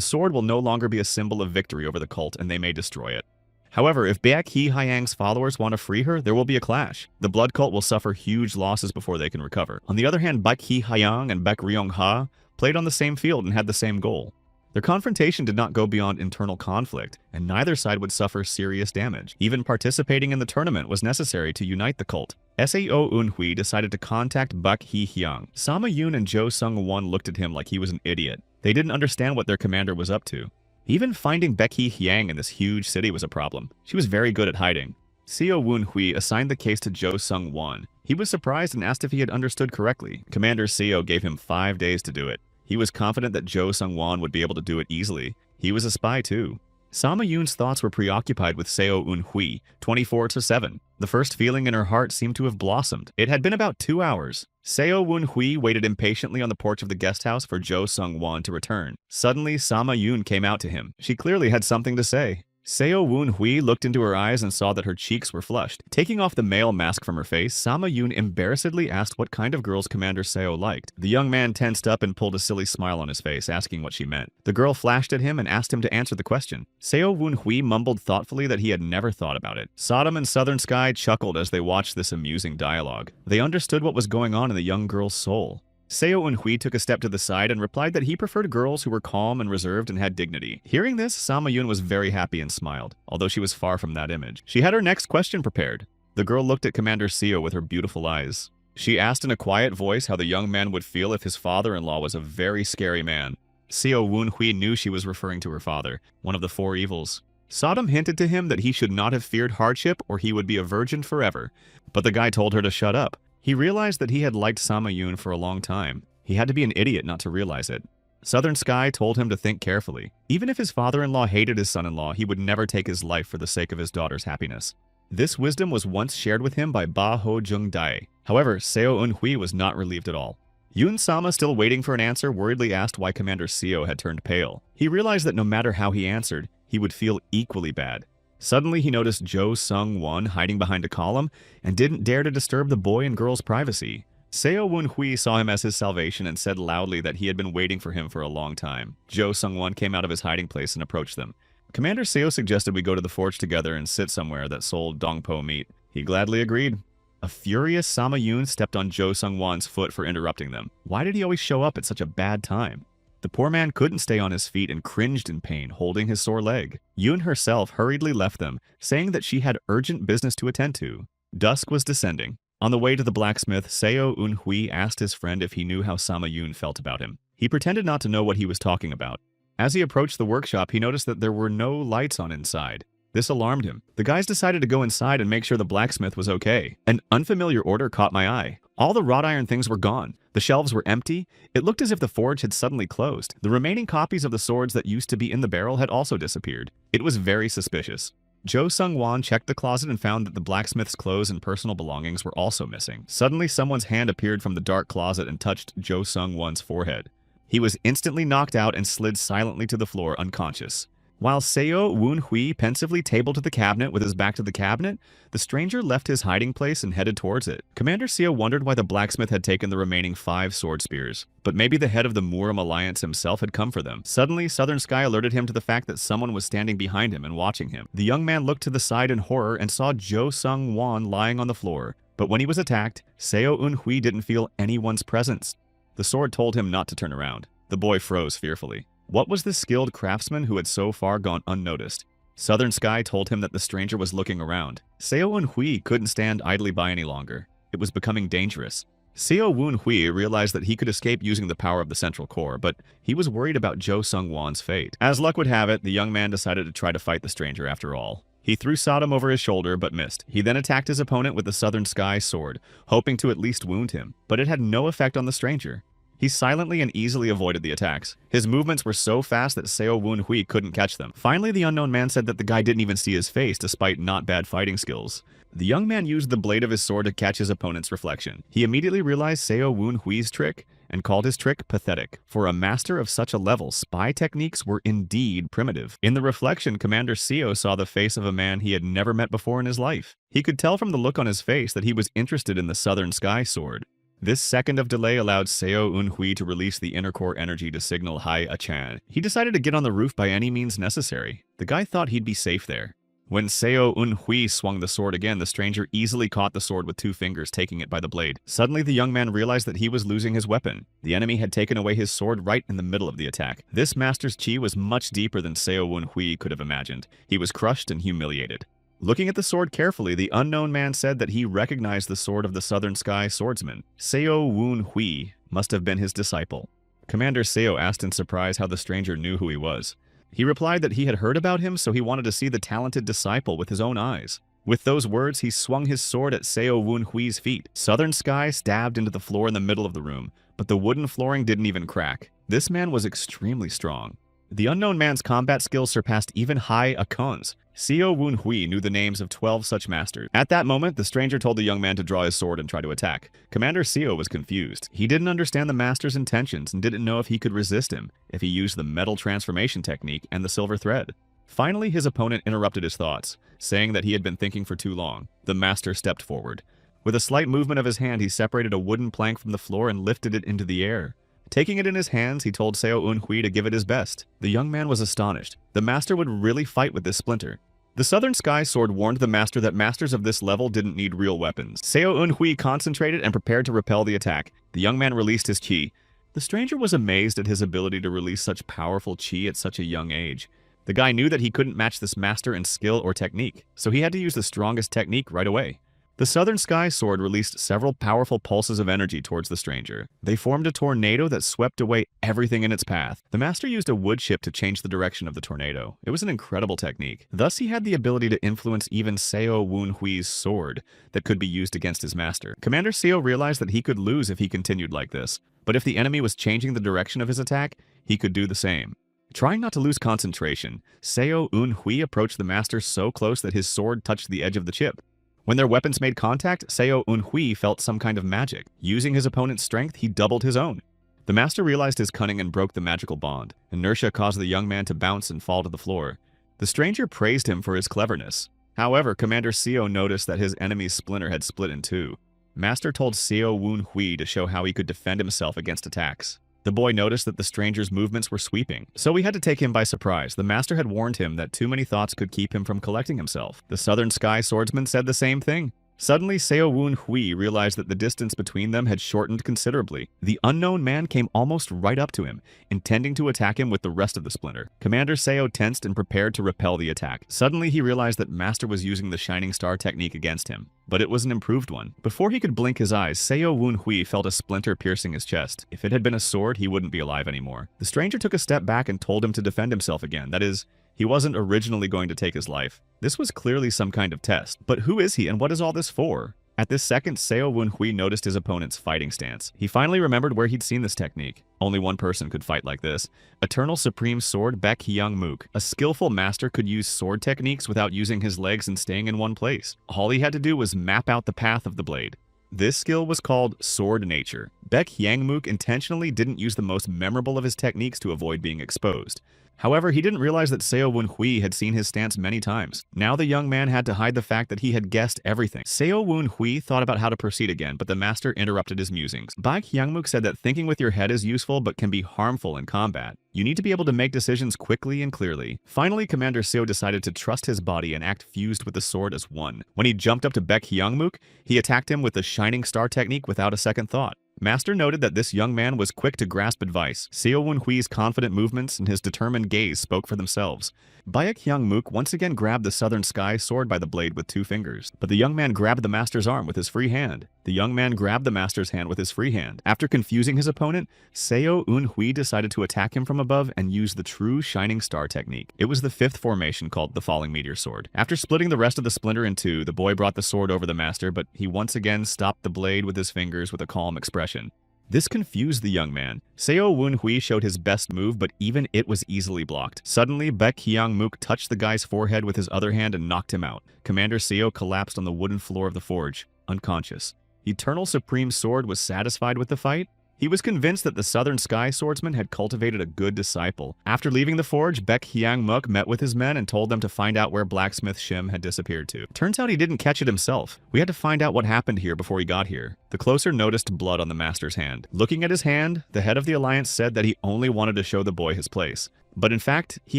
sword will no longer be a symbol of victory over the cult, and they may destroy it. However, if Baek Hee Hyang's followers want to free her, there will be a clash. The Blood Cult will suffer huge losses before they can recover. On the other hand, Baek Hee Hyang and Baek Ryong-ha played on the same field and had the same goal. Their confrontation did not go beyond internal conflict, and neither side would suffer serious damage. Even participating in the tournament was necessary to unite the cult. Sao Un-hui decided to contact Baek Hee Hyang. Sama Yoon and Jo Sung-won looked at him like he was an idiot. They didn't understand what their commander was up to. Even finding Baek Hee Hyang in this huge city was a problem. She was very good at hiding. Seo Woon-hui assigned the case to Jo Sung-won. He was surprised and asked if he had understood correctly. Commander Seo gave him 5 days to do it. He was confident that Jo Sung-won would be able to do it easily. He was a spy too. Sama Yoon's thoughts were preoccupied with Seo Un-hui, 24/7. The first feeling in her heart seemed to have blossomed. It had been about 2 hours. Seo Un-hui waited impatiently on the porch of the guest house for Jo Sung-won to return. Suddenly, Sama Yoon came out to him. She clearly had something to say. Seo Woon-hui looked into her eyes and saw that her cheeks were flushed. Taking off the male mask from her face, Sama Yoon embarrassedly asked what kind of girls Commander Seo liked. The young man tensed up and pulled a silly smile on his face, asking what she meant. The girl flashed at him and asked him to answer the question. Seo Woon-hui mumbled thoughtfully that he had never thought about it. Sodom and Southern Sky chuckled as they watched this amusing dialogue. They understood what was going on in the young girl's soul. Seo Un-hui took a step to the side and replied that he preferred girls who were calm and reserved and had dignity. Hearing this, Sama Yoon was very happy and smiled, although she was far from that image. She had her next question prepared. The girl looked at Commander Seo with her beautiful eyes. She asked in a quiet voice how the young man would feel if his father-in-law was a very scary man. Seo Woon-hui knew she was referring to her father, one of the 4 evils. Sodom hinted to him that he should not have feared hardship or he would be a virgin forever, but the guy told her to shut up. He realized that he had liked Sama Yoon for a long time. He had to be an idiot not to realize it. Southern Sky told him to think carefully. Even if his father-in-law hated his son-in-law, he would never take his life for the sake of his daughter's happiness. This wisdom was once shared with him by Ba Ho Jung Dae. However, Seo Un-hui was not relieved at all. Yoon Sama, still waiting for an answer, worriedly asked why Commander Seo had turned pale. He realized that no matter how he answered, he would feel equally bad. Suddenly, he noticed Jo Sung-won hiding behind a column and didn't dare to disturb the boy and girl's privacy. Seo Wun-hui saw him as his salvation and said loudly that he had been waiting for him for a long time. Jo Sung-won came out of his hiding place and approached them. Commander Seo suggested we go to the forge together and sit somewhere that sold dongpo meat. He gladly agreed. A furious Sama Yoon stepped on Jo Sung-won's foot for interrupting them. Why did he always show up at such a bad time? The poor man couldn't stay on his feet and cringed in pain, holding his sore leg. Yoon herself hurriedly left them, saying that she had urgent business to attend to. Dusk was descending. On the way to the blacksmith, Seo Un-hui asked his friend if he knew how Sama Yoon felt about him. He pretended not to know what he was talking about. As he approached the workshop, he noticed that there were no lights on inside. This alarmed him. The guys decided to go inside and make sure the blacksmith was okay. An unfamiliar order caught my eye. All the wrought iron things were gone. The shelves were empty. It looked as if the forge had suddenly closed. The remaining copies of the swords that used to be in the barrel had also disappeared. It was very suspicious. Jo Sung-won checked the closet and found that the blacksmith's clothes and personal belongings were also missing. Suddenly, someone's hand appeared from the dark closet and touched Jo Sung-won's forehead. He was instantly knocked out and slid silently to the floor, unconscious. While Seo Wun-hui pensively tabled to the cabinet with his back to the cabinet, the stranger left his hiding place and headed towards it. Commander Seo wondered why the blacksmith had taken the remaining 5 sword spears. But maybe the head of the Murim Alliance himself had come for them. Suddenly, Southern Sky alerted him to the fact that someone was standing behind him and watching him. The young man looked to the side in horror and saw Jo Sung-won lying on the floor. But when he was attacked, Seo Un-hui didn't feel anyone's presence. The sword told him not to turn around. The boy froze fearfully. What was the skilled craftsman who had so far gone unnoticed? Southern Sky told him that the stranger was looking around. Seo Un-hui couldn't stand idly by any longer. It was becoming dangerous. Seo Wun-hui realized that he could escape using the power of the central core, but he was worried about Jo Sung-won's fate. As luck would have it, the young man decided to try to fight the stranger after all. He threw Sodom over his shoulder, but missed. He then attacked his opponent with the Southern Sky sword, hoping to at least wound him, but it had no effect on the stranger. He silently and easily avoided the attacks. His movements were so fast that Seo Wun-hui couldn't catch them. Finally, the unknown man said that the guy didn't even see his face, despite not bad fighting skills. The young man used the blade of his sword to catch his opponent's reflection. He immediately realized Seo Wun-hui's trick and called his trick pathetic. For a master of such a level, spy techniques were indeed primitive. In the reflection, Commander Seo saw the face of a man he had never met before in his life. He could tell from the look on his face that he was interested in the Southern Sky sword. This second of delay allowed Seo Un-hui to release the inner core energy to signal Hai A-chan. He decided to get on the roof by any means necessary. The guy thought he'd be safe there. When Seo Un-hui swung the sword again, the stranger easily caught the sword with 2 fingers, taking it by the blade. Suddenly, the young man realized that he was losing his weapon. The enemy had taken away his sword right in the middle of the attack. This master's chi was much deeper than Seo Un-hui could have imagined. He was crushed and humiliated. Looking at the sword carefully, the unknown man said that he recognized the sword of the Southern Sky swordsman. Seo Wun-hui must have been his disciple. Commander Seo asked in surprise how the stranger knew who he was. He replied that he had heard about him, so he wanted to see the talented disciple with his own eyes. With those words, he swung his sword at Seo Wun-hui's feet. Southern Sky stabbed into the floor in the middle of the room, but the wooden flooring didn't even crack. This man was extremely strong. The unknown man's combat skills surpassed even Hai A-chan's. Seo Wun-hui knew the names of 12 such masters. At that moment, the stranger told the young man to draw his sword and try to attack. Commander Seo was confused. He didn't understand the master's intentions and didn't know if he could resist him if he used the metal transformation technique and the silver thread. Finally, his opponent interrupted his thoughts, saying that he had been thinking for too long. The master stepped forward. With a slight movement of his hand, he separated a wooden plank from the floor and lifted it into the air. Taking it in his hands, he told Seo Un-hui to give it his best. The young man was astonished. The master would really fight with this splinter. The Southern Sky sword warned the master that masters of this level didn't need real weapons. Seo Un-hui concentrated and prepared to repel the attack. The young man released his chi. The stranger was amazed at his ability to release such powerful chi at such a young age. The guy knew that he couldn't match this master in skill or technique, so he had to use the strongest technique right away. The Southern Sky sword released several powerful pulses of energy towards the stranger. They formed a tornado that swept away everything in its path. The master used a wood chip to change the direction of the tornado. It was an incredible technique. Thus, he had the ability to influence even Seo Wun-hui's sword that could be used against his master. Commander Seo realized that he could lose if he continued like this, but if the enemy was changing the direction of his attack, he could do the same. Trying not to lose concentration, Seo Un-hui approached the master so close that his sword touched the edge of the chip. When their weapons made contact, Seo Un-hui felt some kind of magic. Using his opponent's strength, he doubled his own. The master realized his cunning and broke the magical bond. Inertia caused the young man to bounce and fall to the floor. The stranger praised him for his cleverness. However, Commander Seo noticed that his enemy's splinter had split in 2. Master told Seo Woon Hui to show how he could defend himself against attacks. The boy noticed that the stranger's movements were sweeping, so he had to take him by surprise. The master had warned him that too many thoughts could keep him from collecting himself. The Southern Sky swordsman said the same thing. Suddenly, Seo Woon Hui realized that the distance between them had shortened considerably. The unknown man came almost right up to him, intending to attack him with the rest of the splinter. Commander Seo tensed and prepared to repel the attack. Suddenly, he realized that Master was using the Shining Star technique against him, but it was an improved one. Before he could blink his eyes, Seo Woon Hui felt a splinter piercing his chest. If it had been a sword, he wouldn't be alive anymore. The stranger took a step back and told him to defend himself again. That is, he wasn't originally going to take his life. This was clearly some kind of test. But who is he and what is all this for? At this second, Seo Woon Hui noticed his opponent's fighting stance. He finally remembered where he'd seen this technique. Only one person could fight like this. Eternal Supreme Sword Baek Hyung Mook. A skillful master could use sword techniques without using his legs and staying in one place. All he had to do was map out the path of the blade. This skill was called Sword Nature. Baek Hyung Mook intentionally didn't use the most memorable of his techniques to avoid being exposed. However, he didn't realize that Seo Woon Hui had seen his stance many times. Now the young man had to hide the fact that he had guessed everything. Seo Woon Hui thought about how to proceed again, but the master interrupted his musings. Baek Hyungmook said that thinking with your head is useful but can be harmful in combat. You need to be able to make decisions quickly and clearly. Finally, Commander Seo decided to trust his body and act fused with the sword as one. When he jumped up to Baek Hyungmook, he attacked him with the Shining Star technique without a second thought. Master noted that this young man was quick to grasp advice. Seo Woon Hui's confident movements and his determined gaze spoke for themselves. Baek Hyungmook once again grabbed the Southern Sky sword by the blade with 2 fingers, but the young man grabbed the master's arm with his free hand. The young man grabbed the master's hand with his free hand. After confusing his opponent, Seo Woon Hui decided to attack him from above and use the true Shining Star technique. It was the 5th formation called the Falling Meteor Sword. After splitting the rest of the splinter in 2, the boy brought the sword over the master, but he once again stopped the blade with his fingers with a calm expression. This confused the young man. Seo Woon Hui showed his best move, but even it was easily blocked. Suddenly, Baek Hyungmook touched the guy's forehead with his other hand and knocked him out. Commander Seo collapsed on the wooden floor of the forge, unconscious. Eternal Supreme Sword was satisfied with the fight. He was convinced that the Southern Sky swordsman had cultivated a good disciple. After leaving the forge, Baek Hyungmook met with his men and told them to find out where blacksmith Shim had disappeared to. Turns out he didn't catch it himself. We had to find out what happened here before he got here. The closer noticed blood on the master's hand. Looking at his hand, the head of the alliance said that he only wanted to show the boy his place. But in fact, he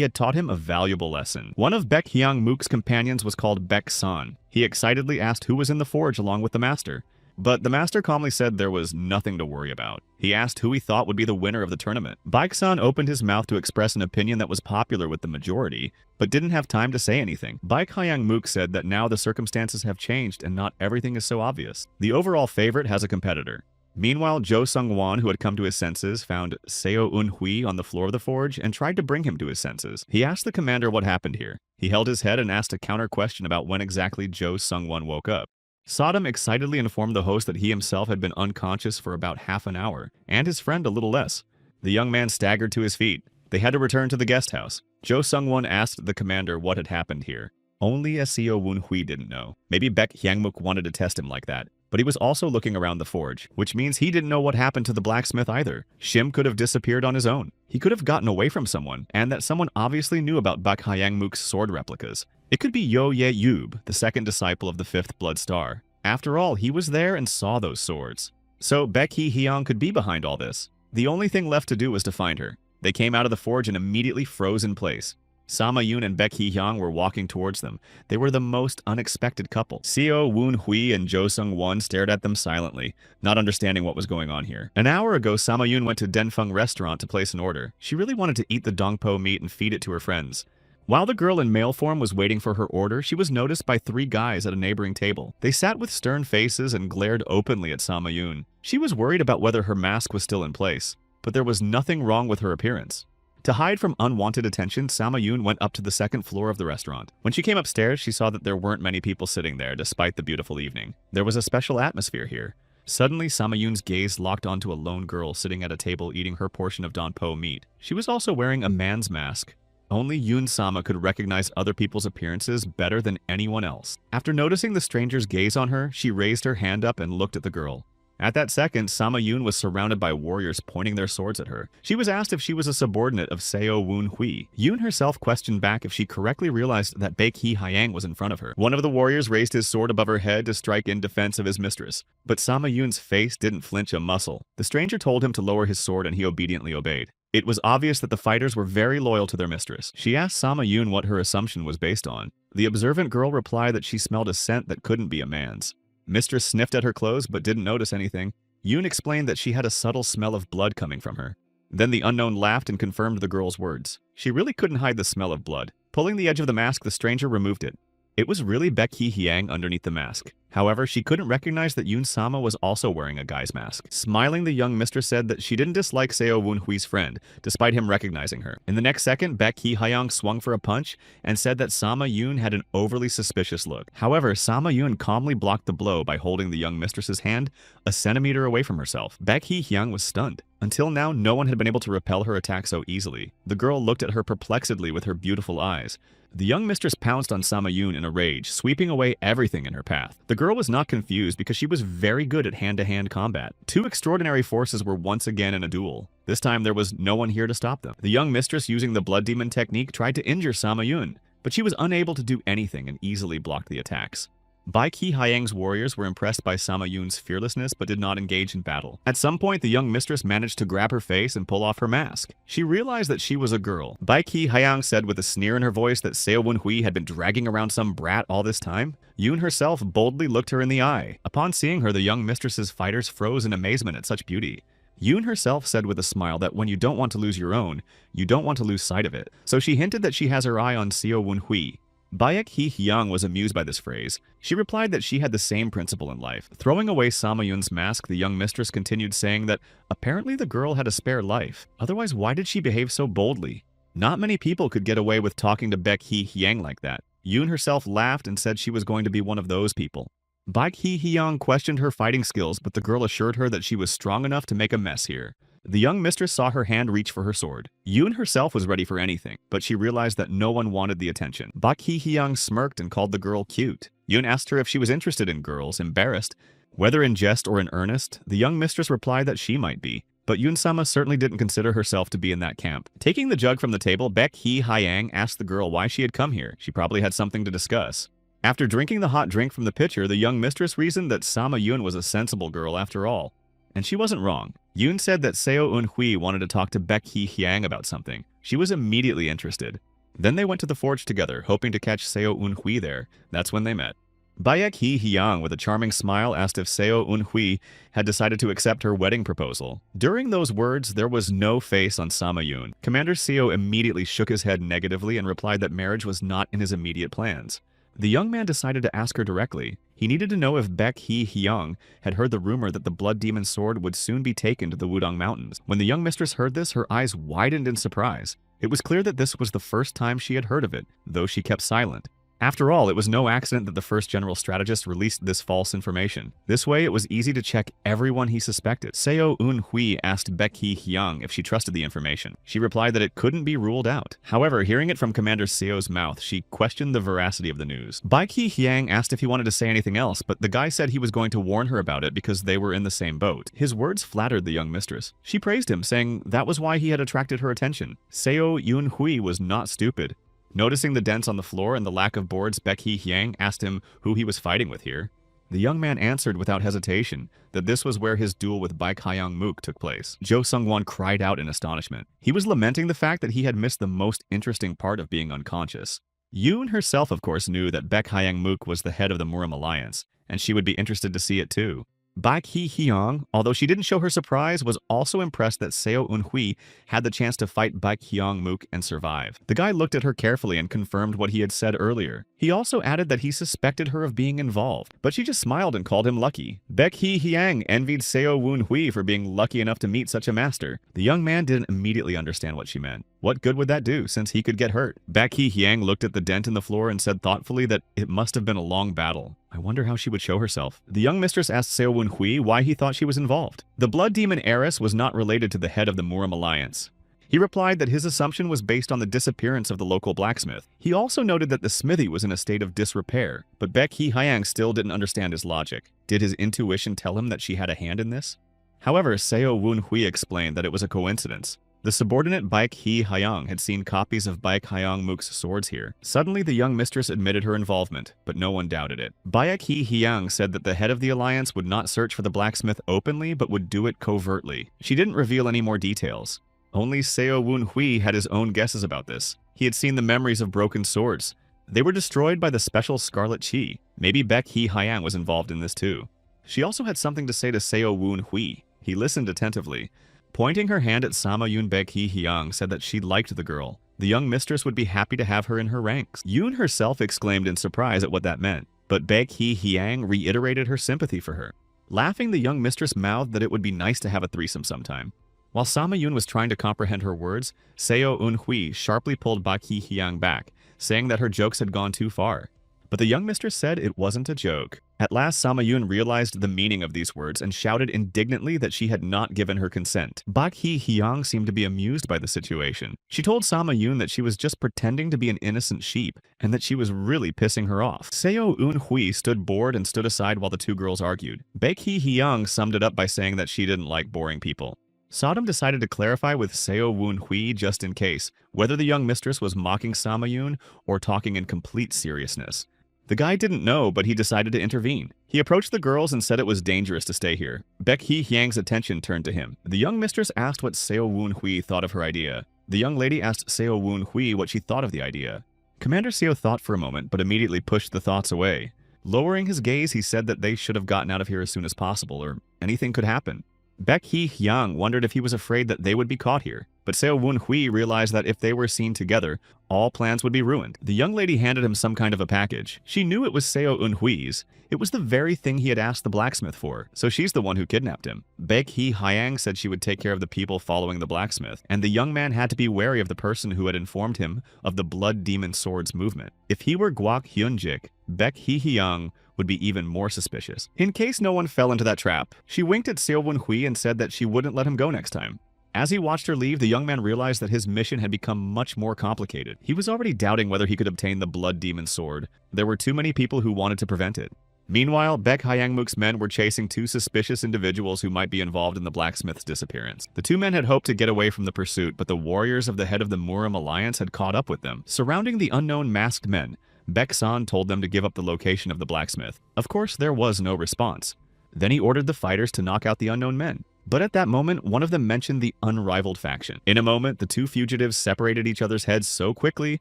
had taught him a valuable lesson. One of Baek Hyungmook's companions was called Baek San. He excitedly asked who was in the forge along with the master. But the master calmly said there was nothing to worry about. He asked who he thought would be the winner of the tournament. Baek-san opened his mouth to express an opinion that was popular with the majority, but didn't have time to say anything. Baek Hyungmook said that now the circumstances have changed and not everything is so obvious. The overall favorite has a competitor. Meanwhile, Jo Sung-won, who had come to his senses, found Seo Woon Hui on the floor of the forge and tried to bring him to his senses. He asked the commander what happened here. He held his head and asked a counter question about when exactly Jo Sung-won woke up. Sodom excitedly informed the host that he himself had been unconscious for about half an hour, and his friend a little less. The young man staggered to his feet. They had to return to the guest house. Jo Sung-won asked the commander what had happened here. Only Seo Woon Hui didn't know. Maybe Baek Hyungmook wanted to test him like that. But he was also looking around the forge, which means he didn't know what happened to the blacksmith either. Shim could have disappeared on his own. He could have gotten away from someone, and that someone obviously knew about Baek Hyungmook's sword replicas. It could be Yo Ye Yub, the second disciple of the 5th Blood Star. After all, he was there and saw those swords. So Baek Hee-hyung could be behind all this. The only thing left to do was to find her. They came out of the forge and immediately froze in place. Sama-yoon and Baek Hee-hyung were walking towards them. They were the most unexpected couple. Seo Woon Hui and Jo Sung-won stared at them silently, not understanding what was going on here. An hour ago, Sama-yoon went to Denfeng restaurant to place an order. She really wanted to eat the dongpo meat and feed it to her friends. While the girl in male form was waiting for her order, she was noticed by 3 guys at a neighboring table. They sat with stern faces and glared openly at Sama-yoon. She was worried about whether her mask was still in place, but there was nothing wrong with her appearance. To hide from unwanted attention, Sama-yoon went up to the 2nd floor of the restaurant. When she came upstairs, she saw that there weren't many people sitting there despite the beautiful evening. There was a special atmosphere here. Suddenly, Sama-yoon's gaze locked onto a lone girl sitting at a table eating her portion of donpo meat. She was also wearing a man's mask. Only Yoon-sama could recognize other people's appearances better than anyone else. After noticing the stranger's gaze on her, she raised her hand up and looked at the girl. At that second, Sama Yun was surrounded by warriors pointing their swords at her. She was asked if she was a subordinate of Seo Woon Hui. Yun herself questioned back if she correctly realized that Baek Hee Hyang was in front of her. One of the warriors raised his sword above her head to strike in defense of his mistress. But Sama Yun's face didn't flinch a muscle. The stranger told him to lower his sword and he obediently obeyed. It was obvious that the fighters were very loyal to their mistress. She asked Sama Yun what her assumption was based on. The observant girl replied that she smelled a scent that couldn't be a man's. Mistress sniffed at her clothes but didn't notice anything. Yun explained that she had a subtle smell of blood coming from her. Then the unknown laughed and confirmed the girl's words. She really couldn't hide the smell of blood. Pulling the edge of the mask, the stranger removed it. It was really Baek Hee Hyang underneath the mask. However, she couldn't recognize that Yun Sama was also wearing a guy's mask. Smiling, the young mistress said that she didn't dislike Seo Woon Hui's friend, despite him recognizing her. In the next second, Baek Hee Hyang swung for a punch and said that Sama Yun had an overly suspicious look. However, Sama Yun calmly blocked the blow by holding the young mistress's hand a centimeter away from herself. Baek Hee Hyang was stunned. Until now, no one had been able to repel her attack so easily. The girl looked at her perplexedly with her beautiful eyes. The young mistress pounced on Sama Yun in a rage, sweeping away everything in her path. The girl was not confused because she was very good at hand-to-hand combat. Two extraordinary forces were once again in a duel. This time there was no one here to stop them. The young mistress, using the blood demon technique, tried to injure Sama Yun, but she was unable to do anything and easily blocked the attacks. Baek Hee Hyang's warriors were impressed by Sama Yun's fearlessness but did not engage in battle. At some point, the young mistress managed to grab her face and pull off her mask. She realized that she was a girl. Baek Hee Hyang said with a sneer in her voice that Seo Woon Hui had been dragging around some brat all this time. Yun herself boldly looked her in the eye. Upon seeing her, the young mistress's fighters froze in amazement at such beauty. Yun herself said with a smile that when you don't want to lose your own, you don't want to lose sight of it. So she hinted that she has her eye on Seo Woon Hui. Baek Hee Hyang was amused by this phrase. She replied that she had the same principle in life. Throwing away Sama Yun's mask, the young mistress continued saying that apparently the girl had a spare life. Otherwise, why did she behave so boldly? Not many people could get away with talking to Baek Hee Hyang like that. Yun herself laughed and said she was going to be one of those people. Baek Hee Hyang questioned her fighting skills, but the girl assured her that she was strong enough to make a mess here. The young mistress saw her hand reach for her sword. Yun herself was ready for anything, but she realized that no one wanted the attention. Baek Hee Hyang smirked and called the girl cute. Yun asked her if she was interested in girls, embarrassed. Whether in jest or in earnest, the young mistress replied that she might be. But Yun-sama certainly didn't consider herself to be in that camp. Taking the jug from the table, Baek Hee Hyang asked the girl why she had come here. She probably had something to discuss. After drinking the hot drink from the pitcher, the young mistress reasoned that Sama Yun was a sensible girl after all. And she wasn't wrong. Yun said that Seo Eun Hui wanted to talk to Baek Hee Hyang about something. She was immediately interested. Then they went to the forge together, hoping to catch Seo Eun Hui there. That's when they met. Baek Hee Hyang, with a charming smile, asked if Seo Eun Hui had decided to accept her wedding proposal. During those words, there was no face on Sama Yun. Commander Seo immediately shook his head negatively and replied that marriage was not in his immediate plans. The young man decided to ask her directly. He needed to know if Baek Hee Hyang had heard the rumor that the blood demon sword would soon be taken to the Wudong Mountains. When the young mistress heard this, her eyes widened in surprise. It was clear that this was the first time she had heard of it, though she kept silent. After all, it was no accident that the first general strategist released this false information. This way, it was easy to check everyone he suspected. Seo Eun Hui asked Baek Hee Hyang if she trusted the information. She replied that it couldn't be ruled out. However, hearing it from Commander Seo's mouth, she questioned the veracity of the news. Baek Hee Hyang asked if he wanted to say anything else, but the guy said he was going to warn her about it because they were in the same boat. His words flattered the young mistress. She praised him, saying that was why he had attracted her attention. Seo Eun Hui was not stupid. Noticing the dents on the floor and the lack of boards, Baek Hee Hyang asked him who he was fighting with here. The young man answered without hesitation that this was where his duel with Baek Hyang-mook took place. Jo Sung-won cried out in astonishment. He was lamenting the fact that he had missed the most interesting part of being unconscious. Yoon herself, of course, knew that Baek Hyang-mook was the head of the Murim Alliance, and she would be interested to see it too. Baek Hee Hyang, although she didn't show her surprise, was also impressed that Seo Eun Hui had the chance to fight Baek Hyang-mook and survive. The guy looked at her carefully and confirmed what he had said earlier. He also added that he suspected her of being involved, but she just smiled and called him lucky. Baek Hee Hyang envied Seo Eun Hui for being lucky enough to meet such a master. The young man didn't immediately understand what she meant. What good would that do, since he could get hurt? Baek Hee Hyang looked at the dent in the floor and said thoughtfully that it must have been a long battle. I wonder how she would show herself. The young mistress asked Seo Eun Hui why he thought she was involved. The blood demon heiress was not related to the head of the Murim Alliance. He replied that his assumption was based on the disappearance of the local blacksmith. He also noted that the smithy was in a state of disrepair, but Baek Hee-hyang still didn't understand his logic. Did his intuition tell him that she had a hand in this? However, Seo Woon-hui explained that it was a coincidence. The subordinate Baek Hee-hyang had seen copies of Baek Hyang-mook's swords here. Suddenly, the young mistress admitted her involvement, but no one doubted it. Baek Hee-hyang said that the head of the alliance would not search for the blacksmith openly, but would do it covertly. She didn't reveal any more details. Only Seo Woon-hui had his own guesses about this. He had seen the memories of broken swords. They were destroyed by the special Scarlet Chi. Maybe Baek Hee-hyang was involved in this too. She also had something to say to Seo Woon-hui. He listened attentively. Pointing her hand at Sama Yoon, Baek Hee-hyang said that she liked the girl. The young mistress would be happy to have her in her ranks. Yoon herself exclaimed in surprise at what that meant, but Baek Hee-hyang reiterated her sympathy for her. Laughing, the young mistress mouthed that it would be nice to have a threesome sometime. While Sama Yoon was trying to comprehend her words, Seo Eun-hui sharply pulled Baek Hee-hyang back, saying that her jokes had gone too far. But the young mistress said it wasn't a joke. At last, Sama Yoon realized the meaning of these words and shouted indignantly that she had not given her consent. Baek Hee-hyang seemed to be amused by the situation. She told Sama Yoon that she was just pretending to be an innocent sheep and that she was really pissing her off. Seo Eun-hui stood bored and stood aside while the two girls argued. Baek Hee-hyang summed it up by saying that she didn't like boring people. Sodom decided to clarify with Seo Woon-hui just in case, whether the young mistress was mocking Sama Yoon or talking in complete seriousness. The guy didn't know, but he decided to intervene. He approached the girls and said it was dangerous to stay here. Baek Hee-hyang's attention turned to him. The young mistress asked what Seo Woon-hui thought of her idea. The young lady asked Seo Woon-hui what she thought of the idea. Commander Seo thought for a moment, but immediately pushed the thoughts away. Lowering his gaze, he said that they should have gotten out of here as soon as possible, or anything could happen. Baek Hee-hyang wondered if he was afraid that they would be caught here, but Seo Woon-hui realized that if they were seen together, all plans would be ruined. The young lady handed him some kind of a package. She knew it was Seo Eun-hui's. It was the very thing he had asked the blacksmith for, so she's the one who kidnapped him. Baek Hee-hyang said she would take care of the people following the blacksmith, and the young man had to be wary of the person who had informed him of the Blood Demon Swords movement. If he were Gwak Hyun-jik, Baek Hee-hyang would be even more suspicious. In case no one fell into that trap, she winked at Seo Woon-hui and said that she wouldn't let him go next time. As he watched her leave, the young man realized that his mission had become much more complicated. He was already doubting whether he could obtain the Blood Demon Sword. There were too many people who wanted to prevent it. Meanwhile, Baek Hyang-mook's men were chasing two suspicious individuals who might be involved in the blacksmith's disappearance. The two men had hoped to get away from the pursuit, but the warriors of the head of the Murim Alliance had caught up with them. Surrounding the unknown masked men, Baek-san told them to give up the location of the blacksmith. Of course, there was no response. Then he ordered the fighters to knock out the unknown men. But at that moment, one of them mentioned the unrivaled faction. In a moment, the two fugitives separated each other's heads so quickly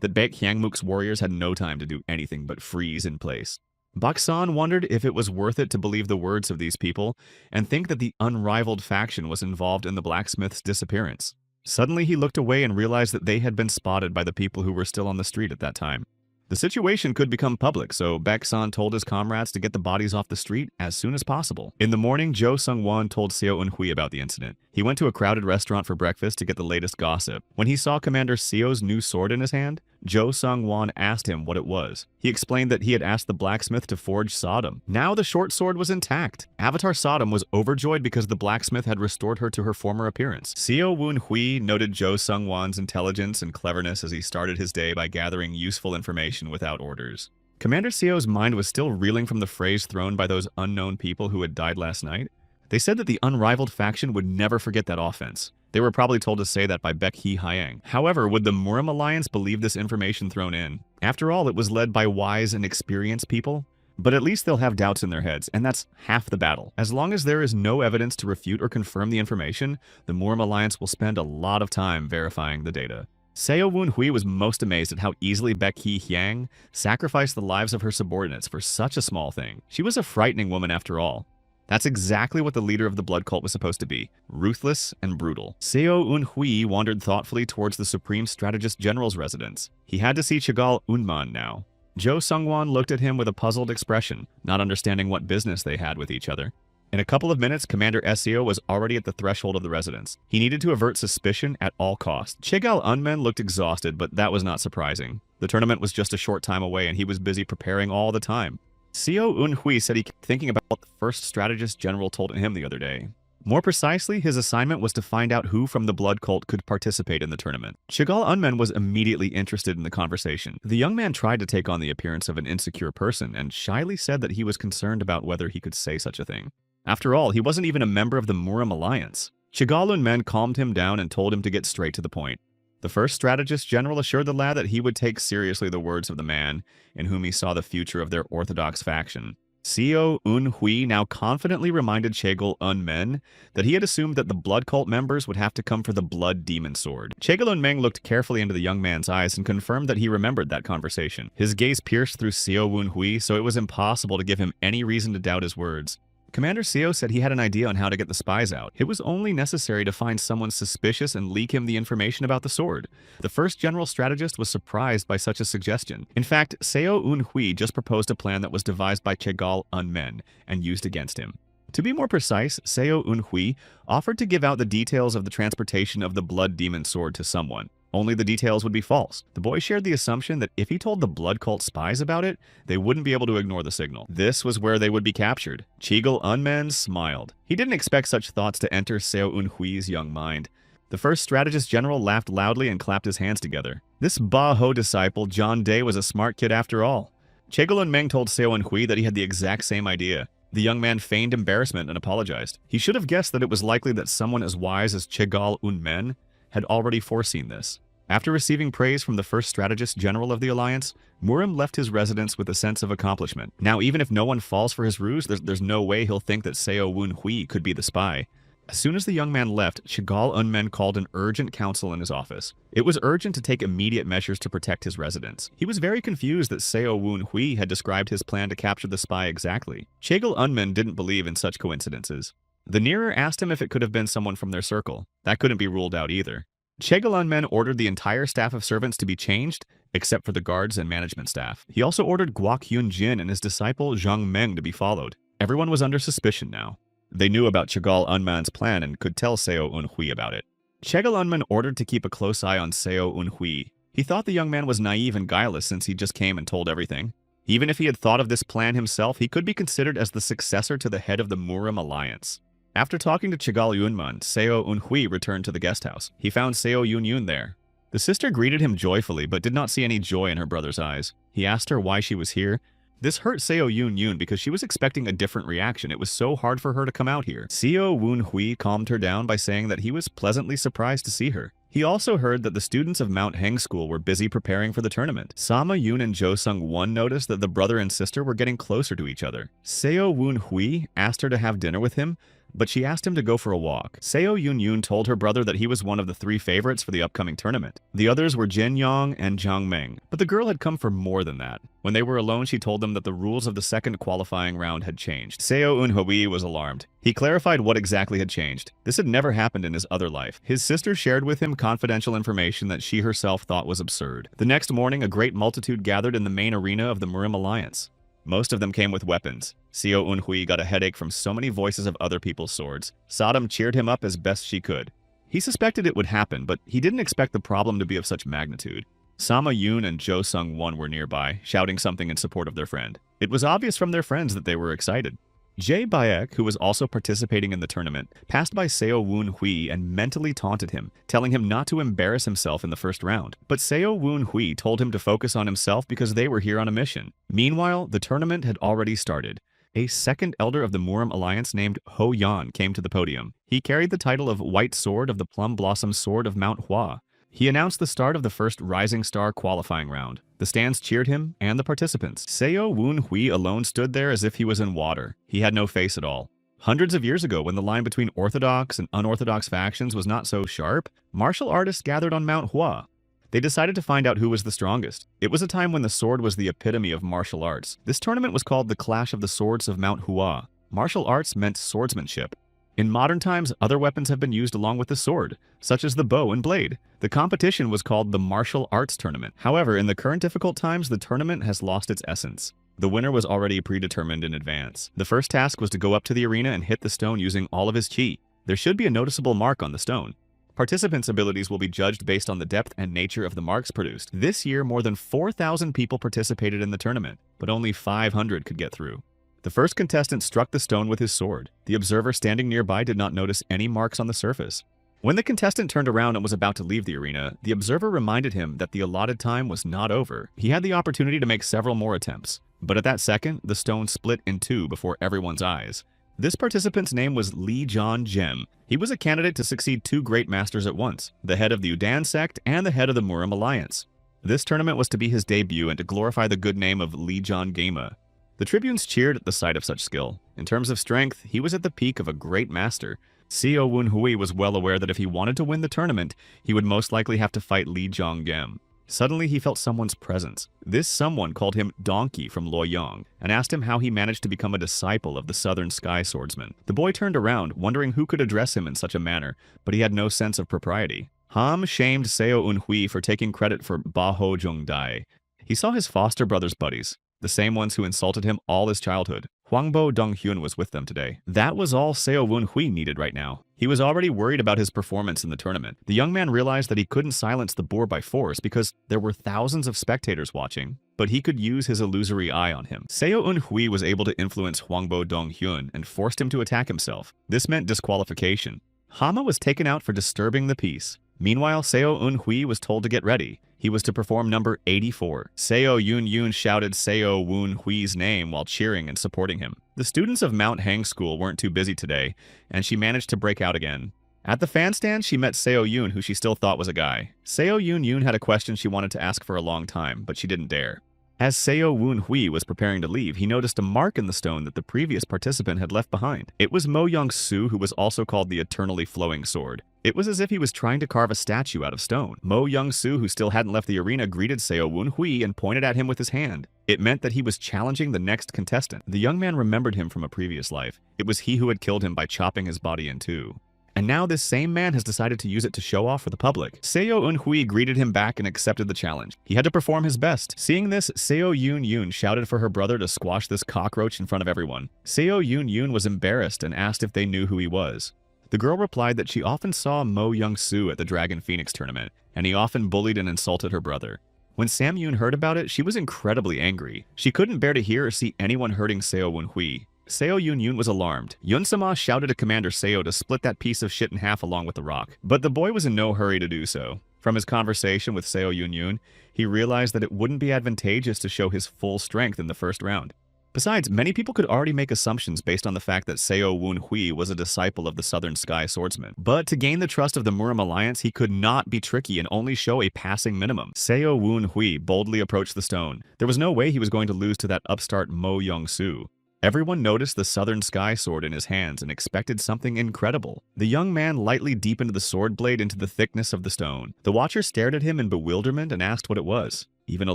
that Baek Hyang-mook's warriors had no time to do anything but freeze in place. Baek-san wondered if it was worth it to believe the words of these people and think that the unrivaled faction was involved in the blacksmith's disappearance. Suddenly, he looked away and realized that they had been spotted by the people who were still on the street at that time. The situation could become public, so Baek-san told his comrades to get the bodies off the street as soon as possible. In the morning, Jo Sung-won told Seo Eun-hui about the incident. He went to a crowded restaurant for breakfast to get the latest gossip. When he saw Commander Seo's new sword in his hand, Jo Sung-won asked him what it was. He explained that he had asked the blacksmith to forge Sodom. Now the short sword was intact. Avatar Sodom was overjoyed because the blacksmith had restored her to her former appearance. Seo Woon-hui noted Jo Sung-won's intelligence and cleverness as he started his day by gathering useful information without orders. Commander Seo's mind was still reeling from the phrase thrown by those unknown people who had died last night. They said that the unrivaled faction would never forget that offense. They were probably told to say that by Baek Hee-hyang. However, would the Murim Alliance believe this information thrown in? After all, it was led by wise and experienced people. But at least they'll have doubts in their heads, and that's half the battle. As long as there is no evidence to refute or confirm the information, the Murim Alliance will spend a lot of time verifying the data. Seo Woon-hui was most amazed at how easily Baek Hee-hyang sacrificed the lives of her subordinates for such a small thing. She was a frightening woman after all. That's exactly what the leader of the blood cult was supposed to be, ruthless and brutal. Seo Eun-hui wandered thoughtfully towards the Supreme Strategist General's residence. He had to see Chagal Unman now. Jo Sung-won looked at him with a puzzled expression, not understanding what business they had with each other. In a couple of minutes, Commander Seo was already at the threshold of the residence. He needed to avert suspicion at all costs. Chagal Unman looked exhausted, but that was not surprising. The tournament was just a short time away, and he was busy preparing all the time. Seo Eun-hui said he kept thinking about what the first strategist general told him the other day. More precisely, his assignment was to find out who from the blood cult could participate in the tournament. Chigal Unmen was immediately interested in the conversation. The young man tried to take on the appearance of an insecure person and shyly said that he was concerned about whether he could say such a thing. After all, he wasn't even a member of the Murim Alliance. Chigal Unmen calmed him down and told him to get straight to the point. The first strategist general assured the lad that he would take seriously the words of the man in whom he saw the future of their orthodox faction. Seo Un-hui now confidently reminded Chigal Un-men that he had assumed that the blood cult members would have to come for the blood demon sword. Chigal Un-meng looked carefully into the young man's eyes and confirmed that he remembered that conversation. His gaze pierced through Seo Un-hui, so it was impossible to give him any reason to doubt his words. Commander Seo said he had an idea on how to get the spies out. It was only necessary to find someone suspicious and leak him the information about the sword. The first general strategist was surprised by such a suggestion. In fact, Seo Un-hui just proposed a plan that was devised by Chigal Un-men and used against him. To be more precise, Seo Un-hui offered to give out the details of the transportation of the blood demon sword to someone. Only the details would be false. The boy shared the assumption that if he told the blood cult spies about it, they wouldn't be able to ignore the signal. This was where they would be captured. Chigal Un-men smiled. He didn't expect such thoughts to enter Seo Un-hui's young mind. The first strategist general laughed loudly and clapped his hands together. This Ba Ho disciple, John Day, was a smart kid after all. Chigal Un-meng told Seo Un-hui that he had the exact same idea. The young man feigned embarrassment and apologized. He should have guessed that it was likely that someone as wise as Chigal Un-men had already foreseen this. After receiving praise from the first strategist general of the alliance, Murim left his residence with a sense of accomplishment. Now, even if no one falls for his ruse, there's no way he'll think that Seo Un-hui could be the spy. As soon as the young man left, Chigal Un-men called an urgent council in his office. It was urgent to take immediate measures to protect his residence. He was very confused that Seo Un-hui had described his plan to capture the spy exactly. Chigal Un-men didn't believe in such coincidences. The Nearer asked him if it could have been someone from their circle. That couldn't be ruled out either. Chigal Un-men ordered the entire staff of servants to be changed, except for the guards and management staff. He also ordered Guok Hyun-jin and his disciple Zhang Meng to be followed. Everyone was under suspicion now. They knew about Chigal Un-men's plan and could tell Seo Un-hui about it. Chigal Un-men ordered to keep a close eye on Seo Un-hui. He thought the young man was naive and guileless since he just came and told everything. Even if he had thought of this plan himself, he could be considered as the successor to the head of the Murim Alliance. After talking to Chigal Yunman, Seo Un-hui returned to the guest house. He found Seo Yun-yun there. The sister greeted him joyfully, but did not see any joy in her brother's eyes. He asked her why she was here. This hurt Seo Yun-yun because she was expecting a different reaction. It was so hard for her to come out here. Seo Un-hui calmed her down by saying that he was pleasantly surprised to see her. He also heard that the students of Mount Heng School were busy preparing for the tournament. Sama Yun and Jo Sung-won noticed that the brother and sister were getting closer to each other. Seo Un-hui asked her to have dinner with him, but she asked him to go for a walk. Seo Yun-yun told her brother that he was one of the 3 favorites for the upcoming tournament. The others were Jin Yong and Zhang Meng, but the girl had come for more than that. When they were alone, she told them that the rules of the second qualifying round had changed. Seo Un-hui was alarmed. He clarified what exactly had changed. This had never happened in his other life. His sister shared with him confidential information that she herself thought was absurd. The next morning, a great multitude gathered in the main arena of the Murim Alliance. Most of them came with weapons. Seo Un-hui got a headache from so many voices of other people's swords. Sodom cheered him up as best she could. He suspected it would happen, but he didn't expect the problem to be of such magnitude. Sama Yun and Jo Sung-won were nearby, shouting something in support of their friend. It was obvious from their friends that they were excited. Jae Baek, who was also participating in the tournament, passed by Seo Un-hui and mentally taunted him, telling him not to embarrass himself in the first round. But Seo Un-hui told him to focus on himself because they were here on a mission. Meanwhile, the tournament had already started. A second elder of the Murim Alliance named Ho Yan came to the podium. He carried the title of White Sword of the Plum Blossom Sword of Manhwa. He announced the start of the first Rising Star qualifying round. The stands cheered him and the participants. Seo Un-hui alone stood there as if he was in water. He had no face at all. Hundreds of years ago, when the line between orthodox and unorthodox factions was not so sharp, martial artists gathered on Mount Hua. They decided to find out who was the strongest. It was a time when the sword was the epitome of martial arts. This tournament was called the Clash of the Swords of Mount Hua. Martial arts meant swordsmanship. In modern times, other weapons have been used along with the sword, such as the bow and blade. The competition was called the Martial Arts Tournament. However, in the current difficult times, the tournament has lost its essence. The winner was already predetermined in advance. The first task was to go up to the arena and hit the stone using all of his chi. There should be a noticeable mark on the stone. Participants' abilities will be judged based on the depth and nature of the marks produced. This year, more than 4,000 people participated in the tournament, but only 500 could get through. The first contestant struck the stone with his sword. The observer standing nearby did not notice any marks on the surface. When the contestant turned around and was about to leave the arena, the observer reminded him that the allotted time was not over. He had the opportunity to make several more attempts. But at that second, the stone split in two before everyone's eyes. This participant's name was Lee John Jem. He was a candidate to succeed two great masters at once, the head of the Udan sect and the head of the Murim Alliance. This tournament was to be his debut and to glorify the good name of Lee John Gama. The tribunes cheered at the sight of such skill. In terms of strength, he was at the peak of a great master. Seo Woon-hui was well aware that if he wanted to win the tournament, he would most likely have to fight Lee Jong-gem. Suddenly, he felt someone's presence. This someone called him Donkey from Luoyang and asked him how he managed to become a disciple of the Southern Sky Swordsman. The boy turned around, wondering who could address him in such a manner, but he had no sense of propriety. Ham shamed Seo Un-hui for taking credit for Ba Ho Jung Dai. He saw his foster brother's buddies, the same ones who insulted him all his childhood. Hwangbo Donghyun was with them today. That was all Seo Woon-hui needed right now. He was already worried about his performance in the tournament. The young man realized that he couldn't silence the boar by force because there were thousands of spectators watching, but he could use his illusory eye on him. Seo Un-hui was able to influence Hwangbo Donghyun and forced him to attack himself. This meant disqualification. Hama was taken out for disturbing the peace. Meanwhile, Seo Un-hui was told to get ready. He was to perform number 84. Seo Yun-yun shouted Seo Woon-hui's name while cheering and supporting him. The students of Mount Hang School weren't too busy today, and she managed to break out again. At the fan stand, she met Seo Yoon, who she still thought was a guy. Seo Yun-yun had a question she wanted to ask for a long time, but she didn't dare. As Seo Woon-hui was preparing to leave, he noticed a mark in the stone that the previous participant had left behind. It was Mo Young-soo, who was also called the Eternally Flowing Sword. It was as if he was trying to carve a statue out of stone. Mo Young-soo, who still hadn't left the arena, greeted Seo Woon-hui and pointed at him with his hand. It meant that he was challenging the next contestant. The young man remembered him from a previous life. It was he who had killed him by chopping his body in two. And now this same man has decided to use it to show off for the public. Seo Un-hui greeted him back and accepted the challenge. He had to perform his best. Seeing this, Seo Yun-yun shouted for her brother to squash this cockroach in front of everyone. Seo Yun-yun was embarrassed and asked if they knew who he was. The girl replied that she often saw Mo Young-soo at the Dragon Phoenix tournament, and he often bullied and insulted her brother. When Sam Yoon heard about it, she was incredibly angry. She couldn't bear to hear or see anyone hurting Seo Un-hui. Seo Yun-yun was alarmed. Yun-sama shouted to Commander Seo to split that piece of shit in half along with the rock. But the boy was in no hurry to do so. From his conversation with Seo Yun-yun, he realized that it wouldn't be advantageous to show his full strength in the first round. Besides, many people could already make assumptions based on the fact that Seo Woon-hui was a disciple of the Southern Sky Swordsman. But to gain the trust of the Murim Alliance, he could not be tricky and only show a passing minimum. Seo Woon-hui boldly approached the stone. There was no way he was going to lose to that upstart Mo Young-soo. Everyone noticed the Southern Sky Sword in his hands and expected something incredible. The young man lightly deepened the sword blade into the thickness of the stone. The watcher stared at him in bewilderment and asked what it was. Even a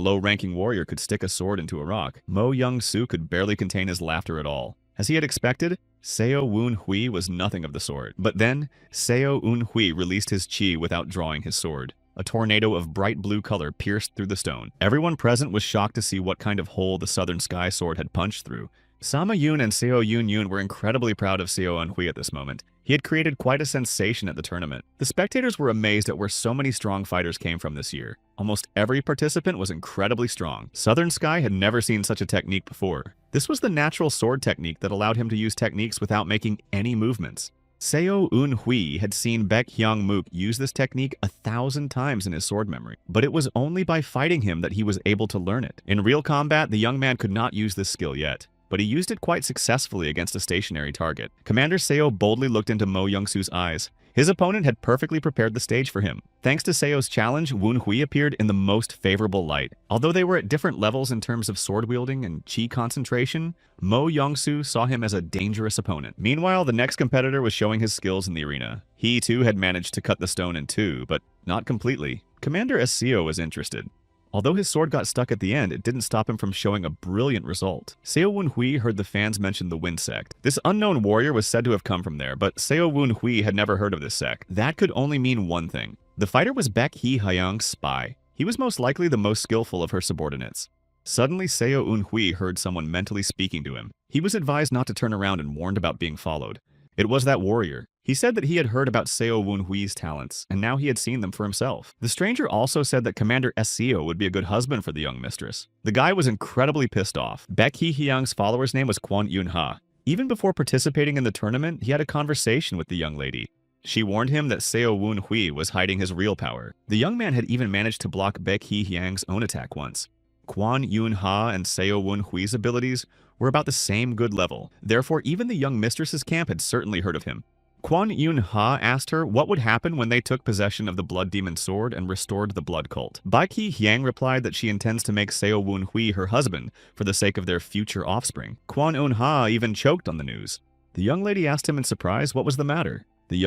low-ranking warrior could stick a sword into a rock. Mo Young-soo could barely contain his laughter at all. As he had expected, Seo Woon-hui was nothing of the sort. But then, Seo Un-hui released his chi without drawing his sword. A tornado of bright blue color pierced through the stone. Everyone present was shocked to see what kind of hole the Southern Sky Sword had punched through. Sama Yoon and Seo Yun-yun were incredibly proud of Seo Un-hui at this moment. He had created quite a sensation at the tournament. The spectators were amazed at where so many strong fighters came from this year. Almost every participant was incredibly strong. Southern Sky had never seen such a technique before. This was the natural sword technique that allowed him to use techniques without making any movements. Seo Un-hui had seen Baek Hyung-mook use this technique 1,000 times in his sword memory, but it was only by fighting him that he was able to learn it. In real combat, the young man could not use this skill yet, but he used it quite successfully against a stationary target. Commander Seo boldly looked into Mo Young-soo's eyes. His opponent had perfectly prepared the stage for him. Thanks to Seo's challenge, Woon-hui appeared in the most favorable light. Although they were at different levels in terms of sword wielding and chi concentration, Mo Young-soo saw him as a dangerous opponent. Meanwhile, the next competitor was showing his skills in the arena. He too had managed to cut the stone in two, but not completely. Commander Seo was interested. Although his sword got stuck at the end, it didn't stop him from showing a brilliant result. Seo Woon-hui heard the fans mention the Wind Sect. This unknown warrior was said to have come from there, but Seo Woon-hui had never heard of this sect. That could only mean one thing. The fighter was Baek Hee-hyung's spy. He was most likely the most skillful of her subordinates. Suddenly, Seo Un-hui heard someone mentally speaking to him. He was advised not to turn around and warned about being followed. It was that warrior. He said that he had heard about Seo Wunhui's talents, and now he had seen them for himself. The stranger also said that Commander Seo would be a good husband for the young mistress. The guy was incredibly pissed off. Baek Hee-hyung's follower's name was Kwon Yoon-ha. Even before participating in the tournament, he had a conversation with the young lady. She warned him that Seo Wunhui was hiding his real power. The young man had even managed to block Baek Hee-hyung's own attack once. Kwon Yoon-ha and Seo Wunhui's abilities were about the same good level. Therefore, even the young mistress's camp had certainly heard of him. Kwon Yoon-ha asked her what would happen when they took possession of the Blood Demon Sword and restored the Blood Cult. Baek Hee-hyung replied that she intends to make Seo Wunhui her husband for the sake of their future offspring. Kwon Yoon-ha even choked on the news. The young lady asked him in surprise what was the matter. He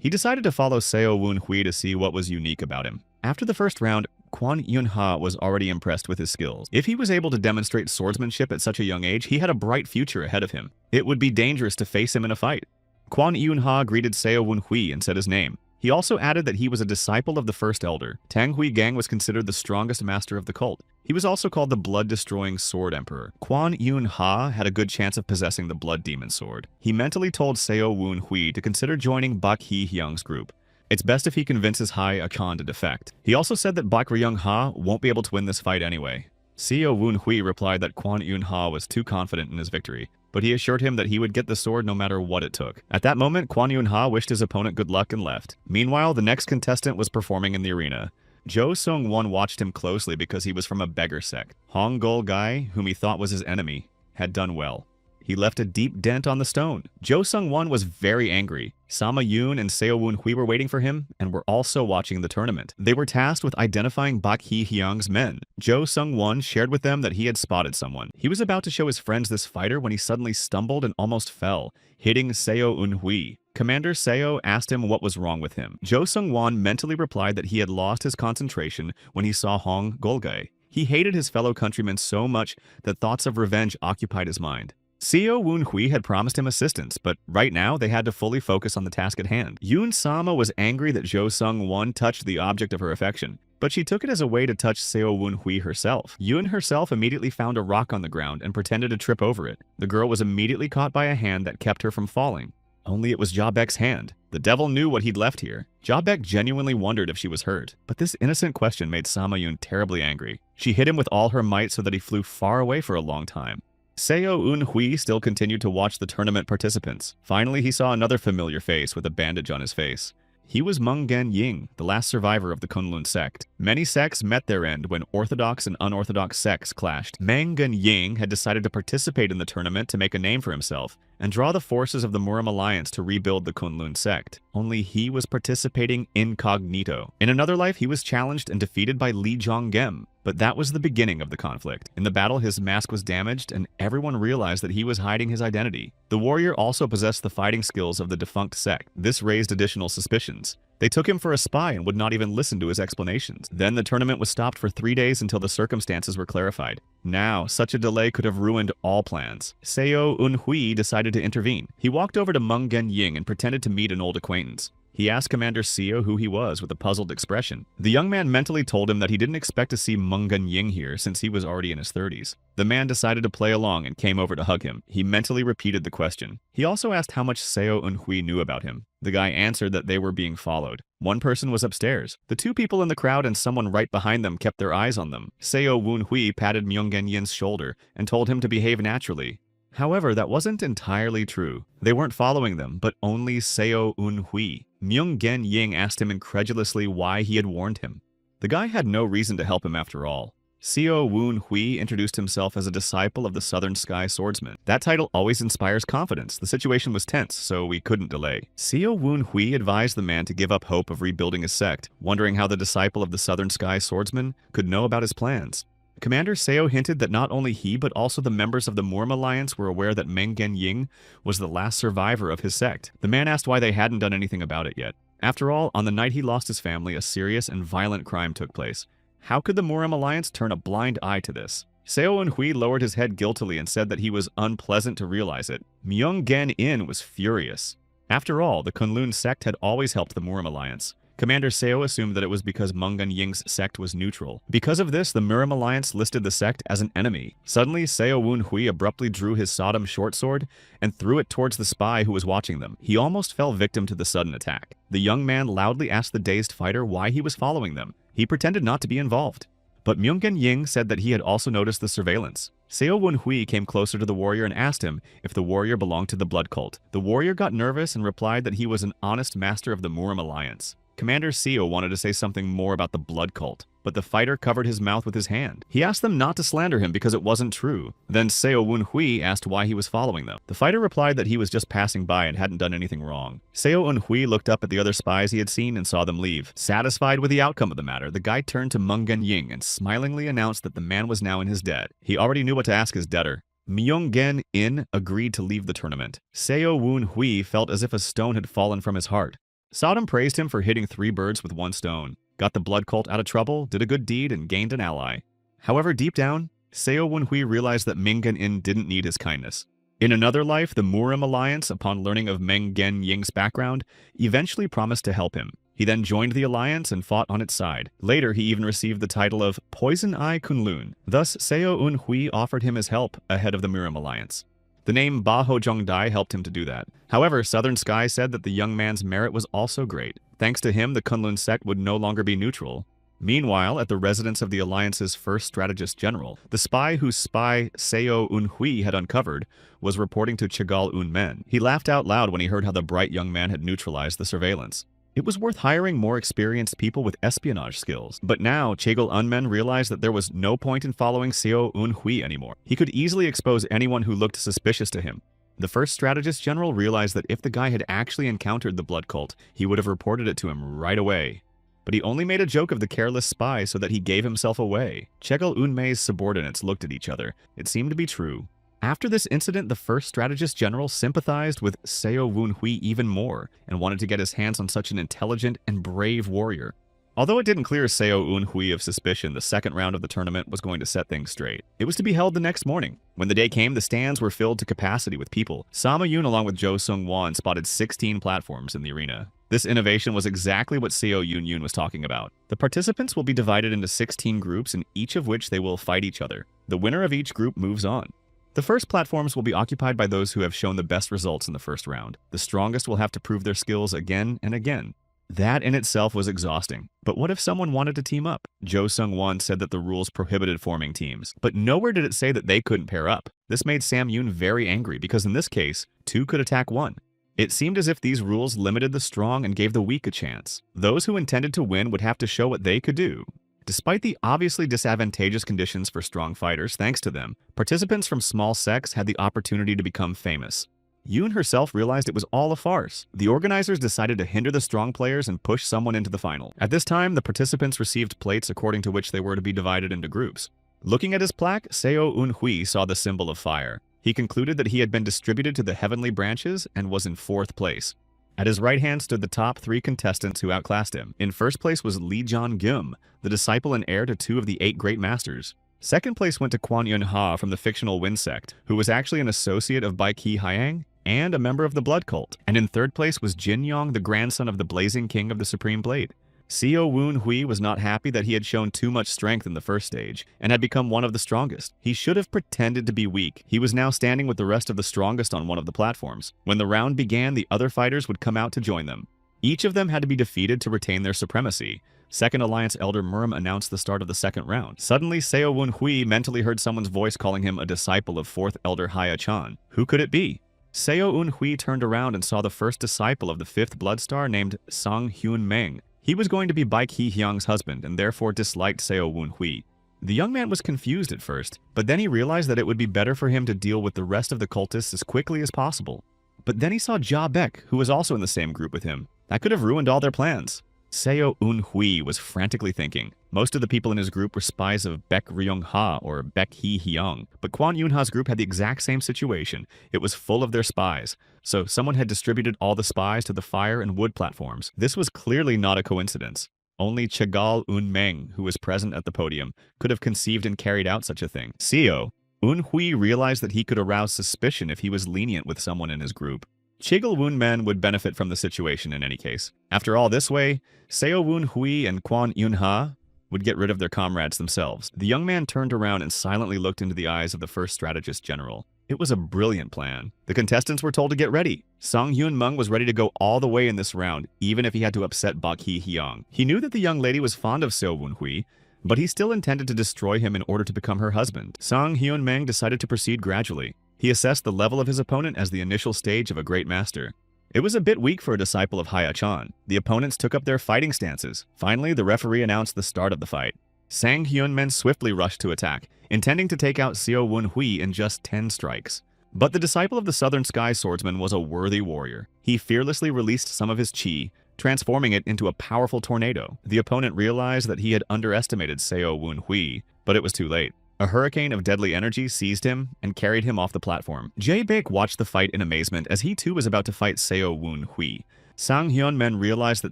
decided to follow Seo Wunhui to see what was unique about him. After the first round, Kwon Yoon-ha was already impressed with his skills. If he was able to demonstrate swordsmanship at such a young age, he had a bright future ahead of him. It would be dangerous to face him in a fight. Kwon Yoon-ha greeted Seo Wunhui and said his name. He also added that he was a disciple of the first elder. Tang Hui-gang was considered the strongest master of the cult. He was also called the blood-destroying sword emperor. Kwon Yoon-ha had a good chance of possessing the blood demon sword. He mentally told Seo Wunhui to consider joining Baek Hee-hyung's group. It's best if he convinces Hai Akan to defect. He also said that Baek Ryung-ha won't be able to win this fight anyway. Seo Wunhui replied that Kwon Yoon-ha was too confident in his victory, but he assured him that he would get the sword no matter what it took. At that moment, Kwon Yoon-ha wished his opponent good luck and left. Meanwhile, the next contestant was performing in the arena. Jo Sung-won watched him closely because he was from a beggar sect. Hong Gol-gai, whom he thought was his enemy, had done well. He left a deep dent on the stone. Jo Sung-won was very angry. Sama Yoon and Seo Wunhui were waiting for him and were also watching the tournament. They were tasked with identifying Baek Hee-hyung's men. Jo Sung-won shared with them that he had spotted someone. He was about to show his friends this fighter when he suddenly stumbled and almost fell, hitting Seo Wunhui. Commander Seo asked him what was wrong with him. Jo Sung-won mentally replied that he had lost his concentration when he saw Hong Gol-gai. He hated his fellow countrymen so much that thoughts of revenge occupied his mind. Seo Wunhui had promised him assistance, but right now they had to fully focus on the task at hand. Yoon Sama was angry that Jo Sung-won touched the object of her affection, but she took it as a way to touch Seo Wunhui herself. Yoon herself immediately found a rock on the ground and pretended to trip over it. The girl was immediately caught by a hand that kept her from falling. Only it was Ja-baek's hand. The devil knew what he'd left here. Ja-baek genuinely wondered if she was hurt, but this innocent question made Sama Yoon terribly angry. She hit him with all her might so that he flew far away for a long time. Seo Wunhui still continued to watch the tournament participants. Finally, he saw another familiar face with a bandage on his face. He was Meng Gen-ying, the last survivor of the Kunlun sect. Many sects met their end when orthodox and unorthodox sects clashed. Meng Gen-ying had decided to participate in the tournament to make a name for himself and draw the forces of the Murim Alliance to rebuild the Kunlun sect. Only he was participating incognito. In another life, he was challenged and defeated by Lee Jong-gem. But that was the beginning of the conflict. In the battle, his mask was damaged, and everyone realized that he was hiding his identity. The warrior also possessed the fighting skills of the defunct sect. This raised additional suspicions. They took him for a spy and would not even listen to his explanations. Then the tournament was stopped for 3 days until the circumstances were clarified. Now, such a delay could have ruined all plans. Seo Wunhui decided to intervene. He walked over to Meng Gen-ying and pretended to meet an old acquaintance. He asked Commander Seo who he was with a puzzled expression. The young man mentally told him that he didn't expect to see Meng Gen-ying here since he was already in his 30s. The man decided to play along and came over to hug him. He mentally repeated the question. He also asked how much Seo Wunhui knew about him. The guy answered that they were being followed. One person was upstairs. The two people in the crowd and someone right behind them kept their eyes on them. Seo Wunhui patted Meng Gen-ying's shoulder and told him to behave naturally. However, that wasn't entirely true. They weren't following them, but only Seo Wunhui. Meng Gen-ying asked him incredulously why he had warned him. The guy had no reason to help him after all. Seo Wunhui introduced himself as a disciple of the Southern Sky Swordsman. That title always inspires confidence. The situation was tense, so we couldn't delay. Seo Wunhui advised the man to give up hope of rebuilding his sect, wondering how the disciple of the Southern Sky Swordsman could know about his plans. Commander Seo hinted that not only he but also the members of the Murim Alliance were aware that Meng Gen-ying was the last survivor of his sect. The man asked why they hadn't done anything about it yet. After all, on the night he lost his family, a serious and violent crime took place. How could the Murim Alliance turn a blind eye to this? Seo Wunhui lowered his head guiltily and said that he was unpleasant to realize it. Myeong Gen-in was furious. After all, the Kunlun sect had always helped the Murim Alliance. Commander Seo assumed that it was because Mungan Ying's sect was neutral. Because of this, the Murim Alliance listed the sect as an enemy. Suddenly, Seo Woon-hui abruptly drew his Sodom short sword and threw it towards the spy who was watching them. He almost fell victim to the sudden attack. The young man loudly asked the dazed fighter why he was following them. He pretended not to be involved. But Mungan Ying said that he had also noticed the surveillance. Seo Woon-hui came closer to the warrior and asked him if the warrior belonged to the blood cult. The warrior got nervous and replied that he was an honest master of the Murim Alliance. Commander Seo wanted to say something more about the blood cult, but the fighter covered his mouth with his hand. He asked them not to slander him because it wasn't true. Then Seo Woon-hui asked why he was following them. The fighter replied that he was just passing by and hadn't done anything wrong. Seo Woon-hui looked up at the other spies he had seen and saw them leave. Satisfied with the outcome of the matter, the guy turned to Mungan Ying and smilingly announced that the man was now in his debt. He already knew what to ask his debtor. Myung-gen In agreed to leave the tournament. Seo Woon-hui felt as if a stone had fallen from his heart. Sodom praised him for hitting 3 birds with 1 stone, got the blood cult out of trouble, did a good deed, and gained an ally. However, deep down, Seo Woon-hui realized that Mungan-in didn't need his kindness. In another life, the Murim Alliance, upon learning of Mungan Ying's background, eventually promised to help him. He then joined the alliance and fought on its side. Later, he even received the title of Poison Eye Kunlun. Thus, Seo Woon-hui offered him his help ahead of the Murim Alliance. The name Ba Ho Jong Dai helped him to do that. However, Southern Sky said that the young man's merit was also great. Thanks to him, the Kunlun sect would no longer be neutral. Meanwhile, at the residence of the Alliance's first strategist general, the spy whose spy Seo Woon-hui had uncovered was reporting to Chegal Un-men. He laughed out loud when he heard how the bright young man had neutralized the surveillance. It was worth hiring more experienced people with espionage skills. But now, Chegal Un-men realized that there was no point in following Seo Woon-hui anymore. He could easily expose anyone who looked suspicious to him. The first strategist general realized that if the guy had actually encountered the blood cult, he would have reported it to him right away. But he only made a joke of the careless spy so that he gave himself away. Chegal Un-mei's subordinates looked at each other. It seemed to be true. After this incident, the first strategist general sympathized with Seo Woon-hui even more and wanted to get his hands on such an intelligent and brave warrior. Although it didn't clear Seo Woon-hui of suspicion, the second round of the tournament was going to set things straight. It was to be held the next morning. When the day came, the stands were filled to capacity with people. Sama Yoon along with Jo Sung-won spotted 16 platforms in the arena. This innovation was exactly what Seo Yoon-yoon was talking about. The participants will be divided into 16 groups, in each of which they will fight each other. The winner of each group moves on. The first platforms will be occupied by those who have shown the best results in the first round. The strongest will have to prove their skills again and again. That in itself was exhausting. But what if someone wanted to team up? Jo Sung-won said that the rules prohibited forming teams, but nowhere did it say that they couldn't pair up. This made Sam Yoon very angry because in this case, 2 could attack 1. It seemed as if these rules limited the strong and gave the weak a chance. Those who intended to win would have to show what they could do. Despite the obviously disadvantageous conditions for strong fighters, thanks to them, participants from small sects had the opportunity to become famous. Yoon herself realized it was all a farce. The organizers decided to hinder the strong players and push someone into the final. At this time, the participants received plates according to which they were to be divided into groups. Looking at his plaque, Seo Woon-hui saw the symbol of fire. He concluded that he had been distributed to the heavenly branches and was in 4th place. At his right hand stood the top 3 contestants who outclassed him. In first place was Lee Jong-gim, the disciple and heir to 2 of the 8 great masters. Second place went to Kwon Yun-ha from the fictional Wind sect, who was actually an associate of Baek Hee-hyang and a member of the Blood Cult. And in third place was Jin Yong, the grandson of the Blazing King of the Supreme Blade. Seo Woon-hui was not happy that he had shown too much strength in the first stage and had become one of the strongest. He should have pretended to be weak. He was now standing with the rest of the strongest on one of the platforms. When the round began, the other fighters would come out to join them. Each of them had to be defeated to retain their supremacy. Second Alliance Elder Murim announced the start of the second round. Suddenly, Seo Woon-hui mentally heard someone's voice calling him a disciple of 4th Elder Haya-chan. Who could it be? Seo Woon-hui turned around and saw the first disciple of the 5th Blood Star named Sang Hyun-meng. He was going to be Baek Hee-hyang's husband and therefore disliked Seo Woon-hui. The young man was confused at first, but then he realized that it would be better for him to deal with the rest of the cultists as quickly as possible. But then he saw Ja Baek, who was also in the same group with him. That could have ruined all their plans. Seo Woon-hui was frantically thinking. Most of the people in his group were spies of Baek Ryong-ha or Baek Hee-hyang, but Kwon Yun-ha's group had the exact same situation. It was full of their spies. So someone had distributed all the spies to the fire and wood platforms. This was clearly not a coincidence. Only Chegal Un-meng, who was present at the podium, could have conceived and carried out such a thing. Seo Woon-hui realized that he could arouse suspicion if he was lenient with someone in his group. Chigil Woon Men would benefit from the situation in any case. After all, this way, Seo Woon Hui and Kwon Yun Ha would get rid of their comrades themselves. The young man turned around and silently looked into the eyes of the first strategist general. It was a brilliant plan. The contestants were told to get ready. Song Hyun Mung was ready to go all the way in this round, even if he had to upset Bak Hee Hyung. He knew that the young lady was fond of Seo Woon Hui, but he still intended to destroy him in order to become her husband. Song Hyun Meng decided to proceed gradually. He assessed the level of his opponent as the initial stage of a great master. It was a bit weak for a disciple of Haya Chan. The opponents took up their fighting stances. Finally, the referee announced the start of the fight. Sang Hyun Men swiftly rushed to attack, intending to take out Seo Woon Hui in just 10 strikes. But the disciple of the Southern Sky Swordsman was a worthy warrior. He fearlessly released some of his chi, transforming it into a powerful tornado. The opponent realized that he had underestimated Seo Woon Hui, but it was too late. A hurricane of deadly energy seized him and carried him off the platform. Jae Baek watched the fight in amazement as he too was about to fight Seo Woon Hui. Sang Hyun Men realized that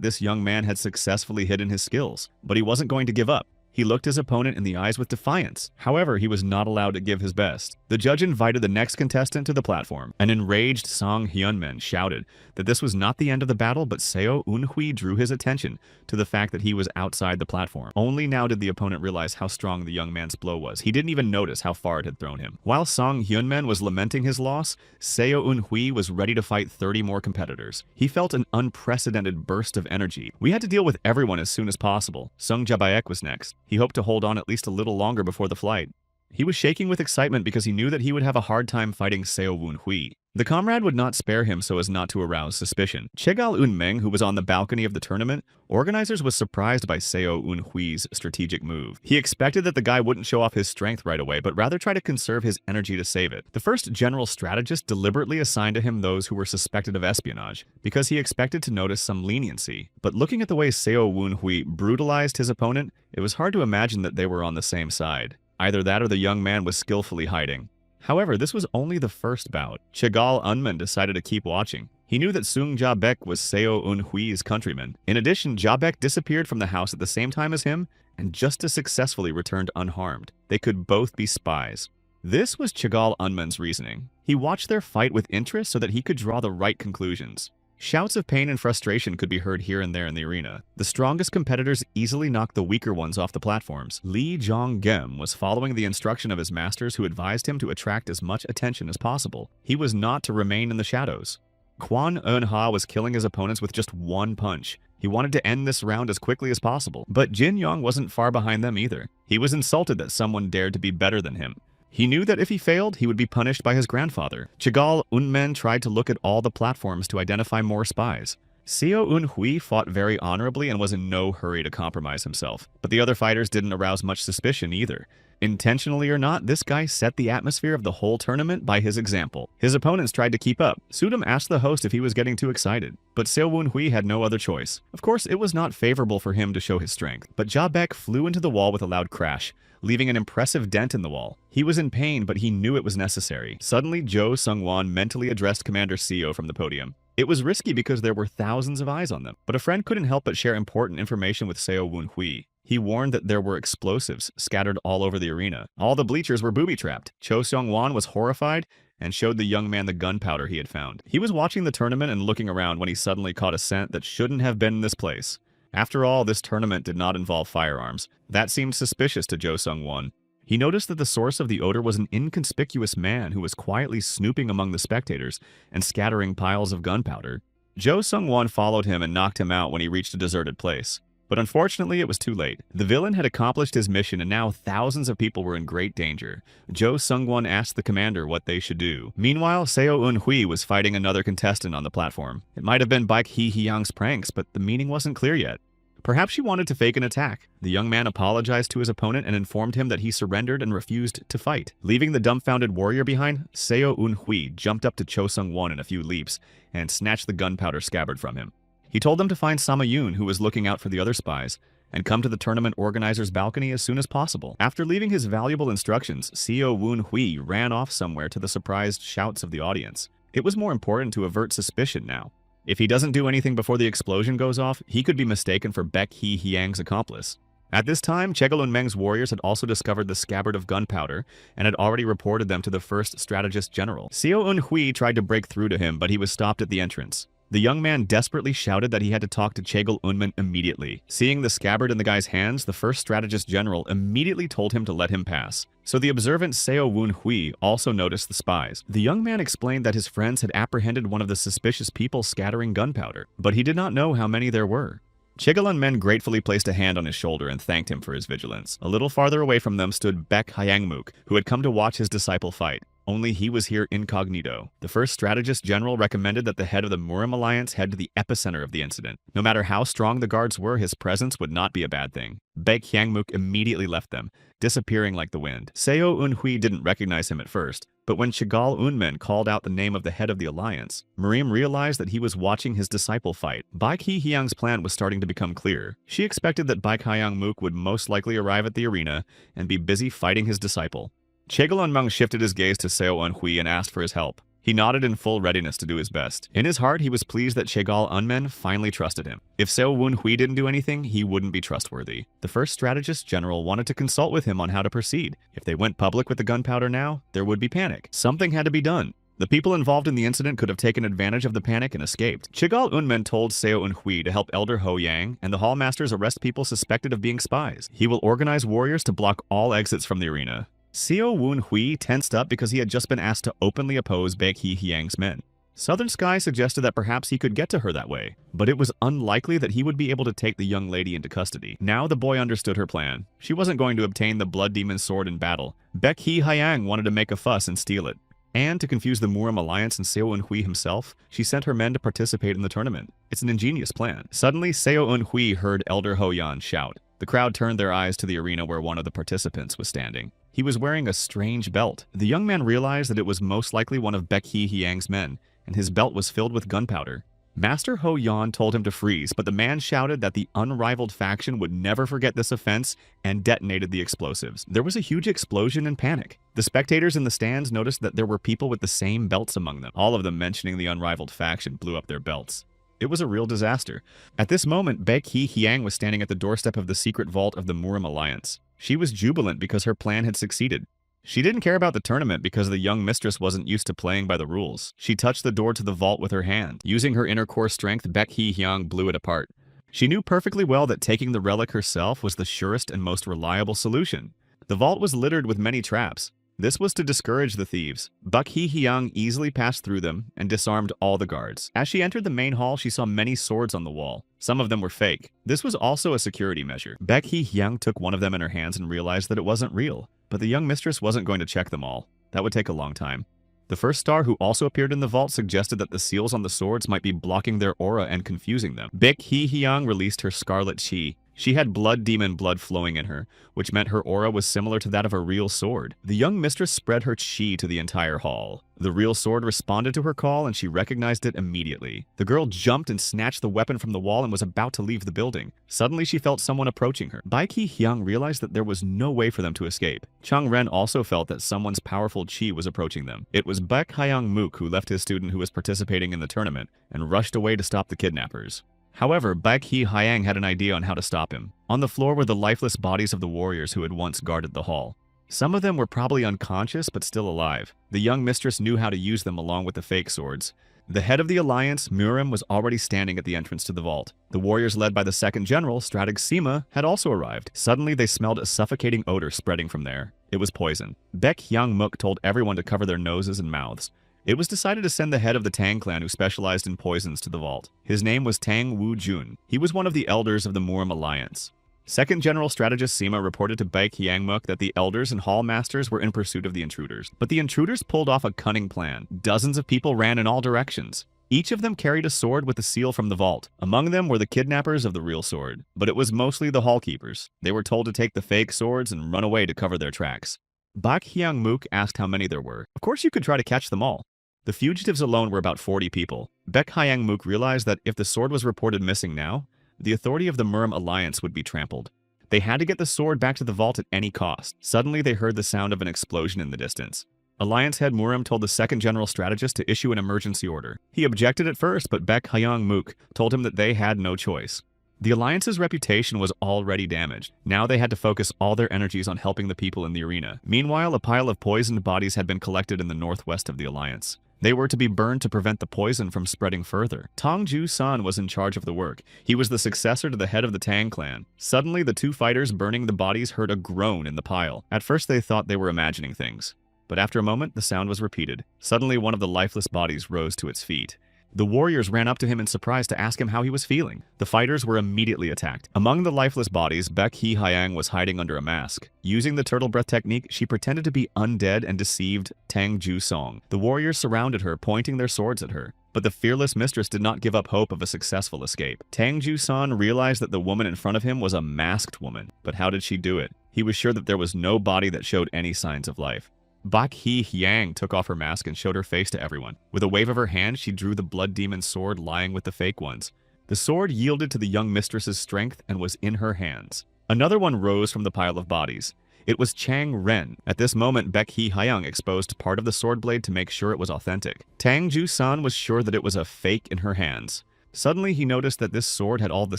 this young man had successfully hidden his skills, but he wasn't going to give up. He looked his opponent in the eyes with defiance. However, he was not allowed to give his best. The judge invited the next contestant to the platform. An enraged Song Hyun-min shouted that this was not the end of the battle, but Seo Un-hui drew his attention to the fact that he was outside the platform. Only now did the opponent realize how strong the young man's blow was. He didn't even notice how far it had thrown him. While Song Hyun-min was lamenting his loss, Seo Un-hui was ready to fight 30 more competitors. He felt an unprecedented burst of energy. We had to deal with everyone as soon as possible. Sung Jabaek was next. He hoped to hold on at least a little longer before the flight. He was shaking with excitement because he knew that he would have a hard time fighting Seo Woon-hui. The comrade would not spare him so as not to arouse suspicion. Chegal Un-meng, who was on the balcony of the tournament, organizers was surprised by Seo Un-hui's strategic move. He expected that the guy wouldn't show off his strength right away, but rather try to conserve his energy to save it. The first general strategist deliberately assigned to him those who were suspected of espionage, because he expected to notice some leniency. But looking at the way Seo Woon-hui brutalized his opponent, it was hard to imagine that they were on the same side. Either that or the young man was skillfully hiding. However, this was only the first bout. Chegal Unman decided to keep watching. He knew that Sung Jabek was Seo Un-hui's countryman. In addition, Jabek disappeared from the house at the same time as him and just as successfully returned unharmed. They could both be spies. This was Chegal Unman's reasoning. He watched their fight with interest so that he could draw the right conclusions. Shouts of pain and frustration could be heard here and there in the arena. The strongest competitors easily knocked the weaker ones off the platforms. Lee Jong-gem was following the instruction of his masters, who advised him to attract as much attention as possible. He was not to remain in the shadows. Kwon Eun-ha was killing his opponents with just one punch. He wanted to end this round as quickly as possible, but Jin Yong wasn't far behind them either. He was insulted that someone dared to be better than him. He knew that if he failed, he would be punished by his grandfather. Chegal Un-men tried to look at all the platforms to identify more spies. Seo Un-hui fought very honorably and was in no hurry to compromise himself. But the other fighters didn't arouse much suspicion either. Intentionally or not, this guy set the atmosphere of the whole tournament by his example. His opponents tried to keep up. Sudam asked the host if he was getting too excited, but Seo Un-hui had no other choice. Of course, it was not favorable for him to show his strength, but Jabek flew into the wall with a loud crash, leaving an impressive dent in the wall. He was in pain, but he knew it was necessary. Suddenly, Jo Sung-won mentally addressed Commander Seo from the podium. It was risky because there were thousands of eyes on them, but a friend couldn't help but share important information with Seo Woon-hui. He warned that there were explosives scattered all over the arena. All the bleachers were booby-trapped. Cho Seong-wan was horrified and showed the young man the gunpowder he had found. He was watching the tournament and looking around when he suddenly caught a scent that shouldn't have been in this place. After all, this tournament did not involve firearms. That seemed suspicious to Jo Sung-won. He noticed that the source of the odor was an inconspicuous man who was quietly snooping among the spectators and scattering piles of gunpowder. Jo Sung-won followed him and knocked him out when he reached a deserted place. But unfortunately, it was too late. The villain had accomplished his mission and now thousands of people were in great danger. Jo Sung-won asked the commander what they should do. Meanwhile, Seo Un-hui was fighting another contestant on the platform. It might have been Baek Hee-hyung's pranks, but the meaning wasn't clear yet. Perhaps she wanted to fake an attack. The young man apologized to his opponent and informed him that he surrendered and refused to fight. Leaving the dumbfounded warrior behind, Seo Un-hui jumped up to Cho Sung-won in a few leaps and snatched the gunpowder scabbard from him. He told them to find Sama-yoon, who was looking out for the other spies, and come to the tournament organizer's balcony as soon as possible. After leaving his valuable instructions, Seo Woon-hui ran off somewhere to the surprised shouts of the audience. It was more important to avert suspicion now. If he doesn't do anything before the explosion goes off, he could be mistaken for Baek Hee-hyung's accomplice. At this time, Chegalunmeng's warriors had also discovered the scabbard of gunpowder and had already reported them to the first strategist general. Seo Un-hui tried to break through to him, but he was stopped at the entrance. The young man desperately shouted that he had to talk to Chagall Unman immediately. Seeing the scabbard in the guy's hands, the first strategist general immediately told him to let him pass. So the observant Seo Woon-hui also noticed the spies. The young man explained that his friends had apprehended one of the suspicious people scattering gunpowder, but he did not know how many there were. Chegalunmen gratefully placed a hand on his shoulder and thanked him for his vigilance. A little farther away from them stood Baek Hyangmook, who had come to watch his disciple fight. Only he was here incognito. The first strategist general recommended that the head of the Murim alliance head to the epicenter of the incident. No matter how strong the guards were, his presence would not be a bad thing. Baek Hyangmook immediately left them, disappearing like the wind. Seo Un-hui didn't recognize him at first, but when Chagall Unmen called out the name of the head of the alliance, Murim realized that he was watching his disciple fight. Baek Hyang's plan was starting to become clear. She expected that Baek Hyangmook would most likely arrive at the arena and be busy fighting his disciple. Chegalunmeng shifted his gaze to Seo Un-hui and asked for his help. He nodded in full readiness to do his best. In his heart, he was pleased that Chagall Unmen finally trusted him. If Seo Un-hui didn't do anything, he wouldn't be trustworthy. The first strategist general wanted to consult with him on how to proceed. If they went public with the gunpowder now, there would be panic. Something had to be done. The people involved in the incident could have taken advantage of the panic and escaped. Chagall Unmen told Seo Un-hui to help Elder Ho Yang and the Hallmasters arrest people suspected of being spies. He will organize warriors to block all exits from the arena. Seo Woon-hui tensed up because he had just been asked to openly oppose Baek Hyang's men. Southern Sky suggested that perhaps he could get to her that way, but it was unlikely that he would be able to take the young lady into custody. Now the boy understood her plan. She wasn't going to obtain the Blood Demon's sword in battle. Baek Hyang wanted to make a fuss and steal it. And to confuse the Murim alliance and Seo Un-hui himself, she sent her men to participate in the tournament. It's an ingenious plan. Suddenly, Seo Un-hui heard Elder Ho Yan shout. The crowd turned their eyes to the arena where one of the participants was standing. He was wearing a strange belt. The young man realized that it was most likely one of Baek Hyang's men, and his belt was filled with gunpowder. Master Ho Yan told him to freeze, but the man shouted that the unrivaled faction would never forget this offense and detonated the explosives. There was a huge explosion and panic. The spectators in the stands noticed that there were people with the same belts among them. All of them mentioning the unrivaled faction blew up their belts. It was a real disaster. At this moment, Baek Hyang was standing at the doorstep of the secret vault of the Murim alliance. She was jubilant because her plan had succeeded. She didn't care about the tournament because the young mistress wasn't used to playing by the rules. She touched the door to the vault with her hand. Using her inner core strength, Baek Hyang blew it apart. She knew perfectly well that taking the relic herself was the surest and most reliable solution. The vault was littered with many traps. This was to discourage the thieves. Baek Hyang easily passed through them and disarmed all the guards. As she entered the main hall, she saw many swords on the wall. Some of them were fake. This was also a security measure. Baek Hyang took one of them in her hands and realized that it wasn't real. But the young mistress wasn't going to check them all. That would take a long time. The first star who also appeared in the vault suggested that the seals on the swords might be blocking their aura and confusing them. Baek Hyang released her scarlet chi. She had blood demon blood flowing in her, which meant her aura was similar to that of a real sword. The young mistress spread her chi to the entire hall. The real sword responded to her call and she recognized it immediately. The girl jumped and snatched the weapon from the wall and was about to leave the building. Suddenly she felt someone approaching her. Baek Hyang realized that there was no way for them to escape. Chang Ren also felt that someone's powerful chi was approaching them. It was Baek Hyangmook who left his student who was participating in the tournament and rushed away to stop the kidnappers. However, Baek Hyang had an idea on how to stop him. On the floor were the lifeless bodies of the warriors who had once guarded the hall. Some of them were probably unconscious but still alive. The young mistress knew how to use them along with the fake swords. The head of the alliance, Murim, was already standing at the entrance to the vault. The warriors led by the second general, Strateg Sima, had also arrived. Suddenly they smelled a suffocating odor spreading from there. It was poison. Baek Hyangmook told everyone to cover their noses and mouths. It was decided to send the head of the Tang clan who specialized in poisons to the vault. His name was Tang Wu-jun. He was one of the elders of the Murim alliance. Second General Strategist Sima reported to Baek Hyangmook that the elders and hall masters were in pursuit of the intruders. But the intruders pulled off a cunning plan. Dozens of people ran in all directions. Each of them carried a sword with the seal from the vault. Among them were the kidnappers of the real sword. But it was mostly the hall keepers. They were told to take the fake swords and run away to cover their tracks. Baek Hyangmook asked how many there were. Of course you could try to catch them all. The fugitives alone were about 40 people. Baek Hyangmook realized that if the sword was reported missing now, the authority of the Murim alliance would be trampled. They had to get the sword back to the vault at any cost. Suddenly they heard the sound of an explosion in the distance. Alliance head Murim told the second general strategist to issue an emergency order. He objected at first, but Baek Hyangmook told him that they had no choice. The Alliance's reputation was already damaged. Now they had to focus all their energies on helping the people in the arena. Meanwhile, a pile of poisoned bodies had been collected in the northwest of the Alliance. They were to be burned to prevent the poison from spreading further. Tang Ju-san was in charge of the work. He was the successor to the head of the Tang clan. Suddenly, the two fighters burning the bodies heard a groan in the pile. At first, they thought they were imagining things. But after a moment, the sound was repeated. Suddenly, one of the lifeless bodies rose to its feet. The warriors ran up to him in surprise to ask him how he was feeling. The fighters were immediately attacked. Among the lifeless bodies, Baek Hee-hyang was hiding under a mask. Using the turtle breath technique, she pretended to be undead and deceived Tang Ju-song. The warriors surrounded her, pointing their swords at her. But the fearless mistress did not give up hope of a successful escape. Tang Ju-san realized that the woman in front of him was a masked woman. But how did she do it? He was sure that there was no body that showed any signs of life. Baek Hee-hyang took off her mask and showed her face to everyone. With a wave of her hand, she drew the blood demon's sword lying with the fake ones. The sword yielded to the young mistress's strength and was in her hands. Another one rose from the pile of bodies. It was Chang Ren. At this moment, Baek Hee-hyang exposed part of the sword blade to make sure it was authentic. Tang Ju-san was sure that it was a fake in her hands. Suddenly, he noticed that this sword had all the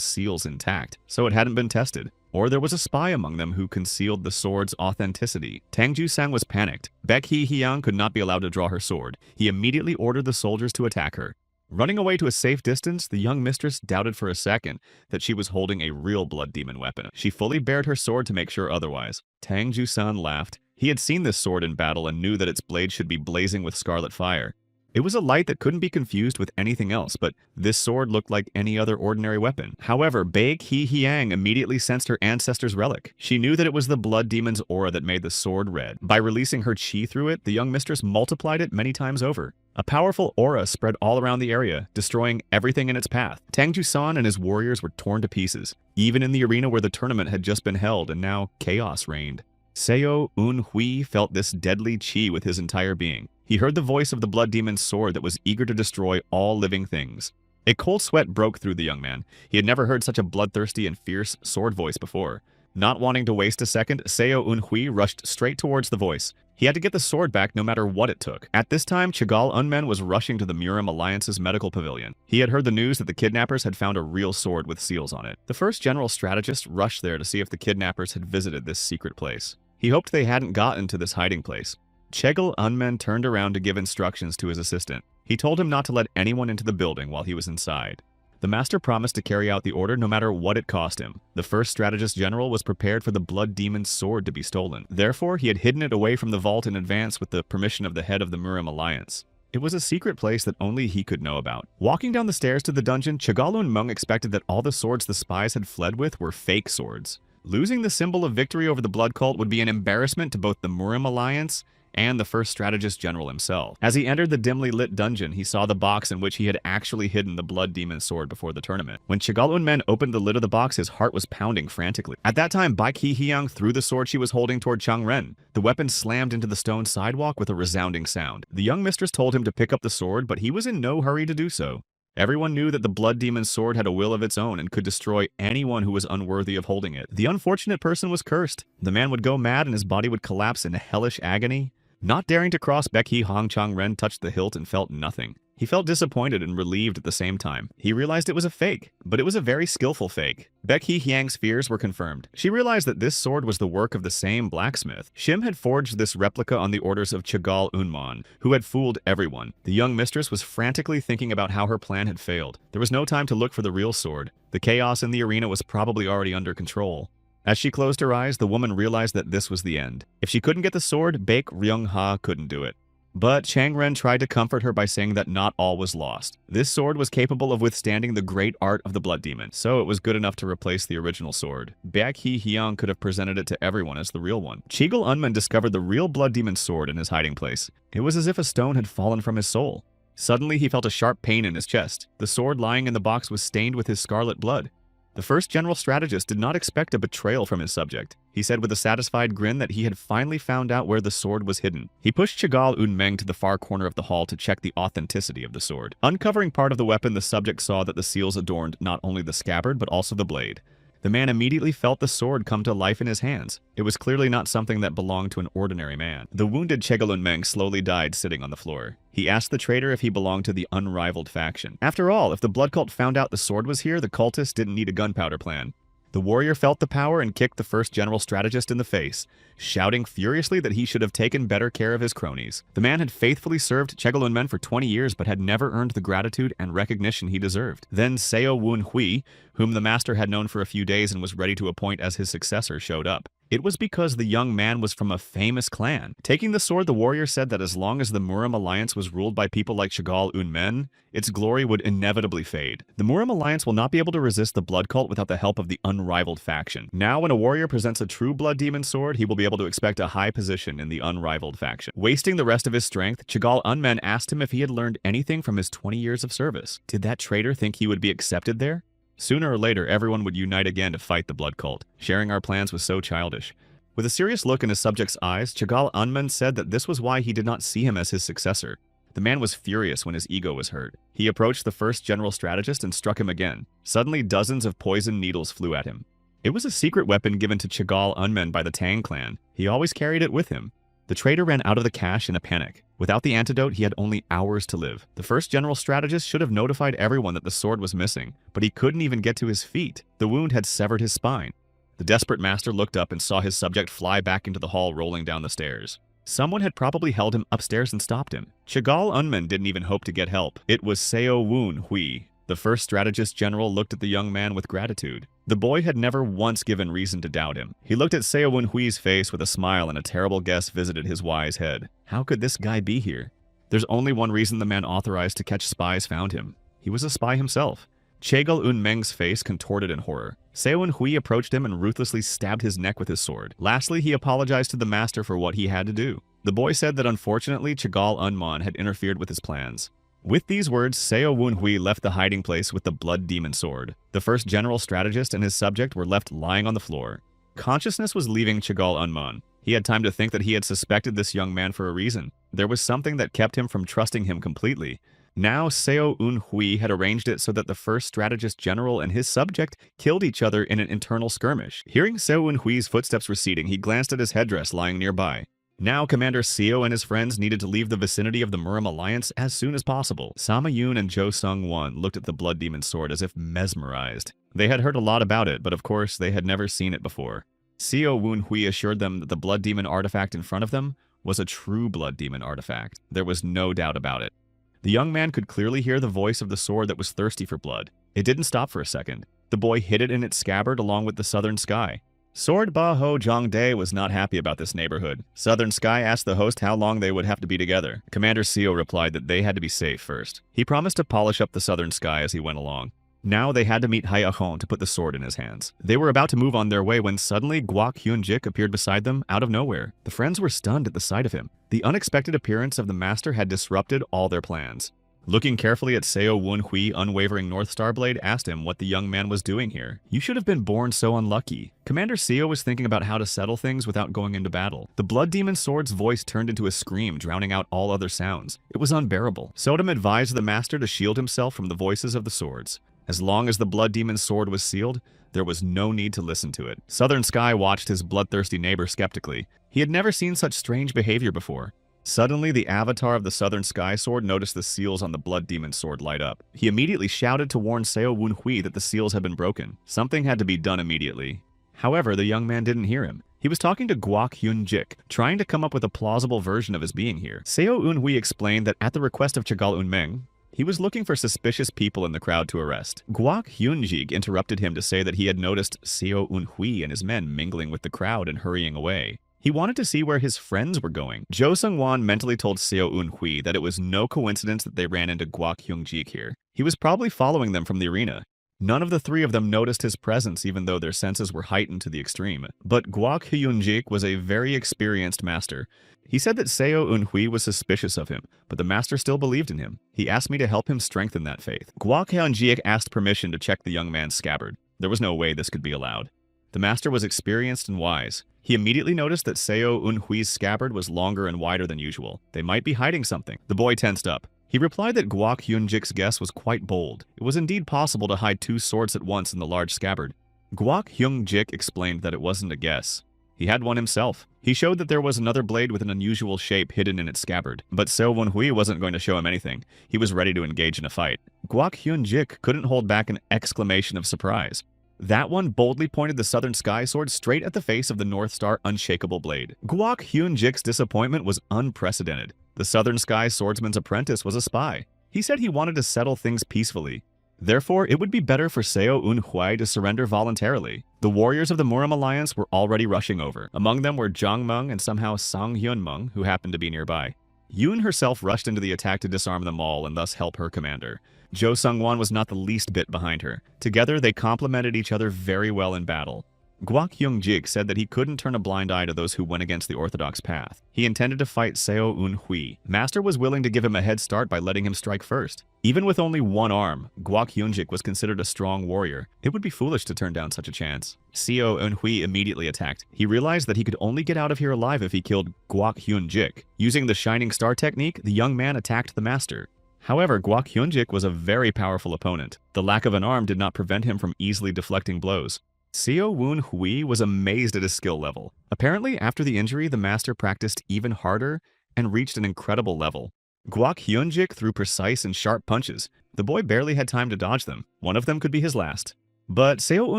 seals intact, so it hadn't been tested. Or there was a spy among them who concealed the sword's authenticity. Tang Ju-san was panicked. Baek Hee-hyang could not be allowed to draw her sword. He immediately ordered the soldiers to attack her. Running away to a safe distance, the young mistress doubted for a second that she was holding a real blood demon weapon. She fully bared her sword to make sure otherwise. Tang Ju-san laughed. He had seen this sword in battle and knew that its blade should be blazing with scarlet fire. It was a light that couldn't be confused with anything else, but this sword looked like any other ordinary weapon. However, Baek Hee-hyang immediately sensed her ancestor's relic. She knew that it was the blood demon's aura that made the sword red. By releasing her chi through it, the young mistress multiplied it many times over. A powerful aura spread all around the area, destroying everything in its path. Tang Ju-san and his warriors were torn to pieces, even in the arena where the tournament had just been held, and now chaos reigned. Seo Un-hui felt this deadly chi with his entire being. He heard the voice of the blood demon's sword that was eager to destroy all living things. A cold sweat broke through the young man. He had never heard such a bloodthirsty and fierce sword voice before. Not wanting to waste a second, Seo Un-hui rushed straight towards the voice. He had to get the sword back no matter what it took. At this time, Chagall Unmen was rushing to the Murim Alliance's medical pavilion. He had heard the news that the kidnappers had found a real sword with seals on it. The first general strategist rushed there to see if the kidnappers had visited this secret place. He hoped they hadn't gotten to this hiding place. Chagall Unmen turned around to give instructions to his assistant. He told him not to let anyone into the building while he was inside. The master promised to carry out the order no matter what it cost him. The first strategist general was prepared for the blood demon's sword to be stolen. Therefore, he had hidden it away from the vault in advance with the permission of the head of the Murim Alliance. It was a secret place that only he could know about. Walking down the stairs to the dungeon, Chagall Unmeng expected that all the swords the spies had fled with were fake swords. Losing the symbol of victory over the blood cult would be an embarrassment to both the Murim Alliance and the first strategist general himself. As he entered the dimly lit dungeon, he saw the box in which he had actually hidden the blood demon's sword before the tournament. When Chagall Unmen opened the lid of the box, his heart was pounding frantically. At that time, Baek Hee-hyang threw the sword she was holding toward Chang Ren. The weapon slammed into the stone sidewalk with a resounding sound. The young mistress told him to pick up the sword, but he was in no hurry to do so. Everyone knew that the blood demon's sword had a will of its own and could destroy anyone who was unworthy of holding it. The unfortunate person was cursed. The man would go mad and his body would collapse in hellish agony. Not daring to cross, Baek Hee-hyang, Chang Ren touched the hilt and felt nothing. He felt disappointed and relieved at the same time. He realized it was a fake, but it was a very skillful fake. Baek Hee-hyang's fears were confirmed. She realized that this sword was the work of the same blacksmith. Shim had forged this replica on the orders of Chagall Unman, who had fooled everyone. The young mistress was frantically thinking about how her plan had failed. There was no time to look for the real sword. The chaos in the arena was probably already under control. As she closed her eyes, the woman realized that this was the end. If she couldn't get the sword, Baek Ryung-ha couldn't do it. But Chang Ren tried to comfort her by saying that not all was lost. This sword was capable of withstanding the great art of the blood demon, so it was good enough to replace the original sword. Baek Hee-hyang could have presented it to everyone as the real one. Chagall Unmen discovered the real blood demon sword in his hiding place. It was as if a stone had fallen from his soul. Suddenly, he felt a sharp pain in his chest. The sword lying in the box was stained with his scarlet blood. The first general strategist did not expect a betrayal from his subject. He said with a satisfied grin that he had finally found out where the sword was hidden. He pushed Chagall Unmeng to the far corner of the hall to check the authenticity of the sword. Uncovering part of the weapon, the subject saw that the seals adorned not only the scabbard but also the blade. The man immediately felt the sword come to life in his hands. It was clearly not something that belonged to an ordinary man. The wounded Chegalun Meng slowly died sitting on the floor. He asked the traitor if he belonged to the unrivaled faction. After all, if the blood cult found out the sword was here, the cultists didn't need a gunpowder plan. The warrior felt the power and kicked the first general strategist in the face, shouting furiously that he should have taken better care of his cronies. The man had faithfully served Chegalun men for 20 years but had never earned the gratitude and recognition he deserved. Then Seo Woon Hui, whom the master had known for a few days and was ready to appoint as his successor, showed up. It was because the young man was from a famous clan. Taking the sword, the warrior said that as long as the Murim alliance was ruled by people like Chagall Un-men, its glory would inevitably fade. The Murim alliance will not be able to resist the blood cult without the help of the unrivaled faction. Now, when a warrior presents a true blood demon sword, he will be able to expect a high position in the unrivaled faction. Wasting the rest of his strength, Chagall Un-men asked him if he had learned anything from his 20 years of service. Did that traitor think he would be accepted there? Sooner or later, everyone would unite again to fight the blood cult. Sharing our plans was so childish. With a serious look in his subject's eyes, Chagall Un-men said that this was why he did not see him as his successor. The man was furious when his ego was hurt. He approached the first general strategist and struck him again. Suddenly, dozens of poison needles flew at him. It was a secret weapon given to Chagall Un-men by the Tang clan. He always carried it with him. The traitor ran out of the cache in a panic. Without the antidote, he had only hours to live. The first general strategist should have notified everyone that the sword was missing, but he couldn't even get to his feet. The wound had severed his spine. The desperate master looked up and saw his subject fly back into the hall, rolling down the stairs. Someone had probably held him upstairs and stopped him. Chagall Un-men didn't even hope to get help. It was Seo Woon Hui. The first strategist general looked at the young man with gratitude. The boy had never once given reason to doubt him. He looked at Seo Woon Hui's face with a smile, and a terrible guess visited his wise head. How could this guy be here? There's only one reason the man authorized to catch spies found him. He was a spy himself. Chegal Un-meng's face contorted in horror. Seo Woon Hui approached him and ruthlessly stabbed his neck with his sword. Lastly, he apologized to the master for what he had to do. The boy said that unfortunately Chagall Un-man had interfered with his plans. With these words, Seo Woon Hui left the hiding place with the blood demon sword. The first general strategist and his subject were left lying on the floor. Consciousness was leaving Chagall Un-man. He had time to think that he had suspected this young man for a reason. There was something that kept him from trusting him completely. Now, Seo Woon Hui had arranged it so that the first strategist general and his subject killed each other in an internal skirmish. Hearing Seo Woon Hui's footsteps receding, he glanced at his headdress lying nearby. Now, Commander Seo and his friends needed to leave the vicinity of the Murim alliance as soon as possible. Sama Yun and Jo Sung-won looked at the blood demon sword as if mesmerized. They had heard a lot about it, but of course, they had never seen it before. Seo Woon Hui assured them that the blood demon artifact in front of them was a true blood demon artifact. There was no doubt about it. The young man could clearly hear the voice of the sword that was thirsty for blood. It didn't stop for a second. The boy hid it in its scabbard along with the southern sky. Sword Ba Ho Jongdae was not happy about this neighborhood. Southern Sky asked the host how long they would have to be together. Commander Seo replied that they had to be safe first. He promised to polish up the Southern Sky as he went along. Now they had to meet Hai Ahon to put the sword in his hands. They were about to move on their way when suddenly Guak Hyun-jik appeared beside them out of nowhere. The friends were stunned at the sight of him. The unexpected appearance of the master had disrupted all their plans. Looking carefully at Seo Woon Hui, unwavering North Star Blade asked him what the young man was doing here. You should have been born so unlucky. Commander Seo was thinking about how to settle things without going into battle. The blood demon sword's voice turned into a scream, drowning out all other sounds. It was unbearable. Sodom advised the master to shield himself from the voices of the swords. As long as the blood demon's sword was sealed, there was no need to listen to it. Southern Sky watched his bloodthirsty neighbor skeptically. He had never seen such strange behavior before. Suddenly, the avatar of the Southern Sky Sword noticed the seals on the blood demon sword light up. He immediately shouted to warn Seo Woon Hui that the seals had been broken. Something had to be done immediately. However, the young man didn't hear him. He was talking to Guak Hyun-jik, trying to come up with a plausible version of his being here. Seo Woon Hui explained that at the request of Chagall Un-meng, he was looking for suspicious people in the crowd to arrest. Guak Hyun-jik interrupted him to say that he had noticed Seo Woon Hui and his men mingling with the crowd and hurrying away. He wanted to see where his friends were going. Jo Sung-won mentally told Seo Woon Hui that it was no coincidence that they ran into Guak Hyun-jik here. He was probably following them from the arena. None of the three of them noticed his presence even though their senses were heightened to the extreme. But Guak Hyun-jik was a very experienced master. He said that Seo Woon Hui was suspicious of him, but the master still believed in him. He asked me to help him strengthen that faith. Guak Hyun-jik asked permission to check the young man's scabbard. There was no way this could be allowed. The master was experienced and wise. He immediately noticed that Seo Woon Hui's scabbard was longer and wider than usual. They might be hiding something. The boy tensed up. He replied that Guak Hyun-jik's guess was quite bold. It was indeed possible to hide two swords at once in the large scabbard. Guok Hyung-jik explained that it wasn't a guess. He had one himself. He showed that there was another blade with an unusual shape hidden in its scabbard. But Seo Won-hui wasn't going to show him anything. He was ready to engage in a fight. Guok Hyun-jik couldn't hold back an exclamation of surprise. That one boldly pointed the Southern Sky Sword straight at the face of the North Star Unshakable Blade. Guok Hyun-jik's disappointment was unprecedented. The Southern Sky Swordsman's apprentice was a spy. He said he wanted to settle things peacefully. Therefore, it would be better for Seo Un-hwi to surrender voluntarily. The warriors of the Muram Alliance were already rushing over. Among them were Jang Meng and somehow Sang Hyun-meng, who happened to be nearby. Yoon herself rushed into the attack to disarm them all and thus help her commander. Jo Sung-won was not the least bit behind her. Together, they complemented each other very well in battle. Guok Hyung-jik said that he couldn't turn a blind eye to those who went against the orthodox path. He intended to fight Seo Un-hui. Master was willing to give him a head start by letting him strike first. Even with only one arm, Guok Hyun-jik was considered a strong warrior. It would be foolish to turn down such a chance. Seo Un-hui immediately attacked. He realized that he could only get out of here alive if he killed Guok Hyun-jik. Using the Shining Star technique, the young man attacked the master. However, Guok Hyun-jik was a very powerful opponent. The lack of an arm did not prevent him from easily deflecting blows. Seo Won-hui was amazed at his skill level. Apparently, after the injury, the master practiced even harder and reached an incredible level. Guok Hyun-jik threw precise and sharp punches. The boy barely had time to dodge them. One of them could be his last. But Seo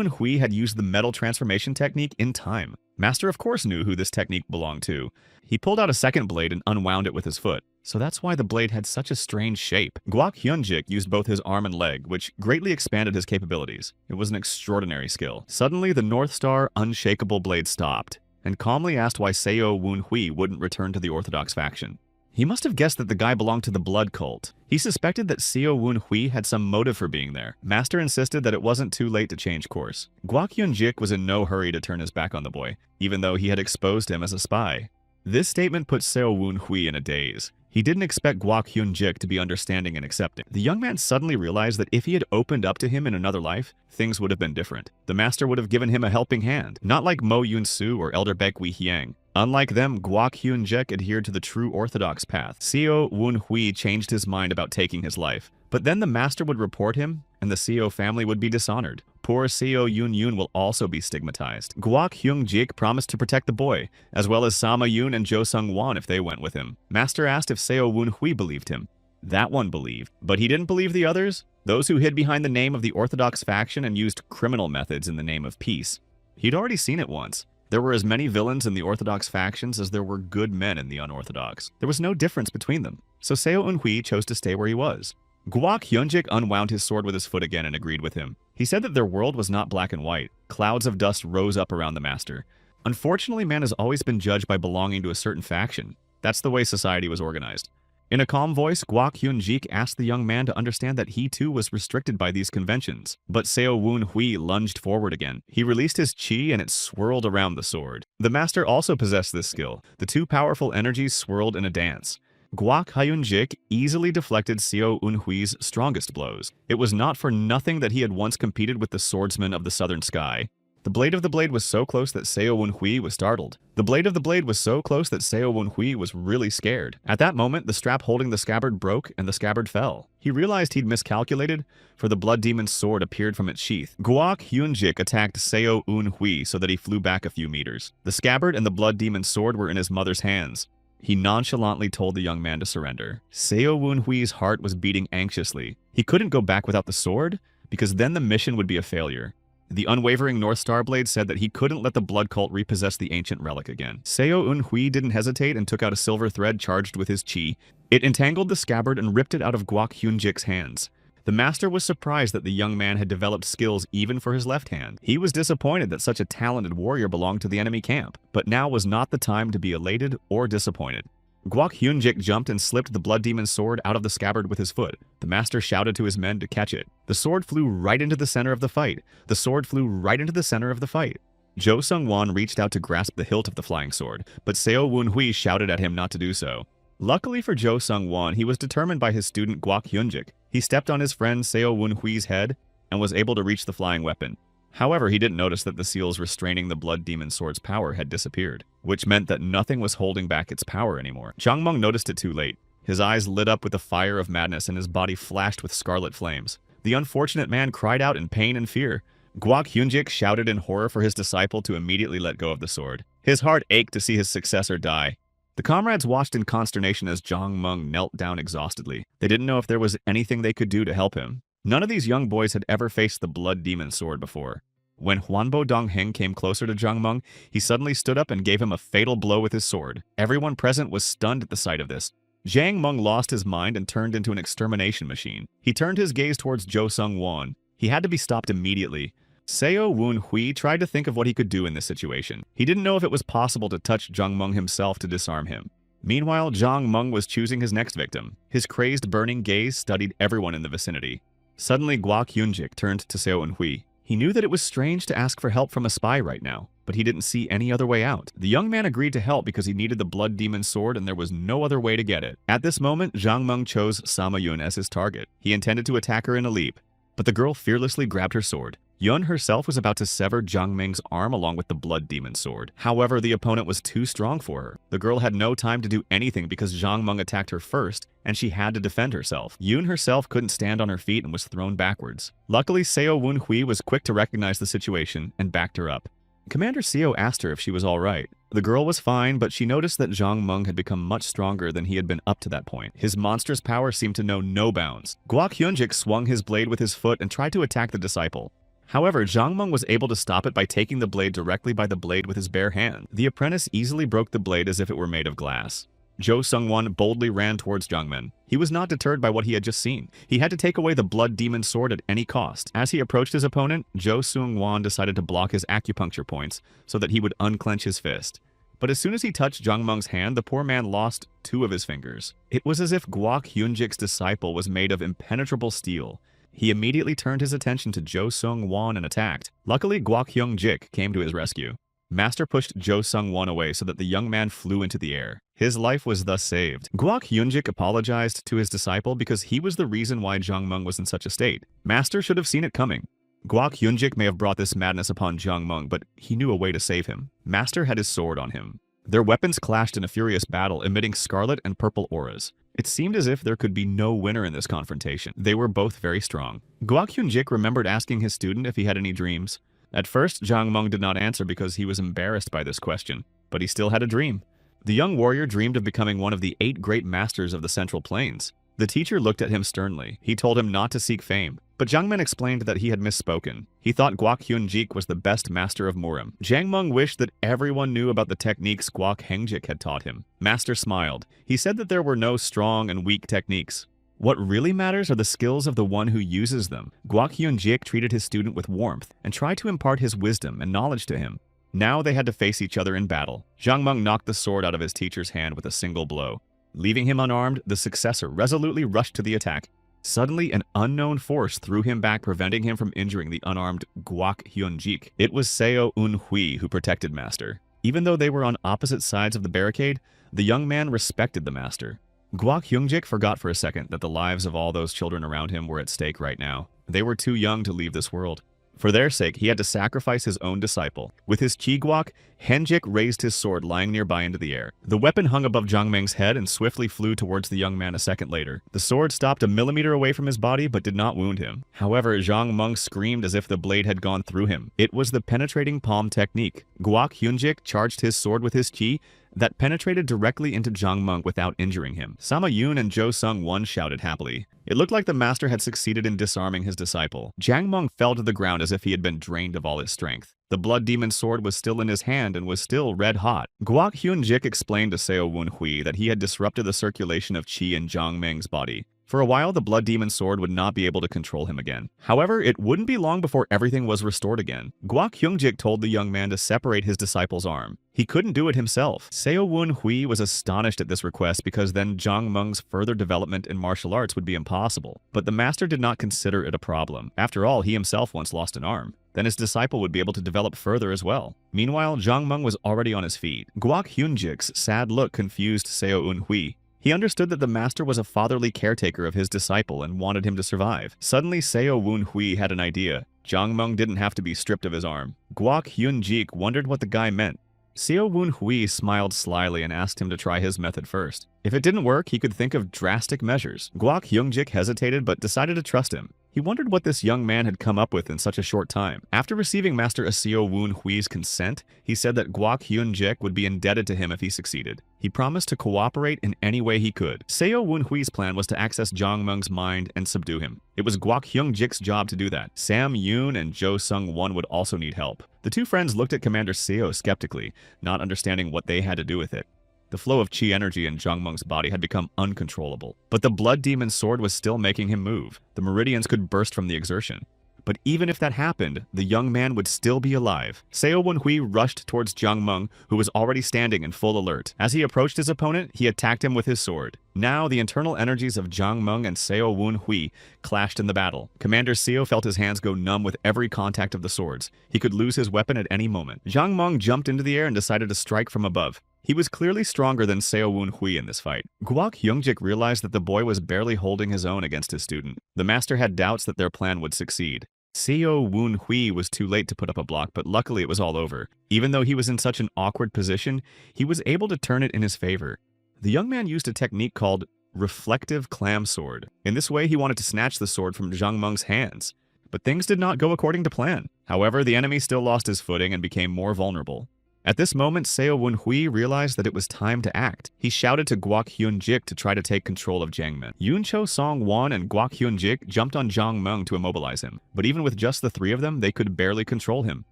Un-hui had used the metal transformation technique in time. Master of course knew who this technique belonged to. He pulled out a second blade and unwound it with his foot. So that's why the blade had such a strange shape. Guok Hyun-jik used both his arm and leg, which greatly expanded his capabilities. It was an extraordinary skill. Suddenly, the North Star Unshakable Blade stopped, and calmly asked why Seo Won-hui wouldn't return to the Orthodox faction. He must have guessed that the guy belonged to the blood cult. He suspected that Seo Won-hui had some motive for being there. Master insisted that it wasn't too late to change course. Guok Hyun-jik was in no hurry to turn his back on the boy, even though he had exposed him as a spy. This statement put Seo Won-hui in a daze. He didn't expect Guok Hyun-jik to be understanding and accepting. The young man suddenly realized that if he had opened up to him in another life, things would have been different. The master would have given him a helping hand, not like Mo Yun-soo or Elder Baek Wi-hyang. Unlike them, Guok Hyun-jik adhered to the true orthodox path. Seo Won-hui changed his mind about taking his life. But then the master would report him, and the Seo family would be dishonored. Poor Seo Yun-yoon will also be stigmatized. Guok Hyun-jik promised to protect the boy, as well as Sama Yoon and Jo Sung-won if they went with him. Master asked if Seo Won-hui believed him. That one believed. But he didn't believe the others? Those who hid behind the name of the orthodox faction and used criminal methods in the name of peace. He'd already seen it once. There were as many villains in the orthodox factions as there were good men in the unorthodox. There was no difference between them. So Seo Un-hui chose to stay where he was. Guok Hyun-jik unwound his sword with his foot again and agreed with him. He said that their world was not black and white. Clouds of dust rose up around the master. Unfortunately, man has always been judged by belonging to a certain faction. That's the way society was organized. In a calm voice, Guok Hyun-jik asked the young man to understand that he too was restricted by these conventions. But Seo Won-hui lunged forward again. He released his chi and it swirled around the sword. The master also possessed this skill. The two powerful energies swirled in a dance. Guok Hyun-jik easily deflected Seo Un-hui's strongest blows. It was not for nothing that he had once competed with the swordsman of the southern sky. The blade of the blade was so close that Seo Un-hui was startled. The blade of the blade was so close that Seo Un-hui was really scared. At that moment, the strap holding the scabbard broke and the scabbard fell. He realized he'd miscalculated, for the blood demon's sword appeared from its sheath. Guok Hyun-jik attacked Seo Un-hui so that he flew back a few meters. The scabbard and the blood demon's sword were in his mother's hands. He nonchalantly told the young man to surrender. Seo Won-hui's heart was beating anxiously. He couldn't go back without the sword, because then the mission would be a failure. The unwavering North Star Blade said that he couldn't let the blood cult repossess the ancient relic again. Seo Un-hui didn't hesitate and took out a silver thread charged with his chi. It entangled the scabbard and ripped it out of Guok Hyun-jik's hands. The master was surprised that the young man had developed skills even for his left hand. He was disappointed that such a talented warrior belonged to the enemy camp, but now was not the time to be elated or disappointed. Guok Hyun-jik jumped and slipped the blood demon's sword out of the scabbard with his foot. The master shouted to his men to catch it. The sword flew right into the center of the fight. The sword flew right into the center of the fight. Jo Sung-won reached out to grasp the hilt of the flying sword, but Seo Won-hui shouted at him not to do so. Luckily for Jo Sung-won, he was determined by his student Guok Hyun-jik. He stepped on his friend Seo Won-hui's head and was able to reach the flying weapon. However, he didn't notice that the seals restraining the blood demon sword's power had disappeared, which meant that nothing was holding back its power anymore. Jang Meng noticed it too late. His eyes lit up with the fire of madness and his body flashed with scarlet flames. The unfortunate man cried out in pain and fear. Guok Hyunjik shouted in horror for his disciple to immediately let go of the sword. His heart ached to see his successor die. The comrades watched in consternation as Jong Mung knelt down exhaustedly. They didn't know if there was anything they could do to help him. None of these young boys had ever faced the blood demon sword before. When Hwanbo Dongheng came closer to Jong Mung, he suddenly stood up and gave him a fatal blow with his sword. Everyone present was stunned at the sight of this. Jang Mung lost his mind and turned into an extermination machine. He turned his gaze towards Jo Sung Won. He had to be stopped immediately. Seo Woon Hui tried to think of what he could do in this situation. He didn't know if it was possible to touch Jong Mung himself to disarm him. Meanwhile, Jong Mung was choosing his next victim. His crazed, burning gaze studied everyone in the vicinity. Suddenly, Guok Hyunjik turned to Seo Woon Hui. He knew that it was strange to ask for help from a spy right now, but he didn't see any other way out. The young man agreed to help because he needed the blood demon sword and there was no other way to get it. At this moment, Jang Mung chose Sama Yun as his target. He intended to attack her in a leap, but the girl fearlessly grabbed her sword. Yun herself was about to sever Jang Ming's arm along with the blood demon sword. However, the opponent was too strong for her. The girl had no time to do anything because Jang Mung attacked her first, and she had to defend herself. Yun herself couldn't stand on her feet and was thrown backwards. Luckily, Seo Woon Hui was quick to recognize the situation and backed her up. Commander Seo asked her if she was alright. The girl was fine, but she noticed that Jang Mung had become much stronger than he had been up to that point. His monstrous power seemed to know no bounds. Guok Hyunjik swung his blade with his foot and tried to attack the disciple. However, Jang Mung was able to stop it by taking the blade directly by the blade with his bare hand. The apprentice easily broke the blade as if it were made of glass. Jo Sung-won boldly ran towards Jang Min. He was not deterred by what he had just seen. He had to take away the blood demon sword at any cost. As he approached his opponent, Jo Sung-won decided to block his acupuncture points so that he would unclench his fist. But as soon as he touched Jang Mung's hand, the poor man lost 2 of his fingers. It was as if Guok Hyunjik's disciple was made of impenetrable steel. He immediately turned his attention to Jo Sung-won and attacked. Luckily, Guok Hyunjik came to his rescue. Master pushed Jo Sung-won away so that the young man flew into the air. His life was thus saved. Guok Hyunjik apologized to his disciple because he was the reason why Jang Mung was in such a state. Master should have seen it coming. Guok Hyunjik may have brought this madness upon Jang Mung, but he knew a way to save him. Master had his sword on him. Their weapons clashed in a furious battle, emitting scarlet and purple auras. It seemed as if there could be no winner in this confrontation. They were both very strong. Guok Hyunjik remembered asking his student if he had any dreams. At first, Jang Mung did not answer because he was embarrassed by this question, but he still had a dream. The young warrior dreamed of becoming one of the 8 great masters of the Central Plains. The teacher looked at him sternly. He told him not to seek fame, but Jang Min explained that he had misspoken. He thought Guok Hyunjik was the best master of Murim. Jang Mung wished that everyone knew about the techniques Guok Hyunjik had taught him. Master smiled. He said that there were no strong and weak techniques. What really matters are the skills of the one who uses them. Guok Hyunjik treated his student with warmth and tried to impart his wisdom and knowledge to him. Now they had to face each other in battle. Jang Mung knocked the sword out of his teacher's hand with a single blow. Leaving him unarmed, the successor resolutely rushed to the attack. Suddenly, an unknown force threw him back, preventing him from injuring the unarmed Guok Hyunjik. It was Seo Woon Hui who protected Master. Even though they were on opposite sides of the barricade, the young man respected the Master. Guok Hyunjik forgot for a second that the lives of all those children around him were at stake right now. They were too young to leave this world. For their sake, he had to sacrifice his own disciple. With his chi guok, Hyunjik raised his sword lying nearby into the air. The weapon hung above Jang Ming's head and swiftly flew towards the young man a second later. The sword stopped a millimeter away from his body but did not wound him. However, Jang Mung screamed as if the blade had gone through him. It was the penetrating palm technique. Guok Hyunjik charged his sword with his chi that penetrated directly into Jang Mung without injuring him. Sama Yun and Jo Sung-won shouted happily. It looked like the master had succeeded in disarming his disciple. Jang Mung fell to the ground as if he had been drained of all his strength. The blood demon sword was still in his hand and was still red hot. Guok Hyunjik explained to Seo Woon Hui that he had disrupted the circulation of chi in Jang Ming's body. For a while, the blood demon sword would not be able to control him again. However, it wouldn't be long before everything was restored again. Guok Hyunjik told the young man to separate his disciple's arm. He couldn't do it himself. Seo Woon Hui was astonished at this request because then Jang Mung's further development in martial arts would be impossible. But the master did not consider it a problem. After all, he himself once lost an arm. Then his disciple would be able to develop further as well. Meanwhile, Jang Mung was already on his feet. Guok Hyunjik's sad look confused Seo Woon Hui. He understood that the master was a fatherly caretaker of his disciple and wanted him to survive. Suddenly, Seo Woon Hui had an idea. Jang Mung didn't have to be stripped of his arm. Guok Hyunjik wondered what the guy meant. Seo Woon Hui smiled slyly and asked him to try his method first. If it didn't work, he could think of drastic measures. Guok Hyunjik hesitated but decided to trust him. He wondered what this young man had come up with in such a short time. After receiving Master Aseo Woon Hui's consent, he said that Guok Hyun-jik would be indebted to him if he succeeded. He promised to cooperate in any way he could. Seo Woon Hui's plan was to access Jong Mung's mind and subdue him. It was Guok Hyun-jik's job to do that. Sam Yoon and Jo Sung-won would also need help. The two friends looked at Commander Seo skeptically, not understanding what they had to do with it. The flow of chi energy in Jong Mung's body had become uncontrollable, but the blood demon's sword was still making him move. The meridians could burst from the exertion. But even if that happened, the young man would still be alive. Seo Woon Hui rushed towards Jong Mung, who was already standing in full alert. As he approached his opponent, he attacked him with his sword. Now, the internal energies of Jong Mung and Seo Woon Hui clashed in the battle. Commander Seo felt his hands go numb with every contact of the swords. He could lose his weapon at any moment. Jong Mung jumped into the air and decided to strike from above. He was clearly stronger than Seo Woon Hui in this fight. Guok Hyun-jik realized that the boy was barely holding his own against his student. The master had doubts that their plan would succeed. Seo Woon Hui was too late to put up a block, but luckily it was all over. Even though he was in such an awkward position, he was able to turn it in his favor. The young man used a technique called reflective clam sword. In this way, he wanted to snatch the sword from Jong Mung's hands. But things did not go according to plan. However, the enemy still lost his footing and became more vulnerable. At this moment, Seo Woon Hui realized that it was time to act. He shouted to Guok Hyun-jik to try to take control of Jangmin. Yoon Cho Song-won and Guok Hyun-jik jumped on Jong Mung to immobilize him, but even with just the three of them, they could barely control him.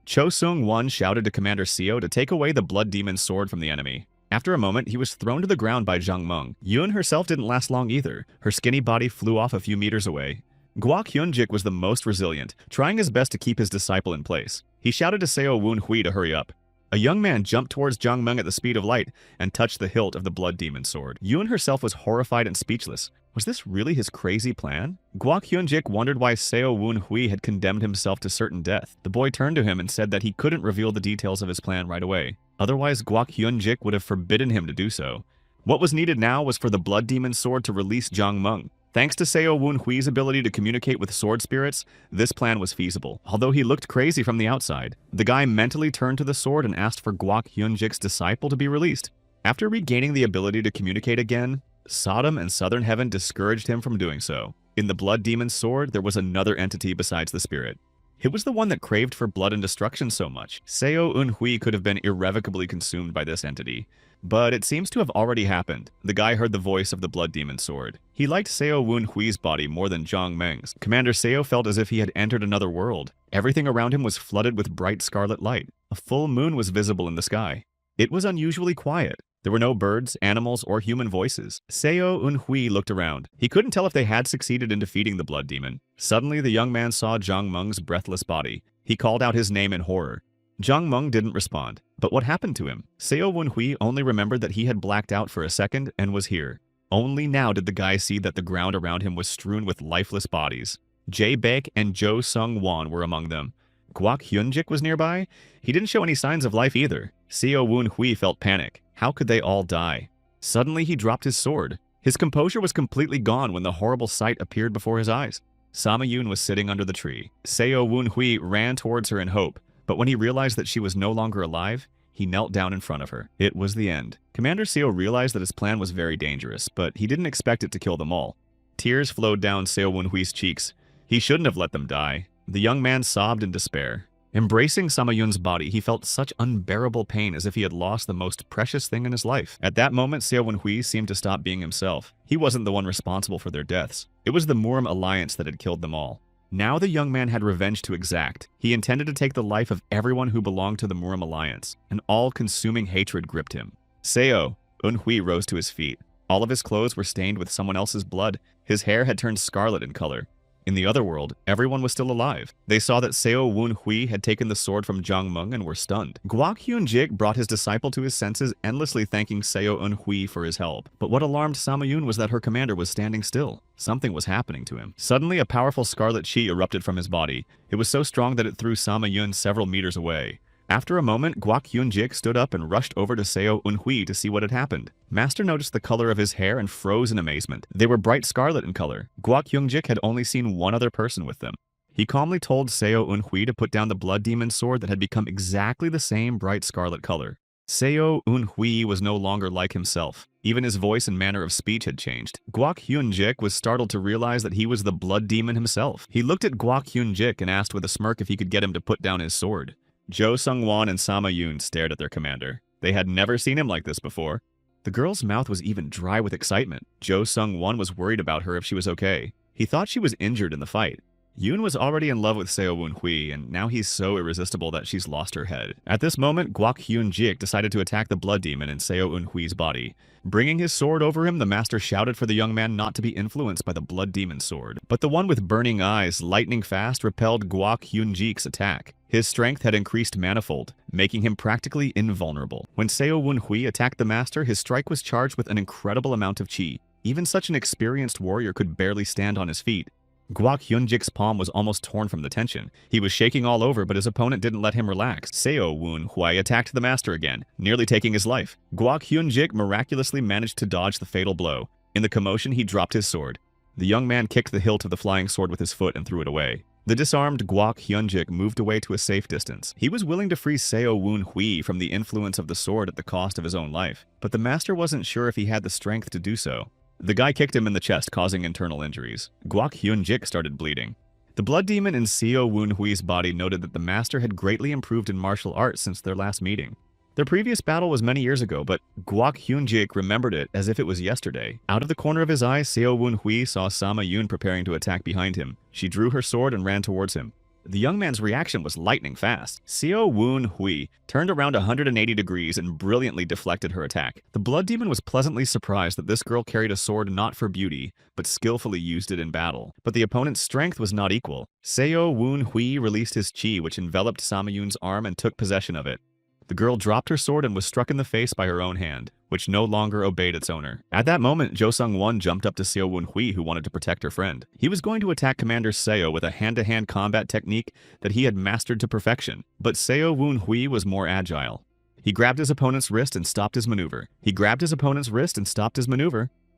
Cho Sung-won shouted to Commander Seo to take away the blood demon's sword from the enemy. After a moment, he was thrown to the ground by Jong Mung. Yoon herself didn't last long either. Her skinny body flew off a few meters away. Guok Hyun-jik was the most resilient, trying his best to keep his disciple in place. He shouted to Seo Woon Hui to hurry up. A young man jumped towards Jong Mung at the speed of light and touched the hilt of the blood demon sword. Yoon herself was horrified and speechless. Was this really his crazy plan? Guok Hyun-jik wondered why Seo Woon Hui had condemned himself to certain death. The boy turned to him and said that he couldn't reveal the details of his plan right away. Otherwise, Guok Hyun-jik would have forbidden him to do so. What was needed now was for the blood demon sword to release Jong Mung. Thanks to Seo Woon Hui's ability to communicate with sword spirits, this plan was feasible, although he looked crazy from the outside. The guy mentally turned to the sword and asked for Guok Hyun-jik's disciple to be released. After regaining the ability to communicate again, Sodom and Southern Heaven discouraged him from doing so. In the blood demon's sword, there was another entity besides the spirit. It was the one that craved for blood and destruction so much. Seo Woon Hui could have been irrevocably consumed by this entity. But it seems to have already happened. The guy heard the voice of the blood demon sword. He liked Seo Woon Hui's body more than Jong Mung's. Commander Seo felt as if he had entered another world. Everything around him was flooded with bright scarlet light. A full moon was visible in the sky. It was unusually quiet. There were no birds, animals, or human voices. Seo Woon Hui looked around. He couldn't tell if they had succeeded in defeating the blood demon. Suddenly, the young man saw Jong Mung's breathless body. He called out his name in horror. Jong Mung didn't respond. But what happened to him? Seo Woon Hui only remembered that he had blacked out for a second and was here. Only now did the guy see that the ground around him was strewn with lifeless bodies. Jae Baek and Jo Sung-won were among them. Guok Hyun-jik was nearby. He didn't show any signs of life either. Seo Woon Hui felt panic. How could they all die? Suddenly, he dropped his sword. His composure was completely gone when the horrible sight appeared before his eyes. Sama Yoon was sitting under the tree. Seo Woon Hui ran towards her in hope, but when he realized that she was no longer alive, he knelt down in front of her. It was the end. Commander Seo realized that his plan was very dangerous, but he didn't expect it to kill them all. Tears flowed down Seo Woon Hui's cheeks. He shouldn't have let them die. The young man sobbed in despair. Embracing Sama Yoon's body, he felt such unbearable pain as if he had lost the most precious thing in his life. At that moment, Seo Woon Hui seemed to stop being himself. He wasn't the one responsible for their deaths. It was the Murim alliance that had killed them all. Now the young man had revenge to exact. He intended to take the life of everyone who belonged to the Murim alliance. An all-consuming hatred gripped him. Seo Woon Hui rose to his feet. All of his clothes were stained with someone else's blood. His hair had turned scarlet in color. In the other world, everyone was still alive. They saw that Seo Woon Hui had taken the sword from Jong Mung and were stunned. Guok Hyun-jik brought his disciple to his senses, endlessly thanking Seo Woon Hui for his help. But what alarmed Sama Yoon was that her commander was standing still. Something was happening to him. Suddenly, a powerful scarlet chi erupted from his body. It was so strong that it threw Sama Yoon several meters away. After a moment, Guok Hyun-jik stood up and rushed over to Seo Woon Hui to see what had happened. Master noticed the color of his hair and froze in amazement. They were bright scarlet in color. Guok Hyun-jik had only seen one other person with them. He calmly told Seo Woon Hui to put down the blood demon sword that had become exactly the same bright scarlet color. Seo Woon Hui was no longer like himself. Even his voice and manner of speech had changed. Guak Hyun-jik was startled to realize that he was the blood demon himself. He looked at Guak Hyun-jik and asked with a smirk if he could get him to put down his sword. Jo Sung-won and Sama Yoon stared at their commander. They had never seen him like this before. The girl's mouth was even dry with excitement. Jo Sung-won was worried about her if she was okay. He thought she was injured in the fight. Yoon was already in love with Seo Woon-hui, and now he's so irresistible that she's lost her head. At this moment, Guak Hyun-jik decided to attack the blood demon in Seo Woon-hui's body. Bringing his sword over him, the master shouted for the young man not to be influenced by the blood demon's sword. But the one with burning eyes, lightning fast, repelled Guak Hyun-jik's attack. His strength had increased manifold, making him practically invulnerable. When Seo Woon-hui attacked the master, his strike was charged with an incredible amount of chi. Even such an experienced warrior could barely stand on his feet. Guak Hyun-jik's palm was almost torn from the tension. He was shaking all over, but his opponent didn't let him relax. Seo Woon-hui attacked the master again, nearly taking his life. Guak Hyun-jik miraculously managed to dodge the fatal blow. In the commotion, he dropped his sword. The young man kicked the hilt of the flying sword with his foot and threw it away. The disarmed Guak Hyun-jik moved away to a safe distance. He was willing to free Seo Woon-hui from the influence of the sword at the cost of his own life, but the master wasn't sure if he had the strength to do so. The guy kicked him in the chest, causing internal injuries. Guak Hyun-jik started bleeding. The blood demon in Seo Woon-hui's body noted that the master had greatly improved in martial arts since their last meeting. Their previous battle was many years ago, but Guak Hyun-jik remembered it as if it was yesterday. Out of the corner of his eye, Seo Woon-hui saw Sama Yoon preparing to attack behind him. She drew her sword and ran towards him. The young man's reaction was lightning fast. Seo Woon-hui turned around 180 degrees and brilliantly deflected her attack. The blood demon was pleasantly surprised that this girl carried a sword not for beauty, but skillfully used it in battle. But the opponent's strength was not equal. Seo Woon-hui released his chi, which enveloped Sama Yoon's arm and took possession of it. The girl dropped her sword and was struck in the face by her own hand, which no longer obeyed its owner. At that moment, Jo Sung-won jumped up to Seo Woon-hui, who wanted to protect her friend. He was going to attack Commander Seo with a hand-to-hand combat technique that he had mastered to perfection. But Seo Woon-hui was more agile. He grabbed his opponent's wrist and stopped his maneuver.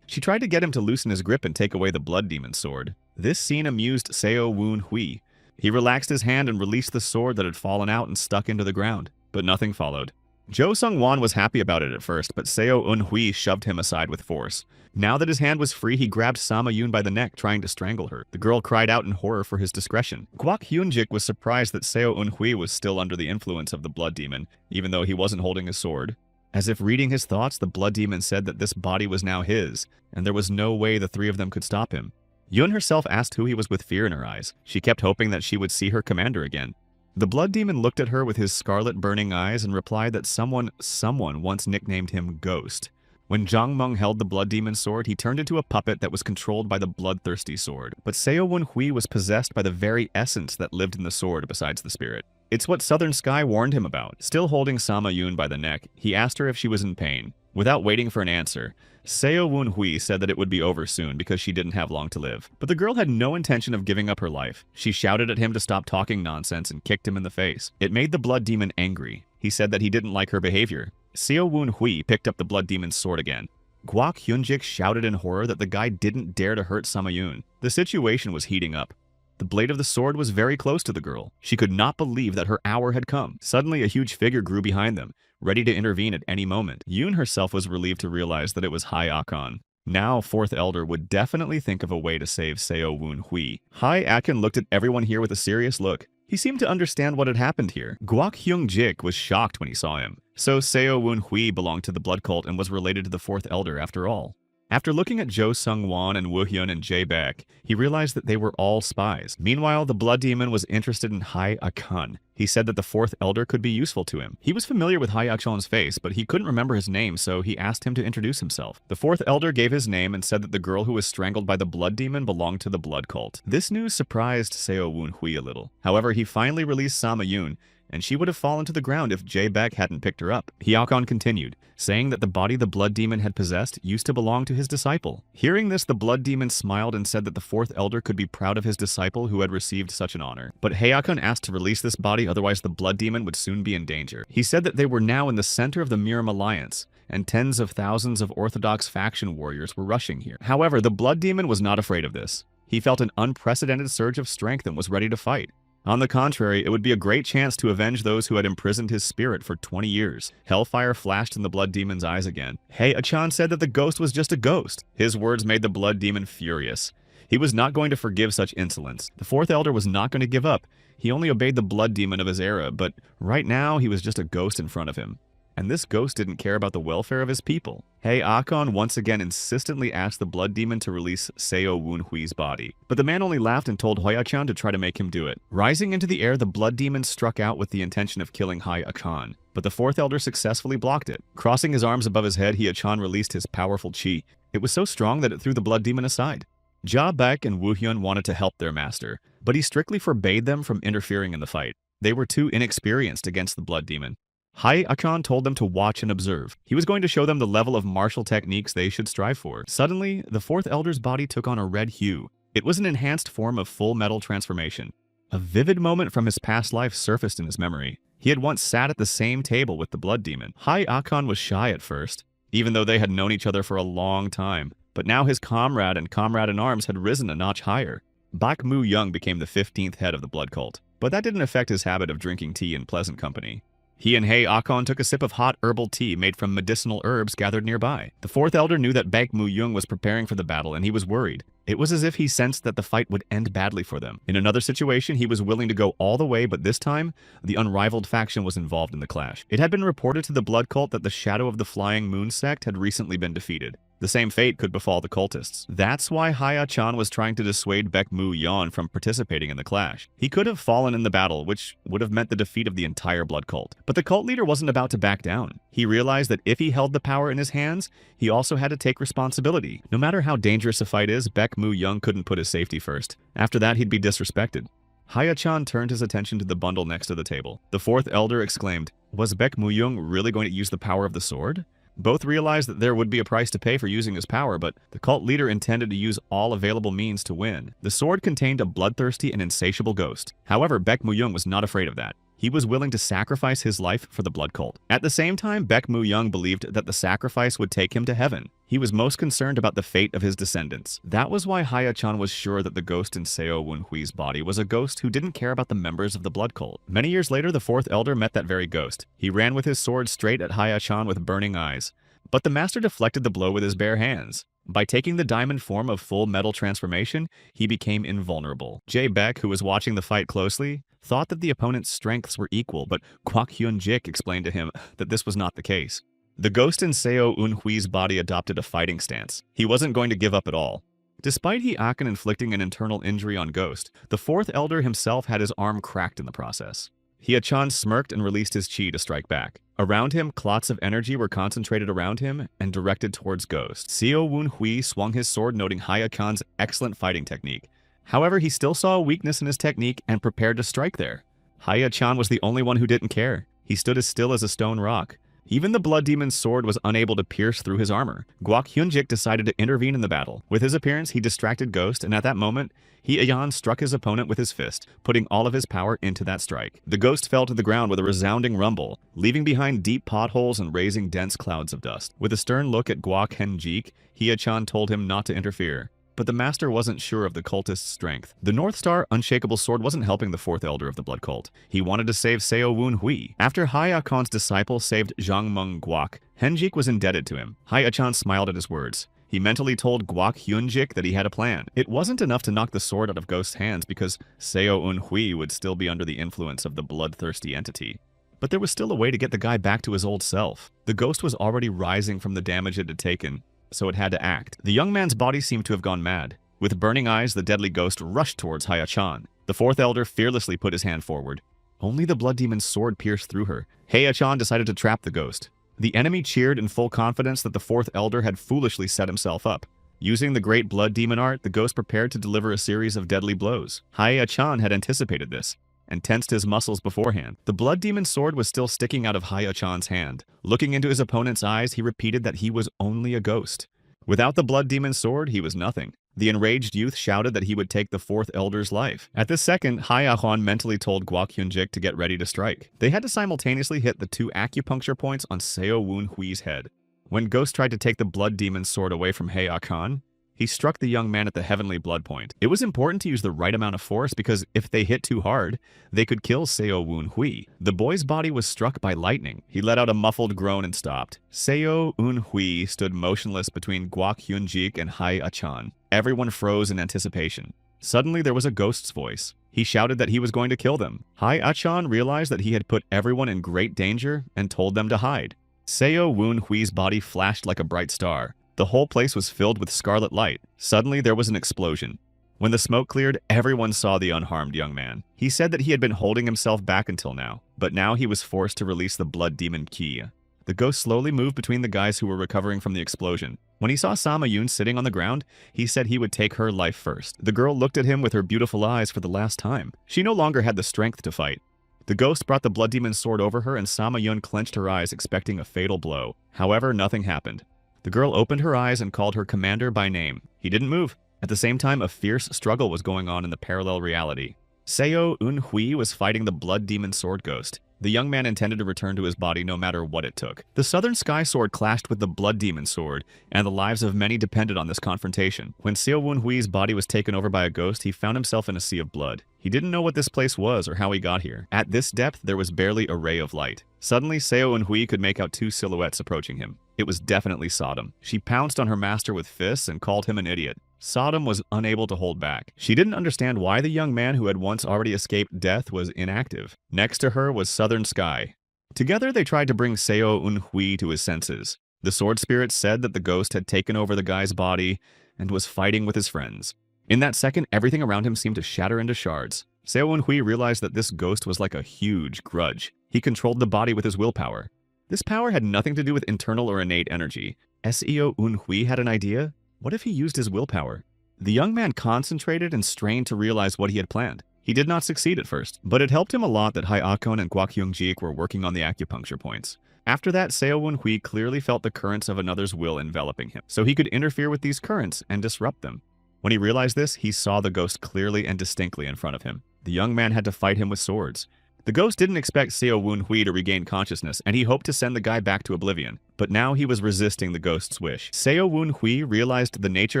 She tried to get him to loosen his grip and take away the blood demon's sword. This scene amused Seo Woon-hui. He relaxed his hand and released the sword that had fallen out and stuck into the ground. But nothing followed. Jo Sung-won was happy about it at first, but Seo Woon-hui shoved him aside with force. Now that his hand was free, he grabbed Sama Yoon by the neck, trying to strangle her. The girl cried out in horror for his discretion. Guak Hyun-jik was surprised that Seo Woon-hui was still under the influence of the blood demon, even though he wasn't holding his sword. As if reading his thoughts, the blood demon said that this body was now his, and there was no way the three of them could stop him. Yoon herself asked who he was with fear in her eyes. She kept hoping that she would see her commander again. The blood demon looked at her with his scarlet burning eyes and replied that someone once nicknamed him Ghost. When Jang Meng held the blood demon's sword, he turned into a puppet that was controlled by the bloodthirsty sword. But Seo Woon-hui was possessed by the very essence that lived in the sword besides the spirit. It's what Southern Sky warned him about. Still holding Sama Yoon by the neck, he asked her if she was in pain. Without waiting for an answer, Seo Woon-hui said that it would be over soon because she didn't have long to live. But the girl had no intention of giving up her life. She shouted at him to stop talking nonsense and kicked him in the face. It made the blood demon angry. He said that he didn't like her behavior. Seo Woon-hui picked up the blood demon's sword again. Guak Hyun-jik shouted in horror that the guy didn't dare to hurt Sama Yoon. The situation was heating up. The blade of the sword was very close to the girl. She could not believe that her hour had come. Suddenly, a huge figure grew behind them, ready to intervene at any moment. Yoon herself was relieved to realize that it was Hai Akon. Now, Fourth Elder would definitely think of a way to save Seo Woon-hui. Hai Akon looked at everyone here with a serious look. He seemed to understand what had happened here. Guak Hyun-jik was shocked when he saw him. So Seo Woon-hui belonged to the blood cult and was related to the Fourth Elder after all. After looking at Jo Sung-won and Woo-hyun and Jae-baek, he realized that they were all spies. Meanwhile, the blood demon was interested in Hai Akon. He said that the Fourth Elder could be useful to him. He was familiar with Hai Akon's face, but he couldn't remember his name, so he asked him to introduce himself. The Fourth Elder gave his name and said that the girl who was strangled by the blood demon belonged to the blood cult. This news surprised Seo Woon-hui a little. However, he finally released Sama Yoon, and she would have fallen to the ground if Jae-baek hadn't picked her up. Hyakon continued, saying that the body the blood demon had possessed used to belong to his disciple. Hearing this, the blood demon smiled and said that the Fourth Elder could be proud of his disciple who had received such an honor. But Hyakon asked to release this body, otherwise the blood demon would soon be in danger. He said that they were now in the center of the Miram Alliance, and tens of thousands of Orthodox faction warriors were rushing here. However, the blood demon was not afraid of this. He felt an unprecedented surge of strength and was ready to fight. On the contrary, it would be a great chance to avenge those who had imprisoned his spirit for 20 years. Hellfire flashed in the blood demon's eyes again. Hei Achan said that the ghost was just a ghost. His words made the blood demon furious. He was not going to forgive such insolence. The fourth elder was not going to give up. He only obeyed the blood demon of his era, but right now he was just a ghost in front of him. And this ghost didn't care about the welfare of his people. Hei Akon once again insistently asked the blood demon to release Seo Wunhui's body. But the man only laughed and told Hoya-chan to try to make him do it. Rising into the air, the blood demon struck out with the intention of killing Hei Akon. But the fourth elder successfully blocked it. Crossing his arms above his head, Hei-chan released his powerful chi. It was so strong that it threw the blood demon aside. Ja Baek and Woo Hyun wanted to help their master, but he strictly forbade them from interfering in the fight. They were too inexperienced against the blood demon. Hei Achan told them to watch and observe. He was going to show them the level of martial techniques they should strive for. Suddenly, the fourth elder's body took on a red hue. It was an enhanced form of full metal transformation. A vivid moment from his past life surfaced in his memory. He had once sat at the same table with the blood demon. Hei Achan was shy at first, even though they had known each other for a long time. But now his comrade and comrade-in-arms had risen a notch higher. Bak Mu Young became the 15th head of the blood cult. But that didn't affect his habit of drinking tea in pleasant company. He and Hei Akon took a sip of hot herbal tea made from medicinal herbs gathered nearby. The fourth elder knew that Bak Mu Young was preparing for the battle, and he was worried. It was as if he sensed that the fight would end badly for them. In another situation, he was willing to go all the way, but this time, the unrivaled faction was involved in the clash. It had been reported to the blood cult that the Shadow of the Flying Moon sect had recently been defeated. The same fate could befall the cultists. That's why Haya-chan was trying to dissuade Bak Mu Yan from participating in the clash. He could have fallen in the battle, which would have meant the defeat of the entire blood cult. But the cult leader wasn't about to back down. He realized that if he held the power in his hands, he also had to take responsibility. No matter how dangerous a fight is, Bak Mu Young couldn't put his safety first. After that, he'd be disrespected. Haya-chan turned his attention to the bundle next to the table. The fourth elder exclaimed, "Was Bak Mu Young really going to use the power of the sword?" Both realized that there would be a price to pay for using his power, but the cult leader intended to use all available means to win. The sword contained a bloodthirsty and insatiable ghost. However, Bak Mu Young was not afraid of that. He was willing to sacrifice his life for the blood cult. At the same time, Bak Mu Young believed that the sacrifice would take him to heaven. He was most concerned about the fate of his descendants. That was why Haya-chan was sure that the ghost in Seo Wunhui's body was a ghost who didn't care about the members of the blood cult. Many years later, the fourth elder met that very ghost. He ran with his sword straight at Haya-chan with burning eyes. But the master deflected the blow with his bare hands. By taking the diamond form of full metal transformation, he became invulnerable. Jae Baek, who was watching the fight closely, thought that the opponent's strengths were equal, but Kwak Hyun-jik explained to him that this was not the case. The ghost in Seo Eun-hui's body adopted a fighting stance. He wasn't going to give up at all. Despite Hee-aken inflicting an internal injury on Ghost, the fourth elder himself had his arm cracked in the process. Hea-chan smirked and released his chi to strike back. Around him, clots of energy were concentrated around him and directed towards Ghost. Seo Wun-hui swung his sword, noting Hea-chan's excellent fighting technique. However, he still saw a weakness in his technique and prepared to strike there. Hea-chan was the only one who didn't care. He stood as still as a stone rock. Even the blood demon's sword was unable to pierce through his armor. Kwak Hyun-jik decided to intervene in the battle. With his appearance, he distracted Ghost, and at that moment, Hee-ayan struck his opponent with his fist, putting all of his power into that strike. The ghost fell to the ground with a resounding rumble, leaving behind deep potholes and raising dense clouds of dust. With a stern look at Kwak Hyun-jik, Hea-chan told him not to interfere. But the master wasn't sure of the cultist's strength. The North Star Unshakable Sword wasn't helping the fourth elder of the blood cult. He wanted to save Seo Wun-hui. After Hea-chan's disciple saved Zhang Meng Kwak, Hyun-jik was indebted to him. Hea-chan smiled at his words. He mentally told Kwak Hyun-jik that he had a plan. It wasn't enough to knock the sword out of Ghost's hands because Seo Eun-hui would still be under the influence of the bloodthirsty entity. But there was still a way to get the guy back to his old self. The ghost was already rising from the damage it had taken, so it had to act. The young man's body seemed to have gone mad. With burning eyes, the deadly ghost rushed towards Hea-chan. The fourth elder fearlessly put his hand forward. Only the blood demon's sword pierced through her. Hea-chan decided to trap the ghost. The enemy cheered in full confidence that the fourth elder had foolishly set himself up. Using the great blood demon art, the ghost prepared to deliver a series of deadly blows. Hea-chan had anticipated this and tensed his muscles beforehand. The blood demon's sword was still sticking out of Hea-chan's hand. Looking into his opponent's eyes, he repeated that he was only a ghost. Without the blood demon's sword, he was nothing. The enraged youth shouted that he would take the fourth elder's life. At this second, Hea-chan mentally told Kwak Hyun-jik to get ready to strike. They had to simultaneously hit the 2 acupuncture points on Seo Wun-hui's head. When Ghost tried to take the blood demon's sword away from Hea-chan, He struck the young man at the heavenly blood point. It was important to use the right amount of force because if they hit too hard, they could kill Seo Woon-hui. The boy's body was struck by lightning. He let out a muffled groan and stopped. Seo Woon-hui stood motionless between Guak Hyun-jik and Hai Achan. Everyone froze in anticipation. Suddenly, there was a ghost's voice. He shouted that he was going to kill them. Hai Achan realized that he had put everyone in great danger and told them to hide. Seo Woon-hui's body flashed like a bright star. The whole place was filled with scarlet light. Suddenly, there was an explosion. When the smoke cleared, everyone saw the unharmed young man. He said that he had been holding himself back until now, but now he was forced to release the blood demon Ki. The ghost slowly moved between the guys who were recovering from the explosion. When he saw Sama Yoon sitting on the ground, he said he would take her life first. The girl looked at him with her beautiful eyes for the last time. She no longer had the strength to fight. The ghost brought the blood demon's sword over her and Sama Yoon clenched her eyes expecting a fatal blow. However, nothing happened. The girl opened her eyes and called her commander by name. He didn't move. At the same time, a fierce struggle was going on in the parallel reality. Seo Woon-hui was fighting the blood demon sword ghost. The young man intended to return to his body no matter what it took. The Southern Sky Sword clashed with the Blood Demon Sword, and the lives of many depended on this confrontation. When Seo Woon-hui's body was taken over by a ghost, he found himself in a sea of blood. He didn't know what this place was or how he got here. At this depth, there was barely a ray of light. Suddenly, Seo Woon-hui could make out two silhouettes approaching him. It was definitely Sodom. She pounced on her master with fists and called him an idiot. Sodom was unable to hold back. She didn't understand why the young man who had once already escaped death was inactive. Next to her was Southern Sky. Together, they tried to bring Seo Woon-hui to his senses. The sword spirit said that the ghost had taken over the guy's body and was fighting with his friends. In that second, everything around him seemed to shatter into shards. Seo Woon-hui realized that this ghost was like a huge grudge. He controlled the body with his willpower. This power had nothing to do with internal or innate energy. Seo Woon-hui had an idea. What if he used his willpower? The young man concentrated and strained to realize what he had planned. He did not succeed at first, but it helped him a lot that Hai Akon and Guak Hyun-jik were working on the acupuncture points. After that, Seo Woon-hui clearly felt the currents of another's will enveloping him, so he could interfere with these currents and disrupt them. When he realized this, he saw the ghost clearly and distinctly in front of him. The young man had to fight him with swords. The ghost didn't expect Seo Woon-hui to regain consciousness, and he hoped to send the guy back to oblivion. But now he was resisting the ghost's wish. Seo Woon-hui realized the nature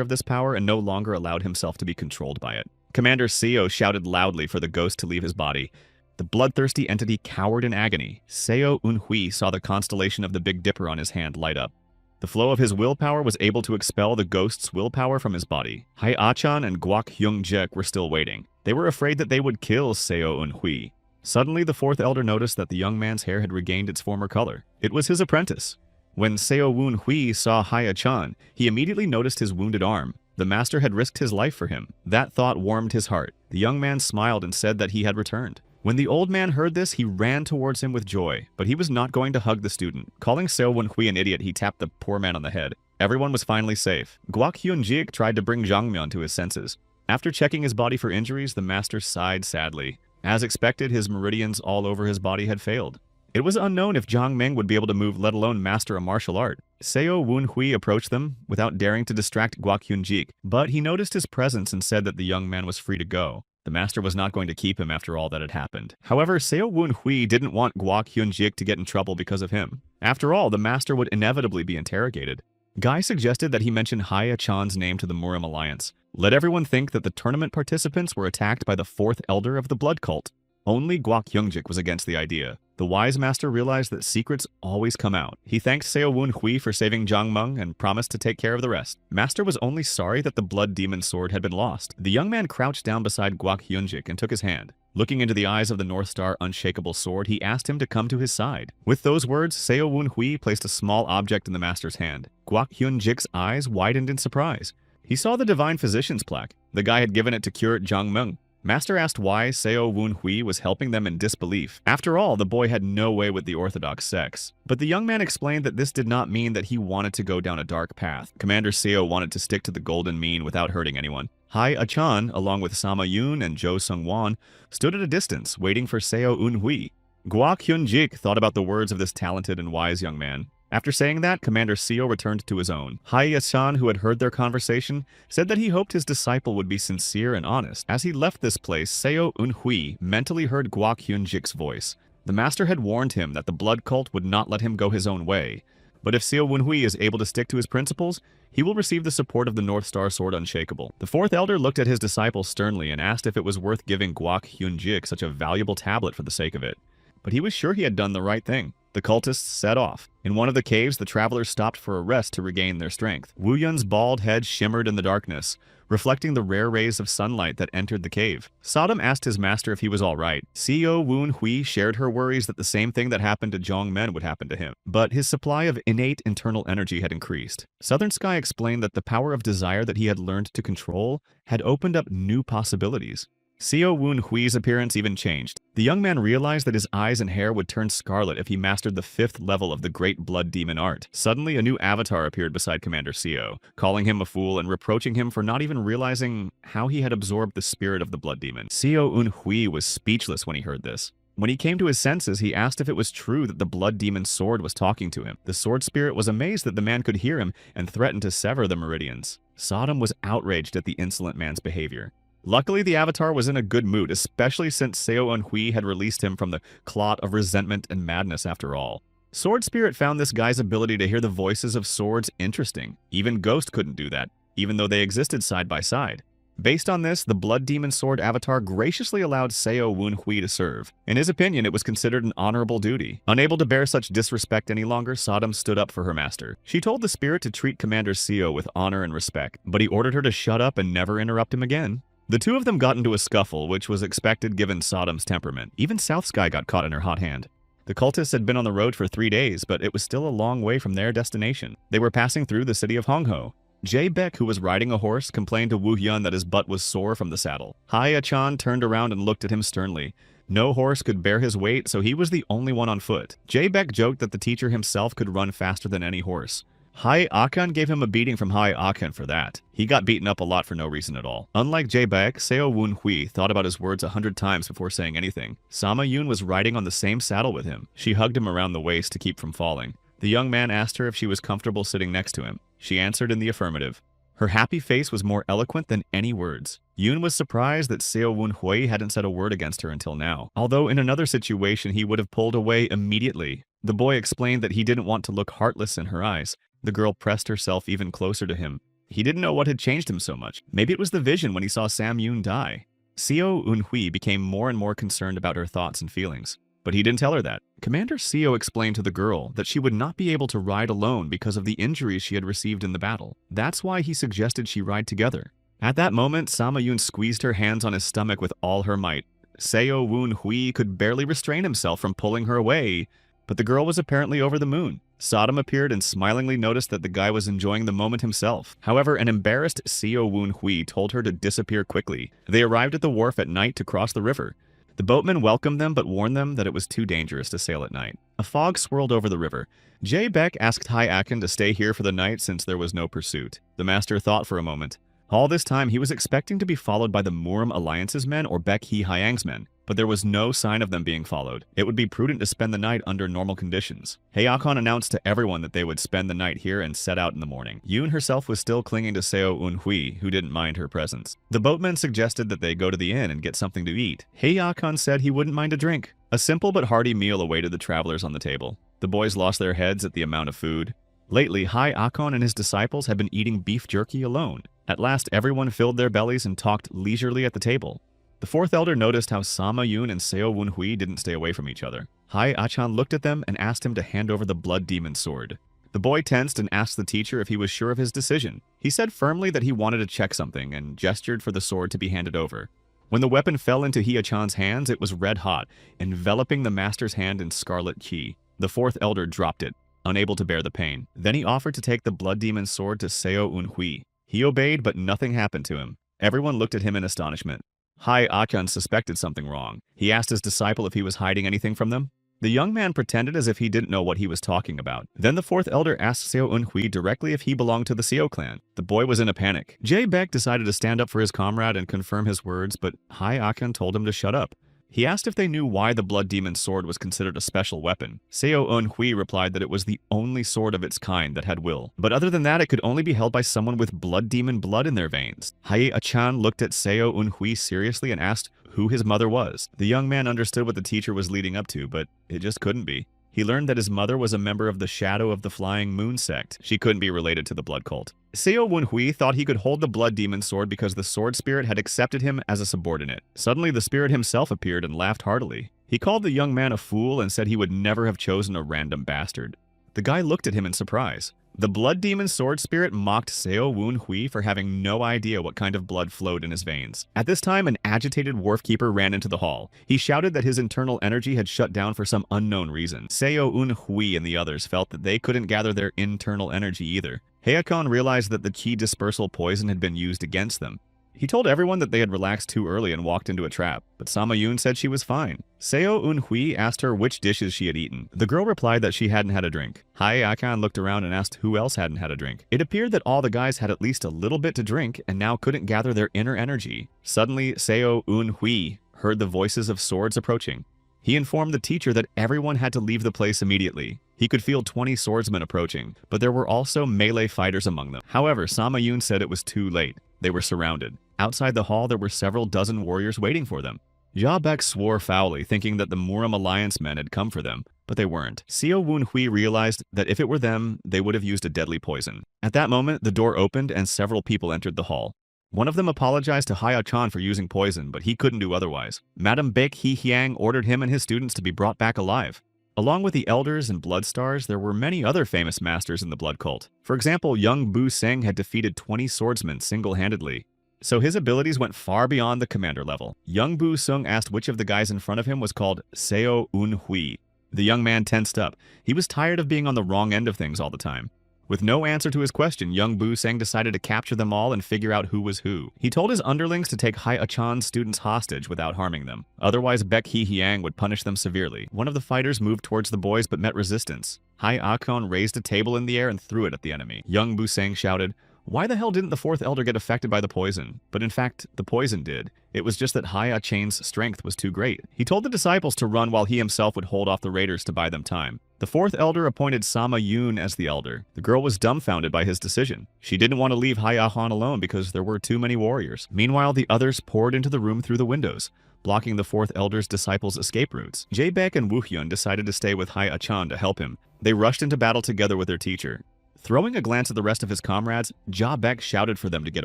of this power and no longer allowed himself to be controlled by it. Commander Seo shouted loudly for the ghost to leave his body. The bloodthirsty entity cowered in agony. Seo Woon-hui saw the constellation of the Big Dipper on his hand light up. The flow of his willpower was able to expel the ghost's willpower from his body. Hai Achan and Guak Hyun-jik were still waiting. They were afraid that they would kill Seo Woon-hui. Suddenly, the fourth elder noticed that the young man's hair had regained its former color. It was his apprentice. When Seo Woon-hui saw Hai Achan, he immediately noticed his wounded arm. The master had risked his life for him. That thought warmed his heart. The young man smiled and said that he had returned. When the old man heard this, he ran towards him with joy, but he was not going to hug the student. Calling Seo Woon-hui an idiot, he tapped the poor man on the head. Everyone was finally safe. Guak Hyun-jik tried to bring Jang Myeon to his senses. After checking his body for injuries, the master sighed sadly. As expected, his meridians all over his body had failed. It was unknown if Jiang Ming would be able to move, let alone master a martial art. Seo Woon-hui approached them without daring to distract Guak Hyun-jik, but he noticed his presence and said that the young man was free to go. The master was not going to keep him after all that had happened. However, Seo Woon-hui didn't want Guak Hyun-jik to get in trouble because of him. After all, the master would inevitably be interrogated. Guy suggested that he mention Hai Achan's name to the Murim Alliance. Let everyone think that the tournament participants were attacked by the fourth elder of the blood cult. Only Guak Hyun-jik was against the idea. The wise master realized that secrets always come out. He thanked Seo Woon-hui for saving Jang Meng and promised to take care of the rest. Master was only sorry that the blood demon sword had been lost. The young man crouched down beside Guak Hyun-jik and took his hand. Looking into the eyes of the North Star unshakable sword, he asked him to come to his side. With those words, Seo Woon-hui placed a small object in the master's hand. Guak Hyun-jik's eyes widened in surprise. He saw the Divine Physician's plaque. The guy had given it to curate Jang Meng. Master asked why Seo Woon-hui was helping them in disbelief. After all, the boy had no way with the orthodox sects. But the young man explained that this did not mean that he wanted to go down a dark path. Commander Seo wanted to stick to the golden mean without hurting anyone. Hai Achan, along with Sama Yoon and Jo Sung-won, stood at a distance, waiting for Seo Woon-hui. Guak Hyun-jik thought about the words of this talented and wise young man. After saying that, Commander Seo returned to his own. Hai Achan, who had heard their conversation, said that he hoped his disciple would be sincere and honest. As he left this place, Seo Woon-hui mentally heard Guak Hyun-jik's voice. The master had warned him that the blood cult would not let him go his own way. But if Seo Wunhui is able to stick to his principles, he will receive the support of the North Star Sword Unshakable. The fourth elder looked at his disciple sternly and asked if it was worth giving Guok Hyunjik such a valuable tablet for the sake of it. But he was sure he had done the right thing. The cultists set off. In one of the caves, the travelers stopped for a rest to regain their strength. Wu Yun's bald head shimmered in the darkness, reflecting the rare rays of sunlight that entered the cave. Sodom asked his master if he was all right. Seo Woon Hui shared her worries that the same thing that happened to Zhong Men would happen to him. But his supply of innate internal energy had increased. Southern Sky explained that the power of desire that he had learned to control had opened up new possibilities. Seo Woon Hui's appearance even changed. The young man realized that his eyes and hair would turn scarlet if he mastered the 5th level of the Great Blood Demon art. Suddenly, a new avatar appeared beside Commander Seo, calling him a fool and reproaching him for not even realizing how he had absorbed the spirit of the Blood Demon. Seo Woon Hui was speechless when he heard this. When he came to his senses, he asked if it was true that the Blood Demon's sword was talking to him. The sword spirit was amazed that the man could hear him and threatened to sever the meridians. Sodom was outraged at the insolent man's behavior. Luckily, the Avatar was in a good mood, especially since Seo Eun Hui had released him from the clot of resentment and madness after all. Sword Spirit found this guy's ability to hear the voices of swords interesting. Even Ghost couldn't do that, even though they existed side by side. Based on this, the Blood Demon Sword Avatar graciously allowed Seo Woon Hui to serve. In his opinion, it was considered an honorable duty. Unable to bear such disrespect any longer, Sodom stood up for her master. She told the spirit to treat Commander Seo with honor and respect, but he ordered her to shut up and never interrupt him again. The two of them got into a scuffle, which was expected given Sodom's temperament. Even South Sky got caught in her hot hand. The cultists had been on the road for 3 days, but it was still a long way from their destination. They were passing through the city of Hongho. Jae Beck, who was riding a horse, complained to Wu Hyun that his butt was sore from the saddle. Hai Achan turned around and looked at him sternly. No horse could bear his weight, so he was the only one on foot. Jae Beck joked that the teacher himself could run faster than any horse. Hai Akan gave him a beating from Hai Akan for that. He got beaten up a lot for no reason at all. Unlike Jae Beck, Seo Woon Hui thought about his words 100 times before saying anything. Sama Yoon was riding on the same saddle with him. She hugged him around the waist to keep from falling. The young man asked her if she was comfortable sitting next to him. She answered in the affirmative. Her happy face was more eloquent than any words. Yoon was surprised that Seo Woon Hui hadn't said a word against her until now, although in another situation he would have pulled away immediately. The boy explained that he didn't want to look heartless in her eyes. The girl pressed herself even closer to him. He didn't know what had changed him so much. Maybe it was the vision when he saw Sam Yoon die. Seo Eun Hui became more and more concerned about her thoughts and feelings. But he didn't tell her that. Commander Seo explained to the girl that she would not be able to ride alone because of the injuries she had received in the battle. That's why he suggested she ride together. At that moment, Sama Yoon squeezed her hands on his stomach with all her might. Seo Woon Hui could barely restrain himself from pulling her away, but the girl was apparently over the moon. Sodom appeared and smilingly noticed that the guy was enjoying the moment himself. However, an embarrassed Seo Woon Hui told her to disappear quickly. They arrived at the wharf at night to cross the river. The boatman welcomed them but warned them that it was too dangerous to sail at night. A fog swirled over the river. Jae Beck asked Hai Akin to stay here for the night since there was no pursuit. The master thought for a moment. All this time, he was expecting to be followed by the Murim Alliance's men or Beck Hee Hyang's men, but there was no sign of them being followed. It would be prudent to spend the night under normal conditions. Heakon announced to everyone that they would spend the night here and set out in the morning. Yoon herself was still clinging to Seo Eun Hui, who didn't mind her presence. The boatman suggested that they go to the inn and get something to eat. Heakon said he wouldn't mind a drink. A simple but hearty meal awaited the travelers on the table. The boys lost their heads at the amount of food. Lately, Hai Akon and his disciples had been eating beef jerky alone. At last, everyone filled their bellies and talked leisurely at the table. The fourth elder noticed how Sama Yoon and Seo Woon Hui didn't stay away from each other. Hai Achan looked at them and asked him to hand over the Blood Demon sword. The boy tensed and asked the teacher if he was sure of his decision. He said firmly that he wanted to check something and gestured for the sword to be handed over. When the weapon fell into Hee Achan's hands, it was red hot, enveloping the master's hand in scarlet qi. The fourth elder dropped it, unable to bear the pain. Then he offered to take the Blood Demon sword to Seo Eun Hui. He obeyed, but nothing happened to him. Everyone looked at him in astonishment. Hai Achan suspected something wrong. He asked his disciple if he was hiding anything from them. The young man pretended as if he didn't know what he was talking about. Then the fourth elder asked Seo Eun Hui directly if he belonged to the Seo clan. The boy was in a panic. Jae Beck decided to stand up for his comrade and confirm his words, but Hai Achan told him to shut up. He asked if they knew why the Blood Demon sword was considered a special weapon. Seo Eun Hui replied that it was the only sword of its kind that had will. But other than that, it could only be held by someone with Blood Demon blood in their veins. Hai Achan looked at Seo Eun Hui seriously and asked who his mother was. The young man understood what the teacher was leading up to, but it just couldn't be. He learned that his mother was a member of the Shadow of the Flying Moon sect. She couldn't be related to the blood cult. Seo Wunhui thought he could hold the blood demon sword because the sword spirit had accepted him as a subordinate. Suddenly, the spirit himself appeared and laughed heartily. He called the young man a fool and said he would never have chosen a random bastard. The guy looked at him in surprise. The blood demon sword spirit mocked Seo Wunhui for having no idea what kind of blood flowed in his veins. At this time, an agitated wharf keeper ran into the hall. He shouted that his internal energy had shut down for some unknown reason. Seo Wunhui and the others felt that they couldn't gather their internal energy either. Heikon realized that the chi dispersal poison had been used against them. He told everyone that they had relaxed too early and walked into a trap, but Sama Yun said she was fine. Seo Eun-hui asked her which dishes she had eaten. The girl replied that she hadn't had a drink. Heikon looked around and asked who else hadn't had a drink. It appeared that all the guys had at least a little bit to drink and now couldn't gather their inner energy. Suddenly, Seo Eun-hui heard the voices of swords approaching. He informed the teacher that everyone had to leave the place immediately. He could feel 20 swordsmen approaching, but there were also melee fighters among them. However, Sama Yun said it was too late. They were surrounded. Outside the hall, there were several dozen warriors waiting for them. Jia Bek swore foully, thinking that the Muram Alliance men had come for them, but they weren't. Seo Wun-hui realized that if it were them, they would have used a deadly poison. At that moment, the door opened and several people entered the hall. One of them apologized to Haya-chan for using poison, but he couldn't do otherwise. Madame Baek Hee-hyang ordered him and his students to be brought back alive. Along with the elders and blood stars, there were many other famous masters in the blood cult. For example, young Bu Seng had defeated 20 swordsmen single-handedly, so his abilities went far beyond the commander level. Young Bu Seng asked which of the guys in front of him was called Seo Eun-hui. The young man tensed up. He was tired of being on the wrong end of things all the time. With no answer to his question, young Bu Seng decided to capture them all and figure out who was who. He told his underlings to take Hai-Achan's students hostage without harming them. Otherwise, Baek Hee-hyang would punish them severely. One of the fighters moved towards the boys but met resistance. Hai-Achan raised a table in the air and threw it at the enemy. Young Bu Seng shouted, "Why the hell didn't the fourth elder get affected by the poison?" But in fact, the poison did. It was just that Hai-Achan's strength was too great. He told the disciples to run while he himself would hold off the raiders to buy them time. The fourth elder appointed Sama Yun as the elder. The girl was dumbfounded by his decision. She didn't want to leave Hai-Achan alone because there were too many warriors. Meanwhile, the others poured into the room through the windows, blocking the fourth elder's disciples' escape routes. Jae-baek and Woo-hyun decided to stay with Hai-Achan to help him. They rushed into battle together with their teacher. Throwing a glance at the rest of his comrades, Jae-baek shouted for them to get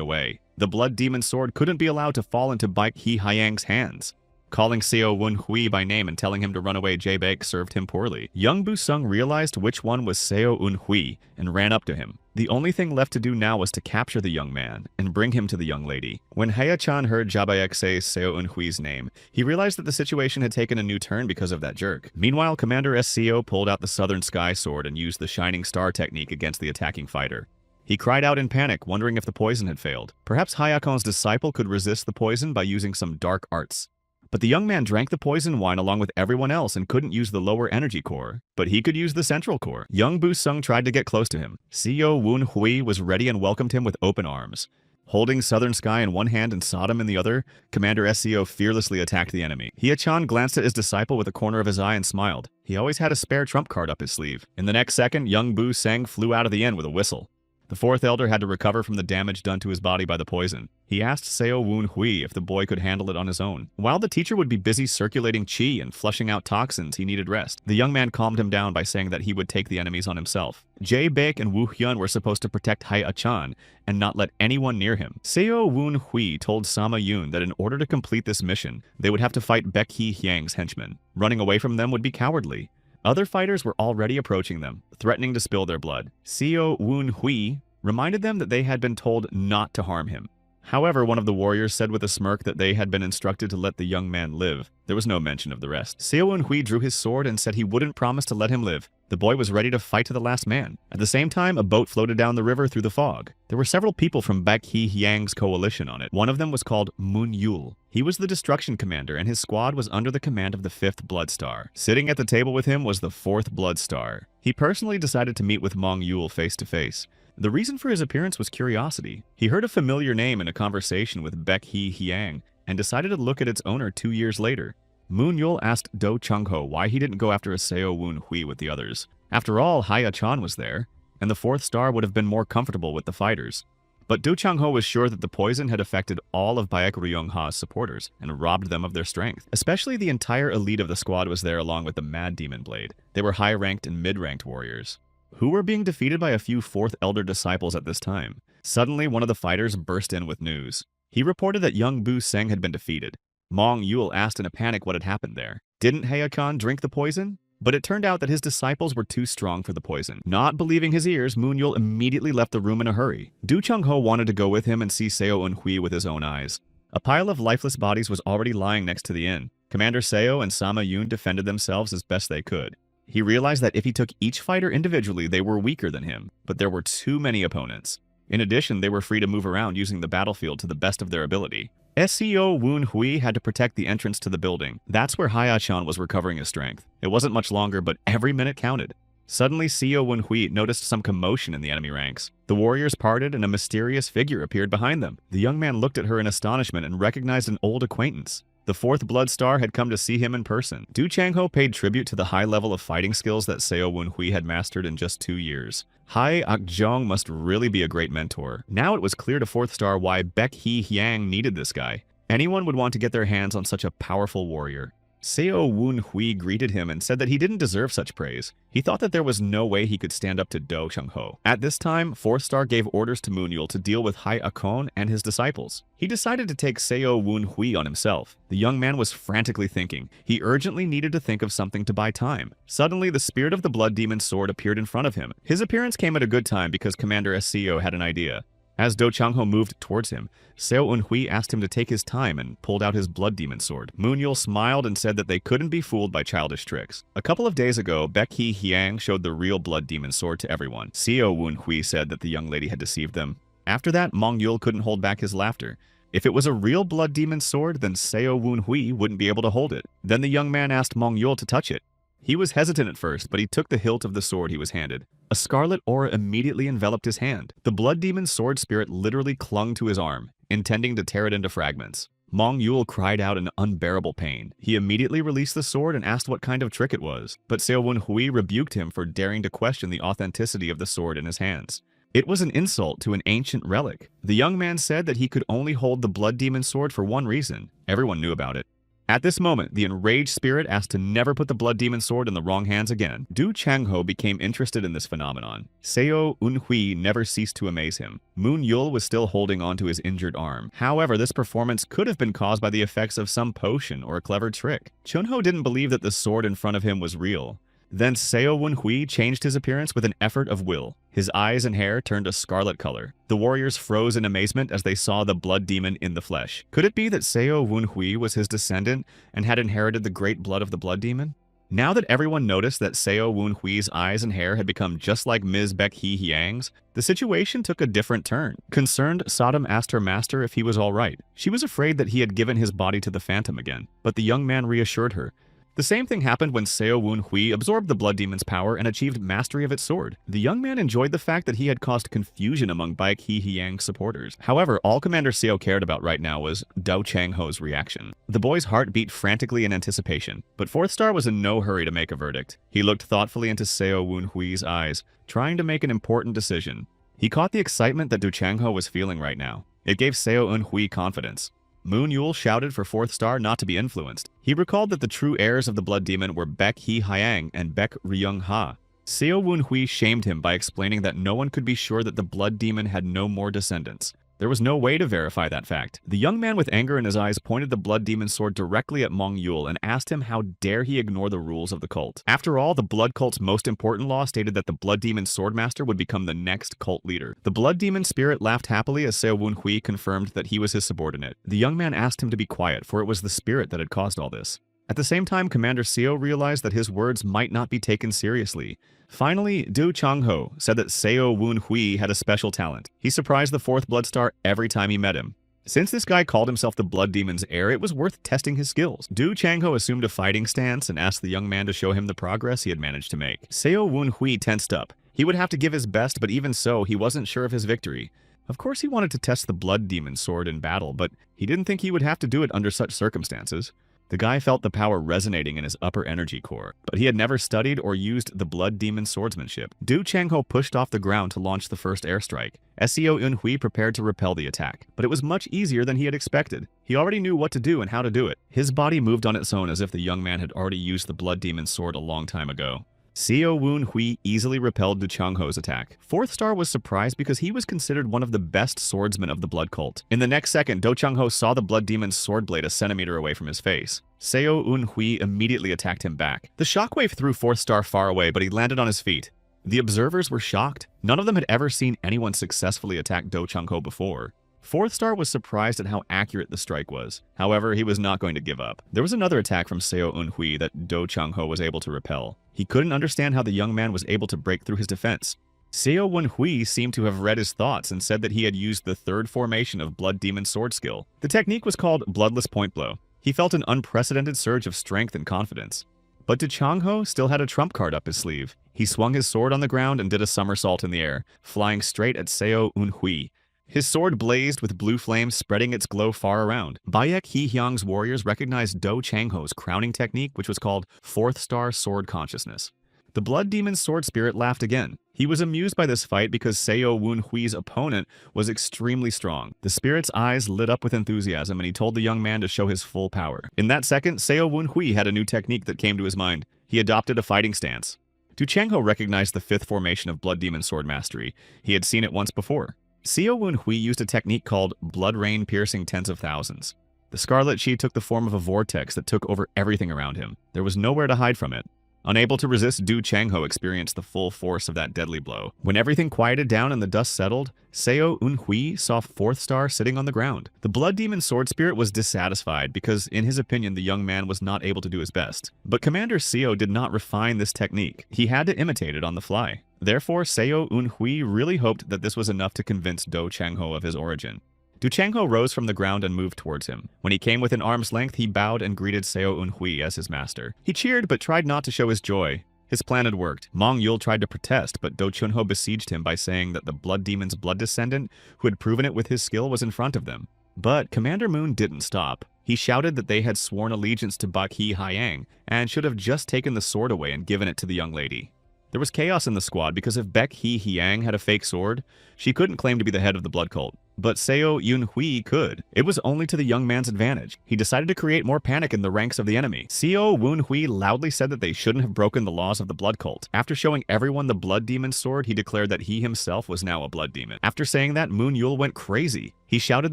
away. The blood demon sword couldn't be allowed to fall into Baek Hee-hyang's hands. Calling Seo Wun-hui by name and telling him to run away Jae-baek served him poorly. Young Bu Sung realized which one was Seo Eun-hui and ran up to him. The only thing left to do now was to capture the young man and bring him to the young lady. When Haya-chan heard Jae-baek say Seo Eun-hui's name, he realized that the situation had taken a new turn because of that jerk. Meanwhile, Commander Seo pulled out the Southern Sky Sword and used the Shining Star technique against the attacking fighter. He cried out in panic, wondering if the poison had failed. Perhaps Hayakon's disciple could resist the poison by using some dark arts. But the young man drank the poison wine along with everyone else and couldn't use the lower energy core. But he could use the central core. Young Bu Sung tried to get close to him. Seo Wun-hui was ready and welcomed him with open arms. Holding Southern Sky in one hand and Sodom in the other, Commander Seo fearlessly attacked the enemy. Hia-chan glanced at his disciple with a corner of his eye and smiled. He always had a spare trump card up his sleeve. In the next second, young Bu Seng flew out of the inn with a whistle. The fourth elder had to recover from the damage done to his body by the poison. He asked Seo Wun-hui if the boy could handle it on his own. While the teacher would be busy circulating chi and flushing out toxins, he needed rest. The young man calmed him down by saying that he would take the enemies on himself. Jae-baek and Woo-hyun were supposed to protect Hai-Achan and not let anyone near him. Seo Wun-hui told Sama Yun that in order to complete this mission, they would have to fight Baek Hee-hyang's henchmen. Running away from them would be cowardly. Other fighters were already approaching them, threatening to spill their blood. Seo Wun-hui reminded them that they had been told not to harm him. However, one of the warriors said with a smirk that they had been instructed to let the young man live. There was no mention of the rest. Seo Eun-hui drew his sword and said he wouldn't promise to let him live. The boy was ready to fight to the last man. At the same time, a boat floated down the river through the fog. There were several people from Baek Hee-hyang's coalition on it. One of them was called Moon Yul. He was the destruction commander, and his squad was under the command of the 5th Blood Star. Sitting at the table with him was the 4th Blood Star. He personally decided to meet with Mong Yul face to face. The reason for his appearance was curiosity. He heard a familiar name in a conversation with Baek Hee-hyang and decided to look at its owner 2 years later. Moon Yul asked Do Chung-ho why he didn't go after Seo Wun-hui with the others. After all, Haya-chan was there, and the 4th star would have been more comfortable with the fighters. But Du Changho was sure that the poison had affected all of Baek Ryung-ha's supporters and robbed them of their strength. Especially the entire elite of the squad was there along with the Mad Demon Blade. They were high-ranked and mid-ranked warriors, who were being defeated by a few fourth elder disciples at this time. Suddenly, one of the fighters burst in with news. He reported that young Bu Seng had been defeated. Mong Yul asked in a panic what had happened there. Didn't Heiakan drink the poison? But it turned out that his disciples were too strong for the poison. Not believing his ears, Moon Yul immediately left the room in a hurry. Du Changho wanted to go with him and see Seo Un-hui with his own eyes. A pile of lifeless bodies was already lying next to the inn. Commander Seo and Sama Yun defended themselves as best they could. He realized that if he took each fighter individually, they were weaker than him, but there were too many opponents. In addition, they were free to move around using the battlefield to the best of their ability. SEO Woon Hui had to protect the entrance to the building. That's where Haya-chan was recovering his strength. It wasn't much longer, but every minute counted. Suddenly, Seo Woon Hui noticed some commotion in the enemy ranks. The warriors parted and a mysterious figure appeared behind them. The young man looked at her in astonishment and recognized an old acquaintance. The fourth Blood Star had come to see him in person. Du Changho paid tribute to the high level of fighting skills that Seo Woon Hui had mastered in just 2 years. Hai Akjong must really be a great mentor. Now it was clear to fourth star why Baek Hee Hyang needed this guy. Anyone would want to get their hands on such a powerful warrior. Seo Woon Hui greeted him and said that he didn't deserve such praise. He thought that there was no way he could stand up to Do Changho. At this time, 4th Star gave orders to Moon Yul to deal with Hai Akon and his disciples. He decided to take Seo Woon Hui on himself. The young man was frantically thinking. He urgently needed to think of something to buy time. Suddenly, the spirit of the Blood Demon's sword appeared in front of him. His appearance came at a good time because Commander SCO had an idea. As Do Changho moved towards him, Seo Un-hui asked him to take his time and pulled out his Blood Demon sword. Moon Yul smiled and said that they couldn't be fooled by childish tricks. A couple of days ago, Baek Hee Hyang showed the real Blood Demon sword to everyone. Seo Un-hui said that the young lady had deceived them. After that, Mong Yul couldn't hold back his laughter. If it was a real Blood Demon sword, then Seo Un-hui wouldn't be able to hold it. Then the young man asked Mong Yul to touch it. He was hesitant at first, but he took the hilt of the sword he was handed. A scarlet aura immediately enveloped his hand. The Blood Demon's sword spirit literally clung to his arm, intending to tear it into fragments. Mong Yul cried out in unbearable pain. He immediately released the sword and asked what kind of trick it was, but Seo Un-hui rebuked him for daring to question the authenticity of the sword in his hands. It was an insult to an ancient relic. The young man said that he could only hold the Blood Demon sword for one reason. Everyone knew about it. At this moment, the enraged spirit asked to never put the Blood Demon sword in the wrong hands again. Du Changho became interested in this phenomenon. Seo Un-hui never ceased to amaze him. Moon Yul was still holding onto his injured arm. However, this performance could have been caused by the effects of some potion or a clever trick. Chunho didn't believe that the sword in front of him was real. Then Seo Un-hui changed his appearance with an effort of will. His eyes and hair turned a scarlet color. The warriors froze in amazement as they saw the Blood Demon in the flesh. Could it be that Seo Un-hui was his descendant and had inherited the great blood of the Blood Demon? Now that everyone noticed that Seo Un-hui's eyes and hair had become just like Ms. Baek Hee Hyang's, the situation took a different turn. Concerned, Sodom asked her master if he was all right. She was afraid that he had given his body to the Phantom again, but the young man reassured her. The same thing happened when Seo Un-hui absorbed the Blood Demon's power and achieved mastery of its sword. The young man enjoyed the fact that he had caused confusion among Baek Hee Hyang's supporters. However, all Commander Seo cared about right now was Do Changho's reaction. The boy's heart beat frantically in anticipation, but 4th Star was in no hurry to make a verdict. He looked thoughtfully into Seo Un-hui's eyes, trying to make an important decision. He caught the excitement that Du Changho was feeling right now. It gave Seo Un-hui confidence. Moon Yul shouted for 4th Star not to be influenced. He recalled that the true heirs of the Blood Demon were Baek Hee Hyang and Baek Ryung-ha. Seo Un-hui shamed him by explaining that no one could be sure that the Blood Demon had no more descendants. There was no way to verify that fact. The young man with anger in his eyes pointed the Blood Demon sword directly at Mong Yul and asked him how dare he ignore the rules of the cult. After all, the Blood Cult's most important law stated that the Blood Demon Swordmaster would become the next cult leader. The Blood Demon spirit laughed happily as Seo Un-hui confirmed that he was his subordinate. The young man asked him to be quiet, for it was the spirit that had caused all this. At the same time, Commander Seo realized that his words might not be taken seriously. Finally, Du Changho said that Seo Un-hui had a special talent. He surprised the 4th Blood Star every time he met him. Since this guy called himself the Blood Demon's heir, it was worth testing his skills. Du Changho assumed a fighting stance and asked the young man to show him the progress he had managed to make. Seo Un-hui tensed up. He would have to give his best, but even so, he wasn't sure of his victory. Of course, he wanted to test the Blood Demon sword in battle, but he didn't think he would have to do it under such circumstances. The guy felt the power resonating in his upper energy core, but he had never studied or used the blood demon swordsmanship. Du Changho pushed off the ground to launch the first airstrike. Seo Eunhui prepared to repel the attack, but it was much easier than he had expected. He already knew what to do and how to do it. His body moved on its own as if the young man had already used the blood demon sword a long time ago. Seo Eunhui easily repelled Du Changho's attack. Fourth Star was surprised because he was considered one of the best swordsmen of the blood cult. In the next second, Du Changho saw the blood demon's sword blade a centimeter away from his face. Seo Eunhui immediately attacked him back. The shockwave threw Fourth Star far away, but he landed on his feet. The observers were shocked. None of them had ever seen anyone successfully attack Du Changho before. Fourth Star was surprised at how accurate the strike was. However, he was not going to give up. There was another attack from Seo Eunhui that Du Changho was able to repel. He couldn't understand how the young man was able to break through his defense. Seo Eunhui seemed to have read his thoughts and said that he had used the third formation of Blood Demon sword skill. The technique was called Bloodless Point Blow. He felt an unprecedented surge of strength and confidence. But Du Changho still had a trump card up his sleeve. He swung his sword on the ground and did a somersault in the air, flying straight at Seo Eunhui. His sword blazed with blue flames, spreading its glow far around. Bayek Hehyang's warriors recognized Du Changho's crowning technique, which was called Fourth Star Sword Consciousness. The blood demon's sword spirit laughed again. He was amused by this fight because Seo Eunhui's opponent was extremely strong. The spirit's eyes lit up with enthusiasm, and he told the young man to show his full power. In that second, Seo Eunhui had a new technique that came to his mind. He adopted a fighting stance. Du Changho recognized the fifth formation of blood demon sword mastery. He had seen it once before. Seo Eunhui used a technique called Blood Rain piercing tens of thousands. The Scarlet Chi took the form of a vortex that took over everything around him. There was nowhere to hide from it. Unable to resist, Du Changho experienced the full force of that deadly blow. When everything quieted down and the dust settled, Seo Eunhui saw Fourth Star sitting on the ground. The blood demon sword spirit was dissatisfied because, in his opinion, the young man was not able to do his best. But Commander Seo did not refine this technique. He had to imitate it on the fly. Therefore, Seo Eunhui really hoped that this was enough to convince Du Changho of his origin. Du Changho rose from the ground and moved towards him. When he came within arm's length, he bowed and greeted Seo Eunhui as his master. He cheered but tried not to show his joy. His plan had worked. Mong Yul tried to protest, but Du Chunho besieged him by saying that the blood demon's blood descendant, who had proven it with his skill, was in front of them. But Commander Moon didn't stop. He shouted that they had sworn allegiance to Bak He Hyang and should have just taken the sword away and given it to the young lady. There was chaos in the squad because if Baek Hee Hyang had a fake sword, she couldn't claim to be the head of the blood cult. But Seo Eunhui could. It was only to the young man's advantage. He decided to create more panic in the ranks of the enemy. Seo Eunhui loudly said that they shouldn't have broken the laws of the blood cult. After showing everyone the blood demon's sword, he declared that he himself was now a blood demon. After saying that, Moon Yul went crazy. He shouted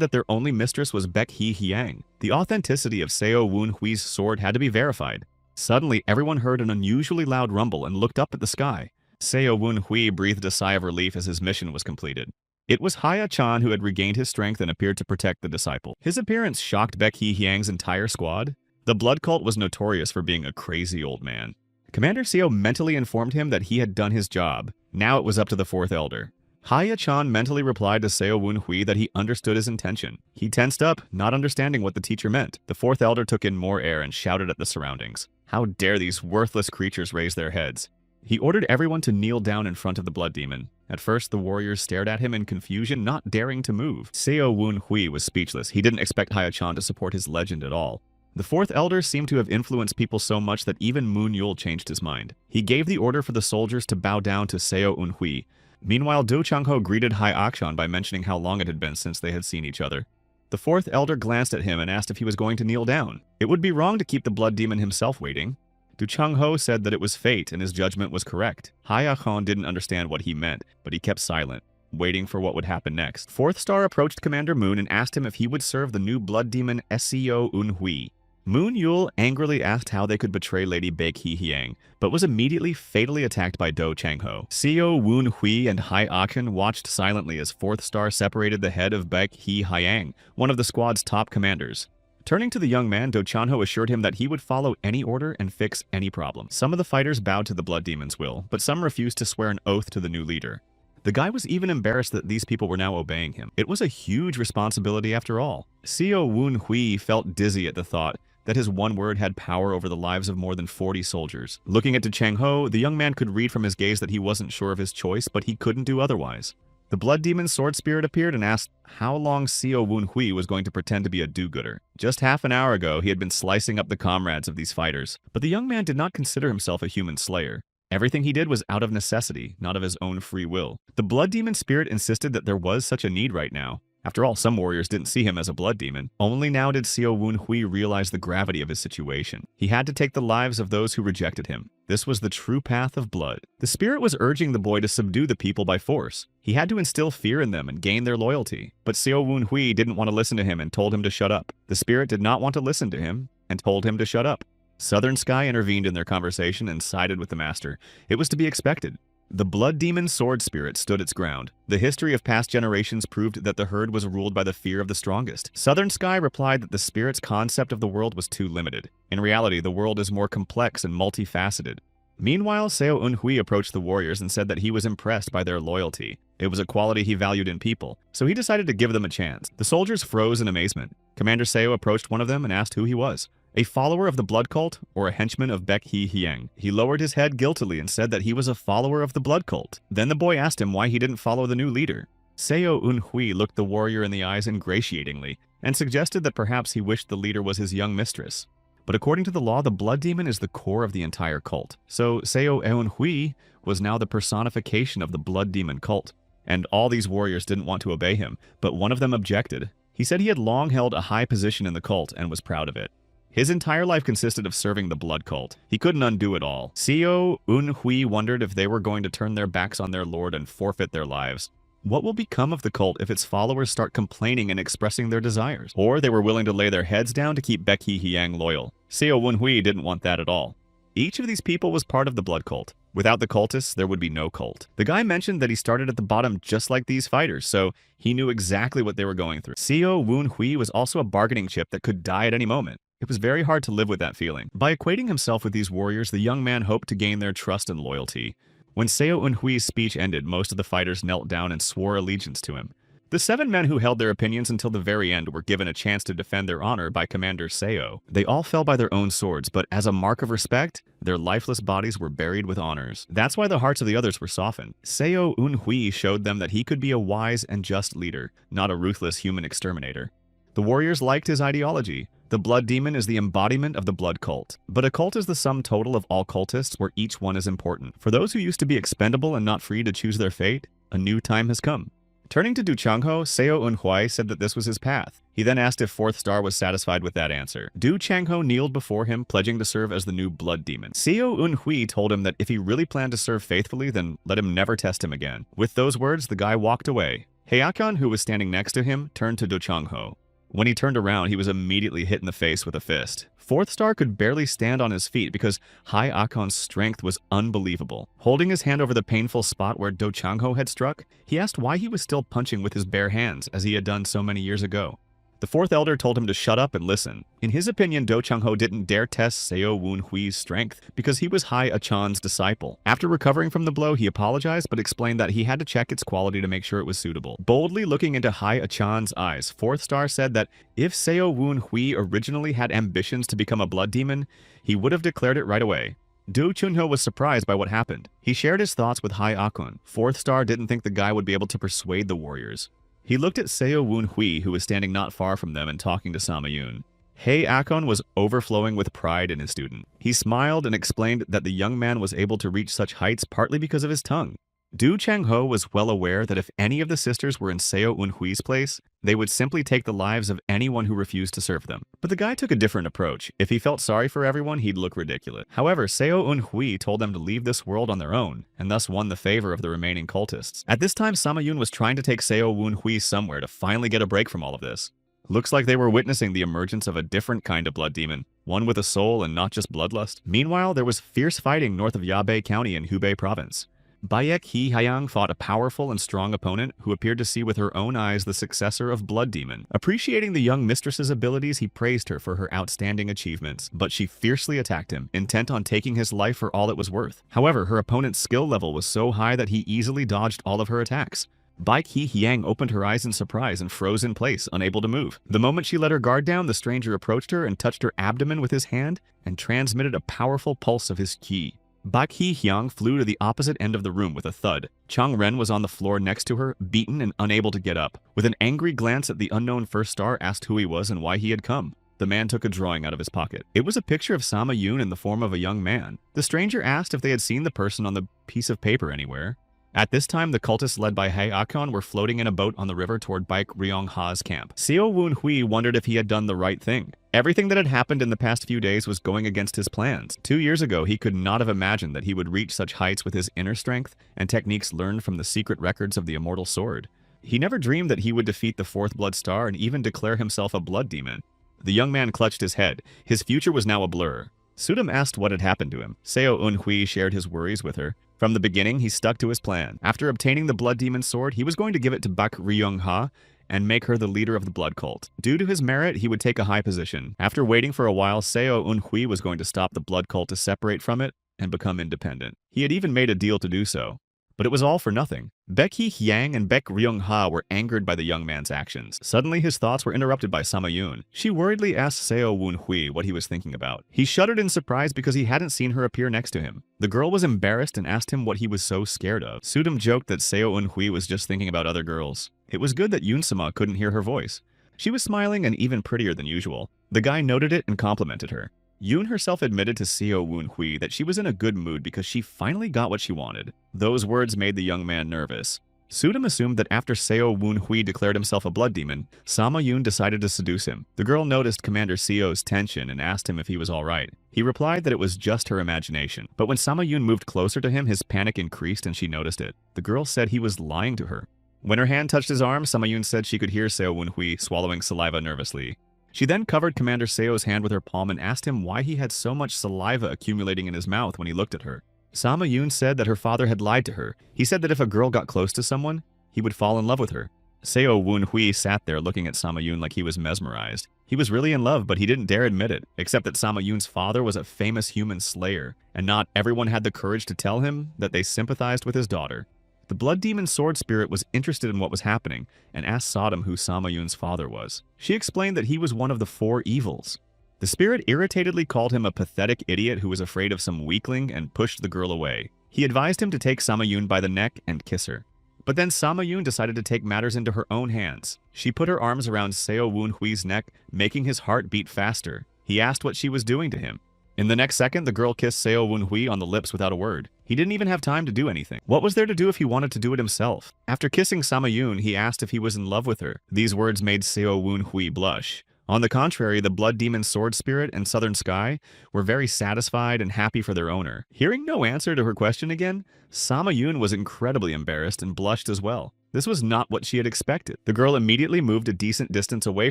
that their only mistress was Baek Hee Hyang. The authenticity of Seo Eunhui's sword had to be verified. Suddenly, everyone heard an unusually loud rumble and looked up at the sky. Seo Eunhui breathed a sigh of relief as his mission was completed. It was Haya Chan who had regained his strength and appeared to protect the disciple. His appearance shocked Baek Hee Hyang's entire squad. The blood cult was notorious for being a crazy old man. Commander Seo mentally informed him that he had done his job. Now it was up to the fourth elder. Haya Chan mentally replied to Seo Eunhui that he understood his intention. He tensed up, not understanding what the teacher meant. The fourth elder took in more air and shouted at the surroundings. How dare these worthless creatures raise their heads? He ordered everyone to kneel down in front of the blood demon. At first, the warriors stared at him in confusion, not daring to move. Seo Eunhui was speechless. He didn't expect Haya Chan to support his legend at all. The fourth elder seemed to have influenced people so much that even Moon Yul changed his mind. He gave the order for the soldiers to bow down to Seo Eunhui. Meanwhile, Du Changho greeted Hai Akshan by mentioning how long it had been since they had seen each other. The fourth elder glanced at him and asked if he was going to kneel down. It would be wrong to keep the blood demon himself waiting. Du Changho said that it was fate and his judgment was correct. Hai Akshan didn't understand what he meant, but he kept silent, waiting for what would happen next. Fourth Star approached Commander Moon and asked him if he would serve the new blood demon Seo Eunhui. Moon Yul angrily asked how they could betray Lady Baek Hee Hyang, but was immediately fatally attacked by Du Changho. Seo Eunhui and Hai Akshan watched silently as Fourth Star separated the head of Baek Hee Hyang, one of the squad's top commanders. Turning to the young man, Du Changho assured him that he would follow any order and fix any problem. Some of the fighters bowed to the blood demon's will, but some refused to swear an oath to the new leader. The guy was even embarrassed that these people were now obeying him. It was a huge responsibility after all. Seo Eunhui felt dizzy at the thought that his one word had power over the lives of more than 40 soldiers. Looking at Du Changho, the young man could read from his gaze that he wasn't sure of his choice, but he couldn't do otherwise. The blood demon sword spirit appeared and asked how long Seo Wun-hui was going to pretend to be a do-gooder. Just half an hour ago, he had been slicing up the comrades of these fighters, but the young man did not consider himself a human slayer. Everything he did was out of necessity, not of his own free will. The blood demon spirit insisted that there was such a need right now. After all, some warriors didn't see him as a blood demon. Only now did Seo Wun-hui realize the gravity of his situation. He had to take the lives of those who rejected him. This was the true path of blood. The spirit was urging the boy to subdue the people by force. He had to instill fear in them and gain their loyalty. But Seo Wun-hui didn't want to listen to him and told him to shut up. The spirit did not want to listen to him and told him to shut up. Southern Sky intervened in their conversation and sided with the master. It was to be expected. The blood demon sword spirit stood its ground. The history of past generations proved that the herd was ruled by the fear of the strongest. Southern Sky replied that the spirit's concept of the world was too limited. In reality, the world is more complex and multifaceted. Meanwhile, Seo Wun-hui approached the warriors and said that he was impressed by their loyalty. It was a quality he valued in people, so he decided to give them a chance. The soldiers froze in amazement. Commander Seo approached one of them and asked who he was. A follower of the blood cult or a henchman of Baek Hee-hyang. He lowered his head guiltily and said that he was a follower of the blood cult. Then the boy asked him why he didn't follow the new leader. Seo Wun-hui looked the warrior in the eyes ingratiatingly and suggested that perhaps he wished the leader was his young mistress. But according to the law, the blood demon is the core of the entire cult. So Seo Wun-hui was now the personification of the blood demon cult. And all these warriors didn't want to obey him, but one of them objected. He said he had long held a high position in the cult and was proud of it. His entire life consisted of serving the blood cult. He couldn't undo it all. Seo Wun-hui wondered if they were going to turn their backs on their lord and forfeit their lives. What will become of the cult if its followers start complaining and expressing their desires? Or they were willing to lay their heads down to keep Baek Hee-hyang loyal. Seo Wun-hui didn't want that at all. Each of these people was part of the blood cult. Without the cultists, there would be no cult. The guy mentioned that he started at the bottom just like these fighters, so he knew exactly what they were going through. Seo Wun-hui was also a bargaining chip that could die at any moment. It was very hard to live with that feeling. By equating himself with these warriors, the young man hoped to gain their trust and loyalty. When Seo Wun-hui's speech ended, most of the fighters knelt down and swore allegiance to him. The 7 men who held their opinions until the very end were given a chance to defend their honor by Commander Seo. They all fell by their own swords, but as a mark of respect, their lifeless bodies were buried with honors. That's why the hearts of the others were softened. Seo Wun-hui showed them that he could be a wise and just leader, not a ruthless human exterminator. The warriors liked his ideology. The blood demon is the embodiment of the blood cult. But a cult is the sum total of all cultists where each one is important. For those who used to be expendable and not free to choose their fate, a new time has come. Turning to Du Changho, Seo Wun-hui said that this was his path. He then asked if 4th Star was satisfied with that answer. Du Changho kneeled before him, pledging to serve as the new blood demon. Seo Wun-hui told him that if he really planned to serve faithfully, then let him never test him again. With those words, the guy walked away. Haekon, who was standing next to him, turned to Du Changho. When he turned around, he was immediately hit in the face with a fist. 4th Star could barely stand on his feet because Haekon's strength was unbelievable. Holding his hand over the painful spot where Do Changho had struck, he asked why he was still punching with his bare hands as he had done so many years ago. The 4th Elder told him to shut up and listen. In his opinion, Do Changho didn't dare test Seo Wun-hui's strength because he was Hai Achan's disciple. After recovering from the blow, he apologized but explained that he had to check its quality to make sure it was suitable. Boldly looking into Hai Achan's eyes, 4th Star said that if Seo Wun-hui originally had ambitions to become a blood demon, he would have declared it right away. Du Chunho was surprised by what happened. He shared his thoughts with Hai Akon. 4th Star didn't think the guy would be able to persuade the warriors. He looked at Seo Wun-hui, who was standing not far from them and talking to Samayun. Haekon was overflowing with pride in his student. He smiled and explained that the young man was able to reach such heights partly because of his tongue. Du Changho was well aware that if any of the sisters were in Seo Wun-hui's place, they would simply take the lives of anyone who refused to serve them. But the guy took a different approach. If he felt sorry for everyone, he'd look ridiculous. However, Seo Wun-hui told them to leave this world on their own, and thus won the favor of the remaining cultists. At this time, Samayun was trying to take Seo Wun-hui somewhere to finally get a break from all of this. Looks like they were witnessing the emergence of a different kind of blood demon, one with a soul and not just bloodlust. Meanwhile, there was fierce fighting north of Yabei County in Hubei Province. Baek Hee-hyang fought a powerful and strong opponent who appeared to see with her own eyes the successor of Blood Demon. Appreciating the young mistress's abilities, he praised her for her outstanding achievements, but she fiercely attacked him, intent on taking his life for all it was worth. However, her opponent's skill level was so high that he easily dodged all of her attacks. Baek Hee-hyang opened her eyes in surprise and froze in place, unable to move. The moment she let her guard down, the stranger approached her and touched her abdomen with his hand and transmitted a powerful pulse of his ki. Bak Hee-hyang flew to the opposite end of the room with a thud. Chang Ren was on the floor next to her, beaten and unable to get up. With an angry glance at the unknown first star, asked who he was and why he had come. The man took a drawing out of his pocket. It was a picture of Sama Yoon in the form of a young man. The stranger asked if they had seen the person on the piece of paper anywhere. At this time, the cultists led by Hae Akon were floating in a boat on the river toward Baek Ryong Ha's camp. Seo Woon Hui wondered if he had done the right thing. Everything that had happened in the past few days was going against his plans. 2 years ago, he could not have imagined that he would reach such heights with his inner strength and techniques learned from the secret records of the immortal sword. He never dreamed that he would defeat the fourth blood star and even declare himself a blood demon. The young man clutched his head. His future was now a blur. Sudam asked what had happened to him. Seo Eun Hui shared his worries with her. From the beginning, he stuck to his plan. After obtaining the Blood Demon Sword, he was going to give it to Baek Ryong Ha and make her the leader of the blood cult. Due to his merit, he would take a high position. After waiting for a while, Seo Eun Hui was going to stop the blood cult to separate from it and become independent. He had even made a deal to do so. But it was all for nothing. Baek Hee-hyang and Baek Ryong Ha were angered by the young man's actions. Suddenly, his thoughts were interrupted by Sama Yoon. She worriedly asked Seo Woon Hui what he was thinking about. He shuddered in surprise because he hadn't seen her appear next to him. The girl was embarrassed and asked him what he was so scared of. Sudam joked that Seo Woon Hui was just thinking about other girls. It was good that Yoon-sama couldn't hear her voice. She was smiling and even prettier than usual. The guy noted it and complimented her. Yoon herself admitted to Seo Woon Hui that she was in a good mood because she finally got what she wanted. Those words made the young man nervous. Sudam assumed that after Seo Woon Hui declared himself a blood demon, Sama Yoon decided to seduce him. The girl noticed Commander Seo's tension and asked him if he was alright. He replied that it was just her imagination. But when Sama Yoon moved closer to him, his panic increased and she noticed it. The girl said he was lying to her. When her hand touched his arm, Sama Yoon said she could hear Seo Woon Hui swallowing saliva nervously. She then covered Commander Seo's hand with her palm and asked him why he had so much saliva accumulating in his mouth when he looked at her. Sama Yoon said that her father had lied to her. He said that if a girl got close to someone, he would fall in love with her. Seo Woon Hui sat there looking at Sama Yoon like he was mesmerized. He was really in love, but he didn't dare admit it, except that Sama Yoon's father was a famous human slayer, and not everyone had the courage to tell him that they sympathized with his daughter. The Blood Demon Sword Spirit was interested in what was happening and asked Sodom who Sama Yoon's father was. She explained that he was one of the 4 evils. The spirit irritatedly called him a pathetic idiot who was afraid of some weakling and pushed the girl away. He advised him to take Sama Yoon by the neck and kiss her. But then Sama Yoon decided to take matters into her own hands. She put her arms around Seo Woon Hui's neck, making his heart beat faster. He asked what she was doing to him. In the next second, the girl kissed Seo Woon Hui on the lips without a word. He didn't even have time to do anything. What was there to do if he wanted to do it himself? After kissing Sama Yoon, he asked if he was in love with her. These words made Seo Woon Hui blush. On the contrary, the Blood Demon Sword Spirit and Southern Sky were very satisfied and happy for their owner. Hearing no answer to her question again, Sama Yoon was incredibly embarrassed and blushed as well. This was not what she had expected. The girl immediately moved a decent distance away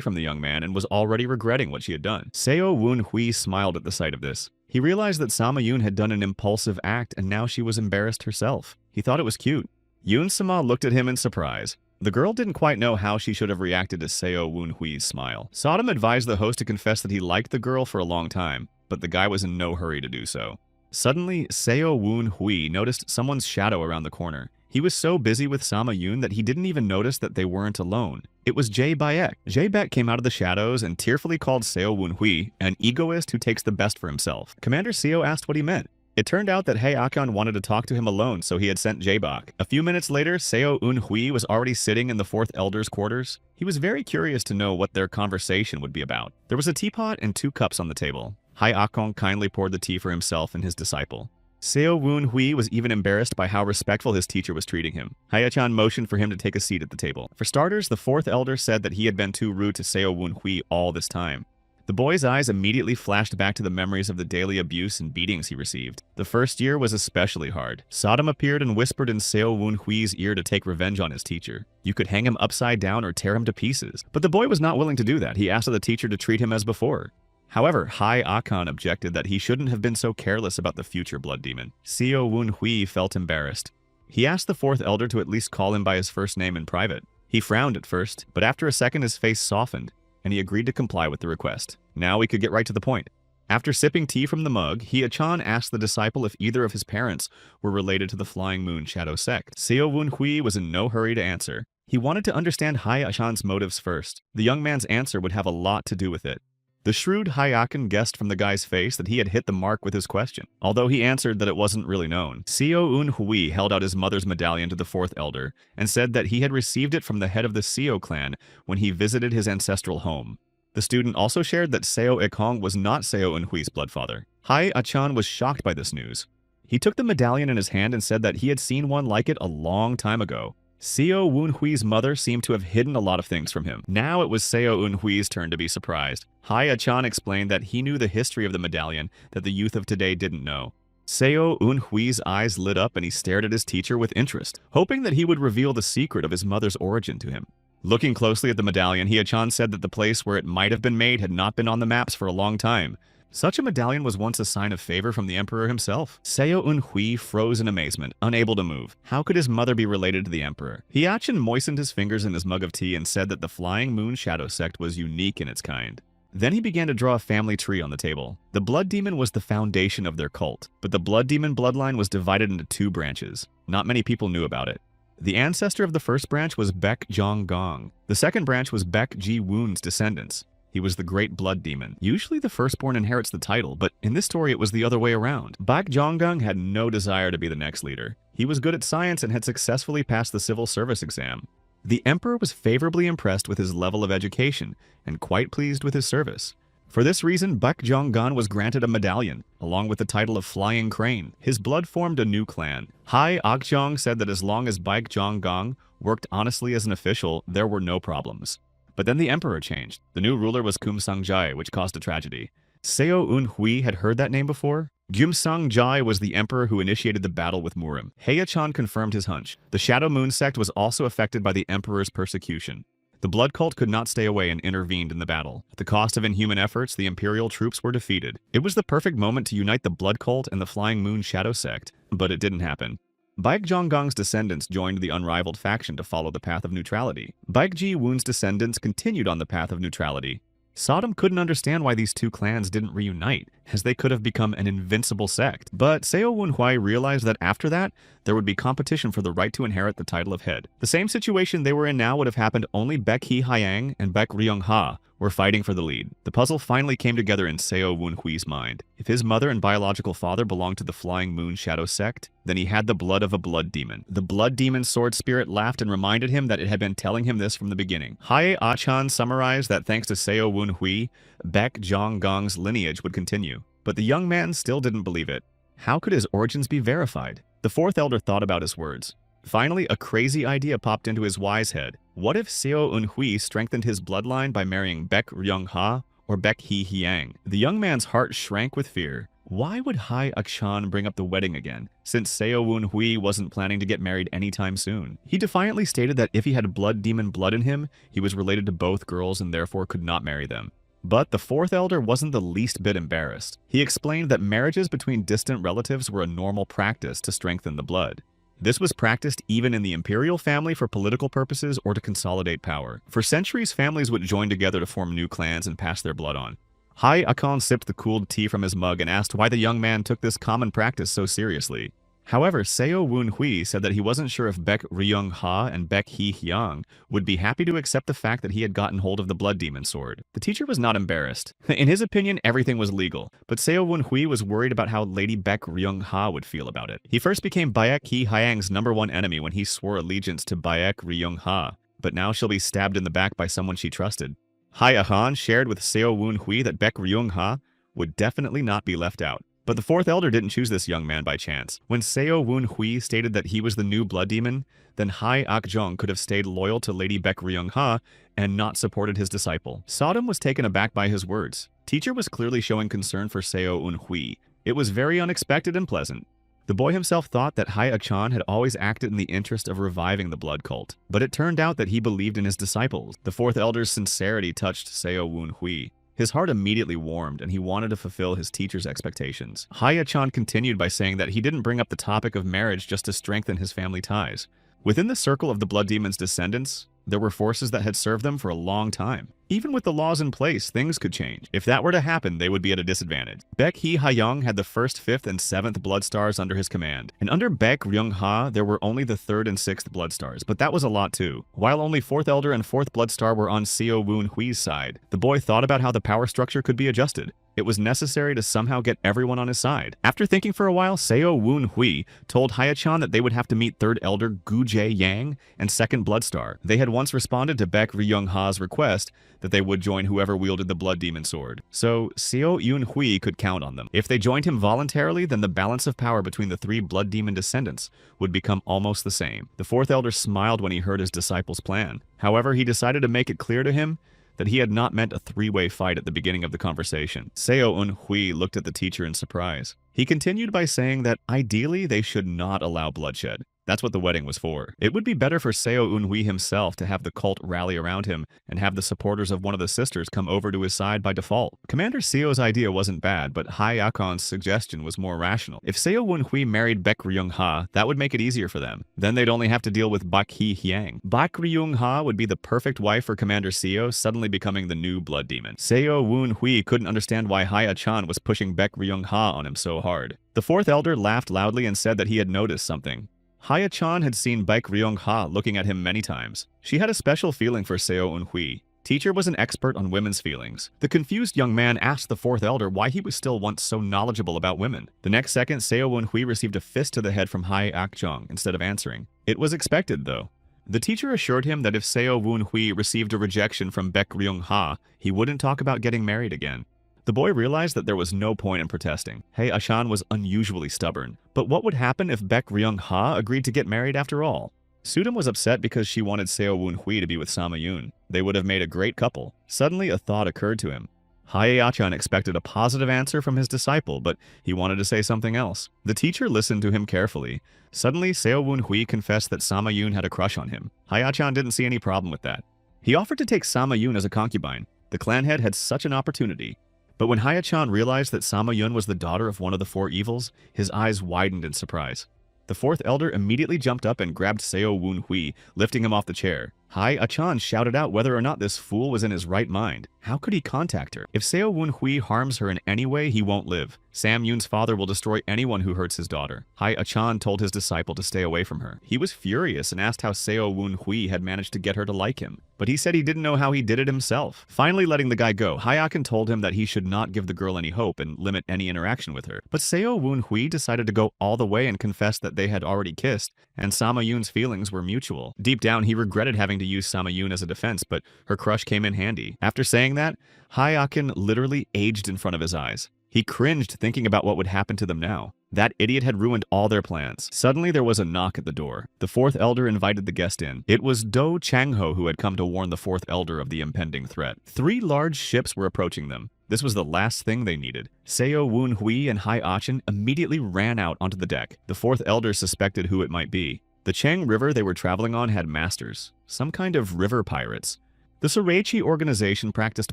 from the young man and was already regretting what she had done. Seo Woon Hui smiled at the sight of this. He realized that Sama Yoon had done an impulsive act and now she was embarrassed herself. He thought it was cute. Yoon-sama looked at him in surprise. The girl didn't quite know how she should have reacted to Seo Woon Hui's smile. Sodom advised the host to confess that he liked the girl for a long time, but the guy was in no hurry to do so. Suddenly, Seo Woon Hui noticed someone's shadow around the corner. He was so busy with Sama Yoon that he didn't even notice that they weren't alone. It was Jae Baek. Jae Baek came out of the shadows and tearfully called Seo Woon Hui an egoist who takes the best for himself. Commander Seo asked what he meant. It turned out that Hae Akon wanted to talk to him alone, so he had sent Jae Baek. A few minutes later, Seo Woon Hui was already sitting in the 4th Elder's quarters. He was very curious to know what their conversation would be about. There was a teapot and 2 cups on the table. Hae Akon kindly poured the tea for himself and his disciple. Seo Woon Hui was even embarrassed by how respectful his teacher was treating him. Hae-chan motioned for him to take a seat at the table. For starters, the 4th Elder said that he had been too rude to Seo Woon Hui all this time. The boy's eyes immediately flashed back to the memories of the daily abuse and beatings he received. The first year was especially hard. Sodom appeared and whispered in Seo Woon Hui's ear to take revenge on his teacher. You could hang him upside down or tear him to pieces. But the boy was not willing to do that. He asked the teacher to treat him as before. However, Hae Akon objected that he shouldn't have been so careless about the future blood demon. Seo Woon Hui felt embarrassed. He asked the 4th Elder to at least call him by his first name in private. He frowned at first, but after a second his face softened, and he agreed to comply with the request. Now we could get right to the point. After sipping tea from the mug, Hae-chan asked the disciple if either of his parents were related to the Flying Moon Shadow sect. Seo Woon Hui was in no hurry to answer. He wanted to understand Hae-chan's motives first. The young man's answer would have a lot to do with it. The shrewd Hyakan guessed from the guy's face that he had hit the mark with his question, although he answered that it wasn't really known. Seo Un-hui held out his mother's medallion to the fourth elder and said that he had received it from the head of the Seo clan when he visited his ancestral home. The student also shared that Seo Ikong was not Seo Un-hui's bloodfather. Hai Achan was shocked by this news. He took the medallion in his hand and said that he had seen one like it a long time ago. Seo Un-hui's mother seemed to have hidden a lot of things from him. Now it was Seo Un-hui's turn to be surprised. Hai Achan explained that he knew the history of the medallion that the youth of today didn't know. Seo Un-hui's eyes lit up and he stared at his teacher with interest, hoping that he would reveal the secret of his mother's origin to him. Looking closely at the medallion, Hye-chan said that the place where it might have been made had not been on the maps for a long time. Such a medallion was once a sign of favor from the emperor himself. Seo Un-hui froze in amazement, unable to move. How could his mother be related to the emperor? Hye-chan moistened his fingers in his mug of tea and said that the Flying Moon Shadow sect was unique in its kind. Then he began to draw a family tree on the table. The blood demon was the foundation of their cult, but the blood demon bloodline was divided into two branches. Not many people knew about it. The ancestor of the first branch was Baek Jong-gong. The second branch was Baek Ji-woon's descendants. He was the great blood demon. Usually the firstborn inherits the title, but in this story it was the other way around. Baek Jong-gong had no desire to be the next leader. He was good at science and had successfully passed the civil service exam. The emperor was favorably impressed with his level of education and quite pleased with his service. For this reason, Baek Jong-gon was granted a medallion, along with the title of Flying Crane. His blood formed a new clan. Hai Akjong said that as long as Baek Jong-gong worked honestly as an official, there were no problems. But then the emperor changed. The new ruler was Kumsang-jai, which caused a tragedy. Seo Un-hui had heard that name before. Kumsang-jai was the emperor who initiated the battle with Murim. Hye-chan confirmed his hunch. The Shadow Moon sect was also affected by the emperor's persecution. The blood cult could not stay away and intervened in the battle. At the cost of inhuman efforts, the imperial troops were defeated. It was the perfect moment to unite the blood cult and the Flying Moon Shadow sect, but it didn't happen. Baek Jong-gong's descendants joined the unrivaled faction to follow the path of neutrality. Baek Ji-woon's descendants continued on the path of neutrality. Sodom couldn't understand why these two clans didn't reunite, as they could have become an invincible sect. But Seo Un-hui realized that after that, there would be competition for the right to inherit the title of head. The same situation they were in now would have happened only Baek Hee-hyang and Baek Ryung-ha were fighting for the lead. The puzzle finally came together in Seo Un-hui's mind. If his mother and biological father belonged to the Flying Moon Shadow sect, then he had the blood of a blood demon. The blood demon's sword spirit laughed and reminded him that it had been telling him this from the beginning. Hai Achan summarized that thanks to Seo Un-hui, Baek Jong-gong's lineage would continue. But the young man still didn't believe it. How could his origins be verified? The fourth elder thought about his words. Finally, a crazy idea popped into his wise head. What if Seo Un-hui strengthened his bloodline by marrying Baek Ryung-ha or Baek Hee-hyang? The young man's heart shrank with fear. Why would Hai Achan bring up the wedding again, since Seo Un-hui wasn't planning to get married anytime soon? He defiantly stated that if he had blood demon blood in him, he was related to both girls and therefore could not marry them. But the fourth elder wasn't the least bit embarrassed. He explained that marriages between distant relatives were a normal practice to strengthen the blood. This was practiced even in the imperial family for political purposes or to consolidate power. For centuries, families would join together to form new clans and pass their blood on. Hai Achan sipped the cooled tea from his mug and asked why the young man took this common practice so seriously. However, Seo Un-hui said that he wasn't sure if Baek Ryung-ha and Baek Hee-hyang would be happy to accept the fact that he had gotten hold of the blood demon sword. The teacher was not embarrassed. In his opinion, everything was legal, but Seo Un-hui was worried about how Lady Baek Ryung-ha would feel about it. He first became Baek Hee-hyang's #1 enemy when he swore allegiance to Baek Ryung-ha, but now she'll be stabbed in the back by someone she trusted. Hai Achan shared with Seo Un-hui that Baek Ryung-ha would definitely not be left out. But the fourth elder didn't choose this young man by chance. When Seo Un-hui stated that he was the new blood demon, then Hai Akjong could have stayed loyal to Lady Baek Ryung-ha and not supported his disciple. Sodom was taken aback by his words. Teacher was clearly showing concern for Seo Un-hui. It was very unexpected and pleasant. The boy himself thought that Hai Achan had always acted in the interest of reviving the blood cult, but it turned out that he believed in his disciples. The fourth elder's sincerity touched Seo Un-hui. His heart immediately warmed, and he wanted to fulfill his teacher's expectations. Hai Achan continued by saying that he didn't bring up the topic of marriage just to strengthen his family ties. Within the circle of the blood demon's descendants, There were forces that had served them for a long time. Even with the laws in place, things could change. If that were to happen, they would be at a disadvantage. Baek Hee-hyung had the 1st, 5th, and 7th Blood Stars under his command. And under Baek Ryung-ha, there were only the 3rd and 6th Blood Stars, but that was a lot too. While only 4th Elder and 4th Blood Star were on Seo Woon-hui's side, the boy thought about how the power structure could be adjusted. It was necessary to somehow get everyone on his side. After thinking for a while, Seo Woon-hui told Hye-chan that they would have to meet 3rd Elder Gu Jae-yang and 2nd Blood Star. They had once responded to Baek Ryung-ha's request that they would join whoever wielded the Blood Demon Sword. So Seo Yoon-hui could count on them. If they joined him voluntarily, then the balance of power between the 3 Blood Demon descendants would become almost the same. The 4th Elder smiled when he heard his disciple's plan. However, he decided to make it clear to him that he had not meant a 3-way fight at the beginning of the conversation. Seo Eun-hui looked at the teacher in surprise. He continued by saying that ideally they should not allow bloodshed. That's what the wedding was for. It would be better for Seo Eun-hui himself to have the cult rally around him and have the supporters of one of the sisters come over to his side by default. Commander Seo's idea wasn't bad, but Hai Akon's suggestion was more rational. If Seo Eun-hui married Baek Ryung-ha, that would make it easier for them. Then they'd only have to deal with Baek Hee-hyang. Baek Ryung-ha would be the perfect wife for Commander Seo, suddenly becoming the new blood demon. Seo Eun-hui couldn't understand why Hai-chan was pushing Baek Ryung-ha on him so hard. The 4th Elder laughed loudly and said that he had noticed something. Hye-chan had seen Baek Ryung-ha looking at him many times. She had a special feeling for Seo Eun-hui. Teacher was an expert on women's feelings. The confused young man asked the 4th Elder why he was still once so knowledgeable about women. The next second, Seo Eun-hui received a fist to the head from Hai Ak-jung instead of answering. It was expected, though. The teacher assured him that if Seo Eun-hui received a rejection from Baek Ryung-ha, he wouldn't talk about getting married again. The boy realized that there was no point in protesting. Hae-chan was unusually stubborn. But what would happen if Baek Ryung-ha agreed to get married after all? Sudam was upset because she wanted Seo Eun-hui to be with Sama-yoon. They would have made a great couple. Suddenly, a thought occurred to him. Hae-chan expected a positive answer from his disciple, but he wanted to say something else. The teacher listened to him carefully. Suddenly, Seo Eun-hui confessed that Sama-yoon had a crush on him. Hae-chan didn't see any problem with that. He offered to take Sama-yoon as a concubine. The clan head had such an opportunity. But when Hae-chan realized that Sama-yoon was the daughter of one of the 4 evils, his eyes widened in surprise. The 4th Elder immediately jumped up and grabbed Seo Eun-hui, lifting him off the chair. Hae-chan shouted out whether or not this fool was in his right mind. How could he contact her? If Seo Eun-hui harms her in any way, he won't live. Sam-yoon's father will destroy anyone who hurts his daughter. Hae-chan told his disciple to stay away from her. He was furious and asked how Seo Eun-hui had managed to get her to like him. But he said he didn't know how he did it himself. Finally letting the guy go, Hae-chan told him that he should not give the girl any hope and limit any interaction with her. But Seo Eun-hui decided to go all the way and confessed that they had already kissed, and Sama-yoon's feelings were mutual. Deep down, he regretted having to use Sama-yoon as a defense, but her crush came in handy. After saying that, Hae-chan literally aged in front of his eyes. He cringed thinking about what would happen to them now. That idiot had ruined all their plans. Suddenly there was a knock at the door. The 4th Elder invited the guest in. It was Do Chang-ho who had come to warn the 4th Elder of the impending threat. 3 large ships were approaching them. This was the last thing they needed. Seo Eun-hui and Hae-chan immediately ran out onto the deck. The 4th Elder suspected who it might be. The Chang River they were traveling on had masters, some kind of river pirates. The Soreichi organization practiced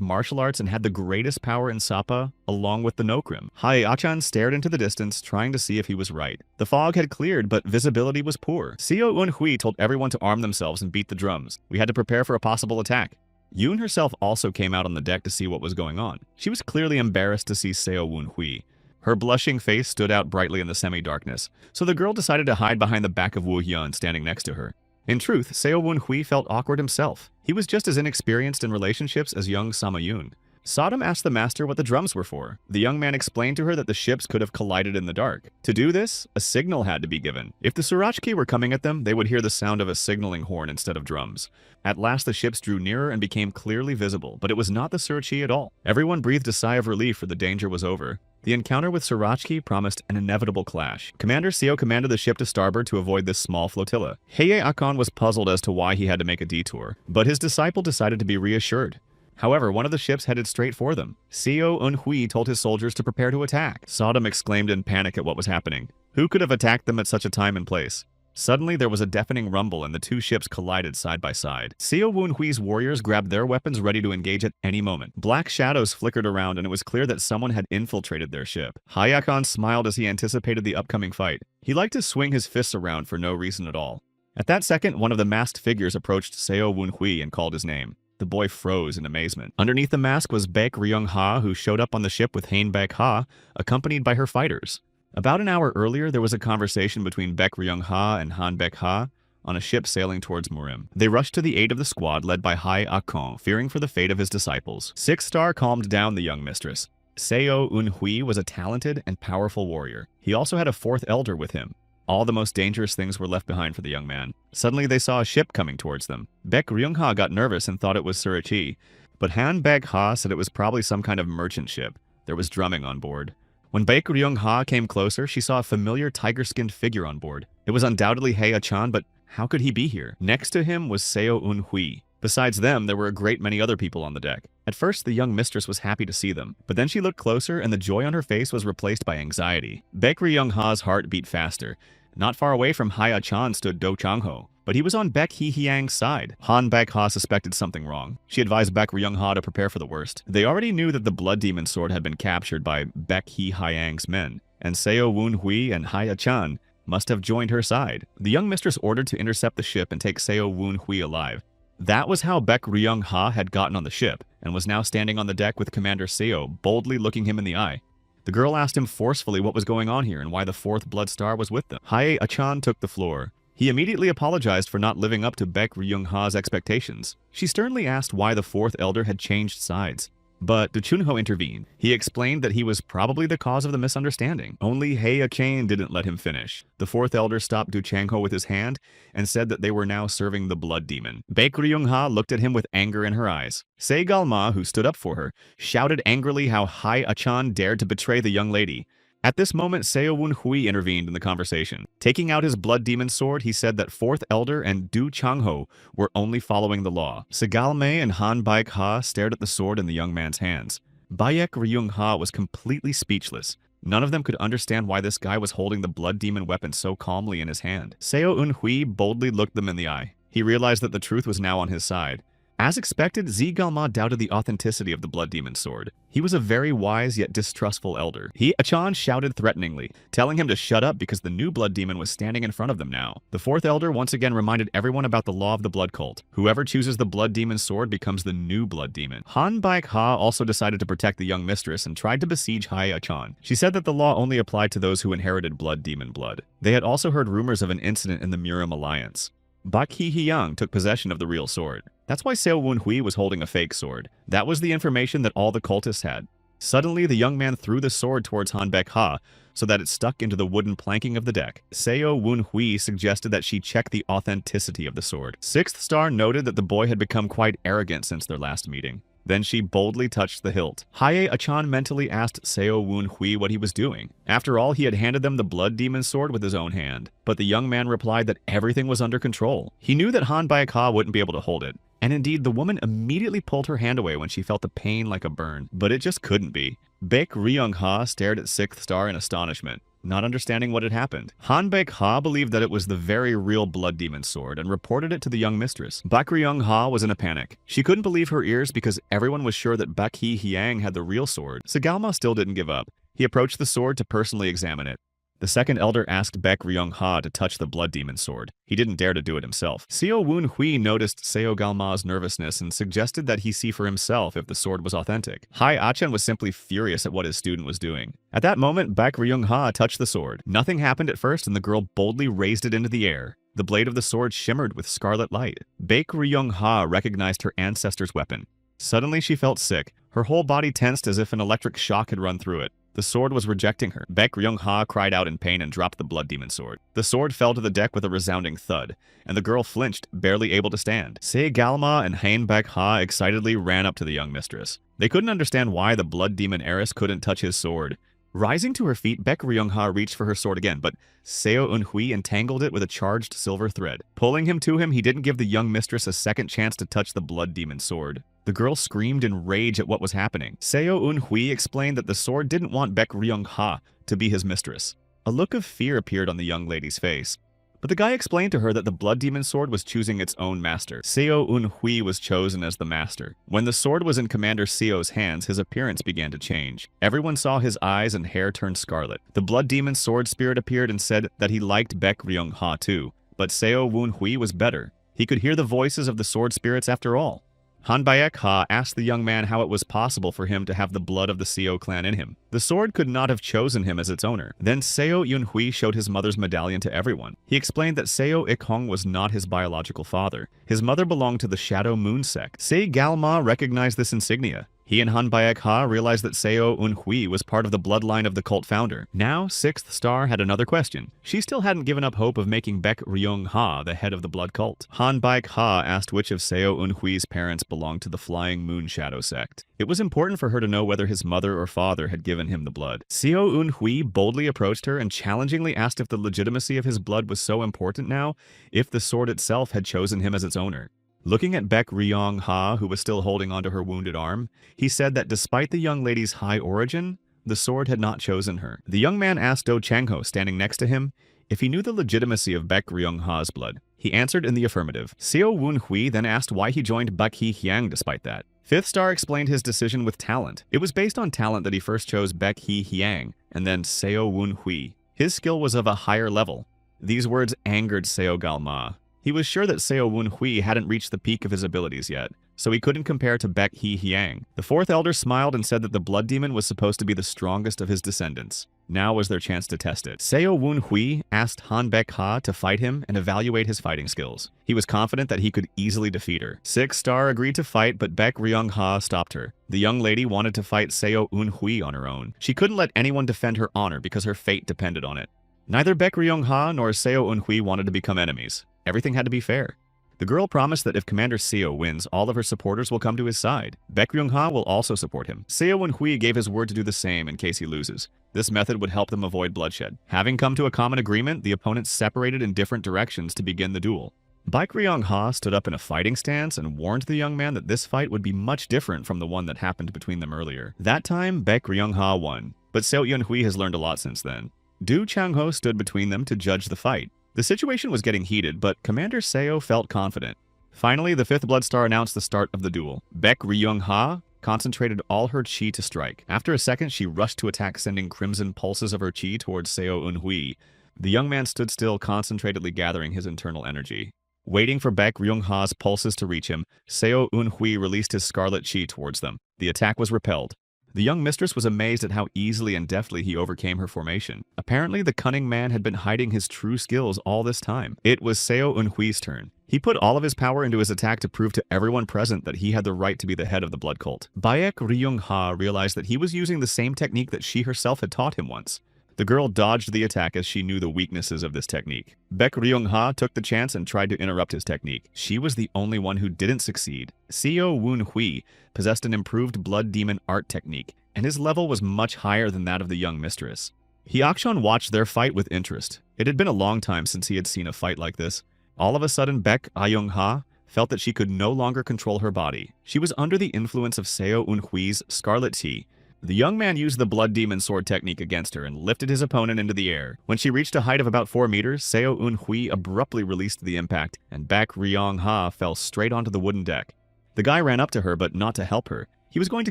martial arts and had the greatest power in Sapa, along with the Nokrim. Hae-chan stared into the distance, trying to see if he was right. The fog had cleared, but visibility was poor. Seo Eun-hui told everyone to arm themselves and beat the drums. We had to prepare for a possible attack. Yoon herself also came out on the deck to see what was going on. She was clearly embarrassed to see Seo Eun-hui. Her blushing face stood out brightly in the semi-darkness, so the girl decided to hide behind the back of Woo Hyun standing next to her. In truth, Seo Eun-hui felt awkward himself. He was just as inexperienced in relationships as young Sama-yoon. Sodom asked the master what the drums were for. The young man explained to her that the ships could have collided in the dark. To do this, a signal had to be given. If the Surachki were coming at them, they would hear the sound of a signaling horn instead of drums. At last the ships drew nearer and became clearly visible, but it was not the Surachki at all. Everyone breathed a sigh of relief, for the danger was over. The encounter with Surachki promised an inevitable clash. Commander Seo commanded the ship to starboard to avoid this small flotilla. Hae-chan was puzzled as to why he had to make a detour, but his disciple decided to be reassured. However, one of the ships headed straight for them. Seo Eun-hui told his soldiers to prepare to attack. Sodom exclaimed in panic at what was happening. Who could have attacked them at such a time and place? Suddenly, there was a deafening rumble and the 2 ships collided side by side. Seo Eun-hui's warriors grabbed their weapons ready to engage at any moment. Black shadows flickered around and it was clear that someone had infiltrated their ship. Hae-chan smiled as he anticipated the upcoming fight. He liked to swing his fists around for no reason at all. At that second, one of the masked figures approached Seo Wun-hui and called his name. The boy froze in amazement. Underneath the mask was Baek Ryung-ha, who showed up on the ship with Hain Baek-ha, accompanied by her fighters. About an hour earlier, there was a conversation between Baek Ryung-ha and Han Baek-ha on a ship sailing towards Murim. They rushed to the aid of the squad led by Hai Akon, fearing for the fate of his disciples. Sixth Star calmed down the young mistress. Seo Un-hui was a talented and powerful warrior. He also had a fourth elder with him. All the most dangerous things were left behind for the young man. Suddenly they saw a ship coming towards them. Baek Ryung-ha got nervous and thought it was Surichi, but Han Baek-ha said it was probably some kind of merchant ship. There was drumming on board. When Baek Ryung-ha came closer, she saw a familiar tiger-skinned figure on board. It was undoubtedly Hei-chan, but how could he be here? Next to him was Seo Un-hui. Besides them, there were a great many other people on the deck. At first, the young mistress was happy to see them, but then she looked closer and the joy on her face was replaced by anxiety. Baek Ryung-ha's heart beat faster. Not far away from Hei-chan stood Do Chang-ho, but he was on Baek Hee-hyang's side. Han Baek-ha suspected something wrong. She advised Baek Ryung-ha to prepare for the worst. They already knew that the Blood Demon sword had been captured by Baek Hee-hyang's men, and Seo Wun-hui and Hei-chan must have joined her side. The young mistress ordered to intercept the ship and take Seo Wun-hui alive. That was how Baek Ryung-ha had gotten on the ship, and was now standing on the deck with Commander Seo, boldly looking him in the eye. The girl asked him forcefully what was going on here and why the fourth Blood Star was with them. Hei-chan took the floor. He immediately apologized for not living up to Baek Ryung-ha's expectations. She sternly asked why the fourth elder had changed sides. But Do Chun-ho intervened. He explained that he was probably the cause of the misunderstanding. Only Hei-chan didn't let him finish. The fourth elder stopped Do Chang-ho with his hand and said that they were now serving the Blood Demon. Baek Ryung-ha looked at him with anger in her eyes. Se Galma, who stood up for her, shouted angrily how Hei-chan dared to betray the young lady. At this moment, Seo Wun-hui intervened in the conversation. Taking out his Blood Demon sword, he said that Fourth Elder and Do Chang-ho were only following the law. Segalme and Han Baek-ha stared at the sword in the young man's hands. Baek Ryung-ha was completely speechless. None of them could understand why this guy was holding the Blood Demon weapon so calmly in his hand. Seo Un-hui boldly looked them in the eye. He realized that the truth was now on his side. As expected, Galma doubted the authenticity of the Blood Demon sword. He was a very wise yet distrustful elder. Hei-chan shouted threateningly, telling him to shut up because the new Blood Demon was standing in front of them now. The fourth elder once again reminded everyone about the law of the Blood Cult. Whoever chooses the Blood Demon sword becomes the new Blood Demon. Han Baek-ha also decided to protect the young mistress and tried to besiege Hei-chan. She said that the law only applied to those who inherited Blood Demon blood. They had also heard rumors of an incident in the Murim Alliance. Baek Hee-hyang took possession of the real sword. That's why Seo Wun-hui was holding a fake sword. That was the information that all the cultists had. Suddenly, the young man threw the sword towards Han Baek-ha so that it stuck into the wooden planking of the deck. Seo Wun-hui suggested that she check the authenticity of the sword. Sixth Star noted that the boy had become quite arrogant since their last meeting. Then she boldly touched the hilt. Hei-chan mentally asked Seo Wun-hui what he was doing. After all, he had handed them the Blood Demon sword with his own hand. But the young man replied that everything was under control. He knew that Han Baek-ha wouldn't be able to hold it. And indeed, the woman immediately pulled her hand away when she felt the pain like a burn. But it just couldn't be. Baek Ryung-ha stared at Sixth Star in astonishment, not understanding what had happened. Han Baek-ha believed that it was the very real Blood Demon sword and reported it to the young mistress. Baek Ryung-ha was in a panic. She couldn't believe her ears because everyone was sure that Baek Hee-hyang had the real sword. Segalma still didn't give up. He approached the sword to personally examine it. The second elder asked Baek Ryung-ha to touch the Blood Demon sword. He didn't dare to do it himself. Seo Wun-hui noticed Seo Galma's nervousness and suggested that he see for himself if the sword was authentic. Hei-chan was simply furious at what his student was doing. At that moment, Baek Ryung-ha touched the sword. Nothing happened at first and the girl boldly raised it into the air. The blade of the sword shimmered with scarlet light. Baek Ryung-ha recognized her ancestor's weapon. Suddenly she felt sick. Her whole body tensed as if an electric shock had run through it. The sword was rejecting her. Baek Ryung-ha cried out in pain and dropped the Blood Demon sword. The sword fell to the deck with a resounding thud, and the girl flinched, barely able to stand. Se Galma and Hain Baek-ha excitedly ran up to the young mistress. They couldn't understand why the Blood Demon heiress couldn't touch his sword. Rising to her feet, Baek Ryung-ha reached for her sword again, but Seo Un-hui entangled it with a charged silver thread. Pulling him to him, he didn't give the young mistress a second chance to touch the Blood Demon sword. The girl screamed in rage at what was happening. Seo Un-hui explained that the sword didn't want Baek Ryung-ha to be his mistress. A look of fear appeared on the young lady's face. But the guy explained to her that the Blood Demon sword was choosing its own master. Seo Un-hui was chosen as the master. When the sword was in Commander Seo's hands, his appearance began to change. Everyone saw his eyes and hair turn scarlet. The Blood Demon sword spirit appeared and said that he liked Baek Ryung-ha too. But Seo Woon-hui was better. He could hear the voices of the sword spirits after all. Han Baek-ha asked the young man how it was possible for him to have the blood of the Seo clan in him. The sword could not have chosen him as its owner. Then Seo Yun-hui showed his mother's medallion to everyone. He explained that Seo Ik-hong was not his biological father. His mother belonged to the Shadow Moon sect. Se Galma recognized this insignia. He and Han Baek-ha realized that Seo Un-hui was part of the bloodline of the cult founder. Now, Sixth Star had another question. She still hadn't given up hope of making Baek Ryung-ha the head of the blood cult. Han Baek-ha asked which of Seo Un-hui's parents belonged to the Flying Moon Shadow sect. It was important for her to know whether his mother or father had given him the blood. Seo Un-hui boldly approached her and challengingly asked if the legitimacy of his blood was so important now, if the sword itself had chosen him as its owner. Looking at Baek Ryung-ha, who was still holding onto her wounded arm, he said that despite the young lady's high origin, the sword had not chosen her. The young man asked Do Chang-ho, standing next to him, if he knew the legitimacy of Baek Ryung-ha's blood. He answered in the affirmative. Seo Woon-hui then asked why he joined Baek Hee-hyang despite that. Fifth Star explained his decision with talent. It was based on talent that he first chose Baek Hee-hyang and then Seo Woon-hui. His skill was of a higher level. These words angered Seo Galma. He was sure that Seo Woon-hui hadn't reached the peak of his abilities yet, so he couldn't compare to Baek Hee-hyang. The fourth elder smiled and said that the blood demon was supposed to be the strongest of his descendants. Now was their chance to test it. Seo Woon-hui asked Han Baek-ha to fight him and evaluate his fighting skills. He was confident that he could easily defeat her. Sixth Star agreed to fight, but Baek Ryung-ha stopped her. The young lady wanted to fight Seo Un-hui on her own. She couldn't let anyone defend her honor because her fate depended on it. Neither Baek Ryung-ha nor Seo Un-hui wanted to become enemies. Everything had to be fair. The girl promised that if Commander Seo wins, all of her supporters will come to his side. Baek Ryung-ha will also support him. Seo Un-hui gave his word to do the same in case he loses. This method would help them avoid bloodshed. Having come to a common agreement, the opponents separated in different directions to begin the duel. Baek Ryung-ha stood up in a fighting stance and warned the young man that this fight would be much different from the one that happened between them earlier. That time, Baek Ryung-ha won, but Seo Yun-hui has learned a lot since then. Do Chang-ho stood between them to judge the fight. The situation was getting heated, but Commander Seo felt confident. Finally, the fifth Blood Star announced the start of the duel. Baek Ryung-ha concentrated all her chi to strike. After a second, she rushed to attack, sending crimson pulses of her chi towards Seo Un-hui. The young man stood still, concentratedly gathering his internal energy. Waiting for Baek Ryung-ha's pulses to reach him, Seo Un-hui released his scarlet chi towards them. The attack was repelled. The young mistress was amazed at how easily and deftly he overcame her formation. Apparently, the cunning man had been hiding his true skills all this time. It was Seo Un-hui's turn. He put all of his power into his attack to prove to everyone present that he had the right to be the head of the blood cult. Baek Ryung-ha realized that he was using the same technique that she herself had taught him once. The girl dodged the attack as she knew the weaknesses of this technique. Baek Ryung-ha took the chance and tried to interrupt his technique. She was the only one who didn't succeed. Seo Woon-hui possessed an improved blood demon art technique, and his level was much higher than that of the young mistress. Hyeokchon watched their fight with interest. It had been a long time since he had seen a fight like this. All of a sudden, Baek Ah-young-ha felt that she could no longer control her body. She was under the influence of Seo Un-hui's scarlet tea. The young man used the blood demon sword technique against her and lifted his opponent into the air. When she reached a height of about 4 meters, Seo Un-hui abruptly released the impact, and Baek Ryung-ha fell straight onto the wooden deck. The guy ran up to her, but not to help her. He was going to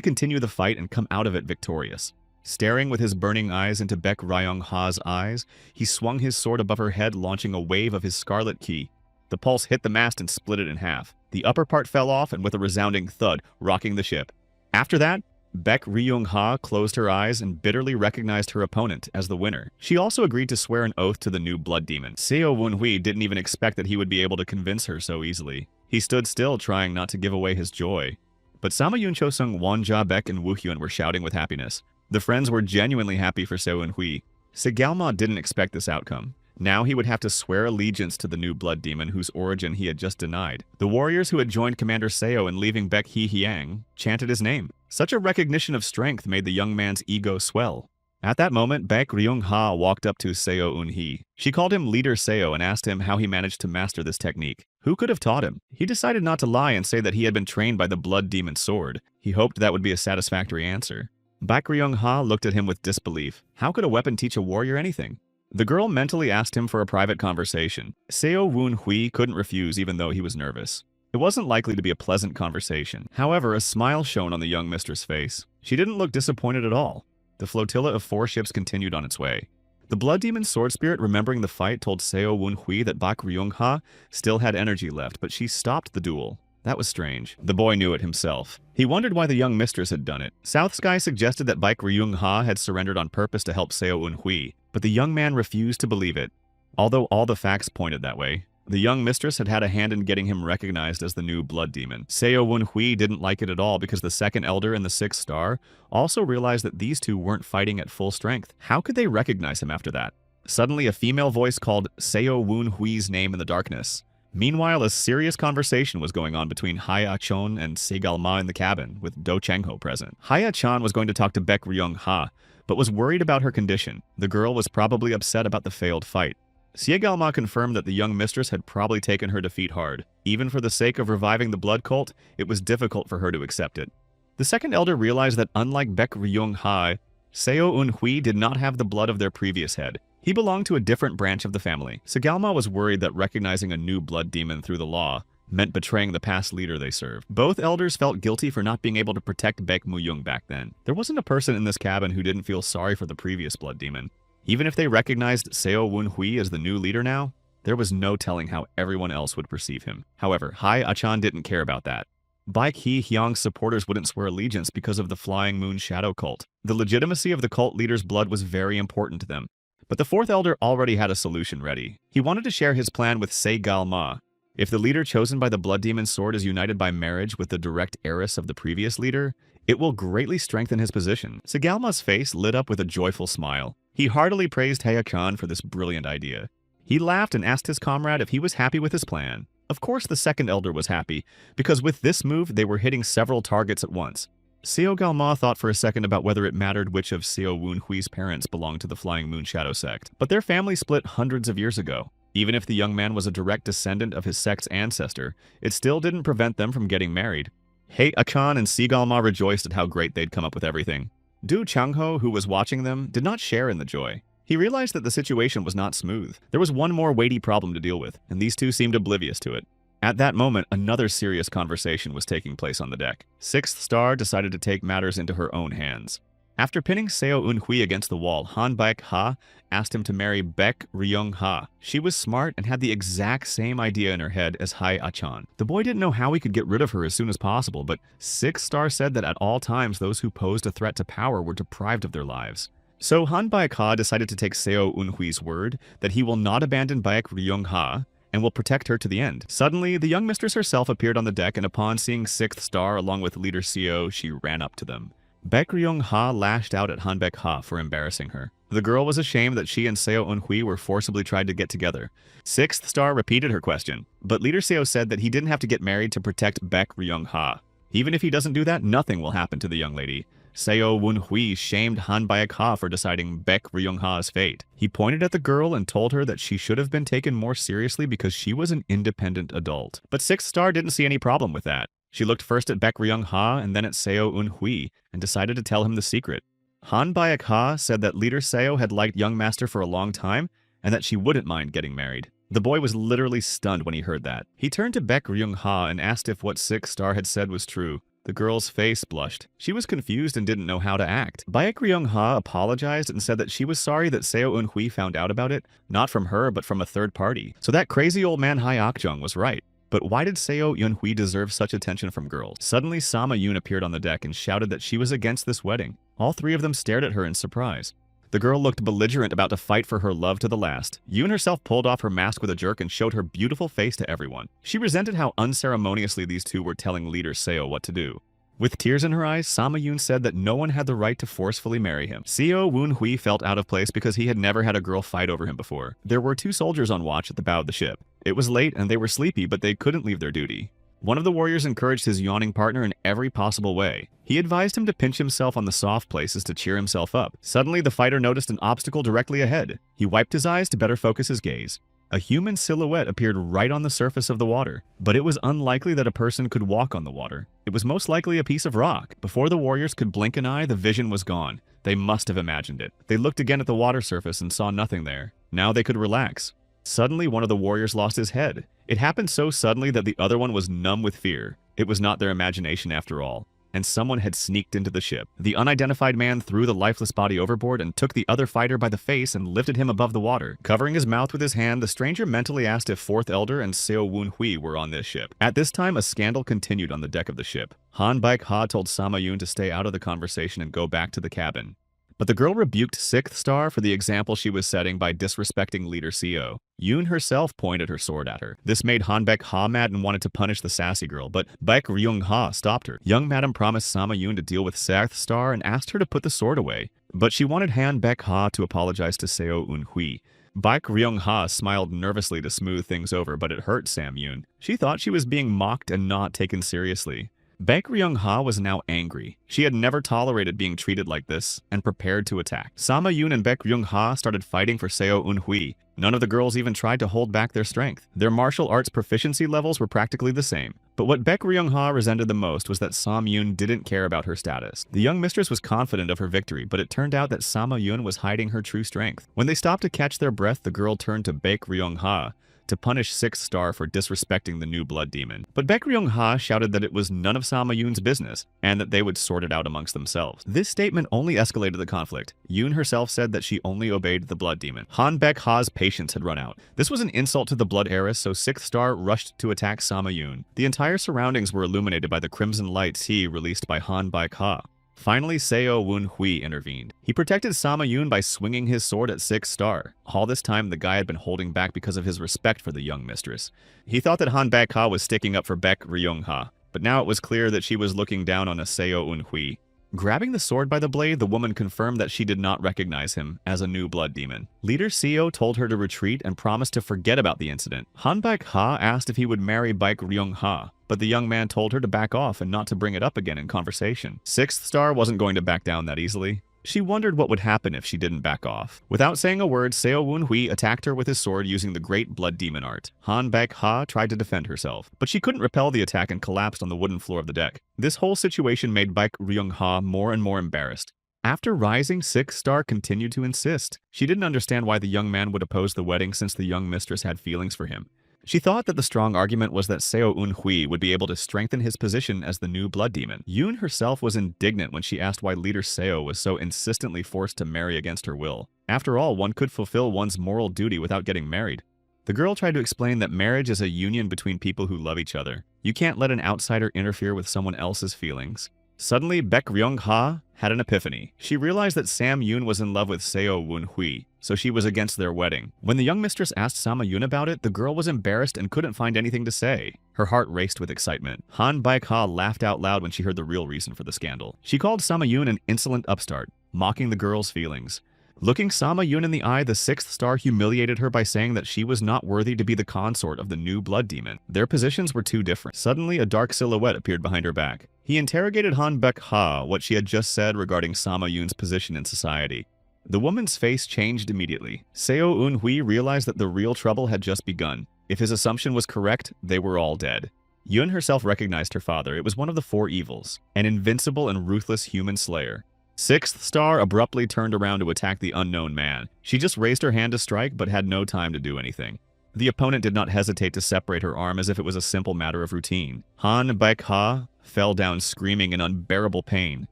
continue the fight and come out of it victorious. Staring with his burning eyes into Baek Ryung-ha's eyes, he swung his sword above her head, launching a wave of his scarlet ki. The pulse hit the mast and split it in half. The upper part fell off and with a resounding thud, rocking the ship. After that, Baek Ryung-ha closed her eyes and bitterly recognized her opponent as the winner. She also agreed to swear an oath to the new blood demon. Seo Woon-hui didn't even expect that he would be able to convince her so easily. He stood still, trying not to give away his joy. But Sama Yun-cho-sung, Won Ja-baek, and Woo-hyun were shouting with happiness. The friends were genuinely happy for Seo Un-hui. Se-galma didn't expect this outcome. Now he would have to swear allegiance to the new blood demon whose origin he had just denied. The warriors who had joined Commander Seo in leaving Baek Hee-hyang chanted his name. Such a recognition of strength made the young man's ego swell. At that moment, Baek Ryung-ha walked up to Seo Un-hui. She called him Leader Seo and asked him how he managed to master this technique. Who could have taught him? He decided not to lie and say that he had been trained by the blood demon sword. He hoped that would be a satisfactory answer. Baek Ryung-ha looked at him with disbelief. How could a weapon teach a warrior anything? The girl mentally asked him for a private conversation. Seo Woon-hui couldn't refuse even though he was nervous. It wasn't likely to be a pleasant conversation. However, a smile shone on the young mistress' face. She didn't look disappointed at all. The flotilla of 4 ships continued on its way. The Blood Demon Sword Spirit, remembering the fight, told Seo Wunhui that Bak Ryung-ha still had energy left, but she stopped the duel. That was strange. The boy knew it himself. He wondered why the young mistress had done it. South Sky suggested that Baek Ryung-ha had surrendered on purpose to help Seo Eun-hui, but the young man refused to believe it. Although all the facts pointed that way, the young mistress had had a hand in getting him recognized as the new blood demon. Seo Eun-hui didn't like it at all because the second elder and the sixth star also realized that these two weren't fighting at full strength. How could they recognize him after that? Suddenly, a female voice called Seo Eun-hui's name in the darkness. Meanwhile, a serious conversation was going on between Haya-chon and Segalma in the cabin, with Do Changho present. Haya-chan was going to talk to Baek Ryung-ha, but was worried about her condition. The girl was probably upset about the failed fight. Segalma confirmed that the young mistress had probably taken her defeat hard. Even for the sake of reviving the blood cult, it was difficult for her to accept it. The second elder realized that unlike Baek Ryung-ha, Seo Eun-hui did not have the blood of their previous head. He belonged to a different branch of the family. Segalma was worried that recognizing a new blood demon through the law meant betraying the past leader they served. Both elders felt guilty for not being able to protect Baek Mu-young back then. There wasn't a person in this cabin who didn't feel sorry for the previous blood demon. Even if they recognized Seo Eun-hui as the new leader now, there was no telling how everyone else would perceive him. However, Hai-achan didn't care about that. Baek Hee-hyung's supporters wouldn't swear allegiance because of the Flying Moon Shadow cult. The legitimacy of the cult leader's blood was very important to them. But the fourth elder already had a solution ready. He wanted to share his plan with Segalma. If the leader chosen by the Blood Demon Sword is united by marriage with the direct heiress of the previous leader, it will greatly strengthen his position. Segalma's face lit up with a joyful smile. He heartily praised Haya-chan for this brilliant idea. He laughed and asked his comrade if he was happy with his plan. Of course the second elder was happy, because with this move they were hitting several targets at once. Segalma thought for a second about whether it mattered which of Seo Eun-hui's parents belonged to the Flying Moon Shadow sect. But their family split hundreds of years ago. Even if the young man was a direct descendant of his sect's ancestor, it still didn't prevent them from getting married. Hei-achan and Segalma rejoiced at how great they'd come up with everything. Do Changho, who was watching them, did not share in the joy. He realized that the situation was not smooth. There was one more weighty problem to deal with, and these two seemed oblivious to it. At that moment, another serious conversation was taking place on the deck. Sixth Star decided to take matters into her own hands. After pinning Seo Eun-hui against the wall, Han Baek-ha asked him to marry Baek Ryung-ha. She was smart and had the exact same idea in her head as Hai-achan. The boy didn't know how he could get rid of her as soon as possible, but Sixth Star said that at all times those who posed a threat to power were deprived of their lives. So Han Baek-ha decided to take Seo Eun-hui's word that he will not abandon Baek Ryung-ha and will protect her to the end. Suddenly, the young mistress herself appeared on the deck, and upon seeing Sixth Star along with leader Seo, she ran up to them. Baek Ryung-ha lashed out at Han Baek-ha for embarrassing her. The girl was ashamed that she and Seo Eun-hui were forcibly tried to get together. Sixth Star repeated her question, but leader Seo said that he didn't have to get married to protect Baek Ryung-ha. Even if he doesn't do that, nothing will happen to the young lady. Seo Eun-hui shamed Han Baek-ha for deciding Baek Ryung-ha's fate. He pointed at the girl and told her that she should have been taken more seriously because she was an independent adult. But Sixth Star didn't see any problem with that. She looked first at Baek Ryung-ha and then at Seo Eun-hui and decided to tell him the secret. Han Baek-ha said that leader Seo had liked young master for a long time and that she wouldn't mind getting married. The boy was literally stunned when he heard that. He turned to Baek Ryung-ha and asked if what Sixth Star had said was true. The girl's face blushed. She was confused and didn't know how to act. Baek Ryung-ha apologized and said that she was sorry that Seo Eun-hui found out about it, not from her but from a third party. So that crazy old man Hai-ak-jung was right. But why did Seo Eun-hui deserve such attention from girls? Suddenly Sama Yoon appeared on the deck and shouted that she was against this wedding. All three of them stared at her in surprise. The girl looked belligerent, about to fight for her love to the last. Yoon herself pulled off her mask with a jerk and showed her beautiful face to everyone. She resented how unceremoniously these two were telling leader Seo what to do. With tears in her eyes, Sama Yoon said that no one had the right to forcefully marry him. Seo Eun-hui felt out of place because he had never had a girl fight over him before. There were two soldiers on watch at the bow of the ship. It was late and they were sleepy, but they couldn't leave their duty. One of the warriors encouraged his yawning partner in every possible way. He advised him to pinch himself on the soft places to cheer himself up. Suddenly, the fighter noticed an obstacle directly ahead. He wiped his eyes to better focus his gaze. A human silhouette appeared right on the surface of the water, but it was unlikely that a person could walk on the water. It was most likely a piece of rock. Before the warriors could blink an eye, the vision was gone. They must have imagined it. They looked again at the water surface and saw nothing there. Now they could relax. Suddenly, one of the warriors lost his head. It happened so suddenly that the other one was numb with fear. It was not their imagination after all. and someone had sneaked into the ship. The unidentified man threw the lifeless body overboard and took the other fighter by the face and lifted him above the water. Covering his mouth with his hand, the stranger mentally asked if Fourth Elder and Seo Woon-hui were on this ship. At this time, a scandal continued on the deck of the ship. Han Baek-ha told Sama-yoon to stay out of the conversation and go back to the cabin. But the girl rebuked Sixth Star for the example she was setting by disrespecting Leader Seo. Yoon herself pointed her sword at her. This made Han Baek-ha mad and wanted to punish the sassy girl, but Baek Ryung-ha stopped her. Young Madam promised Sama-yoon to deal with Sixth Star and asked her to put the sword away. But she wanted Han Baek-ha to apologize to Seo Eun-hui. Baek Ryung-ha smiled nervously to smooth things over, but it hurt Sam-yoon. She thought she was being mocked and not taken seriously. Baek Ryung-ha was now angry. She had never tolerated being treated like this and prepared to attack. Sama-yoon and Baek Ryung-ha started fighting for Seo Eun-hui. None of the girls even tried to hold back their strength. Their martial arts proficiency levels were practically the same. But what Baek Ryung-ha resented the most was that Sam-yoon didn't care about her status. The young mistress was confident of her victory, but it turned out that Sama-yoon was hiding her true strength. When they stopped to catch their breath, the girl turned to Baek Ryung-ha to punish Sixth Star for disrespecting the new blood demon. But Baek Ryung-ha shouted that it was none of Sama-yoon's business, and that they would sort it out amongst themselves. This statement only escalated the conflict. Yoon herself said that she only obeyed the blood demon. Han Baek-ha's patience had run out. This was an insult to the blood heiress, so Sixth Star rushed to attack Sama-yoon. The entire surroundings were illuminated by the crimson light tea released by Han Baek-ha. Finally, Seo Woon-hui intervened. He protected Sama-yoon by swinging his sword at Sixth Star. All this time, the guy had been holding back because of his respect for the young mistress. He thought that Han Baek-ha was sticking up for Baek Ryung-ha, but now it was clear that she was looking down on a Seo Eun-hui. Grabbing the sword by the blade, the woman confirmed that she did not recognize him as a new blood demon. Leader Seo told her to retreat and promised to forget about the incident. Han Baek-ha asked if he would marry Baek Ryung-ha, but the young man told her to back off and not to bring it up again in conversation. Sixth Star wasn't going to back down that easily. She wondered what would happen if she didn't back off. Without saying a word, Seo Woon-hui attacked her with his sword using the great blood demon art. Han Baek-ha tried to defend herself, but she couldn't repel the attack and collapsed on the wooden floor of the deck. This whole situation made Baek Ryung-ha more and more embarrassed. After rising, Sixth Star continued to insist. She didn't understand why the young man would oppose the wedding since the young mistress had feelings for him. She thought that the strong argument was that Seo Eun-hui would be able to strengthen his position as the new blood demon. Yoon herself was indignant when she asked why Leader Seo was so insistently forced to marry against her will. After all, one could fulfill one's moral duty without getting married. The girl tried to explain that marriage is a union between people who love each other. You can't let an outsider interfere with someone else's feelings. Suddenly, Baek Ryung-ha had an epiphany. She realized that Sam-yoon was in love with Seo Woon-hui, so she was against their wedding. When the young mistress asked Sama-yoon about it, the girl was embarrassed and couldn't find anything to say. Her heart raced with excitement. Han Baek-ha laughed out loud when she heard the real reason for the scandal. She called Sama-yoon an insolent upstart, mocking the girl's feelings. Looking Sama-yoon in the eye, the Sixth Star humiliated her by saying that she was not worthy to be the consort of the new blood demon. Their positions were too different. Suddenly, a dark silhouette appeared behind her back. He interrogated Han Baek-ha what she had just said regarding Sama-yoon's position in society. The woman's face changed immediately. Seo Eun-hui realized that the real trouble had just begun. If his assumption was correct, they were all dead. Yoon herself recognized her father. It was one of the four evils, an invincible and ruthless human slayer. Sixth Star abruptly turned around to attack the unknown man. She just raised her hand to strike, but had no time to do anything. The opponent did not hesitate to separate her arm as if it was a simple matter of routine. Han Baek-ha fell down screaming in unbearable pain.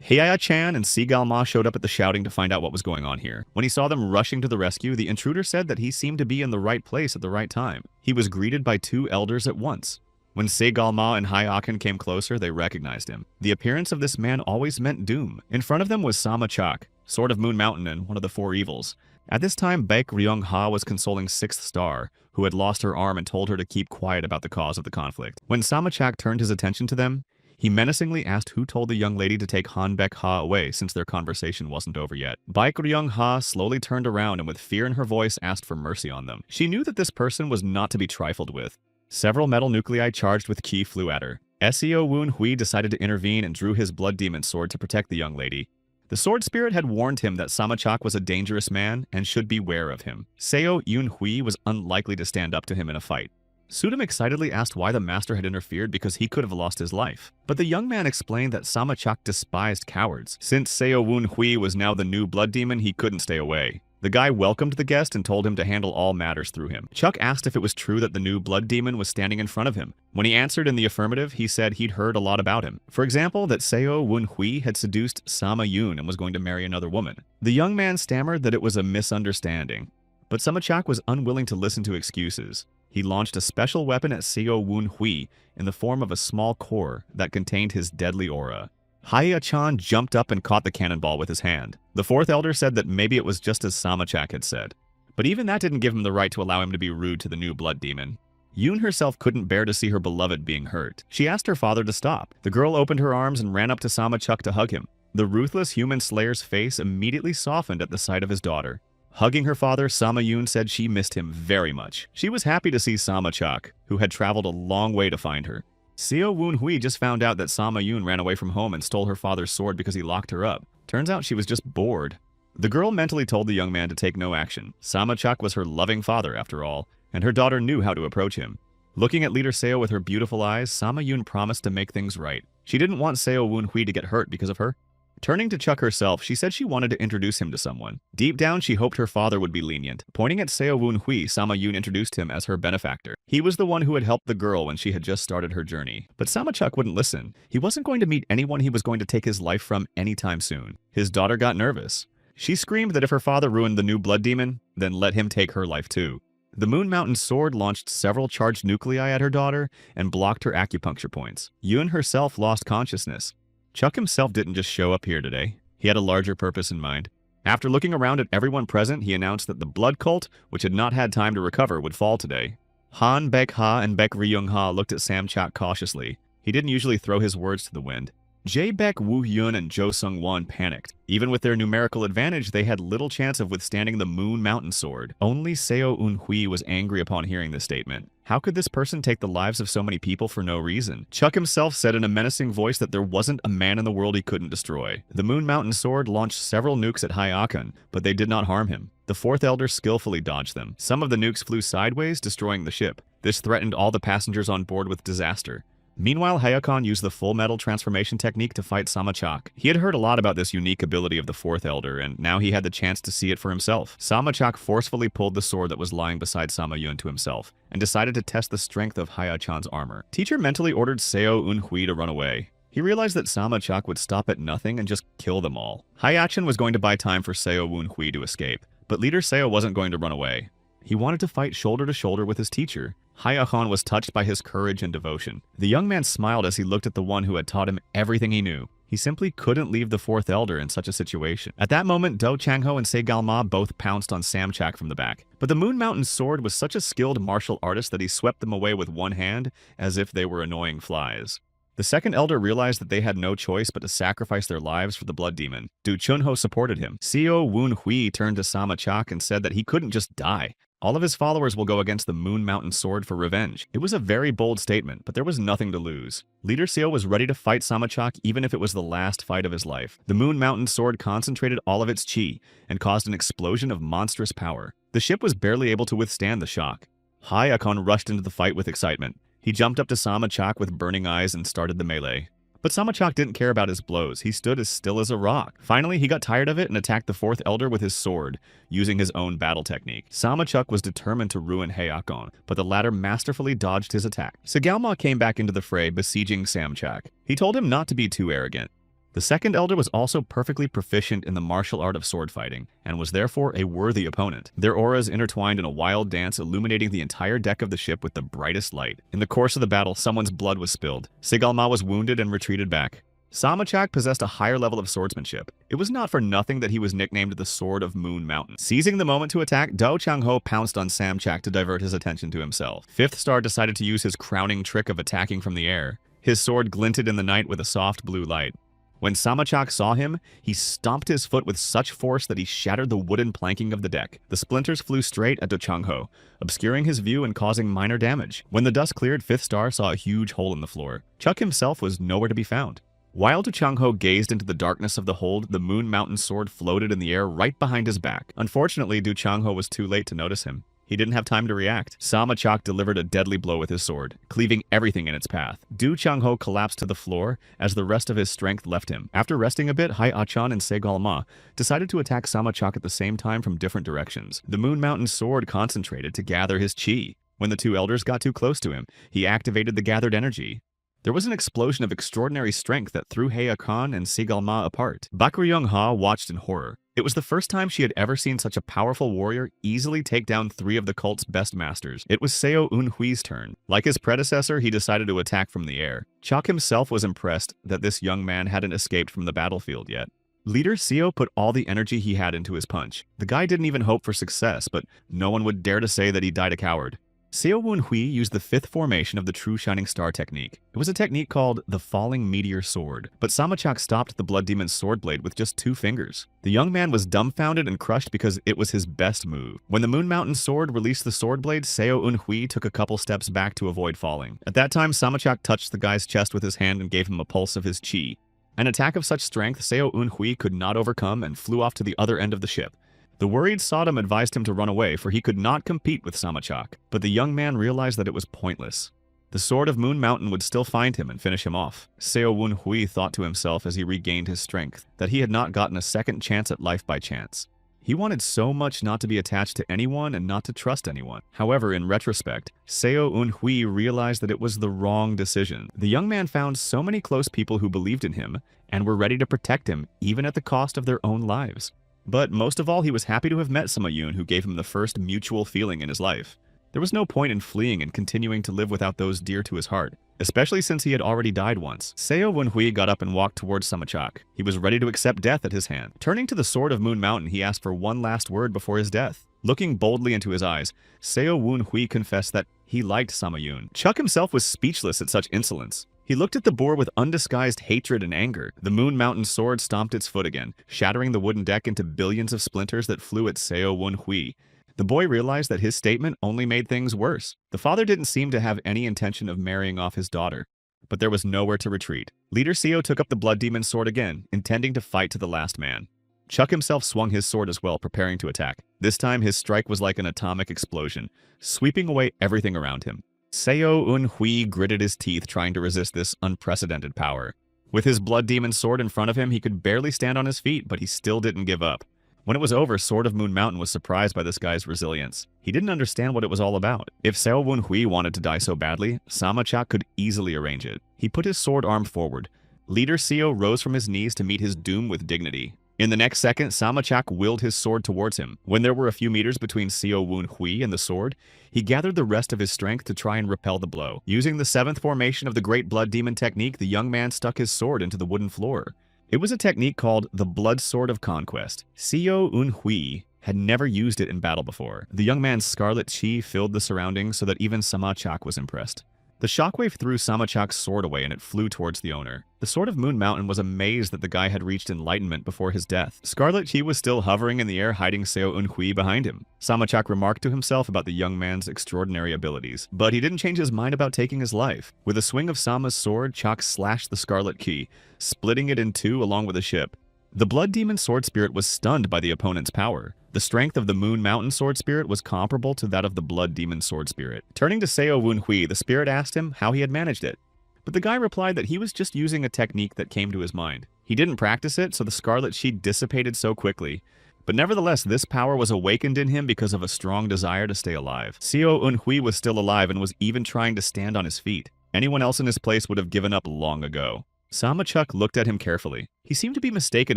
Heaya-chan and Seagal-ma showed up at the shouting to find out what was going on here. When he saw them rushing to the rescue, the intruder said that he seemed to be in the right place at the right time. He was greeted by two elders at once. When Seagal-ma and Hyakin came closer, they recognized him. The appearance of this man always meant doom. In front of them was Sama-chak, Sword of Moon Mountain and one of the four evils. At this time, Baek Ryung-ha was consoling Sixth Star, who had lost her arm and told her to keep quiet about the cause of the conflict. When Sama-chak turned his attention to them, he menacingly asked who told the young lady to take Han Baek-ha away since their conversation wasn't over yet. Baek Ryung-ha slowly turned around and with fear in her voice asked for mercy on them. She knew that this person was not to be trifled with. Several metal nuclei charged with ki flew at her. Seo Woon-hui decided to intervene and drew his blood demon sword to protect the young lady. The sword spirit had warned him that Sama-chak was a dangerous man and should beware of him. Seo Eun-hui was unlikely to stand up to him in a fight. Sudam excitedly asked why the master had interfered because he could have lost his life. But the young man explained that Sama-chak despised cowards. Since Seo Woon-hui was now the new blood demon, he couldn't stay away. The guy welcomed the guest and told him to handle all matters through him. Chuck asked if it was true that the new blood demon was standing in front of him. When he answered in the affirmative, he said he'd heard a lot about him. For example, that Seo Wun-hui had seduced Sama Yun and was going to marry another woman. The young man stammered that it was a misunderstanding, but Samachak was unwilling to listen to excuses. He launched a special weapon at Seo Wun-hui in the form of a small core that contained his deadly aura. Haya-chan jumped up and caught the cannonball with his hand. The fourth elder said that maybe it was just as Samachak had said. But even that didn't give him the right to allow him to be rude to the new blood demon. Yun herself couldn't bear to see her beloved being hurt. She asked her father to stop. The girl opened her arms and ran up to Samachak to hug him. The ruthless human slayer's face immediately softened at the sight of his daughter. Hugging her father, Sama Yun said she missed him very much. She was happy to see Samachak, who had traveled a long way to find her. Seo Wun-hui just found out that Sama Yun ran away from home and stole her father's sword because he locked her up. Turns out she was just bored. The girl mentally told the young man to take no action. Samachak was her loving father, after all, and her daughter knew how to approach him. Looking at Leader Seo with her beautiful eyes, Sama Yun promised to make things right. She didn't want Seo Wun-hui to get hurt because of her. Turning to Chuck herself, she said she wanted to introduce him to someone. Deep down, she hoped her father would be lenient. Pointing at Seo Wun-hui, Sama Yun introduced him as her benefactor. He was the one who had helped the girl when she had just started her journey. But Samachak wouldn't listen. He wasn't going to meet anyone he was going to take his life from anytime soon. His daughter got nervous. She screamed that if her father ruined the new blood demon, then let him take her life too. The Moon Mountain sword launched several charged nuclei at her daughter and blocked her acupuncture points. Yun herself lost consciousness. Chuck himself didn't just show up here today. He had a larger purpose in mind. After looking around at everyone present, he announced that the blood cult, which had not had time to recover, would fall today. Han Baek-ha and Baek Ryung-ha looked at Samchak cautiously. He didn't usually throw his words to the wind. Jae-baek Woo-hyun and Jo Sung-won panicked. Even with their numerical advantage, they had little chance of withstanding the Moon Mountain sword. Only Seo Un-hui was angry upon hearing this statement. How could this person take the lives of so many people for no reason? Chuck himself said in a menacing voice that there wasn't a man in the world he couldn't destroy. The Moon Mountain sword launched several nukes at Hyakan, but they did not harm him. The fourth elder skillfully dodged them. Some of the nukes flew sideways, destroying the ship. This threatened all the passengers on board with disaster. Meanwhile, Hyakan used the full metal transformation technique to fight Samachak. He had heard a lot about this unique ability of the fourth elder, and now he had the chance to see it for himself. Samachak forcefully pulled the sword that was lying beside Sama Yun to himself, and decided to test the strength of Hya-chan's armor. Teacher mentally ordered Seo Un-hui to run away. He realized that Samachak would stop at nothing and just kill them all. Hya-chan was going to buy time for Seo Un-hui to escape, but Leader Seo wasn't going to run away. He wanted to fight shoulder to shoulder with his teacher. Hya-chan was touched by his courage and devotion. The young man smiled as he looked at the one who had taught him everything he knew. He simply couldn't leave the fourth elder in such a situation. At that moment, Do Chang-ho and Se Galma both pounced on Samchak from the back. But the Moon Mountain sword was such a skilled martial artist that he swept them away with one hand as if they were annoying flies. The second elder realized that they had no choice but to sacrifice their lives for the blood demon. Du Chunho supported him. Seo Wun-hui turned to Samachak and said that he couldn't just die. All of his followers will go against the Moon Mountain sword for revenge. It was a very bold statement, but there was nothing to lose. Leader Seo was ready to fight Samachak even if it was the last fight of his life. The Moon Mountain sword concentrated all of its chi and caused an explosion of monstrous power. The ship was barely able to withstand the shock. Hyakan rushed into the fight with excitement. He jumped up to Samachak with burning eyes and started the melee. But Samachak didn't care about his blows. He stood as still as a rock. Finally, he got tired of it and attacked the fourth elder with his sword, using his own battle technique. Samachak was determined to ruin Hyakan, but the latter masterfully dodged his attack. Segalma came back into the fray, besieging Samchak. He told him not to be too arrogant. The second elder was also perfectly proficient in the martial art of sword fighting, and was therefore a worthy opponent. Their auras intertwined in a wild dance, illuminating the entire deck of the ship with the brightest light. In the course of the battle, someone's blood was spilled. Segalma was wounded and retreated back. Samachak possessed a higher level of swordsmanship. It was not for nothing that he was nicknamed the Sword of Moon Mountain. Seizing the moment to attack, Do Chang-ho pounced on Samchak to divert his attention to himself. Fifth Star decided to use his crowning trick of attacking from the air. His sword glinted in the night with a soft blue light. When Samachak saw him, he stomped his foot with such force that he shattered the wooden planking of the deck. The splinters flew straight at Do Chang-ho, obscuring his view and causing minor damage. When the dust cleared, Fifth Star saw a huge hole in the floor. Chuck himself was nowhere to be found. While Do Chang-ho gazed into the darkness of the hold, the Moon Mountain sword floated in the air right behind his back. Unfortunately, Do Chang-ho was too late to notice him. He didn't have time to react. Sama Chak delivered a deadly blow with his sword, cleaving everything in its path. Du Changho collapsed to the floor as the rest of his strength left him. After resting a bit, Hai Achan and Segal Ma decided to attack Sama Chak at the same time from different directions. The Moon Mountain sword concentrated to gather his chi. When the two elders got too close to him, he activated the gathered energy. There was an explosion of extraordinary strength that threw Hea Khan and Segal Ma apart. Bakuryung Ha watched in horror. It was the first time she had ever seen such a powerful warrior easily take down 3 of the cult's best masters. It was Seo Eunhui's turn. Like his predecessor, he decided to attack from the air. Chak himself was impressed that this young man hadn't escaped from the battlefield yet. Leader Seo put all the energy he had into his punch. The guy didn't even hope for success, but no one would dare to say that he died a coward. Seo Eunhui used the 5th formation of the True Shining Star technique. It was a technique called the Falling Meteor Sword, but Sama Chak stopped the Blood Demon's sword blade with just 2 fingers. The young man was dumbfounded and crushed because it was his best move. When the Moon Mountain sword released the sword blade, Seo Eunhui took a couple steps back to avoid falling. At that time, Sama Chak touched the guy's chest with his hand and gave him a pulse of his chi. An attack of such strength Seo Eunhui could not overcome and flew off to the other end of the ship. The worried Sodom advised him to run away, for he could not compete with Sama Chak, but the young man realized that it was pointless. The sword of Moon Mountain would still find him and finish him off. Seo Eunhui thought to himself as he regained his strength that he had not gotten a second chance at life by chance. He wanted so much not to be attached to anyone and not to trust anyone. However, in retrospect, Seo Eunhui realized that it was the wrong decision. The young man found so many close people who believed in him and were ready to protect him, even at the cost of their own lives. But most of all, he was happy to have met Sima Yun, who gave him the first mutual feeling in his life. There was no point in fleeing and continuing to live without those dear to his heart, especially since he had already died once. Seo Eunhui got up and walked towards Sama Chak. He was ready to accept death at his hand. Turning to the sword of Moon Mountain, he asked for one last word before his death. Looking boldly into his eyes, Seo Eunhui confessed that he liked Sama Yun. Chuk himself was speechless at such insolence. He looked at the boar with undisguised hatred and anger. The Moon Mountain sword stomped its foot again, shattering the wooden deck into billions of splinters that flew at Seo Eunhui. The boy realized that his statement only made things worse. The father didn't seem to have any intention of marrying off his daughter, but there was nowhere to retreat. Leader Seo took up the Blood Demon's sword again, intending to fight to the last man. Chuk himself swung his sword as well, preparing to attack. This time, his strike was like an atomic explosion, sweeping away everything around him. Seo Eunhui gritted his teeth trying to resist this unprecedented power. With his Blood Demon sword in front of him, he could barely stand on his feet, but he still didn't give up. When it was over, Sword of Moon Mountain was surprised by this guy's resilience. He didn't understand what it was all about. If Seo Eunhui wanted to die so badly, Sama Chak could easily arrange it. He put his sword arm forward. Leader Seo rose from his knees to meet his doom with dignity. In the next second, Sama Chak willed his sword towards him. When there were a few meters between Seo Eunhui and the sword, he gathered the rest of his strength to try and repel the blow. Using the 7th formation of the Great Blood Demon technique, the young man stuck his sword into the wooden floor. It was a technique called the Blood Sword of Conquest. Seo Eunhui had never used it in battle before. The young man's scarlet chi filled the surroundings so that even Sama Chak was impressed. The shockwave threw Sama Chak's sword away and it flew towards the owner. The Sword of Moon Mountain was amazed that the guy had reached enlightenment before his death. Scarlet Chi was still hovering in the air, hiding Seo Eunhui behind him. Sama Chak remarked to himself about the young man's extraordinary abilities, but he didn't change his mind about taking his life. With a swing of Sama's sword, Chak slashed the Scarlet Chi, splitting it in 2 along with the ship. The Blood Demon Sword Spirit was stunned by the opponent's power. The strength of the Moon Mountain Sword Spirit was comparable to that of the Blood Demon Sword Spirit. Turning to Seo Eunhui, the spirit asked him how he had managed it. But the guy replied that he was just using a technique that came to his mind. He didn't practice it, so the Scarlet Chi dissipated so quickly. But nevertheless, this power was awakened in him because of a strong desire to stay alive. Seo Eunhui was still alive and was even trying to stand on his feet. Anyone else in his place would have given up long ago. Sama Chak looked at him carefully. He seemed to be mistaken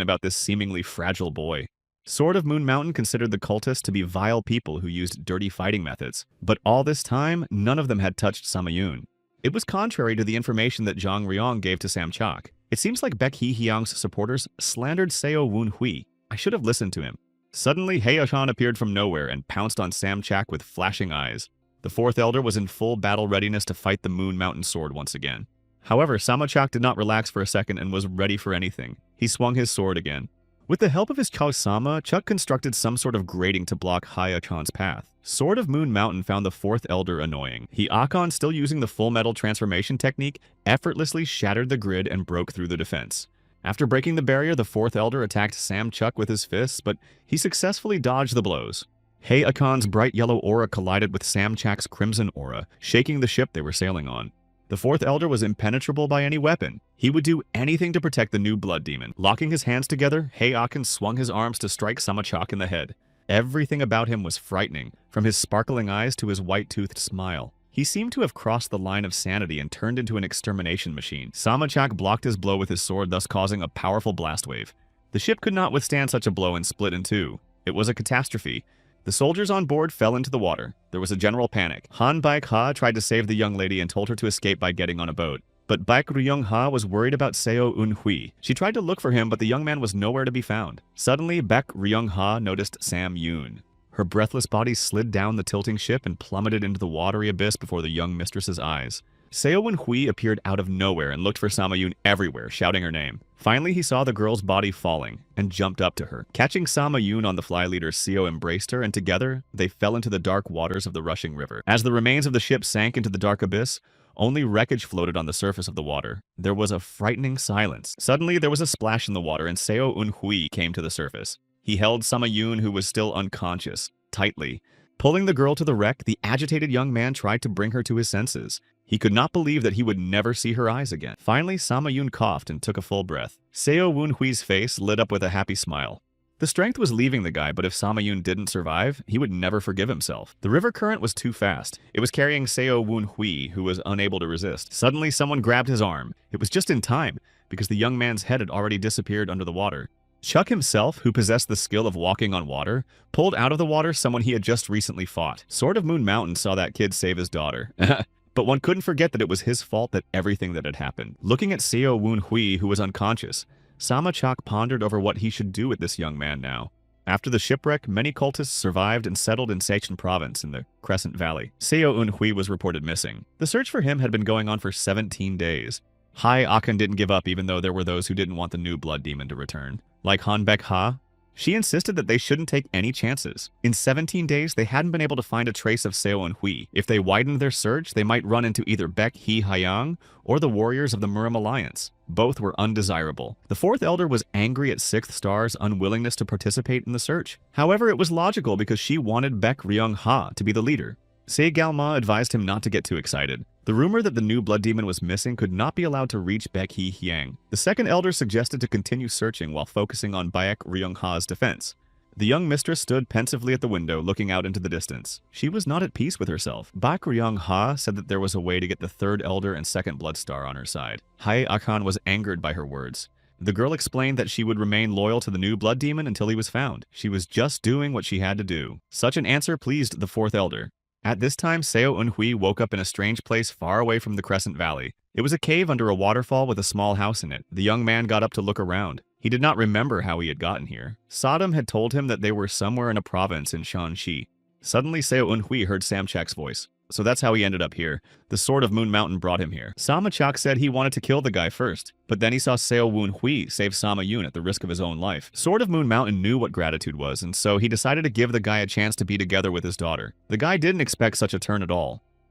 about this seemingly fragile boy. Sword of Moon Mountain considered the cultists to be vile people who used dirty fighting methods. But all this time, none of them had touched Sama Yun. It was contrary to the information that Zhang Ryong gave to Sam Chak. It seems like Baek Hee Hyang's supporters slandered Seo Eunhui. I should have listened to him. Suddenly, Heoshan appeared from nowhere and pounced on Sam Chak with flashing eyes. The 4th Elder was in full battle readiness to fight the Moon Mountain sword once again. However, Sama Chak did not relax for a second and was ready for anything. He swung his sword again. With the help of his Chaosama, Chuk constructed some sort of grating to block Haya-chan's path. Sword of Moon Mountain found the 4th Elder annoying. Akon, still using the Full Metal Transformation technique, effortlessly shattered the grid and broke through the defense. After breaking the barrier, the 4th Elder attacked Sam Chuk with his fists, but he successfully dodged the blows. Hei Akon's bright yellow aura collided with Samchak's crimson aura, shaking the ship they were sailing on. The fourth elder was impenetrable by any weapon. He would do anything to protect the new blood demon. Locking his hands together, Hei Akon swung his arms to strike Samachak in the head. Everything about him was frightening, from his sparkling eyes to his white-toothed smile. He seemed to have crossed the line of sanity and turned into an extermination machine. Samachak blocked his blow with his sword, thus causing a powerful blast wave. The ship could not withstand such a blow and split in two. It was a catastrophe. The soldiers on board fell into the water. There was a general panic. Han Baek-ha tried to save the young lady and told her to escape by getting on a boat. But Baek Ryung-ha was worried about Seo Un-hui. She tried to look for him, but the young man was nowhere to be found. Suddenly, Baek Ryung-ha noticed Sam Yoon. Her breathless body slid down the tilting ship and plummeted into the watery abyss before the young mistress's eyes. Seo Un-hui appeared out of nowhere and looked for Sama Yoon everywhere, shouting her name. Finally, he saw the girl's body falling and jumped up to her. Catching Sama Yoon on the fly leader, Seo embraced her, and together, they fell into the dark waters of the rushing river. As the remains of the ship sank into the dark abyss, only wreckage floated on the surface of the water. There was a frightening silence. Suddenly, there was a splash in the water, and Seo Un-hui came to the surface. He held Sama Yoon, who was still unconscious, tightly. Pulling the girl to the wreck, the agitated young man tried to bring her to his senses. He could not believe that he would never see her eyes again. Finally, Sama Yoon coughed and took a full breath. Seo Un-hui's face lit up with a happy smile. The strength was leaving the guy, but if Sama Yoon didn't survive, he would never forgive himself. The river current was too fast. It was carrying Seo Un-hui, who was unable to resist. Suddenly, someone grabbed his arm. It was just in time, because the young man's head had already disappeared under the water. Chuck himself, who possessed the skill of walking on water, pulled out of the water someone he had just recently fought. Sword of Moon Mountain saw that kid save his daughter. But one couldn't forget that it was his fault that everything that had happened. Looking at Seo Un-hui, who was unconscious, Samachak pondered over what he should do with this young man now. After the shipwreck, many cultists survived and settled in Seichin Province in the Crescent Valley. Seo Un-hui was reported missing. The search for him had been going on for 17 days. Hei Akon didn't give up even though there were those who didn't want the new blood demon to return. Like Han Baek-ha, she insisted that they shouldn't take any chances. In 17 days, they hadn't been able to find a trace of Seo Un-hui. If they widened their search, they might run into either Baek Hee-hyang or the warriors of the Murim Alliance. Both were undesirable. The fourth elder was angry at Sixth Star's unwillingness to participate in the search. However, it was logical because she wanted Baek Ryung-ha to be the leader. Se Galma advised him not to get too excited. The rumor that the new blood demon was missing could not be allowed to reach Baek Hee-hyang. The second elder suggested to continue searching while focusing on Baek Ryung-ha's defense. The young mistress stood pensively at the window, looking out into the distance. She was not at peace with herself. Baek Ryung-ha said that there was a way to get the third elder and second blood star on her side. Hei Akon was angered by her words. The girl explained that she would remain loyal to the new blood demon until he was found. She was just doing what she had to do. Such an answer pleased the fourth elder. At this time, Seo Un-hui woke up in a strange place far away from the Crescent Valley. It was a cave under a waterfall with a small house in it. The young man got up to look around. He did not remember how he had gotten here. Sodom had told him that they were somewhere in a province in Shanxi. Suddenly, Seo Un-hui heard Samchak's voice. So that's how he ended up here. The Sword of Moon Mountain brought him here. Samachak said he wanted to kill the guy first, but then he saw Seo Un-hui save Sama Yoon at the risk of his own life. Sword of Moon Mountain knew what gratitude was, and so he decided to give the guy a chance to be together with his daughter. The guy didn't expect such a turn at all.